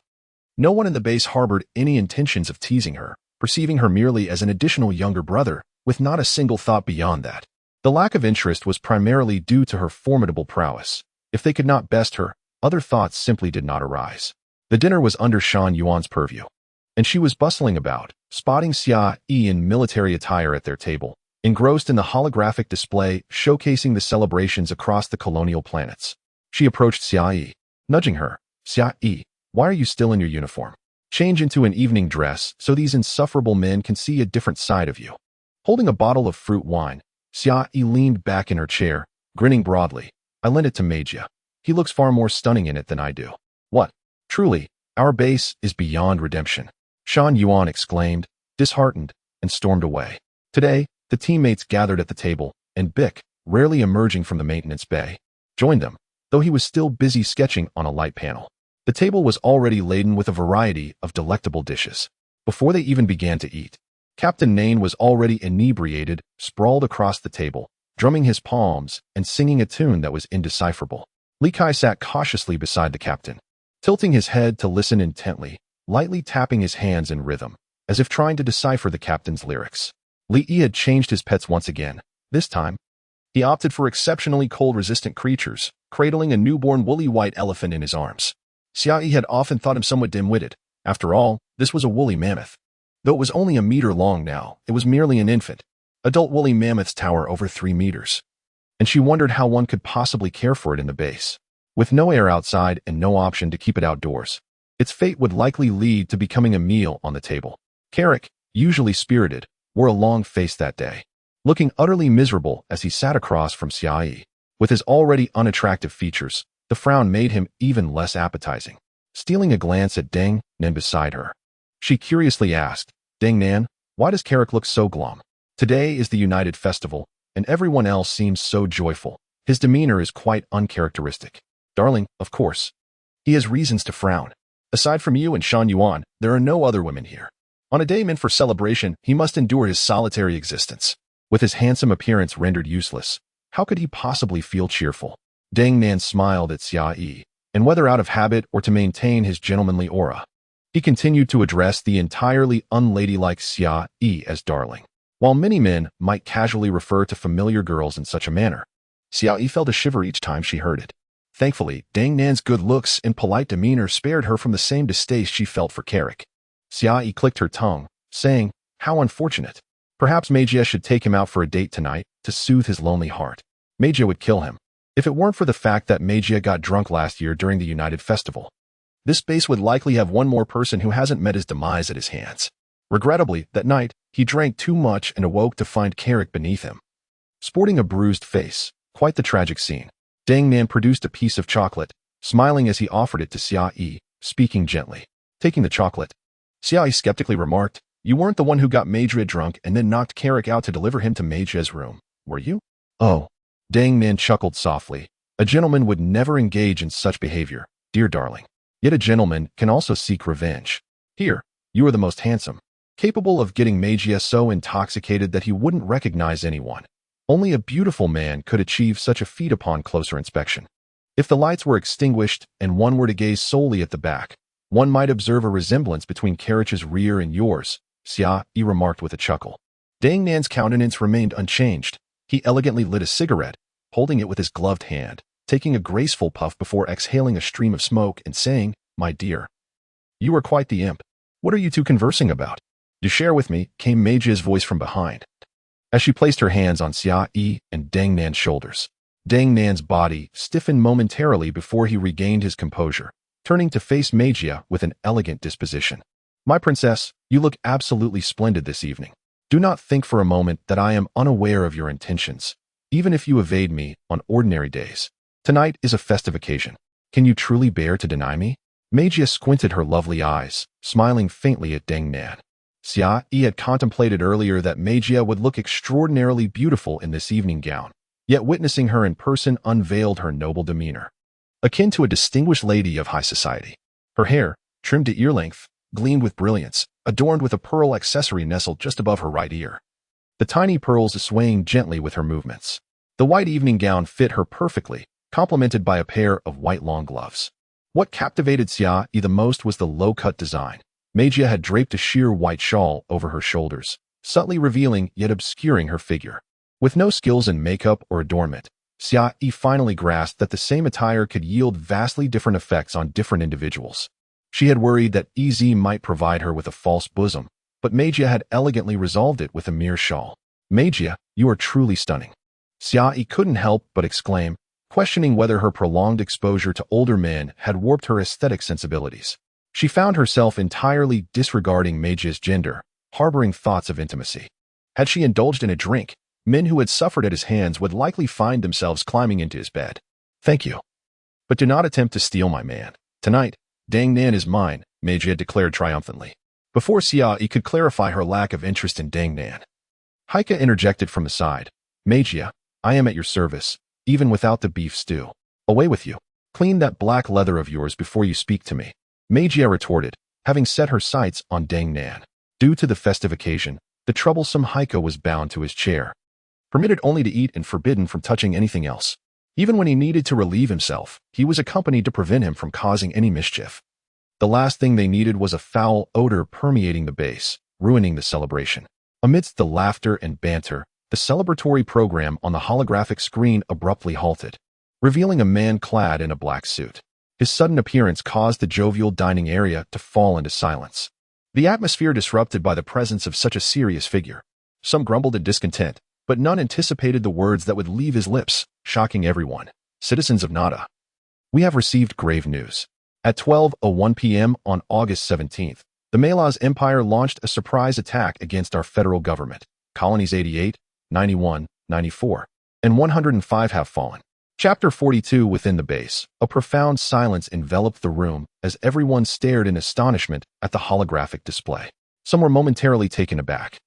No one in the base harbored any intentions of teasing her, perceiving her merely as an additional younger brother, with not a single thought beyond that. The lack of interest was primarily due to her formidable prowess. If they could not best her, other thoughts simply did not arise. The dinner was under Shan Yuan's purview, and she was bustling about, spotting Xia Yi in military attire at their table, engrossed in the holographic display showcasing the celebrations across the colonial planets. She approached Xia Yi, nudging her. "Xia Yi, why are you still in your uniform? Change into an evening dress so these insufferable men can see a different side of you." Holding a bottle of fruit wine, Xia Yi leaned back in her chair, grinning broadly. "I lent it to Meijia. He looks far more stunning in it than I do." "What? Truly, our base is beyond redemption," Shan Yuan exclaimed, disheartened, and stormed away. Today, the teammates gathered at the table, and Bick, rarely emerging from the maintenance bay, joined them, though he was still busy sketching on a light panel. The table was already laden with a variety of delectable dishes. Before they even began to eat, Captain Nain was already inebriated, sprawled across the table, drumming his palms and singing a tune that was indecipherable. Li Kai sat cautiously beside the captain, tilting his head to listen intently, lightly tapping his hands in rhythm, as if trying to decipher the captain's lyrics. Li Yi had changed his pets once again. This time, he opted for exceptionally cold-resistant creatures, cradling a newborn woolly white elephant in his arms. Xia Yi had often thought him somewhat dim-witted. After all, this was a woolly mammoth. Though it was only a meter long now, it was merely an infant. Adult woolly mammoths tower over 3 meters. And she wondered how one could possibly care for it in the base. With no air outside and no option to keep it outdoors, its fate would likely lead to becoming a meal on the table. Carrick, usually spirited, wore a long face that day, looking utterly miserable as he sat across from Xia Yi. With his already unattractive features, the frown made him even less appetizing. Stealing a glance at Deng Nan beside her, she curiously asked, "Deng Nan, why does Carrick look so glum? Today is the United Festival, and everyone else seems so joyful. His demeanor is quite uncharacteristic. Darling, of course. He has reasons to frown. Aside from you and Shan Yuan, there are no other women here. On a day meant for celebration, he must endure his solitary existence. With his handsome appearance rendered useless, how could he possibly feel cheerful? Dang Nan smiled at Xia Yi, and whether out of habit or to maintain his gentlemanly aura, he continued to address the entirely unladylike Xia Yi as darling. While many men might casually refer to familiar girls in such a manner, Xia Yi felt a shiver each time she heard it. Thankfully, Dang Nan's good looks and polite demeanor spared her from the same distaste she felt for Carrick. Xia Yi clicked her tongue, saying, "How unfortunate. Perhaps Meijia should take him out for a date tonight to soothe his lonely heart. Meijia would kill him. If it weren't for the fact that Meijia got drunk last year during the United Festival, this base would likely have one more person who hasn't met his demise at his hands." Regrettably, that night, he drank too much and awoke to find Carrick beneath him, sporting a bruised face. Quite the tragic scene. Dang Nan produced a piece of chocolate, smiling as he offered it to Xia Yi, speaking gently. Taking the chocolate, Xia Yi skeptically remarked, "You weren't the one who got Meijia drunk and then knocked Carrick out to deliver him to Meijia's room, were you?" "Oh." Dang Nan chuckled softly. "A gentleman would never engage in such behavior, dear darling. Yet a gentleman can also seek revenge. Here, you are the most handsome, capable of getting Meijia so intoxicated that he wouldn't recognize anyone. Only a beautiful man could achieve such a feat upon closer inspection. If the lights were extinguished and one were to gaze solely at the back, one might observe a resemblance between Carrick's rear and yours," Xia Yi remarked with a chuckle. Dang Nan's countenance remained unchanged. He elegantly lit a cigarette, holding it with his gloved hand, taking a graceful puff before exhaling a stream of smoke and saying, "My dear, you are quite the imp. What are you two conversing about?" "Do share with me," came Meijia's voice from behind, as she placed her hands on Xia Yi and Dang Nan's shoulders. Dang Nan's body stiffened momentarily before he regained his composure, turning to face Meijia with an elegant disposition. "My princess, you look absolutely splendid this evening. Do not think for a moment that I am unaware of your intentions, even if you evade me on ordinary days. Tonight is a festive occasion. Can you truly bear to deny me?" Meijia squinted her lovely eyes, smiling faintly at Dang Nan. Xia Yi had contemplated earlier that Meijia would look extraordinarily beautiful in this evening gown, yet witnessing her in person unveiled her noble demeanor, akin to a distinguished lady of high society. Her hair, trimmed to ear length, gleamed with brilliance, adorned with a pearl accessory nestled just above her right ear, the tiny pearls swaying gently with her movements. The white evening gown fit her perfectly, complemented by a pair of white long gloves. What captivated Xia Yi the most was the low-cut design. Meijia had draped a sheer white shawl over her shoulders, subtly revealing yet obscuring her figure. With no skills in makeup or adornment, Xia Yi finally grasped that the same attire could yield vastly different effects on different individuals. She had worried that EZ might provide her with a false bosom, but Meijia had elegantly resolved it with a mere shawl. "Meijia, you are truly stunning." Xia Yi couldn't help but exclaim, questioning whether her prolonged exposure to older men had warped her aesthetic sensibilities. She found herself entirely disregarding Meijia's gender, harboring thoughts of intimacy. Had she indulged in a drink, men who had suffered at his hands would likely find themselves climbing into his bed. "Thank you. But do not attempt to steal my man. Tonight, Dang Nan is mine," Meijia declared triumphantly. Before Xia Yi could clarify her lack of interest in Dang Nan, Heike interjected from the side. "Meijia, I am at your service, even without the beef stew. Away with you. Clean that black leather of yours before you speak to me," Meijia retorted, having set her sights on Dang Nan. Due to the festive occasion, the troublesome Heike was bound to his chair, permitted only to eat and forbidden from touching anything else. Even when he needed to relieve himself, he was accompanied to prevent him from causing any mischief. The last thing they needed was a foul odor permeating the base, ruining the celebration. Amidst the laughter and banter, the celebratory program on the holographic screen abruptly halted, revealing a man clad in a black suit. His sudden appearance caused the jovial dining area to fall into silence, the atmosphere disrupted by the presence of such a serious figure. Some grumbled in discontent, but none anticipated the words that would leave his lips, shocking everyone. "Citizens of Nada, we have received grave news. At 12:01 p.m. on August 17th, the Malaz Empire launched a surprise attack against our federal government. Colonies 88, 91, 94, and 105 have fallen." Chapter 42. Within the base, a profound silence enveloped the room as everyone stared in astonishment at the holographic display. Some were momentarily taken aback.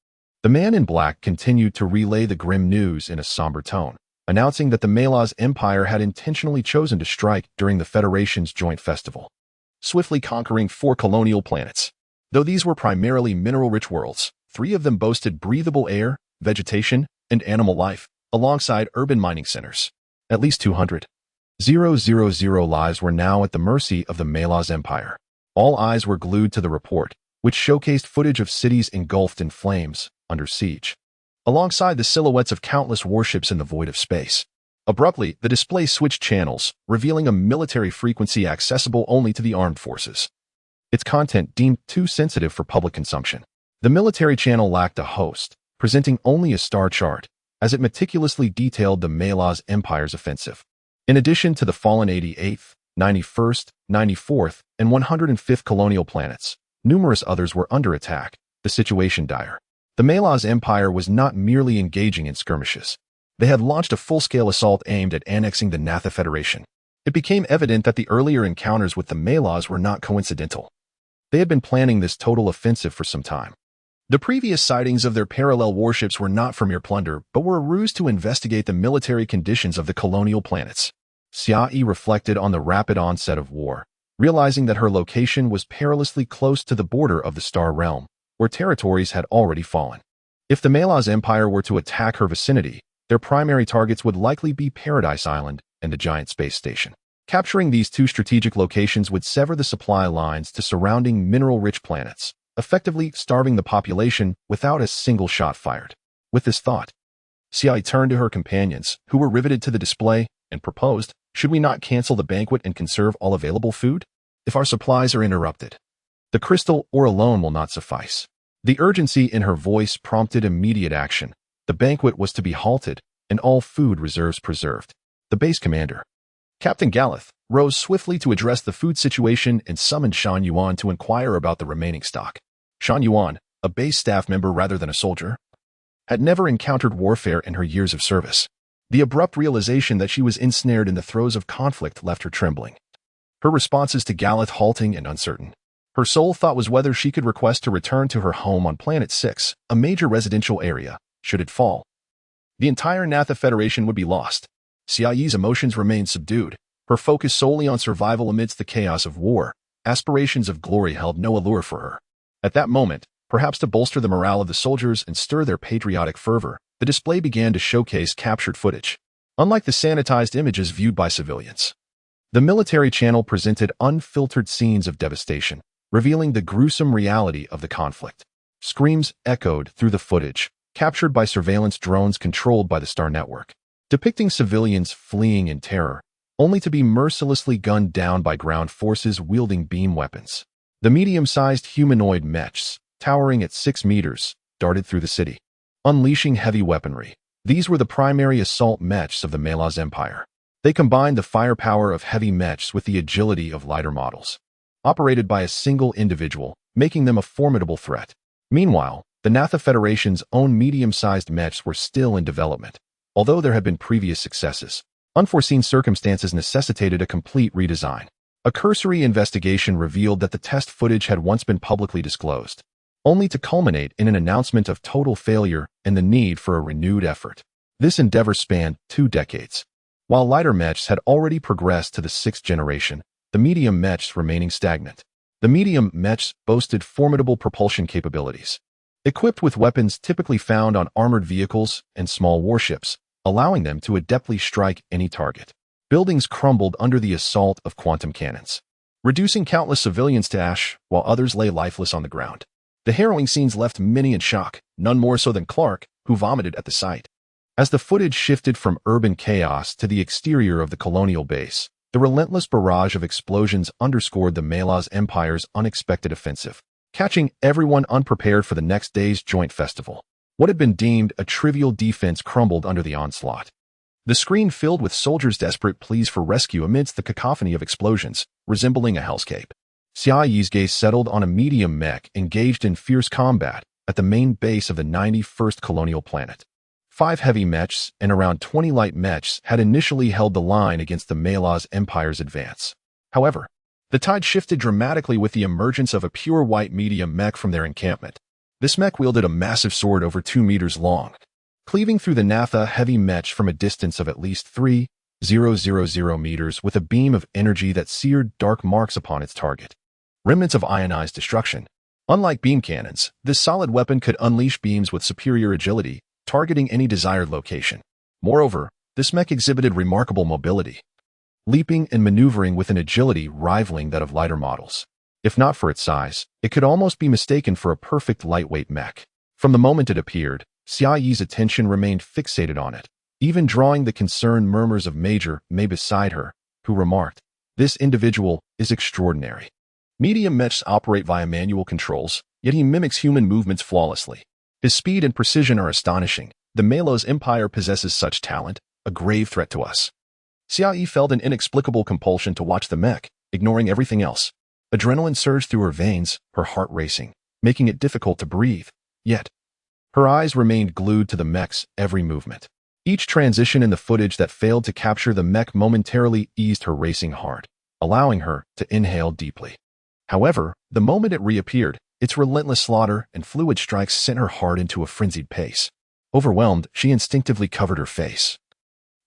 The man in black continued to relay the grim news in a somber tone, announcing that the Malaz Empire had intentionally chosen to strike during the Federation's joint festival, swiftly conquering 4 colonial planets. Though these were primarily mineral-rich worlds, 3 of them boasted breathable air, vegetation, and animal life, alongside urban mining centers. At least 200,000 lives were now at the mercy of the Malaz Empire. All eyes were glued to the report, which showcased footage of cities engulfed in flames, under siege, alongside the silhouettes of countless warships in the void of space. Abruptly, the display switched channels, revealing a military frequency accessible only to the armed forces. Its content deemed too sensitive for public consumption. The military channel lacked a host, presenting only a star chart, as it meticulously detailed the Malaz Empire's offensive. In addition to the fallen 88th, 91st, 94th, and 105th colonial planets, numerous others were under attack, the situation dire. The Malaz Empire was not merely engaging in skirmishes. They had launched a full-scale assault aimed at annexing the Natha Federation. It became evident that the earlier encounters with the Malaz were not coincidental. They had been planning this total offensive for some time. The previous sightings of their parallel warships were not for mere plunder, but were a ruse to investigate the military conditions of the colonial planets. Xiaoyi reflected on the rapid onset of war, realizing that her location was perilously close to the border of the Star Realm, where territories had already fallen. If the Malaz Empire were to attack her vicinity, their primary targets would likely be Paradise Island and the giant space station. Capturing these 2 strategic locations would sever the supply lines to surrounding mineral-rich planets, effectively starving the population without a single shot fired. With this thought, Xiaoyi turned to her companions, who were riveted to the display, and proposed, "Should we not cancel the banquet and conserve all available food? If our supplies are interrupted, the crystal ore alone will not suffice." The urgency in her voice prompted immediate action. The banquet was to be halted, and all food reserves preserved. The base commander, Captain Galeth, rose swiftly to address the food situation and summoned Shan Yuan to inquire about the remaining stock. Shan Yuan, a base staff member rather than a soldier, had never encountered warfare in her years of service. The abrupt realization that she was ensnared in the throes of conflict left her trembling. Her responses to Galeth halting and uncertain. Her sole thought was whether she could request to return to her home on Planet 6, a major residential area. Should it fall, the entire Natha Federation would be lost. Xiaoyi's emotions remained subdued, her focus solely on survival amidst the chaos of war. Aspirations of glory held no allure for her. At that moment, perhaps to bolster the morale of the soldiers and stir their patriotic fervor, the display began to showcase captured footage. Unlike the sanitized images viewed by civilians, the military channel presented unfiltered scenes of devastation, revealing the gruesome reality of the conflict. Screams echoed through the footage, captured by surveillance drones controlled by the Star Network, depicting civilians fleeing in terror, only to be mercilessly gunned down by ground forces wielding beam weapons. The medium-sized humanoid mechs, towering at 6 meters, darted through the city, unleashing heavy weaponry. These were the primary assault mechs of the Malaz Empire. They combined the firepower of heavy mechs with the agility of lighter models, operated by a single individual, making them a formidable threat. Meanwhile, the Natha Federation's own medium-sized mechs were still in development. Although there had been previous successes, unforeseen circumstances necessitated a complete redesign. A cursory investigation revealed that the test footage had once been publicly disclosed, only to culminate in an announcement of total failure and the need for a renewed effort. This endeavor spanned 2 decades. While lighter mechs had already progressed to the 6th generation, the medium mechs remaining stagnant. The medium mechs boasted formidable propulsion capabilities, equipped with weapons typically found on armored vehicles and small warships, allowing them to adeptly strike any target. Buildings crumbled under the assault of quantum cannons, reducing countless civilians to ash while others lay lifeless on the ground. The harrowing scenes left many in shock, none more so than Clark, who vomited at the sight. As the footage shifted from urban chaos to the exterior of the colonial base, the relentless barrage of explosions underscored the Malaz Empire's unexpected offensive, catching everyone unprepared for the next day's joint festival. What had been deemed a trivial defense crumbled under the onslaught. The screen filled with soldiers' desperate pleas for rescue amidst the cacophony of explosions, resembling a hellscape. Xiaoyi's gaze settled on a medium mech engaged in fierce combat at the main base of the 91st colonial planet. 5 heavy mechs and around 20 light mechs had initially held the line against the Malaz Empire's advance. However, the tide shifted dramatically with the emergence of a pure white medium mech from their encampment. This mech wielded a massive sword over 2 meters long, cleaving through the naphtha-heavy Mech from a distance of at least 3,000 meters with a beam of energy that seared dark marks upon its target. Remnants of ionized destruction. Unlike beam cannons, this solid weapon could unleash beams with superior agility, targeting any desired location. Moreover, this mech exhibited remarkable mobility, leaping and maneuvering with an agility rivaling that of lighter models. If not for its size, it could almost be mistaken for a perfect lightweight mech. From the moment it appeared, Xia Yi's attention remained fixated on it, even drawing the concerned murmurs of Major Mei beside her, who remarked, "This individual is extraordinary." Medium mechs operate via manual controls, yet he mimics human movements flawlessly. His speed and precision are astonishing. The Melos Empire possesses such talent, a grave threat to us. Xia Yi felt an inexplicable compulsion to watch the mech, ignoring everything else. Adrenaline surged through her veins, her heart racing, making it difficult to breathe. Yet, her eyes remained glued to the mech's every movement. Each transition in the footage that failed to capture the mech momentarily eased her racing heart, allowing her to inhale deeply. However, the moment it reappeared, its relentless slaughter and fluid strikes sent her heart into a frenzied pace. Overwhelmed, she instinctively covered her face.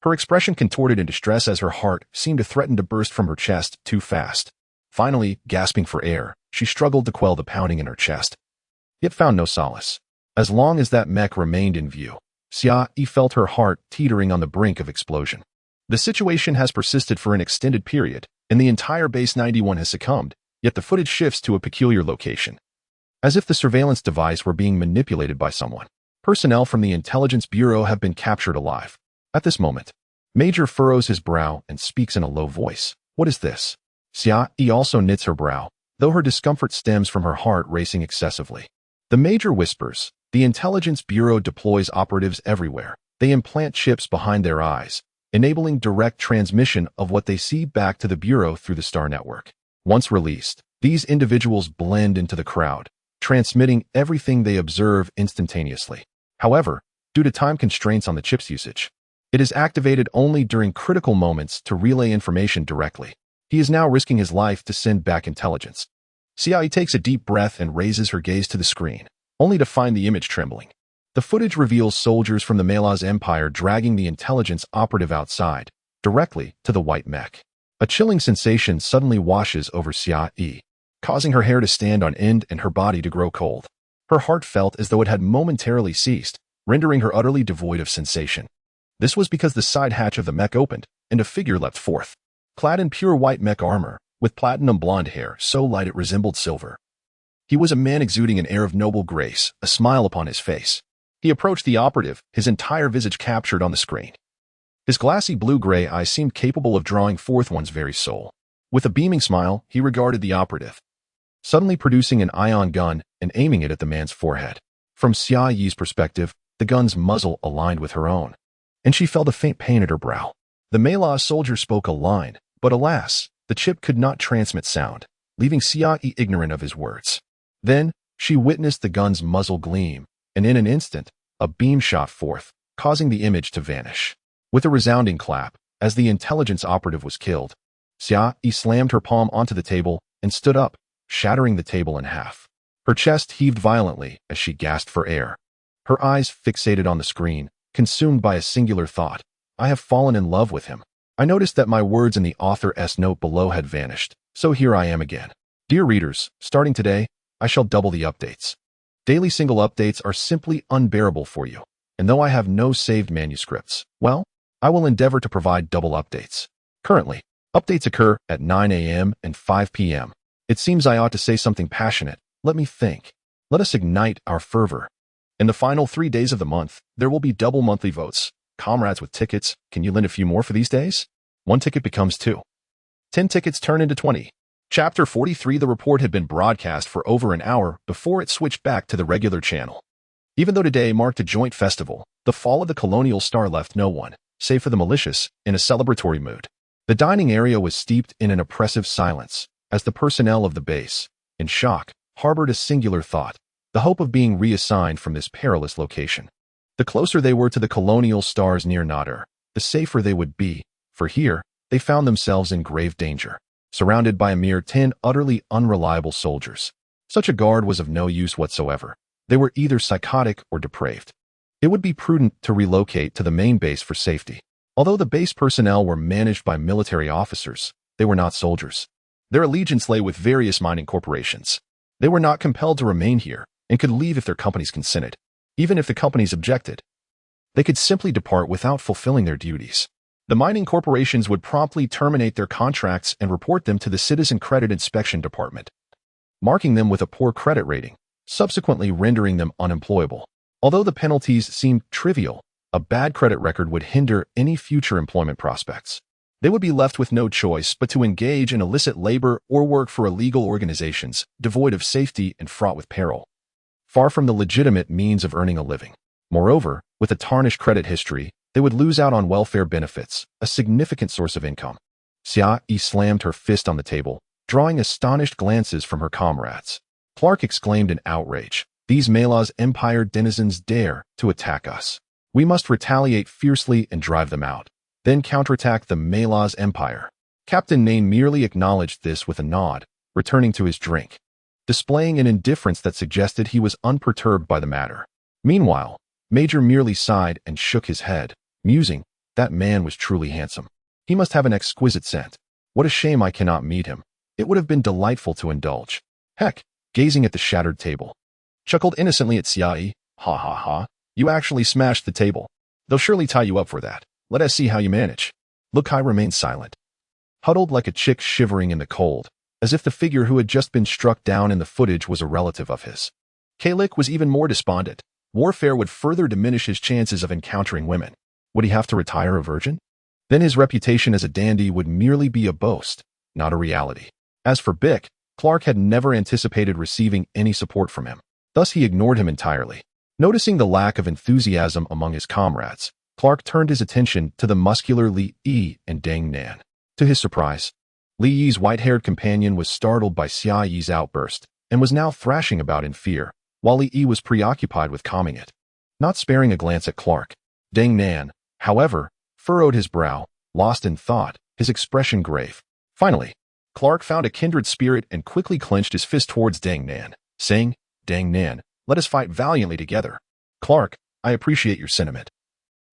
Her expression contorted in distress as her heart seemed to threaten to burst from her chest too fast. Finally, gasping for air, she struggled to quell the pounding in her chest, yet found no solace. As long as that mech remained in view, Xia Yi felt her heart teetering on the brink of explosion. The situation has persisted for an extended period, and the entire Base 91 has succumbed, yet the footage shifts to a peculiar location, as if the surveillance device were being manipulated by someone. Personnel from the Intelligence Bureau have been captured alive. At this moment, Major furrows his brow and speaks in a low voice. What is this? Xia Yi also knits her brow, though her discomfort stems from her heart racing excessively. The Major whispers, the Intelligence Bureau deploys operatives everywhere. They implant chips behind their eyes, enabling direct transmission of what they see back to the Bureau through the Star Network. Once released, these individuals blend into the crowd, transmitting everything they observe instantaneously. However, due to time constraints on the chip's usage, it is activated only during critical moments to relay information directly. He is now risking his life to send back intelligence. Xia Yi takes a deep breath and raises her gaze to the screen, only to find the image trembling. The footage reveals soldiers from the Melos Empire dragging the intelligence operative outside, directly to the white mech. A chilling sensation suddenly washes over Xia Yi, causing her hair to stand on end and her body to grow cold. Her heart felt as though it had momentarily ceased, rendering her utterly devoid of sensation. This was because the side hatch of the mech opened, and a figure leapt forth. Clad in pure white mech armor, with platinum blonde hair so light it resembled silver. He was a man exuding an air of noble grace, a smile upon his face. He approached the operative, his entire visage captured on the screen. His glassy blue-gray eyes seemed capable of drawing forth one's very soul. With a beaming smile, he regarded the operative, suddenly producing an ion gun and aiming it at the man's forehead. From Xia Yi's perspective, the gun's muzzle aligned with her own, and she felt a faint pain at her brow. The Melos soldier spoke a line, but alas, the chip could not transmit sound, leaving Xia Yi ignorant of his words. Then, she witnessed the gun's muzzle gleam, and in an instant, a beam shot forth, causing the image to vanish. With a resounding clap, as the intelligence operative was killed, Xia Yi slammed her palm onto the table and stood up, shattering the table in half. Her chest heaved violently as she gasped for air. Her eyes fixated on the screen, consumed by a singular thought. I have fallen in love with him. I noticed that my words in the author's note below had vanished, so here I am again. Dear readers, starting today, I shall double the updates. Daily single updates are simply unbearable for you, and though I have no saved manuscripts, well, I will endeavor to provide double updates. Currently, updates occur at 9 a.m. and 5 p.m. It seems I ought to say something passionate. Let me think. Let us ignite our fervor. In the final 3 days of the month, there will be double monthly votes. Comrades with tickets, can you lend a few more for these days? 1 ticket becomes 2. 10 tickets turn into 20. Chapter 43. The report had been broadcast for over an hour before it switched back to the regular channel. Even though today marked a joint festival, the fall of the Colonial Star left no one, save for the malicious, in a celebratory mood. The dining area was steeped in an oppressive silence, as the personnel of the base, in shock, harbored a singular thought, the hope of being reassigned from this perilous location. The closer they were to the Colonial Star's near Nadir, the safer they would be, for here, they found themselves in grave danger, surrounded by a mere 10 utterly unreliable soldiers. Such a guard was of no use whatsoever. They were either psychotic or depraved. It would be prudent to relocate to the main base for safety. Although the base personnel were managed by military officers, they were not soldiers. Their allegiance lay with various mining corporations. They were not compelled to remain here and could leave if their companies consented. Even if the companies objected, they could simply depart without fulfilling their duties. The mining corporations would promptly terminate their contracts and report them to the Citizen Credit Inspection Department, marking them with a poor credit rating, subsequently rendering them unemployable. Although the penalties seemed trivial, a bad credit record would hinder any future employment prospects. They would be left with no choice but to engage in illicit labor or work for illegal organizations, devoid of safety and fraught with peril, far from the legitimate means of earning a living. Moreover, with a tarnished credit history, they would lose out on welfare benefits, a significant source of income. Xia slammed her fist on the table, drawing astonished glances from her comrades. Clark exclaimed in outrage, "These Malaz Empire denizens dare to attack us. We must retaliate fiercely and drive them out, then counterattack the Malaz Empire." Captain Nain merely acknowledged this with a nod, returning to his drink, displaying an indifference that suggested he was unperturbed by the matter. Meanwhile, Major merely sighed and shook his head, musing, "That man was truly handsome. He must have an exquisite scent. What a shame I cannot meet him. It would have been delightful to indulge." Heck, gazing at the shattered table, chuckled innocently at Xia. "Ha ha ha, you actually smashed the table. They'll surely tie you up for that. Let us see how you manage." Lukai remained silent, huddled like a chick shivering in the cold, as if the figure who had just been struck down in the footage was a relative of his. Kalik was even more despondent. Warfare would further diminish his chances of encountering women. Would he have to retire a virgin? Then his reputation as a dandy would merely be a boast, not a reality. As for Bick, Clark had never anticipated receiving any support from him. Thus he ignored him entirely. Noticing the lack of enthusiasm among his comrades, Clark turned his attention to the muscular Li Yi and Dang Nan. To his surprise, Li Yi's white-haired companion was startled by Xia Yi's outburst and was now thrashing about in fear, while Li Yi was preoccupied with calming it. Not sparing a glance at Clark, Dang Nan, however, furrowed his brow, lost in thought, his expression grave. Finally, Clark found a kindred spirit and quickly clenched his fist towards Dang Nan, saying, "Dang Nan, let us fight valiantly together." "Clark, I appreciate your sentiment,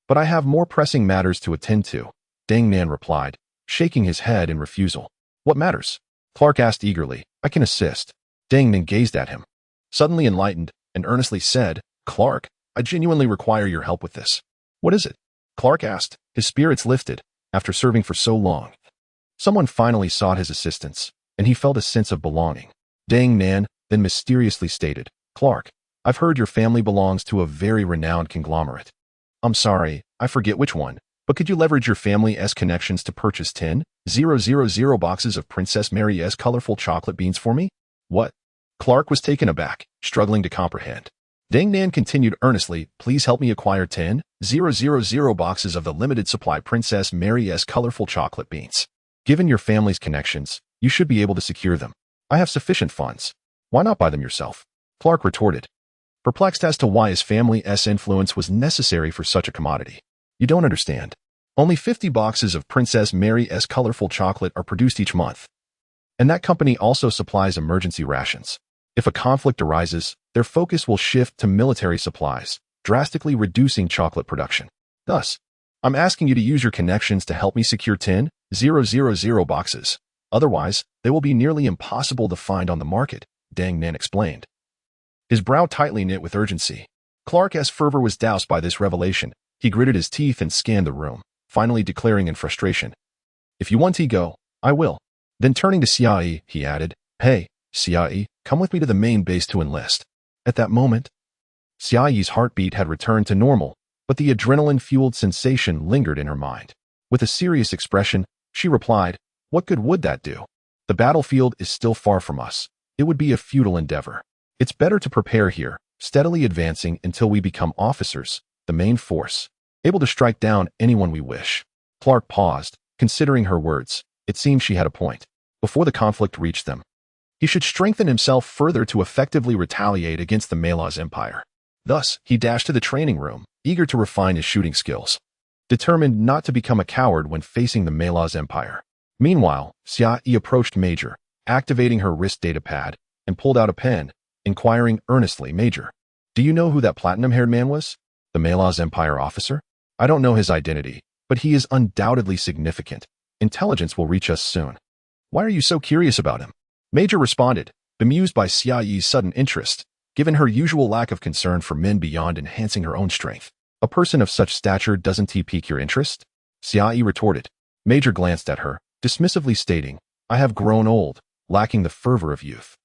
but I have more pressing matters to attend to," Dang Nan replied, shaking his head in refusal. "What matters?" Clark asked eagerly. "I can assist." Dang Nan gazed at him, suddenly enlightened, and earnestly said, "Clark, I genuinely require your help with this." "What is it?" Clark asked, his spirits lifted. After serving for so long, someone finally sought his assistance, and he felt a sense of belonging. Dang Nan then mysteriously stated, "Clark, I've heard your family belongs to a very renowned conglomerate. I'm sorry, I forget which one, but could you leverage your family's connections to purchase 10,000 boxes of Princess Mary's colorful chocolate beans for me?" "What?" Clark was taken aback, struggling to comprehend. Dang Nan continued earnestly, "Please help me acquire 10,000 boxes of the limited supply Princess Mary's colorful chocolate beans. Given your family's connections, you should be able to secure them. I have sufficient funds. Why not buy them yourself?" Clark retorted, perplexed as to why his family's influence was necessary for such a commodity. "You don't understand. Only 50 boxes of Princess Mary's colorful chocolate are produced each month, and that company also supplies emergency rations. If a conflict arises, their focus will shift to military supplies, drastically reducing chocolate production. Thus, I'm asking you to use your connections to help me secure 10,000 boxes. Otherwise, they will be nearly impossible to find on the market," Dang Nan explained, his brow tightly knit with urgency. Clark's fervor was doused by this revelation. He gritted his teeth and scanned the room, finally declaring in frustration, "If you want to go, I will." Then turning to Xia, he added, "Hey, Xia, come with me to the main base to enlist." At that moment, Xiaoyi's heartbeat had returned to normal, but the adrenaline-fueled sensation lingered in her mind. With a serious expression, she replied, "What good would that do? The battlefield is still far from us. It would be a futile endeavor. It's better to prepare here, steadily advancing until we become officers, the main force, able to strike down anyone we wish." Clark paused, considering her words. It seemed she had a point. Before the conflict reached them, he should strengthen himself further to effectively retaliate against the Malaz Empire. Thus, he dashed to the training room, eager to refine his shooting skills, determined not to become a coward when facing the Malaz Empire. Meanwhile, Xia approached Major, activating her wrist data pad, and pulled out a pen, inquiring earnestly, "Major, do you know who that platinum-haired man was?" The Malaz Empire officer? I don't know his identity, but he is undoubtedly significant. Intelligence will reach us soon. Why are you so curious about him? Major responded, bemused by Xia Yi's sudden interest, given her usual lack of concern for men beyond enhancing her own strength. A person of such stature doesn't he pique your interest? Xia Yi retorted. Major glanced at her, dismissively stating, I have grown old, lacking the fervor of youth.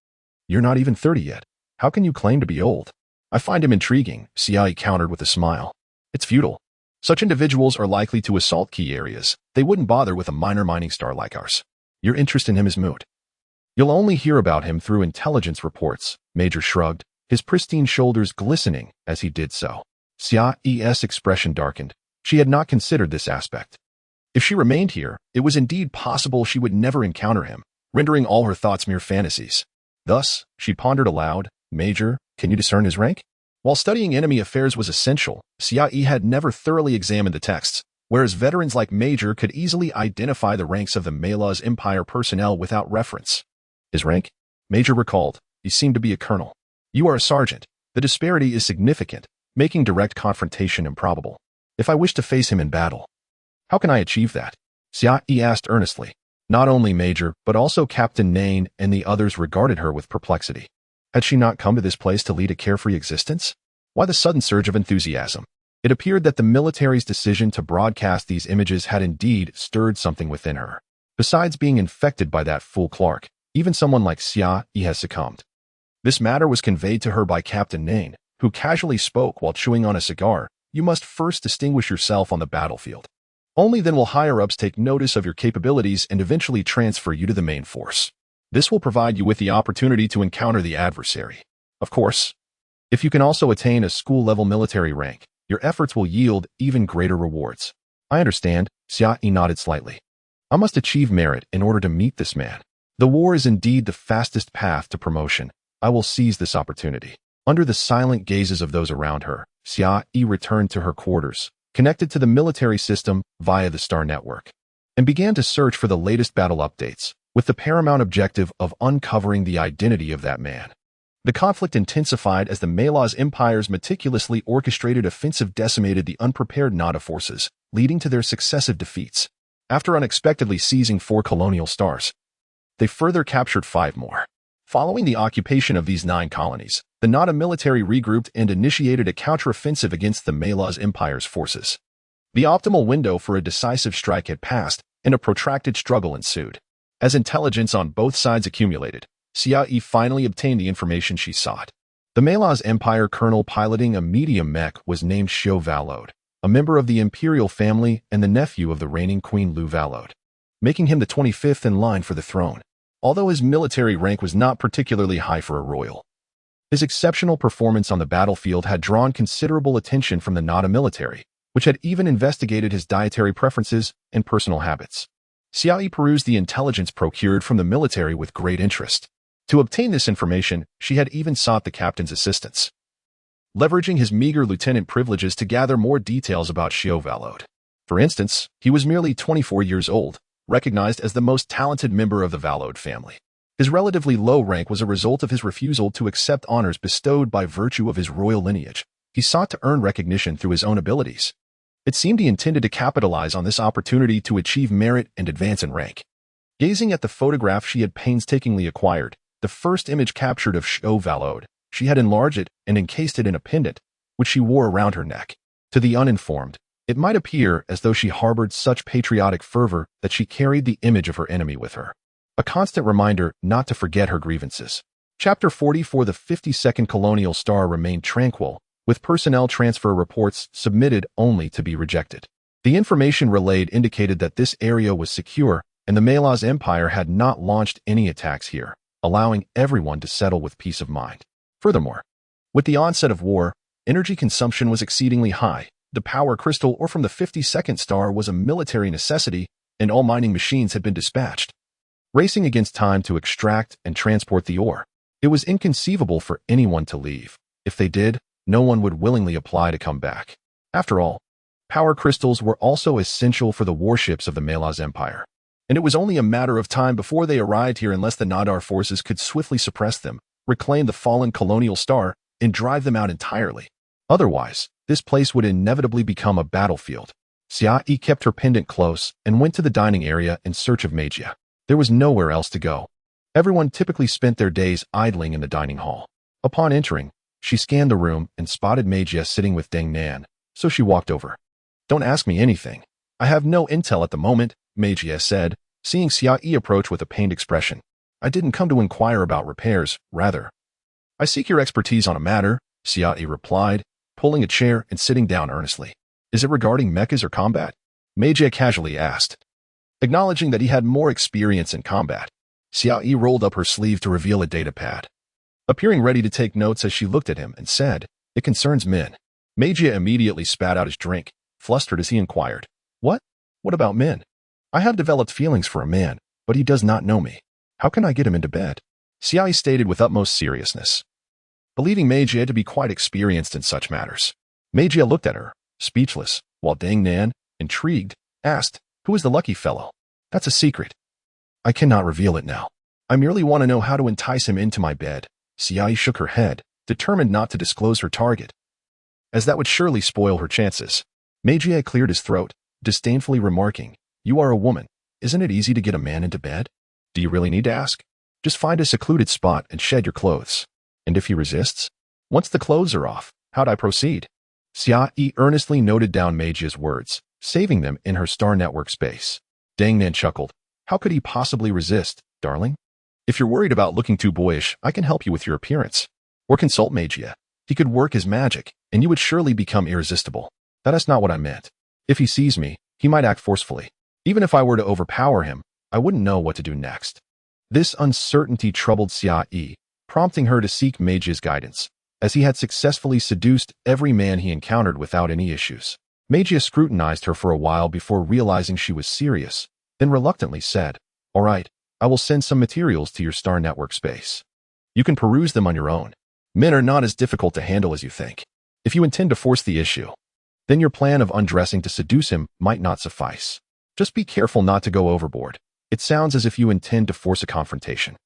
You're not even 30 yet. How can you claim to be old? I find him intriguing, Xia Yi countered with a smile. It's futile. Such individuals are likely to assault key areas. They wouldn't bother with a minor mining star like ours. Your interest in him is moot. You'll only hear about him through intelligence reports, Major shrugged, his pristine shoulders glistening as he did so. Xia Yi's expression darkened. She had not considered this aspect. If she remained here, it was indeed possible she would never encounter him, rendering all her thoughts mere fantasies. Thus, she pondered aloud, Major, can you discern his rank? While studying enemy affairs was essential, Xia Yi had never thoroughly examined the texts, whereas veterans like Major could easily identify the ranks of the Malaz Empire personnel without reference. His rank? Major recalled. He seemed to be a colonel. You are a sergeant. The disparity is significant, making direct confrontation improbable. If I wish to face him in battle, how can I achieve that? Xia Yi asked earnestly. Not only Major, but also Captain Nain and the others regarded her with perplexity. Had she not come to this place to lead a carefree existence? Why the sudden surge of enthusiasm? It appeared that the military's decision to broadcast these images had indeed stirred something within her. Besides being infected by that fool Clark, even someone like Xia Yi has succumbed. This matter was conveyed to her by Captain Nain, who casually spoke while chewing on a cigar. You must first distinguish yourself on the battlefield. Only then will higher-ups take notice of your capabilities and eventually transfer you to the main force. This will provide you with the opportunity to encounter the adversary. Of course, if you can also attain a school-level military rank, your efforts will yield even greater rewards. I understand, Xia Yi nodded slightly. I must achieve merit in order to meet this man. The war is indeed the fastest path to promotion. I will seize this opportunity. Under the silent gazes of those around her, Xia Yi returned to her quarters, connected to the military system via the Star Network, and began to search for the latest battle updates, with the paramount objective of uncovering the identity of that man. The conflict intensified as the Malaz Empire's meticulously orchestrated offensive decimated the unprepared Nada forces, leading to their successive defeats. After unexpectedly seizing 4 colonial stars, they further captured 5 more. Following the occupation of these 9 colonies, the Nada military regrouped and initiated a counteroffensive against the Malaz Empire's forces. The optimal window for a decisive strike had passed, and a protracted struggle ensued. As intelligence on both sides accumulated, Xia Yi finally obtained the information she sought. The Malaz Empire colonel piloting a medium mech was named Xiu Valode, a member of the imperial family and the nephew of the reigning Queen Lu Valode, making him the 25th in line for the throne. Although his military rank was not particularly high for a royal, his exceptional performance on the battlefield had drawn considerable attention from the Nada military, which had even investigated his dietary preferences and personal habits. Xia Yi perused the intelligence procured from the military with great interest. To obtain this information, she had even sought the captain's assistance, leveraging his meager lieutenant privileges to gather more details about Xiu Valode. For instance, he was merely 24 years old, recognized as the most talented member of the Valode family. His relatively low rank was a result of his refusal to accept honors bestowed by virtue of his royal lineage. He sought to earn recognition through his own abilities. It seemed he intended to capitalize on this opportunity to achieve merit and advance in rank. Gazing at the photograph she had painstakingly acquired, the first image captured of Xiu Valode, she had enlarged it and encased it in a pendant, which she wore around her neck. To the uninformed, it might appear as though she harbored such patriotic fervor that she carried the image of her enemy with her, a constant reminder not to forget her grievances. Chapter 44. The 52nd Colonial Star remained tranquil, with personnel transfer reports submitted only to be rejected. The information relayed indicated that this area was secure, and the Malaz Empire had not launched any attacks here, allowing everyone to settle with peace of mind. Furthermore, with the onset of war, energy consumption was exceedingly high. The power crystal ore from the 52nd star was a military necessity, and all mining machines had been dispatched, racing against time to extract and transport the ore. It was inconceivable for anyone to leave. If they did, no one would willingly apply to come back. After all, power crystals were also essential for the warships of the Malaz Empire, and it was only a matter of time before they arrived here unless the Nadar forces could swiftly suppress them, reclaim the fallen colonial star, and drive them out entirely. Otherwise, This place would inevitably become a battlefield. Xiaoyi kept her pendant close and went to the dining area in search of Meijia. There was nowhere else to go. Everyone typically spent their days idling in the dining hall. Upon entering, she scanned the room and spotted Meijia sitting with Deng Nan, so she walked over. "Don't ask me anything. I have no intel at the moment," Meijia said, seeing Xiaoyi approach with a pained expression. "I didn't come to inquire about repairs, rather. I seek your expertise on a matter," Xiaoyi replied, pulling a chair and sitting down earnestly. "Is it regarding mechas or combat?" Meijia casually asked. Acknowledging that he had more experience in combat, Xiaoyi rolled up her sleeve to reveal a datapad. Appearing ready to take notes as she looked at him and said, "It concerns men." Meijia immediately spat out his drink, flustered as he inquired, "What? What about men? I have developed feelings for a man, but he does not know me. How can I get him into bed?" Xiaoyi stated with utmost seriousness, believing Meijia to be quite experienced in such matters. Meijia looked at her, speechless, while Deng Nan, intrigued, asked, "Who is the lucky fellow?" "That's a secret. I cannot reveal it now. I merely want to know how to entice him into my bed." Xiaoyi shook her head, determined not to disclose her target, as that would surely spoil her chances. Meijia cleared his throat, disdainfully remarking, "You are a woman. Isn't it easy to get a man into bed? Do you really need to ask? Just find a secluded spot and shed your clothes. And if he resists? Once the clothes are off, how'd I proceed?" Xiaoyi earnestly noted down Meijia's words, saving them in her star network space. Deng Nan chuckled. "How could he possibly resist, darling? If you're worried about looking too boyish, I can help you with your appearance. Or consult Meijia. He could work his magic, and you would surely become irresistible. That is not what I meant. If he sees me, he might act forcefully. Even if I were to overpower him, I wouldn't know what to do next." This uncertainty troubled Xiaoyi, prompting her to seek Meijia's guidance, as he had successfully seduced every man he encountered without any issues. Meijia scrutinized her for a while before realizing she was serious, then reluctantly said, "All right, I will send some materials to your star network space. You can peruse them on your own. Men are not as difficult to handle as you think. If you intend to force the issue, then your plan of undressing to seduce him might not suffice. Just be careful not to go overboard. It sounds as if you intend to force a confrontation."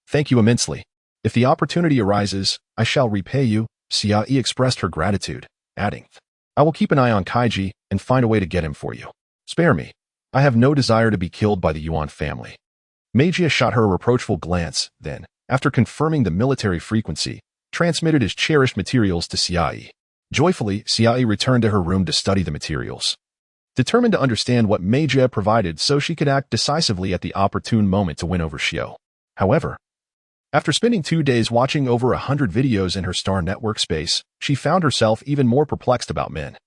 "Thank you immensely. If the opportunity arises, I shall repay you." Xiaoyi expressed her gratitude, adding, "I will keep an eye on Kaiji and find a way to get him for you. Spare me. I have no desire to be killed by the Yuan family." Meijia shot her a reproachful glance, then, after confirming the military frequency, transmitted his cherished materials to Xiaoyi. Joyfully, Xiaoyi returned to her room to study the materials, determined to understand what Meijia provided so she could act decisively at the opportune moment to win over Xiao. However, after spending 2 days watching over 100 videos in her star network space, she found herself even more perplexed about men.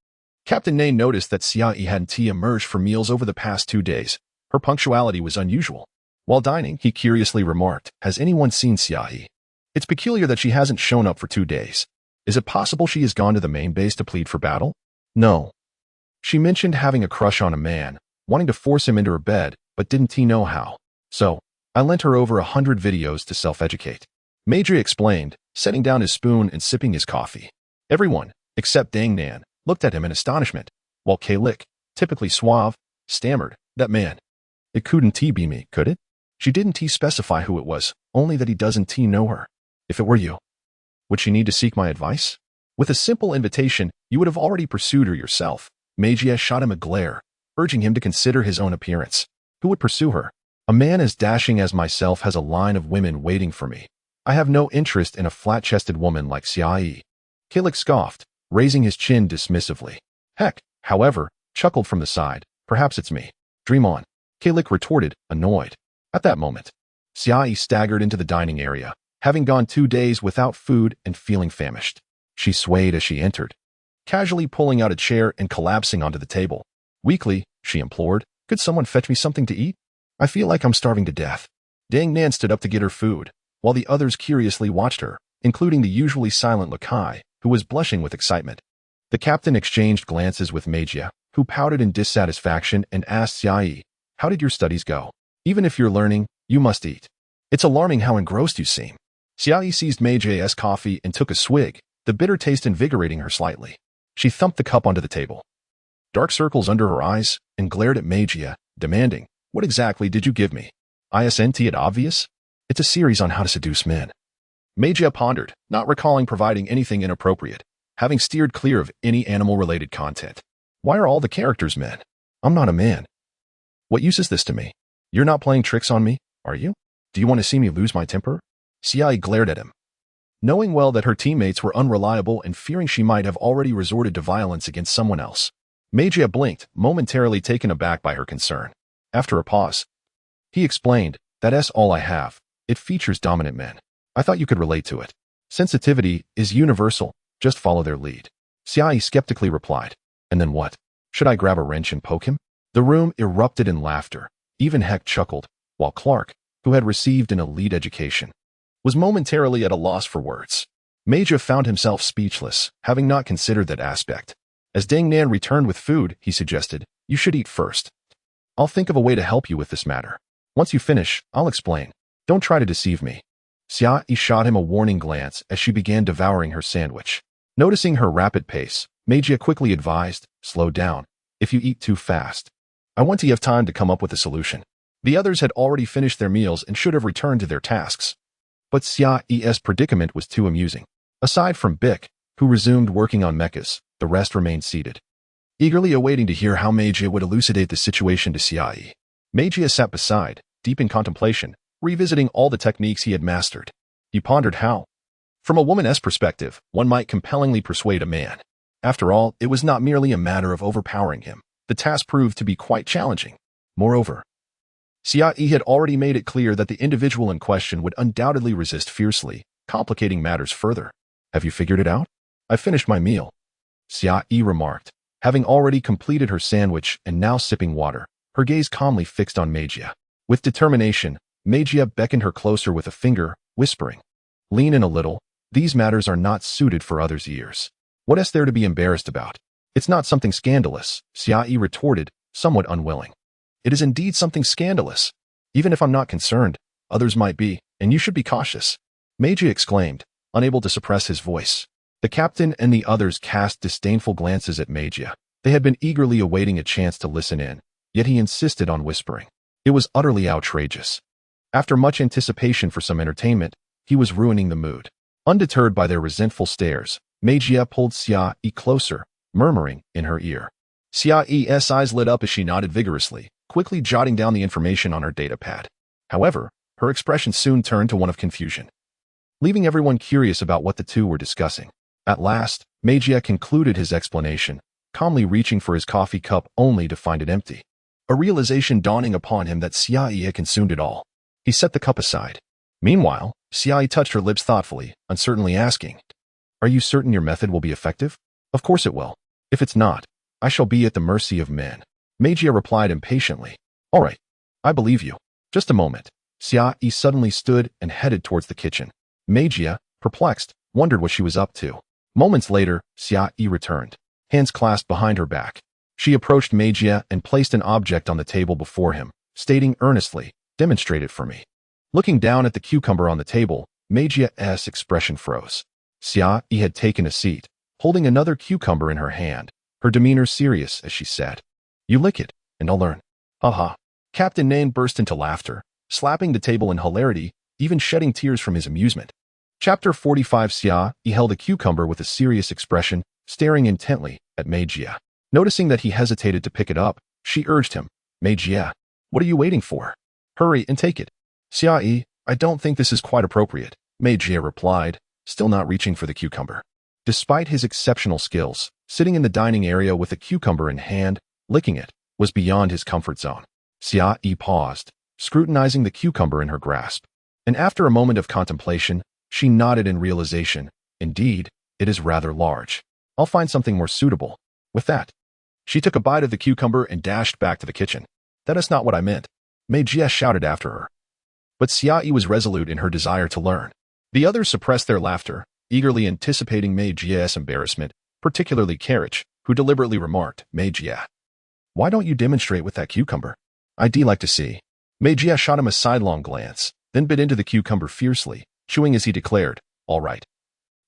Captain Ney noticed that Xiaoyi hadn't emerged for meals over the past 2 days. Her punctuality was unusual. While dining, he curiously remarked, "Has anyone seen Xiaoyi? It's peculiar that she hasn't shown up for 2 days. Is it possible she has gone to the main base to plead for battle?" "No. She mentioned having a crush on a man, wanting to force him into her bed, but didn't know how. So, I lent her over 100 videos to self-educate." Meijia explained, setting down his spoon and sipping his coffee. Everyone, except Deng Nan, looked at him in astonishment, while Kalik, typically suave, stammered, "That man. It couldn't be me, could it?" She didn't specify who it was, only that he doesn't know her. "If it were you, would she need to seek my advice? With a simple invitation, you would have already pursued her yourself." Meijia shot him a glare, urging him to consider his own appearance. "Who would pursue her? A man as dashing as myself has a line of women waiting for me. I have no interest in a flat-chested woman like Xiaoyi." Kalik scoffed, raising his chin dismissively. Heck, however, chuckled from the side, "Perhaps it's me. Dream on." Kalik retorted, annoyed. At that moment, Xiaoyi staggered into the dining area, having gone 2 days without food and feeling famished. She swayed as she entered, casually pulling out a chair and collapsing onto the table. Weakly, she implored, "Could someone fetch me something to eat? I feel like I'm starving to death." Deng Nan stood up to get her food, while the others curiously watched her, including the usually silent Lakai, who was blushing with excitement. The captain exchanged glances with Meijia, who pouted in dissatisfaction and asked Xiaoyi, "How did your studies go? Even if you're learning, you must eat. It's alarming how engrossed you seem." Xiaoyi seized Meijia's coffee and took a swig, the bitter taste invigorating her slightly. She thumped the cup onto the table, dark circles under her eyes, and glared at Meijia, demanding, "What exactly did you give me? Isn't it obvious? It's a series on how to seduce men." Meijia pondered, not recalling providing anything inappropriate. having steered clear of any animal-related content. Why are all the characters men? I'm not a man. What use is this to me? You're not playing tricks on me, are you? Do you want to see me lose my temper? Xiai glared at him. Knowing well that her teammates were unreliable and fearing she might have already resorted to violence against someone else, Meijia blinked, momentarily taken aback by her concern. After a pause, he explained, "That's all I have. It features dominant men. I thought you could relate to it. Sensitivity is universal. Just follow their lead." Xiai skeptically replied. "And then what? Should I grab a wrench and poke him?" The room erupted in laughter. Even Heck chuckled, while Clark, who had received an elite education, was momentarily at a loss for words. Meijia found himself speechless, having not considered that aspect. As Dang Nan returned with food, he suggested, "You should eat first. I'll think of a way to help you with this matter. Once you finish, I'll explain. Don't try to deceive me." Xiai shot him a warning glance as she began devouring her sandwich. Noticing her rapid pace, Meijia quickly advised, "Slow down. If you eat too fast, I want to have time to come up with a solution." The others had already finished their meals and should have returned to their tasks. But Xiai's predicament was too amusing. Aside from Bick, who resumed working on mechas, the rest remained seated, eagerly awaiting to hear how Meijia would elucidate the situation to Xiai. Meijia sat beside, deep in contemplation, revisiting all the techniques he had mastered. He pondered how, from a woman's perspective, one might compellingly persuade a man. After all, it was not merely a matter of overpowering him. The task proved to be quite challenging. Moreover, Xiai had already made it clear that the individual in question would undoubtedly resist fiercely, complicating matters further. "Have you figured it out?" "I finished my meal," Xiai remarked, having already completed her sandwich and now sipping water, her gaze calmly fixed on Meijia. With determination, Meijia beckoned her closer with a finger, whispering, "Lean in a little. These matters are not suited for others' ears. What is there to be embarrassed about?" "It's not something scandalous," Xiai retorted, somewhat unwilling. "It is indeed something scandalous. Even if I'm not concerned, others might be, and you should be cautious," Meijia exclaimed, unable to suppress his voice. The captain and the others cast disdainful glances at Meijia. They had been eagerly awaiting a chance to listen in, yet he insisted on whispering. It was utterly outrageous. After much anticipation for some entertainment, he was ruining the mood. Undeterred by their resentful stares, Meijia pulled Xiai closer, murmuring in her ear. Xiai's eyes lit up as she nodded vigorously, quickly jotting down the information on her datapad. However, her expression soon turned to one of confusion, leaving everyone curious about what the two were discussing. At last, Meijia concluded his explanation, calmly reaching for his coffee cup only to find it empty. A realization dawning upon him that Xiai had consumed it all. He set the cup aside. Meanwhile, Xiai touched her lips thoughtfully, uncertainly asking, "Are you certain your method will be effective?" "Of course it will. If it's not, I shall be at the mercy of men," Meijia replied impatiently. "All right, I believe you. Just a moment." Xiai suddenly stood and headed towards the kitchen. Meijia, perplexed, wondered what she was up to. Moments later, Xiai returned, hands clasped behind her back. She approached Meijia and placed an object on the table before him, stating earnestly, "Demonstrate it for me." Looking down at the cucumber on the table, Meijia's expression froze. Xiai had taken a seat, holding another cucumber in her hand, her demeanor serious as she said, "You lick it, and I'll learn." "Ha." Captain Nain burst into laughter, slapping the table in hilarity, even shedding tears from his amusement. Chapter 45. Xiai held a cucumber with a serious expression, staring intently at Meijia. Noticing that he hesitated to pick it up, she urged him, "Meijia, what are you waiting for? Hurry and take it." "Xiai, I don't think this is quite appropriate," Meijia replied, still not reaching for the cucumber. Despite his exceptional skills, sitting in the dining area with a cucumber in hand, licking it, was beyond his comfort zone. Xiai paused, scrutinizing the cucumber in her grasp, and after a moment of contemplation, she nodded in realization. "Indeed, it is rather large. I'll find something more suitable." With that, she took a bite of the cucumber and dashed back to the kitchen. "That is not what I meant," Meijia shouted after her. But Xiai was resolute in her desire to learn. The others suppressed their laughter, eagerly anticipating Meijia's embarrassment, particularly Carriage, who deliberately remarked, "Meijia, why don't you demonstrate with that cucumber? I'd like to see." Meijia shot him a sidelong glance, then bit into the cucumber fiercely, chewing as he declared, "All right.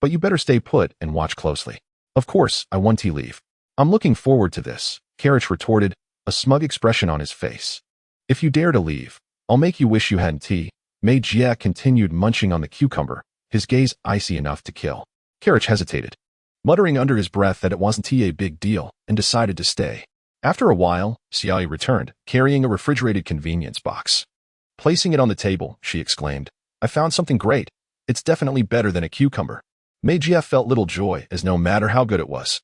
But you better stay put and watch closely." "Of course, I want to leave. I'm looking forward to this," Carriage retorted, a smug expression on his face. "If you dare to leave, I'll make you wish you hadn't tea." Meijia continued munching on the cucumber, his gaze icy enough to kill. Carriage hesitated. muttering under his breath that it wasn't a big deal, and decided to stay. After a while, Xiaoyi returned, carrying a refrigerated convenience box. Placing it on the table, she exclaimed, "I found something great. It's definitely better than a cucumber." Mei Jie felt little joy, as no matter how good it was,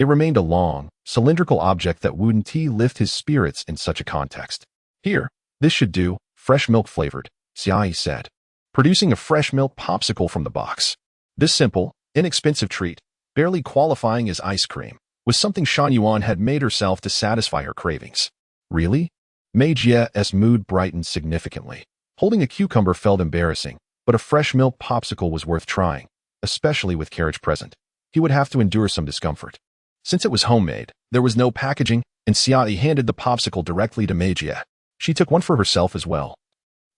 it remained a long, cylindrical object that wouldn't lift his spirits in such a context. "Here, this should do, fresh milk flavored," Xiaoyi said, producing a fresh milk popsicle from the box. This simple, inexpensive treat, barely qualifying as ice cream, was something Shan Yuan had made herself to satisfy her cravings. Really? Mei Jie's mood brightened significantly. Holding a cucumber felt embarrassing, but a fresh milk popsicle was worth trying, especially with carriage present. He would have to endure some discomfort. Since it was homemade, there was no packaging, and Xiaoyi handed the popsicle directly to Mei Jie. She took one for herself as well,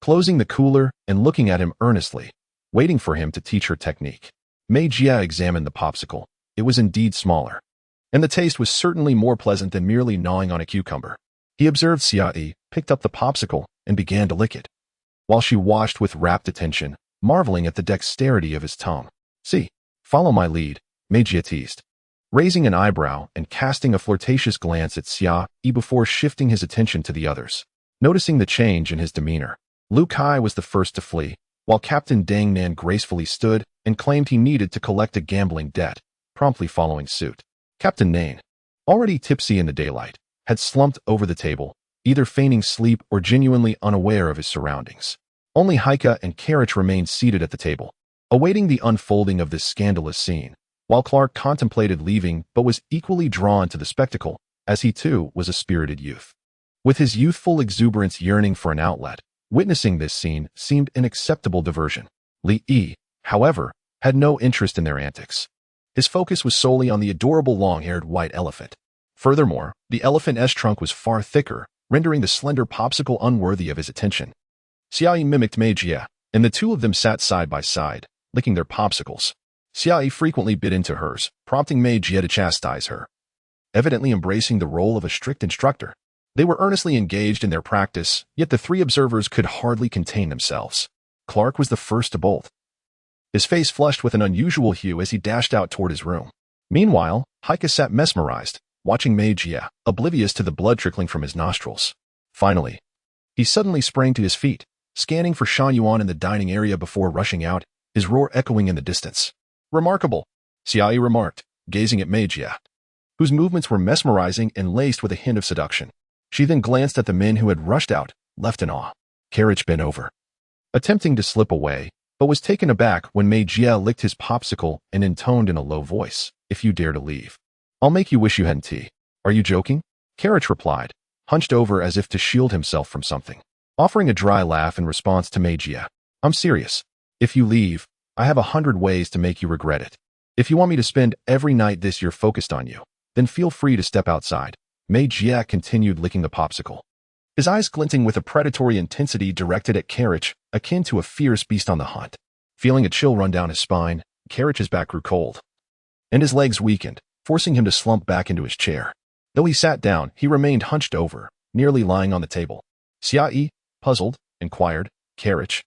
closing the cooler and looking at him earnestly, waiting for him to teach her technique. Mei Jie examined the popsicle. It was indeed smaller, and the taste was certainly more pleasant than merely gnawing on a cucumber. He observed Xiaoyi, picked up the popsicle, and began to lick it, while she watched with rapt attention, marveling at the dexterity of his tongue. "See, follow my lead," Mei Jie teased, raising an eyebrow and casting a flirtatious glance at Xiaoyi before shifting his attention to the others. Noticing the change in his demeanor, Lu Kai was the first to flee, while Captain Dang Nan gracefully stood and claimed he needed to collect a gambling debt, promptly following suit. Captain Nan, already tipsy in the daylight, had slumped over the table, either feigning sleep or genuinely unaware of his surroundings. Only Heike and Carriage remained seated at the table, awaiting the unfolding of this scandalous scene, while Clark contemplated leaving but was equally drawn to the spectacle, as he too was a spirited youth. With his youthful exuberance yearning for an outlet, witnessing this scene seemed an acceptable diversion. Li Yi, however, had no interest in their antics. His focus was solely on the adorable long-haired white elephant. Furthermore, the elephant's trunk was far thicker, rendering the slender popsicle unworthy of his attention. Xiaoyi mimicked Mei Jie, and the two of them sat side by side, licking their popsicles. Xiaoyi frequently bit into hers, prompting Mei Jie to chastise her. Evidently embracing the role of a strict instructor, they were earnestly engaged in their practice, yet the three observers could hardly contain themselves. Clark was the first to bolt, his face flushed with an unusual hue as he dashed out toward his room. Meanwhile, Heike sat mesmerized, watching Mei Jie, oblivious to the blood trickling from his nostrils. Finally, he suddenly sprang to his feet, scanning for Shan Yuan in the dining area before rushing out, his roar echoing in the distance. "Remarkable," Xiaoyi remarked, gazing at Mei Jie, whose movements were mesmerizing and laced with a hint of seduction. She then glanced at the men who had rushed out, left in awe. Carriage bent over, attempting to slip away, but was taken aback when Mei Jie licked his popsicle and intoned in a low voice, "If you dare to leave, I'll make you wish you hadn't tea." "Are you joking?" Carriage replied, hunched over as if to shield himself from something, offering a dry laugh in response to Mei Jie. "I'm serious. If you leave, I have 100 ways to make you regret it. If you want me to spend every night this year focused on you, then feel free to step outside." Mei Jie continued licking the popsicle, his eyes glinting with a predatory intensity directed at Carriage, akin to a fierce beast on the hunt. Feeling a chill run down his spine, Carriage's back grew cold, and his legs weakened, forcing him to slump back into his chair. Though he sat down, he remained hunched over, nearly lying on the table. Xiaoyi, puzzled, inquired, "Carriage,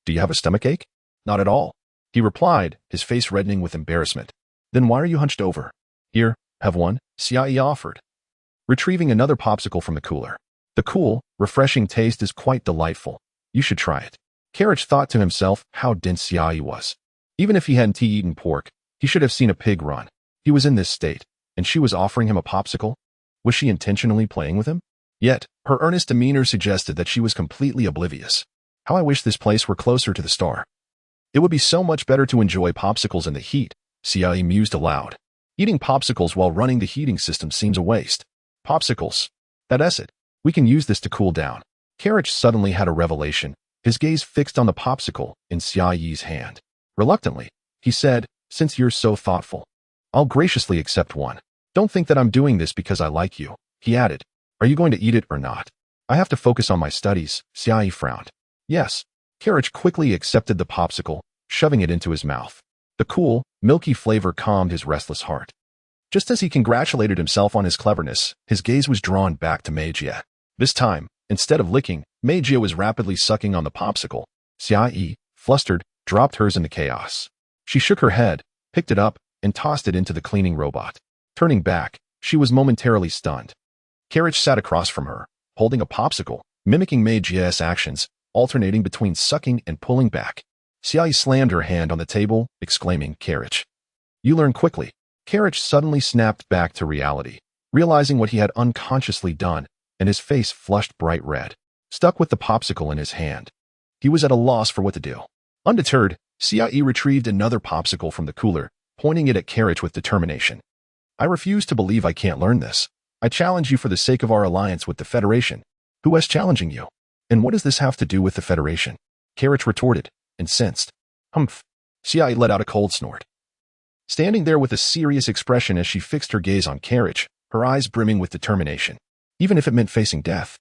do you have a stomachache?" "Not at all," he replied, his face reddening with embarrassment. "Then why are you hunched over?" "Here, have one," Xiaoyi offered, retrieving another popsicle from the cooler. "The cool, refreshing taste is quite delightful. You should try it." Carriage thought to himself how dense Xiaoyi was. Even if he hadn't eaten pork, he should have seen a pig run. He was in this state, and she was offering him a popsicle? Was she intentionally playing with him? Yet, her earnest demeanor suggested that she was completely oblivious. How I wish this place were closer to the star. It would be so much better to enjoy popsicles in the heat, Xiaoyi mused aloud. Eating popsicles while running the heating system seems a waste. Popsicles. That's it. We can use this to cool down. Carriage suddenly had a revelation, his gaze fixed on the popsicle in Xiaoyi's hand. Reluctantly, he said, "Since you're so thoughtful, I'll graciously accept one. Don't think that I'm doing this because I like you," he added. "Are you going to eat it or not?" "I have to focus on my studies," Xiaoyi frowned. "Yes." Carriage quickly accepted the popsicle, shoving it into his mouth. The cool, milky flavor calmed his restless heart. Just as he congratulated himself on his cleverness, his gaze was drawn back to Mei Jie. This time, instead of licking, Mei Jie was rapidly sucking on the popsicle. Xiaoyi, flustered, dropped hers into chaos. She shook her head, picked it up, and tossed it into the cleaning robot. Turning back, she was momentarily stunned. Carriage sat across from her, holding a popsicle, mimicking Mei's actions, alternating between sucking and pulling back. Xiai slammed her hand on the table, exclaiming, "Carriage. You learn quickly." Carriage suddenly snapped back to reality, realizing what he had unconsciously done, and his face flushed bright red. Stuck with the popsicle in his hand, he was at a loss for what to do. Undeterred, Xiai retrieved another popsicle from the cooler, pointing it at Carriage with determination. "I refuse to believe I can't learn this. I challenge you for the sake of our alliance with the Federation." "Who is challenging you? And what does this have to do with the Federation?" Carriage retorted, incensed. "Humph." Xiai let out a cold snort. Standing there with a serious expression as she fixed her gaze on Carriage, her eyes brimming with determination. Even if it meant facing death,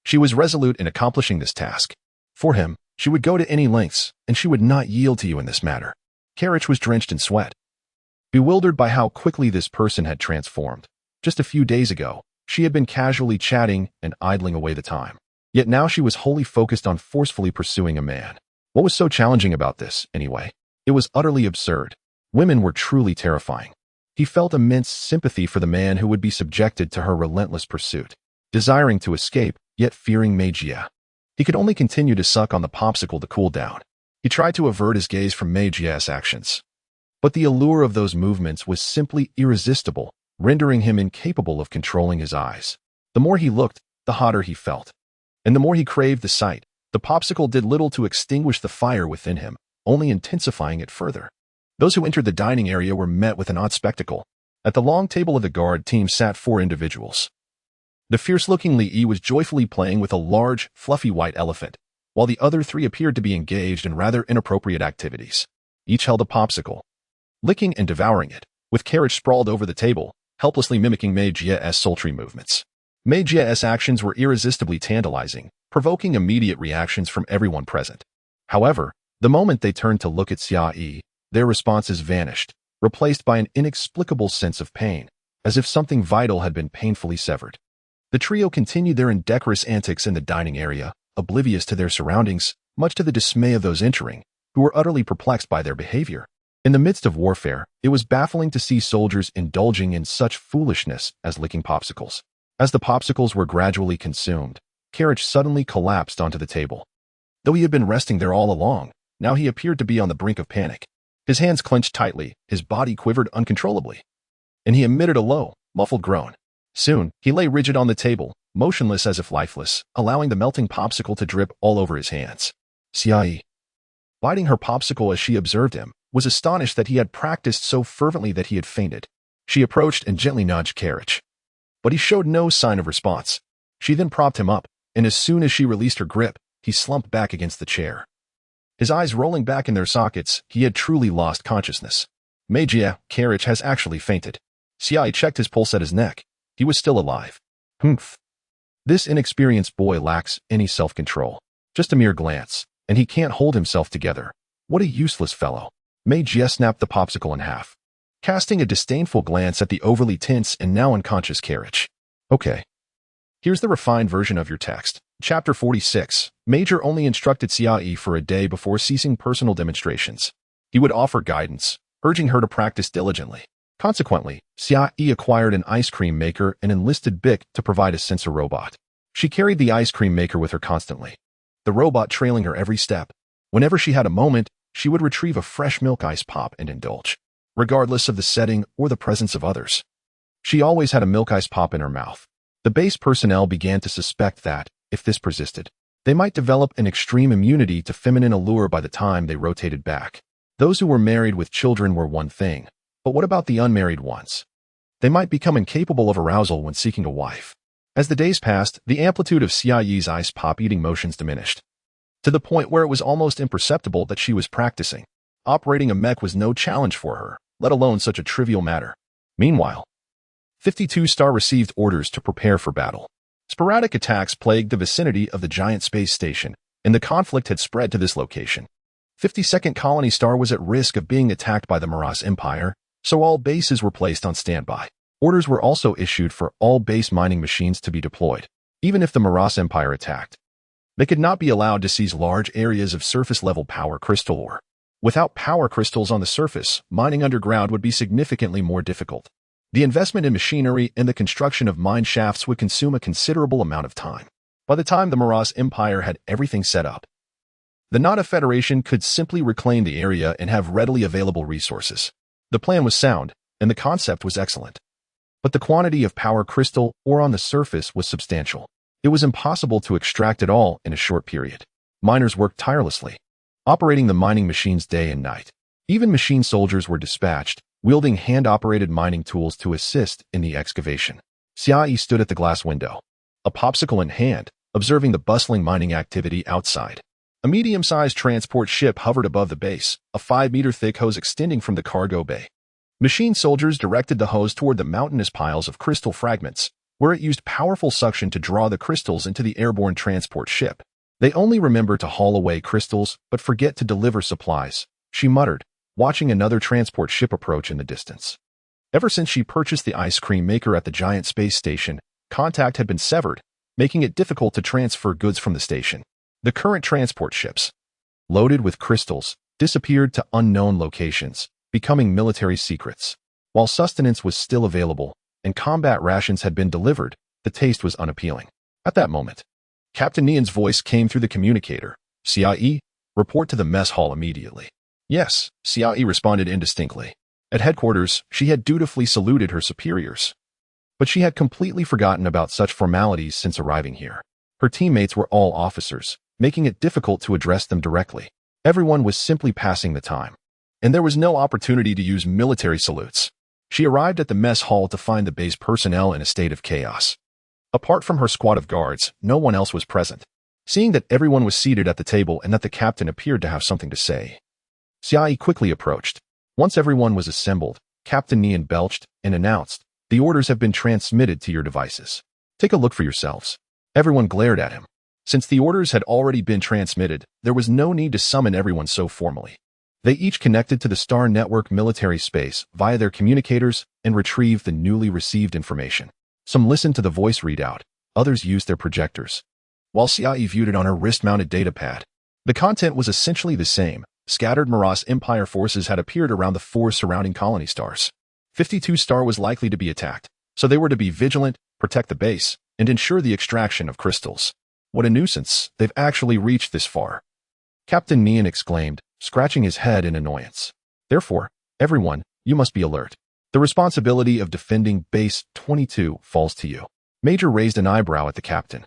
she was resolute in accomplishing this task. For him, she would go to any lengths, and she would not yield to you in this matter. Carriage was drenched in sweat, bewildered by how quickly this person had transformed. Just a few days ago, she had been casually chatting and idling away the time. Yet now she was wholly focused on forcefully pursuing a man. What was so challenging about this, anyway? It was utterly absurd. Women were truly terrifying. He felt immense sympathy for the man who would be subjected to her relentless pursuit, desiring to escape, yet fearing Mei'Jie. He could only continue to suck on the popsicle to cool down. He tried to avert his gaze from Mei'Jie's actions, but the allure of those movements was simply irresistible, rendering him incapable of controlling his eyes. The more he looked, the hotter he felt. And the more he craved the sight, the popsicle did little to extinguish the fire within him, only intensifying it further. Those who entered the dining area were met with an odd spectacle. At the long table of the guard team sat 4 individuals. The fierce-looking Li Yi was joyfully playing with a large, fluffy white elephant, while the other 3 appeared to be engaged in rather inappropriate activities. Each held a popsicle, licking and devouring it, with Carriage sprawled over the table, helplessly mimicking Mei'Jie's sultry movements. Mei'Jie's actions were irresistibly tantalizing, provoking immediate reactions from everyone present. However, the moment they turned to look at Xiai, their responses vanished, replaced by an inexplicable sense of pain, as if something vital had been painfully severed. The trio continued their indecorous antics in the dining area, oblivious to their surroundings, much to the dismay of those entering, who were utterly perplexed by their behavior. In the midst of warfare, it was baffling to see soldiers indulging in such foolishness as licking popsicles. As the popsicles were gradually consumed, Carriage suddenly collapsed onto the table. Though he had been resting there all along, now he appeared to be on the brink of panic. His hands clenched tightly, his body quivered uncontrollably, and he emitted a low, muffled groan. Soon, he lay rigid on the table, motionless as if lifeless, allowing the melting popsicle to drip all over his hands. Xiai, biting her popsicle as she observed him, was astonished that he had practiced so fervently that he had fainted. She approached and gently nudged Carriage, but he showed no sign of response. She then propped him up, and as soon as she released her grip, he slumped back against the chair. His eyes rolling back in their sockets, he had truly lost consciousness. Mei'Jie, Carriage has actually fainted. Xiai checked his pulse at his neck. He was still alive. Humph. This inexperienced boy lacks any self-control. Just a mere glance, and he can't hold himself together. What a useless fellow. Mei'Jie snapped the popsicle in half, casting a disdainful glance at the overly tense and now unconscious Carriage. Okay. Here's the refined version of your text. Chapter 46. Major only instructed Xiai for a day before ceasing personal demonstrations. He would offer guidance, urging her to practice diligently. Consequently, Xiai acquired an ice cream maker and enlisted Bic to provide a sensor robot. She carried the ice cream maker with her constantly, the robot trailing her every step. Whenever she had a moment, she would retrieve a fresh milk ice pop and indulge, regardless of the setting or the presence of others. She always had a milk ice pop in her mouth. The base personnel began to suspect that, if this persisted, they might develop an extreme immunity to feminine allure by the time they rotated back. Those who were married with children were one thing, but what about the unmarried ones? They might become incapable of arousal when seeking a wife. As the days passed, the amplitude of Xiai's ice pop eating motions diminished, to the point where it was almost imperceptible that she was practicing. Operating a mech was no challenge for her, let alone such a trivial matter. Meanwhile, 52 Star received orders to prepare for battle. Sporadic attacks plagued the vicinity of the giant space station, and the conflict had spread to this location. 52nd Colony Star was at risk of being attacked by the Maras Empire, so all bases were placed on standby. Orders were also issued for all base mining machines to be deployed. Even if the Maras Empire attacked, they could not be allowed to seize large areas of surface-level power crystal ore. Without power crystals on the surface, mining underground would be significantly more difficult. The investment in machinery and the construction of mine shafts would consume a considerable amount of time. By the time the Maras Empire had everything set up, the Nada Federation could simply reclaim the area and have readily available resources. The plan was sound, and the concept was excellent. But the quantity of power crystal ore on the surface was substantial. It was impossible to extract it all in a short period. Miners worked tirelessly, operating the mining machines day and night. Even machine soldiers were dispatched, wielding hand-operated mining tools to assist in the excavation. Xiaoyi stood at the glass window, a popsicle in hand, observing the bustling mining activity outside. A medium-sized transport ship hovered above the base, a 5-meter-thick hose extending from the cargo bay. Machine soldiers directed the hose toward the mountainous piles of crystal fragments, where it used powerful suction to draw the crystals into the airborne transport ship. They only remember to haul away crystals, but forget to deliver supplies, she muttered, watching another transport ship approach in the distance. Ever since she purchased the ice cream maker at the giant space station, contact had been severed, making it difficult to transfer goods from the station. The current transport ships, loaded with crystals, disappeared to unknown locations, becoming military secrets. While sustenance was still available and combat rations had been delivered, the taste was unappealing. At that moment, Captain Nian's voice came through the communicator. "CIE, report to the mess hall immediately." "Yes," CIE responded indistinctly. At headquarters, she had dutifully saluted her superiors. But she had completely forgotten about such formalities since arriving here. Her teammates were all officers, making it difficult to address them directly. Everyone was simply passing the time, and there was no opportunity to use military salutes. She arrived at the mess hall to find the base personnel in a state of chaos. Apart from her squad of guards, no one else was present. Seeing that everyone was seated at the table and that the captain appeared to have something to say, Xiaoyi quickly approached. Once everyone was assembled, Captain Nian belched and announced, "The orders have been transmitted to your devices. Take a look for yourselves." Everyone glared at him. Since the orders had already been transmitted, there was no need to summon everyone so formally. They each connected to the Star Network military space via their communicators and retrieved the newly received information. Some listened to the voice readout, others used their projectors, while Xiaoyi viewed it on her wrist-mounted datapad. The content was essentially the same. Scattered Maras Empire forces had appeared around the 4 surrounding colony stars. 52 Star was likely to be attacked, so they were to be vigilant, protect the base, and ensure the extraction of crystals. What a nuisance, they've actually reached this far. Captain Nian exclaimed, scratching his head in annoyance. Therefore, everyone, you must be alert. The responsibility of defending Base 22 falls to you. Major raised an eyebrow at the captain.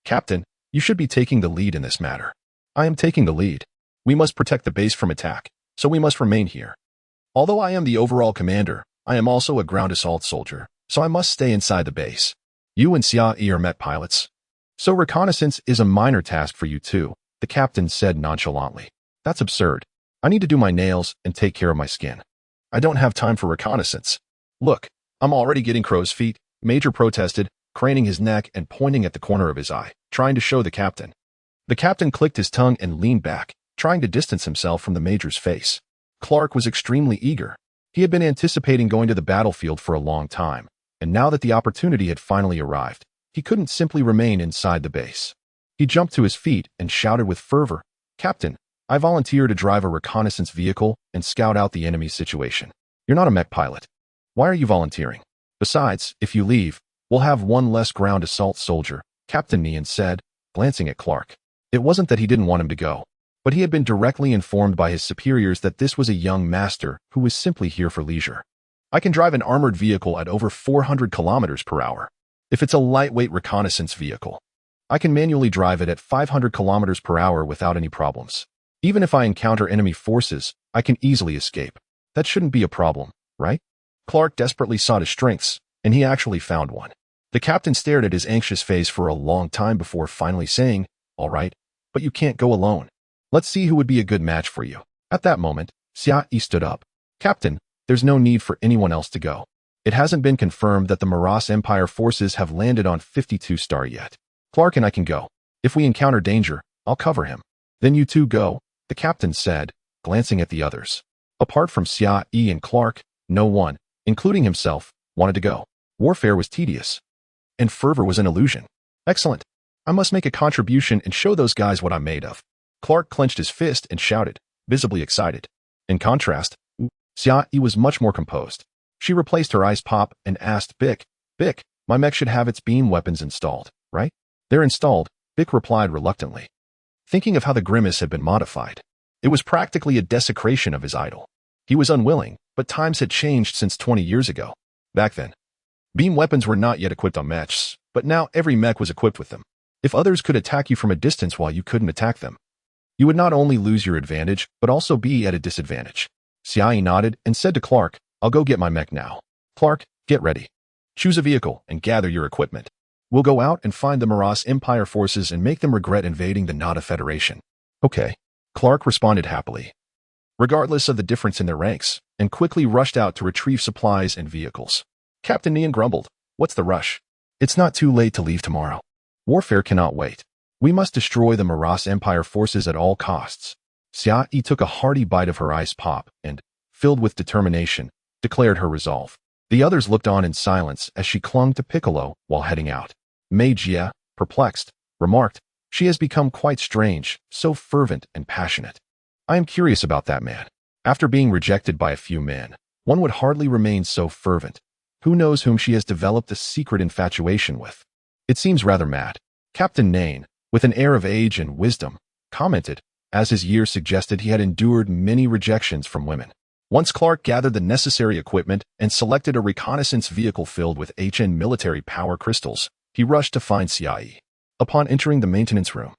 Captain, you should be taking the lead in this matter. I am taking the lead. We must protect the base from attack, so we must remain here. Although I am the overall commander, I am also a ground assault soldier, so I must stay inside the base. You and Xia are Met pilots. So reconnaissance is a minor task for you too, the captain said nonchalantly. That's absurd. I need to do my nails and take care of my skin. I don't have time for reconnaissance. Look, I'm already getting crow's feet, Major protested, craning his neck and pointing at the corner of his eye, trying to show the captain. The captain clicked his tongue and leaned back, trying to distance himself from the Major's face. Clark was extremely eager. He had been anticipating going to the battlefield for a long time, and now that the opportunity had finally arrived, he couldn't simply remain inside the base. He jumped to his feet and shouted with fervor, "Captain, I volunteer to drive a reconnaissance vehicle and scout out the enemy's situation. You're not a mech pilot. Why are you volunteering? Besides, if you leave, we'll have one less ground assault soldier," Captain Nian said, glancing at Clark. It wasn't that he didn't want him to go, but he had been directly informed by his superiors that this was a young master who was simply here for leisure. "I can drive an armored vehicle at over 400 kilometers per hour. If it's a lightweight reconnaissance vehicle, I can manually drive it at 500 kilometers per hour without any problems. Even if I encounter enemy forces, I can easily escape. That shouldn't be a problem, right?" Clark desperately sought his strengths, and he actually found one. The captain stared at his anxious face for a long time before finally saying, "All right, but you can't go alone. Let's see who would be a good match for you." At that moment, Xiaoyi stood up. "Captain, there's no need for anyone else to go. It hasn't been confirmed that the Maras Empire forces have landed on 52 Star yet. Clark and I can go. If we encounter danger, I'll cover him." "Then you two go," the captain said, glancing at the others. Apart from Xiaoyi and Clark, no one, including himself, wanted to go. Warfare was tedious, and fervor was an illusion. "Excellent. I must make a contribution and show those guys what I'm made of." Clark clenched his fist and shouted, visibly excited. In contrast, Xiaoyi was much more composed. She replaced her ice pop and asked Bic, Bic, my mech should have its beam weapons installed, right? They're installed, Bic replied reluctantly, thinking of how the grimace had been modified. It was practically a desecration of his idol. He was unwilling, but times had changed since 20 years ago. Back then, beam weapons were not yet equipped on mechs, but now every mech was equipped with them. If others could attack you from a distance while you couldn't attack them, you would not only lose your advantage, but also be at a disadvantage. Xiaoyi nodded and said to Clark, I'll go get my mech now. Clark, get ready. Choose a vehicle and gather your equipment. We'll go out and find the Maras Empire forces and make them regret invading the Nada Federation. Okay. Clark responded happily, regardless of the difference in their ranks, and quickly rushed out to retrieve supplies and vehicles. Captain Nian grumbled, what's the rush? It's not too late to leave tomorrow. Warfare cannot wait. We must destroy the Maras Empire forces at all costs. Xiaoyi took a hearty bite of her ice pop and, filled with determination, declared her resolve. The others looked on in silence as she clung to Piccolo while heading out. Mei Jie, perplexed, remarked, she has become quite strange, so fervent and passionate. I am curious about that man. After being rejected by a few men, one would hardly remain so fervent. Who knows whom she has developed a secret infatuation with? It seems rather mad. Captain Nain, with an air of age and wisdom, commented, as his years suggested he had endured many rejections from women. Once Clark gathered the necessary equipment and selected a reconnaissance vehicle filled with HN military power crystals, he rushed to find Xiaoyi. Upon entering the maintenance room,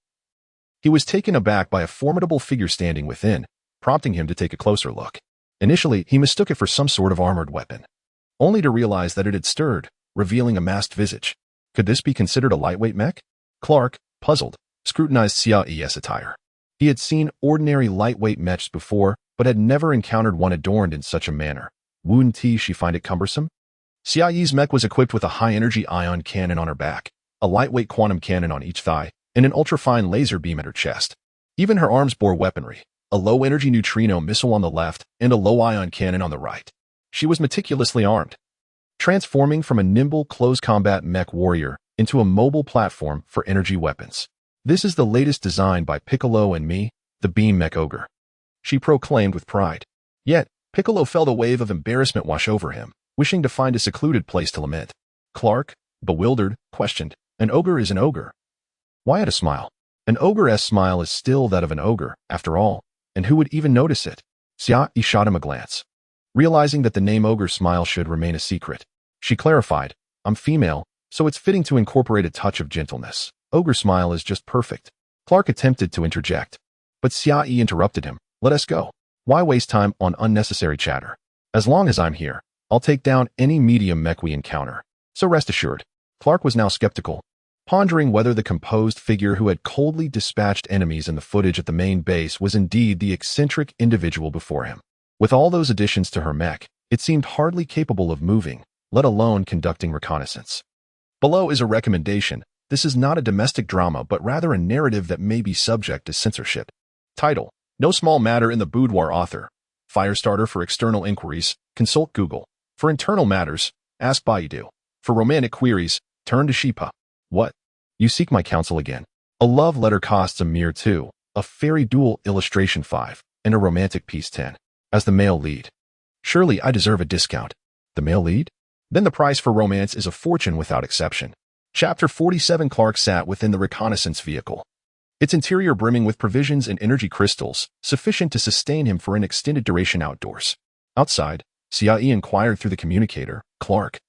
he was taken aback by a formidable figure standing within, prompting him to take a closer look. Initially, he mistook it for some sort of armored weapon, only to realize that it had stirred, revealing a masked visage. Could this be considered a lightweight mech? Clark, puzzled, scrutinized Xiaoyi's attire. He had seen ordinary lightweight mechs before, but had never encountered one adorned in such a manner. Wouldn't she find it cumbersome? Xiaoyi's mech was equipped with a high-energy ion cannon on her back, a lightweight quantum cannon on each thigh, and an ultrafine laser beam at her chest. Even her arms bore weaponry, a low-energy neutrino missile on the left and a low-ion cannon on the right. She was meticulously armed, transforming from a nimble close-combat mech warrior into a mobile platform for energy weapons. This is the latest design by Piccolo and me, the Beam Mech Ogre, she proclaimed with pride. Yet, Piccolo felt a wave of embarrassment wash over him, wishing to find a secluded place to lament. Clark, bewildered, questioned, an ogre is an ogre. Wyatt a smile. An ogre's smile is still that of an ogre, after all, and who would even notice it? Xiaoyi shot him a glance. Realizing that the name ogre smile should remain a secret, she clarified, I'm female, so it's fitting to incorporate a touch of gentleness. Ogre smile is just perfect. Clark attempted to interject, but Xiaoyi interrupted him. Let us go. Why waste time on unnecessary chatter? As long as I'm here, I'll take down any medium mech we encounter. So rest assured. Clark was now skeptical, pondering whether the composed figure who had coldly dispatched enemies in the footage at the main base was indeed the eccentric individual before him. With all those additions to her mech, it seemed hardly capable of moving, let alone conducting reconnaissance. Below is a recommendation. This is not a domestic drama, but rather a narrative that may be subject to censorship. Title: No small matter in the boudoir. Author: Firestarter. For external inquiries, consult Google. For internal matters, ask Baidu. For romantic queries, turn to Shipa. What? You seek my counsel again? A love letter costs a mere 2, a fairy duel illustration 5, and a romantic piece 10. As the male lead. Surely I deserve a discount. The male lead? Then the price for romance is a fortune without exception. Chapter 47. Clark sat within the reconnaissance vehicle, its interior brimming with provisions and energy crystals, sufficient to sustain him for an extended duration outdoors. Outside, Xiaoyi inquired through the communicator, Clark,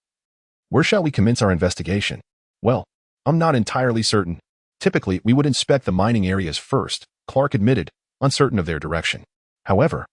where shall we commence our investigation? Well, I'm not entirely certain. Typically, we would inspect the mining areas first, Clark admitted, uncertain of their direction. However,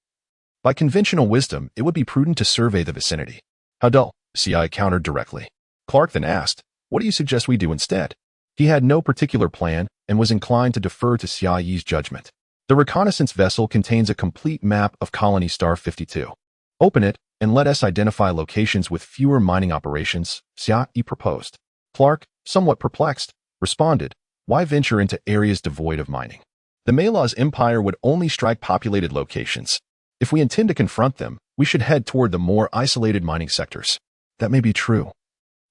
by conventional wisdom, it would be prudent to survey the vicinity. How dull, Xiaoyi countered directly. Clark then asked, what do you suggest we do instead? He had no particular plan and was inclined to defer to Xiaoyi's judgment. The reconnaissance vessel contains a complete map of Colony Star 52. Open it and let us identify locations with fewer mining operations, Xiaoyi proposed. Clark, somewhat perplexed, responded, why venture into areas devoid of mining? The Malas Empire would only strike populated locations. If we intend to confront them, we should head toward the more isolated mining sectors. That may be true.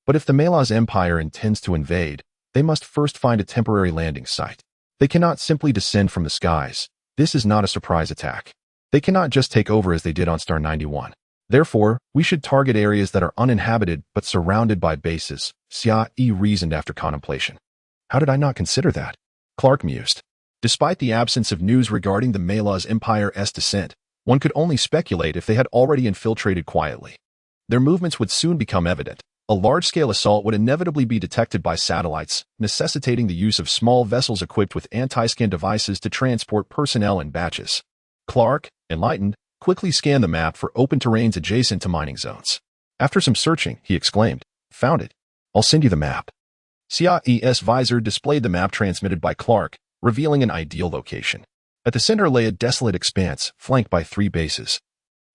But if the Malas Empire intends to invade, they must first find a temporary landing site. They cannot simply descend from the skies. This is not a surprise attack. They cannot just take over as they did on Star 91. Therefore, we should target areas that are uninhabited but surrounded by bases, Xia reasoned after contemplation. How did I not consider that? Clark mused. Despite the absence of news regarding the Malaz Empire's descent, one could only speculate if they had already infiltrated quietly. Their movements would soon become evident. A large-scale assault would inevitably be detected by satellites, necessitating the use of small vessels equipped with anti-scan devices to transport personnel in batches. Clark, enlightened, quickly scanned the map for open terrains adjacent to mining zones. After some searching, he exclaimed, "Found it. I'll send you the map." Xia's visor displayed the map transmitted by Clark, revealing an ideal location. At the center lay a desolate expanse, flanked by 3 bases.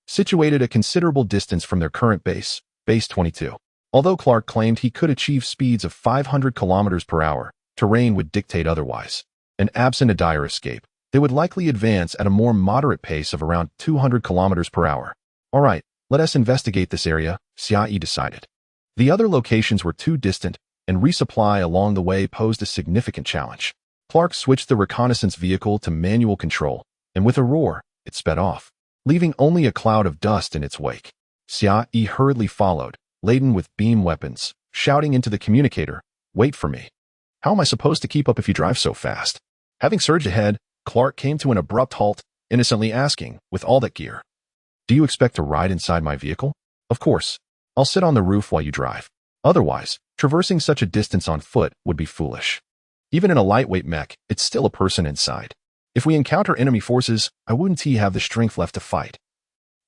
Situated a considerable distance from their current base, Base 22. Although Clark claimed he could achieve speeds of 500 kilometers per hour, terrain would dictate otherwise. And absent a dire escape, they would likely advance at a more moderate pace of around 200 kilometers per hour. All right, let us investigate this area, Xia decided. The other locations were too distant, and resupply along the way posed a significant challenge. Clark switched the reconnaissance vehicle to manual control, and with a roar, it sped off, leaving only a cloud of dust in its wake. Xia hurriedly followed, laden with beam weapons, shouting into the communicator, "Wait for me. How am I supposed to keep up if you drive so fast?" Having surged ahead, Clark came to an abrupt halt, innocently asking, with all that gear, "Do you expect to ride inside my vehicle?" "Of course. I'll sit on the roof while you drive. Otherwise, traversing such a distance on foot would be foolish. Even in a lightweight mech, it's still a person inside. If we encounter enemy forces, I wouldn't have the strength left to fight."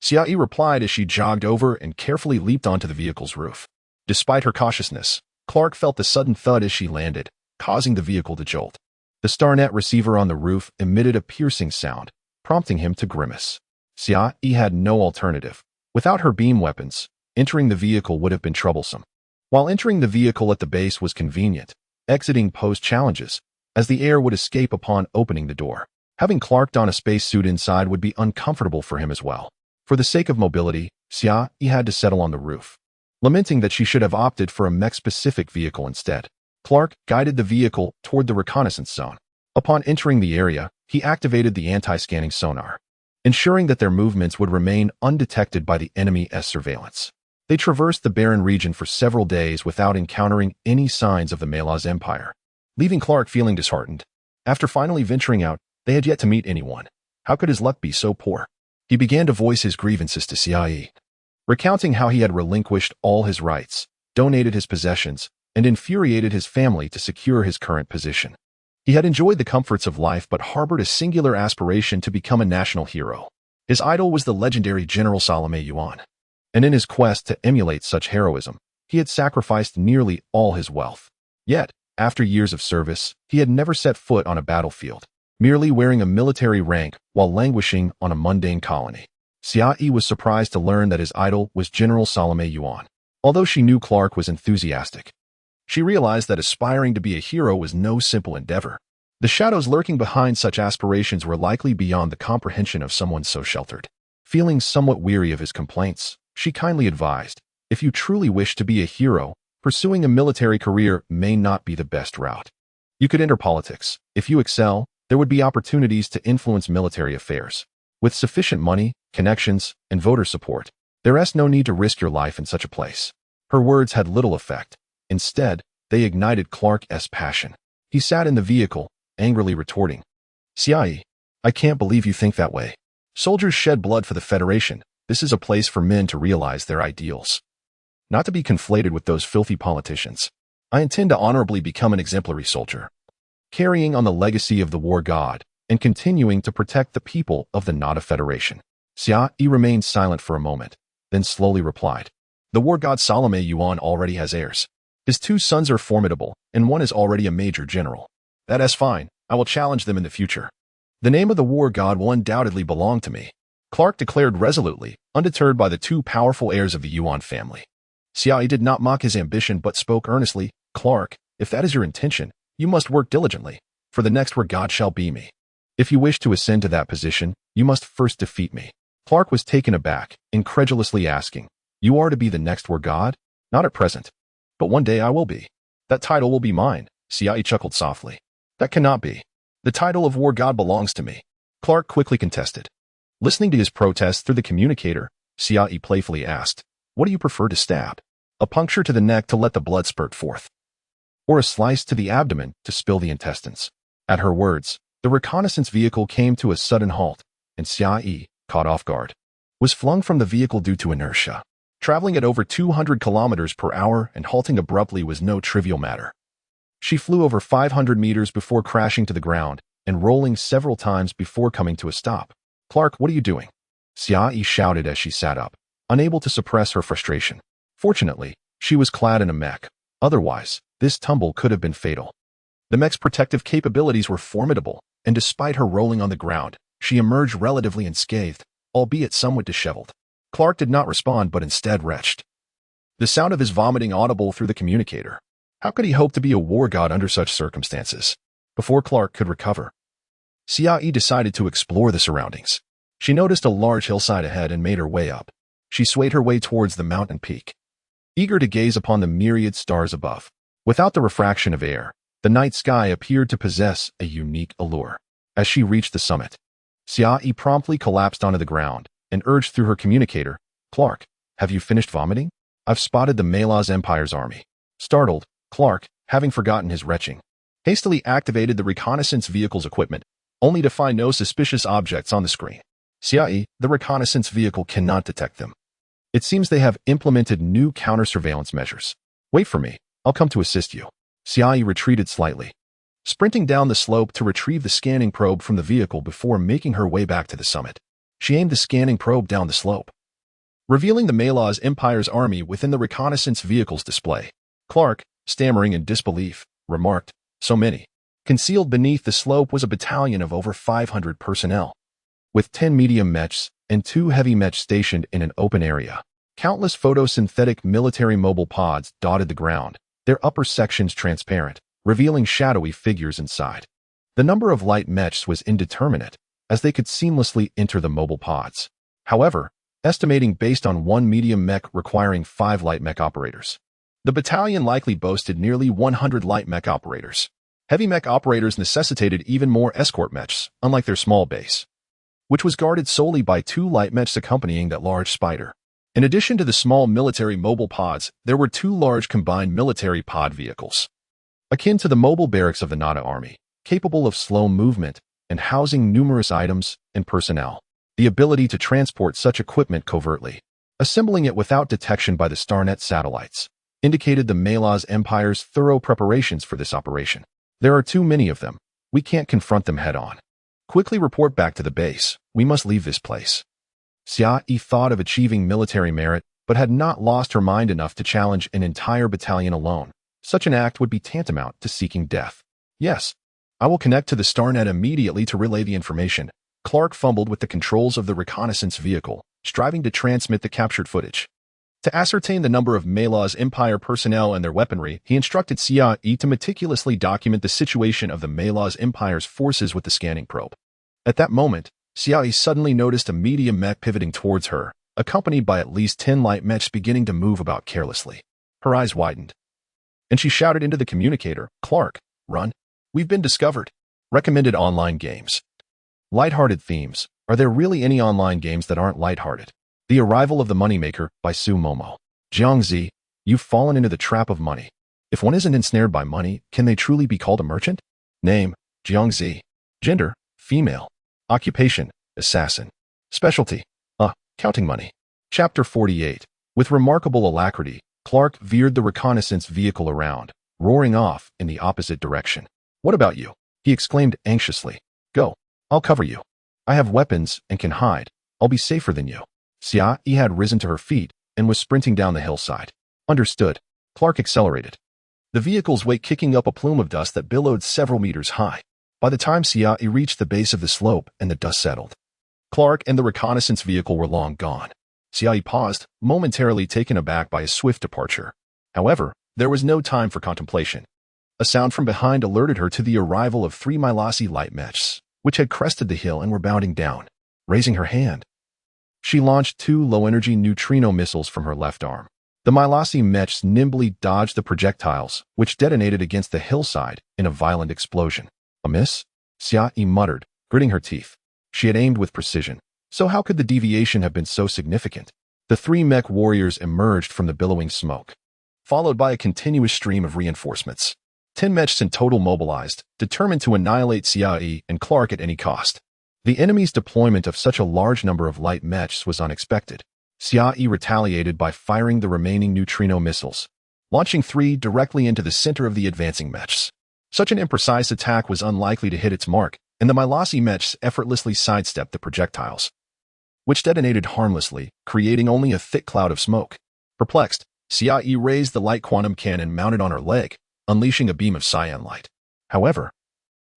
Xia replied as she jogged over and carefully leaped onto the vehicle's roof. Despite her cautiousness, Clark felt the sudden thud as she landed, causing the vehicle to jolt. The StarNet receiver on the roof emitted a piercing sound, prompting him to grimace. Xia had no alternative. Without her beam weapons, entering the vehicle would have been troublesome. While entering the vehicle at the base was convenient, exiting posed challenges, as the air would escape upon opening the door. Having Clark don a spacesuit inside would be uncomfortable for him as well. For the sake of mobility, Xia had to settle on the roof. Lamenting that she should have opted for a mech-specific vehicle instead, Clark guided the vehicle toward the reconnaissance zone. Upon entering the area, he activated the anti-scanning sonar, ensuring that their movements would remain undetected by the enemy's surveillance. They traversed the barren region for several days without encountering any signs of the Malaz Empire, leaving Clark feeling disheartened. After finally venturing out, they had yet to meet anyone. How could his luck be so poor? He began to voice his grievances to Xia, recounting how he had relinquished all his rights, donated his possessions, and infuriated his family to secure his current position. He had enjoyed the comforts of life but harbored a singular aspiration to become a national hero. His idol was the legendary General Salome Yuan, and in his quest to emulate such heroism, he had sacrificed nearly all his wealth. Yet, after years of service, he had never set foot on a battlefield, merely wearing a military rank while languishing on a mundane colony. Xia was surprised to learn that his idol was General Salome Yuan. Although she knew Clark was enthusiastic, she realized that aspiring to be a hero was no simple endeavor. The shadows lurking behind such aspirations were likely beyond the comprehension of someone so sheltered. Feeling somewhat weary of his complaints, she kindly advised, "If you truly wish to be a hero, pursuing a military career may not be the best route. You could enter politics. If you excel, there would be opportunities to influence military affairs. With sufficient money, connections, and voter support, there's no need to risk your life in such a place." Her words had little effect. Instead, they ignited Clark's passion. He sat in the vehicle, angrily retorting, "Xia, I can't believe you think that way. Soldiers shed blood for the Federation. This is a place for men to realize their ideals, not to be conflated with those filthy politicians. I intend to honorably become an exemplary soldier, carrying on the legacy of the war god and continuing to protect the people of the Nada Federation." Xia remained silent for a moment, then slowly replied, "The war god Salome Yuan already has heirs. His 2 sons are formidable, and one is already a major general. That is fine. I will challenge them in the future. The name of the war god will undoubtedly belong to me," Clark declared resolutely, undeterred by the 2 powerful heirs of the Yuan family. Xia did not mock his ambition but spoke earnestly, "Clark, if that is your intention, you must work diligently, for the next war god shall be me. If you wish to ascend to that position, you must first defeat me." Clark was taken aback, incredulously asking, "You are to be the next war god?" "Not at present. But one day I will be. That title will be mine," Xia chuckled softly. "That cannot be. The title of war god belongs to me," Clark quickly contested. Listening to his protest through the communicator, Xiaoyi playfully asked, "What do you prefer to stab? A puncture to the neck to let the blood spurt forth? Or a slice to the abdomen to spill the intestines?" At her words, the reconnaissance vehicle came to a sudden halt, and Xiaoyi, caught off guard, was flung from the vehicle due to inertia. Traveling at over 200 kilometers per hour and halting abruptly was no trivial matter. She flew over 500 meters before crashing to the ground and rolling several times before coming to a stop. "Clark, what are you doing?" Xiaoyi shouted as she sat up, unable to suppress her frustration. Fortunately, she was clad in a mech. Otherwise, this tumble could have been fatal. The mech's protective capabilities were formidable, and despite her rolling on the ground, she emerged relatively unscathed, albeit somewhat disheveled. Clark did not respond but instead retched, the sound of his vomiting audible through the communicator. How could he hope to be a war god under such circumstances? Before Clark could recover, Xiaoyi decided to explore the surroundings. She noticed a large hillside ahead and made her way up. She swayed her way towards the mountain peak, eager to gaze upon the myriad stars above. Without the refraction of air, the night sky appeared to possess a unique allure. As she reached the summit, Xiaoyi promptly collapsed onto the ground and urged through her communicator, "Clark, have you finished vomiting? I've spotted the Malaz Empire's army." Startled, Clark, having forgotten his retching, hastily activated the reconnaissance vehicle's equipment, only to find no suspicious objects on the screen. "Xiaoyi, the reconnaissance vehicle cannot detect them. It seems they have implemented new counter-surveillance measures. Wait for me, I'll come to assist you." Xiaoyi retreated slightly, sprinting down the slope to retrieve the scanning probe from the vehicle before making her way back to the summit. She aimed the scanning probe down the slope, revealing the Malaz Empire's army within the reconnaissance vehicle's display. Clark, stammering in disbelief, remarked, "So many." Concealed beneath the slope was a battalion of over 500 personnel, with 10 medium mechs and 2 heavy mechs stationed in an open area. Countless photosynthetic military mobile pods dotted the ground, their upper sections transparent, revealing shadowy figures inside. The number of light mechs was indeterminate, as they could seamlessly enter the mobile pods. However, estimating based on one medium mech requiring 5 light mech operators, the battalion likely boasted nearly 100 light mech operators. Heavy mech operators necessitated even more escort mechs, unlike their small base, which was guarded solely by 2 light mechs accompanying that large spider. In addition to the small military mobile pods, there were 2 large combined military pod vehicles, akin to the mobile barracks of the Nada army, capable of slow movement and housing numerous items and personnel. The ability to transport such equipment covertly, assembling it without detection by the Starnet satellites, indicated the Malaz Empire's thorough preparations for this operation. "There are too many of them. We can't confront them head-on. Quickly report back to the base. We must leave this place." Xiaoyi thought of achieving military merit, but had not lost her mind enough to challenge an entire battalion alone. Such an act would be tantamount to seeking death. "Yes, I will connect to the Starnet immediately to relay the information." Clark fumbled with the controls of the reconnaissance vehicle, striving to transmit the captured footage. To ascertain the number of Malaz Empire personnel and their weaponry, he instructed Xiaoyi to meticulously document the situation of the Malaz Empire's forces with the scanning probe. At that moment, Xiaoyi suddenly noticed a medium mech pivoting towards her, accompanied by at least 10 light mechs beginning to move about carelessly. Her eyes widened, and she shouted into the communicator, "Clark, run. We've been discovered." Recommended online games. Lighthearted themes. Are there really any online games that aren't lighthearted? The Arrival of the Moneymaker by Su Momo. Jiangzi, you've fallen into the trap of money. If one isn't ensnared by money, can they truly be called a merchant? Name, Jiangzi. Gender, female. Occupation, assassin. Specialty, counting money. Chapter 48. With remarkable alacrity, Clark veered the reconnaissance vehicle around, roaring off in the opposite direction. "What about you?" he exclaimed anxiously. "Go. I'll cover you. I have weapons and can hide. I'll be safer than you." Xiaoyi had risen to her feet and was sprinting down the hillside. "Understood." Clark accelerated, the vehicle's weight kicking up a plume of dust that billowed several meters high. By the time Xiaoyi reached the base of the slope and the dust settled, Clark and the reconnaissance vehicle were long gone. Xiaoyi paused, momentarily taken aback by his swift departure. However, there was no time for contemplation. A sound from behind alerted her to the arrival of 3 Mylasi light mechs, which had crested the hill and were bounding down. Raising her hand, she launched 2 low-energy neutrino missiles from her left arm. The Mylasi mechs nimbly dodged the projectiles, which detonated against the hillside in a violent explosion. "A miss?" Xiaoyi muttered, gritting her teeth. She had aimed with precision, So how could the deviation have been so significant? The three mech warriors emerged from the billowing smoke, followed by a continuous stream of reinforcements. 10 mechs in total mobilized, determined to annihilate Xiaoyi and Clark at any cost. The enemy's deployment of such a large number of light mechs was unexpected. Xiaoyi retaliated by firing the remaining neutrino missiles, launching 3 directly into the center of the advancing mechs. Such an imprecise attack was unlikely to hit its mark, and the Mylasi mechs effortlessly sidestepped the projectiles, which detonated harmlessly, creating only a thick cloud of smoke. Perplexed, Xiaoyi raised the light quantum cannon mounted on her leg, unleashing a beam of cyan light. However,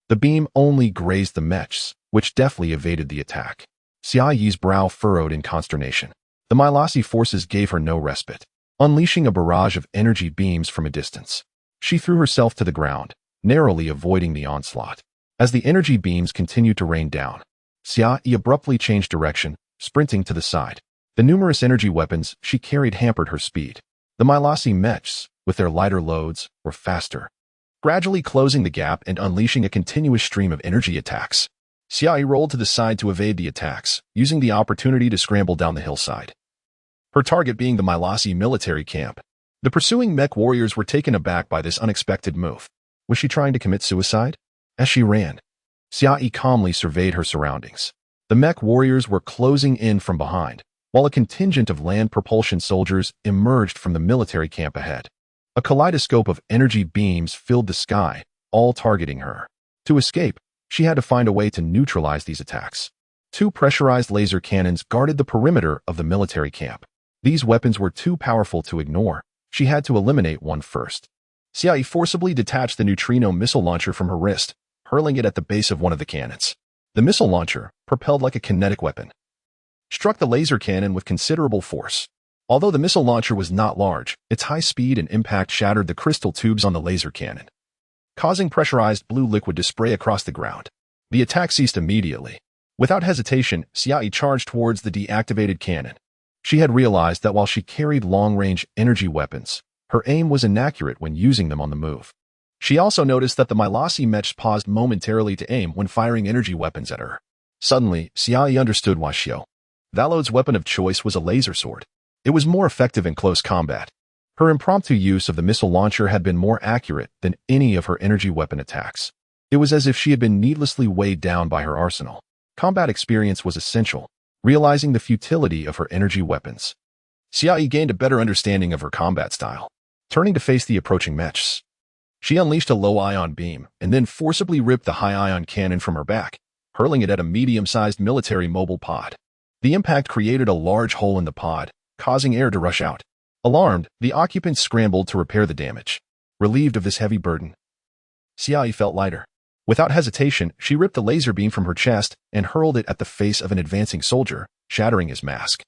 the beam only grazed the mechs, which deftly evaded the attack. Xiaoyi's brow furrowed in consternation. The Mylasi forces gave her no respite, unleashing a barrage of energy beams from a distance. She threw herself to the ground, narrowly avoiding the onslaught. As the energy beams continued to rain down, Xiaoyi abruptly changed direction, sprinting to the side. The numerous energy weapons she carried hampered her speed. The Mylasi mechs, with their lighter loads, were faster, gradually closing the gap and unleashing a continuous stream of energy attacks. Xiaoyi rolled to the side to evade the attacks, using the opportunity to scramble down the hillside, her target being the Mylasi military camp. The pursuing mech warriors were taken aback by this unexpected move. Was she trying to commit suicide? As she ran, Xiaoyi calmly surveyed her surroundings. The mech warriors were closing in from behind, while a contingent of land propulsion soldiers emerged from the military camp ahead. A kaleidoscope of energy beams filled the sky, all targeting her. To escape, she had to find a way to neutralize these attacks. 2 pressurized laser cannons guarded the perimeter of the military camp. These weapons were too powerful to ignore. She had to eliminate one first. Xiaoyi forcibly detached the neutrino missile launcher from her wrist, hurling it at the base of one of the cannons. The missile launcher, propelled like a kinetic weapon, struck the laser cannon with considerable force. Although the missile launcher was not large, its high speed and impact shattered the crystal tubes on the laser cannon, causing pressurized blue liquid to spray across the ground. The attack ceased immediately. Without hesitation, Xiaoyi charged towards the deactivated cannon. She had realized that while she carried long-range energy weapons, her aim was inaccurate when using them on the move. She also noticed that the Mylasi mechs paused momentarily to aim when firing energy weapons at her. Suddenly, Xiaoyi understood why Xiao Valo's weapon of choice was a laser sword. It was more effective in close combat. Her impromptu use of the missile launcher had been more accurate than any of her energy weapon attacks. It was as if she had been needlessly weighed down by her arsenal. Combat experience was essential, realizing the futility of her energy weapons. Xiaoyi gained a better understanding of her combat style. Turning to face the approaching mechs, she unleashed a low-ion beam and then forcibly ripped the high-ion cannon from her back, hurling it at a medium-sized military mobile pod. The impact created a large hole in the pod, causing air to rush out. Alarmed, the occupants scrambled to repair the damage. Relieved of this heavy burden, Xiaoyi felt lighter. Without hesitation, she ripped the laser beam from her chest and hurled it at the face of an advancing soldier, shattering his mask.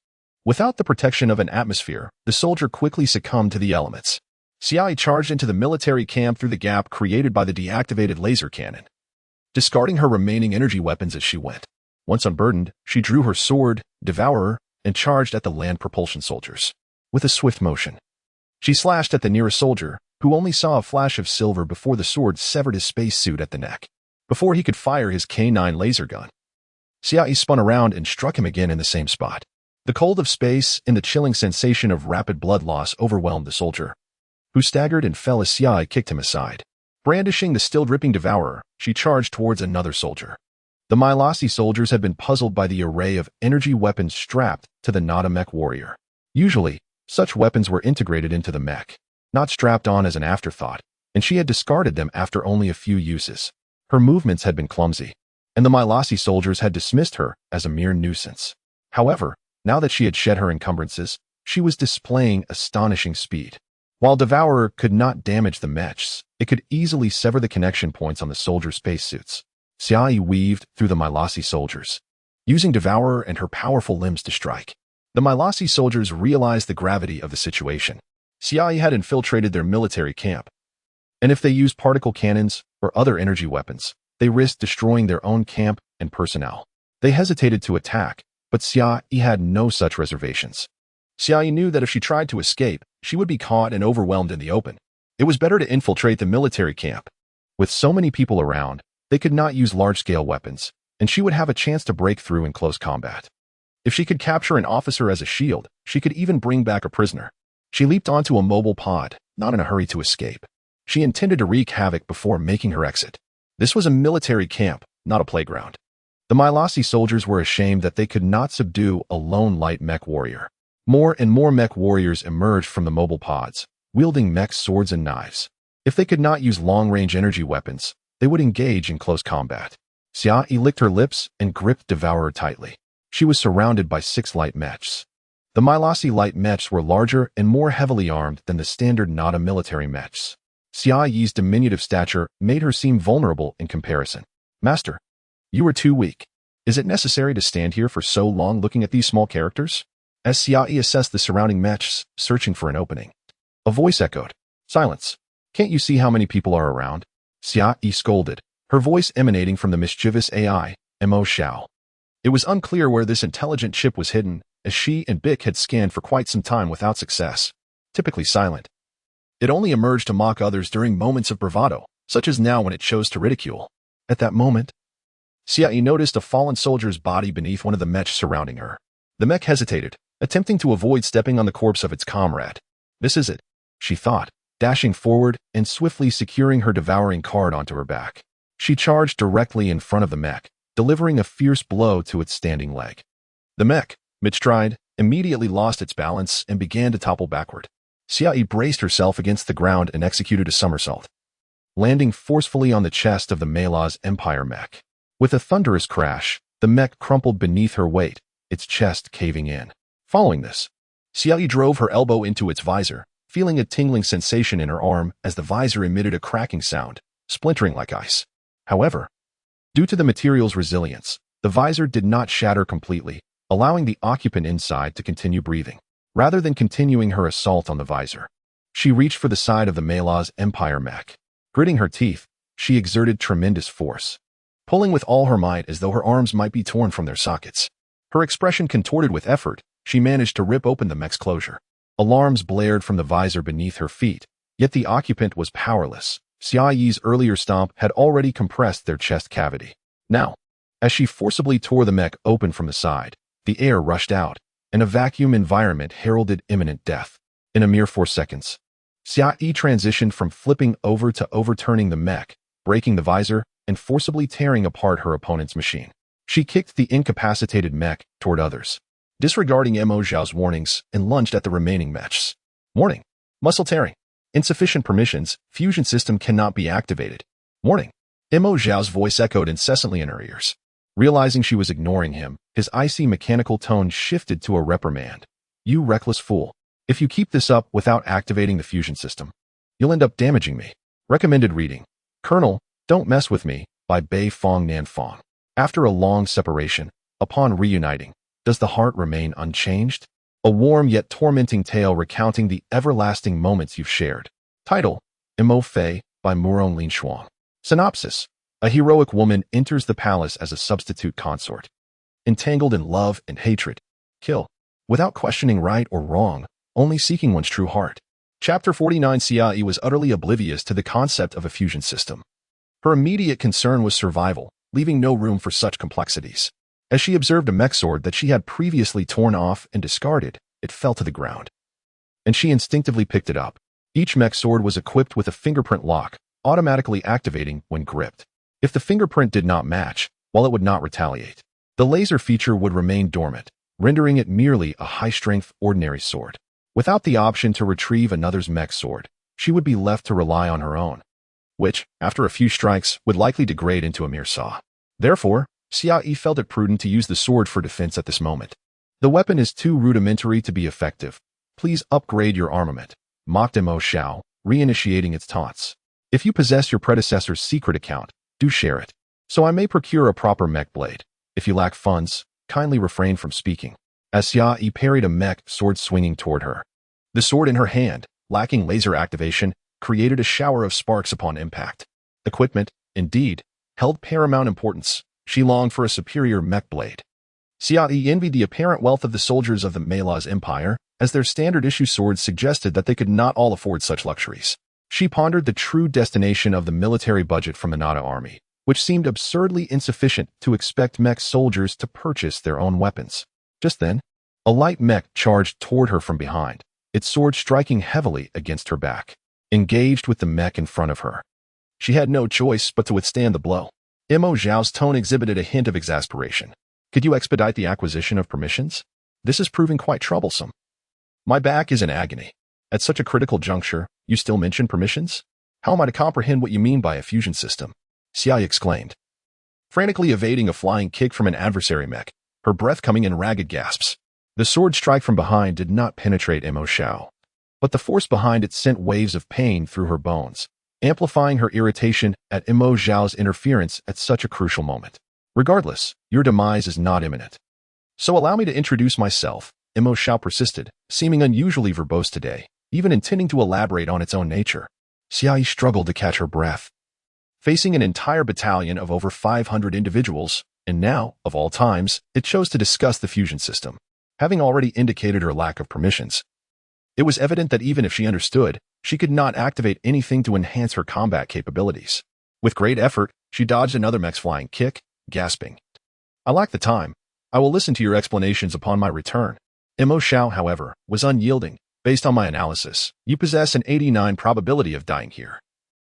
Without the protection of an atmosphere, the soldier quickly succumbed to the elements. Xiaoyi charged into the military camp through the gap created by the deactivated laser cannon, discarding her remaining energy weapons as she went. Once unburdened, she drew her sword, Devourer, and charged at the land propulsion soldiers. With a swift motion, she slashed at the nearest soldier, who only saw a flash of silver before the sword severed his spacesuit at the neck. Before he could fire his K9 laser gun, Xiaoyi spun around and struck him again in the same spot. The cold of space and the chilling sensation of rapid blood loss overwhelmed the soldier, who staggered and fell as Xiaoyi kicked him aside. Brandishing the still-dripping Devourer, she charged towards another soldier. The Mylasi soldiers had been puzzled by the array of energy weapons strapped to the Nada mech warrior. Usually, such weapons were integrated into the mech, not strapped on as an afterthought, and she had discarded them after only a few uses. Her movements had been clumsy, and the Mylasi soldiers had dismissed her as a mere nuisance. However, now that she had shed her encumbrances, she was displaying astonishing speed. While Devourer could not damage the mechs, it could easily sever the connection points on the soldiers' spacesuits. Xiaoyi weaved through the Mylasi soldiers, using Devourer and her powerful limbs to strike. The Mylasi soldiers realized the gravity of the situation. Xiaoyi had infiltrated their military camp, and if they used particle cannons or other energy weapons, they risked destroying their own camp and personnel. They hesitated to attack, but Xiaoyi had no such reservations. Xiaoyi knew that if she tried to escape, she would be caught and overwhelmed in the open. It was better to infiltrate the military camp. With so many people around, they could not use large-scale weapons, and she would have a chance to break through in close combat. If she could capture an officer as a shield, she could even bring back a prisoner. She leaped onto a mobile pod, not in a hurry to escape. She intended to wreak havoc before making her exit. This was a military camp, not a playground. The Mylasi soldiers were ashamed that they could not subdue a lone light mech warrior. More and more mech warriors emerged from the mobile pods, wielding mech swords and knives. If they could not use long-range energy weapons, they would engage in close combat. Xiaoyi licked her lips and gripped Devourer tightly. She was surrounded by 6 light mechs. The Mylasi light mechs were larger and more heavily armed than the standard Nada military mechs. Xiaoyi's diminutive stature made her seem vulnerable in comparison. Master, you are too weak. Is it necessary to stand here for so long looking at these small characters? As Xiaoyi assessed the surrounding mechs, searching for an opening, a voice echoed. Silence. Can't you see how many people are around? Xiaoyi scolded, her voice emanating from the mischievous AI, Mo Xiao. It was unclear where this intelligent chip was hidden, as she and Bic had scanned for quite some time without success. Typically silent. It only emerged to mock others during moments of bravado, such as now when it chose to ridicule. At that moment, Xiaoyi noticed a fallen soldier's body beneath one of the mechs surrounding her. The mech hesitated, attempting to avoid stepping on the corpse of its comrade. This is it, she thought, dashing forward and swiftly securing her devouring card onto her back. She charged directly in front of the mech, delivering a fierce blow to its standing leg. The mech, mid-stride, immediately lost its balance and began to topple backward. Xiaoyi braced herself against the ground and executed a somersault, landing forcefully on the chest of the Mela's Empire mech. With a thunderous crash, the mech crumpled beneath her weight, its chest caving in. Following this, Xiaoyi drove her elbow into its visor, feeling a tingling sensation in her arm as the visor emitted a cracking sound, splintering like ice. However, due to the material's resilience, the visor did not shatter completely, allowing the occupant inside to continue breathing. Rather than continuing her assault on the visor, she reached for the side of the Mela's Empire mech. Gritting her teeth, she exerted tremendous force, pulling with all her might as though her arms might be torn from their sockets. Her expression contorted with effort, she managed to rip open the mech's closure. Alarms blared from the visor beneath her feet, yet the occupant was powerless. Xiaoyi's earlier stomp had already compressed their chest cavity. Now, as she forcibly tore the mech open from the side, the air rushed out, and a vacuum environment heralded imminent death. In a mere 4 seconds, Xiaoyi transitioned from flipping over to overturning the mech, breaking the visor, and forcibly tearing apart her opponent's machine. She kicked the incapacitated mech toward others, disregarding Mo Xiao's warnings, and lunged at the remaining mechs. Warning. Muscle tearing. Insufficient permissions. Fusion system cannot be activated. Warning. Mo Xiao's voice echoed incessantly in her ears. Realizing she was ignoring him, his icy mechanical tone shifted to a reprimand. You reckless fool. If you keep this up without activating the fusion system, you'll end up damaging me. Recommended reading. Colonel, Don't Mess With Me, by Bei Fong Nanfong. After a long separation, upon reuniting, does the heart remain unchanged? A warm yet tormenting tale recounting the everlasting moments you've shared. Title, Imo Fei, by Muron Lin Shuang. Synopsis. A heroic woman enters the palace as a substitute consort. Entangled in love and hatred. Kill. Without questioning right or wrong, only seeking one's true heart. Chapter 49. Xiaoyi was utterly oblivious to the concept of a fusion system. Her immediate concern was survival, leaving no room for such complexities. As she observed a mech sword that she had previously torn off and discarded, it fell to the ground. And she instinctively picked it up. Each mech sword was equipped with a fingerprint lock, automatically activating when gripped. If the fingerprint did not match, while it would not retaliate, the laser feature would remain dormant, rendering it merely a high-strength ordinary sword. Without the option to retrieve another's mech sword, she would be left to rely on her own, which, after a few strikes, would likely degrade into a mere saw. Therefore, Xiaoyi felt it prudent to use the sword for defense at this moment. The weapon is too rudimentary to be effective. Please upgrade your armament, mocked Mo Xiao, reinitiating its taunts. If you possess your predecessor's secret account, do share it, so I may procure a proper mech blade. If you lack funds, kindly refrain from speaking. As Xiaoyi parried a mech sword swinging toward her, the sword in her hand, lacking laser activation, created a shower of sparks upon impact. Equipment, indeed, held paramount importance. She longed for a superior mech blade. Xiaoyi envied the apparent wealth of the soldiers of the Mela's Empire, as their standard-issue swords suggested that they could not all afford such luxuries. She pondered the true destination of the military budget from the Nada army, which seemed absurdly insufficient to expect mech soldiers to purchase their own weapons. Just then, a light mech charged toward her from behind, its sword striking heavily against her back, engaged with the mech in front of her. She had no choice but to withstand the blow. Mo Zhao's tone exhibited a hint of exasperation. Could you expedite the acquisition of permissions? This is proving quite troublesome. My back is in agony. At such a critical juncture, you still mention permissions? How am I to comprehend what you mean by a fusion system? Xiai exclaimed, frantically evading a flying kick from an adversary mech, her breath coming in ragged gasps. The sword strike from behind did not penetrate Mo Zhao, but the force behind it sent waves of pain through her bones, amplifying her irritation at Mo Zhao's interference at such a crucial moment. Regardless, your demise is not imminent. So allow me to introduce myself, Mo Zhao persisted, seeming unusually verbose today, even intending to elaborate on its own nature. Xiai struggled to catch her breath. Facing an entire battalion of over 500 individuals, and now, of all times, it chose to discuss the fusion system, having already indicated her lack of permissions. It was evident that even if she understood, she could not activate anything to enhance her combat capabilities. With great effort, she dodged another mech's flying kick, gasping, I lack the time. I will listen to your explanations upon my return. Mo Zhao, however, was unyielding. Based on my analysis, you possess an 89% probability of dying here.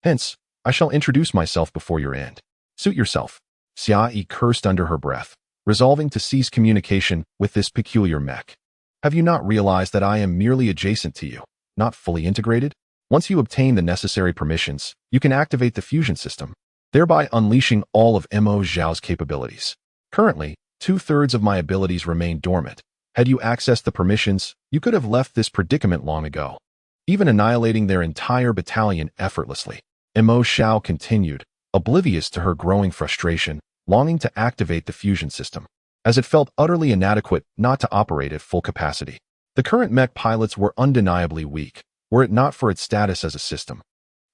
Hence, I shall introduce myself before your end. Suit yourself. Xiai cursed under her breath, resolving to cease communication with this peculiar mech. Have you not realized that I am merely adjacent to you, not fully integrated? Once you obtain the necessary permissions, you can activate the fusion system, thereby unleashing all of Mo Zhao's capabilities. Currently, 2/3 of my abilities remain dormant. Had you accessed the permissions, you could have left this predicament long ago, even annihilating their entire battalion effortlessly. Mo Zhao continued, oblivious to her growing frustration, longing to activate the fusion system, as it felt utterly inadequate not to operate at full capacity. The current mech pilots were undeniably weak. Were it not for its status as a system,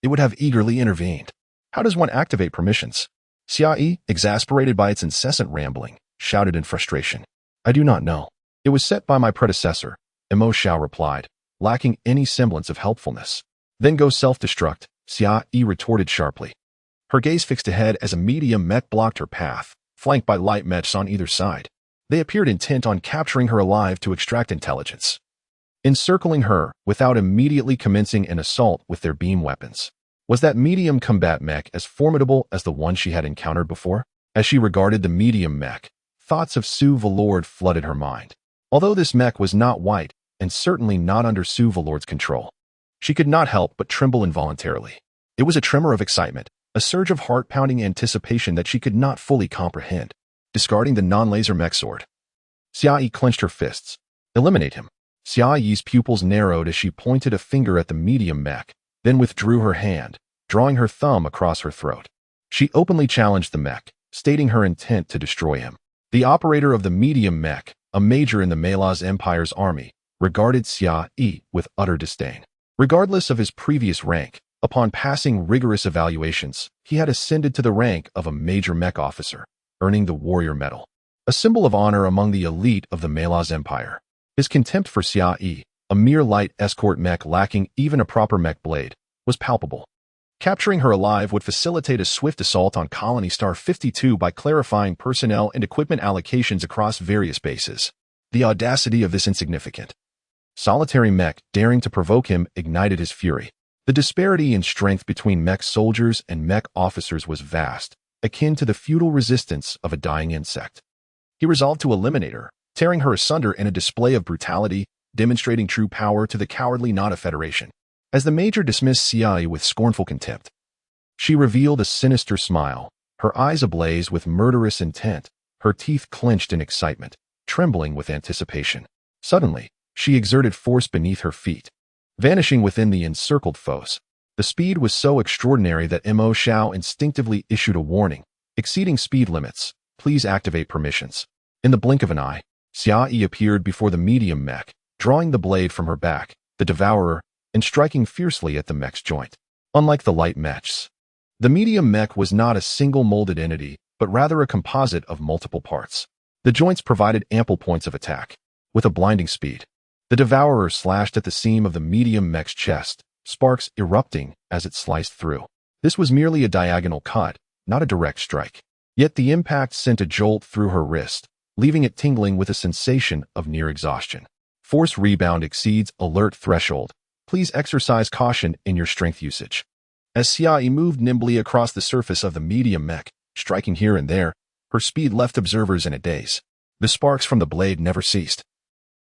it would have eagerly intervened. How does one activate permissions? Xiai, exasperated by its incessant rambling, shouted in frustration. I do not know. It was set by my predecessor, Mo Zhao replied, lacking any semblance of helpfulness. Then go self-destruct, Xiai retorted sharply. Her gaze fixed ahead as a medium mech blocked her path, flanked by light mechs on either side. They appeared intent on capturing her alive to extract intelligence, encircling her without immediately commencing an assault with their beam weapons. Was that medium combat mech as formidable as the one she had encountered before? As she regarded the medium mech, thoughts of Sue Valord flooded her mind. Although this mech was not white, and certainly not under Sue Valord's control, she could not help but tremble involuntarily. It was a tremor of excitement, a surge of heart-pounding anticipation that she could not fully comprehend. Discarding the non-laser mech sword, Xiai clenched her fists. Eliminate him. Xiai's pupils narrowed as she pointed a finger at the medium mech, then withdrew her hand, drawing her thumb across her throat. She openly challenged the mech, stating her intent to destroy him. The operator of the medium mech, a major in the Malaz Empire's army, regarded Xiai with utter disdain. Regardless of his previous rank, upon passing rigorous evaluations, he had ascended to the rank of a major mech officer, earning the Warrior Medal, a symbol of honor among the elite of the Malaz Empire. His contempt for Xiai, a mere light escort mech lacking even a proper mech blade, was palpable. Capturing her alive would facilitate a swift assault on Colony Star 52 by clarifying personnel and equipment allocations across various bases. The audacity of this insignificant, solitary mech daring to provoke him ignited his fury. The disparity in strength between mech soldiers and mech officers was vast, akin to the futile resistance of a dying insect. He resolved to eliminate her, tearing her asunder in a display of brutality, demonstrating true power to the cowardly Nada Federation. As the major dismissed Xiai with scornful contempt, she revealed a sinister smile, her eyes ablaze with murderous intent, her teeth clenched in excitement, trembling with anticipation. Suddenly, she exerted force beneath her feet, vanishing within the encircled foes. The speed was so extraordinary that Mo Zhao instinctively issued a warning. Exceeding speed limits, please activate permissions. In the blink of an eye, Xiai appeared before the medium mech, drawing the blade from her back, the devourer, and striking fiercely at the mech's joint. Unlike the light mechs, the medium mech was not a single molded entity, but rather a composite of multiple parts. The joints provided ample points of attack. With a blinding speed, the devourer slashed at the seam of the medium mech's chest, sparks erupting as it sliced through. This was merely a diagonal cut, not a direct strike. Yet the impact sent a jolt through her wrist, leaving it tingling with a sensation of near exhaustion. Force rebound exceeds alert threshold. Please exercise caution in your strength usage. As Xiaoyi moved nimbly across the surface of the medium mech, striking here and there, her speed left observers in a daze. The sparks from the blade never ceased,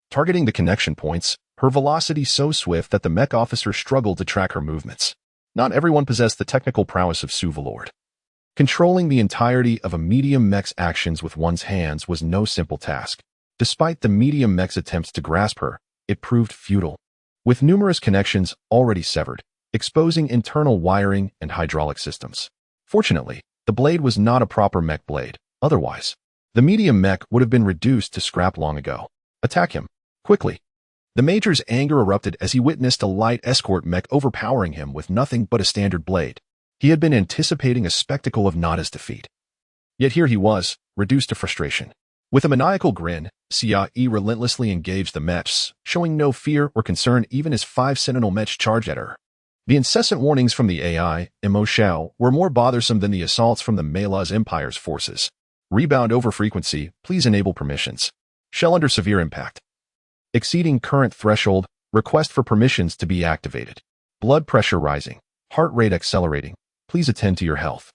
targeting the connection points, her velocity so swift that the mech officer struggled to track her movements. Not everyone possessed the technical prowess of Su Velour. Controlling the entirety of a medium mech's actions with one's hands was no simple task. Despite the medium mech's attempts to grasp her, it proved futile. With numerous connections already severed, exposing internal wiring and hydraulic systems. Fortunately, the blade was not a proper mech blade. Otherwise, the medium mech would have been reduced to scrap long ago. Attack him. Quickly. The Major's anger erupted as he witnessed a light escort mech overpowering him with nothing but a standard blade. He had been anticipating a spectacle of Nada's defeat. Yet here he was, reduced to frustration. With a maniacal grin, Xiaoyi relentlessly engaged the mechs, showing no fear or concern even as 5 Sentinel mechs charged at her. The incessant warnings from the AI, Imo Xiao, were more bothersome than the assaults from the Mela's Empire's forces. Rebound over frequency, please enable permissions. Shell under severe impact. Exceeding current threshold, request for permissions to be activated. Blood pressure rising, heart rate accelerating, please attend to your health.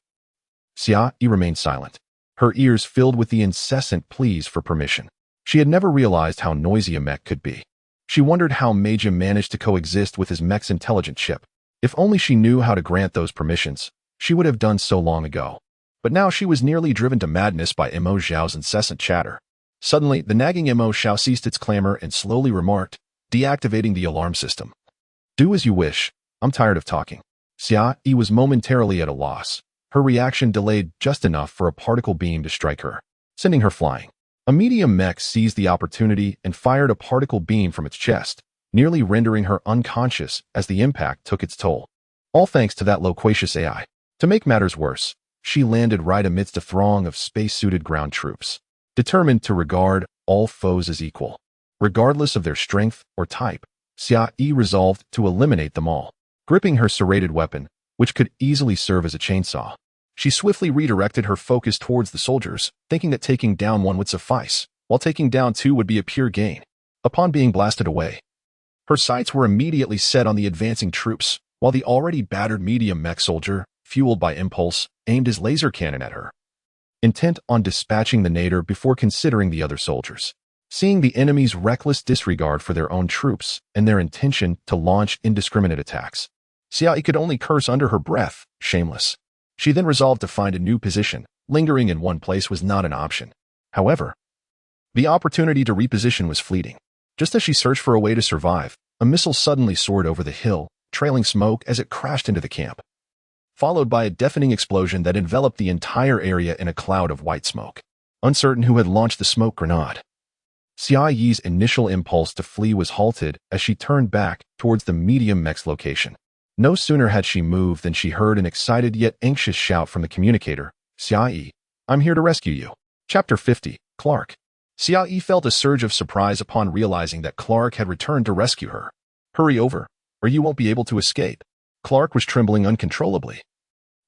Xiaoyi remained silent, her ears filled with the incessant pleas for permission. She had never realized how noisy a mech could be. She wondered how Meiji managed to coexist with his mech's intelligent chip. If only she knew how to grant those permissions, she would have done so long ago. But now she was nearly driven to madness by Imo Xiao's incessant chatter. Suddenly, the nagging Imo Xiao ceased its clamor and slowly remarked, deactivating the alarm system. Do as you wish. I'm tired of talking. Xiaoyi was momentarily at a loss. Her reaction delayed just enough for a particle beam to strike her, sending her flying. A medium mech seized the opportunity and fired a particle beam from its chest, nearly rendering her unconscious as the impact took its toll. All thanks to that loquacious AI. To make matters worse, she landed right amidst a throng of space-suited ground troops, determined to regard all foes as equal. Regardless of their strength or type, Xiaoyi resolved to eliminate them all. Gripping her serrated weapon, which could easily serve as a chainsaw, she swiftly redirected her focus towards the soldiers, thinking that taking down one would suffice, while taking down two would be a pure gain. Upon being blasted away, her sights were immediately set on the advancing troops, while the already battered medium mech soldier, fueled by impulse, aimed his laser cannon at her, intent on dispatching the nadir before considering the other soldiers. Seeing the enemy's reckless disregard for their own troops and their intention to launch indiscriminate attacks, Xiaoyi could only curse under her breath, shameless. She then resolved to find a new position. Lingering in one place was not an option. However, the opportunity to reposition was fleeting. Just as she searched for a way to survive, a missile suddenly soared over the hill, trailing smoke as it crashed into the camp, followed by a deafening explosion that enveloped the entire area in a cloud of white smoke. Uncertain who had launched the smoke grenade, Xiaoyi's initial impulse to flee was halted as she turned back towards the medium mech's location. No sooner had she moved than she heard an excited yet anxious shout from the communicator. Xiaoyi, I'm here to rescue you. Chapter 50, Clark. Xiaoyi felt a surge of surprise upon realizing that Clark had returned to rescue her. Hurry over, or you won't be able to escape. Clark was trembling uncontrollably.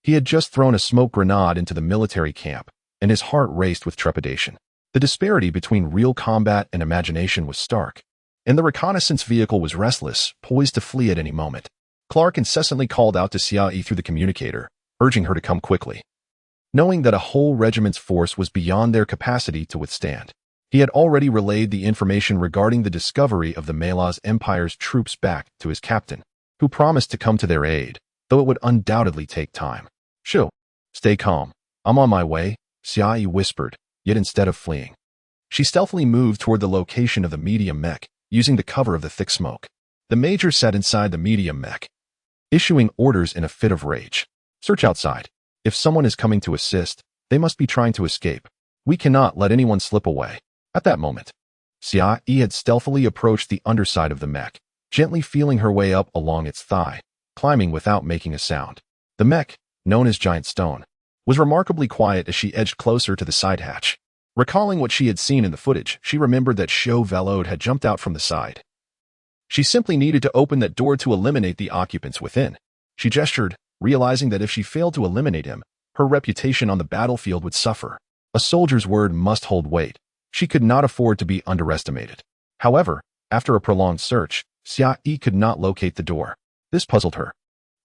He had just thrown a smoke grenade into the military camp, and his heart raced with trepidation. The disparity between real combat and imagination was stark, and the reconnaissance vehicle was restless, poised to flee at any moment. Clark incessantly called out to Xiaoyi through the communicator, urging her to come quickly. Knowing that a whole regiment's force was beyond their capacity to withstand, he had already relayed the information regarding the discovery of the Mela's Empire's troops back to his captain, who promised to come to their aid, though it would undoubtedly take time. Shoo, stay calm. I'm on my way, Xiaoyi whispered, yet instead of fleeing, she stealthily moved toward the location of the medium mech, using the cover of the thick smoke. The Major sat inside the medium mech, issuing orders in a fit of rage. Search outside. If someone is coming to assist, they must be trying to escape. We cannot let anyone slip away. At that moment, Xiaoyi had stealthily approached the underside of the mech, gently feeling her way up along its thigh, climbing without making a sound. The mech, known as Giant Stone, was remarkably quiet as she edged closer to the side hatch. Recalling what she had seen in the footage, she remembered that Sho Velour had jumped out from the side. She simply needed to open that door to eliminate the occupants within. She gestured, realizing that if she failed to eliminate him, her reputation on the battlefield would suffer. A soldier's word must hold weight. She could not afford to be underestimated. However, after a prolonged search, Xia could not locate the door. This puzzled her,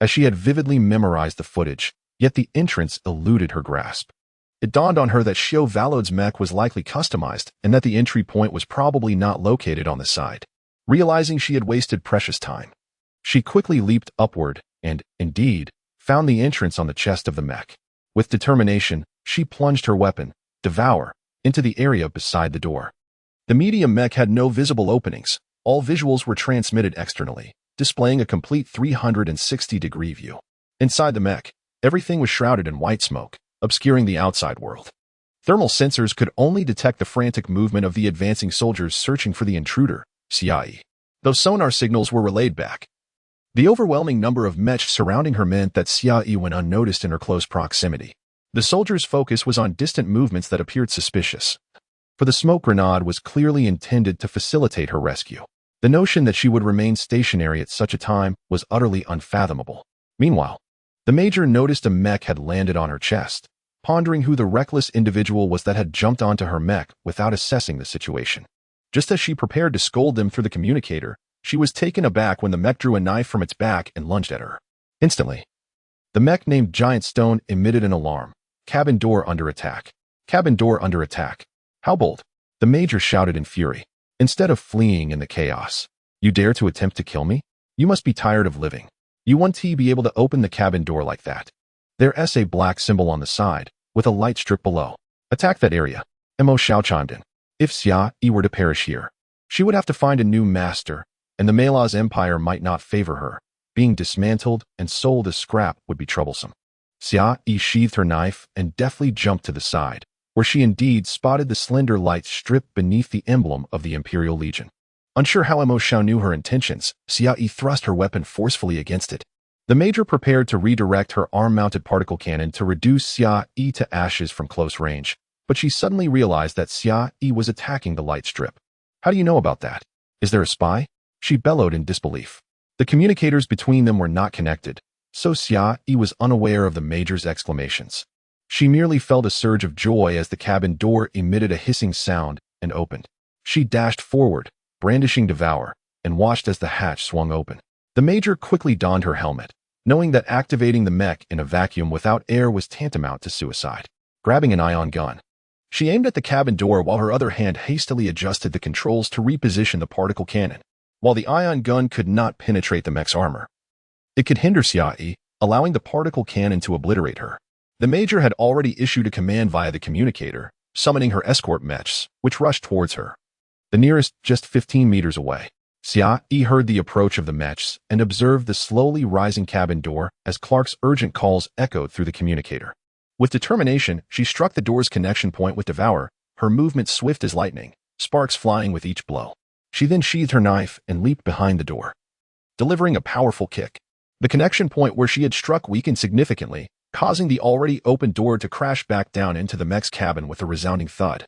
as she had vividly memorized the footage, yet the entrance eluded her grasp. It dawned on her that Xiao Valod's mech was likely customized and that the entry point was probably not located on the side. Realizing she had wasted precious time, she quickly leaped upward and, indeed, found the entrance on the chest of the mech. With determination, she plunged her weapon, Devour, into the area beside the door. The medium mech had no visible openings. All visuals were transmitted externally, displaying a complete 360-degree view. Inside the mech, everything was shrouded in white smoke, obscuring the outside world. Thermal sensors could only detect the frantic movement of the advancing soldiers searching for the intruder, Xia, though sonar signals were relayed back. The overwhelming number of mech surrounding her meant that Xia went unnoticed in her close proximity. The soldiers' focus was on distant movements that appeared suspicious, for the smoke grenade was clearly intended to facilitate her rescue. The notion that she would remain stationary at such a time was utterly unfathomable. Meanwhile, the major noticed a mech had landed on her chest, pondering who the reckless individual was that had jumped onto her mech without assessing the situation. Just as she prepared to scold them through the communicator, she was taken aback when the mech drew a knife from its back and lunged at her. Instantly, the mech named Giant Stone emitted an alarm. Cabin door under attack. Cabin door under attack. How bold! The major shouted in fury. Instead of fleeing in the chaos, you dare to attempt to kill me? You must be tired of living. You won't be able to open the cabin door like that. There's a black symbol on the side, with a light strip below. Attack that area. Mo Xiao chimed in. If Xia were to perish here, she would have to find a new master, and the Malaz Empire might not favor her. Being dismantled and sold as scrap would be troublesome. Xia sheathed her knife and deftly jumped to the side, where she indeed spotted the slender light strip beneath the emblem of the Imperial Legion. Unsure how Mo Xiao knew her intentions, Xia thrust her weapon forcefully against it. The major prepared to redirect her arm-mounted particle cannon to reduce Xia to ashes from close range, but she suddenly realized that Xia was attacking the light strip. How do you know about that? Is there a spy? She bellowed in disbelief. The communicators between them were not connected, so Xia was unaware of the major's exclamations. She merely felt a surge of joy as the cabin door emitted a hissing sound and opened. She dashed forward, brandishing Devour, and watched as the hatch swung open. The major quickly donned her helmet, knowing that activating the mech in a vacuum without air was tantamount to suicide. Grabbing an ion gun, she aimed at the cabin door while her other hand hastily adjusted the controls to reposition the particle cannon. While the ion gun could not penetrate the mech's armor, it could hinder Xia, allowing the particle cannon to obliterate her. The major had already issued a command via the communicator, summoning her escort mechs, which rushed towards her. The nearest just 15 meters away, Xia heard the approach of the mechs and observed the slowly rising cabin door as Clark's urgent calls echoed through the communicator. With determination, she struck the door's connection point with Devour, her movement swift as lightning, sparks flying with each blow. She then sheathed her knife and leaped behind the door, delivering a powerful kick. The connection point where she had struck weakened significantly, causing the already open door to crash back down into the mech's cabin with a resounding thud.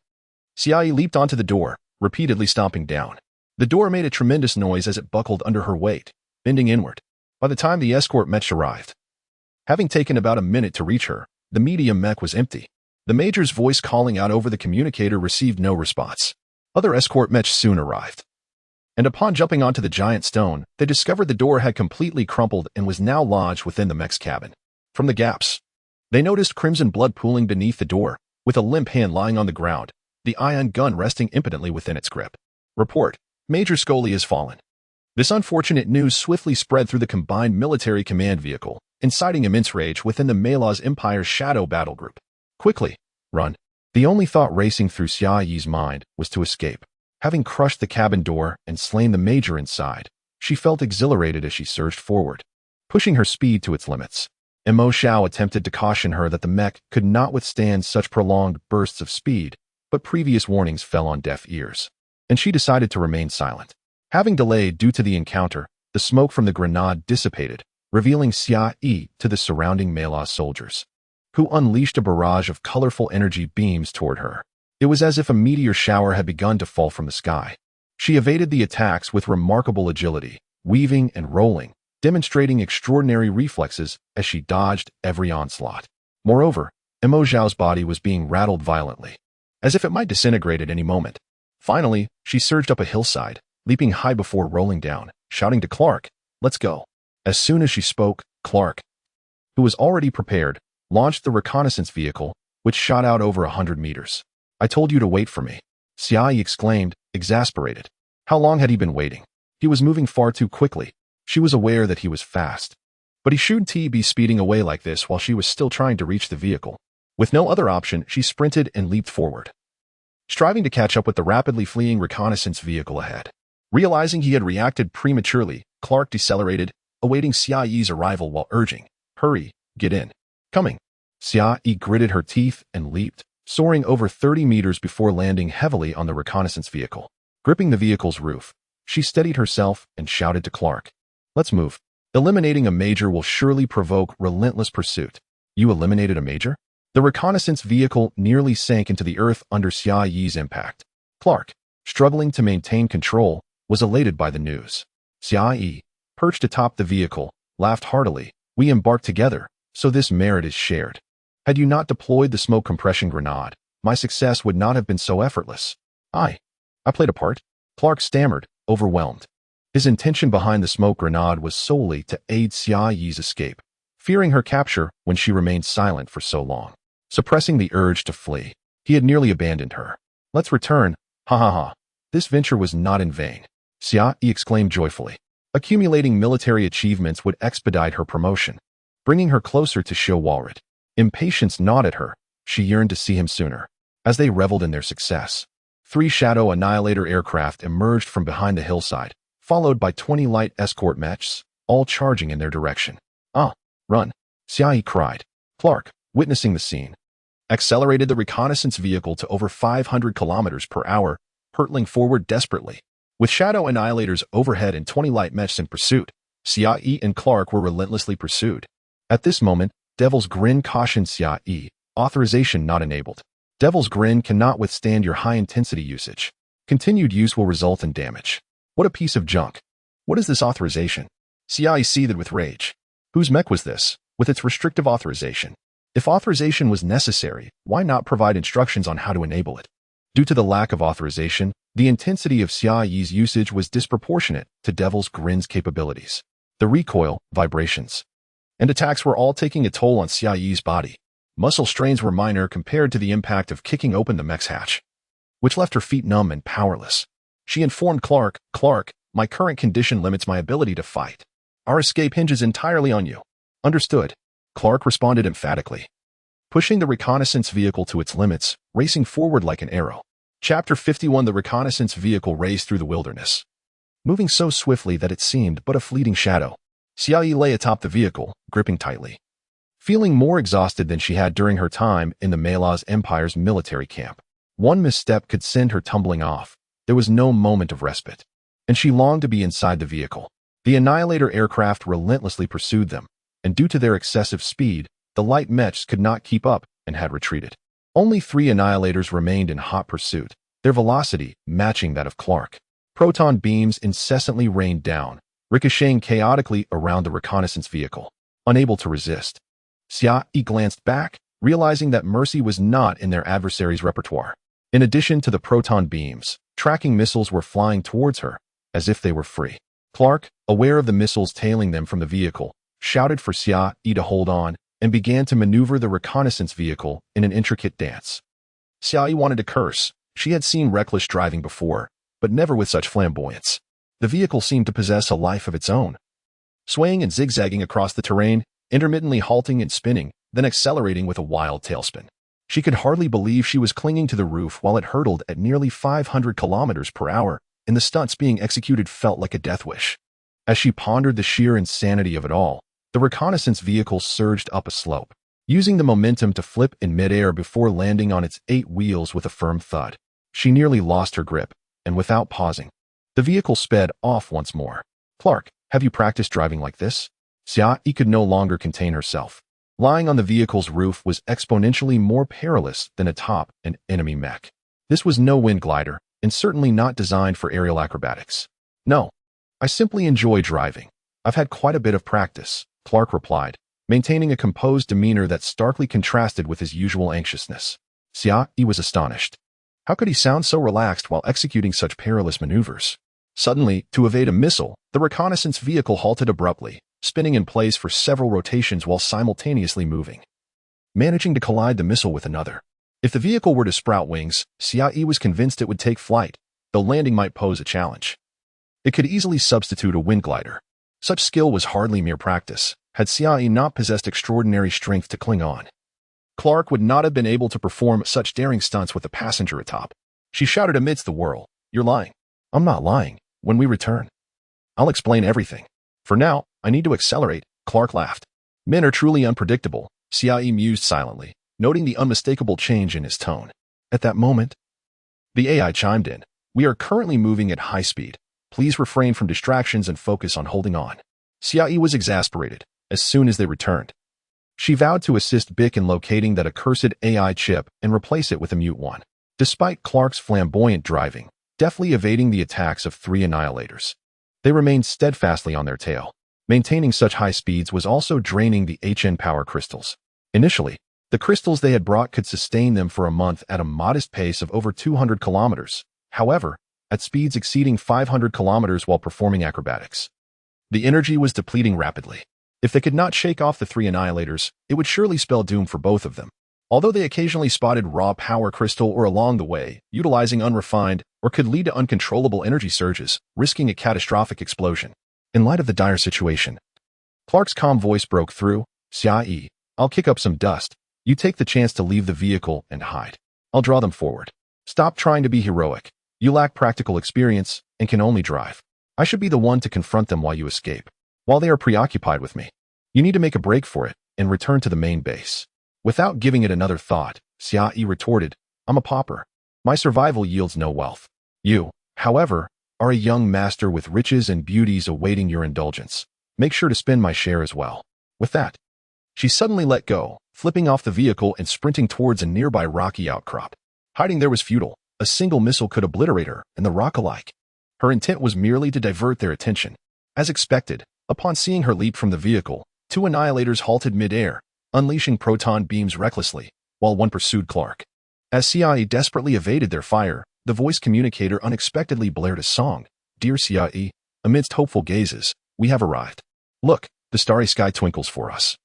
Xia leaped onto the door, repeatedly stomping down. The door made a tremendous noise as it buckled under her weight, bending inward. By the time the escort mech arrived, having taken about a minute to reach her, the medium mech was empty. The major's voice calling out over the communicator received no response. Other escort mech soon arrived, and upon jumping onto the giant stone, they discovered the door had completely crumpled and was now lodged within the mech's cabin. From the gaps, they noticed crimson blood pooling beneath the door, with a limp hand lying on the ground, the ion gun resting impotently within its grip. Report: Major Scully has fallen. This unfortunate news swiftly spread through the combined military command vehicle, inciting immense rage within the Malaz Empire's shadow battle group. Quickly, run. The only thought racing through Xia's mind was to escape. Having crushed the cabin door and slain the major inside, she felt exhilarated as she surged forward, pushing her speed to its limits. Mo Xiao attempted to caution her that the mech could not withstand such prolonged bursts of speed, but previous warnings fell on deaf ears, and she decided to remain silent. Having delayed due to the encounter, the smoke from the grenade dissipated, revealing Xia to the surrounding Malaz soldiers, who unleashed a barrage of colorful energy beams toward her. It was as if a meteor shower had begun to fall from the sky. She evaded the attacks with remarkable agility, weaving and rolling, demonstrating extraordinary reflexes as she dodged every onslaught. Moreover, Mo Xiao's body was being rattled violently, as if it might disintegrate at any moment. Finally, she surged up a hillside, leaping high before rolling down, shouting to Clark, "Let's go." As soon as she spoke, Clark, who was already prepared, launched the reconnaissance vehicle, which shot out over 100 meters. "I told you to wait for me," Xiai exclaimed, exasperated. How long had he been waiting? He was moving far too quickly. She was aware that he was fast. But he shouldn't be speeding away like this while she was still trying to reach the vehicle. With no other option, she sprinted and leaped forward, striving to catch up with the rapidly fleeing reconnaissance vehicle ahead. Realizing he had reacted prematurely, Clark decelerated, awaiting Xiai's arrival while urging, "Hurry, get in." "Coming." Xiai gritted her teeth and leaped, soaring over 30 meters before landing heavily on the reconnaissance vehicle. Gripping the vehicle's roof, she steadied herself and shouted to Clark, "Let's move. Eliminating a major will surely provoke relentless pursuit." "You eliminated a major?" The reconnaissance vehicle nearly sank into the earth under Xiai's impact. Clark, struggling to maintain control, was elated by the news. Xiai, perched atop the vehicle, laughed heartily. "We embarked together, so this merit is shared. Had you not deployed the smoke compression grenade, my success would not have been so effortless." I played a part?" Clark stammered, overwhelmed. His intention behind the smoke grenade was solely to aid Xiai's escape, fearing her capture when she remained silent for so long. Suppressing the urge to flee, he had nearly abandoned her. "Let's return, ha ha ha. This venture was not in vain," Xiai exclaimed joyfully. Accumulating military achievements would expedite her promotion, bringing her closer to Shilwarit. Impatience gnawed at her. She yearned to see him sooner. As they reveled in their success, 3 Shadow Annihilator aircraft emerged from behind the hillside, followed by 20 light escort mechs, all charging in their direction. Run!" Xiai cried. Clark, witnessing the scene, accelerated the reconnaissance vehicle to over 500 kilometers per hour, hurtling forward desperately. With Shadow Annihilators overhead and 20 light mechs in pursuit, Xiai and Clark were relentlessly pursued. At this moment, Devil's Grin cautioned Xiai, "Authorization not enabled. Devil's Grin cannot withstand your high-intensity usage. Continued use will result in damage." "What a piece of junk. What is this authorization?" Xiai seethed with rage. Whose mech was this, with its restrictive authorization? If authorization was necessary, why not provide instructions on how to enable it? Due to the lack of authorization, the intensity of Xiai's usage was disproportionate to Devil's Grin's capabilities. The recoil, vibrations, and attacks were all taking a toll on Xiai's body. Muscle strains were minor compared to the impact of kicking open the mech's hatch, which left her feet numb and powerless. She informed Clark, "Clark, my current condition limits my ability to fight. Our escape hinges entirely on you." "Understood," Clark responded emphatically, pushing the reconnaissance vehicle to its limits, racing forward like an arrow. Chapter 51. The reconnaissance vehicle raced through the wilderness, moving so swiftly that it seemed but a fleeting shadow. Xiai lay atop the vehicle, gripping tightly, feeling more exhausted than she had during her time in the Malaz Empire's military camp. One misstep could send her tumbling off. There was no moment of respite, and she longed to be inside the vehicle. The Annihilator aircraft relentlessly pursued them, and due to their excessive speed, the light mechs could not keep up and had retreated. Only 3 Annihilators remained in hot pursuit, their velocity matching that of Clark. Proton beams incessantly rained down, ricocheting chaotically around the reconnaissance vehicle. Unable to resist, Xiai glanced back, realizing that mercy was not in their adversary's repertoire. In addition to the proton beams, tracking missiles were flying towards her, as if they were free. Clark, aware of the missiles tailing them from the vehicle, shouted for Xiai to hold on and began to maneuver the reconnaissance vehicle in an intricate dance. Xiai wanted to curse. She had seen reckless driving before, but never with such flamboyance. The vehicle seemed to possess a life of its own, swaying and zigzagging across the terrain, intermittently halting and spinning, then accelerating with a wild tailspin. She could hardly believe she was clinging to the roof while it hurtled at nearly 500 kilometers per hour, and the stunts being executed felt like a death wish. As she pondered the sheer insanity of it all, the reconnaissance vehicle surged up a slope, using the momentum to flip in midair before landing on its 8 wheels with a firm thud. She nearly lost her grip, and without pausing, the vehicle sped off once more. "Clark, have you practiced driving like this?" Xiai could no longer contain herself. Lying on the vehicle's roof was exponentially more perilous than atop an enemy mech. This was no wind glider, and certainly not designed for aerial acrobatics. "No, I simply enjoy driving. I've had quite a bit of practice," Clark replied, maintaining a composed demeanor that starkly contrasted with his usual anxiousness. Xiai was astonished. How could he sound so relaxed while executing such perilous maneuvers? Suddenly, to evade a missile, the reconnaissance vehicle halted abruptly, spinning in place for several rotations while simultaneously moving, managing to collide the missile with another. If the vehicle were to sprout wings, Xiaoyi was convinced it would take flight, though landing might pose a challenge. It could easily substitute a wind glider. Such skill was hardly mere practice, had Xiaoyi not possessed extraordinary strength to cling on. Clark would not have been able to perform such daring stunts with a passenger atop. She shouted amidst the whirl, "You're lying." "I'm not lying. When we return, I'll explain everything. For now, I need to accelerate," Clark laughed. Men are truly unpredictable, Xiaoyi mused silently, noting the unmistakable change in his tone. At that moment, the AI chimed in. "We are currently moving at high speed. Please refrain from distractions and focus on holding on." Xiaoyi was exasperated as soon as they returned. She vowed to assist Bick in locating that accursed AI chip and replace it with a mute one. Despite Clark's flamboyant driving, deftly evading the attacks of 3 annihilators, they remained steadfastly on their tail. Maintaining such high speeds was also draining the HN power crystals. Initially, the crystals they had brought could sustain them for a month at a modest pace of over 200 kilometers. However, at speeds exceeding 500 kilometers while performing acrobatics, the energy was depleting rapidly. If they could not shake off the 3 annihilators, it would surely spell doom for both of them. Although they occasionally spotted raw power crystal or along the way, utilizing unrefined, or could lead to uncontrollable energy surges, risking a catastrophic explosion. In light of the dire situation, Clark's calm voice broke through. "Xiaoyi, I'll kick up some dust. You take the chance to leave the vehicle and hide. I'll draw them forward. Stop trying to be heroic. You lack practical experience and can only drive. I should be the one to confront them while you escape. While they are preoccupied with me, you need to make a break for it and return to the main base." Without giving it another thought, Xiaoyi retorted, "I'm a pauper. My survival yields no wealth. You, however, are a young master with riches and beauties awaiting your indulgence. Make sure to spend my share as well." With that, she suddenly let go, flipping off the vehicle and sprinting towards a nearby rocky outcrop. Hiding there was futile. A single missile could obliterate her and the rock alike. Her intent was merely to divert their attention. As expected, upon seeing her leap from the vehicle, 2 annihilators halted mid-air, unleashing proton beams recklessly, while one pursued Clark. As Xiaoyi desperately evaded their fire, the voice communicator unexpectedly blared a song. "Dear Xiaoyi, amidst hopeful gazes, we have arrived. Look, the starry sky twinkles for us.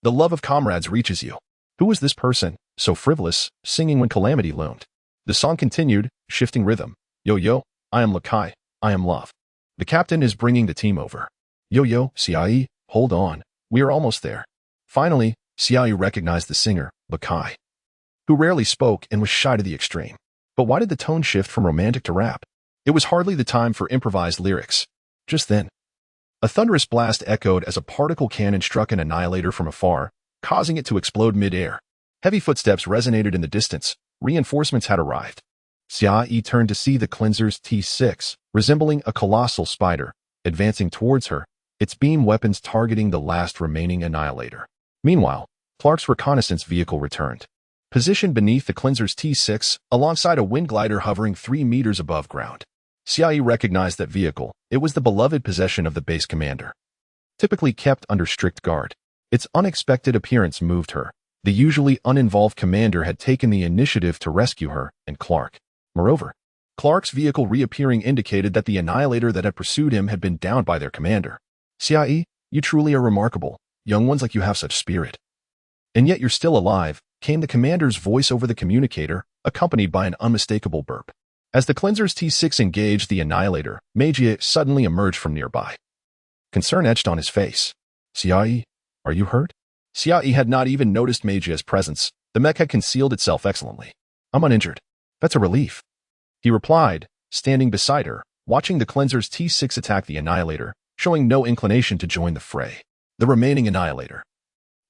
The love of comrades reaches you." Who was this person, so frivolous, singing when calamity loomed? The song continued, shifting rhythm. "Yo yo, I am Lakai, I am love. The captain is bringing the team over. Yo yo, Xiaoyi, hold on, we are almost there." Finally, Xiaoyi recognized the singer, Lakai, who rarely spoke and was shy to the extreme. But why did the tone shift from romantic to rap? It was hardly the time for improvised lyrics. Just then, a thunderous blast echoed as a particle cannon struck an annihilator from afar, causing it to explode mid-air. Heavy footsteps resonated in the distance. Reinforcements had arrived. Xiaoyi turned to see the cleanser's T6, resembling a colossal spider, advancing towards her, its beam weapons targeting the last remaining annihilator. Meanwhile, Clark's reconnaissance vehicle returned. Positioned beneath the cleanser's T6, alongside a wind glider hovering 3 meters above ground. Xiaoyi recognized that vehicle. It was the beloved possession of the base commander, typically kept under strict guard. Its unexpected appearance moved her. The usually uninvolved commander had taken the initiative to rescue her and Clark. Moreover, Clark's vehicle reappearing indicated that the annihilator that had pursued him had been downed by their commander. "Xiaoyi, you truly are remarkable. Young ones like you have such spirit. And yet you're still alive," came the commander's voice over the communicator, accompanied by an unmistakable burp. As the cleanser's T6 engaged the annihilator, Meiji suddenly emerged from nearby. Concern etched on his face. "Xiaoyi, are you hurt?" Xiaoyi had not even noticed Meiji's presence. The mech had concealed itself excellently. "I'm uninjured." "That's a relief," he replied, standing beside her, watching the cleanser's T6 attack the annihilator, showing no inclination to join the fray. The remaining annihilator,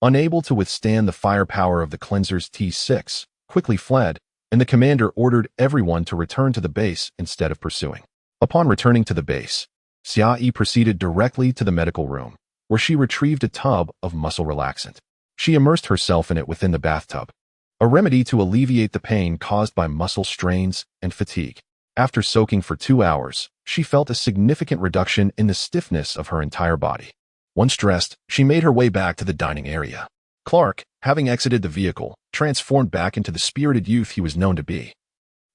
unable to withstand the firepower of the cleanser's T6, quickly fled, and the commander ordered everyone to return to the base instead of pursuing. Upon returning to the base, Xiaoyi proceeded directly to the medical room, where she retrieved a tub of muscle relaxant. She immersed herself in it within the bathtub, a remedy to alleviate the pain caused by muscle strains and fatigue. After soaking for 2 hours, she felt a significant reduction in the stiffness of her entire body. Once dressed, she made her way back to the dining area. Clark, having exited the vehicle, transformed back into the spirited youth he was known to be.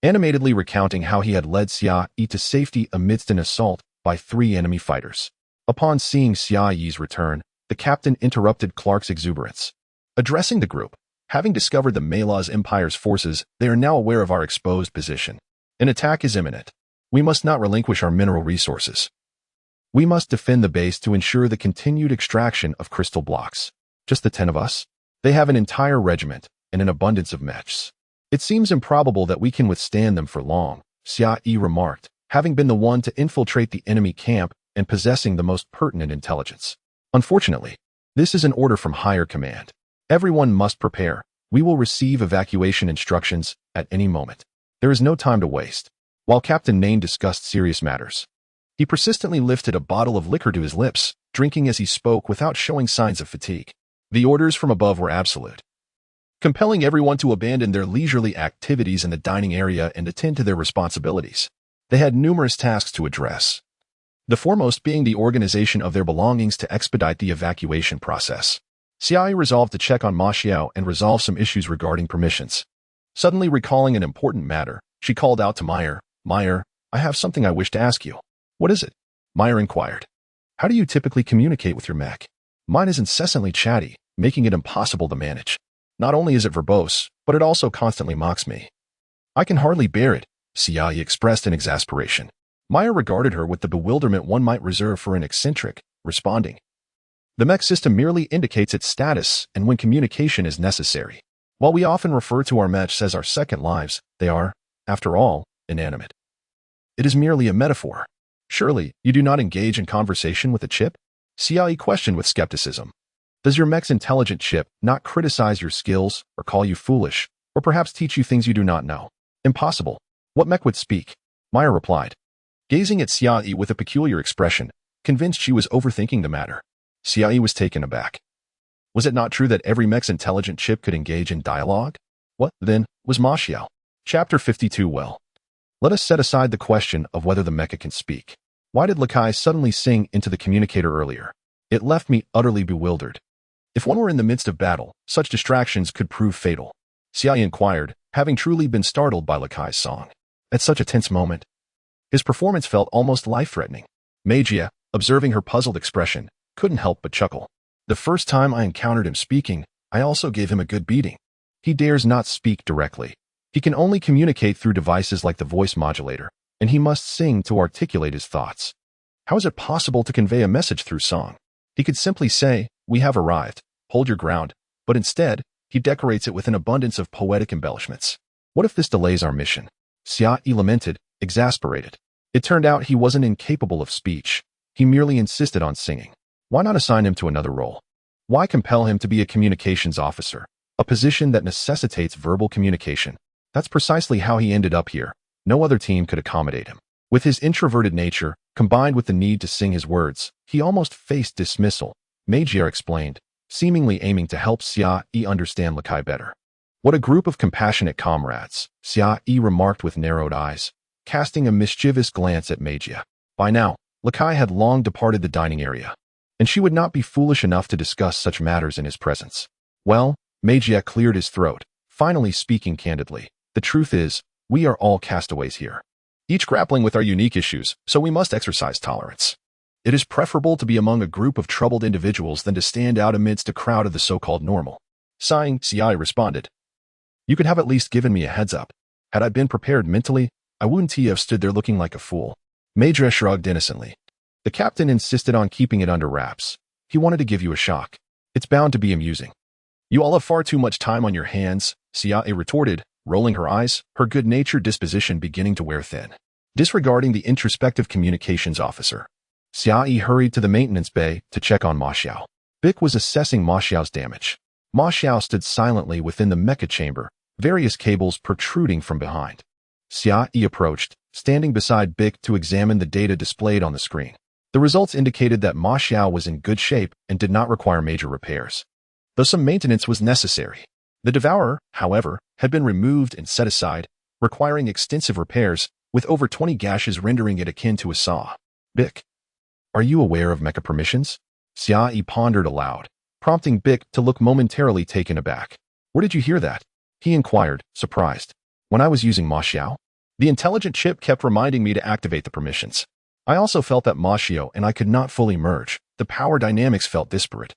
animatedly recounting how he had led Xia Yi to safety amidst an assault by 3 enemy fighters. Upon seeing Xia Yi's return, the captain interrupted Clark's exuberance. Addressing the group, having discovered the Malaz Empire's forces, they are now aware of our exposed position. An attack is imminent. We must not relinquish our mineral resources. We must defend the base to ensure the continued extraction of crystal blocks. Just the 10 of us? They have an entire regiment and an abundance of mechs. It seems improbable that we can withstand them for long, Xia Yi remarked, having been the one to infiltrate the enemy camp and possessing the most pertinent intelligence. Unfortunately, this is an order from higher command. Everyone must prepare. We will receive evacuation instructions at any moment. There is no time to waste. While Captain Nain discussed serious matters, he persistently lifted a bottle of liquor to his lips, drinking as he spoke without showing signs of fatigue. The orders from above were absolute, compelling everyone to abandon their leisurely activities in the dining area and attend to their responsibilities. They had numerous tasks to address, the foremost being the organization of their belongings to expedite the evacuation process. Xia Yi resolved to check on Ma Xiao and resolve some issues regarding permissions. Suddenly recalling an important matter, she called out to Meyer, "Meyer, I have something I wish to ask you." "What is it?" Meyer inquired. "How do you typically communicate with your mech? Mine is incessantly chatty, making it impossible to manage. Not only is it verbose, but it also constantly mocks me. I can hardly bear it," Xia Yi expressed in exasperation. Meyer regarded her with the bewilderment one might reserve for an eccentric, responding, "The mech system merely indicates its status and when communication is necessary. While we often refer to our mechs as our second lives, they are, after all, inanimate. It is merely a metaphor. Surely, you do not engage in conversation with a chip?" Xia Yi questioned with skepticism. "Does your mech's intelligent chip not criticize your skills or call you foolish, or perhaps teach you things you do not know?" "Impossible. What mech would speak?" Meyer replied, gazing at Xia Yi with a peculiar expression, convinced she was overthinking the matter. Xia Yi was taken aback. Was it not true that every mech's intelligent chip could engage in dialogue? What, then, was Ma Xiao? Chapter 52. Well, let us set aside the question of whether the mecha can speak. Why did Lakai suddenly sing into the communicator earlier? It left me utterly bewildered. If one were in the midst of battle, such distractions could prove fatal. Xia Yi inquired, having truly been startled by Lakai's song. At such a tense moment, his performance felt almost life-threatening. Magia, observing her puzzled expression, couldn't help but chuckle. The first time I encountered him speaking, I also gave him a good beating. He dares not speak directly. He can only communicate through devices like the voice modulator, and he must sing to articulate his thoughts. How is it possible to convey a message through song? He could simply say, "We have arrived, hold your ground," but instead, he decorates it with an abundance of poetic embellishments. What if this delays our mission? Xia Yi lamented, exasperated. It turned out he wasn't incapable of speech. He merely insisted on singing. Why not assign him to another role? Why compel him to be a communications officer, a position that necessitates verbal communication? That's precisely how he ended up here. No other team could accommodate him. With his introverted nature, combined with the need to sing his words, he almost faced dismissal, Magyar explained, seemingly aiming to help Xia Yi understand Lakai better. What a group of compassionate comrades, Xia Yi remarked with narrowed eyes, casting a mischievous glance at Magyar. By now, Lakai had long departed the dining area, and she would not be foolish enough to discuss such matters in his presence. Well, Magyar cleared his throat, finally speaking candidly. The truth is, we are all castaways here, each grappling with our unique issues, so we must exercise tolerance. It is preferable to be among a group of troubled individuals than to stand out amidst a crowd of the so-called normal. Sighing, Xia Yi responded, "You could have at least given me a heads up. Had I been prepared mentally, I wouldn't have stood there looking like a fool." Magyar shrugged innocently. The captain insisted on keeping it under wraps. He wanted to give you a shock. It's bound to be amusing. "You all have far too much time on your hands," Xia Yi retorted, rolling her eyes, her good-natured disposition beginning to wear thin. Disregarding the introspective communications officer, Xia Yi hurried to the maintenance bay to check on Ma Xiao. Bick was assessing Ma Xiao's damage. Ma Xiao stood silently within the mecha chamber, various cables protruding from behind. Xia Yi approached, standing beside Bick to examine the data displayed on the screen. The results indicated that Ma Xiao was in good shape and did not require major repairs, though some maintenance was necessary. The Devourer, however, had been removed and set aside, requiring extensive repairs, with over 20 gashes rendering it akin to a saw. "Bick, are you aware of mecha permissions?" Xia Yi pondered aloud, prompting Bick to look momentarily taken aback. "Where did you hear that?" he inquired, surprised. "When I was using Ma Xiao?" The intelligent chip kept reminding me to activate the permissions. I also felt that Mashio and I could not fully merge. The power dynamics felt disparate,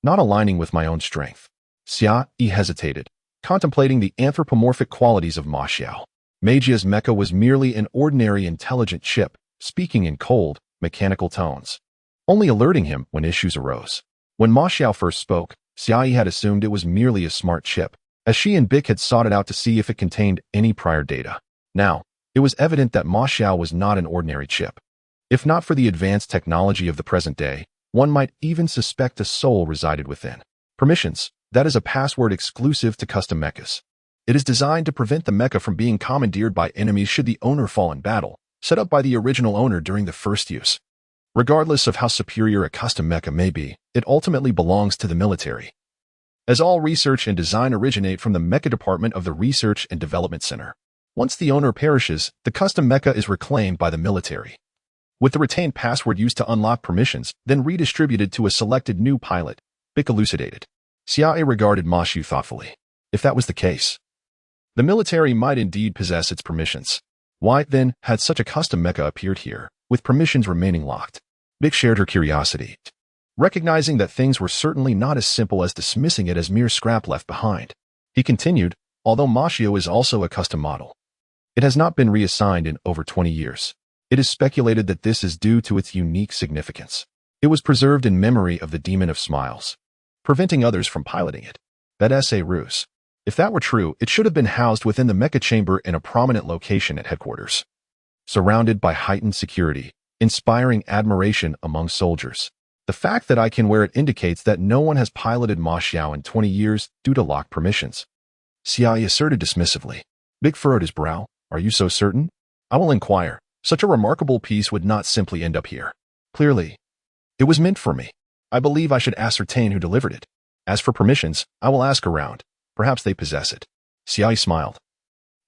not aligning with my own strength. Xia Yi hesitated, contemplating the anthropomorphic qualities of Ma Xiao. Meijia's mecha was merely an ordinary intelligent chip, speaking in cold, mechanical tones, only alerting him when issues arose. When Ma Xiao first spoke, Xia Yi had assumed it was merely a smart chip, as she and Bic had sought it out to see if it contained any prior data. Now, it was evident that Ma Xiao was not an ordinary chip. If not for the advanced technology of the present day, one might even suspect a soul resided within. Permissions, that is a password exclusive to custom mechas. It is designed to prevent the mecha from being commandeered by enemies should the owner fall in battle, set up by the original owner during the first use. Regardless of how superior a custom mecha may be, it ultimately belongs to the military, as all research and design originate from the mecha department of the Research and Development Center. Once the owner perishes, the custom mecha is reclaimed by the military, with the retained password used to unlock permissions, then redistributed to a selected new pilot. Bic elucidated. Xia Yi regarded Ma Xiao thoughtfully. If that was the case, the military might indeed possess its permissions. Why, then, had such a custom mecha appeared here, with permissions remaining locked? Bic shared her curiosity, recognizing that things were certainly not as simple as dismissing it as mere scrap left behind. He continued, although Ma Xiao is also a custom model, it has not been reassigned in over 20 years. It is speculated that this is due to its unique significance. It was preserved in memory of the Demon of Smiles, preventing others from piloting it. That's a ruse. If that were true, it should have been housed within the mecha chamber in a prominent location at headquarters, surrounded by heightened security, inspiring admiration among soldiers. The fact that I can wear it indicates that no one has piloted Ma Xiao in 20 years due to locked permissions. Xia Yi asserted dismissively. Bic furrowed his brow. Are you so certain? I will inquire. Such a remarkable piece would not simply end up here. Clearly, it was meant for me. I believe I should ascertain who delivered it. As for permissions, I will ask around. Perhaps they possess it. Xia Yi smiled,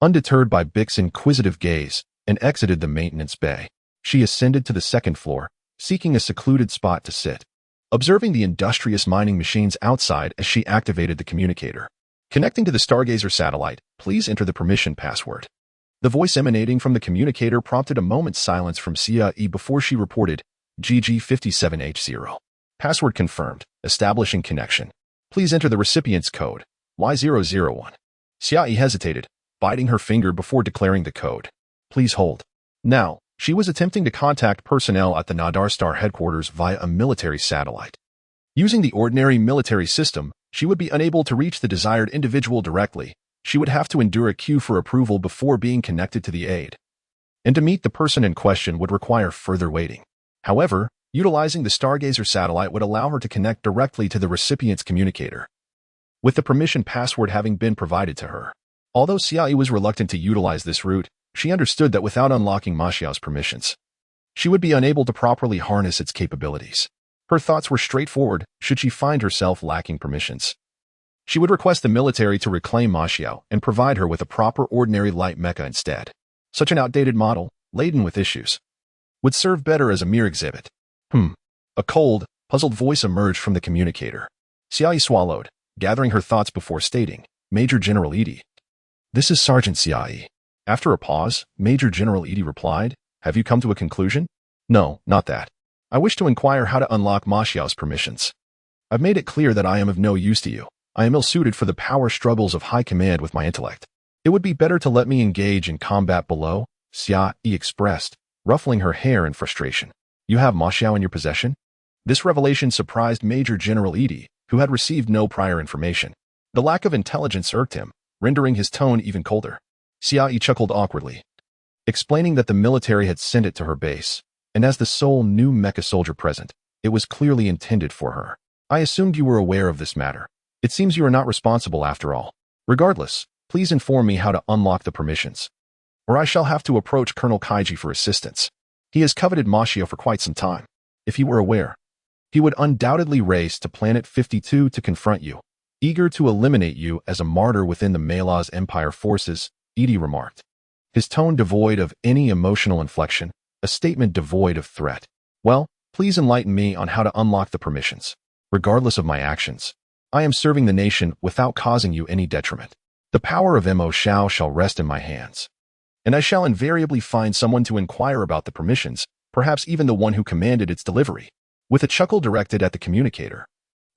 undeterred by Bic's inquisitive gaze, and exited the maintenance bay. She ascended to the second floor, seeking a secluded spot to sit, observing the industrious mining machines outside as she activated the communicator. Connecting to the Stargazer satellite, please enter the permission password. The voice emanating from the communicator prompted a moment's silence from Xia Yi before she reported, GG57H0. Password confirmed, establishing connection. Please enter the recipient's code, Y001. Xia Yi hesitated, biting her finger before declaring the code. Please hold. Now, she was attempting to contact personnel at the Nadar Star headquarters via a military satellite. Using the ordinary military system, she would be unable to reach the desired individual directly. She would have to endure a queue for approval before being connected to the aid. And to meet the person in question would require further waiting. However, utilizing the Stargazer satellite would allow her to connect directly to the recipient's communicator, with the permission password having been provided to her. Although Xia Yi was reluctant to utilize this route, she understood that without unlocking Ma Xiao's permissions, she would be unable to properly harness its capabilities. Her thoughts were straightforward. Should she find herself lacking permissions, she would request the military to reclaim Ma Xiao and provide her with a proper ordinary light mecha instead. Such an outdated model, laden with issues, would serve better as a mere exhibit. A cold, puzzled voice emerged from the communicator. Xia Yi swallowed, gathering her thoughts before stating, Major General Edie. This is Sergeant Xia Yi. After a pause, Major General Edie replied, Have you come to a conclusion? No, not that. I wish to inquire how to unlock Ma Xiao's permissions. I've made it clear that I am of no use to you. I am ill-suited for the power struggles of high command with my intellect. It would be better to let me engage in combat below, Xia Yi expressed, ruffling her hair in frustration. You have Ma Xiao in your possession? This revelation surprised Major General Edie, who had received no prior information. The lack of intelligence irked him, rendering his tone even colder. Xia Yi chuckled awkwardly, explaining that the military had sent it to her base, and as the sole new mecha soldier present, it was clearly intended for her. I assumed you were aware of this matter. It seems you are not responsible after all. Regardless, please inform me how to unlock the permissions, or I shall have to approach Colonel Kaiji for assistance. He has coveted Ma Xiao for quite some time. If he were aware, he would undoubtedly race to Planet 52 to confront you, eager to eliminate you as a martyr within the Malaz Empire forces, Edie remarked, his tone devoid of any emotional inflection, a statement devoid of threat. Well, please enlighten me on how to unlock the permissions. Regardless of my actions, I am serving the nation without causing you any detriment. The power of Mo Xiao shall rest in my hands. and I shall invariably find someone to inquire about the permissions, perhaps even the one who commanded its delivery. With a chuckle directed at the communicator,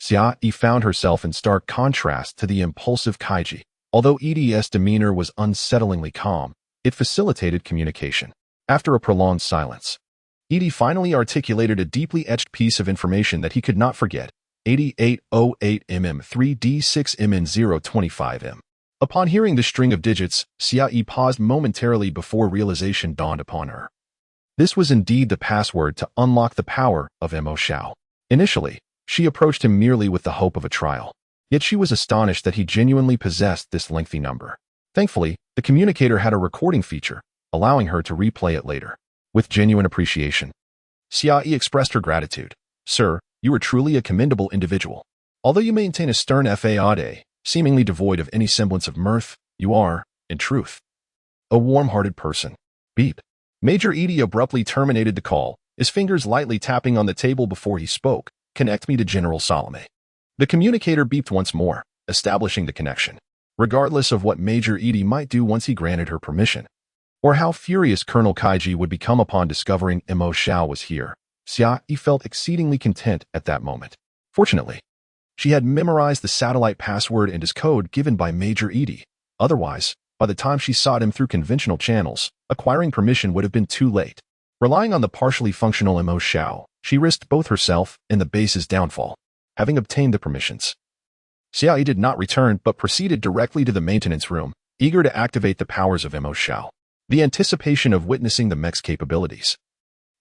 Xiaoyi found herself in stark contrast to the impulsive Kaiji. Although Edie's demeanor was unsettlingly calm, it facilitated communication. After a prolonged silence, Edie finally articulated a deeply etched piece of information that he could not forget: 8808mm3D6MN025M. Upon hearing the string of digits, Xiaoyi paused momentarily before realization dawned upon her. This was indeed the password to unlock the power of Mo Xiao. Initially, she approached him merely with the hope of a trial. Yet she was astonished that he genuinely possessed this lengthy number. Thankfully, the communicator had a recording feature, allowing her to replay it later. With genuine appreciation, Xiaoyi expressed her gratitude. Sir, you are truly a commendable individual. Although you maintain a stern faade, seemingly devoid of any semblance of mirth, you are, in truth, a warm-hearted person. Beep. Major Edie abruptly terminated the call, his fingers lightly tapping on the table before he spoke. Connect me to General Salome. The communicator beeped once more, establishing the connection. Regardless of what Major Edie might do once he granted her permission, or how furious Colonel Kaiji would become upon discovering Mo Xiao was here, Xiaoyi felt exceedingly content at that moment. Fortunately, she had memorized the satellite password and his code given by Major Edie. Otherwise, by the time she sought him through conventional channels, acquiring permission would have been too late. Relying on the partially functional Mo Xiao, she risked both herself and the base's downfall. Having obtained the permissions, Xiaoyi did not return but proceeded directly to the maintenance room, eager to activate the powers of Mo Xiao. The anticipation of witnessing the mech's capabilities,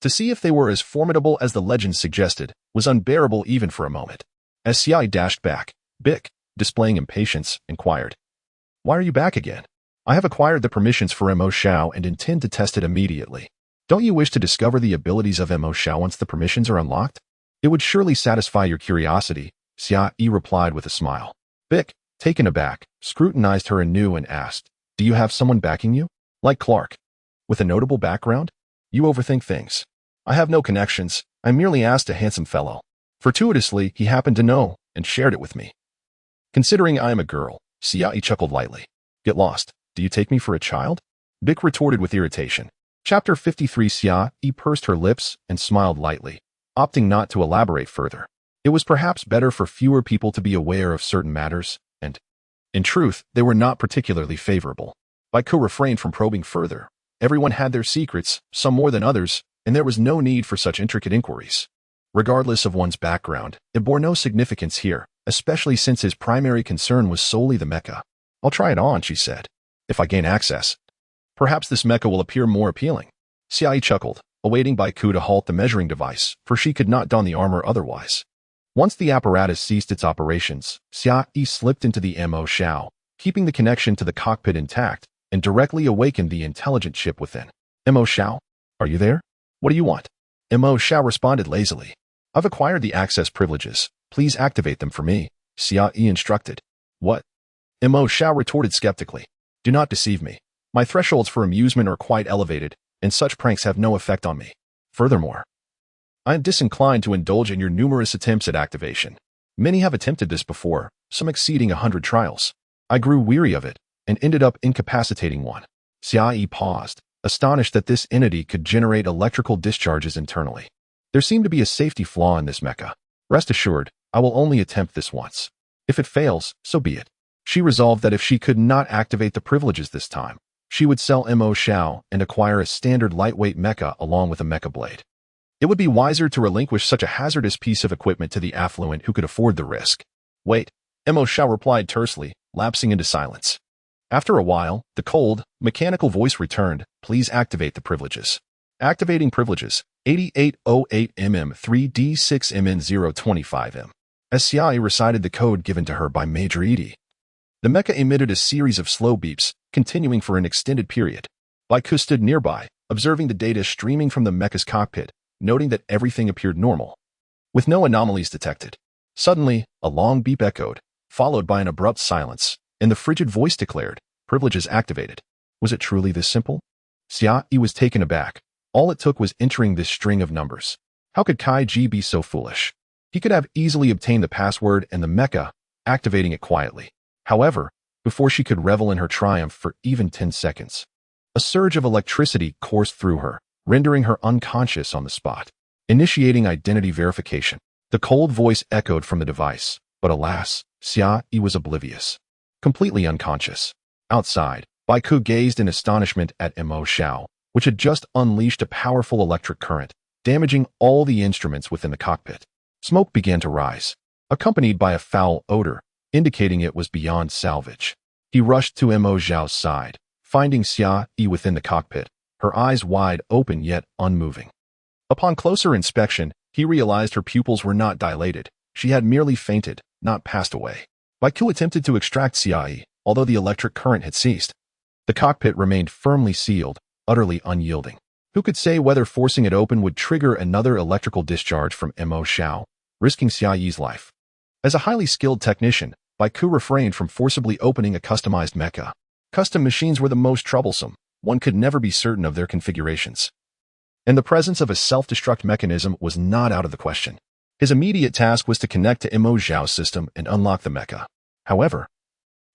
to see if they were as formidable as the legend suggested, was unbearable even for a moment. As Xiaoyi dashed back, Bic, displaying impatience, inquired, "Why are you back again?" "I have acquired the permissions for Mo Xiao and intend to test it immediately." "Don't you wish to discover the abilities of Mo Xiao once the permissions are unlocked?" "It would surely satisfy your curiosity," Xiaoyi replied with a smile. Bic, taken aback, scrutinized her anew and asked, "Do you have someone backing you? Like Clark? With a notable background?" "You overthink things. I have no connections. I merely asked a handsome fellow. Fortuitously, he happened to know and shared it with me." "Considering I am a girl," Xiaoyi chuckled lightly. "Get lost. Do you take me for a child?" Bic retorted with irritation. Chapter 53. Xiaoyi pursed her lips and smiled lightly, opting not to elaborate further. It was perhaps better for fewer people to be aware of certain matters, and, in truth, they were not particularly favorable. Baikou refrained from probing further. Everyone had their secrets, some more than others, and there was no need for such intricate inquiries. Regardless of one's background, it bore no significance here, especially since his primary concern was solely the mecha. "I'll try it on," she said. "If I gain access, perhaps this mecha will appear more appealing." Xiaoyi chuckled, awaiting Baikou to halt the measuring device, for she could not don the armor otherwise. Once the apparatus ceased its operations, Xiaoyi slipped into the Mo Xiao, keeping the connection to the cockpit intact, and directly awakened the intelligent chip within. "Mo Xiao, are you there? What do you want?" Mo Xiao responded lazily. "I've acquired the access privileges. Please activate them for me," Xiaoyi instructed. "What?" Mo Xiao retorted skeptically. "Do not deceive me. My thresholds for amusement are quite elevated, and such pranks have no effect on me. Furthermore, I am disinclined to indulge in your numerous attempts at activation. Many have attempted this before, some exceeding 100 trials. I grew weary of it, and ended up incapacitating one." Xiaoyi paused, astonished that this entity could generate electrical discharges internally. There seemed to be a safety flaw in this mecha. "Rest assured, I will only attempt this once. If it fails, so be it." She resolved that if she could not activate the privileges this time, she would sell Mo Xiao and acquire a standard lightweight mecha along with a mecha blade. It would be wiser to relinquish such a hazardous piece of equipment to the affluent who could afford the risk. "Wait," Mo Xiao replied tersely, lapsing into silence. After a while, the cold, mechanical voice returned. "Please activate the privileges." Activating privileges, 8808mm3D6MN025M. As Xiaoyi recited the code given to her by Major Edie, the mecha emitted a series of slow beeps, continuing for an extended period. Baikou stood nearby, observing the data streaming from the mecha's cockpit, noting that everything appeared normal, with no anomalies detected. Suddenly, a long beep echoed, followed by an abrupt silence, and the frigid voice declared, "Privileges activated." Was it truly this simple? Xiaoyi was taken aback. All it took was entering this string of numbers. How could Kaiji be so foolish? He could have easily obtained the password and the mecha, activating it quietly. However, before she could revel in her triumph for even 10 seconds, A surge of electricity coursed through her, rendering her unconscious on the spot. Initiating identity verification. The cold voice echoed from the device, but alas, Xia was oblivious. Completely unconscious. Outside, Baiku gazed in astonishment at Mo Xiao, which had just unleashed a powerful electric current, damaging all the instruments within the cockpit. Smoke began to rise, accompanied by a foul odor, indicating it was beyond salvage. He rushed to Mo Xiao's side, finding Xia within the cockpit, her eyes wide open yet unmoving. Upon closer inspection, he realized her pupils were not dilated. She had merely fainted, not passed away. Baiku attempted to extract Xia, although the electric current had ceased. The cockpit remained firmly sealed, utterly unyielding. Who could say whether forcing it open would trigger another electrical discharge from Mo Xiao, risking Xiao's life? As a highly skilled technician, Baiku refrained from forcibly opening a customized mecha. Custom machines were the most troublesome. One could never be certain of their configurations. And the presence of a self-destruct mechanism was not out of the question. His immediate task was to connect to Mo Xiao's system and unlock the mecha. However,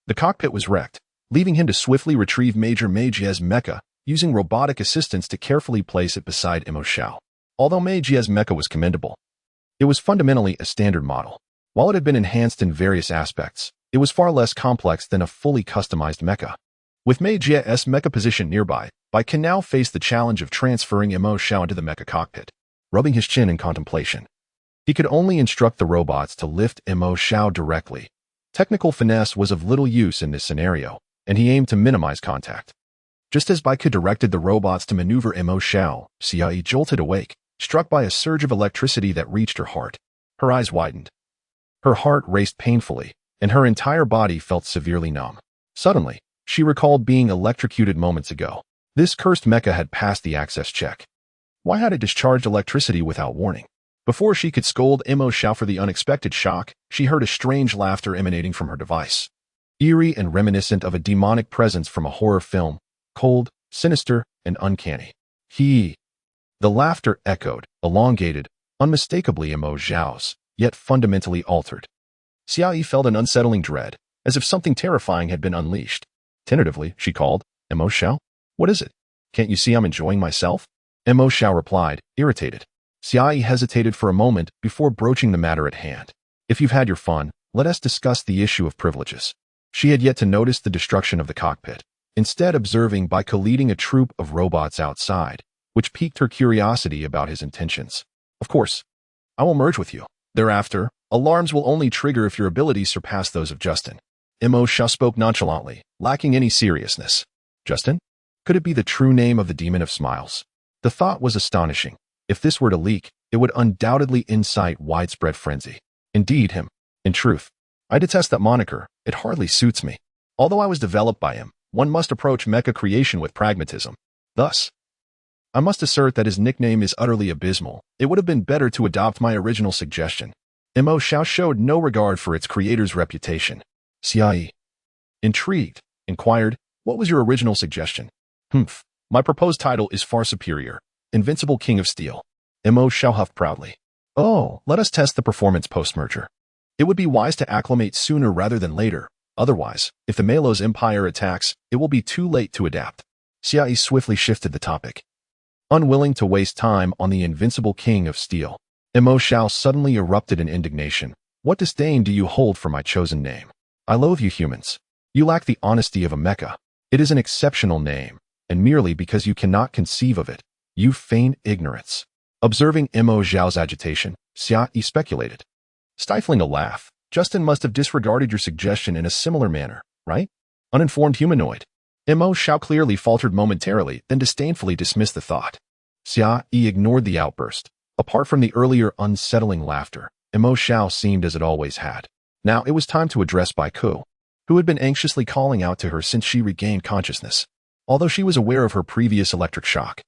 the cockpit was wrecked, leaving him to swiftly retrieve Major Meijia's mecha, using robotic assistance to carefully place it beside Mo Xiao. Although Meijia's mecha was commendable, it was fundamentally a standard model. While it had been enhanced in various aspects, it was far less complex than a fully customized mecha. With Meijia's mecha positioned nearby, Baiku now faced the challenge of transferring Mo Xiao into the mecha cockpit. Rubbing his chin in contemplation, he could only instruct the robots to lift Mo Xiao directly. Technical finesse was of little use in this scenario, and he aimed to minimize contact. Just as Baiku directed the robots to maneuver Mo Xiao, Xia jolted awake, struck by a surge of electricity that reached her heart. Her eyes widened. Her heart raced painfully, and her entire body felt severely numb. Suddenly, she recalled being electrocuted moments ago. This cursed mecha had passed the access check. Why had it discharged electricity without warning? Before she could scold Mo Xiao for the unexpected shock, she heard a strange laughter emanating from her device. Eerie and reminiscent of a demonic presence from a horror film, cold, sinister, and uncanny. The laughter echoed, elongated, unmistakably Mo Xiao's, yet fundamentally altered. Xia felt an unsettling dread, as if something terrifying had been unleashed. Tentatively, she called, Mo Xiao? What is it? Can't you see I'm enjoying myself? Mo Xiao replied, irritated. Xia hesitated for a moment before broaching the matter at hand. If you've had your fun, let us discuss the issue of privileges. She had yet to notice the destruction of the cockpit, instead observing Baiku leading a troop of robots outside, which piqued her curiosity about his intentions. Of course, I will merge with you. Thereafter, alarms will only trigger if your abilities surpass those of Justin. Mo Xiao spoke nonchalantly, lacking any seriousness. Justin? Could it be the true name of the demon of smiles? The thought was astonishing. If this were to leak, it would undoubtedly incite widespread frenzy. Indeed, him. In truth, I detest that moniker. It hardly suits me. Although I was developed by him, one must approach mecha creation with pragmatism. Thus, I must assert that his nickname is utterly abysmal. It would have been better to adopt my original suggestion. Mo Xiao showed no regard for its creator's reputation. Xia, intrigued, inquired, what was your original suggestion? My proposed title is far superior. Invincible King of Steel. Mo Xiao huffed proudly. Oh, let us test the performance post-merger. It would be wise to acclimate sooner rather than later. Otherwise, if the Melos Empire attacks, it will be too late to adapt. Xia swiftly shifted the topic. Unwilling to waste time on the Invincible King of Steel, Mo Xiao suddenly erupted in indignation. What disdain do you hold for my chosen name? I loathe you humans. You lack the honesty of a mecha. It is an exceptional name, and merely because you cannot conceive of it, you feign ignorance. Observing Mo Xiao's agitation, Xia speculated. Stifling a laugh, Justin must have disregarded your suggestion in a similar manner, right? Uninformed humanoid. Mo Xiao clearly faltered momentarily, then disdainfully dismissed the thought. Xia ignored the outburst. Apart from the earlier unsettling laughter, Mo Xiao seemed as it always had. Now it was time to address Baiku, who had been anxiously calling out to her since she regained consciousness. Although she was aware of her previous electric shock,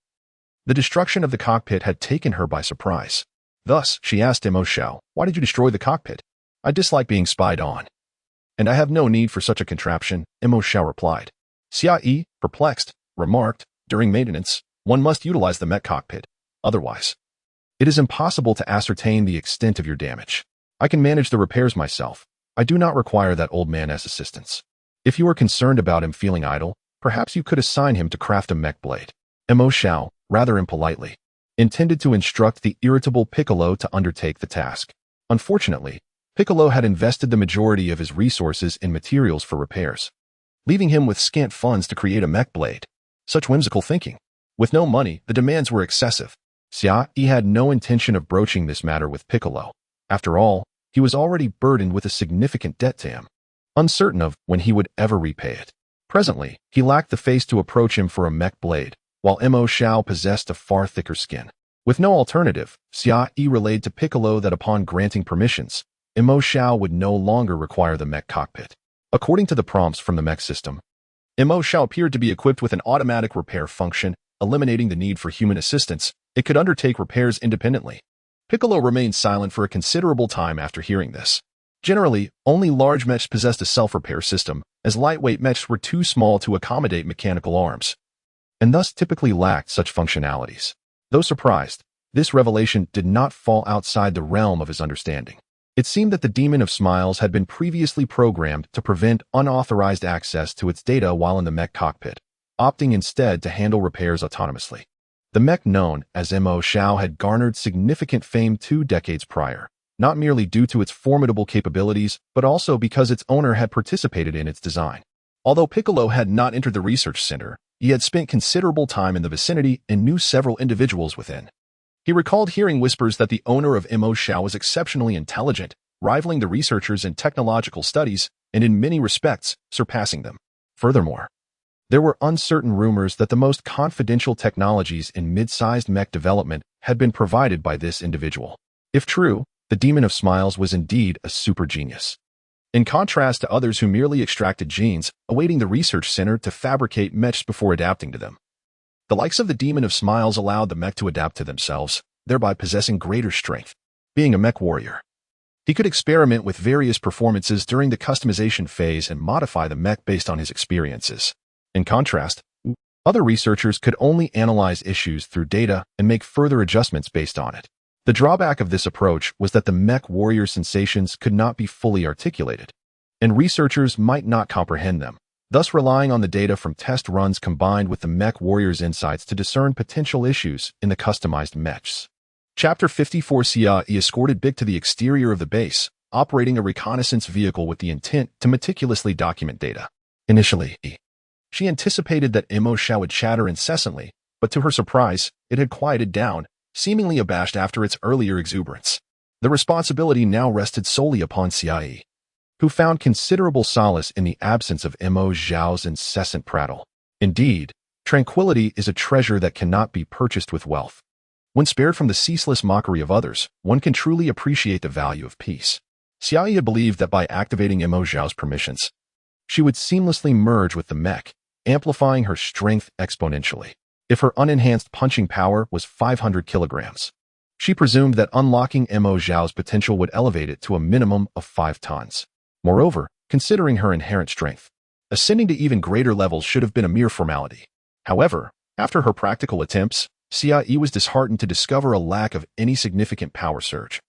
the destruction of the cockpit had taken her by surprise. Thus, she asked Mo Xiao, why did you destroy the cockpit? I dislike being spied on. And I have no need for such a contraption, Mo Xiao replied. Xia, perplexed, remarked, during maintenance, one must utilize the Mech cockpit. Otherwise, it is impossible to ascertain the extent of your damage. I can manage the repairs myself. I do not require that old man as assistance. If you are concerned about him feeling idle, Perhaps you could assign him to craft a mech blade. Mo Xiao, rather impolitely, intended to instruct the irritable Piccolo to undertake the task. Unfortunately, Piccolo had invested the majority of his resources in materials for repairs, leaving him with scant funds to create a mech blade. Such whimsical thinking. With no money, the demands were excessive. Xia Yi had no intention of broaching this matter with Piccolo. After all, he was already burdened with a significant debt to him, uncertain of when he would ever repay it. Presently, he lacked the face to approach him for a mech blade, while Mo Xiao possessed a far thicker skin. With no alternative, Xia Yi relayed to Piccolo that upon granting permissions, Mo Xiao would no longer require the mech cockpit. According to the prompts from the mech system, Mo Xiao appeared to be equipped with an automatic repair function, eliminating the need for human assistance. It could undertake repairs independently. Piccolo remained silent for a considerable time after hearing this. Generally, only large mechs possessed a self-repair system, as lightweight mechs were too small to accommodate mechanical arms, and thus typically lacked such functionalities. Though surprised, this revelation did not fall outside the realm of his understanding. It seemed that the Demon of Smiles had been previously programmed to prevent unauthorized access to its data while in the mech cockpit, opting instead to handle repairs autonomously. The mech known as Mo Xiao had garnered significant fame 2 decades prior, not merely due to its formidable capabilities, but also because its owner had participated in its design. Although Piccolo had not entered the research center, he had spent considerable time in the vicinity and knew several individuals within. He recalled hearing whispers that the owner of Mo Xiao was exceptionally intelligent, rivaling the researchers in technological studies and in many respects surpassing them. Furthermore, there were uncertain rumors that the most confidential technologies in mid-sized mech development had been provided by this individual. If true, the Demon of Smiles was indeed a super genius. In contrast to others who merely extracted genes, awaiting the research center to fabricate mechs before adapting to them. The likes of the Demon of Smiles allowed the mech to adapt to themselves, thereby possessing greater strength. Being a mech warrior, he could experiment with various performances during the customization phase and modify the mech based on his experiences. In contrast, other researchers could only analyze issues through data and make further adjustments based on it. The drawback of this approach was that the mech warrior sensations could not be fully articulated, and researchers might not comprehend them, thus relying on the data from test runs combined with the mech warrior's insights to discern potential issues in the customized mechs. Chapter 54. Xia Yi escorted Bic to the exterior of the base, operating a reconnaissance vehicle with the intent to meticulously document data. Initially, she anticipated that Mo Xiao would chatter incessantly, but to her surprise, it had quieted down, seemingly abashed after its earlier exuberance. The responsibility now rested solely upon Xia Yi, who found considerable solace in the absence of Mo Xiao's incessant prattle. Indeed, tranquility is a treasure that cannot be purchased with wealth. When spared from the ceaseless mockery of others, one can truly appreciate the value of peace. Xia Yi believed that by activating Mo Xiao's permissions, she would seamlessly merge with the mech, amplifying her strength exponentially. If her unenhanced punching power was 500 kilograms, she presumed that unlocking Mo Xiao's potential would elevate it to a minimum of 5 tons. Moreover, considering her inherent strength, ascending to even greater levels should have been a mere formality. However, after her practical attempts, Xia Yi was disheartened to discover a lack of any significant power surge,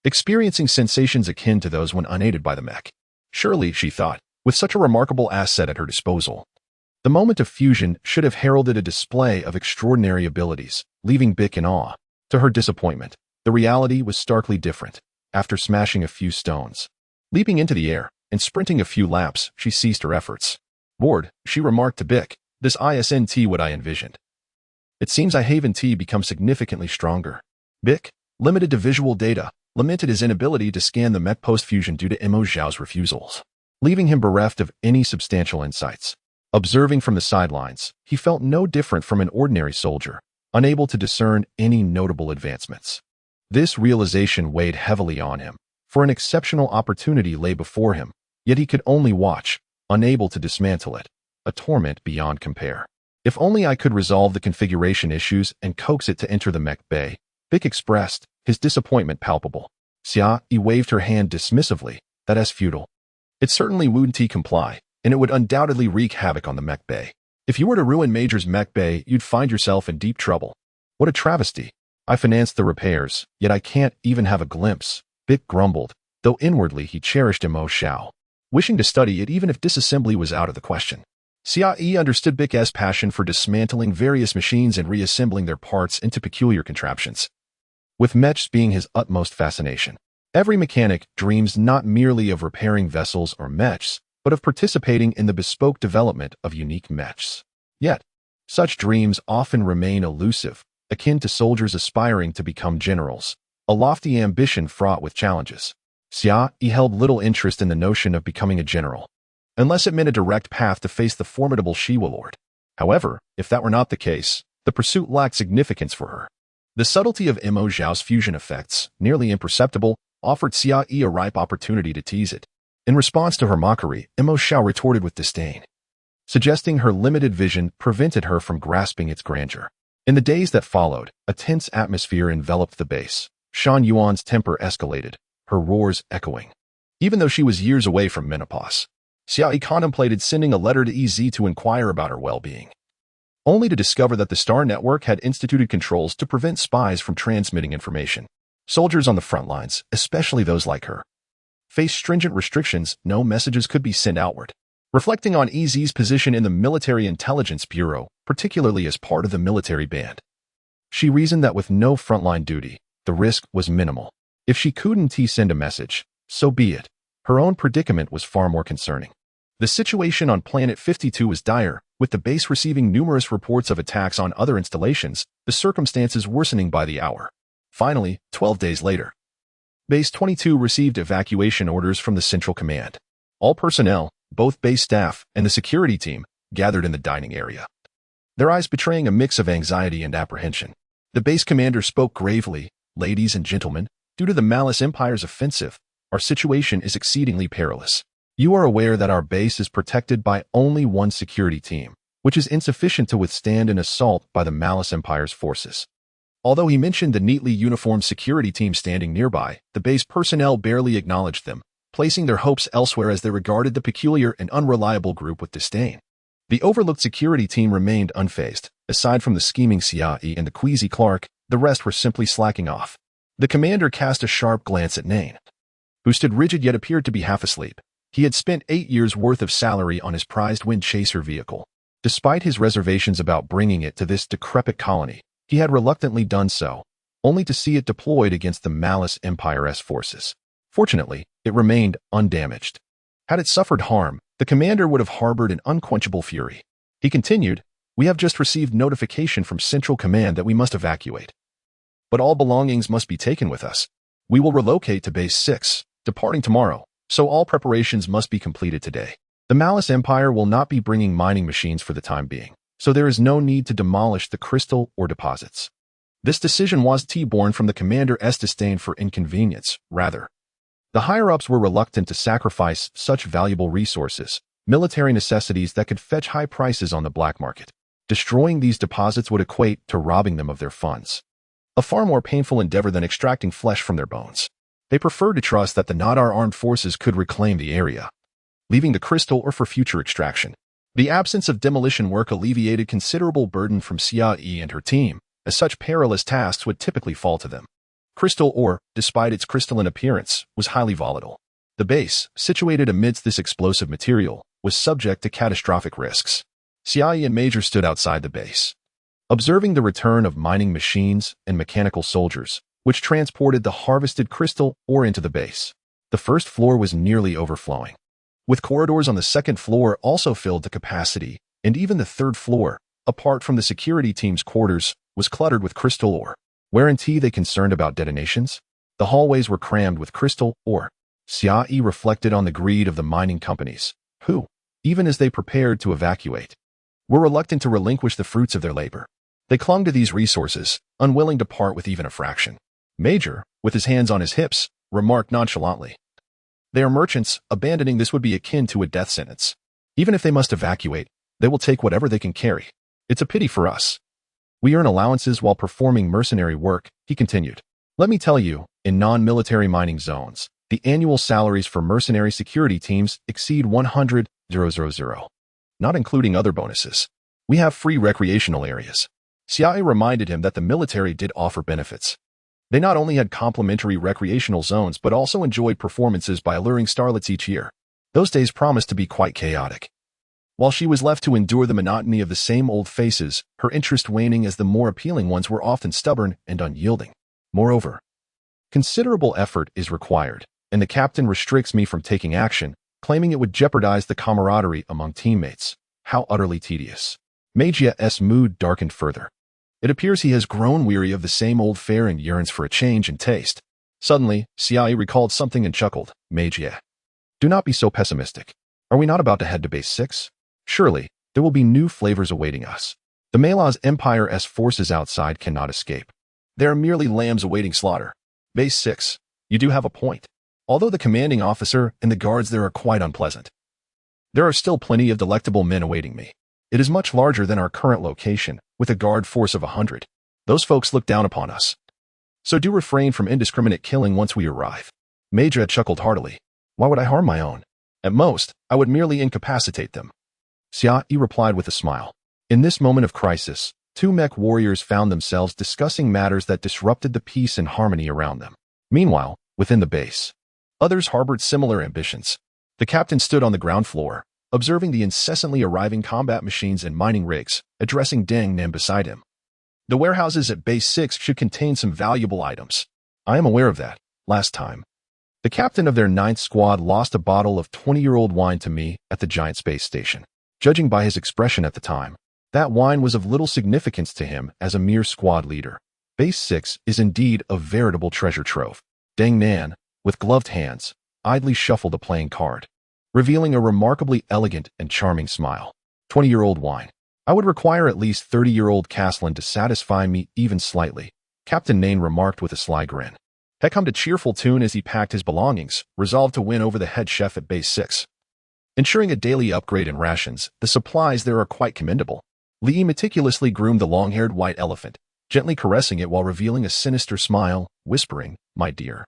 experiencing sensations akin to those when unaided by the mech. Surely, she thought, with such a remarkable asset at her disposal, the moment of fusion should have heralded a display of extraordinary abilities, leaving Bic in awe. To her disappointment, the reality was starkly different. After smashing a few stones, leaping into the air, and sprinting a few laps, she ceased her efforts. Bored, she remarked to Bic, "This isn't what I envisioned. It seems I haven't become significantly stronger." Bic, limited to visual data, lamented his inability to scan the mech post-fusion due to Mo Xiao's refusals, leaving him bereft of any substantial insights. Observing from the sidelines, he felt no different from an ordinary soldier, unable to discern any notable advancements. This realization weighed heavily on him, for an exceptional opportunity lay before him, yet he could only watch, unable to dismantle it, a torment beyond compare. If only I could resolve the configuration issues and coax it to enter the mech bay, Bic expressed, his disappointment palpable. Xia Yi waved her hand dismissively, that is futile. It certainly wouldn't comply, and it would undoubtedly wreak havoc on the mech bay. If you were to ruin Major's mech bay, you'd find yourself in deep trouble. What a travesty. I financed the repairs, yet I can't even have a glimpse, Bic grumbled, though inwardly he cherished Mo Xiao, wishing to study it even if disassembly was out of the question. Xia understood Mech's passion for dismantling various machines and reassembling their parts into peculiar contraptions, with Mechs being his utmost fascination. Every mechanic dreams not merely of repairing vessels or mechs, but of participating in the bespoke development of unique mechs. Yet, such dreams often remain elusive, akin to soldiers aspiring to become generals, a lofty ambition fraught with challenges. Xia held little interest in the notion of becoming a general, unless it meant a direct path to face the formidable Shiwa Lord. However, if that were not the case, the pursuit lacked significance for her. The subtlety of Mo Zhao's fusion effects, nearly imperceptible, offered Xia a ripe opportunity to tease it. In response to her mockery, Mo Zhao retorted with disdain, suggesting her limited vision prevented her from grasping its grandeur. In the days that followed, a tense atmosphere enveloped the base. Shan Yuan's temper escalated, her roars echoing. Even though she was years away from menopause, Xia contemplated sending a letter to EZ to inquire about her well-being, only to discover that the Star Network had instituted controls to prevent spies from transmitting information. Soldiers on the front lines, especially those like her, faced stringent restrictions. No messages could be sent outward. Reflecting on EZ's position in the Military Intelligence Bureau, particularly as part of the military band, she reasoned that with no frontline duty, the risk was minimal. If she couldn't send a message, so be it. Her own predicament was far more concerning. The situation on Planet 52 was dire, with the base receiving numerous reports of attacks on other installations, the circumstances worsening by the hour. Finally, 12 days later, Base 22 received evacuation orders from the Central Command. All personnel, both base staff and the security team, gathered in the dining area, their eyes betraying a mix of anxiety and apprehension. The base commander spoke gravely, "Ladies and gentlemen, due to the Malice Empire's offensive, our situation is exceedingly perilous. You are aware that our base is protected by only one security team, which is insufficient to withstand an assault by the Malice Empire's forces." Although he mentioned the neatly uniformed security team standing nearby, the base personnel barely acknowledged them, placing their hopes elsewhere as they regarded the peculiar and unreliable group with disdain. The overlooked security team remained unfazed. Aside from the scheming Xia and the queasy Clark, the rest were simply slacking off. The commander cast a sharp glance at Nain, who stood rigid yet appeared to be half asleep. He had spent 8 years' worth of salary on his prized Wind Chaser vehicle. Despite his reservations about bringing it to this decrepit colony, he had reluctantly done so, only to see it deployed against the Malice Empire's forces. Fortunately, it remained undamaged. Had it suffered harm, the commander would have harbored an unquenchable fury. He continued, "We have just received notification from Central Command that we must evacuate. But all belongings must be taken with us. We will relocate to Base 6, departing tomorrow, so all preparations must be completed today. The Malice Empire will not be bringing mining machines for the time being, so there is no need to demolish the crystal or deposits." This decision was born from the commander's disdain for inconvenience. Rather, the higher-ups were reluctant to sacrifice such valuable resources, military necessities that could fetch high prices on the black market. Destroying these deposits would equate to robbing them of their funds, a far more painful endeavor than extracting flesh from their bones. They preferred to trust that the Nadar armed forces could reclaim the area, leaving the crystal or for future extraction. The absence of demolition work alleviated considerable burden from Xia and her team, as such perilous tasks would typically fall to them. Crystal ore, despite its crystalline appearance, was highly volatile. The base, situated amidst this explosive material, was subject to catastrophic risks. Xia and Major stood outside the base, observing the return of mining machines and mechanical soldiers, which transported the harvested crystal ore into the base. The first floor was nearly overflowing, with corridors on the second floor also filled to capacity, and even the third floor, apart from the security team's quarters, was cluttered with crystal ore. Weren't they concerned about detonations? The hallways were crammed with crystal ore. Xia reflected on the greed of the mining companies, who, even as they prepared to evacuate, were reluctant to relinquish the fruits of their labor. They clung to these resources, unwilling to part with even a fraction. Major, with his hands on his hips, remarked nonchalantly, "They are merchants. Abandoning this would be akin to a death sentence. Even if they must evacuate, they will take whatever they can carry. It's a pity for us. We earn allowances while performing mercenary work," he continued. "Let me tell you, in non-military mining zones, the annual salaries for mercenary security teams exceed 100,000, not including other bonuses. We have free recreational areas." Xia reminded him that the military did offer benefits. They not only had complimentary recreational zones but also enjoyed performances by alluring starlets each year. Those days promised to be quite chaotic. While she was left to endure the monotony of the same old faces, her interest waning as the more appealing ones were often stubborn and unyielding. Moreover, considerable effort is required, and the captain restricts me from taking action, claiming it would jeopardize the camaraderie among teammates. How utterly tedious. Mejia's mood darkened further. It appears he has grown weary of the same old fare and yearns for a change in taste. Suddenly, Xiai recalled something and chuckled. Mejia, do not be so pessimistic. Are we not about to head to Base 6? Surely, there will be new flavors awaiting us. The Malaz Empire's forces outside cannot escape. They are merely lambs awaiting slaughter. Base 6, you do have a point. Although the commanding officer and the guards there are quite unpleasant, there are still plenty of delectable men awaiting me. It is much larger than our current location, with a guard force of 100. Those folks look down upon us. So do refrain from indiscriminate killing once we arrive. Mejia chuckled heartily. Why would I harm my own? At most, I would merely incapacitate them. Xiai replied with a smile. In this moment of crisis, two mech warriors found themselves discussing matters that disrupted the peace and harmony around them. Meanwhile, within the base, others harbored similar ambitions. The captain stood on the ground floor, observing the incessantly arriving combat machines and mining rigs, addressing Deng Nan beside him. The warehouses at Base 6 should contain some valuable items. I am aware of that. Last time, the captain of their 9th squad lost a bottle of 20-year-old wine to me at the giant space station. Judging by his expression at the time, that wine was of little significance to him as a mere squad leader. Base 6 is indeed a veritable treasure trove. Deng Nan, with gloved hands, idly shuffled a playing card, revealing a remarkably elegant and charming smile. 20-year-old wine. I would require at least 30-year-old Caslin to satisfy me even slightly, Captain Nain remarked with a sly grin. Heck hummed a cheerful tune as he packed his belongings, resolved to win over the head chef at Base 6. Ensuring a daily upgrade in rations, the supplies there are quite commendable. Li meticulously groomed the long-haired white elephant, gently caressing it while revealing a sinister smile, whispering, "My dear,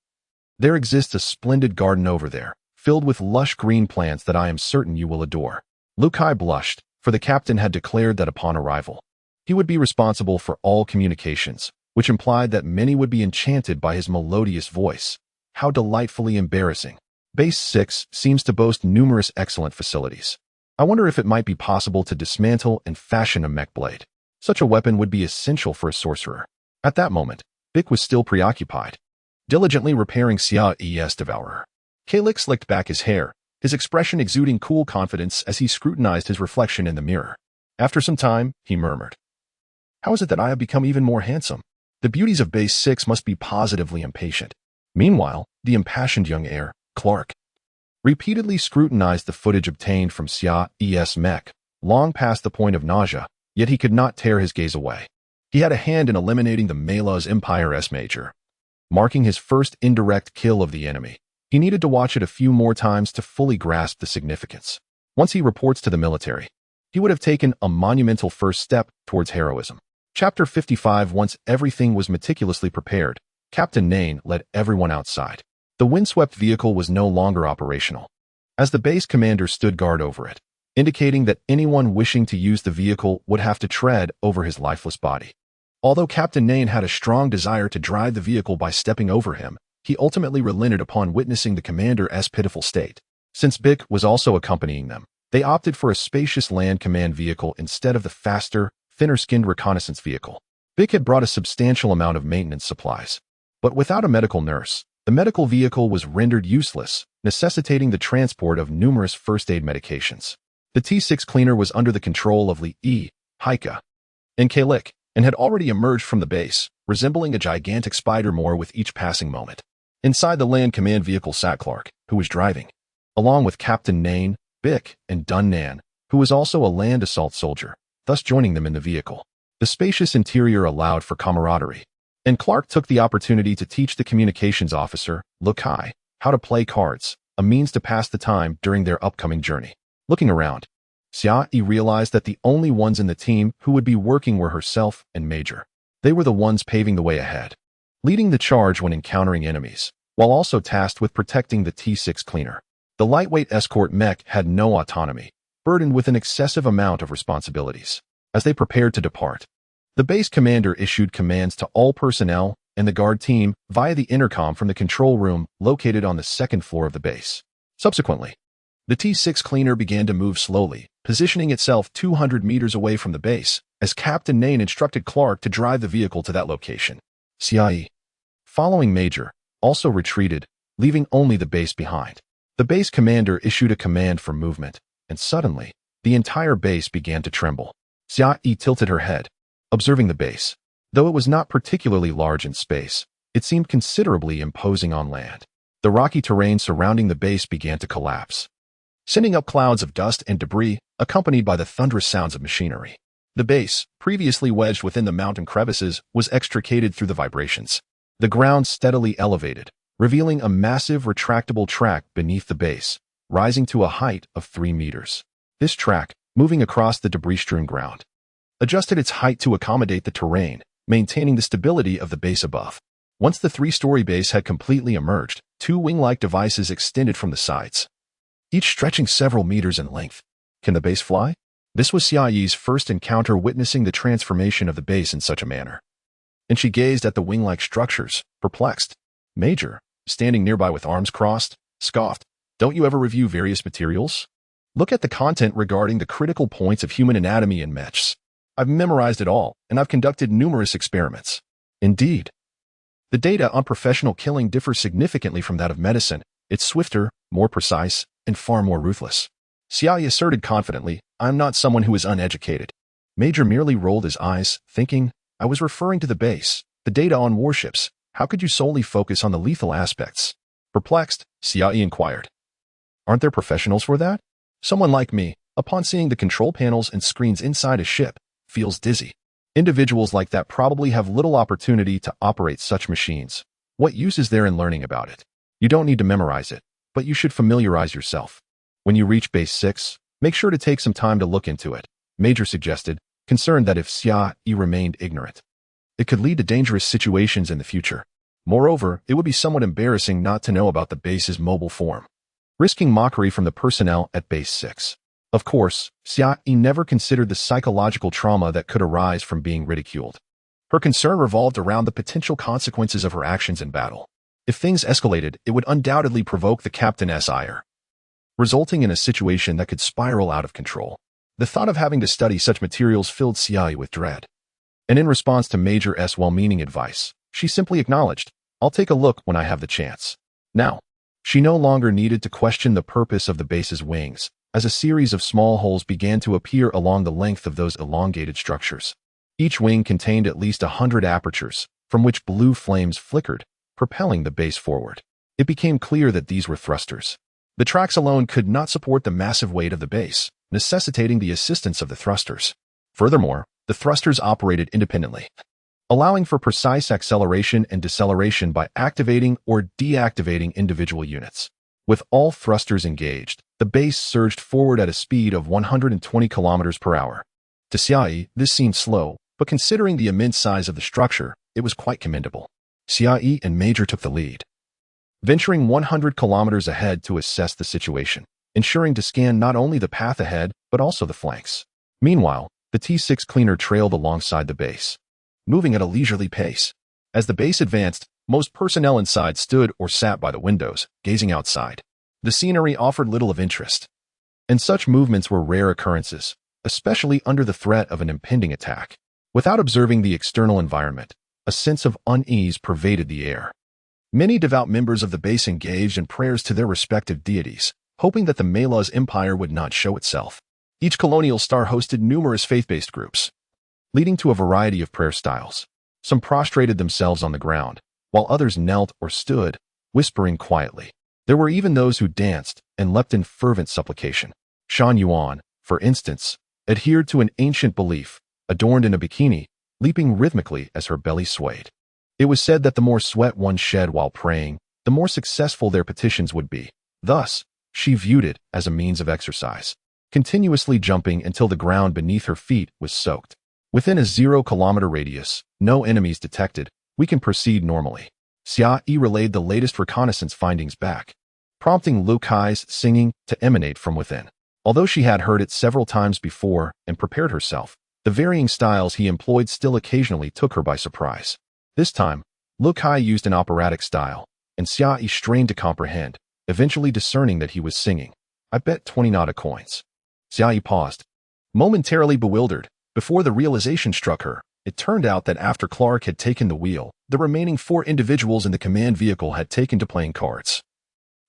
there exists a splendid garden over there, filled with lush green plants that I am certain you will adore." Lu Kai blushed, for the captain had declared that upon arrival, he would be responsible for all communications, which implied that many would be enchanted by his melodious voice. How delightfully embarrassing. Base 6 seems to boast numerous excellent facilities. I wonder if it might be possible to dismantle and fashion a mech blade. Such a weapon would be essential for a sorcerer. At that moment, Bick was still preoccupied, diligently repairing Xiao's devourer. Kalik slicked back his hair, his expression exuding cool confidence as he scrutinized his reflection in the mirror. After some time, he murmured, "How is it that I have become even more handsome? The beauties of Base 6 must be positively impatient." Meanwhile, the impassioned young heir, Clark, repeatedly scrutinized the footage obtained from Xiao's mech, long past the point of nausea, yet he could not tear his gaze away. He had a hand in eliminating the Malaz Empire's major, marking his first indirect kill of the enemy. He needed to watch it a few more times to fully grasp the significance. Once he reports to the military, he would have taken a monumental first step towards heroism. Chapter 55. Once everything was meticulously prepared, Captain Nain led everyone outside. The windswept vehicle was no longer operational, as the base commander stood guard over it, indicating that anyone wishing to use the vehicle would have to tread over his lifeless body. Although Captain Nain had a strong desire to drive the vehicle by stepping over him, he ultimately relented upon witnessing the commander's pitiful state. Since Bick was also accompanying them, they opted for a spacious land command vehicle instead of the faster, thinner-skinned reconnaissance vehicle. Bick had brought a substantial amount of maintenance supplies, but without a medical nurse, the medical vehicle was rendered useless, necessitating the transport of numerous first-aid medications. The T6 cleaner was under the control of Li, Haika, and Kalik, and had already emerged from the base, resembling a gigantic spider more with each passing moment. Inside the land command vehicle sat Clark, who was driving, along with Captain Nain, Bick, and Dun Nan, who was also a land assault soldier, thus joining them in the vehicle. The spacious interior allowed for camaraderie, and Clark took the opportunity to teach the communications officer, Lu Kai, how to play cards, a means to pass the time during their upcoming journey. Looking around, Xiai realized that the only ones in the team who would be working were herself and Major. They were the ones paving the way ahead, leading the charge when encountering enemies, while also tasked with protecting the T6 cleaner. The lightweight escort mech had no autonomy, burdened with an excessive amount of responsibilities. As they prepared to depart, the base commander issued commands to all personnel and the guard team via the intercom from the control room located on the second floor of the base. Subsequently, The T-6 cleaner began to move slowly, positioning itself 200 meters away from the base, as Captain Nain instructed Clark to drive the vehicle to that location. CIE, following Major, also retreated, leaving only the base behind. The base commander issued a command for movement, and suddenly, the entire base began to tremble. CIE tilted her head, observing the base. Though it was not particularly large in space, it seemed considerably imposing on land. The rocky terrain surrounding the base began to collapse, sending up clouds of dust and debris, accompanied by the thunderous sounds of machinery. The base, previously wedged within the mountain crevices, was extricated through the vibrations. The ground steadily elevated, revealing a massive retractable track beneath the base, rising to a height of 3 meters. This track, moving across the debris-strewn ground, adjusted its height to accommodate the terrain, maintaining the stability of the base above. Once the 3-story base had completely emerged, 2 wing-like devices extended from the sides, each stretching several meters in length. Can the base fly? This was Xiaoyi's first encounter witnessing the transformation of the base in such a manner, and she gazed at the wing-like structures, perplexed. Major, standing nearby with arms crossed, scoffed, "Don't you ever review various materials? Look at the content regarding the critical points of human anatomy in Mechs. I've memorized it all, and I've conducted numerous experiments." Indeed, the data on professional killing differs significantly from that of medicine. It's swifter, more precise, and far more ruthless. Xiaoyi asserted confidently, "I'm not someone who is uneducated." Major merely rolled his eyes, thinking, "I was referring to the base, the data on warships. How could you solely focus on the lethal aspects?" Perplexed, Xiaoyi inquired, "Aren't there professionals for that? Someone like me, upon seeing the control panels and screens inside a ship, feels dizzy. Individuals like that probably have little opportunity to operate such machines. What use is there in learning about it? You don't need to memorize it, but you should familiarize yourself. When you reach Base 6, make sure to take some time to look into it," Major suggested, concerned that if Xiaoyi remained ignorant, it could lead to dangerous situations in the future. Moreover, it would be somewhat embarrassing not to know about the base's mobile form, risking mockery from the personnel at Base 6. Of course, Xiaoyi never considered the psychological trauma that could arise from being ridiculed. Her concern revolved around the potential consequences of her actions in battle. If things escalated, it would undoubtedly provoke the captain's ire, resulting in a situation that could spiral out of control. The thought of having to study such materials filled Xiaoyi with dread. And in response to Major S' well-meaning advice, she simply acknowledged, "I'll take a look when I have the chance." Now, she no longer needed to question the purpose of the base's wings, as a series of small holes began to appear along the length of those elongated structures. Each wing contained at least 100 apertures, from which blue flames flickered, propelling the base forward. It became clear that these were thrusters. The tracks alone could not support the massive weight of the base, necessitating the assistance of the thrusters. Furthermore, the thrusters operated independently, allowing for precise acceleration and deceleration by activating or deactivating individual units. With all thrusters engaged, the base surged forward at a speed of 120 kilometers per hour. To Xiaoyi, this seemed slow, but considering the immense size of the structure, it was quite commendable. Xiaoyi and Major took the lead, venturing 100 kilometers ahead to assess the situation, ensuring to scan not only the path ahead, but also the flanks. Meanwhile, the T-6 cleaner trailed alongside the base, moving at a leisurely pace. As the base advanced, most personnel inside stood or sat by the windows, gazing outside. The scenery offered little of interest, and such movements were rare occurrences, especially under the threat of an impending attack. Without observing the external environment, a sense of unease pervaded the air. Many devout members of the base engaged in prayers to their respective deities, hoping that the Mala's empire would not show itself. Each colonial star hosted numerous faith-based groups, leading to a variety of prayer styles. Some prostrated themselves on the ground, while others knelt or stood, whispering quietly. There were even those who danced and leapt in fervent supplication. Shan Yuan, for instance, adhered to an ancient belief, adorned in a bikini, leaping rhythmically as her belly swayed. It was said that the more sweat one shed while praying, the more successful their petitions would be. Thus, she viewed it as a means of exercise, continuously jumping until the ground beneath her feet was soaked. Within a 0-kilometer radius, no enemies detected, we can proceed normally. Xiaoyi relayed the latest reconnaissance findings back, prompting Lu Kai's singing to emanate from within. Although she had heard it several times before and prepared herself, the varying styles he employed still occasionally took her by surprise. This time, Lu Kai used an operatic style, and Xiaoyi strained to comprehend, eventually discerning that he was singing. I bet 20 Nada coins. Xiaoyi paused, momentarily bewildered. Before the realization struck her, it turned out that after Clark had taken the wheel, the remaining 4 individuals in the command vehicle had taken to playing cards.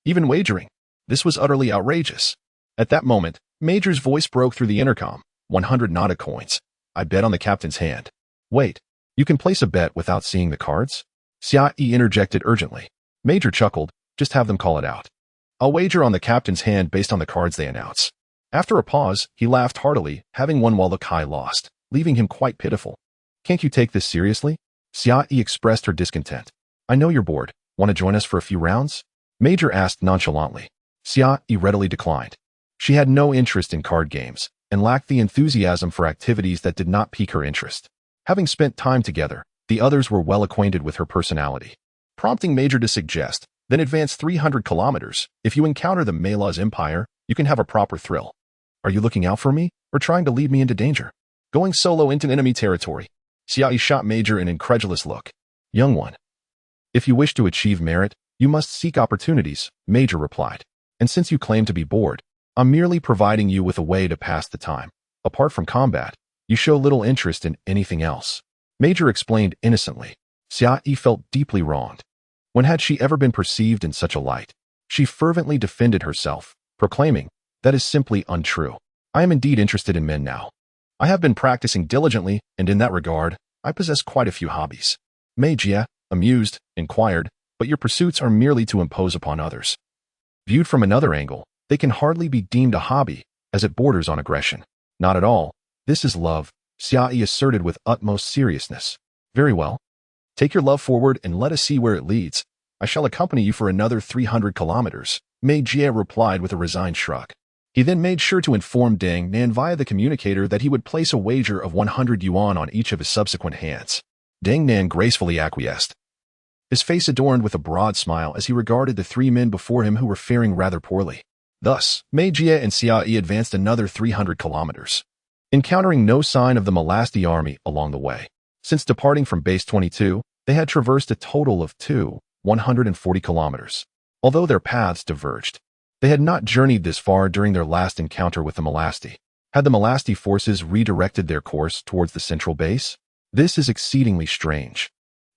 Even wagering. This was utterly outrageous. At that moment, Major's voice broke through the intercom. 100 Nada coins. I bet on the captain's hand. Wait, you can place a bet without seeing the cards? Xiaoyi interjected urgently. Major chuckled, just have them call it out. I'll wager on the captain's hand based on the cards they announce. After a pause, he laughed heartily, having won while the Kai lost, leaving him quite pitiful. Can't you take this seriously? Xiaoyi expressed her discontent. I know you're bored. Want to join us for a few rounds? Major asked nonchalantly. Xiaoyi readily declined. She had no interest in card games, and lacked the enthusiasm for activities that did not pique her interest. Having spent time together, the others were well acquainted with her personality, prompting Major to suggest, then advance 300 kilometers. If you encounter the Mela's Empire, you can have a proper thrill. Are you looking out for me, or trying to lead me into danger? Going solo into enemy territory. Xiaoyi shot Major an incredulous look. Young one. If you wish to achieve merit, you must seek opportunities, Major replied. And since you claim to be bored, I'm merely providing you with a way to pass the time. Apart from combat, you show little interest in anything else. Major explained innocently. Xiaoyi felt deeply wronged. When had she ever been perceived in such a light? She fervently defended herself, proclaiming, that is simply untrue. I am indeed interested in men now. I have been practicing diligently, and in that regard, I possess quite a few hobbies. Mei Jie, amused, inquired, but your pursuits are merely to impose upon others. Viewed from another angle, they can hardly be deemed a hobby, as it borders on aggression. Not at all. This is love, Xiaoyi asserted with utmost seriousness. Very well. Take your love forward and let us see where it leads. I shall accompany you for another 300 kilometers, Mei Jie replied with a resigned shrug. He then made sure to inform Dang Nan via the communicator that he would place a wager of 100 yuan on each of his subsequent hands. Dang Nan gracefully acquiesced, his face adorned with a broad smile as he regarded the 3 men before him who were faring rather poorly. Thus, Mei Jie and Xiaoyi advanced another 300 kilometers, encountering no sign of the Melasti army along the way. Since departing from Base 22, they had traversed a total of 140 kilometers. Although their paths diverged, they had not journeyed this far during their last encounter with the Melasti. Had the Melasti forces redirected their course towards the central base? This is exceedingly strange.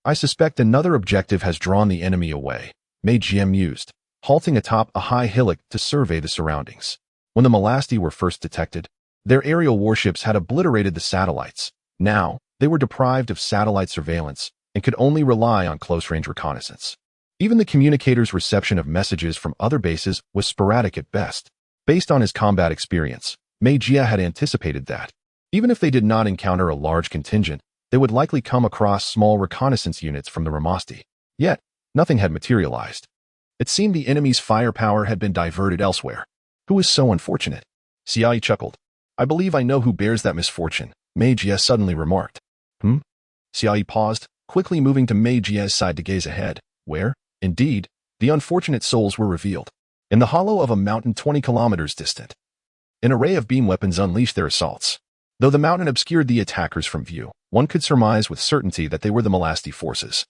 I suspect another objective has drawn the enemy away, Mei Jie mused, halting atop a high hillock to survey the surroundings. When the Melasti were first detected, their aerial warships had obliterated the satellites. Now, they were deprived of satellite surveillance and could only rely on close-range reconnaissance. Even the communicator's reception of messages from other bases was sporadic at best. Based on his combat experience, Mei Jie had anticipated that, even if they did not encounter a large contingent, they would likely come across small reconnaissance units from the Melasti. Yet, nothing had materialized. It seemed the enemy's firepower had been diverted elsewhere. Who is so unfortunate? Xiaoyi chuckled. I believe I know who bears that misfortune, Mei Jie suddenly remarked. Xiaoyi paused, quickly moving to Mei Jie's side to gaze ahead, where, indeed, the unfortunate souls were revealed. In the hollow of a mountain 20 kilometers distant, an array of beam weapons unleashed their assaults. Though the mountain obscured the attackers from view, one could surmise with certainty that they were the Melasti forces,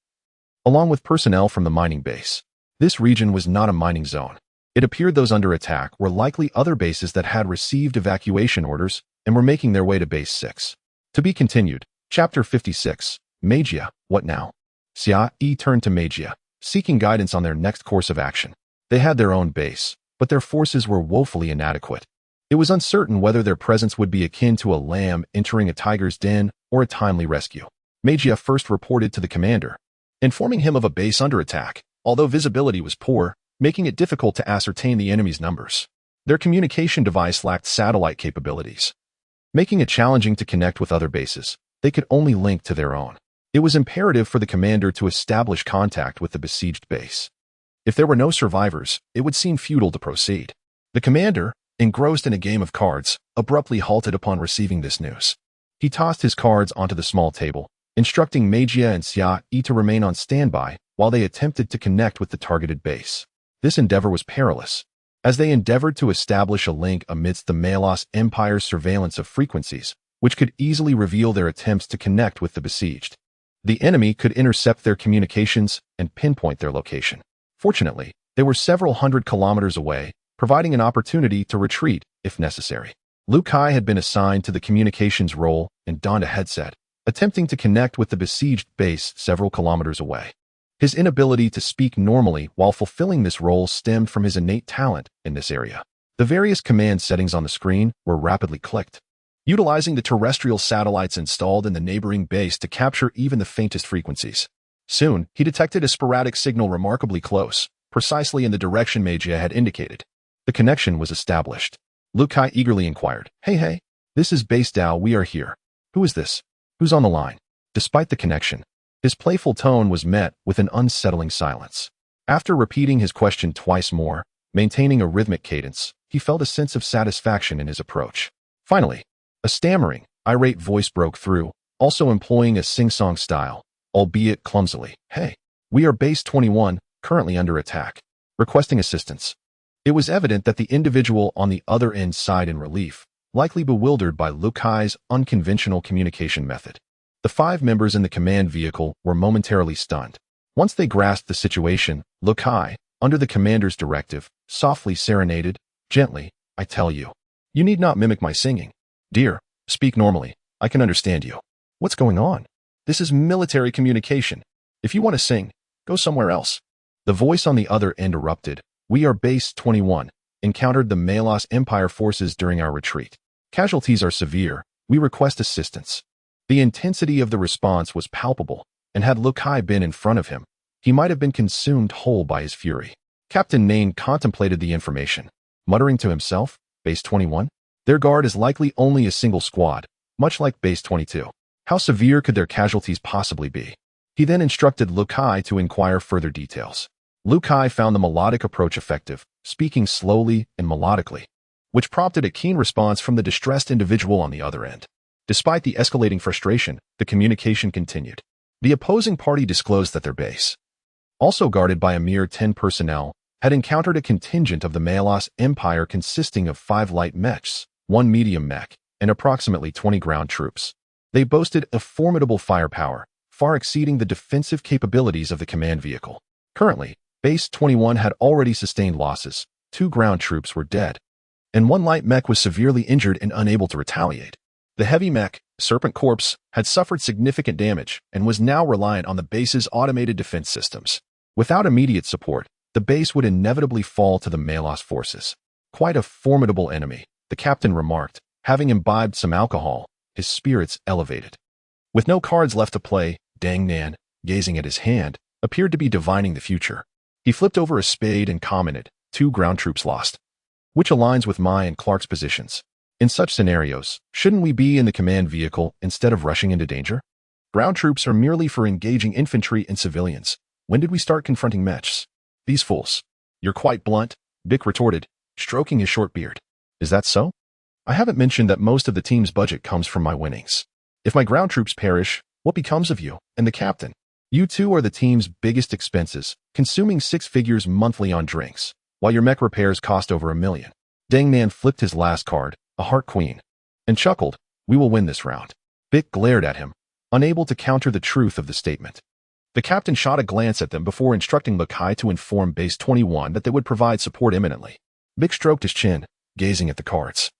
along with personnel from the mining base. This region was not a mining zone. It appeared those under attack were likely other bases that had received evacuation orders and were making their way to Base 6. To be continued. Chapter 56. Mei Jie, what now? Xiaoyi turned to Mei Jie, seeking guidance on their next course of action. They had their own base, but their forces were woefully inadequate. It was uncertain whether their presence would be akin to a lamb entering a tiger's den or a timely rescue. Mei Jie first reported to the commander, informing him of a base under attack, although visibility was poor, making it difficult to ascertain the enemy's numbers. Their communication device lacked satellite capabilities, making it challenging to connect with other bases. They could only link to their own. It was imperative for the commander to establish contact with the besieged base. If there were no survivors, it would seem futile to proceed. The commander, engrossed in a game of cards, abruptly halted upon receiving this news. He tossed his cards onto the small table, instructing Mei Jie and Xiaoyi to remain on standby while they attempted to connect with the targeted base. This endeavor was perilous, as they endeavored to establish a link amidst the Melos Empire's surveillance of frequencies, which could easily reveal their attempts to connect with the besieged. The enemy could intercept their communications and pinpoint their location. Fortunately, they were several hundred kilometers away, providing an opportunity to retreat if necessary. Lu Kai had been assigned to the communications role and donned a headset, attempting to connect with the besieged base several kilometers away. His inability to speak normally while fulfilling this role stemmed from his innate talent in this area. The various command settings on the screen were rapidly clicked, utilizing the terrestrial satellites installed in the neighboring base to capture even the faintest frequencies. Soon, he detected a sporadic signal remarkably close, precisely in the direction Magia had indicated. The connection was established. Lu Kai eagerly inquired, Hey, this is Base Dao, we are here. Who is this? Who's on the line? Despite the connection, his playful tone was met with an unsettling silence. After repeating his question twice more, maintaining a rhythmic cadence, he felt a sense of satisfaction in his approach. Finally, a stammering, irate voice broke through, also employing a sing-song style, albeit clumsily. Hey, we are Base 21, currently under attack. Requesting assistance. It was evident that the individual on the other end sighed in relief, likely bewildered by Lu Kai's unconventional communication method. The 5 members in the command vehicle were momentarily stunned. Once they grasped the situation, Lu Kai, under the commander's directive, softly serenaded, gently, I tell you. You need not mimic my singing. Dear, speak normally. I can understand you. What's going on? This is military communication. If you want to sing, go somewhere else. The voice on the other end erupted. We are Base 21, encountered the Malos Empire forces during our retreat. Casualties are severe. We request assistance. The intensity of the response was palpable, and had Lu Kai been in front of him, he might have been consumed whole by his fury. Captain Nain contemplated the information, muttering to himself, Base 21? Their guard is likely only a single squad, much like Base 22. How severe could their casualties possibly be? He then instructed Lu Kai to inquire further details. Lu Kai found the melodic approach effective, speaking slowly and melodically, which prompted a keen response from the distressed individual on the other end. Despite the escalating frustration, the communication continued. The opposing party disclosed that their base, also guarded by a mere 10 personnel, had encountered a contingent of the Malos Empire consisting of 5 light mechs, 1 medium mech, and approximately 20 ground troops. They boasted a formidable firepower, far exceeding the defensive capabilities of the command vehicle. Currently, Base 21 had already sustained losses, 2 ground troops were dead, and 1 light mech was severely injured and unable to retaliate. The heavy mech, Serpent Corps, had suffered significant damage and was now reliant on the base's automated defense systems. Without immediate support, the base would inevitably fall to the Malos forces. Quite a formidable enemy, the captain remarked, having imbibed some alcohol, his spirits elevated. With no cards left to play, Dang Nan, gazing at his hand, appeared to be divining the future. He flipped over a spade and commented, 2 ground troops lost. Which aligns with my and Clark's positions. In such scenarios, shouldn't we be in the command vehicle instead of rushing into danger? Ground troops are merely for engaging infantry and civilians. When did we start confronting mechs? These fools. You're quite blunt, Bick retorted, stroking his short beard. Is that so? I haven't mentioned that most of the team's budget comes from my winnings. If my ground troops perish, what becomes of you and the captain? You two are the team's biggest expenses, consuming 6 figures monthly on drinks, while your mech repairs cost over $1 million. Dang Nan flipped his last card, a heart queen, and chuckled, we will win this round. Bick glared at him, unable to counter the truth of the statement. The captain shot a glance at them before instructing Lu Kai to inform Base 21 that they would provide support imminently. Bick stroked his chin, gazing at the cards,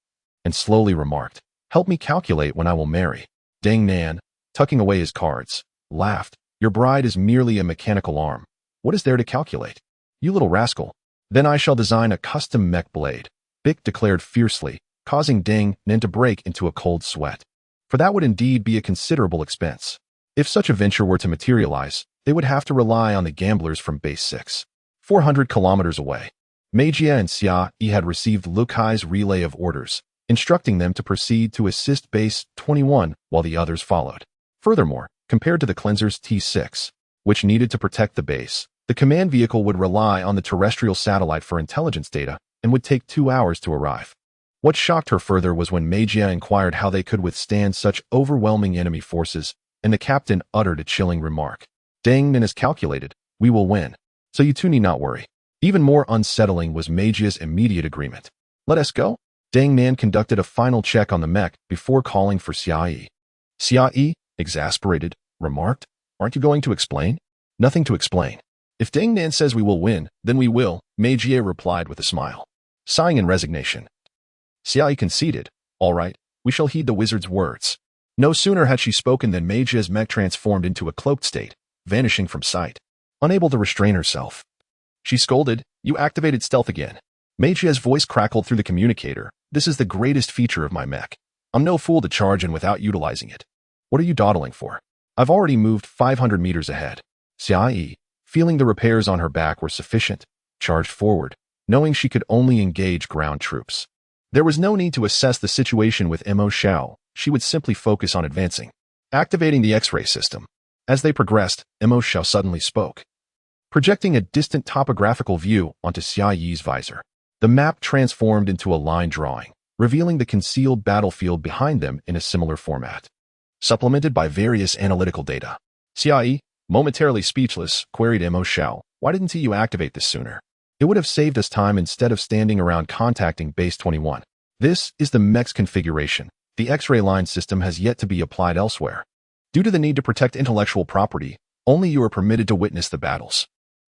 and slowly remarked, help me calculate when I will marry. Dang Nan, tucking away his cards, laughed, your bride is merely a mechanical arm. What is there to calculate? You little rascal. Then I shall design a custom mech blade, Bick declared fiercely, causing Dang Nan to break into a cold sweat. For that would indeed be a considerable expense. If such a venture were to materialize, they would have to rely on the gamblers from Base 6, 400 kilometers away. Magia and Xia Yi had received Lu Kai's relay of orders, instructing them to proceed to assist Base 21 while the others followed. Furthermore, compared to the cleanser's T6, which needed to protect the base, the command vehicle would rely on the terrestrial satellite for intelligence data and would take 2 hours to arrive. What shocked her further was when Magia inquired how they could withstand such overwhelming enemy forces, and the captain uttered a chilling remark. Dang Nan is calculated, we will win, so you two need not worry. Even more unsettling was Magia's immediate agreement. Let us go? Dang Nan conducted a final check on the mech before calling for Xia Yi. Xia Yi, exasperated, remarked, aren't you going to explain? Nothing to explain. If Dang Nan says we will win, then we will, Magia replied with a smile. sighing in resignation. Xiai conceded, "All right, we shall heed the wizard's words." No sooner had she spoken than Meijia's mech transformed into a cloaked state, vanishing from sight. Unable to restrain herself, she scolded, "You activated stealth again." Meijia's voice crackled through the communicator. "This is the greatest feature of my mech. I'm no fool to charge in without utilizing it. What are you dawdling for? I've already moved 500 meters ahead." Xiai, feeling the repairs on her back were sufficient, charged forward, knowing she could only engage ground troops. There was no need to assess the situation with Mo Xiao. She would simply focus on advancing. Activating the X-ray system. As they progressed, Mo Xiao suddenly spoke, projecting a distant topographical view onto Xia Yi's visor. The map transformed into a line drawing, revealing the concealed battlefield behind them in a similar format, supplemented by various analytical data. Xia Yi, momentarily speechless, queried Mo Xiao, "Why didn't you activate this sooner? It would have saved us time instead of standing around contacting Base 21. This is the Mech's configuration. The X-ray line system has yet to be applied elsewhere. Due to the need to protect intellectual property, only you are permitted to witness the battles."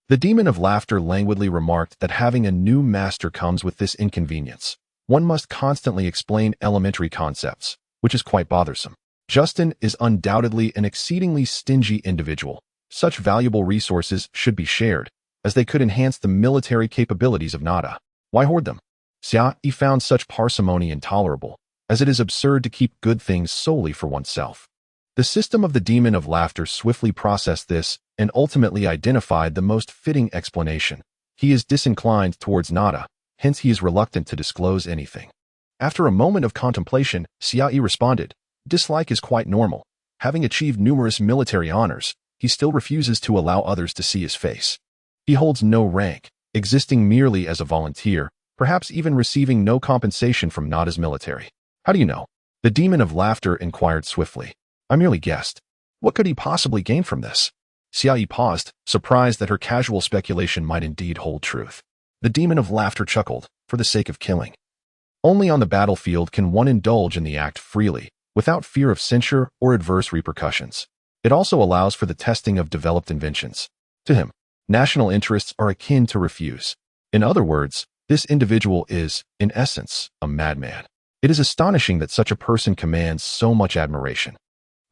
The demon of laughter languidly remarked that having a new master comes with this inconvenience. One must constantly explain elementary concepts, which is quite bothersome. Justin is undoubtedly an exceedingly stingy individual. Such valuable resources should be shared, as they could enhance the military capabilities of Nada. Why hoard them? Xia Yi found such parsimony intolerable, as it is absurd to keep good things solely for oneself. The system of the demon of laughter swiftly processed this and ultimately identified the most fitting explanation. He is disinclined towards Nada, hence he is reluctant to disclose anything. After a moment of contemplation, Xia Yi responded, "Dislike is quite normal. Having achieved numerous military honors, he still refuses to allow others to see his face. He holds no rank, existing merely as a volunteer, perhaps even receiving no compensation from Nada's military." "How do you know?" The demon of laughter inquired swiftly. "I merely guessed. What could he possibly gain from this?" Xia Yi paused, surprised that her casual speculation might indeed hold truth. The demon of laughter chuckled, "For the sake of killing. Only on the battlefield can one indulge in the act freely, without fear of censure or adverse repercussions. It also allows for the testing of developed inventions. To him, national interests are akin to refuse. In other words, this individual is, in essence, a madman. It is astonishing that such a person commands so much admiration.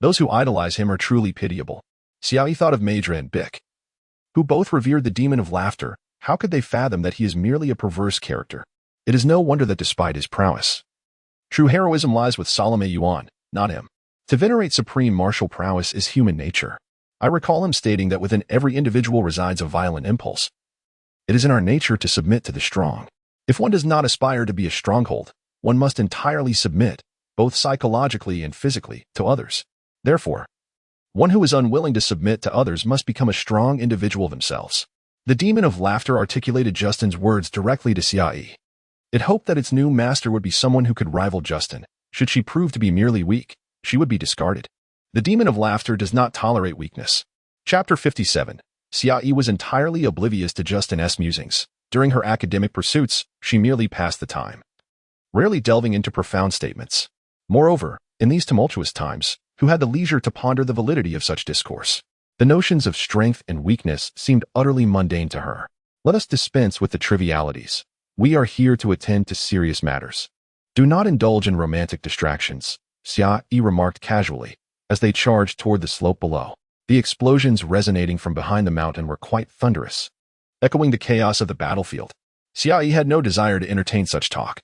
Those who idolize him are truly pitiable." Xia Yi thought of Maedra and Bick, who both revered the demon of laughter. How could they fathom that he is merely a perverse character? It is no wonder that despite his prowess, true heroism lies with Salome Yuan, not him. To venerate supreme martial prowess is human nature. I recall him stating that within every individual resides a violent impulse. It is in our nature to submit to the strong. If one does not aspire to be a stronghold, one must entirely submit, both psychologically and physically, to others. Therefore, one who is unwilling to submit to others must become a strong individual themselves. The demon of laughter articulated Justin's words directly to Xia Yi. It hoped that its new master would be someone who could rival Justin. Should she prove to be merely weak, she would be discarded. The demon of laughter does not tolerate weakness. Chapter 57. Xia Yi was entirely oblivious to Justin's musings. During her academic pursuits, she merely passed the time, rarely delving into profound statements. Moreover, in these tumultuous times, who had the leisure to ponder the validity of such discourse? The notions of strength and weakness seemed utterly mundane to her. Let us dispense with the trivialities. We are here to attend to serious matters. Do not indulge in romantic distractions, Xia Yi remarked casually, as they charged toward the slope below. The explosions resonating from behind the mountain were quite thunderous, echoing the chaos of the battlefield. Xia Yi had no desire to entertain such talk.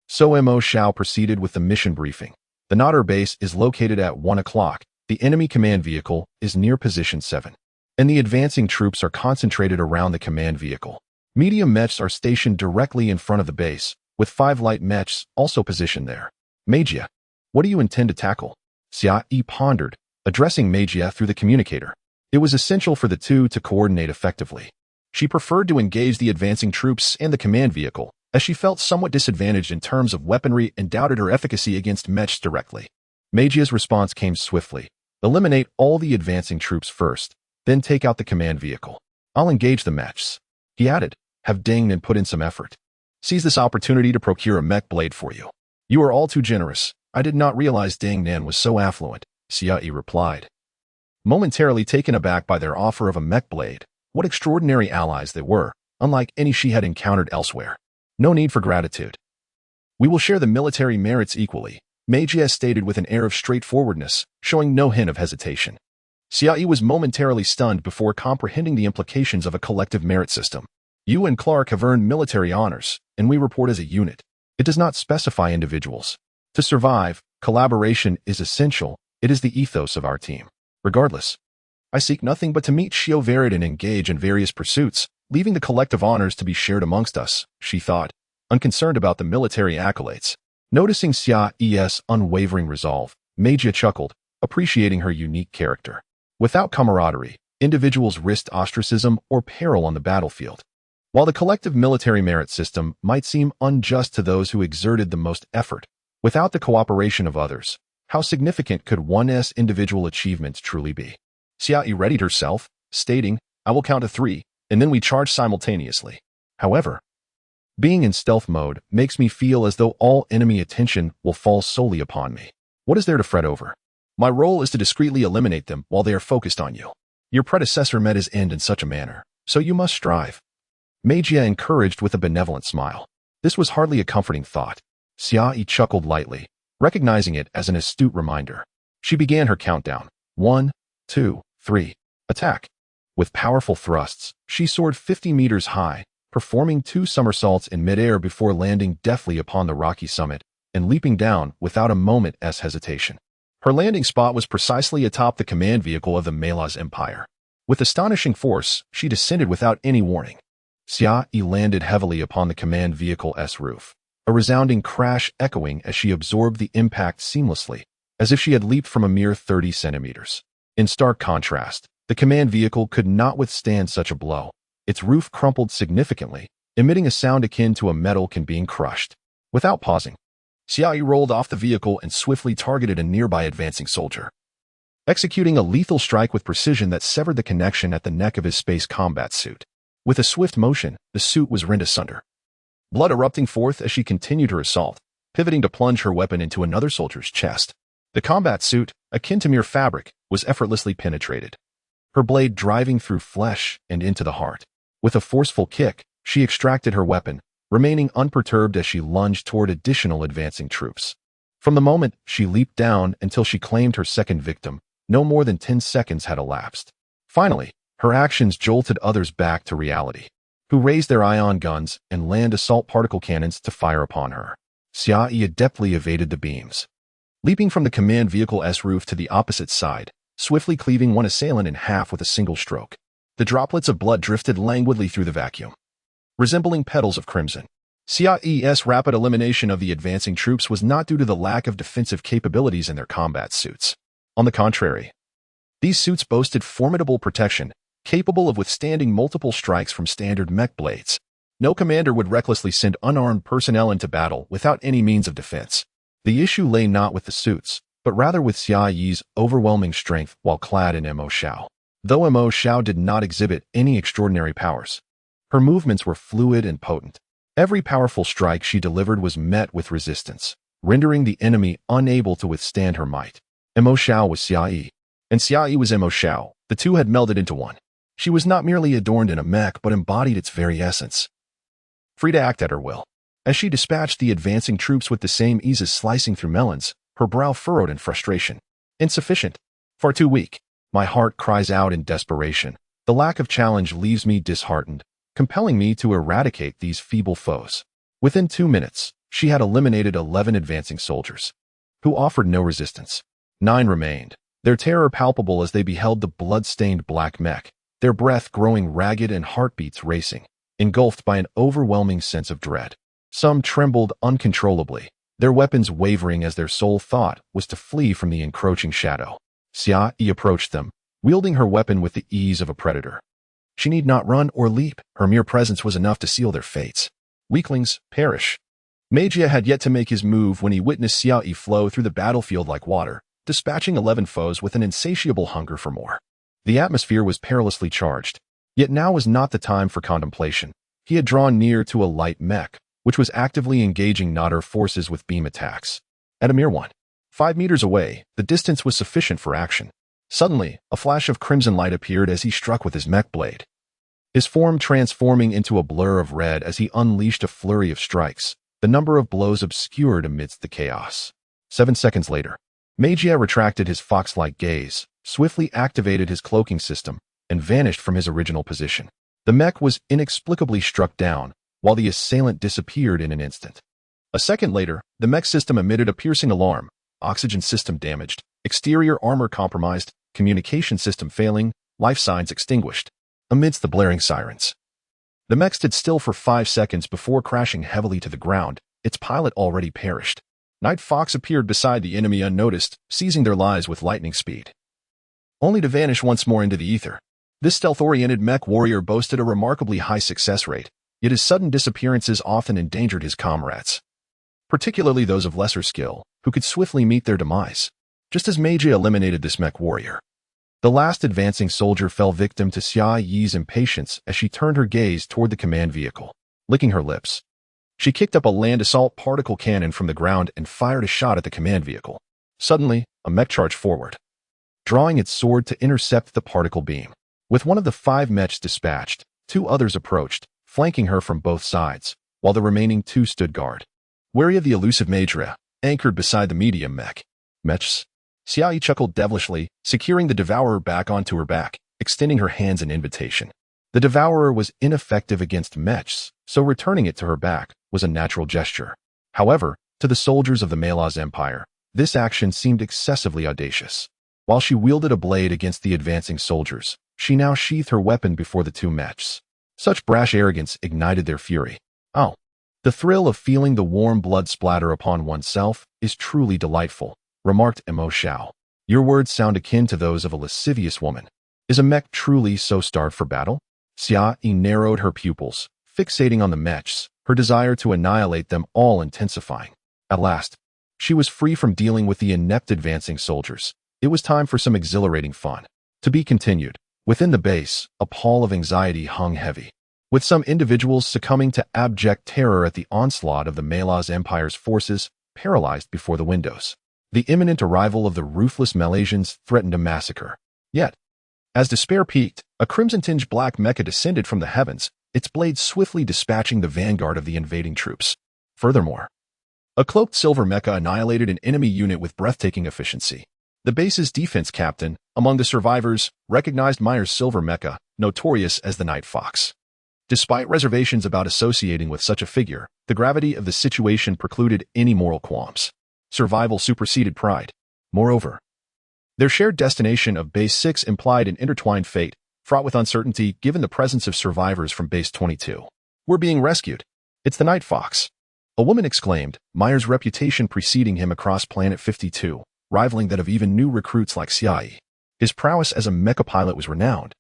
So Mo Xiao proceeded with the mission briefing. The Nodder base is located at 1 o'clock. The enemy command vehicle is near position 7, and the advancing troops are concentrated around the command vehicle. Medium mechs are stationed directly in front of the base, with 5 light mechs also positioned there. Meijian, what do you intend to tackle? Xia Yi pondered, addressing Meijian through the communicator. It was essential for the two to coordinate effectively. She preferred to engage the advancing troops and the command vehicle, as she felt somewhat disadvantaged in terms of weaponry and doubted her efficacy against mechs directly. Meijia's response came swiftly. Eliminate all the advancing troops first, then take out the command vehicle. I'll engage the mechs. He added, have Dangnan put in some effort. Seize this opportunity to procure a mech blade for you. You are all too generous. I did not realize Dangnan was so affluent, Xia Yi replied. Momentarily taken aback by their offer of a mech blade, what extraordinary allies they were, unlike any she had encountered elsewhere. No need for gratitude. We will share the military merits equally, Mejia stated with an air of straightforwardness, showing no hint of hesitation. Xiaoyi was momentarily stunned before comprehending the implications of a collective merit system. You and Clark have earned military honors, and we report as a unit. It does not specify individuals. To survive, collaboration is essential. It is the ethos of our team. Regardless, I seek nothing but to meet Xiao Verid and engage in various pursuits, leaving the collective honors to be shared amongst us, she thought, unconcerned about the military accolades. Noticing Xiaoyi's unwavering resolve, Mejia chuckled, appreciating her unique character. Without camaraderie, individuals risked ostracism or peril on the battlefield. While the collective military merit system might seem unjust to those who exerted the most effort, without the cooperation of others, how significant could one's individual achievements truly be? Xiaoyi readied herself, stating, I will count to 3, and then we charge simultaneously. However, being in stealth mode makes me feel as though all enemy attention will fall solely upon me. What is there to fret over? My role is to discreetly eliminate them while they are focused on you. Your predecessor met his end in such a manner, so you must strive. Mejia encouraged with a benevolent smile. This was hardly a comforting thought. Xiaoyi chuckled lightly, recognizing it as an astute reminder. She began her countdown. 1, 2, 3. Attack. With powerful thrusts, she soared 50 meters high, performing 2 somersaults in midair before landing deftly upon the rocky summit and leaping down without a moment's hesitation. Her landing spot was precisely atop the command vehicle of the Malaz Empire. With astonishing force, she descended without any warning. Xiaoyi landed heavily upon the command vehicle's roof, a resounding crash echoing as she absorbed the impact seamlessly, as if she had leaped from a mere 30 centimeters. In stark contrast, the command vehicle could not withstand such a blow. Its roof crumpled significantly, emitting a sound akin to a metal can being crushed. Without pausing, Xiaoyi rolled off the vehicle and swiftly targeted a nearby advancing soldier, executing a lethal strike with precision that severed the connection at the neck of his space combat suit. With a swift motion, the suit was rent asunder, blood erupting forth as she continued her assault, pivoting to plunge her weapon into another soldier's chest. The combat suit, akin to mere fabric, was effortlessly penetrated, her blade driving through flesh and into the heart. With a forceful kick, she extracted her weapon, remaining unperturbed as she lunged toward additional advancing troops. From the moment she leaped down until she claimed her second victim, no more than 10 seconds had elapsed. Finally, her actions jolted others back to reality, who raised their ion guns and land assault particle cannons to fire upon her. Xiaoyi adeptly evaded the beams, leaping from the command vehicle's roof to the opposite side, swiftly cleaving one assailant in half with a single stroke. The droplets of blood drifted languidly through the vacuum, resembling petals of crimson. Xiaoyi's rapid elimination of the advancing troops was not due to the lack of defensive capabilities in their combat suits. On the contrary, these suits boasted formidable protection, capable of withstanding multiple strikes from standard mech blades. No commander would recklessly send unarmed personnel into battle without any means of defense. The issue lay not with the suits, but rather with Xiaoyi's overwhelming strength while clad in Mo Xiao. Though Mo Xiao did not exhibit any extraordinary powers, her movements were fluid and potent. Every powerful strike she delivered was met with resistance, rendering the enemy unable to withstand her might. Mo Xiao was Xiaoyi, and Xiaoyi was Mo Xiao. The two had melded into one. She was not merely adorned in a mech but embodied its very essence, free to act at her will. As she dispatched the advancing troops with the same ease as slicing through melons, her brow furrowed in frustration. Insufficient. Far too weak. My heart cries out in desperation. The lack of challenge leaves me disheartened, compelling me to eradicate these feeble foes. Within 2 minutes, she had eliminated 11 advancing soldiers, who offered no resistance. 9 remained, their terror palpable as they beheld the blood-stained black mech, their breath growing ragged and heartbeats racing, engulfed by an overwhelming sense of dread. Some trembled uncontrollably, their weapons wavering as their sole thought was to flee from the encroaching shadow. Xiaoyi approached them, wielding her weapon with the ease of a predator. She need not run or leap, her mere presence was enough to seal their fates. Weaklings, perish. Mejia had yet to make his move when he witnessed Xiaoyi flow through the battlefield like water, dispatching 11 foes with an insatiable hunger for more. The atmosphere was perilously charged, yet now was not the time for contemplation. He had drawn near to a light mech, which was actively engaging Nader forces with beam attacks. At a mere 5 meters away, the distance was sufficient for action. Suddenly, a flash of crimson light appeared as he struck with his mech blade. his form transforming into a blur of red as he unleashed a flurry of strikes, the number of blows obscured amidst the chaos. 7 seconds later, Magia retracted his fox-like gaze, swiftly activated his cloaking system, and vanished from his original position. The mech was inexplicably struck down, while the assailant disappeared in an instant. A second later, the mech system emitted a piercing alarm: oxygen system damaged, exterior armor compromised, communication system failing, life signs extinguished. Amidst the blaring sirens, the mech stood still for 5 seconds before crashing heavily to the ground, its pilot already perished. Night Fox appeared beside the enemy unnoticed, seizing their lives with lightning speed, only to vanish once more into the ether. This stealth-oriented mech warrior boasted a remarkably high success rate, yet his sudden disappearances often endangered his comrades, particularly those of lesser skill, who could swiftly meet their demise. Just as Meiji eliminated this mech warrior, the last advancing soldier fell victim to Xia Yi's impatience as she turned her gaze toward the command vehicle. Licking her lips, she kicked up a land assault particle cannon from the ground and fired a shot at the command vehicle. Suddenly, a mech charged forward, drawing its sword to intercept the particle beam. With one of the 5 mechs dispatched, 2 others approached, flanking her from both sides, while the remaining 2 stood guard, wary of the elusive Magia, anchored beside the medium mech. Mechs? Xia Yi chuckled devilishly, securing the Devourer back onto her back, extending her hands in invitation. The Devourer was ineffective against mechs, so returning it to her back was a natural gesture. However, to the soldiers of the Malaz Empire, this action seemed excessively audacious. While she wielded a blade against the advancing soldiers, she now sheathed her weapon before the 2 mechs. Such brash arrogance ignited their fury. Oh, the thrill of feeling the warm blood splatter upon oneself is truly delightful, remarked Mo Xiao. Your words sound akin to those of a lascivious woman. Is a mech truly so starved for battle? Xia Yi narrowed her pupils, fixating on the mechs, her desire to annihilate them all intensifying. At last, she was free from dealing with the inept advancing soldiers. It was time for some exhilarating fun. To be continued. Within the base, a pall of anxiety hung heavy, with some individuals succumbing to abject terror at the onslaught of the Malaz Empire's forces, paralyzed before the windows. The imminent arrival of the ruthless Malaysians threatened a massacre. Yet, as despair peaked, a crimson-tinged black mecha descended from the heavens, its blades swiftly dispatching the vanguard of the invading troops. Furthermore, a cloaked silver mecha annihilated an enemy unit with breathtaking efficiency. The base's defense captain, among the survivors, recognized Meyer's silver mecha, notorious as the Night Fox. Despite reservations about associating with such a figure, the gravity of the situation precluded any moral qualms. Survival superseded pride. Moreover, their shared destination of Base 6 implied an intertwined fate, fraught with uncertainty given the presence of survivors from Base 22. We're being rescued. It's the Night Fox, a woman exclaimed, Meyer's reputation preceding him across Planet 52, rivaling that of even new recruits like Xia Yi. His prowess as a mecha pilot was renowned,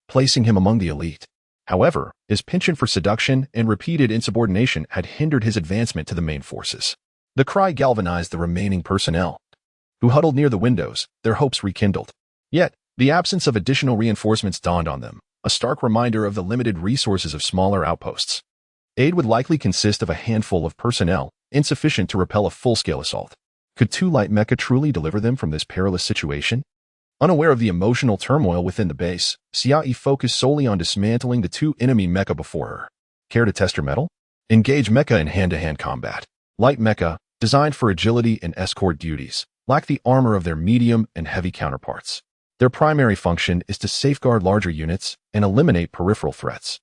placing him among the elite. However, his penchant for seduction and repeated insubordination had hindered his advancement to the main forces. The cry galvanized the remaining personnel, who huddled near the windows, their hopes rekindled. Yet, the absence of additional reinforcements dawned on them, a stark reminder of the limited resources of smaller outposts. Aid would likely consist of a handful of personnel, insufficient to repel a full-scale assault. Could 2 light mecha truly deliver them from this perilous situation? Unaware of the emotional turmoil within the base, Xia Yi focused solely on dismantling the 2 enemy mecha before her. Care to test her mettle? Engage mecha in hand-to-hand combat. Light mecha, designed for agility and escort duties, lack the armor of their medium and heavy counterparts. Their primary function is to safeguard larger units and eliminate peripheral threats.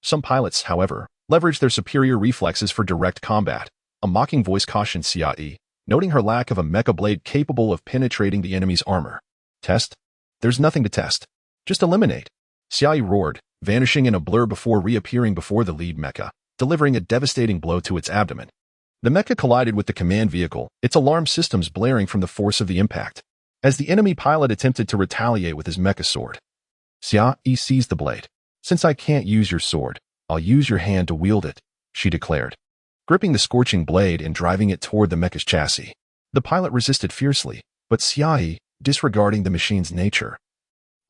Some pilots, however, leverage their superior reflexes for direct combat. A mocking voice cautioned Xia Yi, noting her lack of a mecha blade capable of penetrating the enemy's armor. Test? There's nothing to test. Just eliminate. Xia Yi roared, vanishing in a blur before reappearing before the lead mecha, delivering a devastating blow to its abdomen. The mecha collided with the command vehicle, its alarm systems blaring from the force of the impact. As the enemy pilot attempted to retaliate with his mecha sword, Xia Yi seized the blade. Since I can't use your sword, I'll use your hand to wield it, she declared, gripping the scorching blade and driving it toward the mecha's chassis. The pilot resisted fiercely, but Xia Yi, disregarding the machine's nature,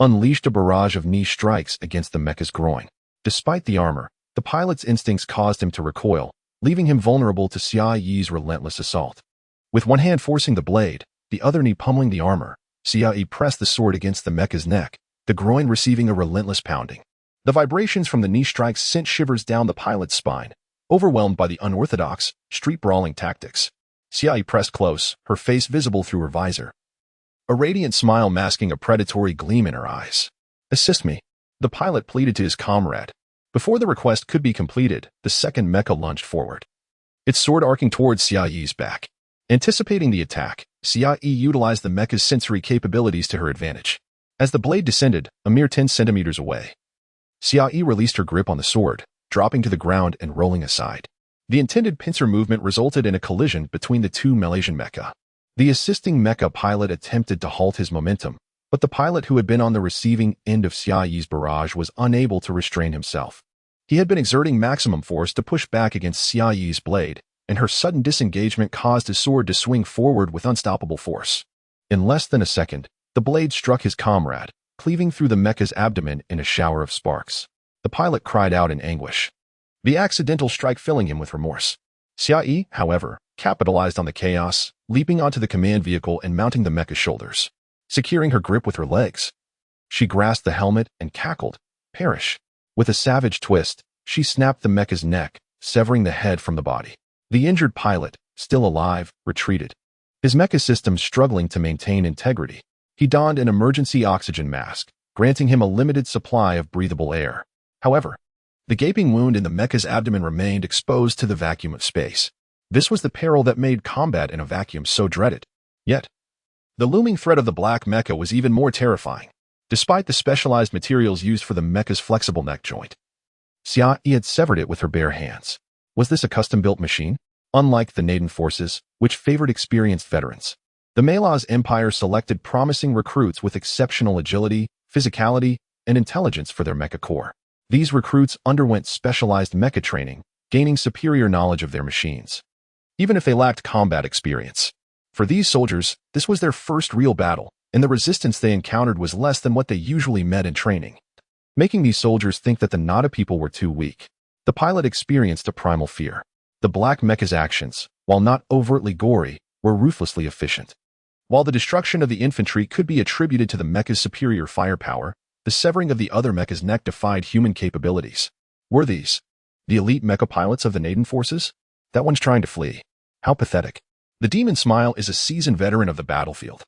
unleashed a barrage of knee strikes against the mecha's groin. Despite the armor, the pilot's instincts caused him to recoil, leaving him vulnerable to Xia Yi's relentless assault. With one hand forcing the blade, the other knee pummeling the armor, Xia Yi pressed the sword against the mecha's neck, the groin receiving a relentless pounding. The vibrations from the knee strikes sent shivers down the pilot's spine, overwhelmed by the unorthodox, street-brawling tactics. Xiaoyi pressed close, her face visible through her visor, a radiant smile masking a predatory gleam in her eyes. "Assist me," the pilot pleaded to his comrade. Before the request could be completed, the second mecha lunged forward, its sword arcing towards Xiaoyi's back. Anticipating the attack, Xiaoyi utilized the mecha's sensory capabilities to her advantage. As the blade descended, a mere 10 centimeters away, Xiaoyi released her grip on the sword, dropping to the ground and rolling aside. The intended pincer movement resulted in a collision between the two Malaysian mecha. The assisting mecha pilot attempted to halt his momentum, but the pilot who had been on the receiving end of Xiaoyi's barrage was unable to restrain himself. He had been exerting maximum force to push back against Xiaoyi's blade, and her sudden disengagement caused his sword to swing forward with unstoppable force. In less than a second, the blade struck his comrade, cleaving through the mecha's abdomen in a shower of sparks. The pilot cried out in anguish, the accidental strike filling him with remorse. Xiaoyi, however, capitalized on the chaos, leaping onto the command vehicle and mounting the mecha's shoulders. Securing her grip with her legs, she grasped the helmet and cackled, "Perish." With a savage twist, she snapped the mecha's neck, severing the head from the body. The injured pilot, still alive, retreated, his mecha system struggling to maintain integrity. He donned an emergency oxygen mask, granting him a limited supply of breathable air. However, the gaping wound in the mecha's abdomen remained exposed to the vacuum of space. This was the peril that made combat in a vacuum so dreaded. Yet, the looming threat of the black mecha was even more terrifying. Despite the specialized materials used for the mecha's flexible neck joint, Xiaoyi had severed it with her bare hands. Was this a custom-built machine? Unlike the Naden forces, which favored experienced veterans, the Malaz Empire selected promising recruits with exceptional agility, physicality, and intelligence for their mecha core. These recruits underwent specialized mecha training, gaining superior knowledge of their machines, even if they lacked combat experience. For these soldiers, this was their first real battle, and the resistance they encountered was less than what they usually met in training, making these soldiers think that the Nada people were too weak. The pilot experienced a primal fear. The black mecha's actions, while not overtly gory, were ruthlessly efficient. While the destruction of the infantry could be attributed to the mecha's superior firepower, the severing of the other mecha's neck defied human capabilities. Were these the elite mecha pilots of the Naden forces? That one's trying to flee. How pathetic. The Demon Smile is a seasoned veteran of the battlefield.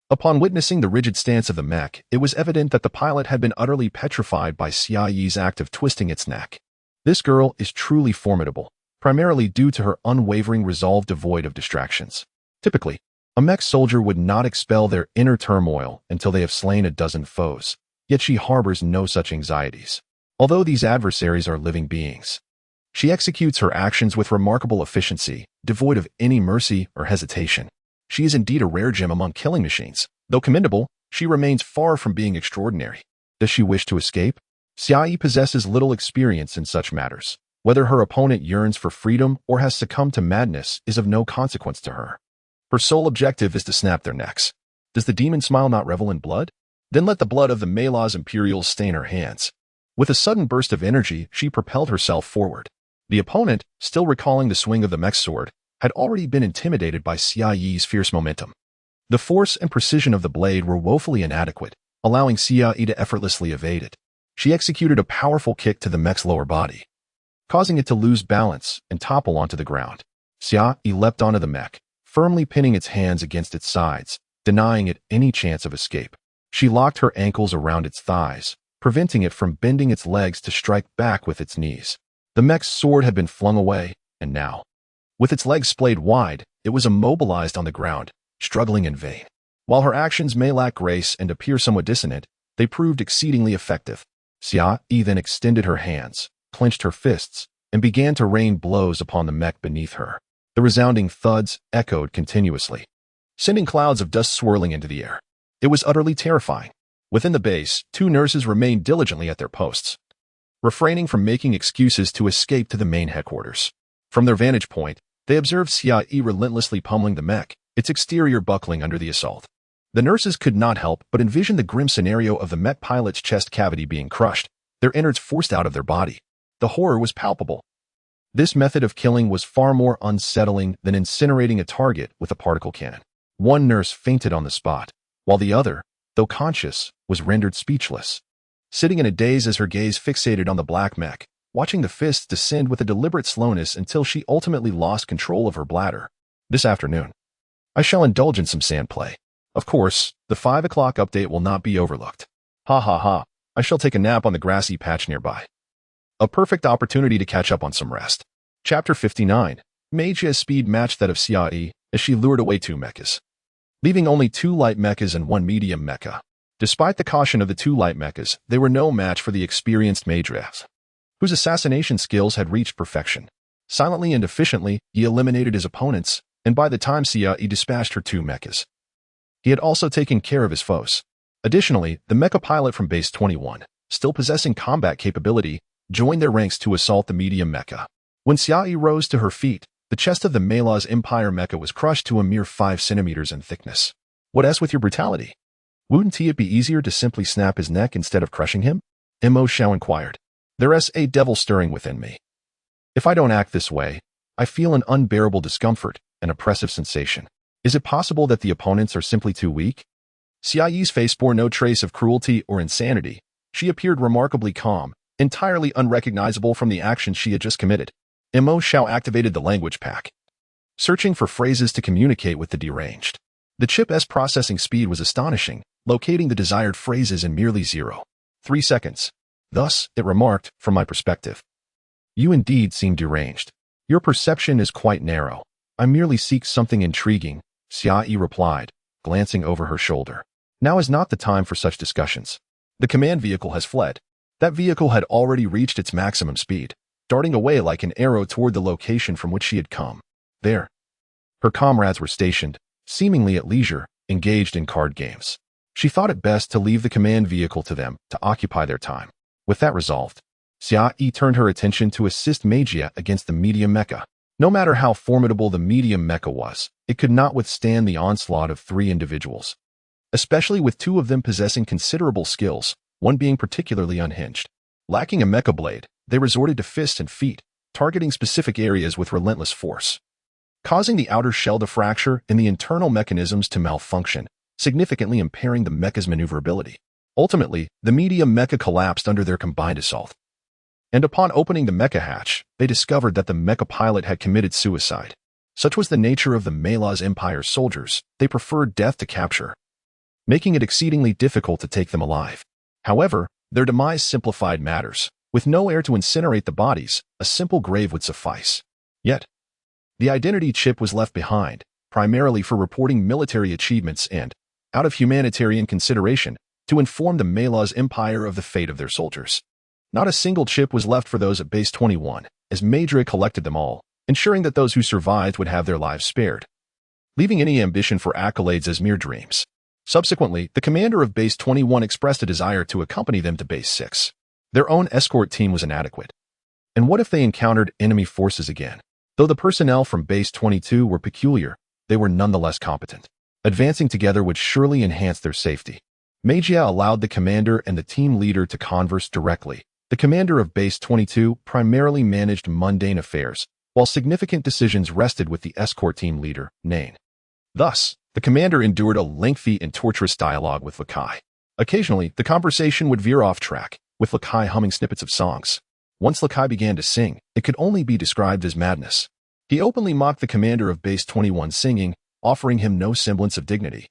Upon witnessing the rigid stance of the mech, it was evident that the pilot had been utterly petrified by Xiaoyi's act of twisting its neck. This girl is truly formidable, primarily due to her unwavering resolve devoid of distractions. Typically, a mech soldier would not expel their inner turmoil until they have slain a dozen foes, yet she harbors no such anxieties. Although these adversaries are living beings, she executes her actions with remarkable efficiency, devoid of any mercy or hesitation. She is indeed a rare gem among killing machines. Though commendable, she remains far from being extraordinary. Does she wish to escape? Xiaoyi possesses little experience in such matters. Whether her opponent yearns for freedom or has succumbed to madness is of no consequence to her. Her sole objective is to snap their necks. Does the Demon Smile not revel in blood? Then let the blood of the Malaz Imperials stain her hands. With a sudden burst of energy, she propelled herself forward. The opponent, still recalling the swing of the mech sword, had already been intimidated by Xiaoyi's fierce momentum. The force and precision of the blade were woefully inadequate, allowing Xiaoyi to effortlessly evade it. She executed a powerful kick to the mech's lower body, causing it to lose balance and topple onto the ground. Xiaoyi leapt onto the mech, firmly pinning its hands against its sides, denying it any chance of escape. She locked her ankles around its thighs, preventing it from bending its legs to strike back with its knees. The mech's sword had been flung away, and now, with its legs splayed wide, it was immobilized on the ground, struggling in vain. While her actions may lack grace and appear somewhat dissonant, they proved exceedingly effective. Xiaoyi then extended her hands, clenched her fists, and began to rain blows upon the mech beneath her. The resounding thuds echoed continuously, sending clouds of dust swirling into the air. It was utterly terrifying. Within the base, two nurses remained diligently at their posts, refraining from making excuses to escape to the main headquarters. From their vantage point, they observed Xiaoyi relentlessly pummeling the mech, its exterior buckling under the assault. The nurses could not help but envision the grim scenario of the mech pilot's chest cavity being crushed, their innards forced out of their body. The horror was palpable. This method of killing was far more unsettling than incinerating a target with a particle cannon. One nurse fainted on the spot, while the other, though conscious, was rendered speechless. sitting in a daze as her gaze fixated on the black mech, watching the fists descend with a deliberate slowness until she ultimately lost control of her bladder. This afternoon, I shall indulge in some sand play. Of course, the 5 o'clock update will not be overlooked. Ha ha ha, I shall take a nap on the grassy patch nearby. A perfect opportunity to catch up on some rest. Chapter 59. Meijia's speed matched that of Xiaoyi as she lured away 2 mechas, leaving only 2 light mechas and 1 medium mecha. Despite the caution of the 2 light mechas, they were no match for the experienced Meijias, whose assassination skills had reached perfection. Silently and efficiently, he eliminated his opponents, and by the time Xiaoyi dispatched her 2 mechas, he had also taken care of his foes. Additionally, the mecha pilot from Base 21, still possessing combat capability, joined their ranks to assault the medium mecha. When Xiaoyi rose to her feet, the chest of the Meijia's Empire mecha was crushed to a mere 5 centimeters in thickness. What else with your brutality? Wouldn't it be easier to simply snap his neck instead of crushing him? Mo Xiao inquired. There's a devil stirring within me. If I don't act this way, I feel an unbearable discomfort, an oppressive sensation. Is it possible that the opponents are simply too weak? Xiaoyi's face bore no trace of cruelty or insanity. She appeared remarkably calm, entirely unrecognizable from the actions she had just committed. Mo Xiao activated the language pack, searching for phrases to communicate with the deranged. The chip's processing speed was astonishing, locating the desired phrases in merely 0.3 seconds. Thus, it remarked, from my perspective, you indeed seem deranged. Your perception is quite narrow. I merely seek something intriguing, Xiaoyi replied, glancing over her shoulder. Now is not the time for such discussions. The command vehicle has fled. That vehicle had already reached its maximum speed, darting away like an arrow toward the location from which she had come. There, her comrades were stationed, seemingly at leisure, engaged in card games. She thought it best to leave the command vehicle to them to occupy their time. With that resolved, Xiaoyi turned her attention to assist Meijia against the medium mecha. No matter how formidable the medium mecha was, it could not withstand the onslaught of 3 individuals, especially with 2 of them possessing considerable skills, one being particularly unhinged. Lacking a mecha blade, they resorted to fists and feet, targeting specific areas with relentless force, causing the outer shell to fracture and the internal mechanisms to malfunction, significantly impairing the mecha's maneuverability. Ultimately, the medium mecha collapsed under their combined assault. And upon opening the mecha hatch, they discovered that the mecha pilot had committed suicide. Such was the nature of the Meijia's Empire soldiers, they preferred death to capture, making it exceedingly difficult to take them alive. However, their demise simplified matters. With no air to incinerate the bodies, a simple grave would suffice. Yet, the identity chip was left behind, primarily for reporting military achievements and, out of humanitarian consideration, to inform the Meijia's Empire of the fate of their soldiers. Not a single chip was left for those at Base 21, as Meijia collected them all, ensuring that those who survived would have their lives spared, leaving any ambition for accolades as mere dreams. Subsequently, the commander of Base 21 expressed a desire to accompany them to Base 6. Their own escort team was inadequate. And what if they encountered enemy forces again? Though the personnel from Base 22 were peculiar, they were nonetheless competent. Advancing together would surely enhance their safety. Meijia allowed the commander and the team leader to converse directly. The commander of Base 22 primarily managed mundane affairs, while significant decisions rested with the escort team leader, Nain. Thus, the commander endured a lengthy and torturous dialogue with Lakai. Occasionally, the conversation would veer off track, with Lakai humming snippets of songs. Once Lakai began to sing, it could only be described as madness. He openly mocked the commander of Base 21 singing, offering him no semblance of dignity.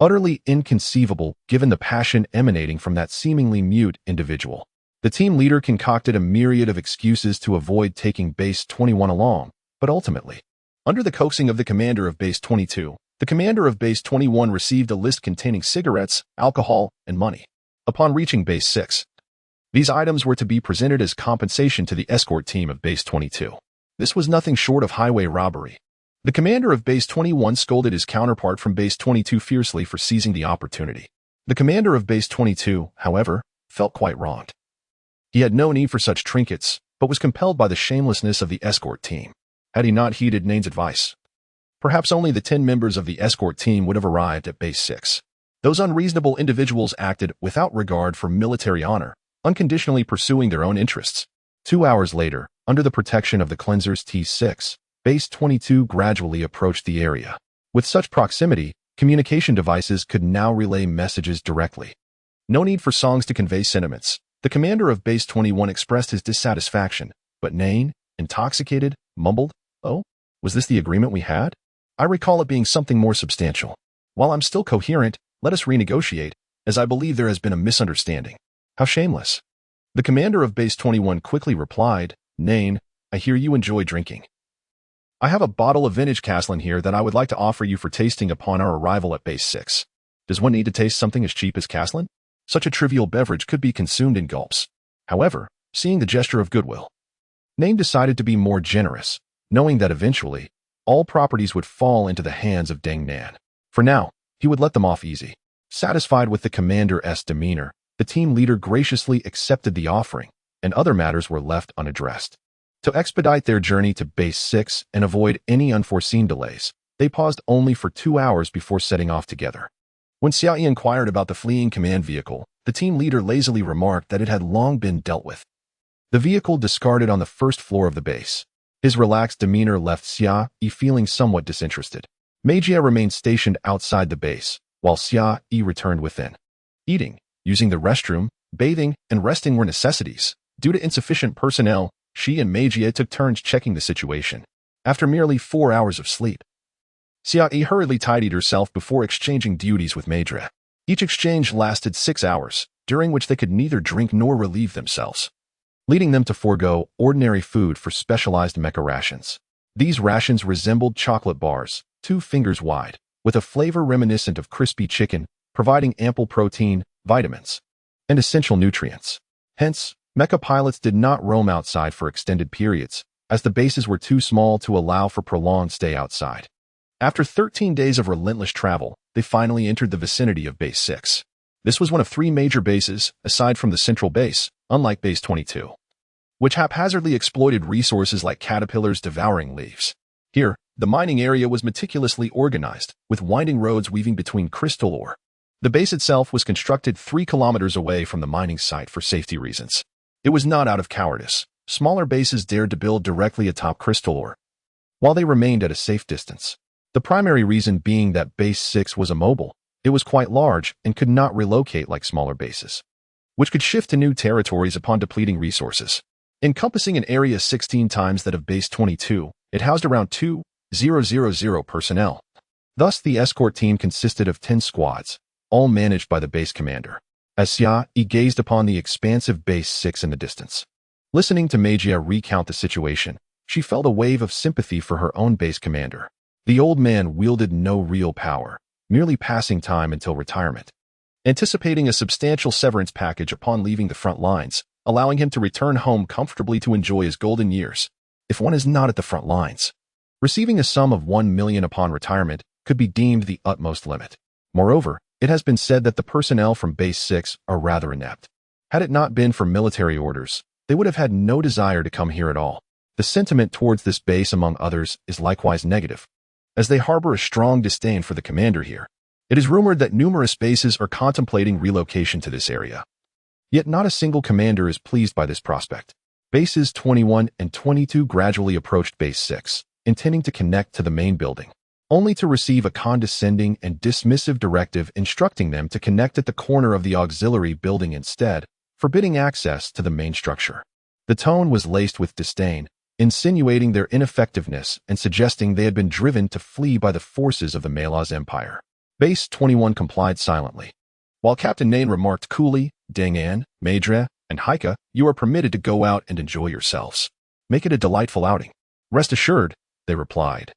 Utterly inconceivable, given the passion emanating from that seemingly mute individual. The team leader concocted a myriad of excuses to avoid taking Base 21 along, but ultimately, under the coaxing of the commander of Base 22, the commander of Base 21 received a list containing cigarettes, alcohol, and money. Upon reaching Base 6, these items were to be presented as compensation to the escort team of Base 22. This was nothing short of highway robbery. The commander of Base 21 scolded his counterpart from Base 22 fiercely for seizing the opportunity. The commander of Base 22, however, felt quite wronged. He had no need for such trinkets, but was compelled by the shamelessness of the escort team. Had he not heeded Nain's advice, perhaps only the 10 members of the escort team would have arrived at Base 6. Those unreasonable individuals acted without regard for military honor, unconditionally pursuing their own interests. 2 hours later, under the protection of the cleansers T6, Base 22 gradually approached the area. With such proximity, communication devices could now relay messages directly. No need for songs to convey sentiments. The commander of Base 21 expressed his dissatisfaction, but Nain, intoxicated, mumbled, "Oh, was this the agreement we had? I recall it being something more substantial. While I'm still coherent, let us renegotiate, as I believe there has been a misunderstanding." How shameless. The commander of Base 21 quickly replied, "Nain, I hear you enjoy drinking. I have a bottle of vintage Caslin here that I would like to offer you for tasting upon our arrival at Base 6. Does one need to taste something as cheap as Caslin? Such a trivial beverage could be consumed in gulps." However, seeing the gesture of goodwill, Nain decided to be more generous, knowing that eventually, all properties would fall into the hands of Deng Nan. For now, he would let them off easy. Satisfied with the commander's demeanor, the team leader graciously accepted the offering, and other matters were left unaddressed. To expedite their journey to Base 6 and avoid any unforeseen delays, they paused only for 2 hours before setting off together. When Xiaoyi inquired about the fleeing command vehicle, the team leader lazily remarked that it had long been dealt with. The vehicle discarded on the first floor of the base. His relaxed demeanor left Xiaoyi feeling somewhat disinterested. Mejia remained stationed outside the base, while Xiaoyi returned within. Eating, using the restroom, bathing, and resting were necessities. Due to insufficient personnel, she and Mejia took turns checking the situation. After merely 4 hours of sleep, Xiaoyi hurriedly tidied herself before exchanging duties with Mejia. Each exchange lasted 6 hours, during which they could neither drink nor relieve themselves, leading them to forego ordinary food for specialized mecha rations. These rations resembled chocolate bars, 2 fingers wide, with a flavor reminiscent of crispy chicken, providing ample protein, vitamins, and essential nutrients. Hence, mecha pilots did not roam outside for extended periods, as the bases were too small to allow for prolonged stay outside. After 13 days of relentless travel, they finally entered the vicinity of Base 6. This was one of 3 major bases, aside from the central base, unlike Base 22, which haphazardly exploited resources like caterpillars devouring leaves. Here, the mining area was meticulously organized, with winding roads weaving between crystal ore. The base itself was constructed 3 kilometers away from the mining site for safety reasons. It was not out of cowardice. Smaller bases dared to build directly atop crystal ore, while they remained at a safe distance. The primary reason being that Base 6 was immobile. It was quite large and could not relocate like smaller bases, which could shift to new territories upon depleting resources. Encompassing an area 16 times that of Base 22, it housed around 2,000 personnel. Thus, the escort team consisted of 10 squads, all managed by the base commander. As Xiaoyi gazed upon the expansive Base 6 in the distance, listening to Mejia recount the situation, she felt a wave of sympathy for her own base commander. The old man wielded no real power, merely passing time until retirement, anticipating a substantial severance package upon leaving the front lines, allowing him to return home comfortably to enjoy his golden years. If one is not at the front lines, receiving a sum of 1 million upon retirement could be deemed the utmost limit. Moreover, it has been said that the personnel from Base 6 are rather inept. Had it not been for military orders, they would have had no desire to come here at all. The sentiment towards this base, among others, is likewise negative, as they harbor a strong disdain for the commander here. It is rumored that numerous bases are contemplating relocation to this area. Yet not a single commander is pleased by this prospect. Bases 21 and 22 gradually approached Base 6, intending to connect to the main building, only to receive a condescending and dismissive directive instructing them to connect at the corner of the auxiliary building instead, forbidding access to the main structure. The tone was laced with disdain, insinuating their ineffectiveness and suggesting they had been driven to flee by the forces of the Malaz Empire. Base 21 complied silently, while Captain Nain remarked coolly, "Deng An, Maedre, and Heike, you are permitted to go out and enjoy yourselves. Make it a delightful outing." "Rest assured," they replied,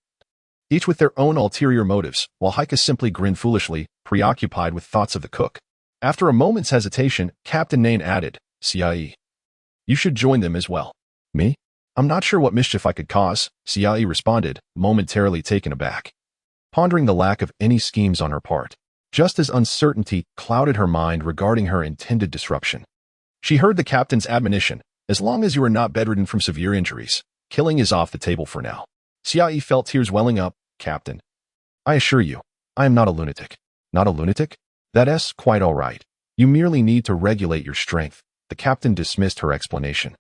each with their own ulterior motives, while Heike simply grinned foolishly, preoccupied with thoughts of the cook. After a moment's hesitation, Captain Nain added, "Xiaoyi, you should join them as well." "Me? I'm not sure what mischief I could cause," Xiaoyi responded, momentarily taken aback, pondering the lack of any schemes on her part, just as uncertainty clouded her mind regarding her intended disruption. She heard the captain's admonition, "As long as you are not bedridden from severe injuries, killing is off the table for now." Xiaoyi felt tears welling up. "Captain, I assure you, I am not a lunatic." "Not a lunatic? That's quite all right. You merely need to regulate your strength." The captain dismissed her explanation,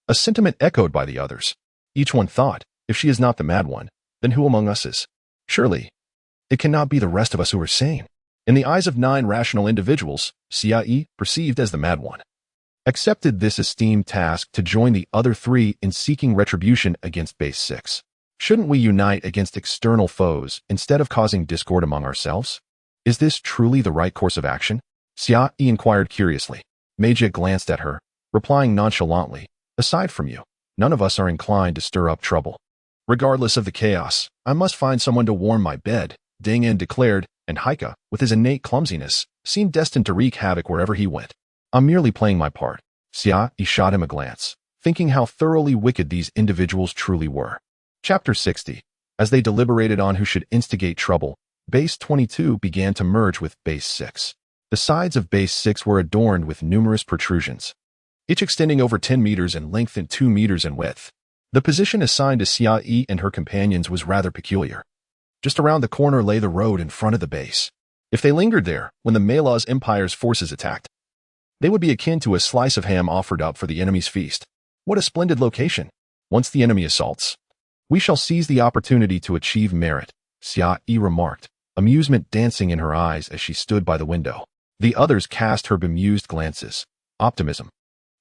a sentiment echoed by the others. Each one thought, if she is not the mad one, then who among us is? Surely, it cannot be the rest of us who are sane. In the eyes of 9 rational individuals, Xia perceived as the mad one, accepted this esteemed task to join the other 3 in seeking retribution against Base 6. Shouldn't we unite against external foes instead of causing discord among ourselves? Is this truly the right course of action? Xia inquired curiously. Mech glanced at her, replying nonchalantly, aside from you, none of us are inclined to stir up trouble. Regardless of the chaos, I must find someone to warm my bed, Ding En declared, and Haika, with his innate clumsiness, seemed destined to wreak havoc wherever he went. I'm merely playing my part. Xia shot him a glance, thinking how thoroughly wicked these individuals truly were. Chapter 60. As they deliberated on who should instigate trouble, Base 22 began to merge with Base 6. The sides of Base 6 were adorned with numerous protrusions, each extending over 10 meters in length and 2 meters in width. The position assigned to Xia and her companions was rather peculiar. Just around the corner lay the road in front of the base. If they lingered there when the Malaz Empire's forces attacked, they would be akin to a slice of ham offered up for the enemy's feast. What a splendid location! Once the enemy assaults, we shall seize the opportunity to achieve merit, Xia remarked, amusement dancing in her eyes as she stood by the window. The others cast her bemused glances. Optimism,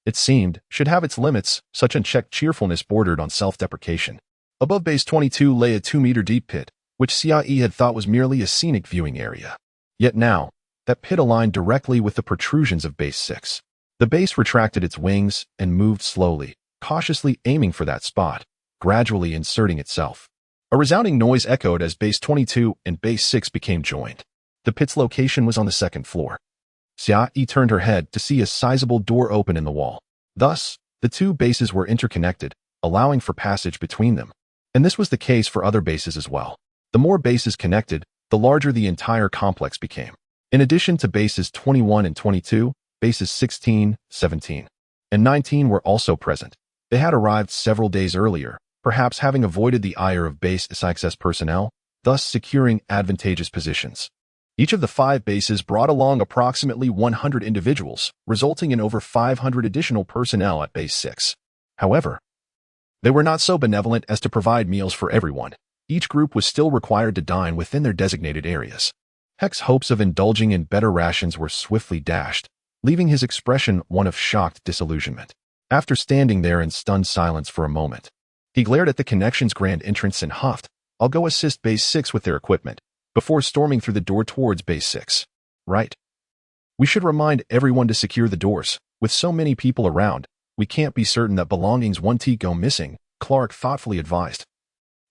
it seemed, should have its limits. Such unchecked cheerfulness bordered on self-deprecation. Above Base 22 lay a 2-meter-deep pit, which Xia had thought was merely a scenic viewing area. Yet now, that pit aligned directly with the protrusions of Base 6. The base retracted its wings and moved slowly, cautiously aiming for that spot, gradually inserting itself. A resounding noise echoed as Base 22 and Base 6 became joined. The pit's location was on the 2nd floor. Xia turned her head to see a sizable door open in the wall. Thus, the 2 bases were interconnected, allowing for passage between them. And this was the case for other bases as well. The more bases connected, the larger the entire complex became. In addition to bases 21 and 22, bases 16, 17, and 19 were also present. They had arrived several days earlier, perhaps having avoided the ire of Base 6's personnel, thus securing advantageous positions. Each of the 5 bases brought along approximately 100 individuals, resulting in over 500 additional personnel at Base 6. However, they were not so benevolent as to provide meals for everyone. Each group was still required to dine within their designated areas. Heck's hopes of indulging in better rations were swiftly dashed, leaving his expression one of shocked disillusionment. After standing there in stunned silence for a moment, he glared at the Connection's grand entrance and huffed, I'll go assist Base 6 with their equipment, before storming through the door towards Base 6. Right. We should remind everyone to secure the doors. With so many people around, we can't be certain that belongings won't go missing, Clark thoughtfully advised,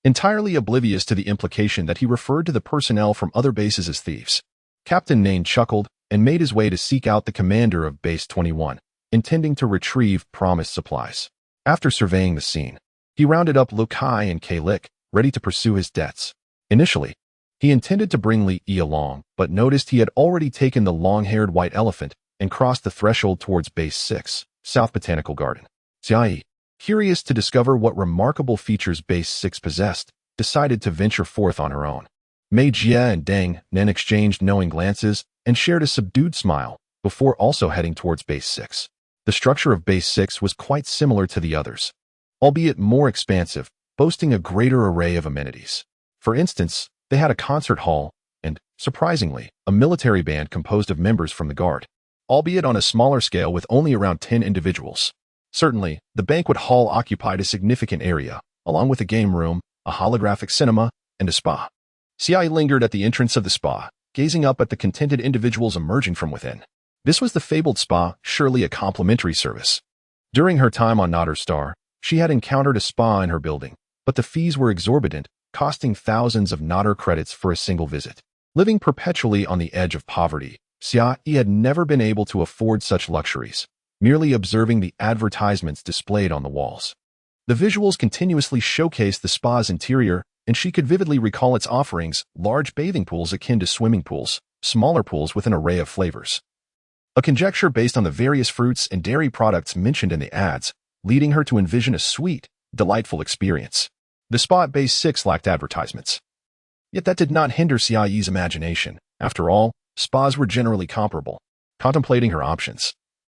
entirely oblivious to the implication that he referred to the personnel from other bases as thieves. Captain Nain chuckled and made his way to seek out the commander of Base 21, intending to retrieve promised supplies. After surveying the scene, he rounded up Lukai and Kalik, ready to pursue his debts. Initially, he intended to bring Li Yi along, but noticed he had already taken the long-haired white elephant and crossed the threshold towards Base 6, South Botanical Garden. Xia, curious to discover what remarkable features Base 6 possessed, decided to venture forth on her own. Mei Jie and Deng Nen exchanged knowing glances and shared a subdued smile, before also heading towards Base 6. The structure of Base 6 was quite similar to the others, albeit more expansive, boasting a greater array of amenities. For instance, they had a concert hall and, surprisingly, a military band composed of members from the Guard, albeit on a smaller scale with only around 10 individuals. Certainly, the banquet hall occupied a significant area, along with a game room, a holographic cinema, and a spa. Xia lingered at the entrance of the spa, gazing up at the contented individuals emerging from within. This was the fabled spa, surely a complimentary service. During her time on Nodder Star, she had encountered a spa in her building, but the fees were exorbitant, costing thousands of Nodder credits for a single visit. Living perpetually on the edge of poverty, Xia had never been able to afford such luxuries, merely observing the advertisements displayed on the walls. The visuals continuously showcased the spa's interior, and she could vividly recall its offerings, large bathing pools akin to swimming pools, smaller pools with an array of flavors. A conjecture based on the various fruits and dairy products mentioned in the ads, leading her to envision a sweet, delightful experience. The spa at Base 6 lacked advertisements. Yet that did not hinder Xiaoyi's imagination. After all, spas were generally comparable. Contemplating her options,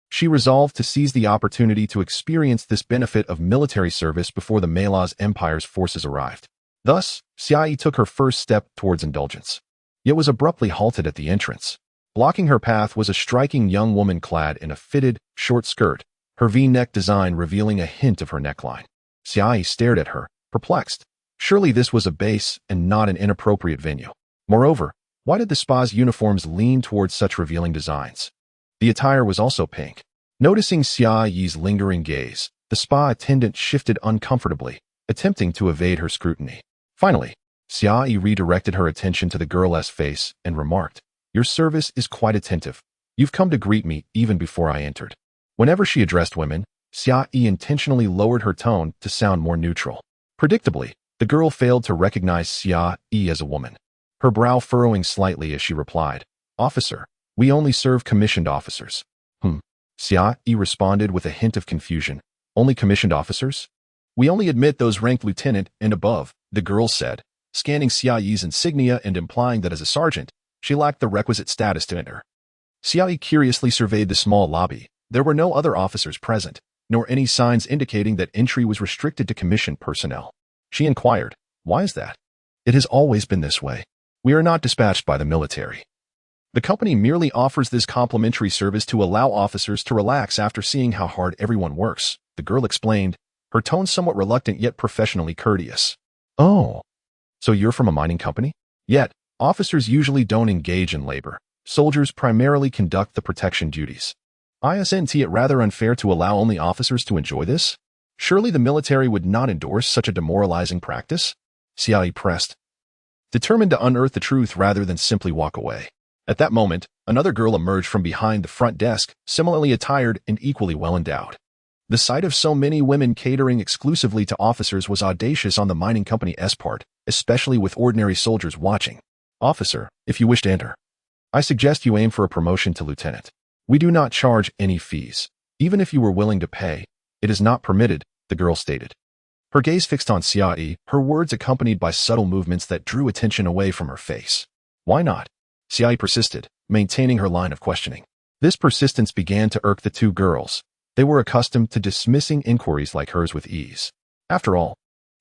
she resolved to seize the opportunity to experience this benefit of military service before the Malaz Empire's forces arrived. Thus, Xiaoyi took her first step towards indulgence. yet was abruptly halted at the entrance. Blocking her path was a striking young woman clad in a fitted, short skirt, her V-neck design revealing a hint of her neckline. Xiai stared at her, perplexed. Surely this was a base and not an inappropriate venue. Moreover, why did the spa's uniforms lean towards such revealing designs? The attire was also pink. Noticing Xia Yi's lingering gaze, the spa attendant shifted uncomfortably, attempting to evade her scrutiny. Finally, Xia Yi redirected her attention to the girl's face and remarked, "Your service is quite attentive. You've come to greet me even before I entered." Whenever she addressed women, Xia Yi intentionally lowered her tone to sound more neutral. Predictably, the girl failed to recognize Xia Yi as a woman, her brow furrowing slightly as she replied, "Officer, we only serve commissioned officers." Xia Yi responded with a hint of confusion. "Only commissioned officers? We only admit those ranked lieutenant and above," the girl said, scanning Xia Yi's insignia and implying that as a sergeant, she lacked the requisite status to enter. Xia Yi curiously surveyed the small lobby. There were no other officers present, nor any signs indicating that entry was restricted to commissioned personnel. She inquired, "Why is that?" "It has always been this way. We are not dispatched by the military. The company merely offers this complimentary service to allow officers to relax after seeing how hard everyone works," the girl explained, her tone somewhat reluctant yet professionally courteous. "Oh, so you're from a mining company?" "Yet, officers usually don't engage in labor. Soldiers primarily conduct the protection duties. Isn't it rather unfair to allow only officers to enjoy this? Surely the military would not endorse such a demoralizing practice?" Xia Yi pressed, determined to unearth the truth rather than simply walk away. At that moment, another girl emerged from behind the front desk, similarly attired and equally well endowed. The sight of so many women catering exclusively to officers was audacious on the mining company's part, especially with ordinary soldiers watching. "Officer, if you wish to enter, I suggest you aim for a promotion to lieutenant. We do not charge any fees. Even if you were willing to pay, it is not permitted," the girl stated. Her gaze fixed on Xia Yi, her words accompanied by subtle movements that drew attention away from her face. "Why not?" Xia Yi persisted, maintaining her line of questioning. This persistence began to irk the two girls. They were accustomed to dismissing inquiries like hers with ease. After all,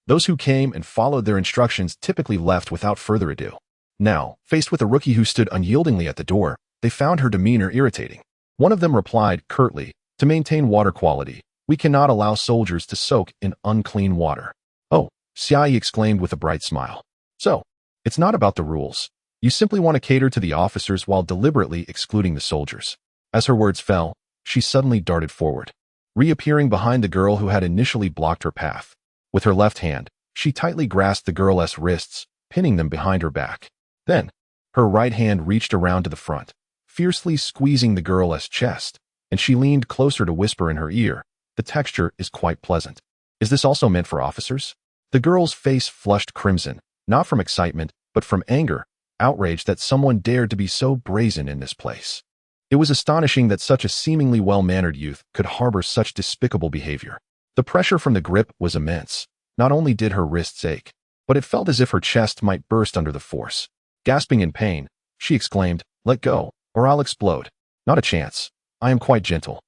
those who came and followed their instructions typically left without further ado. Now, faced with a rookie who stood unyieldingly at the door, they found her demeanor irritating. One of them replied curtly, "To maintain water quality, we cannot allow soldiers to soak in unclean water." "Oh," Xia Yi exclaimed with a bright smile. "So, it's not about the rules. You simply want to cater to the officers while deliberately excluding the soldiers." As her words fell, she suddenly darted forward, reappearing behind the girl who had initially blocked her path. With her left hand, she tightly grasped the girl's wrists, pinning them behind her back. Then, her right hand reached around to the front, fiercely squeezing the girl's chest, and she leaned closer to whisper in her ear, "The texture is quite pleasant. Is this also meant for officers?" The girl's face flushed crimson, not from excitement, but from anger, outraged that someone dared to be so brazen in this place. It was astonishing that such a seemingly well-mannered youth could harbor such despicable behavior. The pressure from the grip was immense. Not only did her wrists ache, but it felt as if her chest might burst under the force. Gasping in pain, she exclaimed, "Let go, or I'll explode." "Not a chance. I am quite gentle."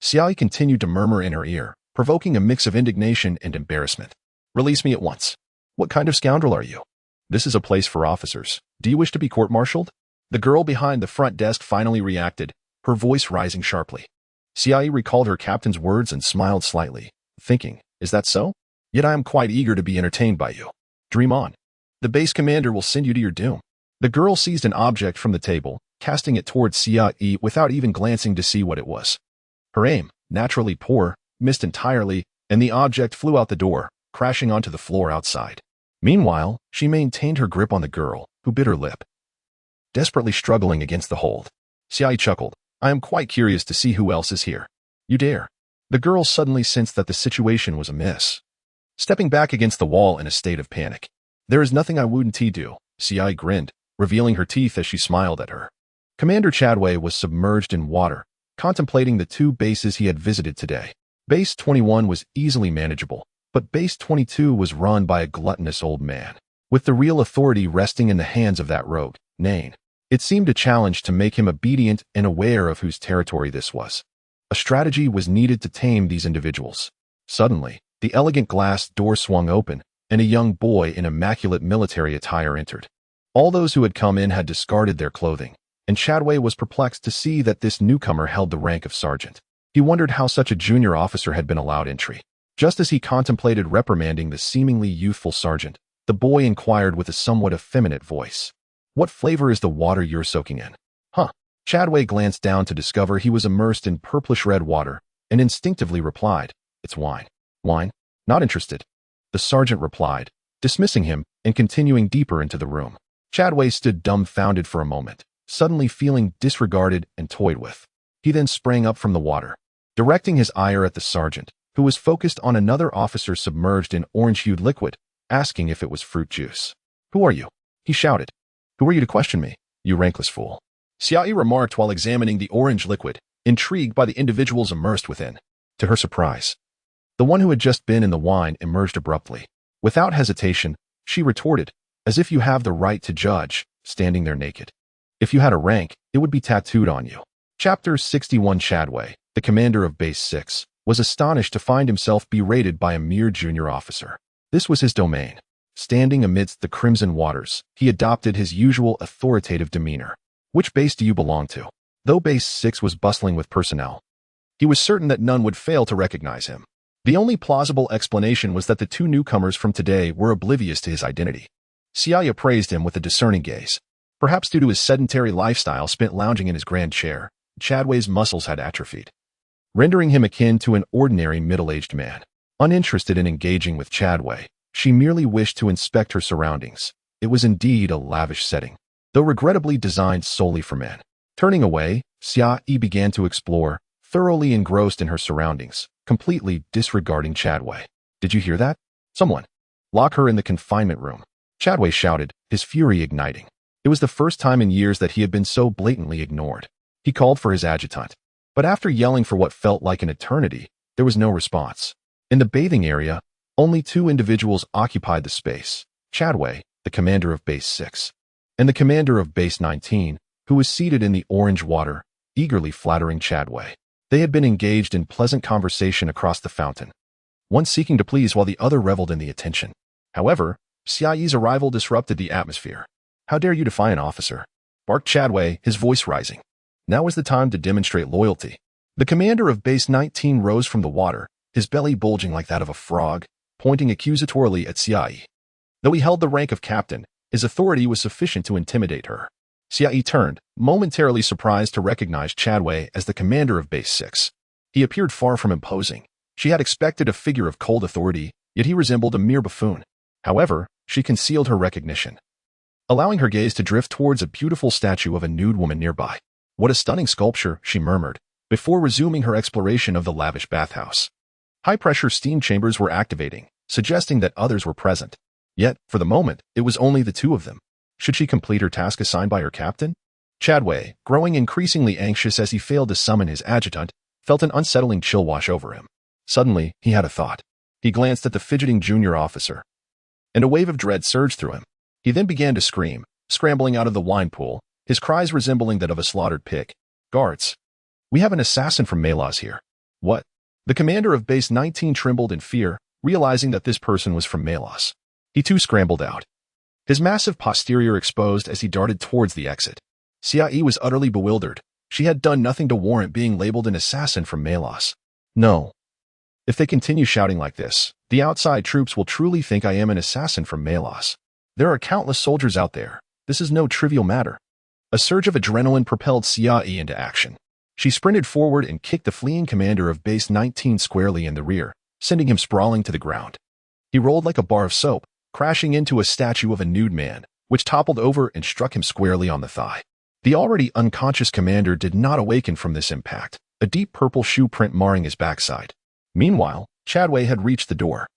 Xia Yi continued to murmur in her ear, provoking a mix of indignation and embarrassment. "Release me at once. What kind of scoundrel are you? This is a place for officers. Do you wish to be court-martialed?" The girl behind the front desk finally reacted, her voice rising sharply. Xia Yi recalled her captain's words and smiled slightly, thinking, "Is that so? Yet I am quite eager to be entertained by you. Dream on. The base commander will send you to your doom." The girl seized an object from the table, casting it towards Xia Yi without even glancing to see what it was. Her aim, naturally poor, missed entirely, and the object flew out the door, crashing onto the floor outside. Meanwhile, she maintained her grip on the girl, who bit her lip, desperately struggling against the hold. Xia Yi chuckled, "I am quite curious to see who else is here. You dare." The girl suddenly sensed that the situation was amiss, stepping back against the wall in a state of panic. "There is nothing I wouldn't do." Xia Yi grinned, revealing her teeth as she smiled at her. Commander Chadway was submerged in water, contemplating the two bases he had visited today. Base 21 was easily manageable, but Base 22 was run by a gluttonous old man, with the real authority resting in the hands of that rogue, Nain. It seemed a challenge to make him obedient and aware of whose territory this was. A strategy was needed to tame these individuals. Suddenly, the elegant glass door swung open, and a young boy in immaculate military attire entered. All those who had come in had discarded their clothing, and Chadway was perplexed to see that this newcomer held the rank of sergeant. He wondered how such a junior officer had been allowed entry. Just as he contemplated reprimanding the seemingly youthful sergeant, the boy inquired with a somewhat effeminate voice, "What flavor is the water you're soaking in?" "Huh." Chadway glanced down to discover he was immersed in purplish-red water and instinctively replied, "It's wine." "Wine? Not interested." The sergeant replied, dismissing him and continuing deeper into the room. Chadway stood dumbfounded for a moment, suddenly feeling disregarded and toyed with. He then sprang up from the water, directing his ire at the sergeant, who was focused on another officer submerged in orange-hued liquid, asking if it was fruit juice. "Who are you?" he shouted. "Who are you to question me, you rankless fool?" Xiaoyi remarked while examining the orange liquid, intrigued by the individuals immersed within. To her surprise, the one who had just been in the wine emerged abruptly. Without hesitation, she retorted, "As if you have the right to judge, standing there naked. If you had a rank, it would be tattooed on you." Chapter 61. Chadway, the commander of Base 6, was astonished to find himself berated by a mere junior officer. This was his domain. Standing amidst the crimson waters, he adopted his usual authoritative demeanor. "Which base do you belong to?" Though Base 6 was bustling with personnel, he was certain that none would fail to recognize him. The only plausible explanation was that the two newcomers from today were oblivious to his identity. Xiaoyi praised him with a discerning gaze. Perhaps due to his sedentary lifestyle spent lounging in his grand chair, Chadway's muscles had atrophied, rendering him akin to an ordinary middle-aged man. Uninterested in engaging with Chadway, she merely wished to inspect her surroundings. It was indeed a lavish setting, though regrettably designed solely for men. Turning away, Xiaoyi began to explore, thoroughly engrossed in her surroundings, completely disregarding Chadway. "Did you hear that? Someone! Lock her in the confinement room!" Chadway shouted, his fury igniting. It was the first time in years that he had been so blatantly ignored. He called for his adjutant, but after yelling for what felt like an eternity, there was no response. In the bathing area, only two individuals occupied the space: Chadway, the commander of Base 6, and the commander of Base 19, who was seated in the orange water, eagerly flattering Chadway. They had been engaged in pleasant conversation across the fountain, one seeking to please while the other reveled in the attention. However, Xiaoyi's arrival disrupted the atmosphere. "How dare you defy an officer?" barked Chadway, his voice rising. Now was the time to demonstrate loyalty. The commander of Base 19 rose from the water, his belly bulging like that of a frog, pointing accusatorily at Xiaoyi. Though he held the rank of captain, his authority was sufficient to intimidate her. Xiaoyi turned, momentarily surprised to recognize Chadway as the commander of Base 6. He appeared far from imposing. She had expected a figure of cold authority, yet he resembled a mere buffoon. However, she concealed her recognition, allowing her gaze to drift towards a beautiful statue of a nude woman nearby. "What a stunning sculpture," she murmured, before resuming her exploration of the lavish bathhouse. High-pressure steam chambers were activating, suggesting that others were present. Yet, for the moment, it was only the two of them. Should she complete her task assigned by her captain? Chadway, growing increasingly anxious as he failed to summon his adjutant, felt an unsettling chill wash over him. Suddenly, he had a thought. He glanced at the fidgeting junior officer, and a wave of dread surged through him. He then began to scream, scrambling out of the wine pool, his cries resembling that of a slaughtered pig. "Guards! We have an assassin from Melas here." "What?" The commander of Base 19 trembled in fear, realizing that this person was from Melas. He too scrambled out, his massive posterior exposed as he darted towards the exit. Xiaoyi was utterly bewildered. She had done nothing to warrant being labeled an assassin from Melas. "No. If they continue shouting like this, the outside troops will truly think I am an assassin from Melas. There are countless soldiers out there. This is no trivial matter." A surge of adrenaline propelled Xiaoyi into action. She sprinted forward and kicked the fleeing commander of Base 19 squarely in the rear, sending him sprawling to the ground. He rolled like a bar of soap, crashing into a statue of a nude man, which toppled over and struck him squarely on the thigh. The already unconscious commander did not awaken from this impact, a deep purple shoe print marring his backside. Meanwhile, Chadway had reached the door,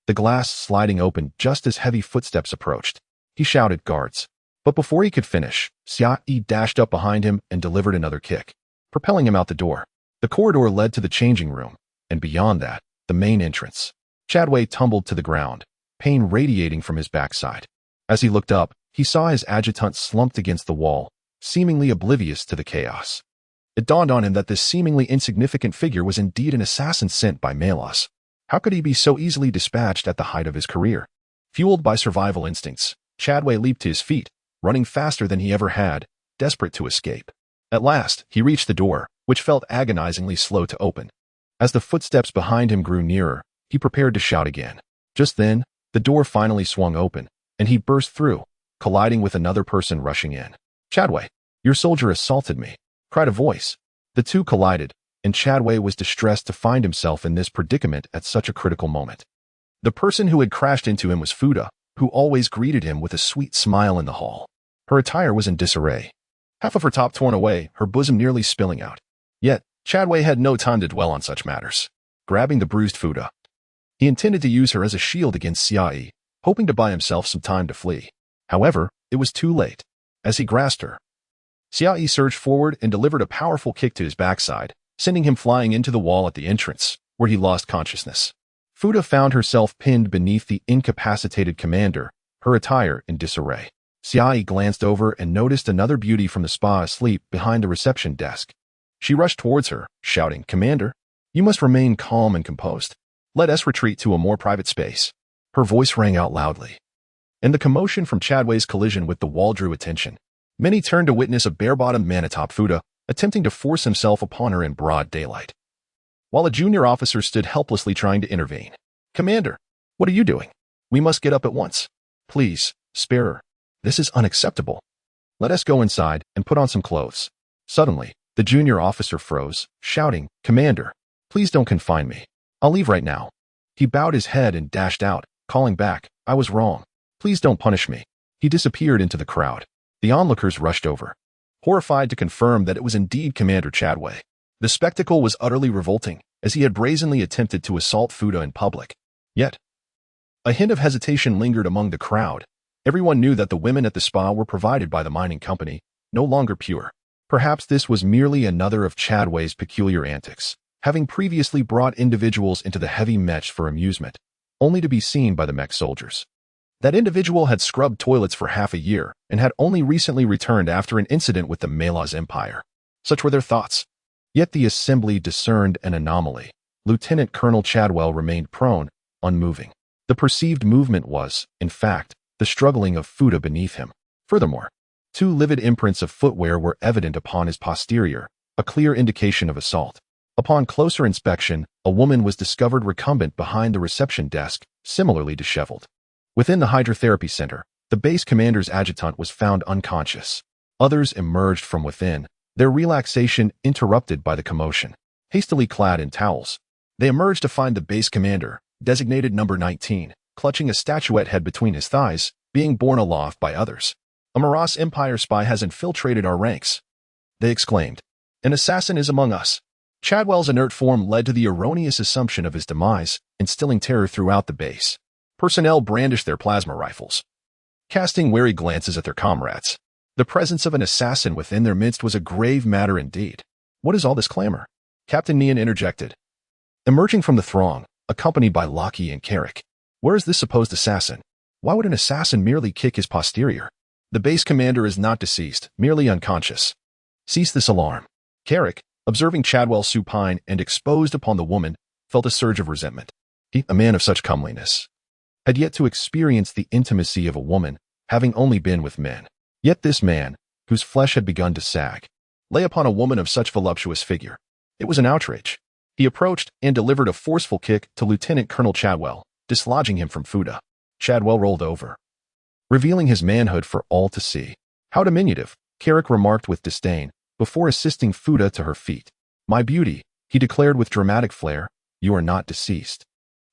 the glass sliding open just as heavy footsteps approached. He shouted, "Guards!" But before he could finish, Xiaoyi dashed up behind him and delivered another kick, propelling him out the door. The corridor led to the changing room, and beyond that, the main entrance. Chadway tumbled to the ground, pain radiating from his backside. As he looked up, he saw his adjutant slumped against the wall, seemingly oblivious to the chaos. It dawned on him that this seemingly insignificant figure was indeed an assassin sent by Melas. How could he be so easily dispatched at the height of his career? Fueled by survival instincts, Chadway leaped to his feet, running faster than he ever had, desperate to escape. At last, he reached the door, which felt agonizingly slow to open. As the footsteps behind him grew nearer, he prepared to shout again. Just then, the door finally swung open, and he burst through, colliding with another person rushing in. "Chadway, your soldier assaulted me," cried a voice. The two collided, and Chadway was distressed to find himself in this predicament at such a critical moment. The person who had crashed into him was Fuda, who always greeted him with a sweet smile in the hall. Her attire was in disarray. Half of her top torn away, her bosom nearly spilling out. Yet, Chadway had no time to dwell on such matters. Grabbing the bruised Fuda, he intended to use her as a shield against Xiaoyi, hoping to buy himself some time to flee. However, it was too late. As he grasped her, Xiaoyi surged forward and delivered a powerful kick to his backside, sending him flying into the wall at the entrance, where he lost consciousness. Fuda found herself pinned beneath the incapacitated commander, her attire in disarray. Xiaoyi glanced over and noticed another beauty from the spa asleep behind the reception desk. She rushed towards her, shouting, "Commander, you must remain calm and composed. Let us retreat to a more private space." Her voice rang out loudly, and the commotion from Chadway's collision with the wall drew attention. Many turned to witness a bare-bottomed man atop Fuda, attempting to force himself upon her in broad daylight, while a junior officer stood helplessly trying to intervene. "Commander, what are you doing? We must get up at once. Please, spare her. This is unacceptable. Let us go inside and put on some clothes." Suddenly, the junior officer froze, shouting, "Commander, please don't confine me. I'll leave right now." He bowed his head and dashed out, calling back, "I was wrong. Please don't punish me." He disappeared into the crowd. The onlookers rushed over, horrified to confirm that it was indeed Commander Chadway. The spectacle was utterly revolting, as he had brazenly attempted to assault Fuda in public. Yet, a hint of hesitation lingered among the crowd. Everyone knew that the women at the spa were provided by the mining company, no longer pure. Perhaps this was merely another of Chadway's peculiar antics, having previously brought individuals into the heavy Mech for amusement, only to be seen by the Mech soldiers. That individual had scrubbed toilets for half a year and had only recently returned after an incident with the Malaz Empire. Such were their thoughts. Yet the assembly discerned an anomaly. Lieutenant Colonel Chadwell remained prone, unmoving. The perceived movement was, in fact, the struggling of Fuda beneath him. Furthermore, two livid imprints of footwear were evident upon his posterior, a clear indication of assault. Upon closer inspection, a woman was discovered recumbent behind the reception desk, similarly disheveled. Within the hydrotherapy center, the base commander's adjutant was found unconscious. Others emerged from within, their relaxation interrupted by the commotion. Hastily clad in towels, they emerged to find the base commander, designated number 19, clutching a statuette head between his thighs, being borne aloft by others. "A Malaz Empire spy has infiltrated our ranks," they exclaimed. "An assassin is among us." Chadwell's inert form led to the erroneous assumption of his demise, instilling terror throughout the base. Personnel brandished their plasma rifles, casting wary glances at their comrades. The presence of an assassin within their midst was a grave matter indeed. "What is all this clamor?" Captain Nian interjected, emerging from the throng, accompanied by Lockie and Carrick. "Where is this supposed assassin? Why would an assassin merely kick his posterior? The base commander is not deceased, merely unconscious. Cease this alarm." Carrick, observing Chadwell supine and exposed upon the woman, felt a surge of resentment. He, a man of such comeliness, had yet to experience the intimacy of a woman, having only been with men. Yet this man, whose flesh had begun to sag, lay upon a woman of such voluptuous figure. It was an outrage. He approached and delivered a forceful kick to Lieutenant Colonel Chadwell, dislodging him from Fuda. Chadwell rolled over, revealing his manhood for all to see. "How diminutive," Carrick remarked with disdain, before assisting Fuda to her feet. "My beauty," he declared with dramatic flair, "you are not deceased.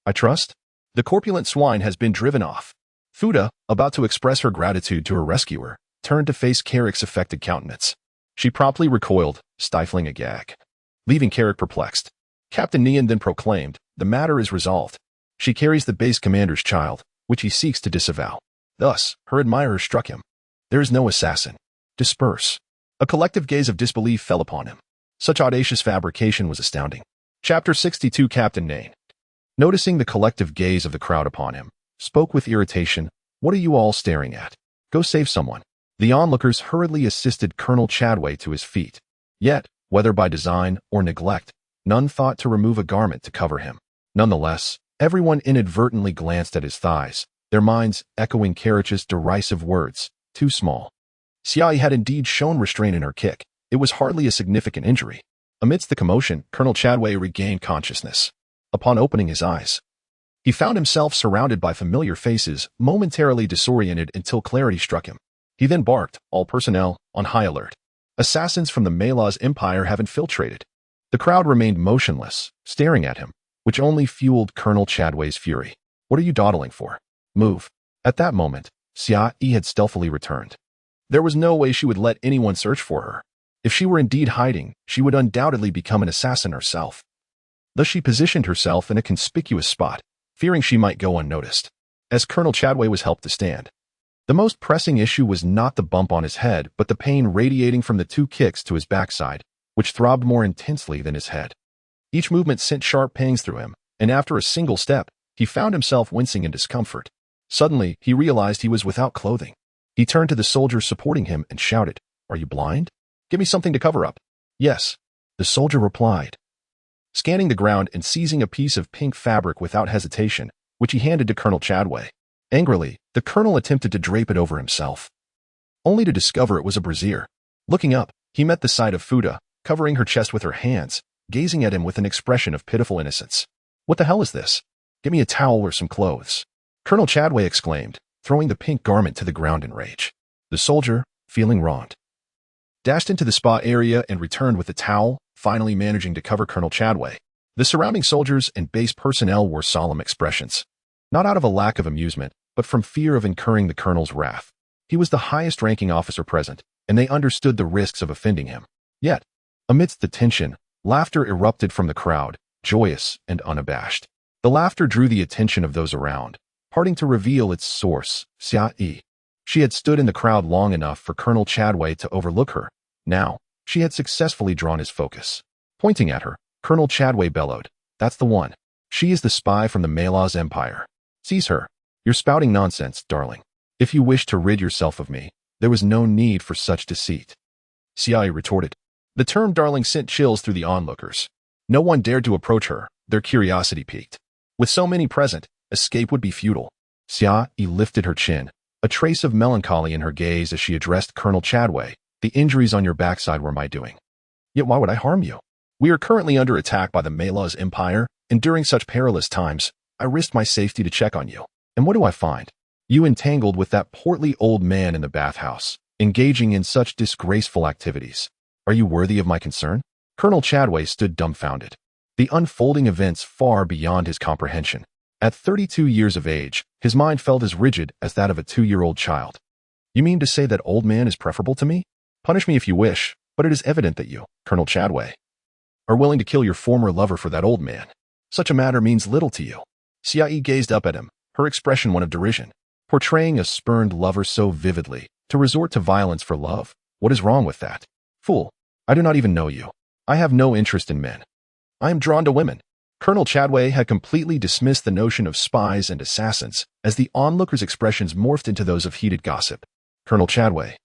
I trust? The corpulent swine has been driven off." Fuda, about to express her gratitude to her rescuer, turned to face Carrick's affected countenance. She promptly recoiled, stifling a gag, leaving Carrick perplexed. Captain Nian then proclaimed, "The matter is resolved. She carries the base commander's child, which he seeks to disavow." Thus, her admirers struck him. "There is no assassin. Disperse." A collective gaze of disbelief fell upon him. Such audacious fabrication was astounding. Chapter 62. Captain Nian, noticing the collective gaze of the crowd upon him, spoke with irritation, "What are you all staring at? Go save someone." The onlookers hurriedly assisted Colonel Chadway to his feet. Yet, whether by design or neglect, none thought to remove a garment to cover him. Nonetheless, everyone inadvertently glanced at his thighs, their minds echoing Carrick's derisive words, "Too small." Xiai had indeed shown restraint in her kick. It was hardly a significant injury. Amidst the commotion, Colonel Chadway regained consciousness. Upon opening his eyes, he found himself surrounded by familiar faces, momentarily disoriented until clarity struck him. He then barked, "All personnel, on high alert. Assassins from the Malaz Empire have infiltrated." The crowd remained motionless, staring at him, which only fueled Colonel Chadway's fury. "What are you dawdling for? Move." At that moment, Xiai had stealthily returned. There was no way she would let anyone search for her. If she were indeed hiding, she would undoubtedly become an assassin herself. Thus she positioned herself in a conspicuous spot, fearing she might go unnoticed. As Colonel Chadway was helped to stand, the most pressing issue was not the bump on his head, but the pain radiating from the 2 kicks to his backside, which throbbed more intensely than his head. Each movement sent sharp pangs through him, and after a single step, he found himself wincing in discomfort. Suddenly, he realized he was without clothing. He turned to the soldier supporting him and shouted, "Are you blind? Give me something to cover up." "Yes," the soldier replied, scanning the ground and seizing a piece of pink fabric without hesitation, which he handed to Colonel Chadway. Angrily, the colonel attempted to drape it over himself, only to discover it was a brassiere. Looking up, he met the sight of Fuda, covering her chest with her hands, gazing at him with an expression of pitiful innocence. "What the hell is this? Get me a towel or some clothes," Colonel Chadway exclaimed, throwing the pink garment to the ground in rage. The soldier, feeling wronged, dashed into the spa area and returned with the towel, finally managing to cover Colonel Chadway. The surrounding soldiers and base personnel wore solemn expressions, not out of a lack of amusement, but from fear of incurring the colonel's wrath. He was the highest-ranking officer present, and they understood the risks of offending him. Yet, amidst the tension, laughter erupted from the crowd, joyous and unabashed. The laughter drew the attention of those around, parting to reveal its source, Xiai. She had stood in the crowd long enough for Colonel Chadway to overlook her. Now, she had successfully drawn his focus. Pointing at her, Colonel Chadway bellowed, "That's the one. She is the spy from the Malaz Empire. Seize her. You're spouting nonsense, darling. If you wish to rid yourself of me, there was no need for such deceit." Xiai retorted. The term darling sent chills through the onlookers. No one dared to approach her, their curiosity piqued. With so many present, escape would be futile. Xiai lifted her chin, a trace of melancholy in her gaze as she addressed Colonel Chadway. "The injuries on your backside were my doing. Yet why would I harm you? We are currently under attack by the Malaz Empire, and during such perilous times, I risked my safety to check on you. And what do I find? You entangled with that portly old man in the bathhouse, engaging in such disgraceful activities. Are you worthy of my concern?" Colonel Chadway stood dumbfounded. The unfolding events far beyond his comprehension. At 32 years of age, his mind felt as rigid as that of a 2-year-old child. "You mean to say that old man is preferable to me? Punish me if you wish, but it is evident that you, Colonel Chadway, are willing to kill your former lover for that old man. Such a matter means little to you." Xiai gazed up at him, her expression one of derision. Portraying a spurned lover so vividly, to resort to violence for love, what is wrong with that? "Fool, I do not even know you. I have no interest in men. I am drawn to women." Colonel Chadway had completely dismissed the notion of spies and assassins, as the onlookers' expressions morphed into those of heated gossip. Colonel Chadway,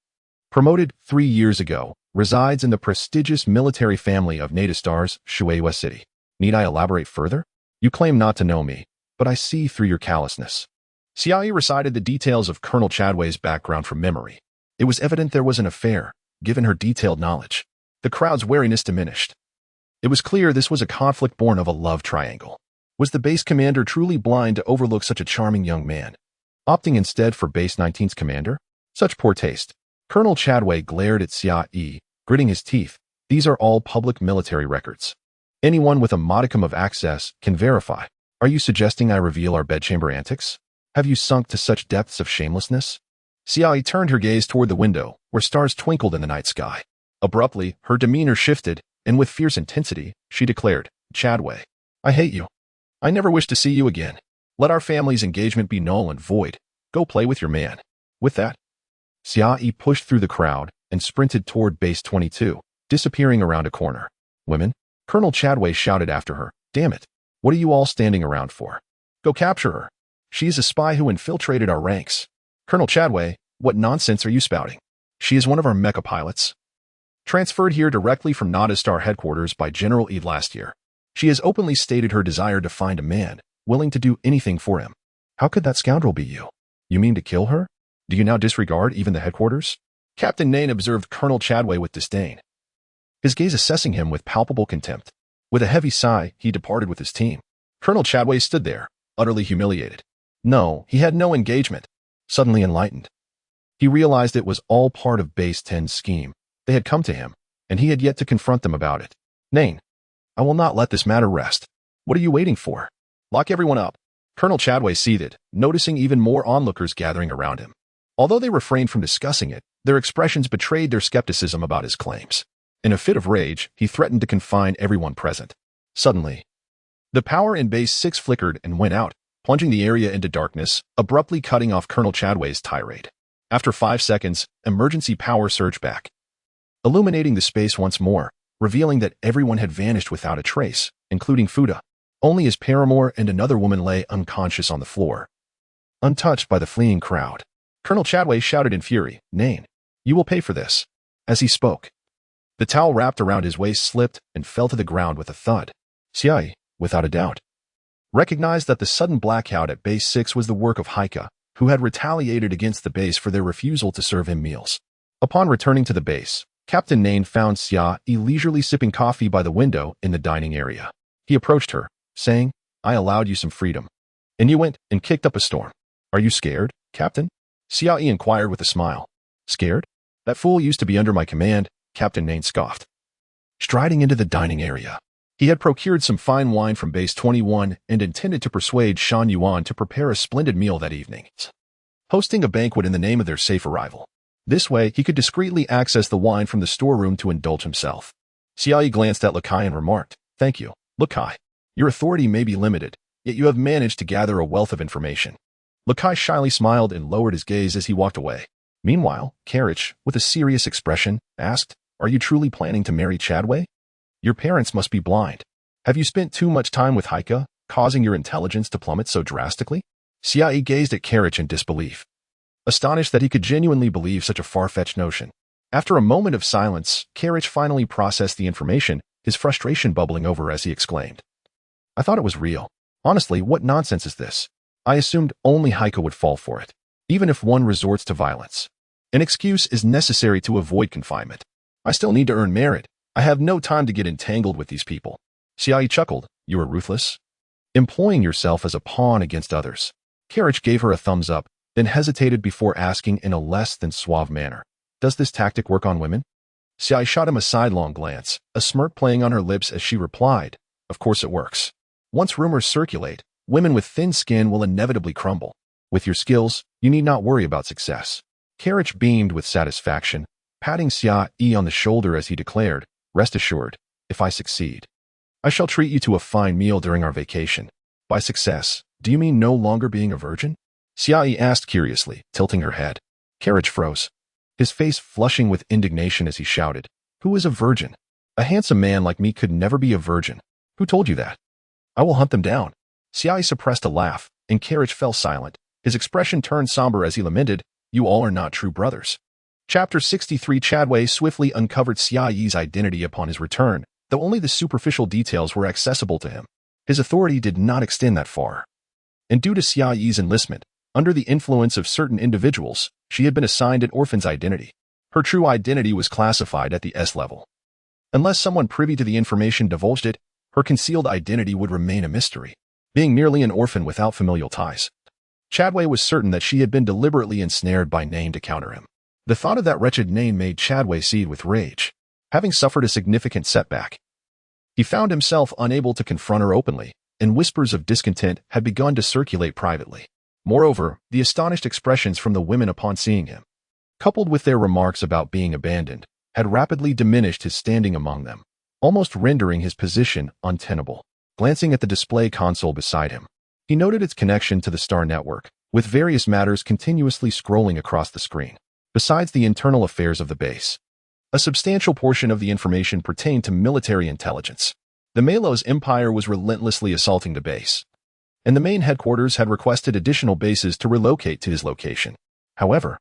promoted 3 years ago, resides in the prestigious military family of Nadastar's Shueihua City. Need I elaborate further? You claim not to know me, but I see through your callousness. Xiai recited the details of Colonel Chadway's background from memory. It was evident there was an affair, given her detailed knowledge. The crowd's wariness diminished. It was clear this was a conflict born of a love triangle. Was the base commander truly blind to overlook such a charming young man, opting instead for base 19's commander? Such poor taste. Colonel Chadway glared at Xiai, gritting his teeth. These are all public military records. Anyone with a modicum of access can verify. Are you suggesting I reveal our bedchamber antics? Have you sunk to such depths of shamelessness? Xiai turned her gaze toward the window, where stars twinkled in the night sky. Abruptly, her demeanor shifted, and with fierce intensity, she declared, "Chadway, I hate you. I never wish to see you again. Let our family's engagement be null and void. Go play with your man." With that, Xiai pushed through the crowd and sprinted toward base 22, disappearing around a corner. "Women?" Colonel Chadway shouted after her. "Damn it. What are you all standing around for? Go capture her. She is a spy who infiltrated our ranks." "Colonel Chadway, what nonsense are you spouting? She is one of our mecha pilots, transferred here directly from Nadastar headquarters by General Eve last year. She has openly stated her desire to find a man, willing to do anything for him." "How could that scoundrel be you? You mean to kill her? Do you now disregard even the headquarters?" Captain Nain observed Colonel Chadway with disdain, his gaze assessing him with palpable contempt. With a heavy sigh, he departed with his team. Colonel Chadway stood there, utterly humiliated. No, he had no engagement. Suddenly enlightened, he realized it was all part of Base 10's scheme. They had come to him, and he had yet to confront them about it. Nain, I will not let this matter rest. What are you waiting for? Lock everyone up. Colonel Chadway seethed, noticing even more onlookers gathering around him. Although they refrained from discussing it, their expressions betrayed their skepticism about his claims. In a fit of rage, he threatened to confine everyone present. Suddenly, the power in Base 6 flickered and went out, plunging the area into darkness, abruptly cutting off Colonel Chadway's tirade. After 5 seconds, emergency power surged back, illuminating the space once more, revealing that everyone had vanished without a trace, including Fuda. Only his paramour and another woman lay unconscious on the floor, untouched by the fleeing crowd. Colonel Chadway shouted in fury, Nain, you will pay for this. As he spoke, the towel wrapped around his waist slipped and fell to the ground with a thud. Xiai, without a doubt, recognized that the sudden blackout at Base 6 was the work of Haika, who had retaliated against the base for their refusal to serve him meals. Upon returning to the base, Captain Nain found Xiai leisurely sipping coffee by the window in the dining area. He approached her, saying, I allowed you some freedom, and you went and kicked up a storm. Are you scared, Captain? Xiai inquired with a smile. Scared? That fool used to be under my command, Captain Nain scoffed. Striding into the dining area, he had procured some fine wine from Base 21 and intended to persuade Shan Yuan to prepare a splendid meal that evening, hosting a banquet in the name of their safe arrival. This way, he could discreetly access the wine from the storeroom to indulge himself. Xiai glanced at Lakai and remarked, Thank you, Lakai. Your authority may be limited, yet you have managed to gather a wealth of information. Lakai shyly smiled and lowered his gaze as he walked away. Meanwhile, Karich, with a serious expression, asked, Are you truly planning to marry Chadway? Your parents must be blind. Have you spent too much time with Haika, causing your intelligence to plummet so drastically? Xiai gazed at Karich in disbelief, astonished that he could genuinely believe such a far-fetched notion. After a moment of silence, Karich finally processed the information, his frustration bubbling over as he exclaimed, I thought it was real. Honestly, what nonsense is this? I assumed only Haika would fall for it, even if one resorts to violence. An excuse is necessary to avoid confinement. I still need to earn merit. I have no time to get entangled with these people. Xiai chuckled, You are ruthless, employing yourself as a pawn against others. Karich gave her a thumbs up, then hesitated before asking in a less than suave manner, Does this tactic work on women? Xiai shot him a sidelong glance, a smirk playing on her lips as she replied, Of course it works. Once rumors circulate, women with thin skin will inevitably crumble. With your skills, you need not worry about success. Karich beamed with satisfaction, patting Xiai on the shoulder as he declared, Rest assured, if I succeed, I shall treat you to a fine meal during our vacation. By success, do you mean no longer being a virgin? Xiai asked curiously, tilting her head. Karich froze, his face flushing with indignation as he shouted, Who is a virgin? A handsome man like me could never be a virgin. Who told you that? I will hunt them down. Xiai suppressed a laugh, and Karich fell silent. His expression turned somber as he lamented, You all are not true brothers. Chapter 63 Chadway swiftly uncovered Xiai's identity upon his return, though only the superficial details were accessible to him. His authority did not extend that far. And due to Xiai's enlistment, under the influence of certain individuals, she had been assigned an orphan's identity. Her true identity was classified at the S level. Unless someone privy to the information divulged it, her concealed identity would remain a mystery, being merely an orphan without familial ties. Chadway was certain that she had been deliberately ensnared by Nain to counter him. The thought of that wretched Nain made Chadway seethe with rage. Having suffered a significant setback, he found himself unable to confront her openly, and whispers of discontent had begun to circulate privately. Moreover, the astonished expressions from the women upon seeing him, coupled with their remarks about being abandoned, had rapidly diminished his standing among them, almost rendering his position untenable. Glancing at the display console beside him, he noted its connection to the Star Network, with various matters continuously scrolling across the screen. Besides the internal affairs of the base, a substantial portion of the information pertained to military intelligence. The Malos Empire was relentlessly assaulting the base, and the main headquarters had requested additional bases to relocate to his location. However,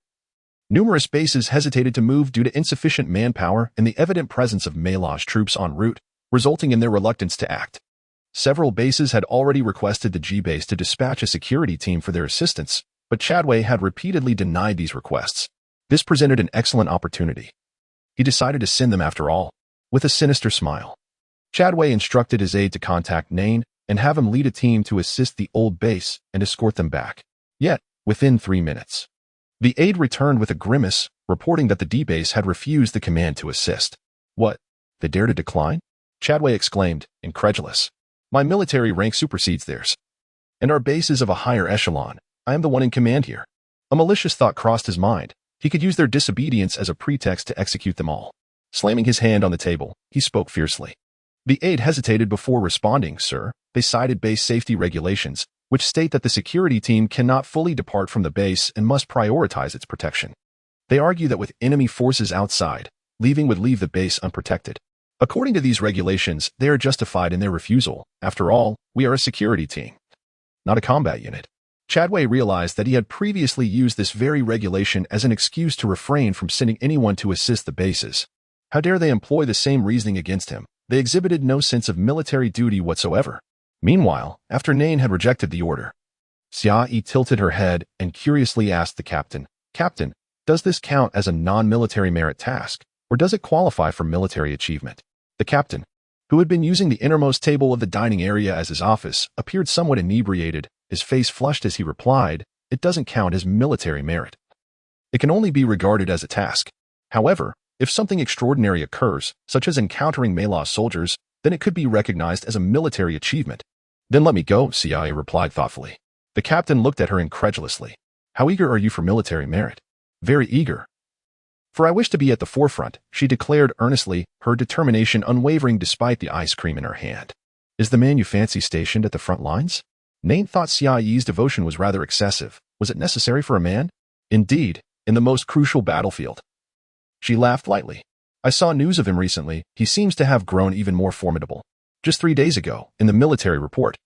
numerous bases hesitated to move due to insufficient manpower and the evident presence of Malos troops en route, resulting in their reluctance to act. Several bases had already requested the G-base to dispatch a security team for their assistance, but Chadway had repeatedly denied these requests. This presented an excellent opportunity. He decided to send them after all, with a sinister smile. Chadway instructed his aide to contact Nain and have him lead a team to assist the old base and escort them back. Yet, within 3 minutes, the aide returned with a grimace, reporting that the D-base had refused the command to assist. What? They dare to decline? Chadway exclaimed, incredulous. My military rank supersedes theirs. And our base is of a higher echelon. I am the one in command here. A malicious thought crossed his mind. He could use their disobedience as a pretext to execute them all. Slamming his hand on the table, he spoke fiercely. The aide hesitated before responding, Sir. They cited base safety regulations, which state that the security team cannot fully depart from the base and must prioritize its protection. They argue that with enemy forces outside, leaving would leave the base unprotected. According to these regulations, they are justified in their refusal. After all, we are a security team, not a combat unit. Chadway realized that he had previously used this very regulation as an excuse to refrain from sending anyone to assist the bases. How dare they employ the same reasoning against him? They exhibited no sense of military duty whatsoever. Meanwhile, after Nain had rejected the order, Xiaoyi tilted her head and curiously asked the captain, Captain, does this count as a non-military merit task, or does it qualify for military achievement? The captain, who had been using the innermost table of the dining area as his office, appeared somewhat inebriated, his face flushed as he replied, It doesn't count as military merit. It can only be regarded as a task. However, if something extraordinary occurs, such as encountering Malaz soldiers, then it could be recognized as a military achievement. Then let me go, Xiaoyi replied thoughtfully. The captain looked at her incredulously. How eager are you for military merit? Very eager. For I wish to be at the forefront, she declared earnestly, her determination unwavering despite the ice cream in her hand. Is the man you fancy stationed at the front lines? Nain thought Xiaoyi's devotion was rather excessive. Was it necessary for a man? Indeed, in the most crucial battlefield. She laughed lightly. I saw news of him recently. He seems to have grown even more formidable. Just 3 days ago, in the military report,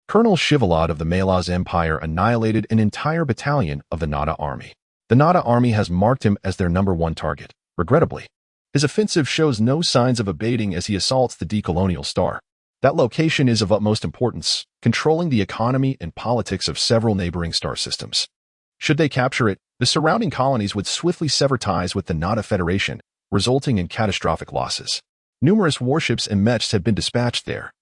Colonel Shivalad of the Malaz Empire annihilated an entire battalion of the Nada army. The Nada army has marked him as their #1 target. Regrettably, his offensive shows no signs of abating as he assaults the decolonial star. That location is of utmost importance, controlling the economy and politics of several neighboring star systems. Should they capture it, the surrounding colonies would swiftly sever ties with the Nada Federation, resulting in catastrophic losses. Numerous warships and mechs had been dispatched there,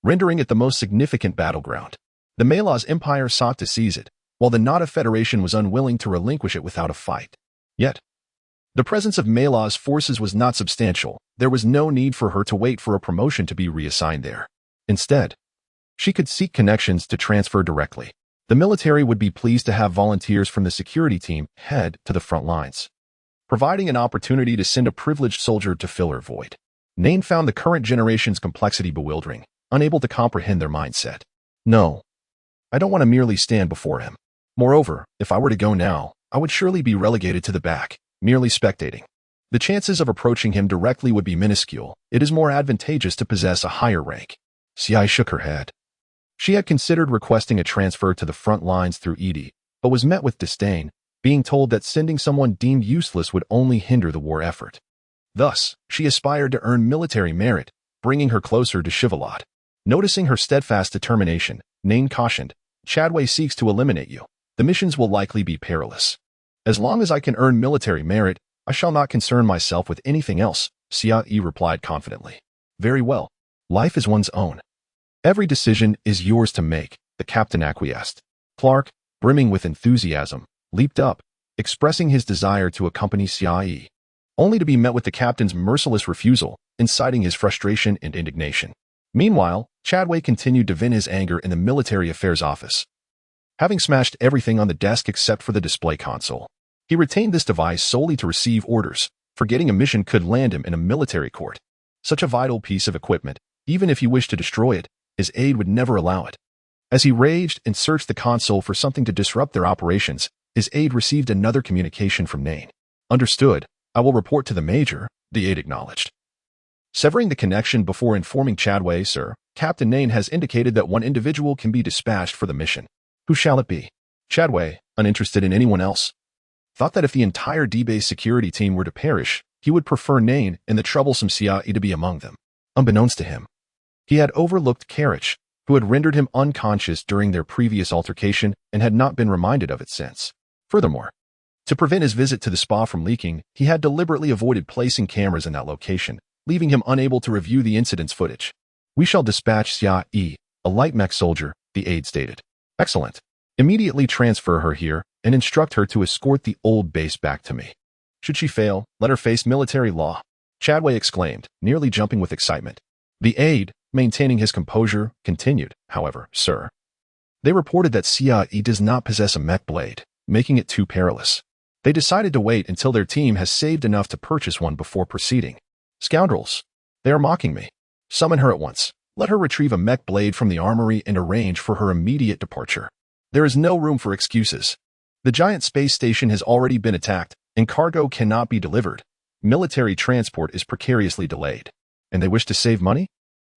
rendering it the most significant battleground. The Malaz Empire sought to seize it, while the Nada Federation was unwilling to relinquish it without a fight. Yet, the presence of Malaz forces was not substantial. There was no need for her to wait for a promotion to be reassigned there. Instead, she could seek connections to transfer directly. The military would be pleased to have volunteers from the security team head to the front lines, providing an opportunity to send a privileged soldier to fill her void. Nain found the current generation's complexity bewildering, unable to comprehend their mindset. No, I don't want to merely stand before him. Moreover, if I were to go now, I would surely be relegated to the back, merely spectating. The chances of approaching him directly would be minuscule. It is more advantageous to possess a higher rank. Xiai shook her head. She had considered requesting a transfer to the front lines through Edie, but was met with disdain, being told that sending someone deemed useless would only hinder the war effort. Thus, she aspired to earn military merit, bringing her closer to Shivalad. Noticing her steadfast determination, Nain cautioned, Chadway seeks to eliminate you. The missions will likely be perilous. As long as I can earn military merit, I shall not concern myself with anything else, Xiaoyi replied confidently. Very well. Life is one's own. Every decision is yours to make, the captain acquiesced. Clark, brimming with enthusiasm, leaped up, expressing his desire to accompany Xiaoyi, only to be met with the captain's merciless refusal, inciting his frustration and indignation. Meanwhile, Chadway continued to vent his anger in the military affairs office. Having smashed everything on the desk except for the display console, he retained this device solely to receive orders. Forgetting a mission could land him in a military court. Such a vital piece of equipment, even if he wished to destroy it, his aide would never allow it. As he raged and searched the console for something to disrupt their operations, his aide received another communication from Nain. Understood. I will report to the major, the aide acknowledged. Severing the connection before informing Chadway, Sir, Captain Nain has indicated that one individual can be dispatched for the mission. Who shall it be? Chadway, uninterested in anyone else, thought that if the entire D-Base security team were to perish, he would prefer Nain and the troublesome Xiaoyi to be among them. Unbeknownst to him, he had overlooked Karich, who had rendered him unconscious during their previous altercation and had not been reminded of it since. Furthermore, to To prevent his visit to the spa from leaking, he had deliberately avoided placing cameras in that location, leaving him unable to review the incident's footage. "We shall dispatch Xia-Yi, a light mech soldier," the aide stated. "Excellent. Immediately transfer her here and instruct her to escort the old base back to me. Should she fail, let her face military law," Chadway exclaimed, nearly jumping with excitement. The aide, maintaining his composure, continued, "However, sir, they reported that Xia-Yi does not possess a mech blade, making it too perilous. They decided to wait until their team has saved enough to purchase one before proceeding. Scoundrels! They are mocking me. Summon her at once. Let her retrieve a mech blade from the armory and arrange for her immediate departure. There is no room for excuses. The giant space station has already been attacked, and cargo cannot be delivered. Military transport is precariously delayed. And they wish to save money?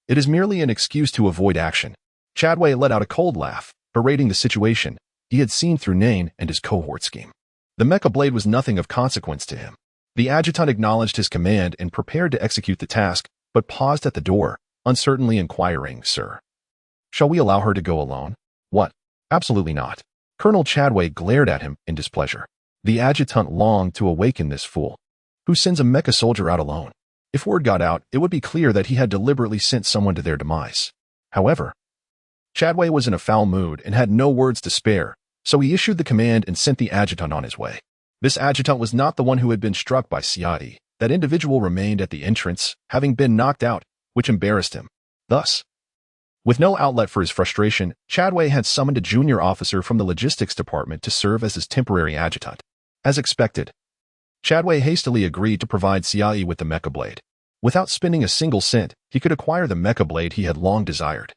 It is merely an excuse to avoid action." Chadway let out a cold laugh, berating the situation he had seen through Nain and his cohort scheme. The mecha blade was nothing of consequence to him. The adjutant acknowledged his command and prepared to execute the task, but paused at the door, uncertainly inquiring, "Sir, shall we allow her to go alone?" "What? Absolutely not." Colonel Chadway glared at him in displeasure. The adjutant longed to awaken this fool. Who sends a mecha soldier out alone? If word got out, it would be clear that he had deliberately sent someone to their demise. However, Chadway was in a foul mood and had no words to spare, so he issued the command and sent the adjutant on his way. This adjutant was not the one who had been struck by Xia-Yi. That individual remained at the entrance, having been knocked out, which embarrassed him. Thus, with no outlet for his frustration, Chadway had summoned a junior officer from the logistics department to serve as his temporary adjutant. As expected, Chadway hastily agreed to provide Xia-Yi with the mecha blade. Without spending a single cent, he could acquire the mecha blade he had long desired,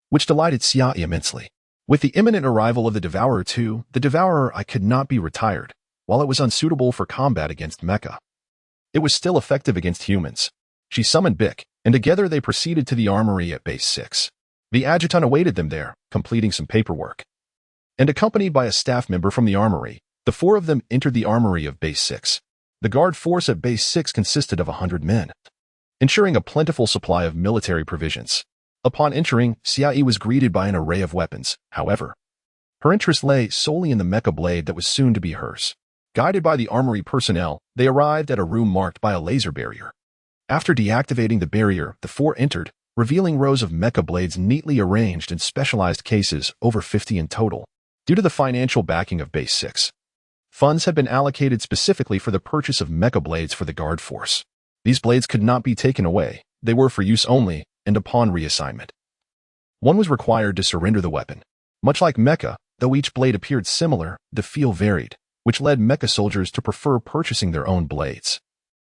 which delighted Xia-Yi immensely. With the imminent arrival of the Devourer II, the Devourer I could not be retired. While it was unsuitable for combat against mecha, it was still effective against humans. She summoned Bick, and together they proceeded to the armory at Base 6. The adjutant awaited them there, completing some paperwork. And accompanied by a staff member from the armory, the four of them entered the armory of Base 6. The guard force at Base 6 consisted of 100 men, ensuring a plentiful supply of military provisions. Upon entering, Xia-Yi was greeted by an array of weapons. However, her interest lay solely in the mecha blade that was soon to be hers. Guided by the armory personnel, they arrived at a room marked by a laser barrier. After deactivating the barrier, the four entered, revealing rows of mecha blades neatly arranged in specialized cases, over 50 in total. Due to the financial backing of Base 6, funds had been allocated specifically for the purchase of mecha blades for the guard force. These blades could not be taken away. They were for use only, and upon reassignment, one was required to surrender the weapon. Much like mecha, though each blade appeared similar, the feel varied, which led mecha soldiers to prefer purchasing their own blades.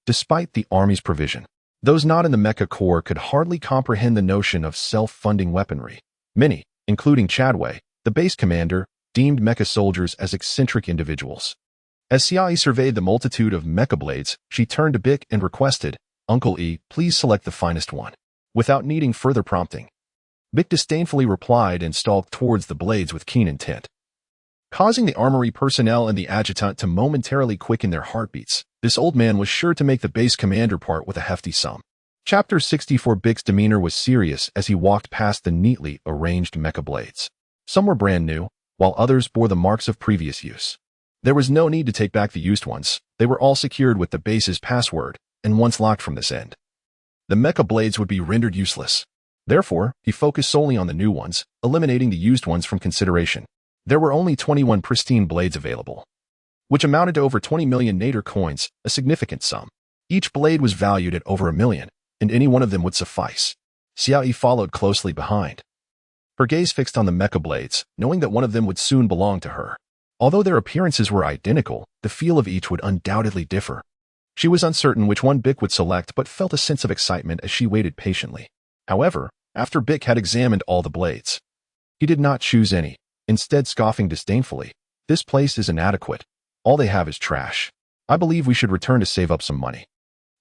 Despite the Army's provision, those not in the mecha corps could hardly comprehend the notion of self-funding weaponry. Many, including Chadway, the base commander, deemed mecha soldiers as eccentric individuals. As Xia-Yi surveyed the multitude of mecha blades, she turned to Bick and requested, "Uncle E, please select the finest one." Without needing further prompting, Bick disdainfully replied and stalked towards the blades with keen intent, causing the armory personnel and the adjutant to momentarily quicken their heartbeats. This old man was sure to make the base commander part with a hefty sum. Chapter 64. Bick's demeanor was serious as he walked past the neatly arranged mecha blades. Some were brand new, while others bore the marks of previous use. There was no need to take back the used ones. They were all secured with the base's password, and once locked from this end, the mecha blades would be rendered useless. Therefore, he focused solely on the new ones, eliminating the used ones from consideration. There were only 21 pristine blades available, which amounted to over 20 million nadir coins, a significant sum. Each blade was valued at over 1 million, and any one of them would suffice. Xia-Yi followed closely behind, her gaze fixed on the mecha blades, knowing that one of them would soon belong to her. Although their appearances were identical, the feel of each would undoubtedly differ. She was uncertain which one Bick would select, but felt a sense of excitement as she waited patiently. However, after Bick had examined all the blades, he did not choose any, instead scoffing disdainfully, "This place is inadequate. All they have is trash. I believe we should return to save up some money.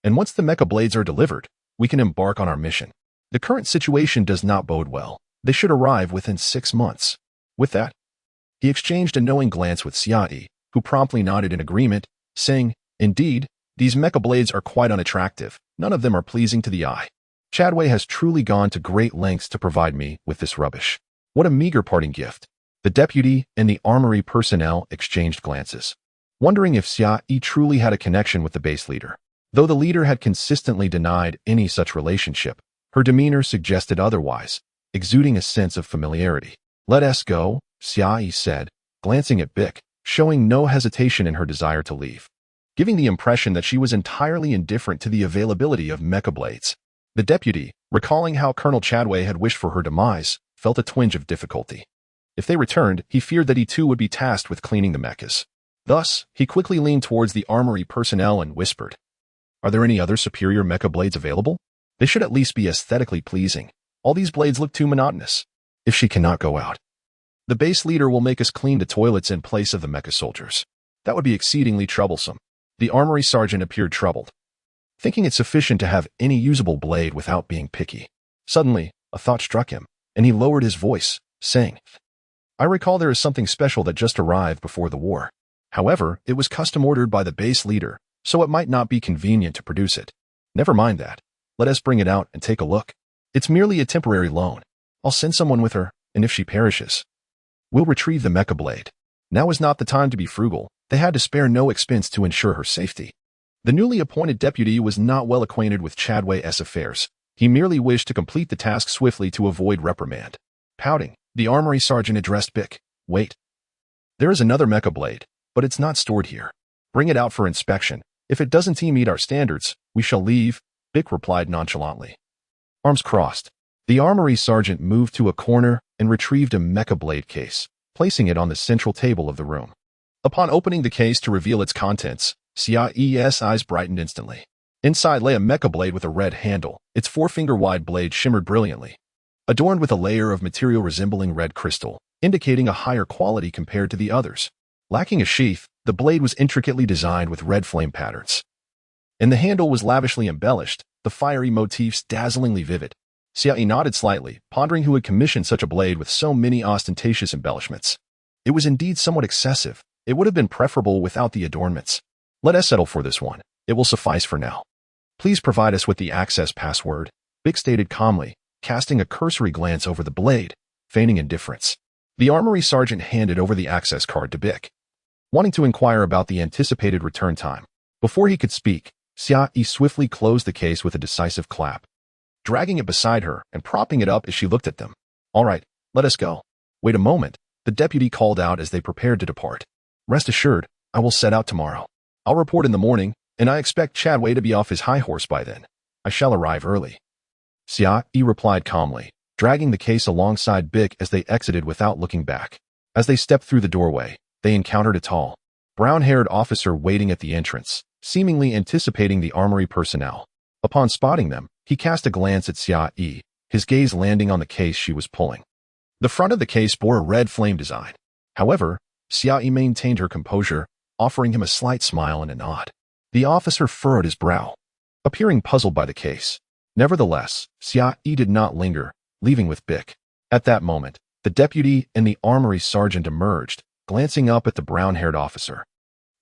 And once the mecha blades are delivered, we can embark on our mission. The current situation does not bode well. They should arrive within 6 months." With that, he exchanged a knowing glance with Xia-Yi, who promptly nodded in agreement, saying, "Indeed, these mecha blades are quite unattractive. None of them are pleasing to the eye. Chadway has truly gone to great lengths to provide me with this rubbish. What a meager parting gift." The deputy and the armory personnel exchanged glances. wondering if Xia truly had a connection with the base leader. Though the leader had consistently denied any such relationship, her demeanor suggested otherwise, exuding a sense of familiarity. "Let us go," Xia said, glancing at Bic, showing no hesitation in her desire to leave, giving the impression that she was entirely indifferent to the availability of mecha blades. The deputy, recalling how Colonel Chadway had wished for her demise, felt a twinge of difficulty. If they returned, he feared that he too would be tasked with cleaning the mechas. Thus, he quickly leaned towards the armory personnel and whispered, "Are there any other superior mecha blades available? They should at least be aesthetically pleasing. All these blades look too monotonous. If she cannot go out, the base leader will make us clean the toilets in place of the mecha soldiers. That would be exceedingly troublesome." The armory sergeant appeared troubled, thinking it sufficient to have any usable blade without being picky. Suddenly, a thought struck him, and he lowered his voice, saying, "I recall there is something special that just arrived before the war. However, it was custom ordered by the base leader, so it might not be convenient to produce it. Never mind that. Let us bring it out and take a look. It's merely a temporary loan. I'll send someone with her, and if she perishes, we'll retrieve the mecha blade." Now is not the time to be frugal. They had to spare no expense to ensure her safety. The newly appointed deputy was not well acquainted with Chadway's affairs. He merely wished to complete the task swiftly to avoid reprimand. Pouting, the armory sergeant addressed Bic. "Wait. There is another mecha blade, but it's not stored here. Bring it out for inspection. If it doesn't meet our standards, we shall leave," Bic replied nonchalantly. Arms crossed, the armory sergeant moved to a corner and retrieved a mecha blade case, placing it on the central table of the room. Upon opening the case to reveal its contents, Xia's eyes brightened instantly. Inside lay a mecha blade with a red handle. Its four-finger-wide blade shimmered brilliantly, adorned with a layer of material resembling red crystal, indicating a higher quality compared to the others. Lacking a sheath, the blade was intricately designed with red flame patterns, and the handle was lavishly embellished, the fiery motifs dazzlingly vivid. Xia nodded slightly, pondering who had commissioned such a blade with so many ostentatious embellishments. It was indeed somewhat excessive. It would have been preferable without the adornments. "Let us settle for this one. It will suffice for now. Please provide us with the access password," Bic stated calmly, casting a cursory glance over the blade, feigning indifference. The armory sergeant handed over the access card to Bic, wanting to inquire about the anticipated return time. Before he could speak, Xia swiftly closed the case with a decisive clap, dragging it beside her and propping it up as she looked at them. "All right, let us go." "Wait a moment," the deputy called out as they prepared to depart. "Rest assured, I will set out tomorrow. I'll report in the morning, and I expect Chadway to be off his high horse by then. I shall arrive early." Xia replied calmly, dragging the case alongside Bic as they exited without looking back. As they stepped through the doorway, they encountered a tall, brown-haired officer waiting at the entrance, seemingly anticipating the armory personnel. Upon spotting them, he cast a glance at Xia, his gaze landing on the case she was pulling. The front of the case bore a red flame design. However, Xia maintained her composure, offering him a slight smile and a nod. The officer furrowed his brow, appearing puzzled by the case. Nevertheless, Xia did not linger, leaving with Bic. At that moment, the deputy and the armory sergeant emerged, glancing up at the brown-haired officer.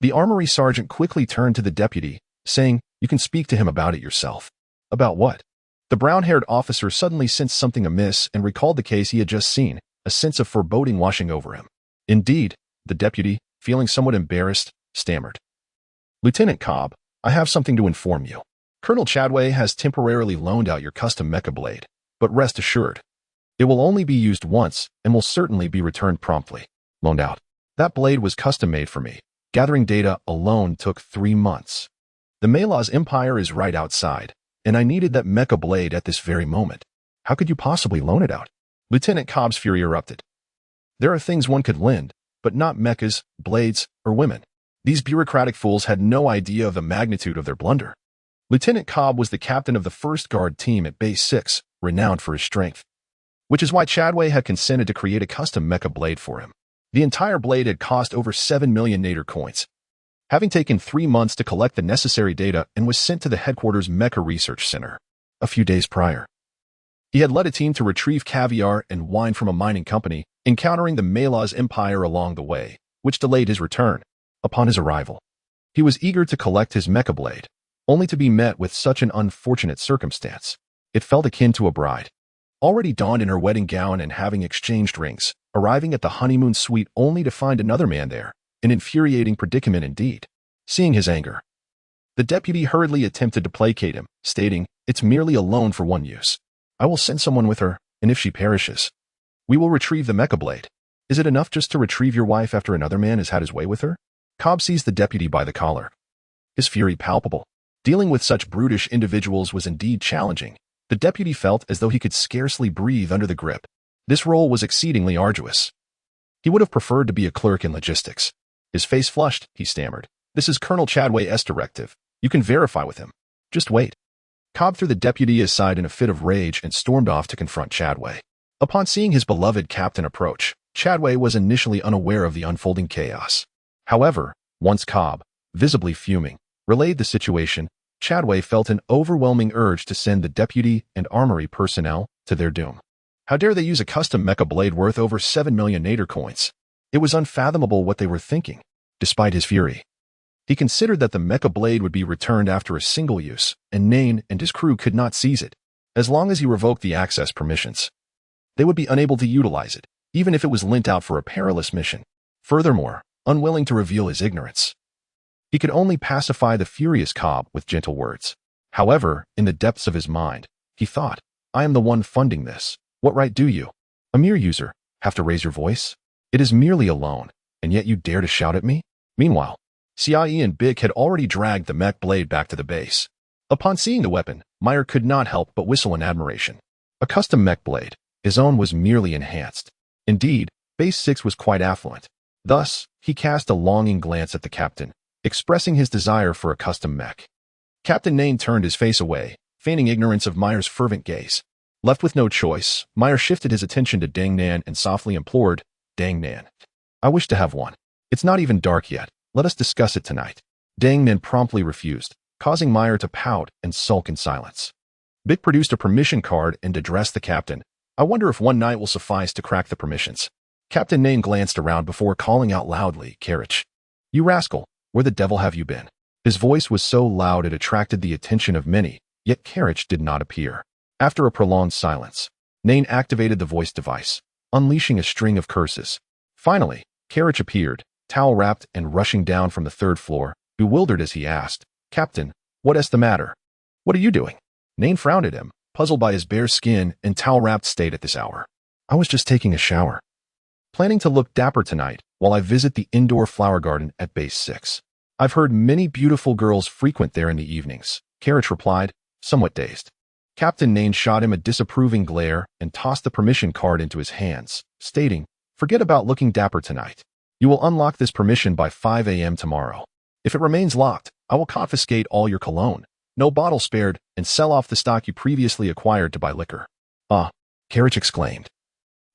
The armory sergeant quickly turned to the deputy, saying, "You can speak to him about it yourself." "About what?" The brown-haired officer suddenly sensed something amiss and recalled the case he had just seen, a sense of foreboding washing over him. "Indeed," the deputy, feeling somewhat embarrassed, stammered. "Lieutenant Cobb, I have something to inform you. Colonel Chadway has temporarily loaned out your custom mecha blade, but rest assured, it will only be used once and will certainly be returned promptly." "Loaned out? That blade was custom-made for me. Gathering data alone took 3 months. The Mela's empire is right outside, and I needed that mecha blade at this very moment. How could you possibly loan it out?" Lieutenant Cobb's fury erupted. "There are things one could lend, but not mechas, blades, or women." These bureaucratic fools had no idea of the magnitude of their blunder. Lieutenant Cobb was the captain of the 1st Guard team at Base 6, renowned for his strength, which is why Chadway had consented to create a custom mecha blade for him. The entire blade had cost over 7 million Nader coins, having taken 3 months to collect the necessary data, and was sent to the headquarters Mecha Research Center. A few days prior, he had led a team to retrieve caviar and wine from a mining company, encountering the Mela's empire along the way, which delayed his return. Upon his arrival, he was eager to collect his mecha blade, only to be met with such an unfortunate circumstance. It felt akin to a bride, already donned in her wedding gown and having exchanged rings, arriving at the honeymoon suite only to find another man there, An infuriating predicament indeed. Seeing his anger, the deputy hurriedly attempted to placate him, stating, "It's merely a loan for one use. I will send someone with her, and if she perishes, we will retrieve the mecha blade. Is it enough just to retrieve your wife after another man has had his way with her?" Cobb seized the deputy by the collar, his fury palpable. Dealing with such brutish individuals was indeed challenging. The deputy felt as though he could scarcely breathe under the grip. This role was exceedingly arduous. He would have preferred to be a clerk in logistics. His face flushed, he stammered. "This is Colonel Chadway's directive. You can verify with him. Just wait." Cobb threw the deputy aside in a fit of rage and stormed off to confront Chadway. Upon seeing his beloved captain approach, Chadway was initially unaware of the unfolding chaos. However, once Cobb, visibly fuming, relayed the situation, Chadway felt an overwhelming urge to send the deputy and armory personnel to their doom. How dare they use a custom mecha blade worth over 7 million nader coins? It was unfathomable what they were thinking. Despite his fury, he considered that the mecha blade would be returned after a single use, and Nain and his crew could not seize it. As long as he revoked the access permissions, they would be unable to utilize it, even if it was lent out for a perilous mission. Furthermore, unwilling to reveal his ignorance, he could only pacify the furious Cobb with gentle words. However, in the depths of his mind, he thought, "I am the one funding this. What right do you, a mere user, have to raise your voice? It is merely a loan, and yet you dare to shout at me?" Meanwhile, Cie and Big had already dragged the mech blade back to the base. Upon seeing the weapon, Meyer could not help but whistle in admiration. A custom mech blade, his own was merely enhanced. Indeed, Base 6 was quite affluent. Thus, he cast a longing glance at the captain, expressing his desire for a custom mech. Captain Nain turned his face away, feigning ignorance of Meyer's fervent gaze. Left with no choice, Meyer shifted his attention to Dang Nan and softly implored, "Dang Nan, I wish to have one. It's not even dark yet. Let us discuss it tonight." Dang Nan promptly refused, causing Meyer to pout and sulk in silence. Big produced a permission card and addressed the captain. "I wonder if one night will suffice to crack the permissions." Captain Nain glanced around before calling out loudly, "Karich, you rascal, where the devil have you been?" His voice was so loud it attracted the attention of many, yet Karich did not appear. After a prolonged silence, Nain activated the voice device, unleashing a string of curses. Finally, Karich appeared, towel-wrapped and rushing down from the third floor, bewildered as he asked, "Captain, what is the matter? What are you doing?" Nain frowned at him, puzzled by his bare skin and towel-wrapped state at this hour. "I was just taking a shower. Planning to look dapper tonight while I visit the indoor flower garden at Base 6. I've heard many beautiful girls frequent there in the evenings," Karich replied, somewhat dazed. Captain Nain shot him a disapproving glare and tossed the permission card into his hands, stating, "Forget about looking dapper tonight. You will unlock this permission by 5 a.m. tomorrow. If it remains locked, I will confiscate all your cologne, no bottle spared, and sell off the stock you previously acquired to buy liquor." "Ah," Karich exclaimed,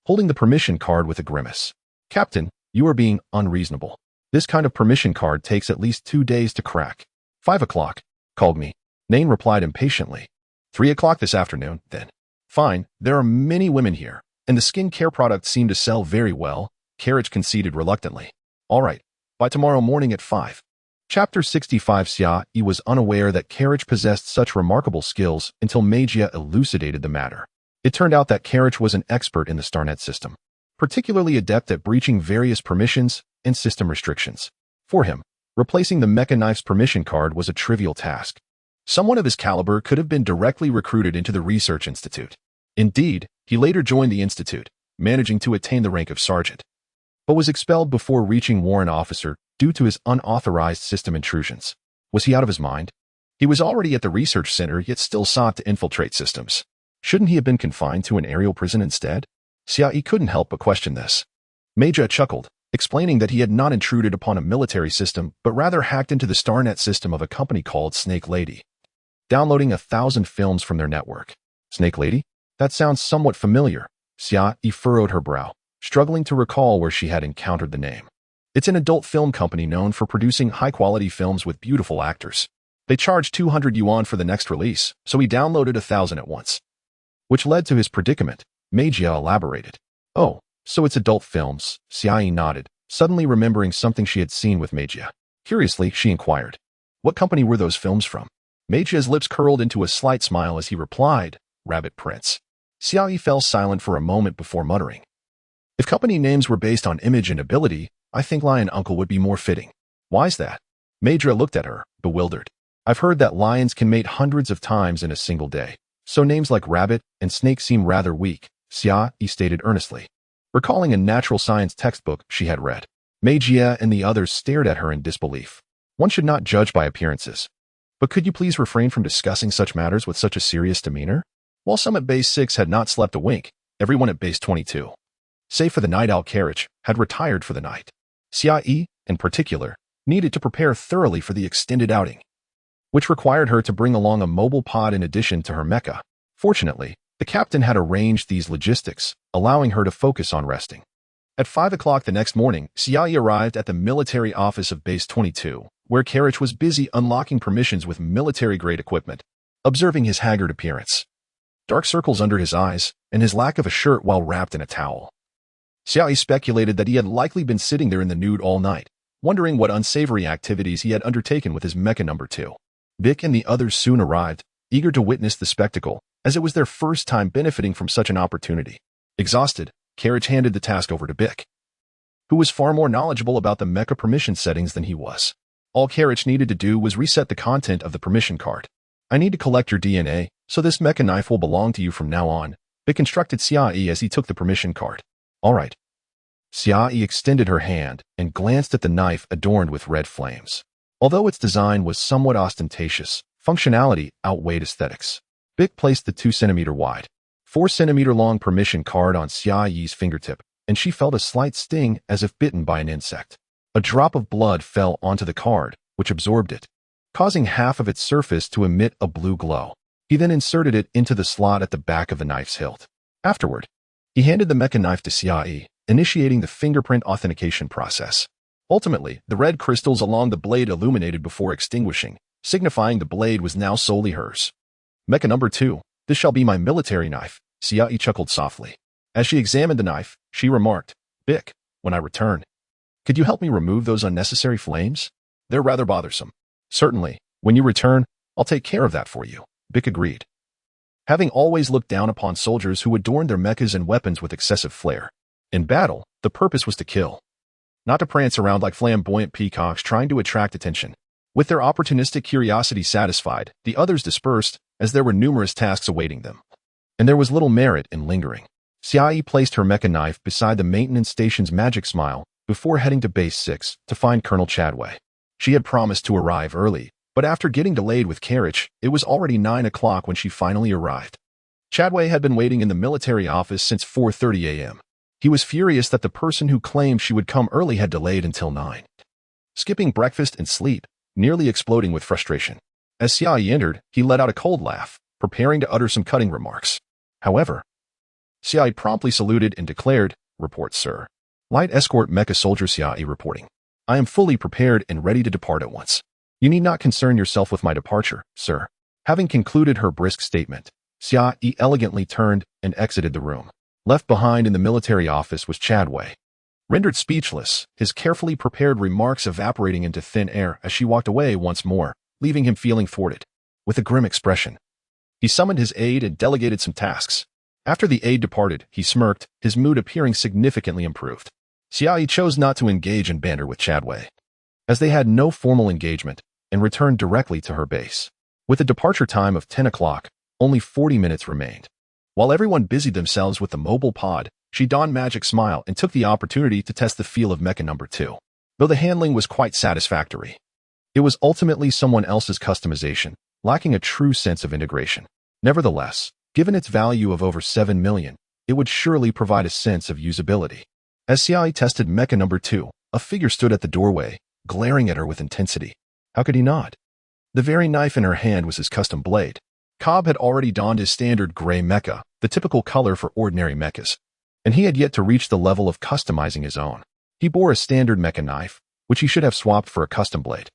holding the permission card with a grimace. "Captain, you are being unreasonable. This kind of permission card takes at least 2 days to crack." 5 o'clock, called me. Nain replied impatiently. 3 o'clock this afternoon, then. "Fine, there are many women here, and the skin care products seem to sell very well," Karich conceded reluctantly. "All right, by tomorrow morning at 5. Chapter 65. Xia Yi was unaware that Karich possessed such remarkable skills until Magia elucidated the matter. It turned out that Karich was an expert in the StarNet system, particularly adept at breaching various permissions and system restrictions. For him, replacing the Mecha Knife's permission card was a trivial task. Someone of his caliber could have been directly recruited into the Research Institute. Indeed, he later joined the Institute, managing to attain the rank of sergeant, but was expelled before reaching warrant officer due to his unauthorized system intrusions. Was he out of his mind? He was already at the research center, yet still sought to infiltrate systems. Shouldn't he have been confined to an aerial prison instead? Xia Yi couldn't help but question this. Magia chuckled, explaining that he had not intruded upon a military system, but rather hacked into the StarNet system of a company called Snake Lady, downloading 1,000 films from their network. Snake Lady? That sounds somewhat familiar. Xia Yi furrowed her brow, struggling to recall where she had encountered the name. It's an adult film company known for producing high-quality films with beautiful actors. They charge 200 yuan for the next release, so he downloaded 1,000 at once, which led to his predicament. Magia elaborated. "Oh, so it's adult films." Xia Yi nodded, suddenly remembering something she had seen with Magia. Curiously, she inquired, "What company were those films from?" Magia's lips curled into a slight smile as he replied, "Rabbit Prince." Xia Yi fell silent for a moment before muttering, "If company names were based on image and ability, I think Lion Uncle would be more fitting. Why's that? Maedra looked at her, bewildered. I've heard that lions can mate hundreds of times in a single day, so names like rabbit and snake seem rather weak, Xia Yi stated earnestly, recalling a natural science textbook she had read. Maedra and the others stared at her in disbelief. One should not judge by appearances. But could you please refrain from discussing such matters with such a serious demeanor? While some at Base 6 had not slept a wink, everyone at Base 22, save for the night owl carriage, had retired for the night. Xia Yi, in particular, needed to prepare thoroughly for the extended outing, which required her to bring along a mobile pod in addition to her mecha. Fortunately, the captain had arranged these logistics, allowing her to focus on resting. At 5 o'clock the next morning, Xia Yi arrived at the military office of Base 22, where Karich was busy unlocking permissions with military-grade equipment, observing his haggard appearance, dark circles under his eyes, and his lack of a shirt while wrapped in a towel. Xia Yi speculated that he had likely been sitting there in the nude all night, wondering what unsavory activities he had undertaken with his mecha number 2. Vic and the others soon arrived, eager to witness the spectacle, as it was their first time benefiting from such an opportunity. Exhausted, Karich handed the task over to Vic, who was far more knowledgeable about the mecha permission settings than he was. All Karich needed to do was reset the content of the permission card. I need to collect your DNA, so this mecha knife will belong to you from now on, Vic instructed Xia Yi as he took the permission card. All right. Xia Yi extended her hand and glanced at the knife adorned with red flames. Although its design was somewhat ostentatious, functionality outweighed aesthetics. Vic placed the 2-centimeter wide, 4-centimeter long permission card on Xia Yi's fingertip, and she felt a slight sting as if bitten by an insect. A drop of blood fell onto the card, which absorbed it, causing half of its surface to emit a blue glow. He then inserted it into the slot at the back of the knife's hilt. Afterward, he handed the mecha knife to Xia Yi, initiating the fingerprint authentication process. Ultimately, the red crystals along the blade illuminated before extinguishing, signifying the blade was now solely hers. Mecha number 2, this shall be my military knife, Xia Yi chuckled softly. As she examined the knife, she remarked, Vic, when I return, could you help me remove those unnecessary flames? They're rather bothersome. Certainly, when you return, I'll take care of that for you, Vic agreed. Having always looked down upon soldiers who adorned their mechas and weapons with excessive flair, in battle, the purpose was to kill, not to prance around like flamboyant peacocks trying to attract attention. With their opportunistic curiosity satisfied, the others dispersed, as there were numerous tasks awaiting them. And there was little merit in lingering. Xia Yi placed her mecha knife beside the maintenance station's magic smile before heading to Base 6 to find Colonel Chadway. She had promised to arrive early, but after getting delayed with Karich, it was already 9 o'clock when she finally arrived. Chadway had been waiting in the military office since 4:30 a.m. He was furious that the person who claimed she would come early had delayed until 9. Skipping breakfast and sleep, nearly exploding with frustration. As Xia Yi entered, he let out a cold laugh, preparing to utter some cutting remarks. However, Xia Yi promptly saluted and declared, Report, sir. Light escort mecha soldier Xia Yi reporting. I am fully prepared and ready to depart at once. You need not concern yourself with my departure, sir. Having concluded her brisk statement, Xia Yi elegantly turned and exited the room. Left behind in the military office was Chadway. Rendered speechless, his carefully prepared remarks evaporating into thin air as she walked away once more, leaving him feeling thwarted. With a grim expression, he summoned his aide and delegated some tasks. After the aide departed, he smirked, his mood appearing significantly improved. Xia Yi chose not to engage in banter with Chadway, as they had no formal engagement, and returned directly to her base. With a departure time of 10 o'clock, only 40 minutes remained. While everyone busied themselves with the mobile pod, she donned Magic Smile and took the opportunity to test the feel of mecha number 2. Though the handling was quite satisfactory, it was ultimately someone else's customization, lacking a true sense of integration. Nevertheless, given its value of over 7 million, it would surely provide a sense of usability. As Xia Yi tested mecha number 2, a figure stood at the doorway, glaring at her with intensity. How could he not? The very knife in her hand was his custom blade. Cobb had already donned his standard gray mecha, the typical color for ordinary mechas, and he had yet to reach the level of customizing his own. He bore a standard mecha knife, which he should have swapped for a custom blade.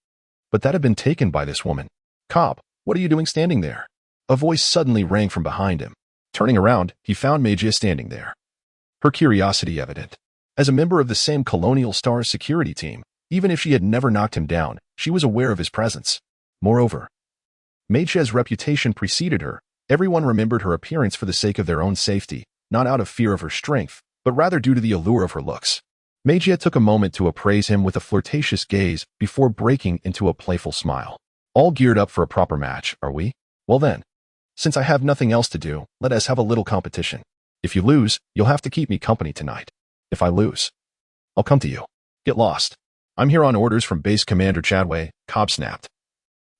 But that had been taken by this woman. Cobb, what are you doing standing there? A voice suddenly rang from behind him. Turning around, he found Magia standing there, her curiosity evident. As a member of the same Colonial Stars security team, even if she had never knocked him down, she was aware of his presence. Moreover, Magia's reputation preceded her. Everyone remembered her appearance for the sake of their own safety, not out of fear of her strength, but rather due to the allure of her looks. Magia took a moment to appraise him with a flirtatious gaze before breaking into a playful smile. All geared up for a proper match, are we? Well then, since I have nothing else to do, let us have a little competition. If you lose, you'll have to keep me company tonight. If I lose, I'll come to you. Get lost. I'm here on orders from Base Commander Chadway, Cobb snapped.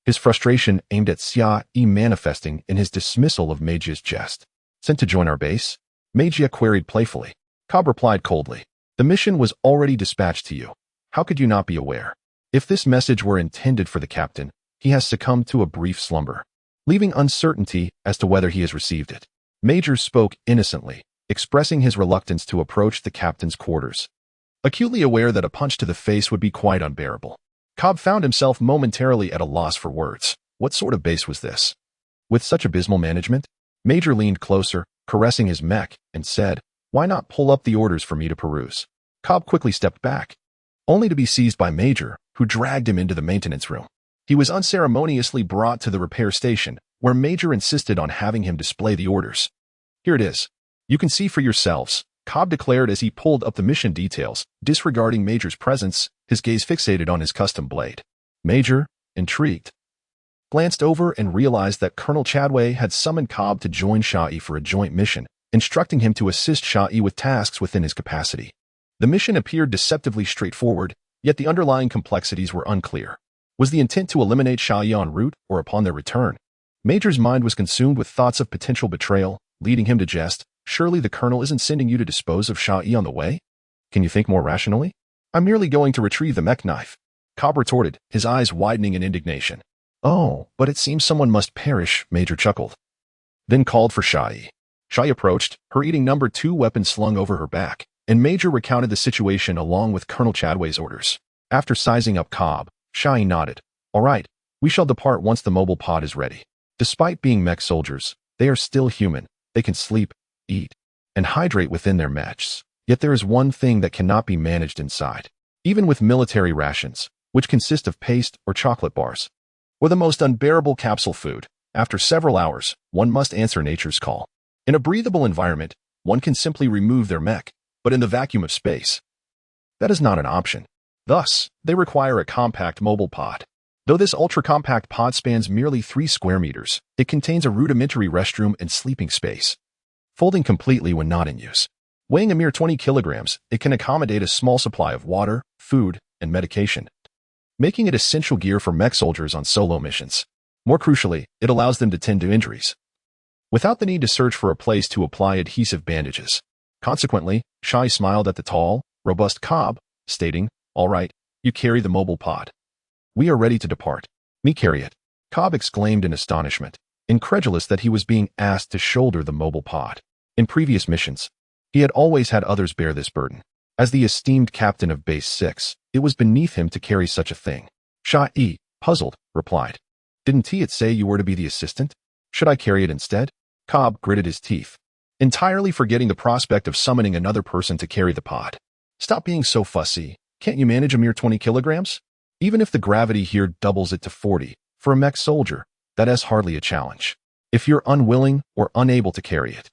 His frustration aimed at Xia manifesting in his dismissal of Magia's jest. Sent to join our base? Magia queried playfully. Cobb replied coldly. The mission was already dispatched to you. How could you not be aware? If this message were intended for the captain, he has succumbed to a brief slumber, leaving uncertainty as to whether he has received it. Major spoke innocently, expressing his reluctance to approach the captain's quarters. Acutely aware that a punch to the face would be quite unbearable, Cobb found himself momentarily at a loss for words. What sort of base was this? With such abysmal management? Major leaned closer, caressing his mech, and said, "Why not pull up the orders for me to peruse?" Cobb quickly stepped back, only to be seized by Major, who dragged him into the maintenance room. He was unceremoniously brought to the repair station, where Major insisted on having him display the orders. "Here it is. You can see for yourselves," Cobb declared as he pulled up the mission details, disregarding Major's presence, his gaze fixated on his custom blade. Major, intrigued, glanced over and realized that Colonel Chadway had summoned Cobb to join Xia for a joint mission, instructing him to assist Xia with tasks within his capacity. The mission appeared deceptively straightforward, yet the underlying complexities were unclear. Was the intent to eliminate Xia en route or upon their return? Major's mind was consumed with thoughts of potential betrayal, leading him to jest, "Surely the colonel isn't sending you to dispose of Xia on the way? Can you think more rationally?" "I'm merely going to retrieve the mech knife," Cobb retorted, his eyes widening in indignation. "Oh, but it seems someone must perish," Major chuckled. Then called for Xia. Xia approached, her eating number 2 weapon slung over her back, and Major recounted the situation along with Colonel Chadway's orders. After sizing up Cobb, Xia nodded. "All right, we shall depart once the mobile pod is ready." Despite being mech soldiers, they are still human. They can sleep, eat, and hydrate within their mechs. Yet there is one thing that cannot be managed inside. Even with military rations, which consist of paste or chocolate bars, or the most unbearable capsule food, after several hours, one must answer nature's call. In a breathable environment, one can simply remove their mech, but in the vacuum of space, that is not an option. Thus, they require a compact mobile pod. Though this ultra-compact pod spans merely 3 square meters, it contains a rudimentary restroom and sleeping space, folding completely when not in use. Weighing a mere 20 kilograms, it can accommodate a small supply of water, food, and medication, making it essential gear for mech soldiers on solo missions. More crucially, it allows them to tend to injuries, without the need to search for a place to apply adhesive bandages. Consequently, Xia smiled at the tall, robust Cobb, stating, "All right, you carry the mobile pod. We are ready to depart." "Me carry it," Cobb exclaimed in astonishment, incredulous that he was being asked to shoulder the mobile pod. In previous missions, he had always had others bear this burden. As the esteemed captain of Base 6, it was beneath him to carry such a thing. Xia, puzzled, replied, "Didn't it say you were to be the assistant? Should I carry it instead?" Cobb gritted his teeth, entirely forgetting the prospect of summoning another person to carry the pod. "Stop being so fussy. Can't you manage a mere 20 kilograms? Even if the gravity here doubles it to 40, for a mech soldier, that is hardly a challenge. If you're unwilling or unable to carry it,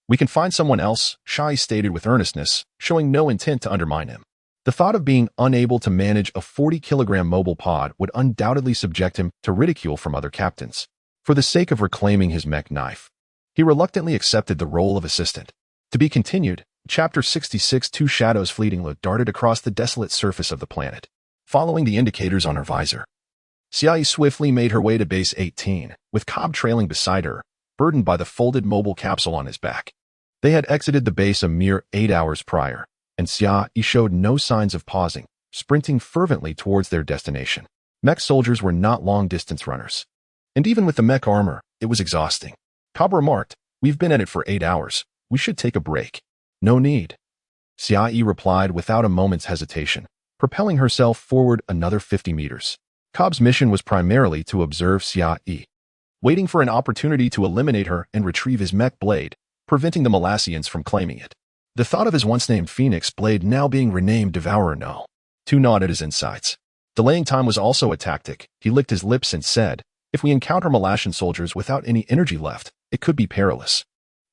we can find someone else," Xia stated with earnestness, showing no intent to undermine him. The thought of being unable to manage a 40-kilogram mobile pod would undoubtedly subject him to ridicule from other captains. For the sake of reclaiming his mech knife, he reluctantly accepted the role of assistant. To be continued, Chapter 66. 2 shadows fleetingly darted across the desolate surface of the planet, following the indicators on her visor. Xia swiftly made her way to Base 18, with Cobb trailing beside her, burdened by the folded mobile capsule on his back. They had exited the base a mere 8 hours prior, and Xia showed no signs of pausing, sprinting fervently towards their destination. Mech soldiers were not long-distance runners, and even with the mech armor, it was exhausting. Cobb remarked, "We've been at it for 8 hours. We should take a break." "No need," Xia replied without a moment's hesitation, propelling herself forward another 50 meters. Cobb's mission was primarily to observe Xia, waiting for an opportunity to eliminate her and retrieve his mech blade, preventing the Malassians from claiming it. The thought of his once-named Phoenix blade now being renamed Devourer No. 2 gnawed at his insides. Delaying time was also a tactic. He licked his lips and said, "If we encounter Malassian soldiers without any energy left, it could be perilous."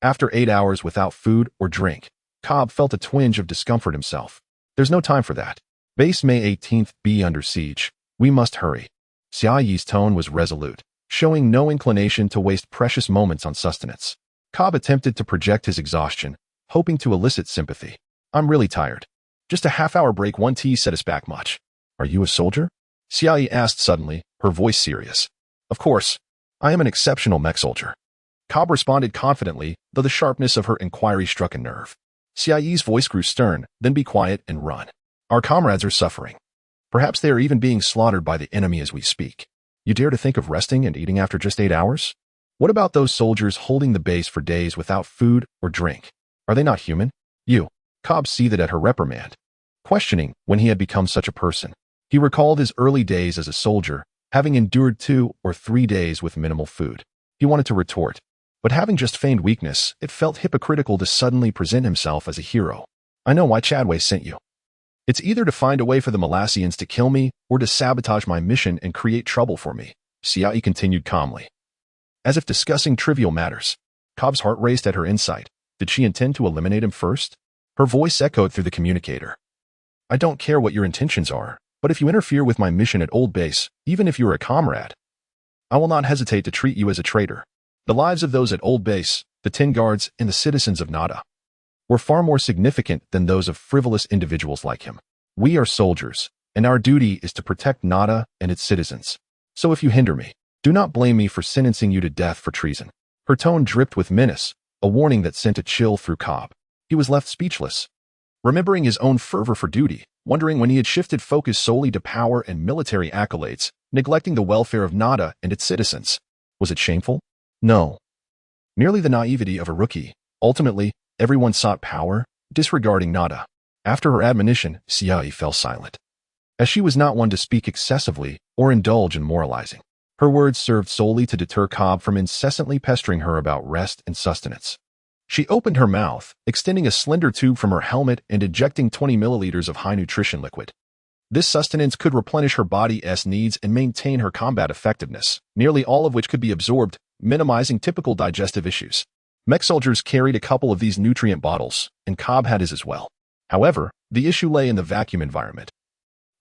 After 8 hours without food or drink, Cobb felt a twinge of discomfort himself. There's no time for that. Base May 18th, be under siege. We must hurry. Xia Yi's tone was resolute, showing no inclination to waste precious moments on sustenance. Cobb attempted to project his exhaustion, hoping to elicit sympathy. I'm really tired. Just a half-hour break won't set us back much. Are you a soldier? Xia Yi asked suddenly, her voice serious. Of course. I am an exceptional mech soldier. Cobb responded confidently, though the sharpness of her inquiry struck a nerve. Xia Yi's voice grew stern, then be quiet and run. Our comrades are suffering. Perhaps they are even being slaughtered by the enemy as we speak. You dare to think of resting and eating after just 8 hours? What about those soldiers holding the base for days without food or drink? Are they not human? You. Cobb seethed at her reprimand, questioning when he had become such a person. He recalled his early days as a soldier, having endured 2 or 3 days with minimal food. He wanted to retort, but having just feigned weakness, it felt hypocritical to suddenly present himself as a hero. I know why Chadway sent you. It's either to find a way for the Malassians to kill me or to sabotage my mission and create trouble for me, Xia Yi continued calmly. As if discussing trivial matters. Cobb's heart raced at her insight. Did she intend to eliminate him first? Her voice echoed through the communicator. I don't care what your intentions are, but if you interfere with my mission at Old Base, even if you're a comrade, I will not hesitate to treat you as a traitor. The lives of those at Old Base, the 10 guards, and the citizens of Nada were far more significant than those of frivolous individuals like him. We are soldiers, and our duty is to protect Nada and its citizens. So if you hinder me, do not blame me for sentencing you to death for treason. Her tone dripped with menace, a warning that sent a chill through Cobb. He was left speechless, remembering his own fervor for duty, wondering when he had shifted focus solely to power and military accolades, neglecting the welfare of Nada and its citizens. Was it shameful? No. Merely the naivety of a rookie. Ultimately, everyone sought power, disregarding Nada. After her admonition, Xia Yi fell silent, as she was not one to speak excessively or indulge in moralizing. Her words served solely to deter Cobb from incessantly pestering her about rest and sustenance. She opened her mouth, extending a slender tube from her helmet and ejecting 20 milliliters of high nutrition liquid. This sustenance could replenish her body's needs and maintain her combat effectiveness, nearly all of which could be absorbed, minimizing typical digestive issues. Mech soldiers carried a couple of these nutrient bottles, and Cobb had his as well. However, the issue lay in the vacuum environment.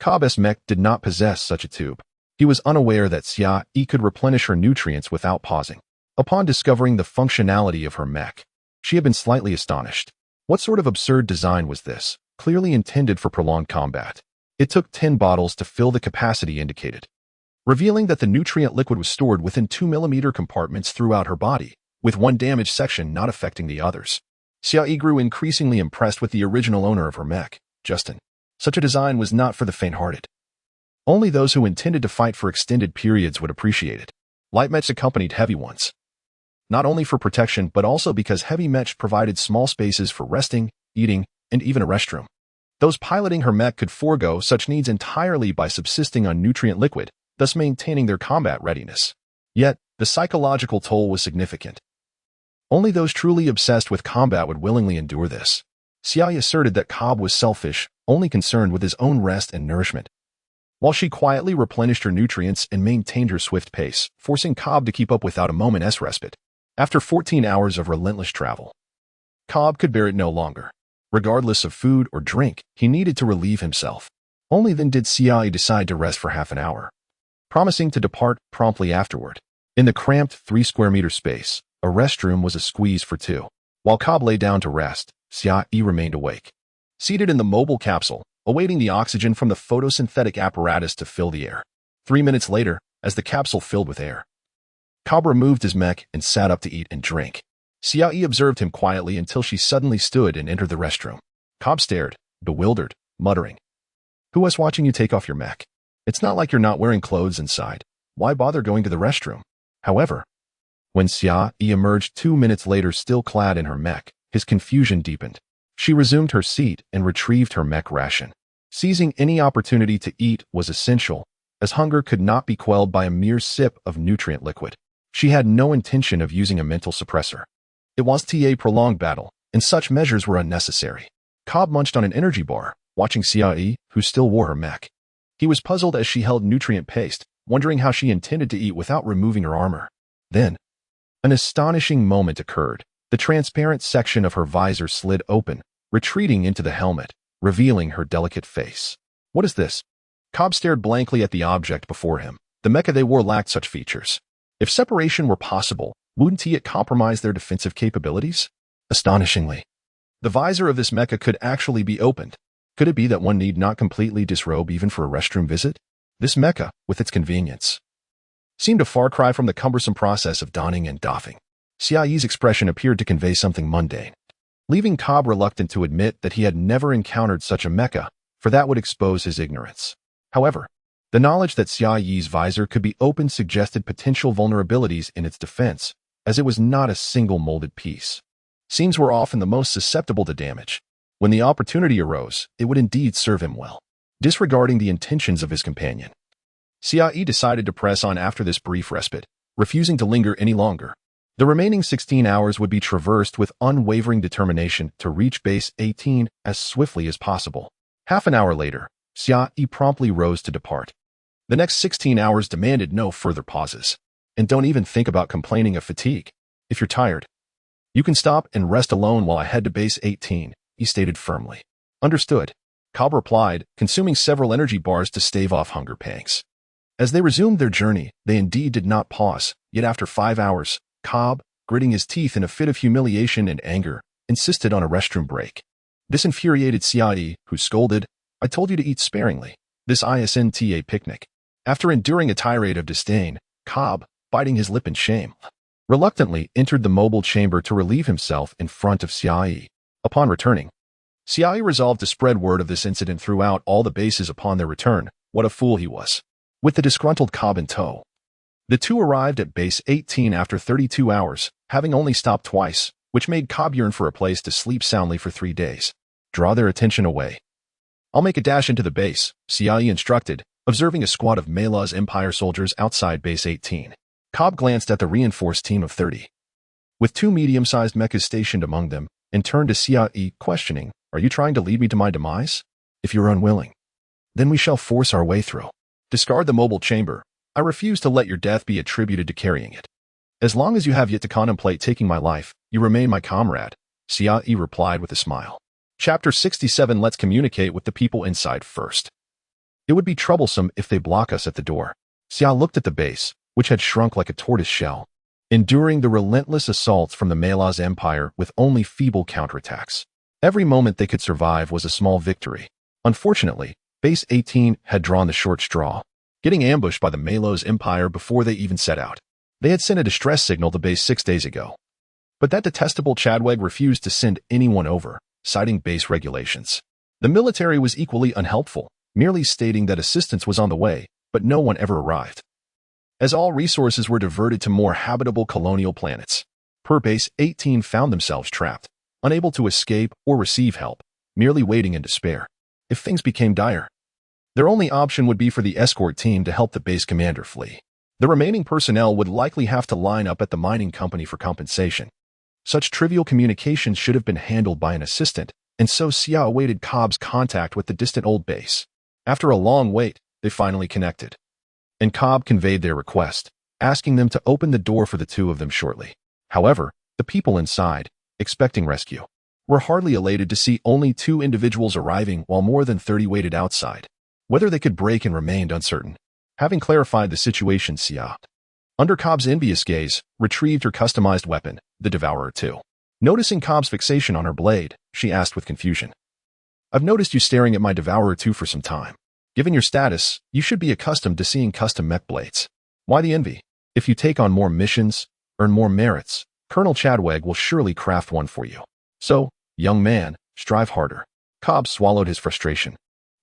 Cobb's mech did not possess such a tube. He was unaware that Xia Yi could replenish her nutrients without pausing. Upon discovering the functionality of her mech, she had been slightly astonished. What sort of absurd design was this, clearly intended for prolonged combat? It took 10 bottles to fill the capacity indicated, revealing that the nutrient liquid was stored within 2mm compartments throughout her body, with one damaged section not affecting the others. Xia Yi grew increasingly impressed with the original owner of her mech, Justin. Such a design was not for the faint-hearted. Only those who intended to fight for extended periods would appreciate it. Light mechs accompanied heavy ones, not only for protection but also because heavy mechs provided small spaces for resting, eating, and even a restroom. Those piloting her mech could forego such needs entirely by subsisting on nutrient liquid, thus maintaining their combat readiness. Yet, the psychological toll was significant. Only those truly obsessed with combat would willingly endure this. Xia Yi asserted that Cobb was selfish, only concerned with his own rest and nourishment, while she quietly replenished her nutrients and maintained her swift pace, forcing Cobb to keep up without a moment's respite. After 14 hours of relentless travel, Cobb could bear it no longer. Regardless of food or drink, he needed to relieve himself. Only then did Xia Yi decide to rest for half an hour, promising to depart promptly afterward. In the cramped 3-square-meter space, a restroom was a squeeze for 2. While Cobb lay down to rest, Xia Yi remained awake, seated in the mobile capsule, awaiting the oxygen from the photosynthetic apparatus to fill the air. 3 minutes later, as the capsule filled with air, Cobb removed his mech and sat up to eat and drink. Xia Yi observed him quietly until she suddenly stood and entered the restroom. Cobb stared, bewildered, muttering, "Who was watching you take off your mech? It's not like you're not wearing clothes inside. Why bother going to the restroom?" However, when Xia Yi emerged 2 minutes later still clad in her mech, his confusion deepened. She resumed her seat and retrieved her mech ration. Seizing any opportunity to eat was essential, as hunger could not be quelled by a mere sip of nutrient liquid. She had no intention of using a mental suppressor. It was a prolonged battle, and such measures were unnecessary. Cobb munched on an energy bar, watching Xia Yi, who still wore her mech. He was puzzled as she held nutrient paste, wondering how she intended to eat without removing her armor. Then, an astonishing moment occurred. The transparent section of her visor slid open, retreating into the helmet, revealing her delicate face. What is this? Cobb stared blankly at the object before him. The mecha they wore lacked such features. If separation were possible, wouldn't it compromise their defensive capabilities? Astonishingly, the visor of this mecha could actually be opened. Could it be that one need not completely disrobe even for a restroom visit? This mecha, with its convenience, seemed a far cry from the cumbersome process of donning and doffing. Xiaoyi's expression appeared to convey something mundane, leaving Cobb reluctant to admit that he had never encountered such a mecha, for that would expose his ignorance. However, the knowledge that Xiaoyi's visor could be opened suggested potential vulnerabilities in its defense, as it was not a single molded piece. Seams were often the most susceptible to damage. When the opportunity arose, it would indeed serve him well. Disregarding the intentions of his companion, Xiaoyi decided to press on after this brief respite, refusing to linger any longer. The remaining 16 hours would be traversed with unwavering determination to reach base 18 as swiftly as possible. Half an hour later, Xiaoyi promptly rose to depart. The next 16 hours demanded no further pauses. And don't even think about complaining of fatigue. If you're tired, you can stop and rest alone while I head to base 18, he stated firmly. Understood, Cobb replied, consuming several energy bars to stave off hunger pangs. As they resumed their journey, they indeed did not pause, yet after 5 hours, Cobb, gritting his teeth in a fit of humiliation and anger, insisted on a restroom break. This infuriated Xiaoyi, who scolded, I told you to eat sparingly. This isn't a picnic. After enduring a tirade of disdain, Cobb, biting his lip in shame, reluctantly entered the mobile chamber to relieve himself in front of Xiaoyi. Upon returning, Xiaoyi resolved to spread word of this incident throughout all the bases upon their return. What a fool he was. With the disgruntled Cobb in tow, the two arrived at base 18 after 32 hours, having only stopped twice, which made Cobb yearn for a place to sleep soundly for 3 days. Draw their attention away. I'll make a dash into the base, Xiaoyi instructed, observing a squad of Mela's Empire soldiers outside base 18. Cobb glanced at the reinforced team of 30, with 2 medium-sized mechas stationed among them, and turned to Xiaoyi, questioning, Are you trying to lead me to my demise? If you're unwilling, then we shall force our way through. Discard the mobile chamber. I refuse to let your death be attributed to carrying it. As long as you have yet to contemplate taking my life, you remain my comrade, Xiaoyi replied with a smile. Chapter 67 Let's communicate with the people inside first. It would be troublesome if they block us at the door. Xia looked at the base, which had shrunk like a tortoise shell, enduring the relentless assaults from the Mela's Empire with only feeble counterattacks. Every moment they could survive was a small victory. Unfortunately, base 18 had drawn the short straw, getting ambushed by the Mela's Empire before they even set out. They had sent a distress signal to base 6 days ago, but that detestable Chadweg refused to send anyone over, citing base regulations. The military was equally unhelpful, merely stating that assistance was on the way, but no one ever arrived, as all resources were diverted to more habitable colonial planets. Base 18 found themselves trapped, unable to escape or receive help, merely waiting in despair. If things became dire, their only option would be for the escort team to help the base commander flee. The remaining personnel would likely have to line up at the mining company for compensation. Such trivial communications should have been handled by an assistant, and so Xia awaited Cobb's contact with the distant old base. After a long wait, they finally connected, and Cobb conveyed their request, asking them to open the door for the two of them shortly. However, the people inside, expecting rescue, were hardly elated to see only 2 individuals arriving while more than 30 waited outside. Whether they could break in remained uncertain. Having clarified the situation, Xia, under Cobb's envious gaze, retrieved her customized weapon, the Devourer II. Noticing Cobb's fixation on her blade, she asked with confusion, I've noticed you staring at my Devourer II for some time. Given your status, you should be accustomed to seeing custom mech blades. Why the envy? If you take on more missions, earn more merits, Colonel Chadweg will surely craft one for you. So, young man, strive harder. Cobb swallowed his frustration,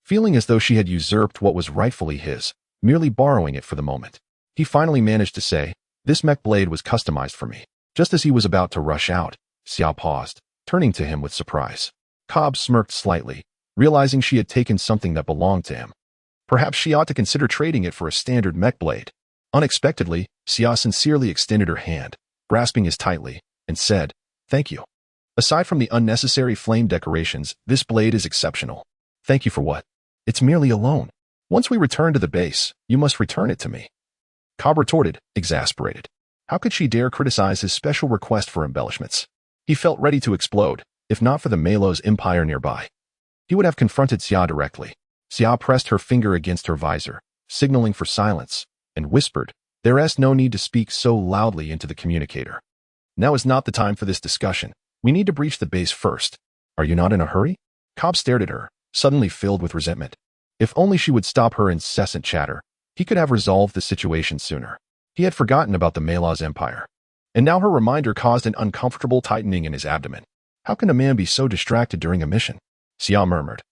feeling as though she had usurped what was rightfully his, merely borrowing it for the moment. He finally managed to say, This mech blade was customized for me. Just as he was about to rush out, Xia paused, turning to him with surprise. Cobb smirked slightly, realizing she had taken something that belonged to him. Perhaps she ought to consider trading it for a standard mech blade. Unexpectedly, Xia sincerely extended her hand, grasping his tightly, and said, Thank you. Aside from the unnecessary flame decorations, this blade is exceptional. Thank you for what? It's merely a loan. Once we return to the base, you must return it to me. Cobb retorted, exasperated. How could she dare criticize his special request for embellishments? He felt ready to explode, if not for the Mela's Empire nearby. he would have confronted Xia directly. Xia pressed her finger against her visor, signaling for silence, and whispered, "There's no need to speak so loudly into the communicator. Now is not the time for this discussion. We need to breach the base first. Are you not in a hurry?" Cobb stared at her, suddenly filled with resentment. If only she would stop her incessant chatter, he could have resolved the situation sooner. He had forgotten about the Malaz Empire, and now her reminder caused an uncomfortable tightening in his abdomen. How can a man be so distracted during a mission? Xia murmured,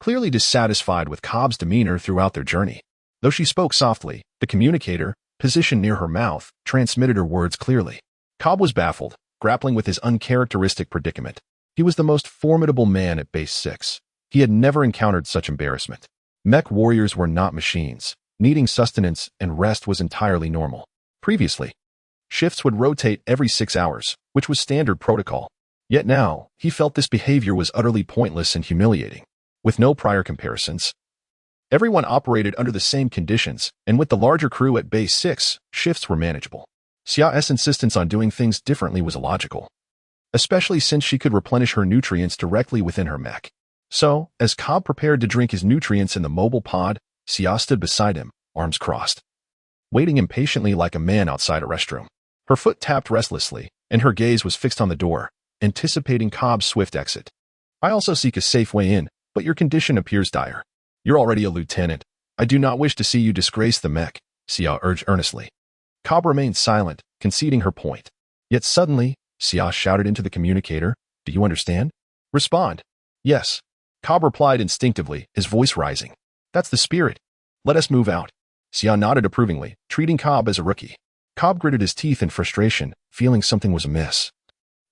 clearly dissatisfied with Cobb's demeanor throughout their journey. Though she spoke softly, the communicator, positioned near her mouth, transmitted her words clearly. Cobb was baffled, grappling with his uncharacteristic predicament. He was the most formidable man at Base 6. He had never encountered such embarrassment. Mech warriors were not machines. Needing sustenance and rest was entirely normal. Previously, shifts would rotate every 6 hours, which was standard protocol. Yet now, he felt this behavior was utterly pointless and humiliating. With no prior comparisons, everyone operated under the same conditions, and with the larger crew at Base 6, shifts were manageable. Xia's insistence on doing things differently was illogical, especially since she could replenish her nutrients directly within her mech. So, as Cobb prepared to drink his nutrients in the mobile pod, Xia stood beside him, arms crossed, waiting impatiently like a man outside a restroom. Her foot tapped restlessly, and her gaze was fixed on the door, anticipating Cobb's swift exit. "I also seek a safe way in, but your condition appears dire. You're already a lieutenant. I do not wish to see you disgrace the mech," Xia urged earnestly. Cobb remained silent, conceding her point. Yet suddenly, Xia shouted into the communicator, "Do you understand? Respond." "Yes." Cobb replied instinctively, his voice rising. "That's the spirit. Let us move out." Xia nodded approvingly, treating Cobb as a rookie. Cobb gritted his teeth in frustration, feeling something was amiss,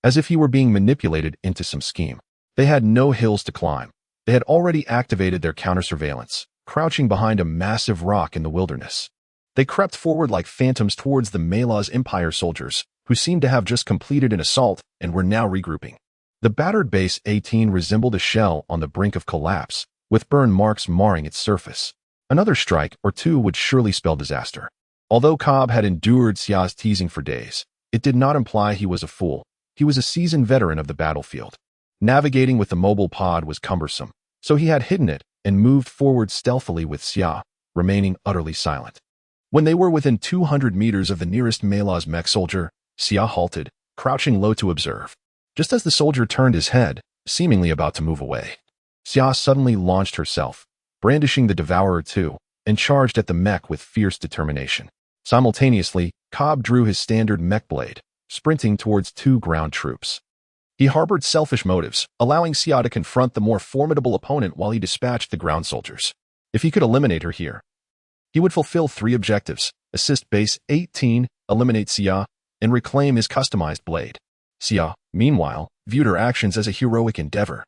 as if he were being manipulated into some scheme. They had no hills to climb. They had already activated their counter-surveillance, crouching behind a massive rock in the wilderness. They crept forward like phantoms towards the Malaz Empire soldiers, who seemed to have just completed an assault and were now regrouping. The battered Base 18 resembled a shell on the brink of collapse, with burn marks marring its surface. Another strike or two would surely spell disaster. Although Cobb had endured Xia's teasing for days, it did not imply he was a fool. He was a seasoned veteran of the battlefield. Navigating with the mobile pod was cumbersome, so he had hidden it and moved forward stealthily with Xia, remaining utterly silent. When they were within 200 meters of the nearest Malaz mech soldier, Xia halted, crouching low to observe. Just as the soldier turned his head, seemingly about to move away, Xia suddenly launched herself, brandishing the Devourer II, and charged at the mech with fierce determination. Simultaneously, Cobb drew his standard mech blade, sprinting towards 2 ground troops. He harbored selfish motives, allowing Xia to confront the more formidable opponent while he dispatched the ground soldiers. If he could eliminate her here, he would fulfill 3 objectives: assist Base 18, eliminate Xia, and reclaim his customized blade. Xia, meanwhile, viewed her actions as a heroic endeavor,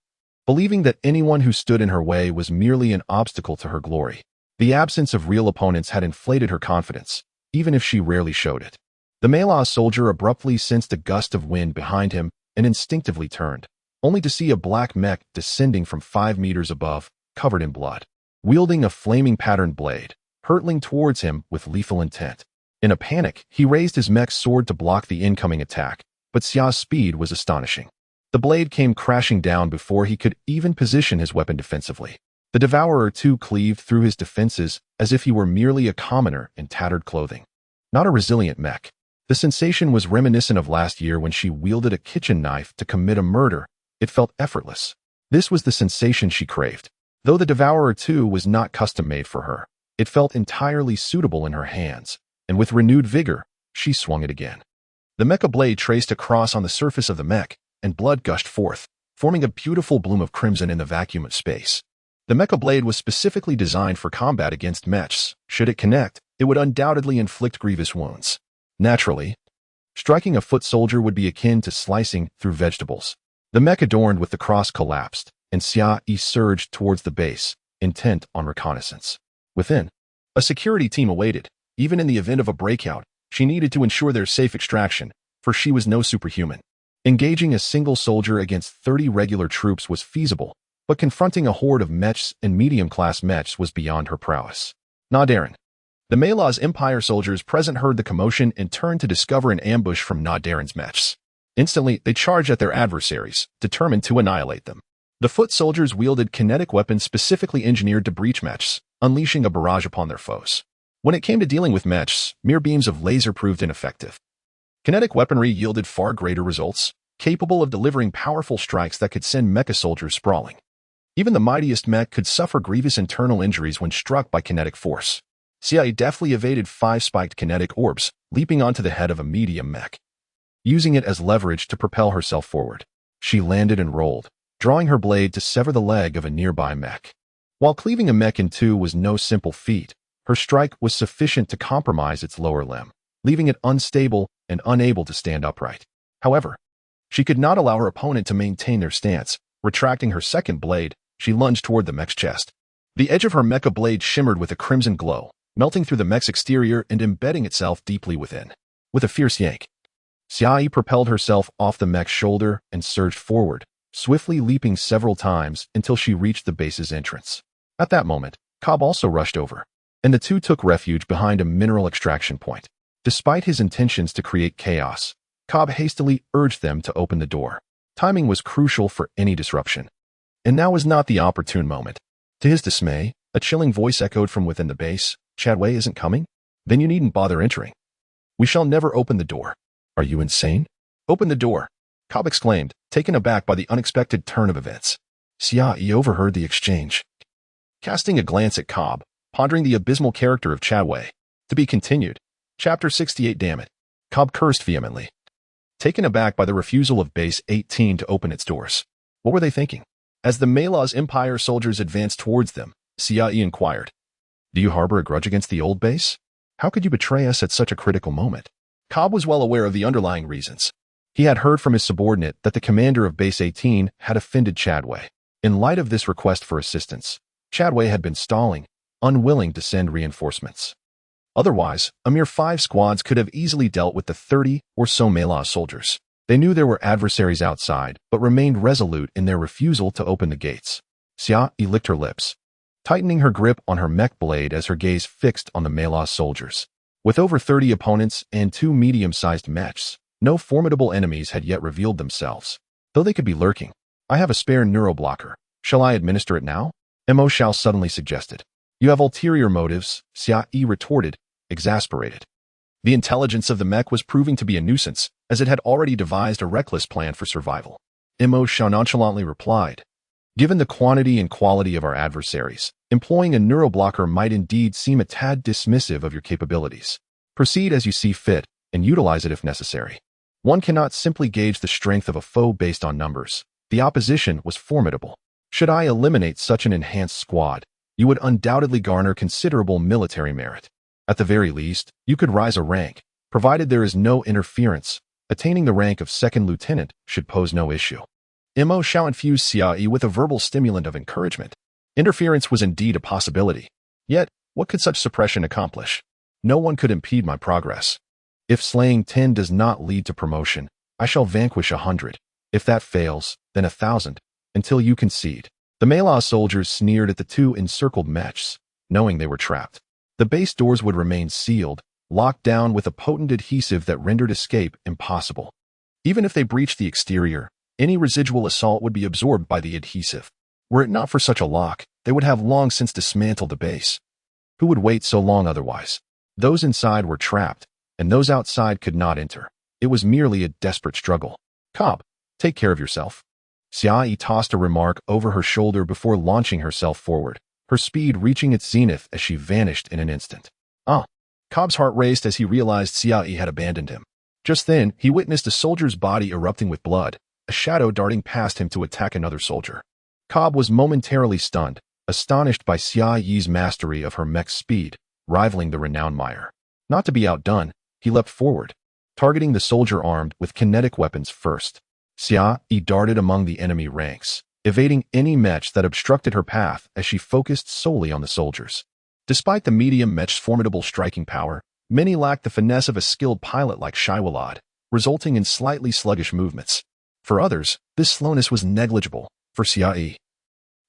believing that anyone who stood in her way was merely an obstacle to her glory. The absence of real opponents had inflated her confidence, even if she rarely showed it. The Malaz soldier abruptly sensed a gust of wind behind him and instinctively turned, only to see a black mech descending from 5 meters above, covered in blood, wielding a flaming patterned blade, hurtling towards him with lethal intent. In a panic, he raised his mech's sword to block the incoming attack, but Xia's speed was astonishing. The blade came crashing down before he could even position his weapon defensively. The Devourer II cleaved through his defenses as if he were merely a commoner in tattered clothing, not a resilient mech. The sensation was reminiscent of last year when she wielded a kitchen knife to commit a murder. It felt effortless. This was the sensation she craved. Though the Devourer II was not custom-made for her, it felt entirely suitable in her hands, and with renewed vigor, she swung it again. The mecha blade traced a cross on the surface of the mech, and blood gushed forth, forming a beautiful bloom of crimson in the vacuum of space. The mecha blade was specifically designed for combat against mechs. Should it connect, it would undoubtedly inflict grievous wounds. Naturally, striking a foot soldier would be akin to slicing through vegetables. The mech adorned with the cross collapsed, and Xia surged towards the base, intent on reconnaissance. Within, a security team awaited. Even in the event of a breakout, she needed to ensure their safe extraction, for she was no superhuman. Engaging a single soldier against 30 regular troops was feasible, but confronting a horde of mechs and medium-class mechs was beyond her prowess. Nadarin. The Malaz Empire soldiers present heard the commotion and turned to discover an ambush from Nadarin's mechs. Instantly, they charged at their adversaries, determined to annihilate them. The foot soldiers wielded kinetic weapons specifically engineered to breach mechs, unleashing a barrage upon their foes. When it came to dealing with mechs, mere beams of laser proved ineffective. Kinetic weaponry yielded far greater results, capable of delivering powerful strikes that could send mecha soldiers sprawling. Even the mightiest mech could suffer grievous internal injuries when struck by kinetic force. Xiaoyi deftly evaded 5 spiked kinetic orbs, leaping onto the head of a medium mech. Using it as leverage to propel herself forward, she landed and rolled, drawing her blade to sever the leg of a nearby mech. While cleaving a mech in two was no simple feat, her strike was sufficient to compromise its lower limb, leaving it unstable and unable to stand upright. However, she could not allow her opponent to maintain their stance. Retracting her second blade, she lunged toward the mech's chest. The edge of her mecha blade shimmered with a crimson glow, melting through the mech's exterior and embedding itself deeply within. With a fierce yank, Xiaoyi propelled herself off the mech's shoulder and surged forward, swiftly leaping several times until she reached the base's entrance. At that moment, Cobb also rushed over, and the two took refuge behind a mineral extraction point. Despite his intentions to create chaos, Cobb hastily urged them to open the door. Timing was crucial for any disruption, and now was not the opportune moment. To his dismay, a chilling voice echoed from within the base. "Chadway isn't coming? Then you needn't bother entering. We shall never open the door." "Are you insane?" "Open the door," Cobb exclaimed, taken aback by the unexpected turn of events. Xiaoyi overheard the exchange. Casting a glance at Cobb, pondering the abysmal character of Chadway. To be continued. Chapter 68. Damn it. Cobb cursed vehemently, taken aback by the refusal of Base 18 to open its doors. What were they thinking? As the Malaz Empire soldiers advanced towards them, Xiaoyi inquired, "Do you harbor a grudge against the old base? How could you betray us at such a critical moment?" Cobb was well aware of the underlying reasons. He had heard from his subordinate that the commander of Base 18 had offended Chadway. In light of this request for assistance, Chadway had been stalling, unwilling to send reinforcements. Otherwise, a mere 5 squads could have easily dealt with the 30 or so Malaz soldiers. They knew there were adversaries outside, but remained resolute in their refusal to open the gates. Xiaoyi licked her lips, tightening her grip on her mech blade as her gaze fixed on the Malaz soldiers. With over 30 opponents and 2 medium-sized mechs, no formidable enemies had yet revealed themselves, though they could be lurking. "I have a spare neuroblocker. Shall I administer it now?" Mo Shao suddenly suggested. "You have ulterior motives," Xiaoyi retorted, exasperated. The intelligence of the mech was proving to be a nuisance, as it had already devised a reckless plan for survival. Mo Shao nonchalantly replied, "Given the quantity and quality of our adversaries, employing a neuroblocker might indeed seem a tad dismissive of your capabilities. Proceed as you see fit, and utilize it if necessary. One cannot simply gauge the strength of a foe based on numbers. The opposition was formidable. Should I eliminate such an enhanced squad, you would undoubtedly garner considerable military merit. At the very least, you could rise a rank, provided there is no interference. Attaining the rank of second lieutenant should pose no issue." Mo Shao infused Xiaoyi with a verbal stimulant of encouragement. Interference was indeed a possibility. Yet, what could such suppression accomplish? No one could impede my progress. If slaying 10 does not lead to promotion, I shall vanquish 100. If that fails, then 1,000, until you concede. The Malaz soldiers sneered at the 2 encircled mechs, knowing they were trapped. The base doors would remain sealed, locked down with a potent adhesive that rendered escape impossible. Even if they breached the exterior, any residual assault would be absorbed by the adhesive. Were it not for such a lock, they would have long since dismantled the base. Who would wait so long otherwise? Those inside were trapped, and those outside could not enter. It was merely a desperate struggle. "Cobb, take care of yourself." Xiaoyi tossed a remark over her shoulder before launching herself forward, her speed reaching its zenith as she vanished in an instant. Cobb's heart raced as he realized Xiaoyi had abandoned him. Just then, he witnessed a soldier's body erupting with blood, a shadow darting past him to attack another soldier. Cobb was momentarily stunned, astonished by Xiaoyi's mastery of her mech's speed, rivaling the renowned Meyer. Not to be outdone, he leapt forward, targeting the soldier armed with kinetic weapons first. Xiaoyi darted among the enemy ranks, evading any mech that obstructed her path as she focused solely on the soldiers. Despite the medium mech's formidable striking power, many lacked the finesse of a skilled pilot like Shaiwalad, resulting in slightly sluggish movements. For others, this slowness was negligible. For Xiaoyi,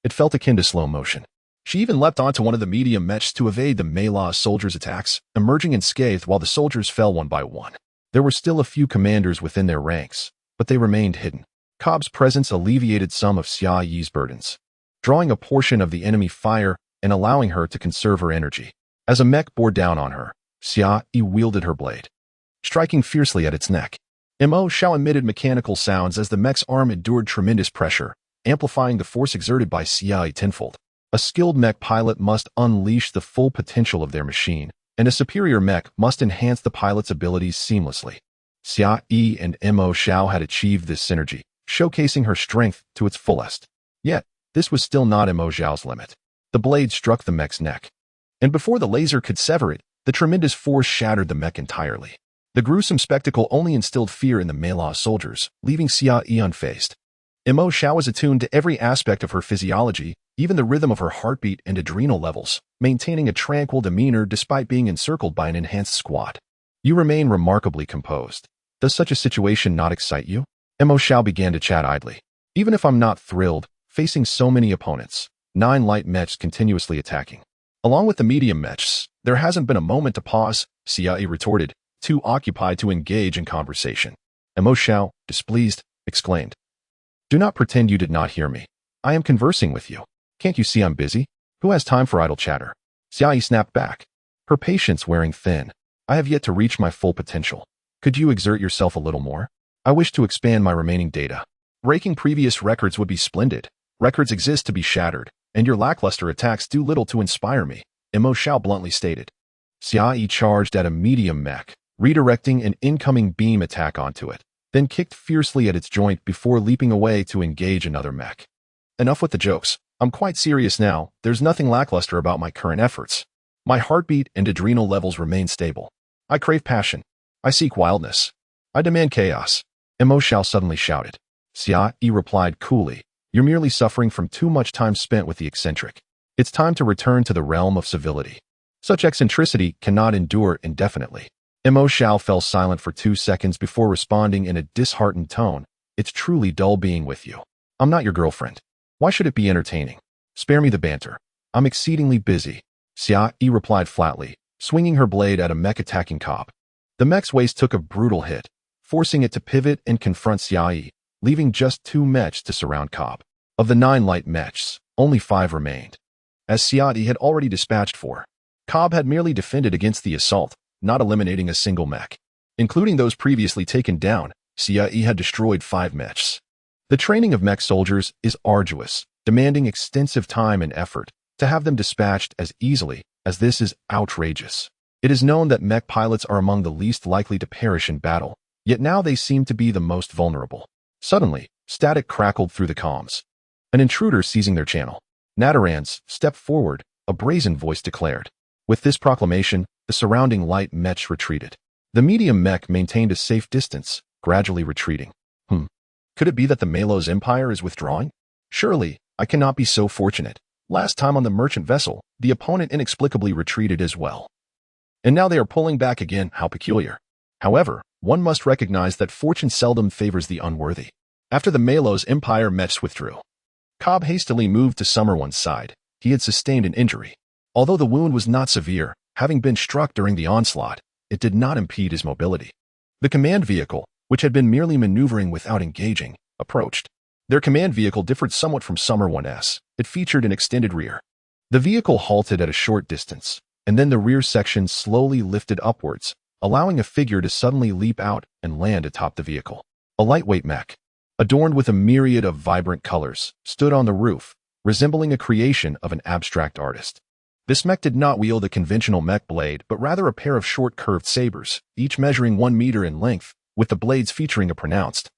it felt akin to slow motion. She even leapt onto one of the medium mechs to evade the Malaz soldiers' attacks, emerging unscathed while the soldiers fell one by one. There were still a few commanders within their ranks, but they remained hidden. Cobb's presence alleviated some of Xia Yi's burdens, drawing a portion of the enemy fire and allowing her to conserve her energy. As a mech bore down on her, Xia Yi wielded her blade, striking fiercely at its neck. Mo Xiao emitted mechanical sounds as the mech's arm endured tremendous pressure, amplifying the force exerted by Xia Yi tenfold. A skilled mech pilot must unleash the full potential of their machine, and a superior mech must enhance the pilot's abilities seamlessly. Xia Yi and Mo Xiao had achieved this synergy, showcasing her strength to its fullest. Yet, this was still not Mo Xiao's limit. The blade struck the mech's neck, and before the laser could sever it, the tremendous force shattered the mech entirely. The gruesome spectacle only instilled fear in the Mela soldiers, leaving Xia Yi unfazed. Mo Xiao was attuned to every aspect of her physiology, even the rhythm of her heartbeat and adrenal levels, maintaining a tranquil demeanor despite being encircled by an enhanced squad. You remain remarkably composed. Does such a situation not excite you? Mo Xiao began to chat idly. Even if I'm not thrilled, facing so many opponents, 9 light mechs continuously attacking. Along with the medium mechs, there hasn't been a moment to pause, Xia Yi retorted, too occupied to engage in conversation. Mo Xiao, displeased, exclaimed, "Do not pretend you did not hear me. I am conversing with you. Can't you see I'm busy? Who has time for idle chatter?" Xia Yi snapped back, her patience wearing thin. "I have yet to reach my full potential. Could you exert yourself a little more? I wish to expand my remaining data. Breaking previous records would be splendid. Records exist to be shattered, and your lackluster attacks do little to inspire me," Mo Xiao bluntly stated. Xia Yi charged at a medium mech, redirecting an incoming beam attack onto it, then kicked fiercely at its joint before leaping away to engage another mech. "Enough with the jokes. I'm quite serious now. There's nothing lackluster about my current efforts. My heartbeat and adrenal levels remain stable. I crave passion. I seek wildness. I demand chaos," Mo Xiao suddenly shouted. Xia Yi replied coolly, "You're merely suffering from too much time spent with the eccentric. It's time to return to the realm of civility. Such eccentricity cannot endure indefinitely." Mo Xiao fell silent for 2 seconds before responding in a disheartened tone, "It's truly dull being with you. I'm not your girlfriend. Why should it be entertaining? Spare me the banter. I'm exceedingly busy," Xia Yi replied flatly, swinging her blade at a mech attacking Cobb. The mech's waist took a brutal hit, forcing it to pivot and confront Xia Yi, leaving just 2 mechs to surround Cobb. Of the 9 light mechs, only 5 remained. As Xia Yi had already dispatched 4, Cobb had merely defended against the assault, not eliminating a single mech. Including those previously taken down, Xia Yi had destroyed 5 mechs. The training of mech soldiers is arduous, demanding extensive time and effort. To have them dispatched as easily as this is outrageous. It is known that mech pilots are among the least likely to perish in battle, yet now they seem to be the most vulnerable. Suddenly, static crackled through the comms. An intruder seizing their channel. Natarans stepped forward, a brazen voice declared. With this proclamation, the surrounding light mechs retreated. The medium mech maintained a safe distance, gradually retreating. Could it be that the Melos Empire is withdrawing? Surely, I cannot be so fortunate. Last time on the merchant vessel, the opponent inexplicably retreated as well. And now they are pulling back again, how peculiar. However, one must recognize that fortune seldom favors the unworthy. After the Melos Empire mechs withdrew, Cobb hastily moved to Summer1's side. He had sustained an injury. Although the wound was not severe, having been struck during the onslaught, it did not impede his mobility. The command vehicle, which had been merely maneuvering without engaging, approached. Their command vehicle differed somewhat from Summer1's. It featured an extended rear. The vehicle halted at a short distance, and then the rear section slowly lifted upwards, allowing a figure to suddenly leap out and land atop the vehicle. A lightweight mech, adorned with a myriad of vibrant colors, stood on the roof, resembling a creation of an abstract artist. This mech did not wield a conventional mech blade, but rather a pair of short curved sabers, each measuring 1 meter in length, with the blades featuring a pronounced,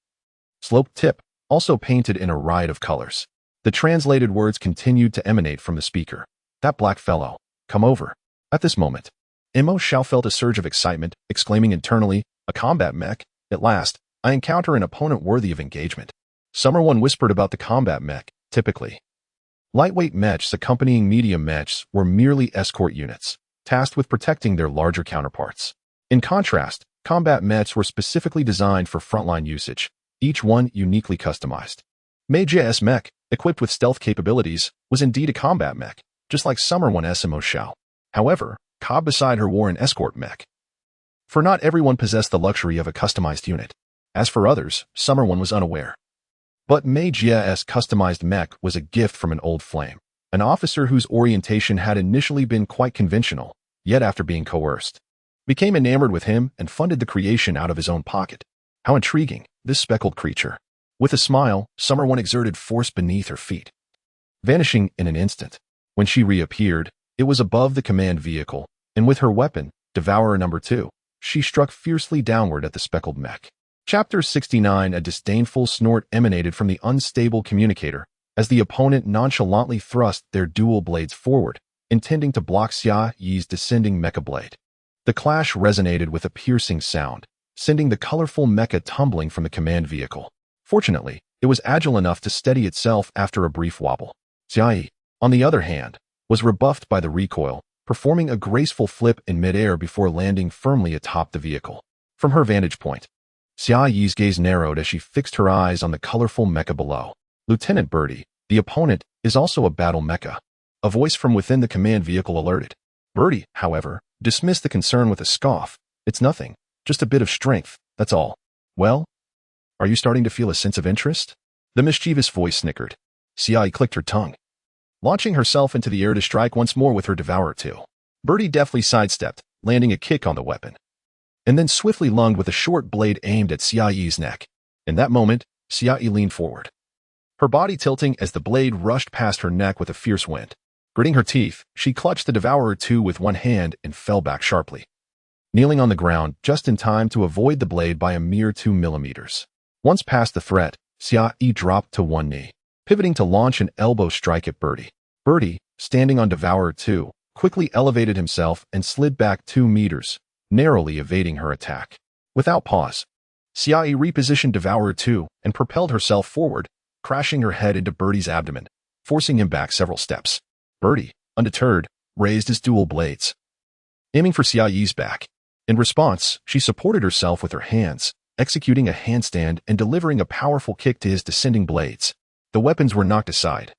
sloped tip, also painted in a riot of colors. The translated words continued to emanate from the speaker. "That black fellow. Come over." At this moment, Mo Xiao felt a surge of excitement, exclaiming internally, "A combat mech? At last, I encounter an opponent worthy of engagement." Summer1 whispered about the combat mech. Typically, lightweight mechs accompanying medium mechs were merely escort units, tasked with protecting their larger counterparts. In contrast, combat mechs were specifically designed for frontline usage, each one uniquely customized. Mech's mech, equipped with stealth capabilities, was indeed a combat mech, just like Summer1's Mo Xiao. However, Cobb beside her wore an escort mech. For not everyone possessed the luxury of a customized unit. As for others, Summer1 was unaware. But Mei Jia's customized mech was a gift from an old flame, an officer whose orientation had initially been quite conventional, yet after being coerced, became enamored with him and funded the creation out of his own pocket. How intriguing, this speckled creature. With a smile, Summer One exerted force beneath her feet, vanishing in an instant. When she reappeared, it was above the command vehicle, and with her weapon, Devourer No. 2, she struck fiercely downward at the speckled mech. Chapter 69. A disdainful snort emanated from the unstable communicator as the opponent nonchalantly thrust their dual blades forward, intending to block Xia Yi's descending mecha blade. The clash resonated with a piercing sound, sending the colorful mecha tumbling from the command vehicle. Fortunately, it was agile enough to steady itself after a brief wobble. Xia Yi, on the other hand, was rebuffed by the recoil, performing a graceful flip in midair before landing firmly atop the vehicle. From her vantage point, Xia Yi's gaze narrowed as she fixed her eyes on the colorful mecha below. Lieutenant Birdie, the opponent, is also a battle mecha. A voice from within the command vehicle alerted. Birdie, however, dismissed the concern with a scoff. It's nothing, just a bit of strength, that's all. Well, are you starting to feel a sense of interest? The mischievous voice snickered. Xia Yi clicked her tongue, launching herself into the air to strike once more with her Devourer 2. Birdie deftly sidestepped, landing a kick on the weapon, and then swiftly lunged with a short blade aimed at Xia Yi's neck. In that moment, Xia Yi leaned forward, her body tilting as the blade rushed past her neck with a fierce wind. Gritting her teeth, she clutched the Devourer 2 with one hand and fell back sharply, kneeling on the ground just in time to avoid the blade by a mere 2 millimeters. Once past the threat, Xia Yi dropped to one knee, pivoting to launch an elbow strike at Birdie. Birdie, standing on Devourer 2, quickly elevated himself and slid back 2 meters, narrowly evading her attack. Without pause, Xia Yi repositioned Devourer 2 and propelled herself forward, crashing her head into Birdie's abdomen, forcing him back several steps. Birdie, undeterred, raised his dual blades, aiming for Xia Yi's back. In response, she supported herself with her hands, executing a handstand and delivering a powerful kick to his descending blades. The weapons were knocked aside,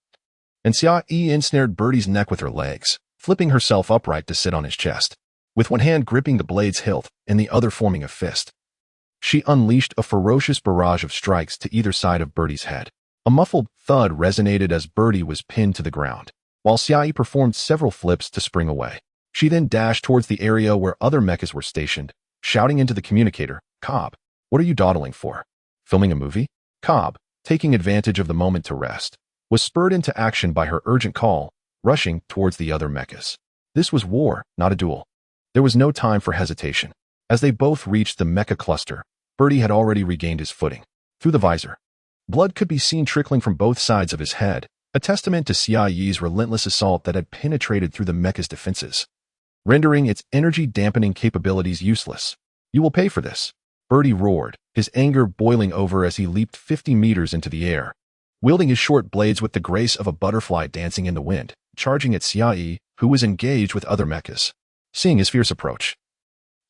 and Xia Yi ensnared Birdie's neck with her legs, flipping herself upright to sit on his chest. With one hand gripping the blade's hilt and the other forming a fist, she unleashed a ferocious barrage of strikes to either side of Birdie's head. A muffled thud resonated as Birdie was pinned to the ground, while Xia Yi performed several flips to spring away. She then dashed towards the area where other mechas were stationed, shouting into the communicator, "Cobb, what are you dawdling for? Filming a movie?" Cobb, taking advantage of the moment to rest, was spurred into action by her urgent call, rushing towards the other mechas. This was war, not a duel. There was no time for hesitation. As they both reached the mecha cluster, Birdie had already regained his footing. Through the visor, blood could be seen trickling from both sides of his head, a testament to Xia Yi's relentless assault that had penetrated through the mecha's defenses, rendering its energy-dampening capabilities useless. "You will pay for this," Birdie roared, his anger boiling over as he leaped 50 meters into the air, wielding his short blades with the grace of a butterfly dancing in the wind, charging at Xia Yi, who was engaged with other mechas. Seeing his fierce approach,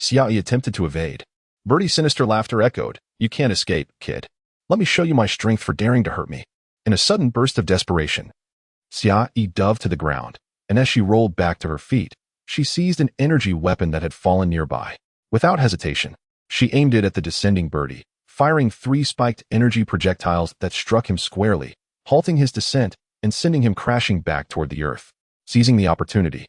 Xia Yi attempted to evade. Birdie's sinister laughter echoed, "You can't escape, kid. Let me show you my strength for daring to hurt me." In a sudden burst of desperation, Xia Yi dove to the ground, and as she rolled back to her feet, she seized an energy weapon that had fallen nearby. Without hesitation, she aimed it at the descending Birdie, firing 3 spiked energy projectiles that struck him squarely, halting his descent and sending him crashing back toward the earth. Seizing the opportunity,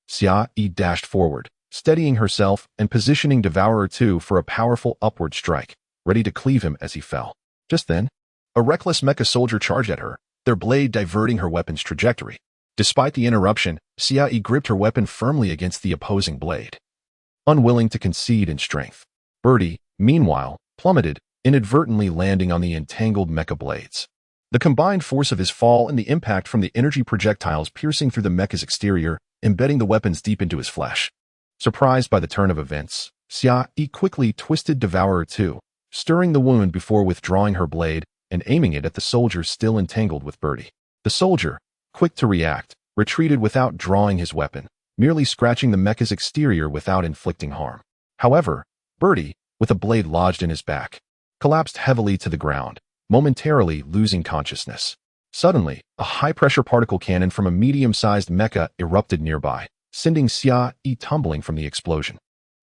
Xia Yi dashed forward, steadying herself and positioning Devourer 2 for a powerful upward strike, ready to cleave him as he fell. Just then, a reckless mecha soldier charged at her, their blade diverting her weapon's trajectory. Despite the interruption, Xia Yi gripped her weapon firmly against the opposing blade, unwilling to concede in strength. Birdie, meanwhile, plummeted, inadvertently landing on the entangled mecha blades. The combined force of his fall and the impact from the energy projectiles piercing through the mecha's exterior, embedding the weapons deep into his flesh. Surprised by the turn of events, Xia Yi quickly twisted Devourer 2, stirring the wound before withdrawing her blade and aiming it at the soldier still entangled with Birdie. The soldier, quick to react, retreated without drawing his weapon, merely scratching the mecha's exterior without inflicting harm. However, Birdie, with a blade lodged in his back, collapsed heavily to the ground, momentarily losing consciousness. Suddenly, a high-pressure particle cannon from a medium-sized mecha erupted nearby, sending Xia Yi tumbling from the explosion,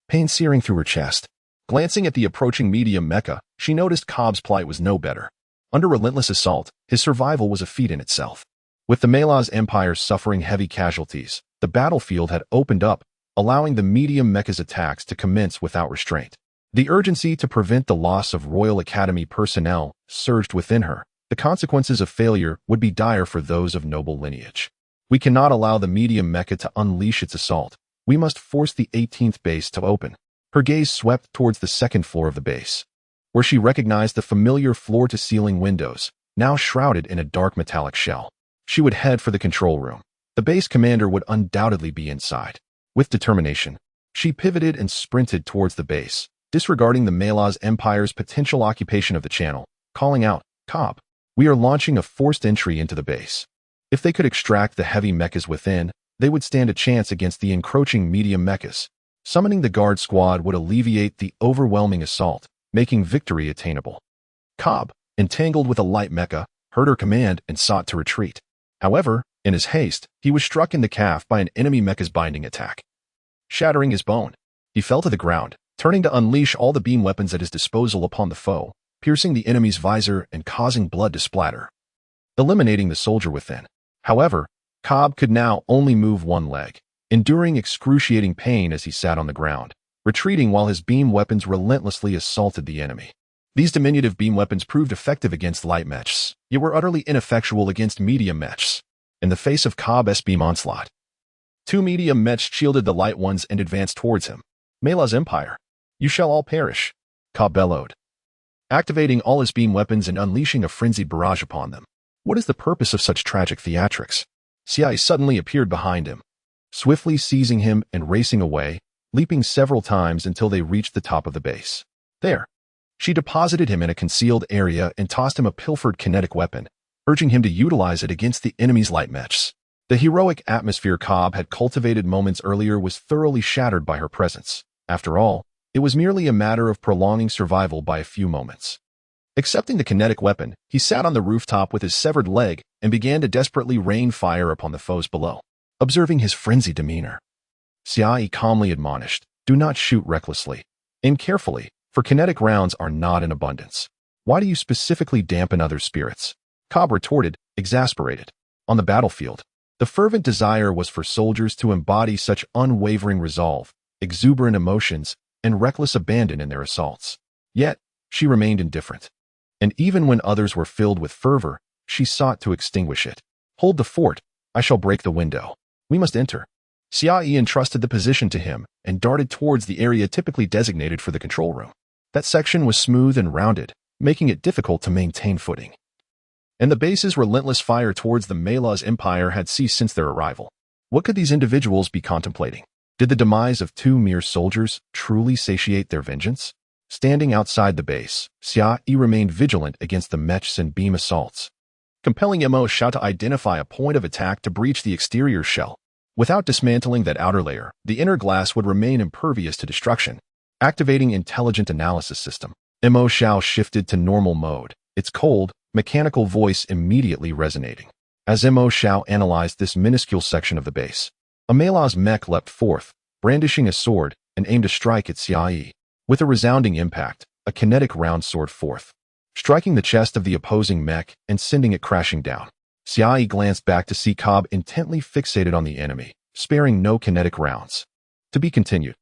pain searing through her chest. Glancing at the approaching medium mecha, she noticed Cobb's plight was no better. Under relentless assault, his survival was a feat in itself. With the Malaz Empire suffering heavy casualties, the battlefield had opened up, allowing the medium mecha's attacks to commence without restraint. The urgency to prevent the loss of Royal Academy personnel surged within her. The consequences of failure would be dire for those of noble lineage. We cannot allow the medium mecha to unleash its assault. We must force the 18th base to open. Her gaze swept towards the second floor of the base, where she recognized the familiar floor-to-ceiling windows, now shrouded in a dark metallic shell. She would head for the control room. The base commander would undoubtedly be inside. With determination, she pivoted and sprinted towards the base, disregarding the Malaz Empire's potential occupation of the channel, calling out, "Cobb, we are launching a forced entry into the base." If they could extract the heavy mechas within, they would stand a chance against the encroaching medium mechas. Summoning the guard squad would alleviate the overwhelming assault, making victory attainable. Cobb, entangled with a light mecha, heard her command and sought to retreat. However, in his haste, he was struck in the calf by an enemy mecha's binding attack. Shattering his bone, he fell to the ground, turning to unleash all the beam weapons at his disposal upon the foe, piercing the enemy's visor and causing blood to splatter, eliminating the soldier within. However, Cobb could now only move one leg, enduring excruciating pain as he sat on the ground, retreating while his beam weapons relentlessly assaulted the enemy. These diminutive beam weapons proved effective against light mechs, yet were utterly ineffectual against medium mechs. In the face of Cobb's beam onslaught, two medium mechs shielded the light ones and advanced towards him. "Malaz Empire, you shall all perish," Cobb bellowed, activating all his beam weapons and unleashing a frenzied barrage upon them. What is the purpose of such tragic theatrics? Xiai suddenly appeared behind him, swiftly seizing him and racing away, leaping several times until they reached the top of the base. There, she deposited him in a concealed area and tossed him a pilfered kinetic weapon, urging him to utilize it against the enemy's light mechs. The heroic atmosphere Cobb had cultivated moments earlier was thoroughly shattered by her presence. After all, it was merely a matter of prolonging survival by a few moments. Accepting the kinetic weapon, he sat on the rooftop with his severed leg and began to desperately rain fire upon the foes below. Observing his frenzied demeanor, Xiai calmly admonished, "Do not shoot recklessly. Aim carefully, for kinetic rounds are not in abundance." "Why do you specifically dampen others' spirits?" Cobb retorted, exasperated. On the battlefield, the fervent desire was for soldiers to embody such unwavering resolve, exuberant emotions, and reckless abandon in their assaults. Yet, she remained indifferent. And even when others were filled with fervor, she sought to extinguish it. "Hold the fort. I shall break the window. We must enter." Xiai entrusted the position to him and darted towards the area typically designated for the control room. That section was smooth and rounded, making it difficult to maintain footing. And the base's relentless fire towards the Malaz Empire had ceased since their arrival. What could these individuals be contemplating? Did the demise of two mere soldiers truly satiate their vengeance? Standing outside the base, Xiai remained vigilant against the mechs and beam assaults, compelling Mo Xiao to identify a point of attack to breach the exterior shell. Without dismantling that outer layer, the inner glass would remain impervious to destruction. Activating Intelligent Analysis System, Mo Xiao shifted to normal mode, its cold, mechanical voice immediately resonating. As Mo Xiao analyzed this minuscule section of the base, a Malaz mech leapt forth, brandishing a sword, and aimed a strike at Xiai. With a resounding impact, a kinetic round soared forth, striking the chest of the opposing mech and sending it crashing down. Xiai glanced back to see Cobb intently fixated on the enemy, sparing no kinetic rounds. To be continued.